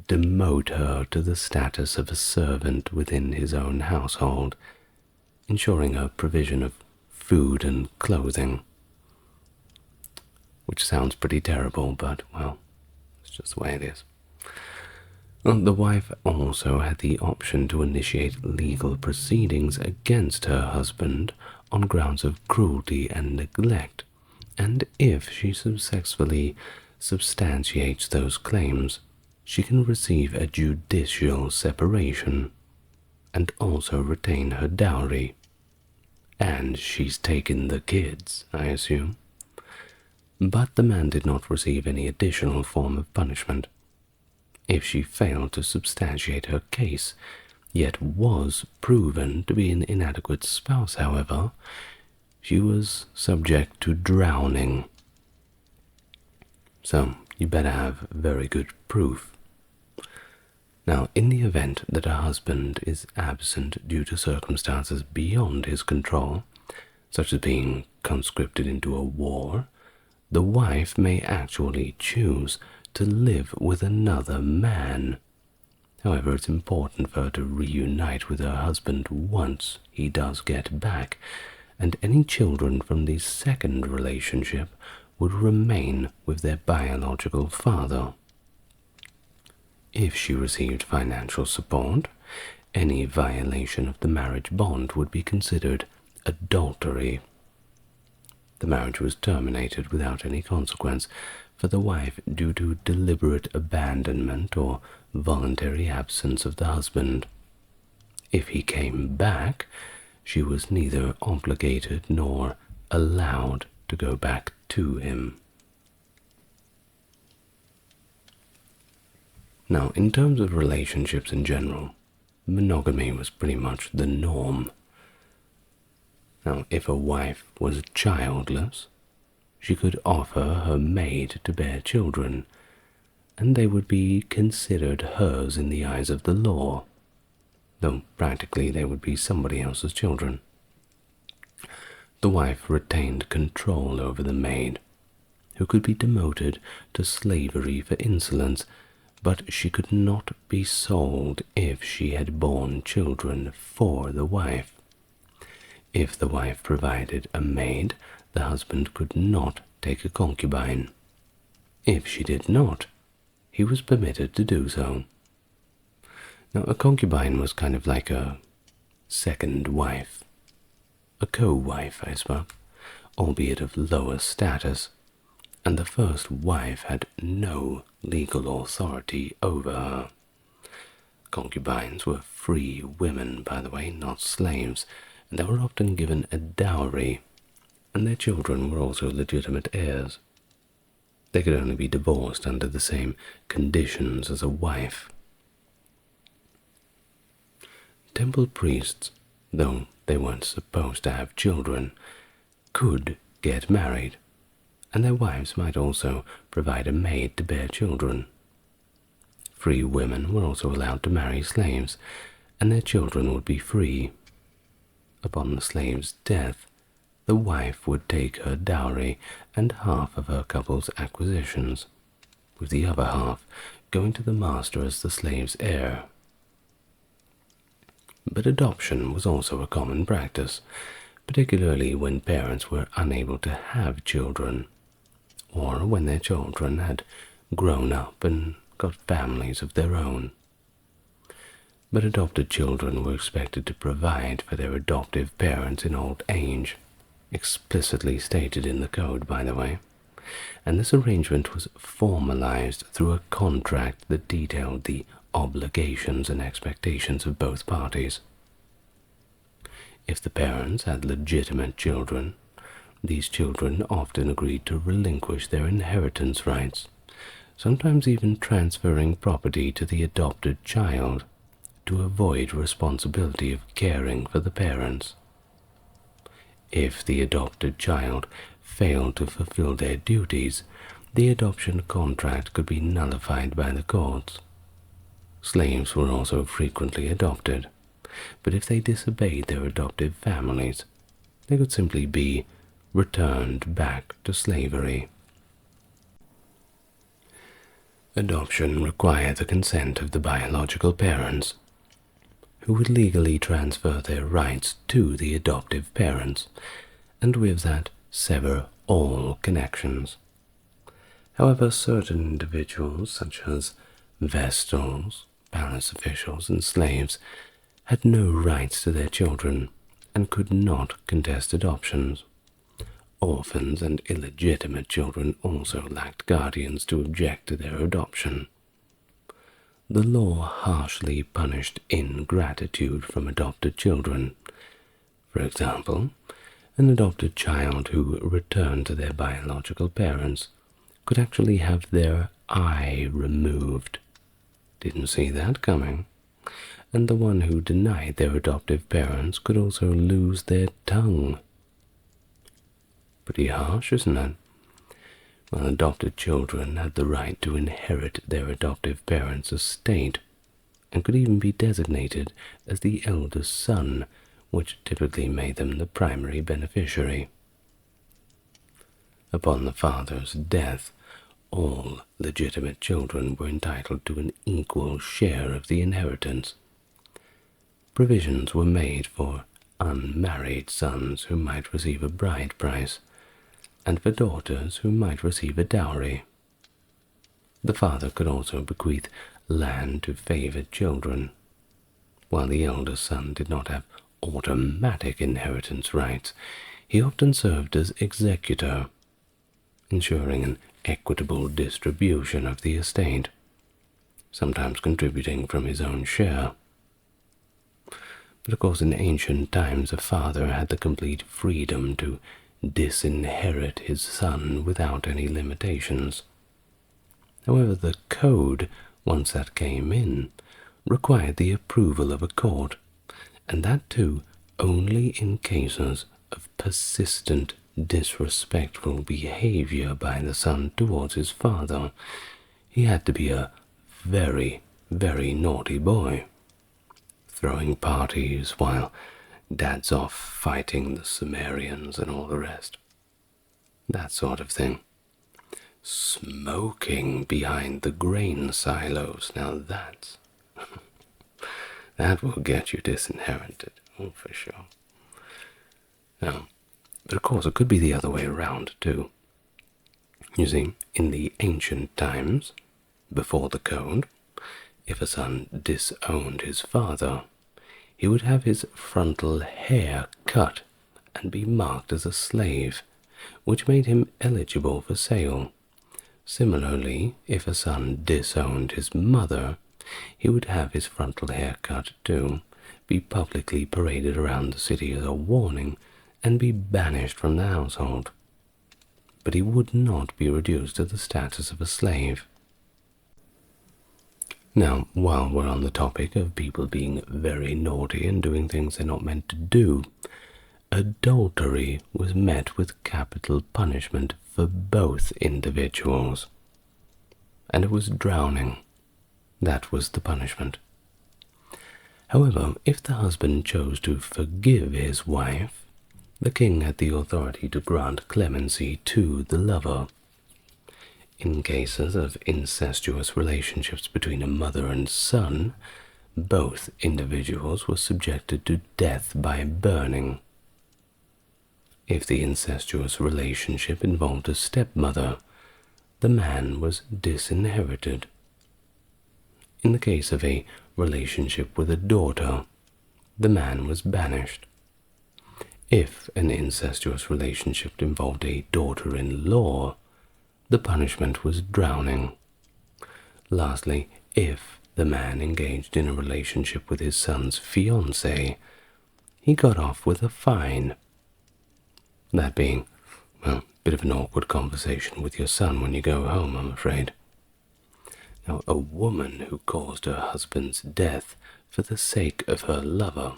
demote her to the status of a servant within his own household, ensuring her provision of food and clothing. Which sounds pretty terrible, but, well, it's just the way it is. The wife also had the option to initiate legal proceedings against her husband on grounds of cruelty and neglect, and if she successfully substantiates those claims, she can receive a judicial separation and also retain her dowry. And she's taken the kids, I assume. But the man did not receive any additional form of punishment. If she failed to substantiate her case, yet was proven to be an inadequate spouse, however, she was subject to drowning. So, you better have very good proof. Now, in the event that a husband is absent due to circumstances beyond his control, such as being conscripted into a war, the wife may actually choose to live with another man. However, it's important for her to reunite with her husband once he does get back, and any children from the second relationship would remain with their biological father. If she received financial support, any violation of the marriage bond would be considered adultery. The marriage was terminated without any consequence for the wife due to deliberate abandonment or voluntary absence of the husband. If he came back, she was neither obligated nor allowed to go back to him. Now, in terms of relationships in general, monogamy was pretty much the norm. Now, if a wife was childless, she could offer her maid to bear children, and they would be considered hers in the eyes of the law, though practically they would be somebody else's children. The wife retained control over the maid, who could be demoted to slavery for insolence, but she could not be sold if she had borne children for the wife. If the wife provided a maid, the husband could not take a concubine. If she did not, he was permitted to do so. Now, a concubine was kind of like a second wife, a co-wife, I suppose, albeit of lower status, and the first wife had no legal authority over her. Concubines were free women, by the way, not slaves, and they were often given a dowry, and their children were also legitimate heirs. They could only be divorced under the same conditions as a wife. Temple priests, though they weren't supposed to have children, could get married, and their wives might also provide a maid to bear children. Free women were also allowed to marry slaves, and their children would be free. Upon the slave's death, the wife would take her dowry and half of her couple's acquisitions, with the other half going to the master as the slave's heir. But adoption was also a common practice, particularly when parents were unable to have children, or when their children had grown up and got families of their own. But adopted children were expected to provide for their adoptive parents in old age, explicitly stated in the code, by the way, and this arrangement was formalized through a contract that detailed the obligations and expectations of both parties. If the parents had legitimate children, these children often agreed to relinquish their inheritance rights, sometimes even transferring property to the adopted child to avoid responsibility of caring for the parents. If the adopted child failed to fulfill their duties, the adoption contract could be nullified by the courts. Slaves were also frequently adopted, but if they disobeyed their adoptive families, they could simply be returned back to slavery. Adoption required the consent of the biological parents, who would legally transfer their rights to the adoptive parents, and with that sever all connections. However, certain individuals, such as vestals, palace officials, and slaves, had no rights to their children and could not contest adoptions. Orphans and illegitimate children also lacked guardians to object to their adoption. The law harshly punished ingratitude from adopted children. For example, an adopted child who returned to their biological parents could actually have their eye removed. Didn't see that coming. And the one who denied their adoptive parents could also lose their tongue. Pretty harsh, isn't it? While adopted children had the right to inherit their adoptive parents' estate, and could even be designated as the eldest son, which typically made them the primary beneficiary. Upon the father's death, all legitimate children were entitled to an equal share of the inheritance. Provisions were made for unmarried sons who might receive a bride price, and for daughters who might receive a dowry. The father could also bequeath land to favored children. While the eldest son did not have automatic inheritance rights, he often served as executor, ensuring an equitable distribution of the estate, sometimes contributing from his own share. But of course, in ancient times, a father had the complete freedom to disinherit his son without any limitations. However, the code, once that came in, required the approval of a court, and that too only in cases of persistent disrespectful behavior by the son towards his father. He had to be a very, very naughty boy, throwing parties while dad's off fighting the Sumerians and all the rest. That sort of thing. Smoking behind the grain silos, now that's that will get you disinherited, oh, for sure. Now, but of course it could be the other way around too. You see, in the ancient times, before the code, if a son disowned his father, he would have his frontal hair cut and be marked as a slave, which made him eligible for sale. Similarly, if a son disowned his mother, he would have his frontal hair cut too, be publicly paraded around the city as a warning, and be banished from the household. But he would not be reduced to the status of a slave. Now, while we're on the topic of people being very naughty and doing things they're not meant to do, adultery was met with capital punishment for both individuals, and it was drowning. That was the punishment. However, if the husband chose to forgive his wife, the king had the authority to grant clemency to the lover. In cases of incestuous relationships between a mother and son, both individuals were subjected to death by burning. If the incestuous relationship involved a stepmother, the man was disinherited. In the case of a relationship with a daughter, the man was banished. If an incestuous relationship involved a daughter-in-law, the punishment was drowning. Lastly, if the man engaged in a relationship with his son's fiancée, he got off with a fine. That being, well, a bit of an awkward conversation with your son when you go home, I'm afraid. Now, a woman who caused her husband's death for the sake of her lover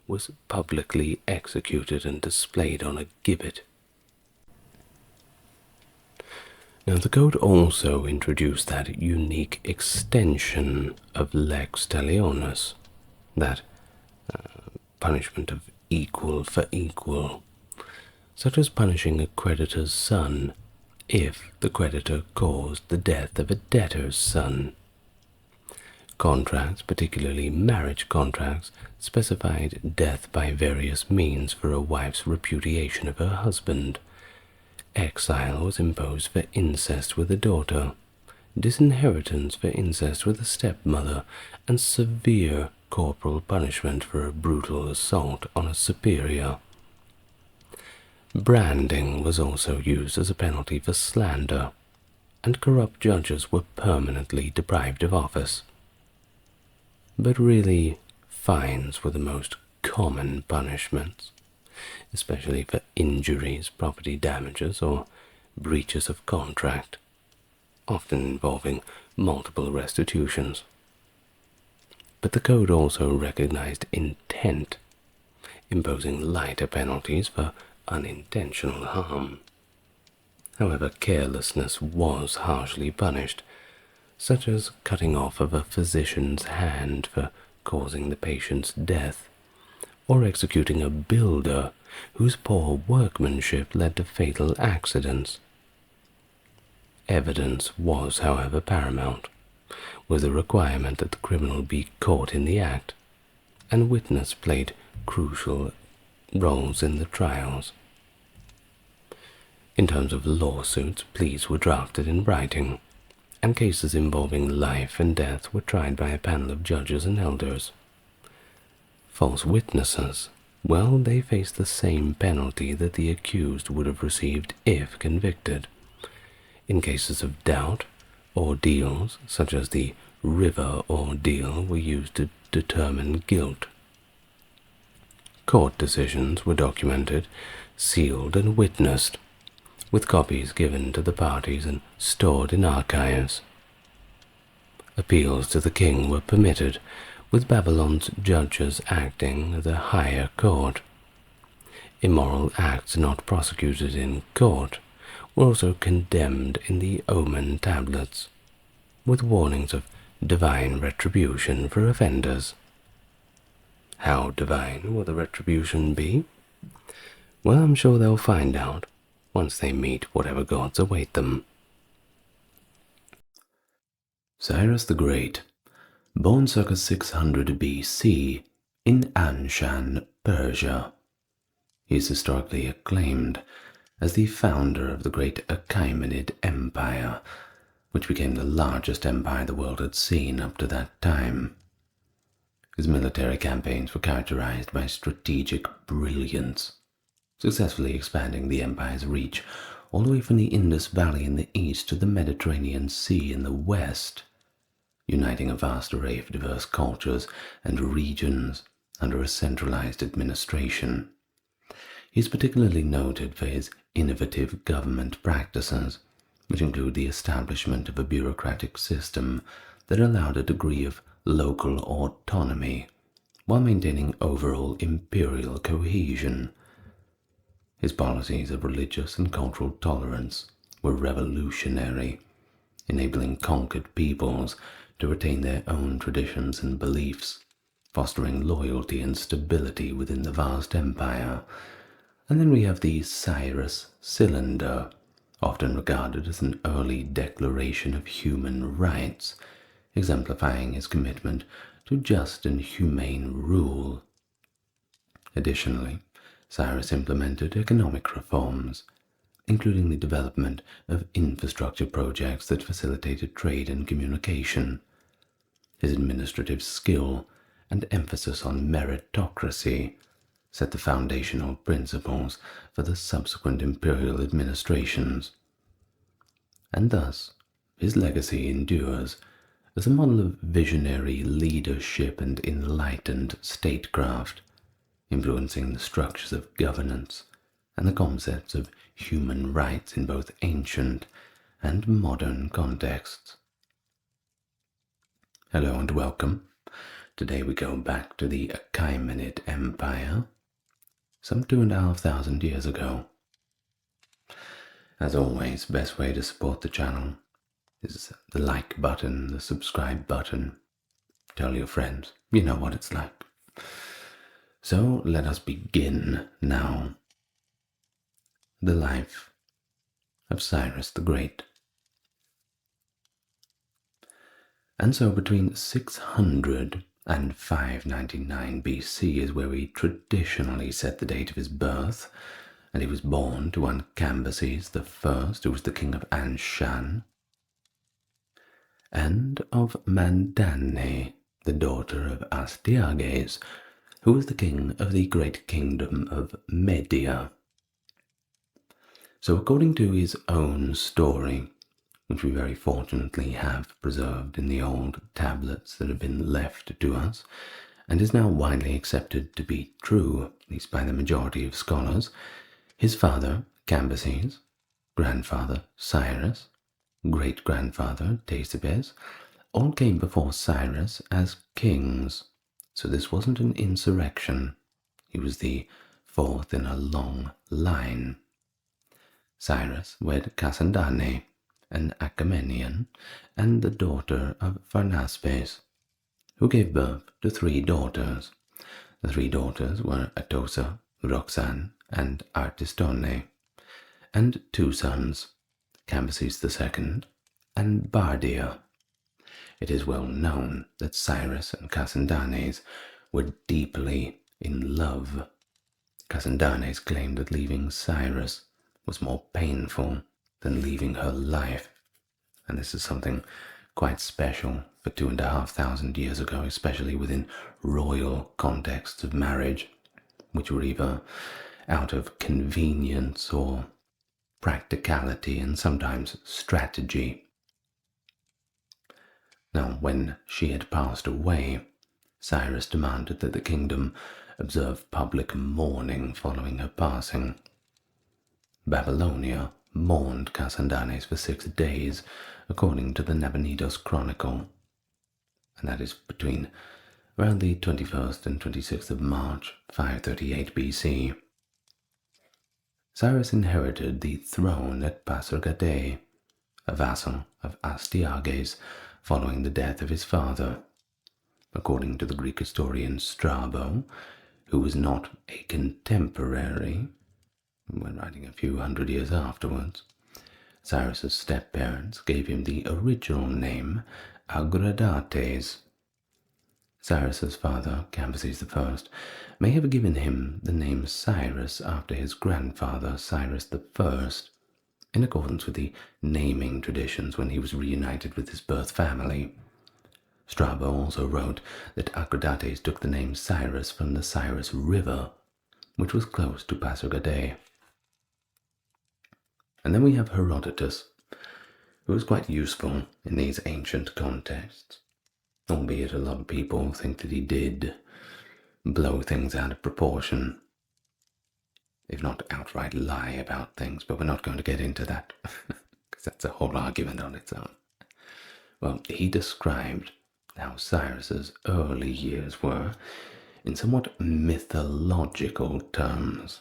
was publicly executed and displayed on a gibbet. Now, the code also introduced that unique extension of lex talionis, that punishment of equal for equal, such as punishing a creditor's son if the creditor caused the death of a debtor's son. Contracts, particularly marriage contracts, specified death by various means for a wife's repudiation of her husband. Exile was imposed for incest with a daughter, disinheritance for incest with a stepmother, and severe corporal punishment for a brutal assault on a superior. Branding was also used as a penalty for slander, and corrupt judges were permanently deprived of office. But really, fines were the most common punishments, especially for injuries, property damages, or breaches of contract, often involving multiple restitutions. But the code also recognized intent, imposing lighter penalties for unintentional harm. However, carelessness was harshly punished, such as cutting off of a physician's hand for causing the patient's death, or executing a builder whose poor workmanship led to fatal accidents. Evidence was, however, paramount, with a requirement that the criminal be caught in the act, and witness played crucial roles in the trials. In terms of lawsuits, pleas were drafted in writing, and cases involving life and death were tried by a panel of judges and elders. False witnesses, well, they faced the same penalty that the accused would have received if convicted. In cases of doubt, ordeals such as the river ordeal were used to determine guilt. Court decisions were documented, sealed, and witnessed, with copies given to the parties and stored in archives. Appeals to the king were permitted, with Babylon's judges acting as a higher court. Immoral acts not prosecuted in court were also condemned in the omen tablets, with warnings of divine retribution for offenders. How divine will the retribution be? Well, I'm sure they'll find out once they meet whatever gods await them. Cyrus the Great, born circa 600 BC in Anshan, Persia. He is historically acclaimed as the founder of the great Achaemenid Empire, which became the largest empire the world had seen up to that time. His military campaigns were characterized by strategic brilliance, successfully expanding the empire's reach all the way from the Indus Valley in the east to the Mediterranean Sea in the west, uniting a vast array of diverse cultures and regions under a centralized administration. He is particularly noted for his innovative government practices, which include the establishment of a bureaucratic system that allowed a degree of local autonomy while maintaining overall imperial cohesion. His policies of religious and cultural tolerance were revolutionary, enabling conquered peoples to retain their own traditions and beliefs, fostering loyalty and stability within the vast empire. And then we have the Cyrus cylinder, often regarded as an early declaration of human rights, exemplifying his commitment to just and humane rule. Additionally, Cyrus implemented economic reforms, including the development of infrastructure projects that facilitated trade and communication. His administrative skill and emphasis on meritocracy set the foundational principles for the subsequent imperial administrations. And thus, his legacy endures as a model of visionary leadership and enlightened statecraft, influencing the structures of governance and the concepts of human rights in both ancient and modern contexts. Hello and welcome. Today we go back to the Achaemenid Empire, some 2,500 years ago. As always, best way to support the channel is the like button, the subscribe button. Tell your friends, you know what it's like. So let us begin now. The life of Cyrus the Great. And so between 600 and 599 BC is where we traditionally set the date of his birth, and he was born to one Cambyses the First, who was the king of Anshan, and of Mandane, the daughter of Astyages, who was the king of the great kingdom of Media. So according to his own story, which we very fortunately have preserved in the old tablets that have been left to us, and is now widely accepted to be true, at least by the majority of scholars, his father, Cambyses, grandfather, Cyrus, great-grandfather, Ctesippus, all came before Cyrus as kings, so this wasn't an insurrection. He was the fourth in a long line. Cyrus wed Cassandane, an Achaemenian, and the daughter of Pharnaspes, who gave birth to 3 daughters. The 3 daughters were Atossa, Roxanne, and Artistone, and 2 sons, Cambyses II and Bardia. It is well known that Cyrus and Cassandanes were deeply in love. Cassandanes claimed that leaving Cyrus was more painful than leaving her life. And this is something quite special for 2,500 years ago, especially within royal contexts of marriage, which were either out of convenience or practicality and sometimes strategy. Now, when she had passed away, Cyrus demanded that the kingdom observe public mourning following her passing. Babylonia mourned Cassandres for 6 days, according to the Nabonidus Chronicle, and that is between around the 21st and 26th of March, 538 BC. Cyrus inherited the throne at Pasargadae, a vassal of Astyages, following the death of his father. According to the Greek historian Strabo, who was not a contemporary, when writing a few hundred years afterwards, Cyrus's step-parents gave him the original name Agradates. Cyrus's father, Cambyses I, may have given him the name Cyrus after his grandfather Cyrus I, in accordance with the naming traditions when he was reunited with his birth family. Strabo also wrote that Agradates took the name Cyrus from the Cyrus River, which was close to Pasargadae. And then we have Herodotus, who was quite useful in these ancient contexts, albeit a lot of people think that he did blow things out of proportion, if not outright lie about things, but we're not going to get into that, because that's a whole argument on its own. Well, he described how Cyrus's early years were in somewhat mythological terms,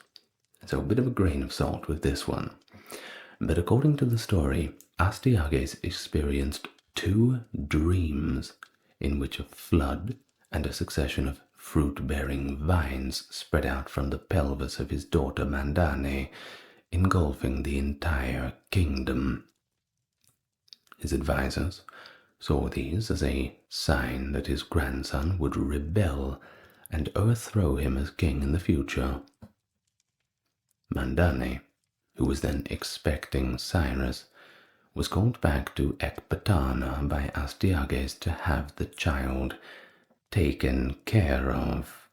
so a bit of a grain of salt with this one. But according to the story, Astyages experienced 2 dreams in which a flood and a succession of fruit-bearing vines spread out from the pelvis of his daughter Mandane, engulfing the entire kingdom. His advisors saw these as a sign that his grandson would rebel and overthrow him as king in the future. Mandane, who was then expecting Cyrus, was called back to Ecbatana by Astyages to have the child taken care of.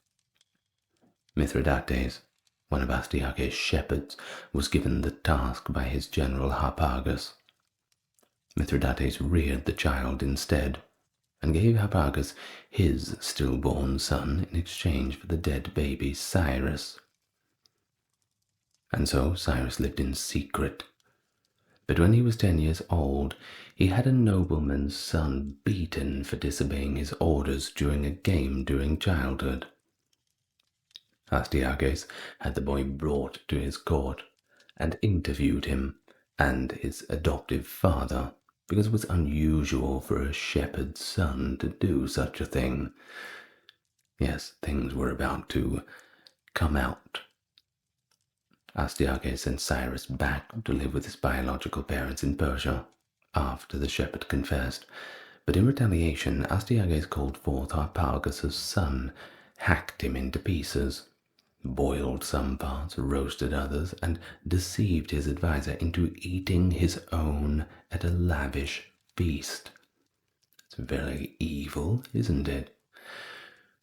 Mithridates, one of Astyages' shepherds, was given the task by his general Harpagus. Mithridates reared the child instead, and gave Harpagus his stillborn son in exchange for the dead baby Cyrus. And so Cyrus lived in secret. But when he was 10 years old, he had a nobleman's son beaten for disobeying his orders during a game during childhood. Astyages had the boy brought to his court and interviewed him and his adoptive father, because it was unusual for a shepherd's son to do such a thing. Yes, things were about to come out. Astyages sent Cyrus back to live with his biological parents in Persia after the shepherd confessed, but in retaliation Astyages called forth Harpagus' son, hacked him into pieces, boiled some parts, roasted others, and deceived his advisor into eating his own at a lavish feast. It's very evil, isn't it?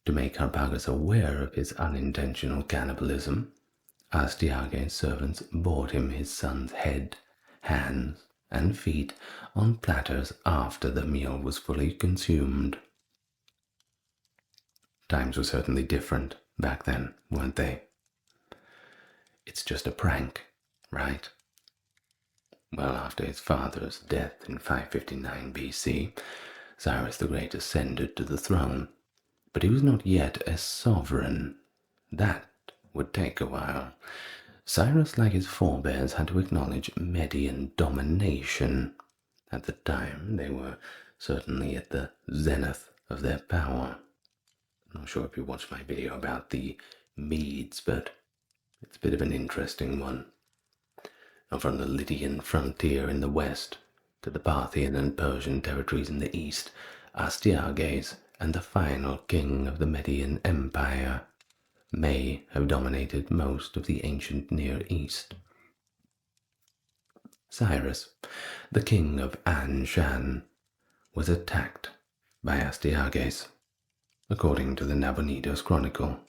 To make Harpagus aware of his unintentional cannibalism, Astyages' servants brought him his son's head, hands, and feet on platters after the meal was fully consumed. Times were certainly different back then, weren't they? It's just a prank, right? Well, after his father's death in 559 BC, Cyrus the Great ascended to the throne, but he was not yet a sovereign. That would take a while. Cyrus, like his forebears, had to acknowledge Median domination. At the time, they were certainly at the zenith of their power. I'm not sure if you watched my video about the Medes, but it's a bit of an interesting one. Now, from the Lydian frontier in the west to the Parthian and Persian territories in the east, Astyages, and the final king of the Median Empire, may have dominated most of the ancient Near East. Cyrus, the king of Anshan, was attacked by Astyages. According to the Nabonidus Chronicle,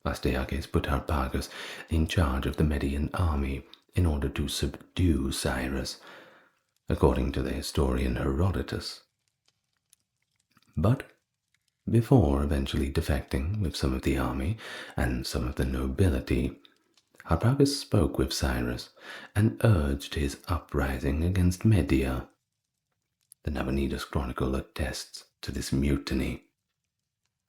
Astyages put Harpagus in charge of the Median army in order to subdue Cyrus, according to the historian Herodotus. But before eventually defecting with some of the army and some of the nobility, Harpagus spoke with Cyrus and urged his uprising against Media. The Nabonidus Chronicle attests to this mutiny.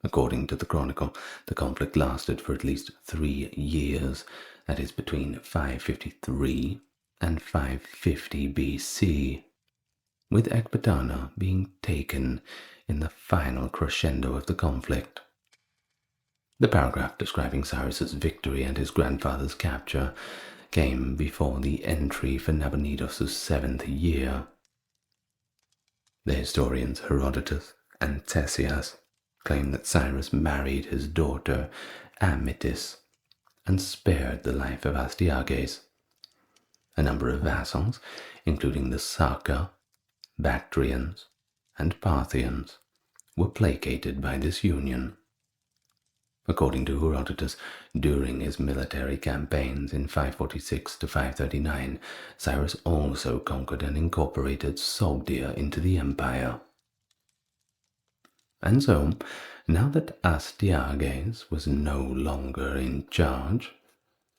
According to the chronicle, the conflict lasted for at least 3 years, that is between 553 and 550 BC, with Ecbatana being taken in the final crescendo of the conflict. The paragraph describing Cyrus's victory and his grandfather's capture came before the entry for Nabonidus' 7th year. The historians Herodotus and Ctesias claim that Cyrus married his daughter Amytis and spared the life of Astyages. A number of vassals, including the Saka, Bactrians, and Parthians, were placated by this union. According to Herodotus, during his military campaigns in 546 to 539, Cyrus also conquered and incorporated Sogdia into the empire. And so, now that Astyages was no longer in charge,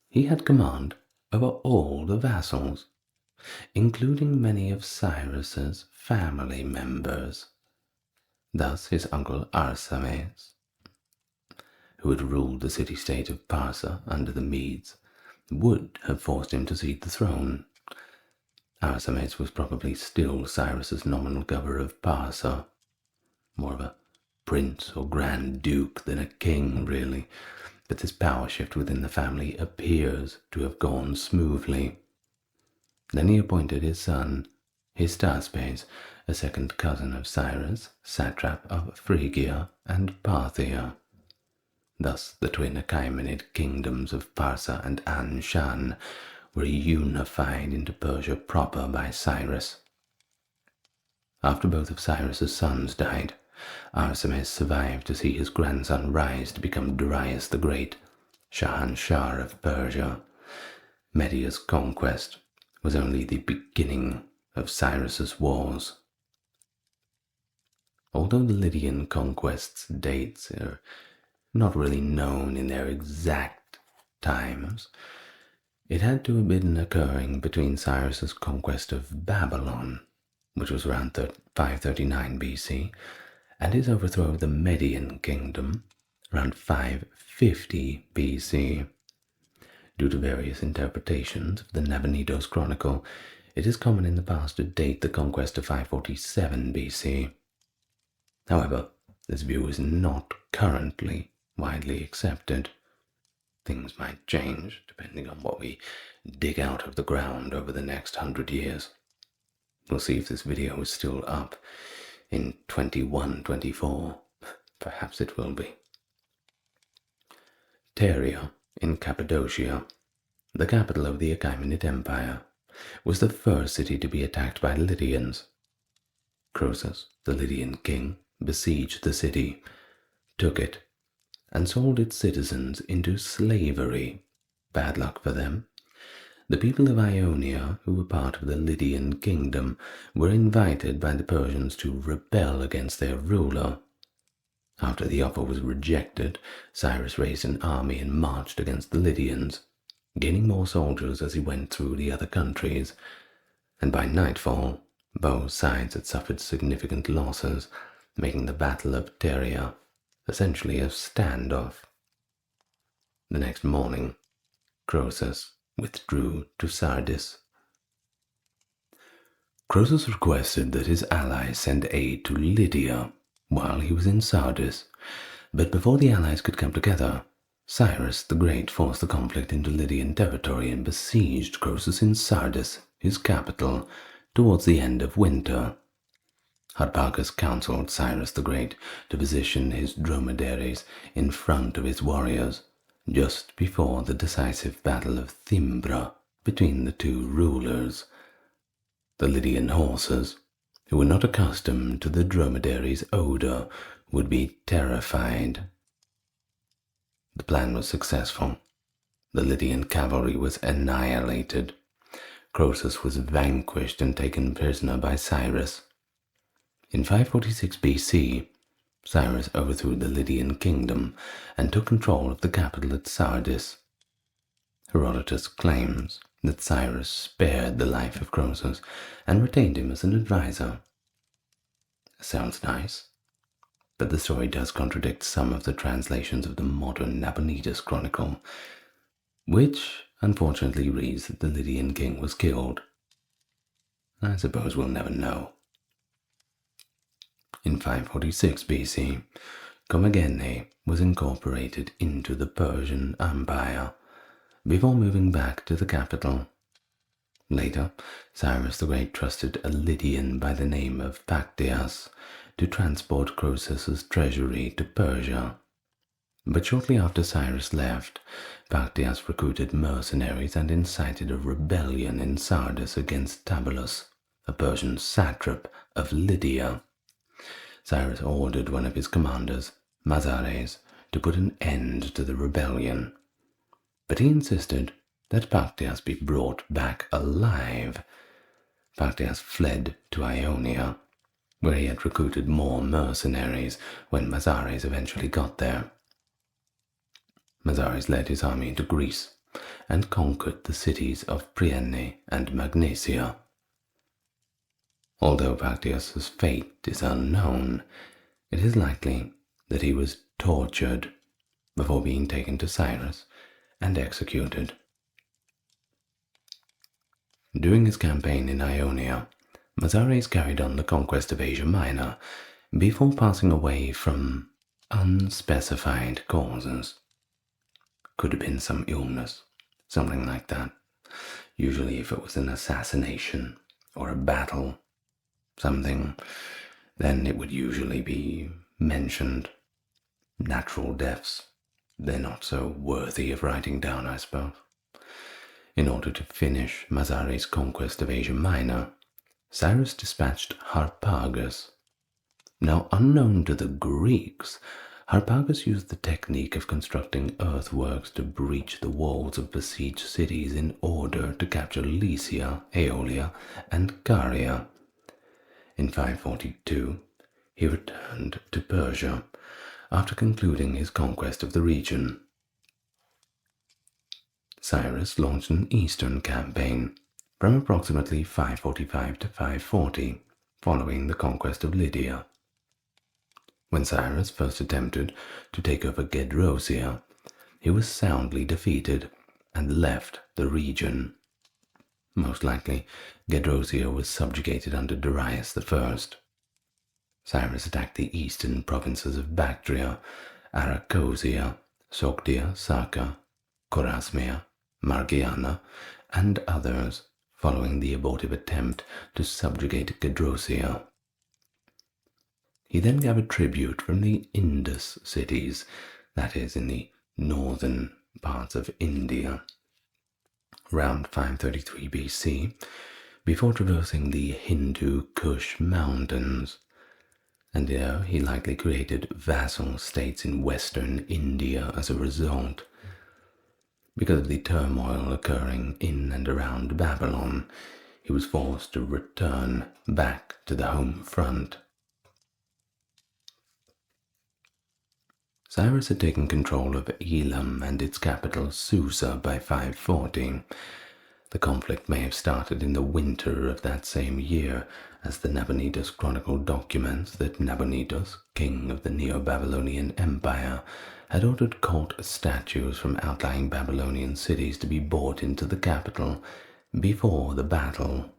he had command over all the vassals, including many of Cyrus's family members. Thus his uncle Arsames, who had ruled the city-state of Parsa under the Medes, would have forced him to cede the throne. Arsames was probably still Cyrus's nominal governor of Parsa, more of a prince or grand duke than a king, really, but this power shift within the family appears to have gone smoothly. Then he appointed his son, Hystaspes, a second cousin of Cyrus, satrap of Phrygia and Parthia. Thus the twin Achaemenid kingdoms of Parsa and Anshan were unified into Persia proper by Cyrus. After both of Cyrus's sons died, Arsames survived to see his grandson rise to become Darius the Great, Shahanshah of Persia. Media's conquest was only the beginning of Cyrus's wars. Although the Lydian conquest's dates are not really known in their exact times, it had to have been occurring between Cyrus's conquest of Babylon, which was around 539 BC, and his overthrow of the Median kingdom around 550 BC. Due to various interpretations of the Nabonidus Chronicle, it is common in the past to date the conquest of 547 BC. However, this view is not currently widely accepted. Things might change depending on what we dig out of the ground over the next 100 years. We'll see if this video is still up in 2124. Perhaps it will be. Pteria in Cappadocia, the capital of the Achaemenid Empire, was the first city to be attacked by Lydians. Croesus, the Lydian king, besieged the city, took it, and sold its citizens into slavery. Bad luck for them. The people of Ionia, who were part of the Lydian kingdom, were invited by the Persians to rebel against their ruler. After the offer was rejected, Cyrus raised an army and marched against the Lydians, gaining more soldiers as he went through the other countries, and by nightfall, both sides had suffered significant losses, making the Battle of Pteria essentially a standoff. The next morning, Croesus withdrew to Sardis. Croesus requested that his allies send aid to Lydia while he was in Sardis, but before the allies could come together, Cyrus the Great forced the conflict into Lydian territory and besieged Croesus in Sardis, his capital, towards the end of winter. Harpagus counseled Cyrus the Great to position his dromedaries in front of his warriors, just before the decisive battle of Thimbra between the two rulers, The Lydian horses, who were not accustomed to the dromedary's odor, would be terrified. The plan was successful. The Lydian cavalry was annihilated. Croesus was vanquished and taken prisoner by Cyrus. In 546 BC, Cyrus overthrew the Lydian kingdom and took control of the capital at Sardis. Herodotus claims that Cyrus spared the life of Croesus and retained him as an advisor. Sounds nice, but the story does contradict some of the translations of the modern Nabonidus Chronicle, which unfortunately reads that the Lydian king was killed. I suppose we'll never know. In 546 BC, Commagene was incorporated into the Persian Empire before moving back to the capital. Later, Cyrus the Great trusted a Lydian by the name of Paktias to transport Croesus's treasury to Persia. But shortly after Cyrus left, Paktias recruited mercenaries and incited a rebellion in Sardis against Tabulus, a Persian satrap of Lydia. Cyrus ordered one of his commanders, Mazares, to put an end to the rebellion. But he insisted that Paktias be brought back alive. Paktias fled to Ionia, where he had recruited more mercenaries when Mazares eventually got there. Mazares led his army into Greece and conquered the cities of Priene and Magnesia. Although Paktias's fate is unknown, it is likely that he was tortured before being taken to Cyrus and executed. During his campaign in Ionia, Mazares carried on the conquest of Asia Minor before passing away from unspecified causes. Could have been some illness, something like that. Usually if it was an assassination or a battle, something, then it would usually be mentioned. Natural deaths, they're not so worthy of writing down, I suppose. In order to finish Mazares' conquest of Asia Minor, Cyrus dispatched Harpagus. Now, unknown to the Greeks, Harpagus used the technique of constructing earthworks to breach the walls of besieged cities in order to capture Lycia, Aeolia, and Caria. In 542, he returned to Persia after concluding his conquest of the region. Cyrus launched an eastern campaign from approximately 545 to 540, following the conquest of Lydia. When Cyrus first attempted to take over Gedrosia, he was soundly defeated and left the region. Most likely, Gedrosia was subjugated under Darius I. Cyrus attacked the eastern provinces of Bactria, Arachosia, Sogdia, Saka, Chorasmia, Margiana, and others, following the abortive attempt to subjugate Gedrosia. He then gathered tribute from the Indus cities, that is, in the northern parts of India, around 533 BC, before traversing the Hindu Kush mountains. And there he likely created vassal states in western India as a result. Because of the turmoil occurring in and around Babylon, he was forced to return back to the home front. Cyrus had taken control of Elam and its capital Susa by 540. The conflict may have started in the winter of that same year, as the Nabonidus Chronicle documents that Nabonidus, king of the Neo-Babylonian Empire, had ordered cult statues from outlying Babylonian cities to be brought into the capital before the battle.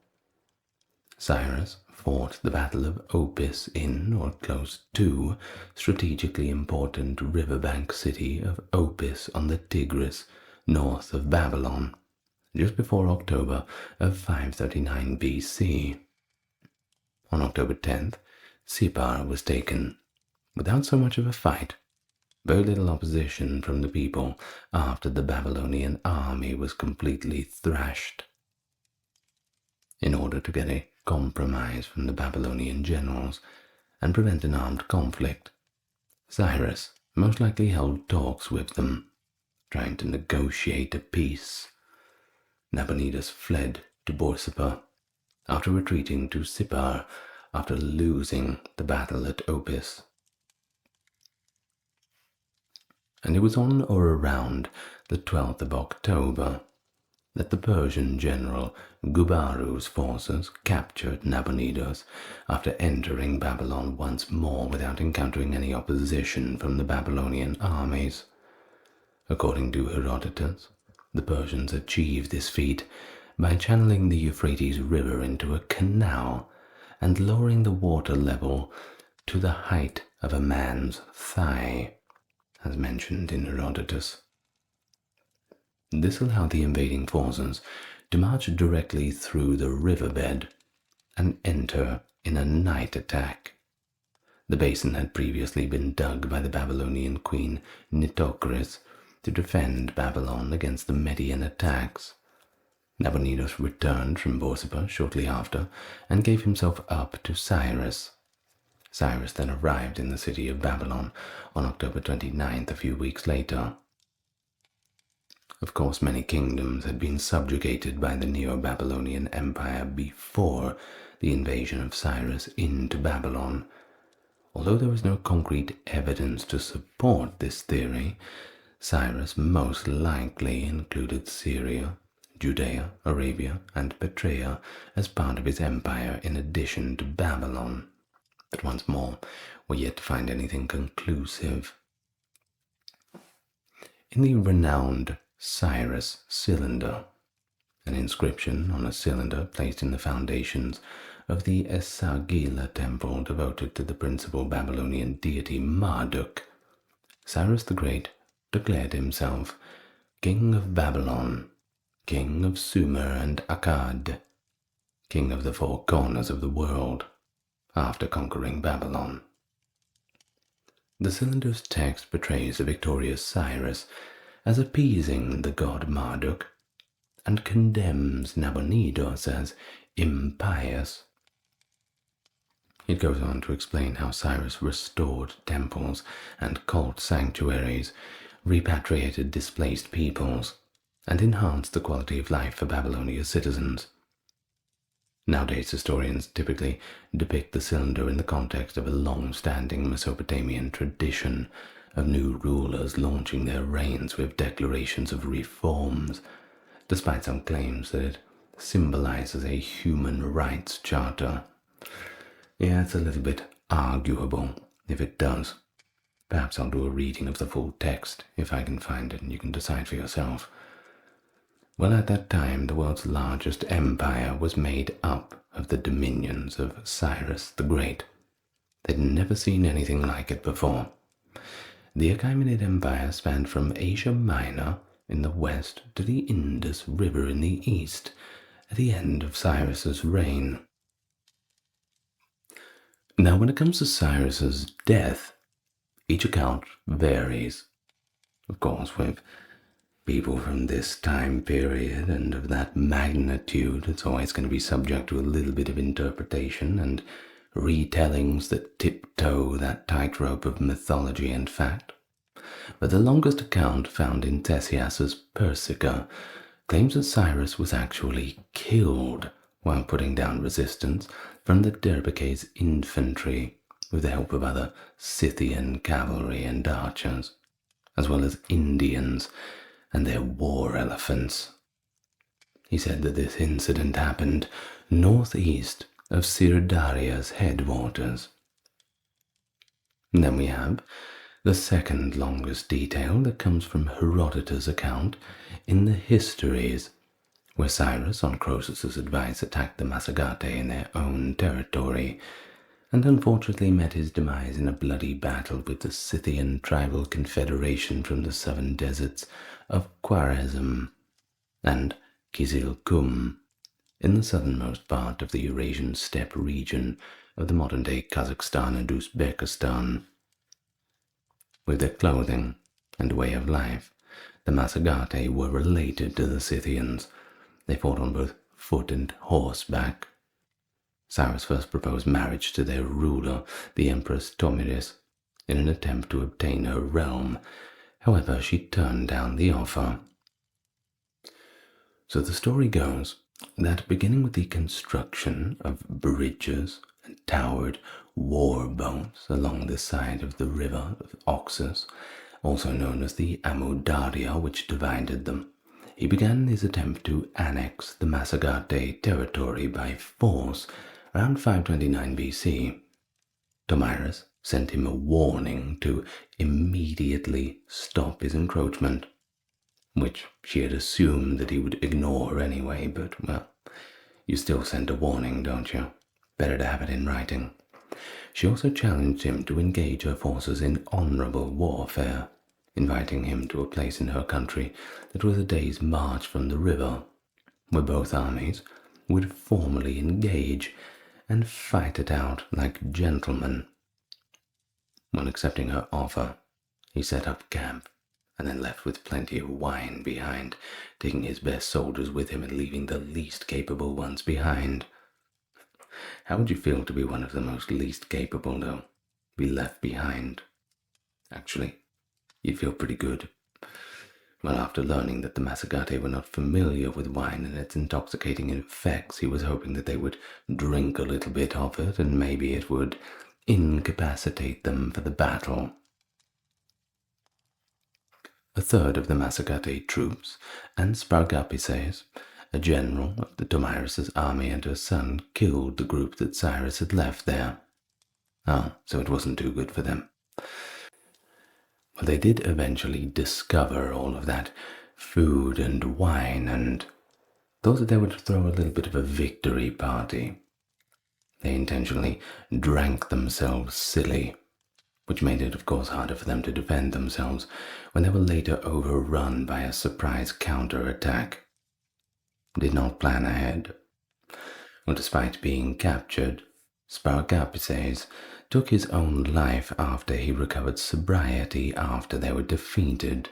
Cyrus fought the Battle of Opis in or close to strategically important riverbank city of Opis on the Tigris, north of Babylon, just before October of 539 BC. On October 10th, Sippar was taken, without so much of a fight. Very little opposition from the people after the Babylonian army was completely thrashed. in order to get a compromise from the Babylonian generals and prevent an armed conflict. Cyrus most likely held talks with them, trying to negotiate a peace. Nabonidus fled to Borsippa after retreating to Sippar after losing the battle at Opis. And it was on or around the 12th of October that the Persian general Gubaru's forces captured Nabonidus after entering Babylon once more without encountering any opposition from the Babylonian armies. According to Herodotus, the Persians achieved this feat by channeling the Euphrates River into a canal and lowering the water level to the height of a man's thigh, as mentioned in Herodotus. This allowed the invading forces to march directly through the riverbed and enter in a night attack. The basin had previously been dug by the Babylonian queen Nitocris to defend Babylon against the Median attacks. Nabonidus returned from Borsippa shortly after and gave himself up to Cyrus. Cyrus then arrived in the city of Babylon on October 29th, a few weeks later. Of course, many kingdoms had been subjugated by the Neo-Babylonian Empire before the invasion of Cyrus into Babylon. Although there was no concrete evidence to support this theory, Cyrus most likely included Syria, Judea, Arabia, and Petraea as part of his empire in addition to Babylon. But once more, we're yet to find anything conclusive. In the renowned Cyrus cylinder, an inscription on a cylinder placed in the foundations of the Esagila temple devoted to the principal Babylonian deity Marduk, Cyrus the Great declared himself King of Babylon, King of Sumer and Akkad, King of the four corners of the world, after conquering Babylon. The cylinder's text portrays the victorious Cyrus as appeasing the god Marduk and condemns Nabonidus as impious. It goes on to explain how Cyrus restored temples and cult sanctuaries, repatriated displaced peoples, and enhanced the quality of life for Babylonia's citizens. Nowadays, historians typically depict the cylinder in the context of a long-standing Mesopotamian tradition of new rulers launching their reigns with declarations of reforms, despite some claims that it symbolizes a human rights charter. Yeah, it's a little bit arguable if it does. Perhaps I'll do a reading of the full text if I can find it, and you can decide for yourself. Well, at that time, the world's largest empire was made up of the dominions of Cyrus the Great. They'd never seen anything like it before. The Achaemenid Empire spanned from Asia Minor in the west to the Indus River in the east at the end of Cyrus's reign. Now, when it comes to Cyrus's death, each account varies. Of course, with people from this time period and of that magnitude, it's always going to be subject to a little bit of interpretation and retellings that tiptoe that tightrope of mythology and fact. But the longest account, found in Ctesias's Persica, claims that Cyrus was actually killed while putting down resistance from the Derbeke's infantry with the help of other Scythian cavalry and archers, as well as Indians and their war elephants. He said that this incident happened northeast of Sirdaria's headwaters. And then we have the second longest detail that comes from Herodotus' account in the Histories, where Cyrus, on Croesus's advice, attacked the Massagetæ in their own territory, and unfortunately met his demise in a bloody battle with the Scythian tribal confederation from the southern deserts of Khwarezm and Kizilkum in the southernmost part of the Eurasian steppe region of the modern-day Kazakhstan and Uzbekistan. With their clothing and way of life, the Massagetæ were related to the Scythians. They fought on both foot and horseback. Cyrus first proposed marriage to their ruler, the Empress Tomiris, in an attempt to obtain her realm. However, she turned down the offer. So the story goes that beginning with the construction of bridges and towered war boats along the side of the river of Oxus, also known as the Amudarya, which divided them, he began his attempt to annex the Massagetæ territory by force around 529 BC. Tomyris sent him a warning to immediately stop his encroachment, which she had assumed that he would ignore anyway, but, well, you still send a warning, don't you? Better to have it in writing. She also challenged him to engage her forces in honorable warfare, inviting him to a place in her country that was a day's march from the river, where both armies would formally engage and fight it out like gentlemen. When accepting her offer, he set up camp and then left with plenty of wine behind, taking his best soldiers with him and leaving the least capable ones behind. How would you feel to be one of the most least capable, though? Be left behind? Actually, you'd feel pretty good. Well, after learning that the Massagetæ were not familiar with wine and its intoxicating effects, he was hoping that they would drink a little bit of it and maybe it would incapacitate them for the battle. A third of the Massagetæ troops, and Spargapises, a general of the Tomyris' army, and her son killed the group that Cyrus had left there. So it wasn't too good for them. Well, they did eventually discover all of that food and wine and thought that they would throw a little bit of a victory party. They intentionally drank themselves silly, which made it, of course, harder for them to defend themselves when they were later overrun by a surprise counterattack. Did not plan ahead. Well, despite being captured, Spargapises took his own life after he recovered sobriety after they were defeated.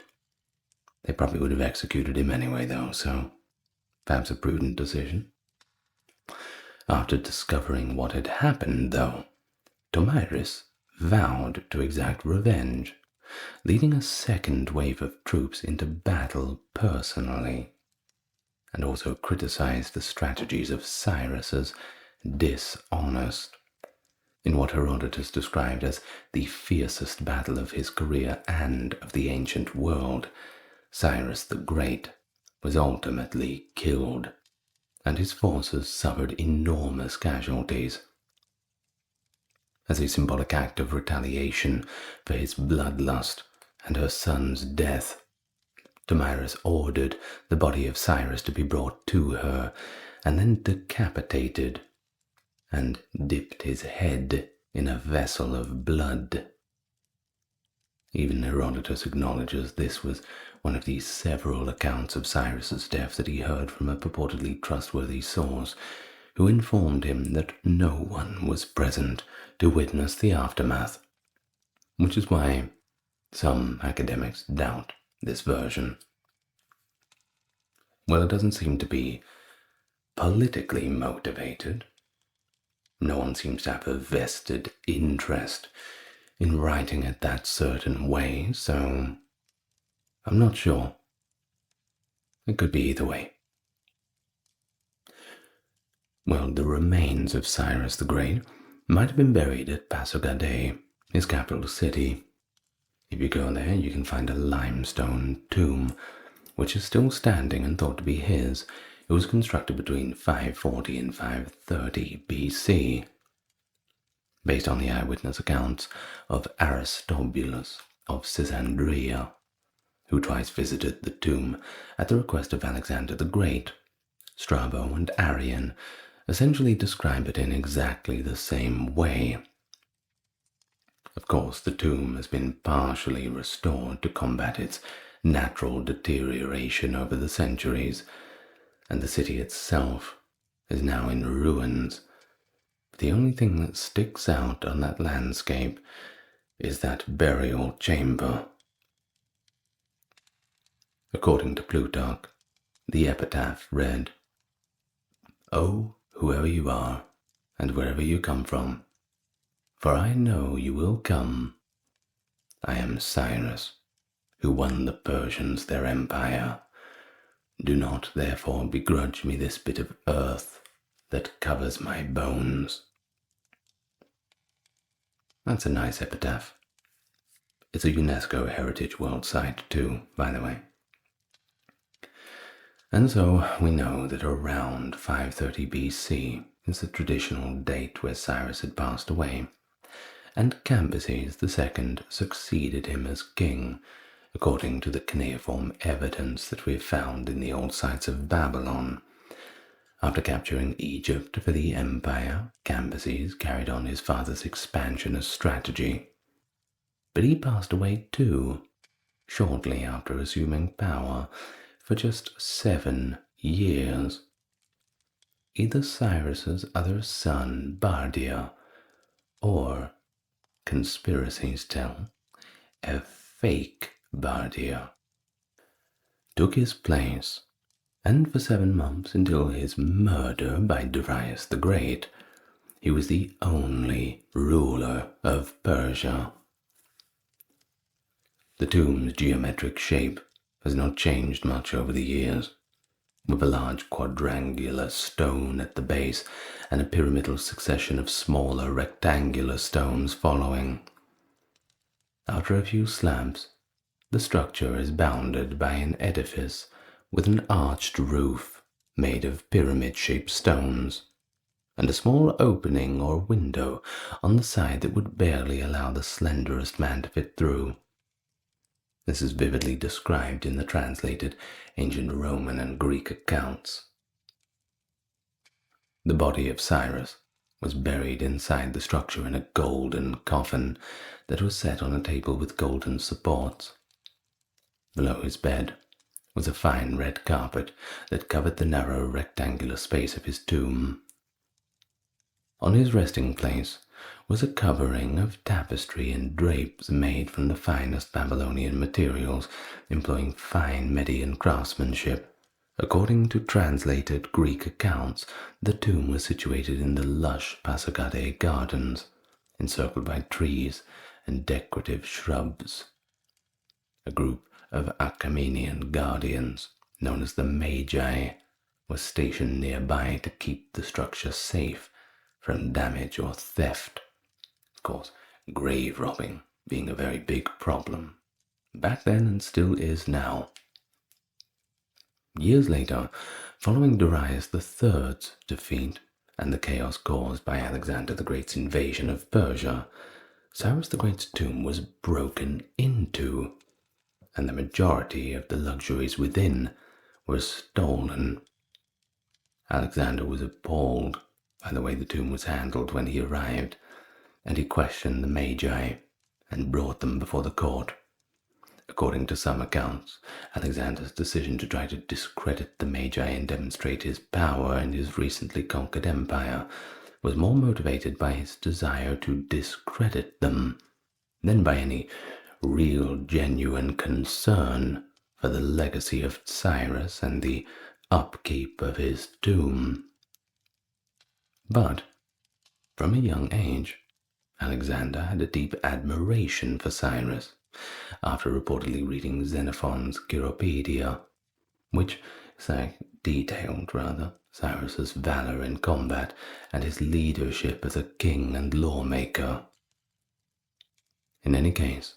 They probably would have executed him anyway, though, so perhaps a prudent decision. After discovering what had happened, though, Tomyris vowed to exact revenge, leading a second wave of troops into battle personally, and also criticized the strategies of Cyrus as dishonest, in what Herodotus described as the fiercest battle of his career and of the ancient world. Cyrus the Great was ultimately killed, and his forces suffered enormous casualties. As a symbolic act of retaliation for his bloodlust and her son's death, Tomyris ordered the body of Cyrus to be brought to her and then decapitated, and dipped his head in a vessel of blood. Even Herodotus acknowledges this was one of the several accounts of Cyrus's death that he heard from a purportedly trustworthy source, who informed him that no one was present to witness the aftermath, which is why some academics doubt this version. Well, it doesn't seem to be politically motivated. No one seems to have a vested interest in writing it that certain way, so I'm not sure. It could be either way. Well, the remains of Cyrus the Great might have been buried at Pasargadae, his capital city. If you go there, you can find a limestone tomb, which is still standing and thought to be his. It was constructed between 540 and 530 BC, based on the eyewitness accounts of Aristobulus of Caesarea, who twice visited the tomb at the request of Alexander the Great. Strabo and Arrian essentially describe it in exactly the same way. Of course, the tomb has been partially restored to combat its natural deterioration over the centuries, and the city itself is now in ruins. The only thing that sticks out on that landscape is that burial chamber. According to Plutarch, the epitaph read, O whoever you are, and wherever you come from, for I know you will come. I am Cyrus, who won the Persians their empire. Do not therefore begrudge me this bit of earth that covers my bones. That's a nice epitaph. It's a UNESCO Heritage World Site too, by the way. And so we know that around 530 BC is the traditional date where Cyrus had passed away, and Cambyses II succeeded him as king, according to the cuneiform evidence that we have found in the old sites of Babylon. After capturing Egypt for the empire, Cambyses carried on his father's expansionist strategy. But he passed away too, shortly after assuming power, for just 7 years. Either Cyrus's other son, Bardia, or, conspiracies tell, a fake Bardia, took his place, and for 7 months until his murder by Cyrus the Great, he was the only ruler of Persia. The tomb's geometric shape has not changed much over the years, with a large quadrangular stone at the base and a pyramidal succession of smaller rectangular stones following. After a few slabs, the structure is bounded by an edifice with an arched roof made of pyramid-shaped stones, and a small opening or window on the side that would barely allow the slenderest man to fit through. This is vividly described in the translated ancient Roman and Greek accounts. The body of Cyrus was buried inside the structure in a golden coffin that was set on a table with golden supports. Below his bed was a fine red carpet that covered the narrow rectangular space of his tomb. On his resting place was a covering of tapestry and drapes made from the finest Babylonian materials, employing fine Median craftsmanship. According to translated Greek accounts, the tomb was situated in the lush Pasargadae gardens, encircled by trees and decorative shrubs. A group of Achaemenian guardians, known as the Magi, was stationed nearby to keep the structure safe from damage or theft. Of course, grave robbing being a very big problem back then and still is now. Years later, following Darius III's defeat and the chaos caused by Alexander the Great's invasion of Persia, Cyrus the Great's tomb was broken into, and the majority of the luxuries within were stolen. Alexander was appalled by the way the tomb was handled when he arrived, and he questioned the Magi and brought them before the court. According to some accounts, Alexander's decision to try to discredit the Magi and demonstrate his power in his recently conquered empire was more motivated by his desire to discredit them than by any real, genuine concern for the legacy of Cyrus and the upkeep of his tomb. But, from a young age, Alexander had a deep admiration for Cyrus, after reportedly reading Xenophon's Gyropedia, which detailed Cyrus's valor in combat and his leadership as a king and lawmaker. In any case,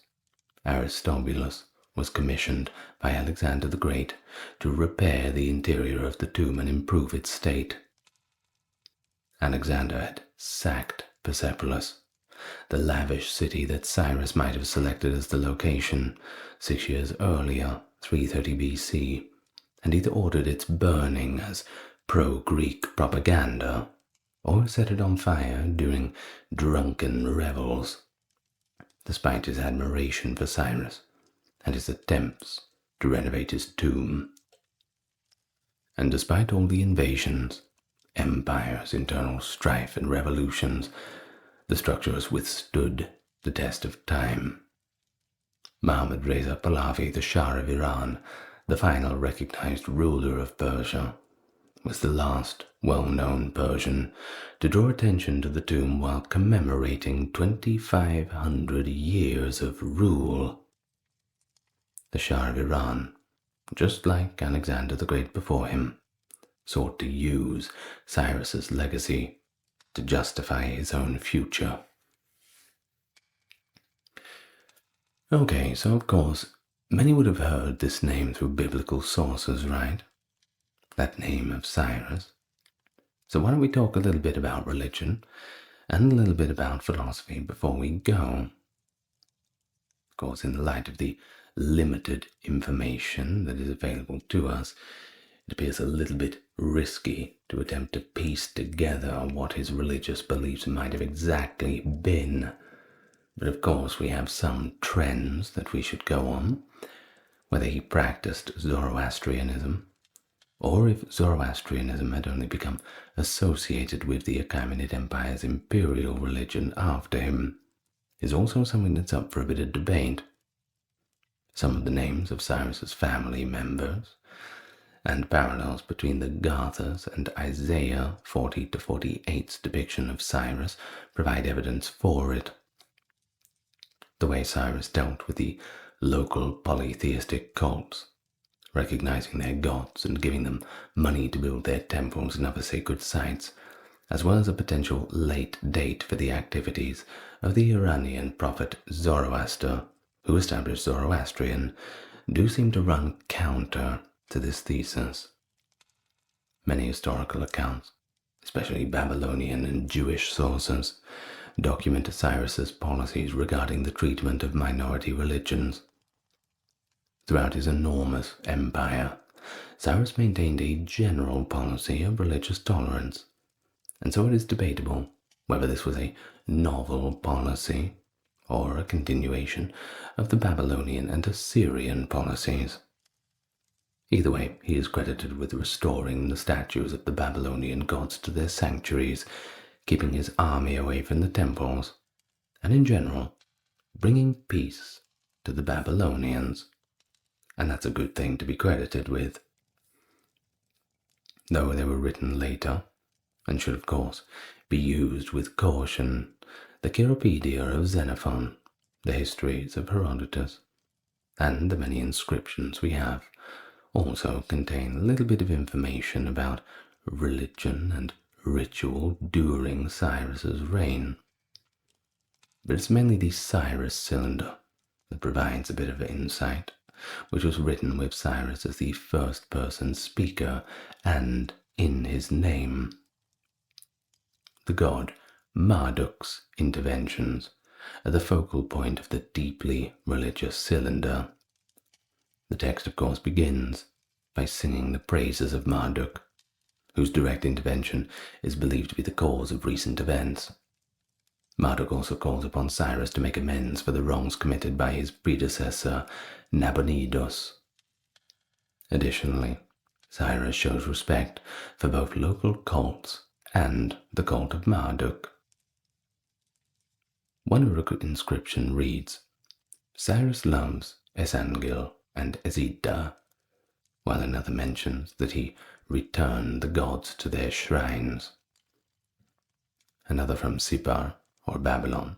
Aristobulus was commissioned by Alexander the Great to repair the interior of the tomb and improve its state. Alexander had sacked Persepolis, the lavish city that Cyrus might have selected as the location 6 years earlier, 330 BC, and either ordered its burning as pro-Greek propaganda or set it on fire during drunken revels. Despite his admiration for Cyrus and his attempts to renovate his tomb, and despite all the invasions, empires, internal strife, and revolutions, the structure has withstood the test of time. Muhammad Reza Pahlavi, the Shah of Iran, the final recognized ruler of Persia, was the last well-known Persian to draw attention to the tomb while commemorating 2,500 years of rule. The Shah of Iran, just like Alexander the Great before him, sought to use Cyrus's legacy to justify his own future. Okay, so of course, many would have heard this name through biblical sources, right? That name of Cyrus. So why don't we talk a little bit about religion and a little bit about philosophy before we go? Of course, in the light of the limited information that is available to us, it appears a little bit risky to attempt to piece together what his religious beliefs might have exactly been. But of course, we have some trends that we should go on, whether he practiced Zoroastrianism, or if Zoroastrianism had only become associated with the Achaemenid Empire's imperial religion after him, is also something that's up for a bit of debate. Some of the names of Cyrus's family members, and parallels between the Gathas and Isaiah 40 to 48's depiction of Cyrus provide evidence for it. The way Cyrus dealt with the local polytheistic cults, recognizing their gods and giving them money to build their temples and other sacred sites, as well as a potential late date for the activities of the Iranian prophet Zoroaster, who established Zoroastrian, do seem to run counter to this thesis. Many historical accounts, especially Babylonian and Jewish sources, document Cyrus's policies regarding the treatment of minority religions. Throughout his enormous empire, Cyrus maintained a general policy of religious tolerance, and so it is debatable whether this was a novel policy or a continuation of the Babylonian and Assyrian policies. Either way, he is credited with restoring the statues of the Babylonian gods to their sanctuaries, keeping his army away from the temples, and in general, bringing peace to the Babylonians. And that's a good thing to be credited with. Though they were written later, and should of course be used with caution, the Cyropedia of Xenophon, the histories of Herodotus, and the many inscriptions we have also contain a little bit of information about religion and ritual during Cyrus's reign. But it's mainly the Cyrus cylinder that provides a bit of insight, which was written with Cyrus as the first-person speaker and in his name. The god Marduk's interventions are the focal point of the deeply religious cylinder. The text, of course, begins by singing the praises of Marduk, whose direct intervention is believed to be the cause of recent events. Marduk also calls upon Cyrus to make amends for the wrongs committed by his predecessor, Nabonidus. Additionally, Cyrus shows respect for both local cults and the cult of Marduk. One Uruk inscription reads, "Cyrus loves Esangil and Ezida," while another mentions that he returned the gods to their shrines. Another from Sipar, or Babylon,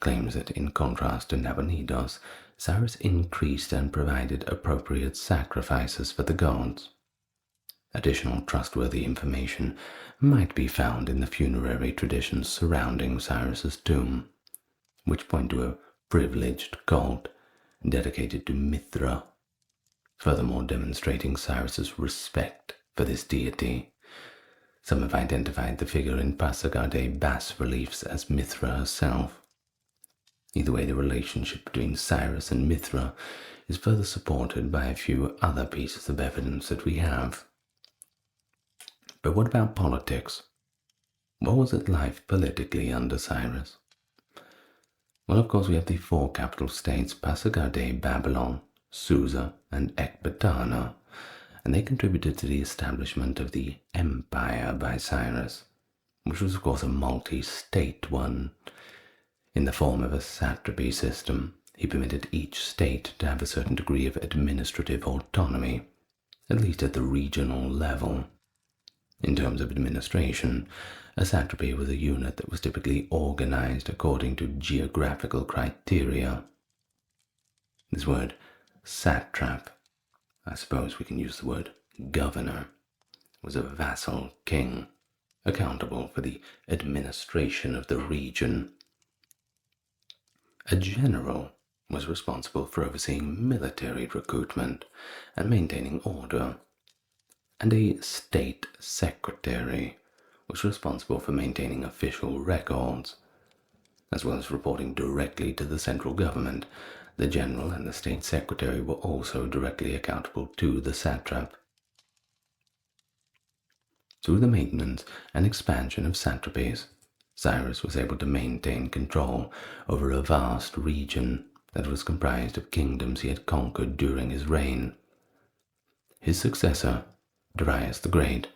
claims that in contrast to Nabonidus, Cyrus increased and provided appropriate sacrifices for the gods. Additional trustworthy information might be found in the funerary traditions surrounding Cyrus's tomb, which point to a privileged cult dedicated to Mithra, furthermore demonstrating Cyrus's respect for this deity. Some have identified the figure in Pasargadae bas-reliefs as Mithra herself. Either way, the relationship between Cyrus and Mithra is further supported by a few other pieces of evidence that we have. But what about politics? What was it like politically under Cyrus? Well, of course, we have the four capital states, Pasargadae, Babylon, Susa, and Ecbatana, and they contributed to the establishment of the empire by Cyrus, which was, of course, a multi-state one. In the form of a satrapy system, he permitted each state to have a certain degree of administrative autonomy, at least at the regional level. In terms of administration, a satrapy was a unit that was typically organized according to geographical criteria. This word satrap, I suppose we can use the word governor, was a vassal king accountable for the administration of the region. A general was responsible for overseeing military recruitment and maintaining order, and a state secretary was responsible for maintaining official records, as well as reporting directly to the central government. The general and the state secretary were also directly accountable to the satrap. Through the maintenance and expansion of satrapies, Cyrus was able to maintain control over a vast region that was comprised of kingdoms he had conquered during his reign. His successor, Darius the Great,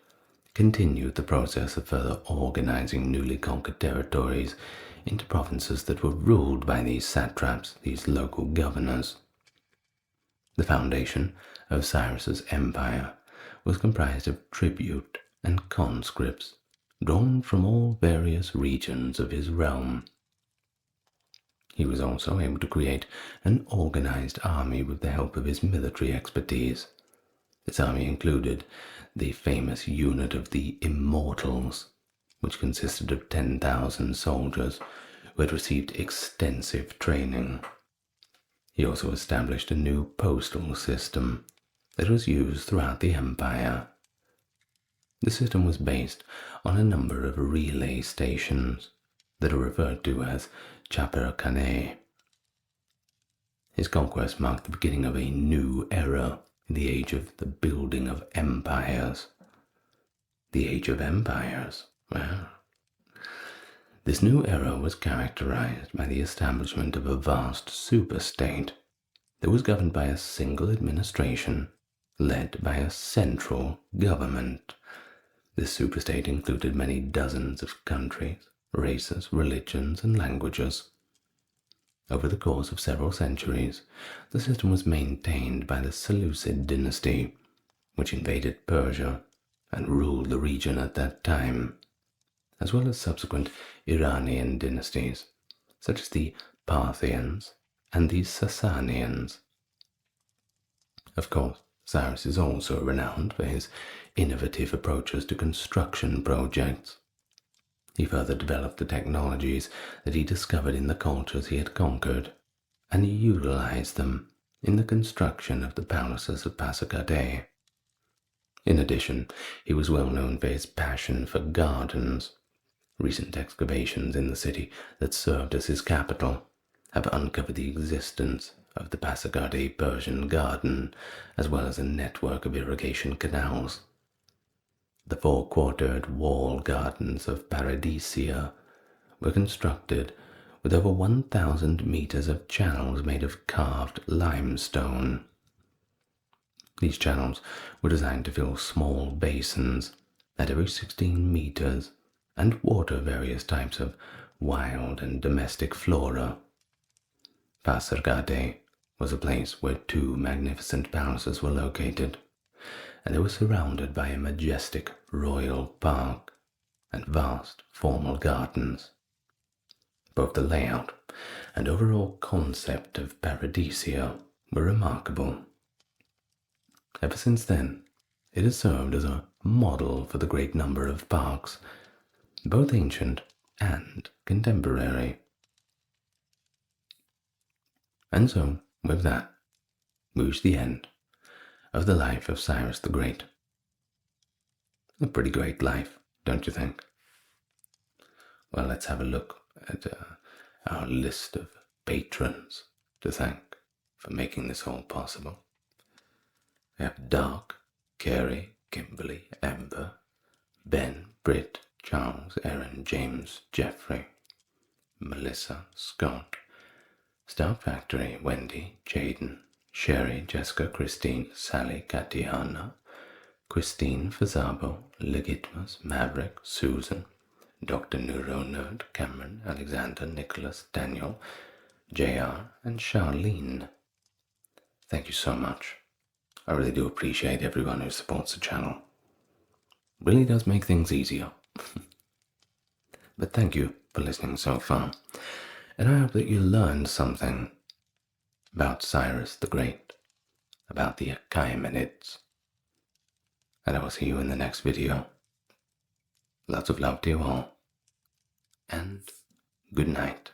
continued the process of further organizing newly conquered territories into provinces that were ruled by these satraps, these local governors. The foundation of Cyrus's empire was comprised of tribute and conscripts drawn from all various regions of his realm. He was also able to create an organized army with the help of his military expertise. This army included the famous unit of the Immortals, which consisted of 10,000 soldiers who had received extensive training. He also established a new postal system that was used throughout the empire. The system was based on a number of relay stations that are referred to as chapercae. His conquest marked the beginning of a new era in the age of the building of empires. The age of empires, well. This new era was characterized by the establishment of a vast superstate that was governed by a single administration led by a central government. This superstate included many dozens of countries, races, religions, and languages. Over the course of several centuries, the system was maintained by the Seleucid dynasty, which invaded Persia and ruled the region at that time, as well as subsequent Iranian dynasties, such as the Parthians and the Sasanians. Of course, Cyrus is also renowned for his innovative approaches to construction projects. He further developed the technologies that he discovered in the cultures he had conquered, and he utilized them in the construction of the palaces of Pasargadae. In addition, he was well known for his passion for gardens. Recent excavations in the city that served as his capital have uncovered the existence of the Pasargadae Persian garden, as well as a network of irrigation canals. The four-quartered wall gardens of Paradisia were constructed with over 1,000 meters of channels made of carved limestone. These channels were designed to fill small basins at every 16 meters and water various types of wild and domestic flora. Pasargadae was a place where two magnificent palaces were located, and they were surrounded by a majestic royal park and vast formal gardens. Both the layout and overall concept of Paradisia were remarkable. Ever since then, it has served as a model for the great number of parks, both ancient and contemporary. And so, with that, we reach the end of the life of Cyrus the Great. A pretty great life, don't you think? Well, let's have a look at our list of patrons to thank for making this all possible. We have Dark, Carey, Kimberly, Amber, Ben, Britt, Charles, Aaron, James, Jeffrey, Melissa, Scott, Stout Factory, Wendy, Jaden, Sherry, Jessica, Christine, Sally, Katiana, Christine, Fazabo, Legitmus, Maverick, Susan, Dr. Neuro Nerd, Cameron, Alexander, Nicholas, Daniel, JR, and Charlene. Thank you so much. I really do appreciate everyone who supports the channel. really does make things easier. But thank you for listening so far, and I hope that you learned something about Cyrus the Great, about the Achaemenids, and I will see you in the next video. Lots of love to you all, and good night.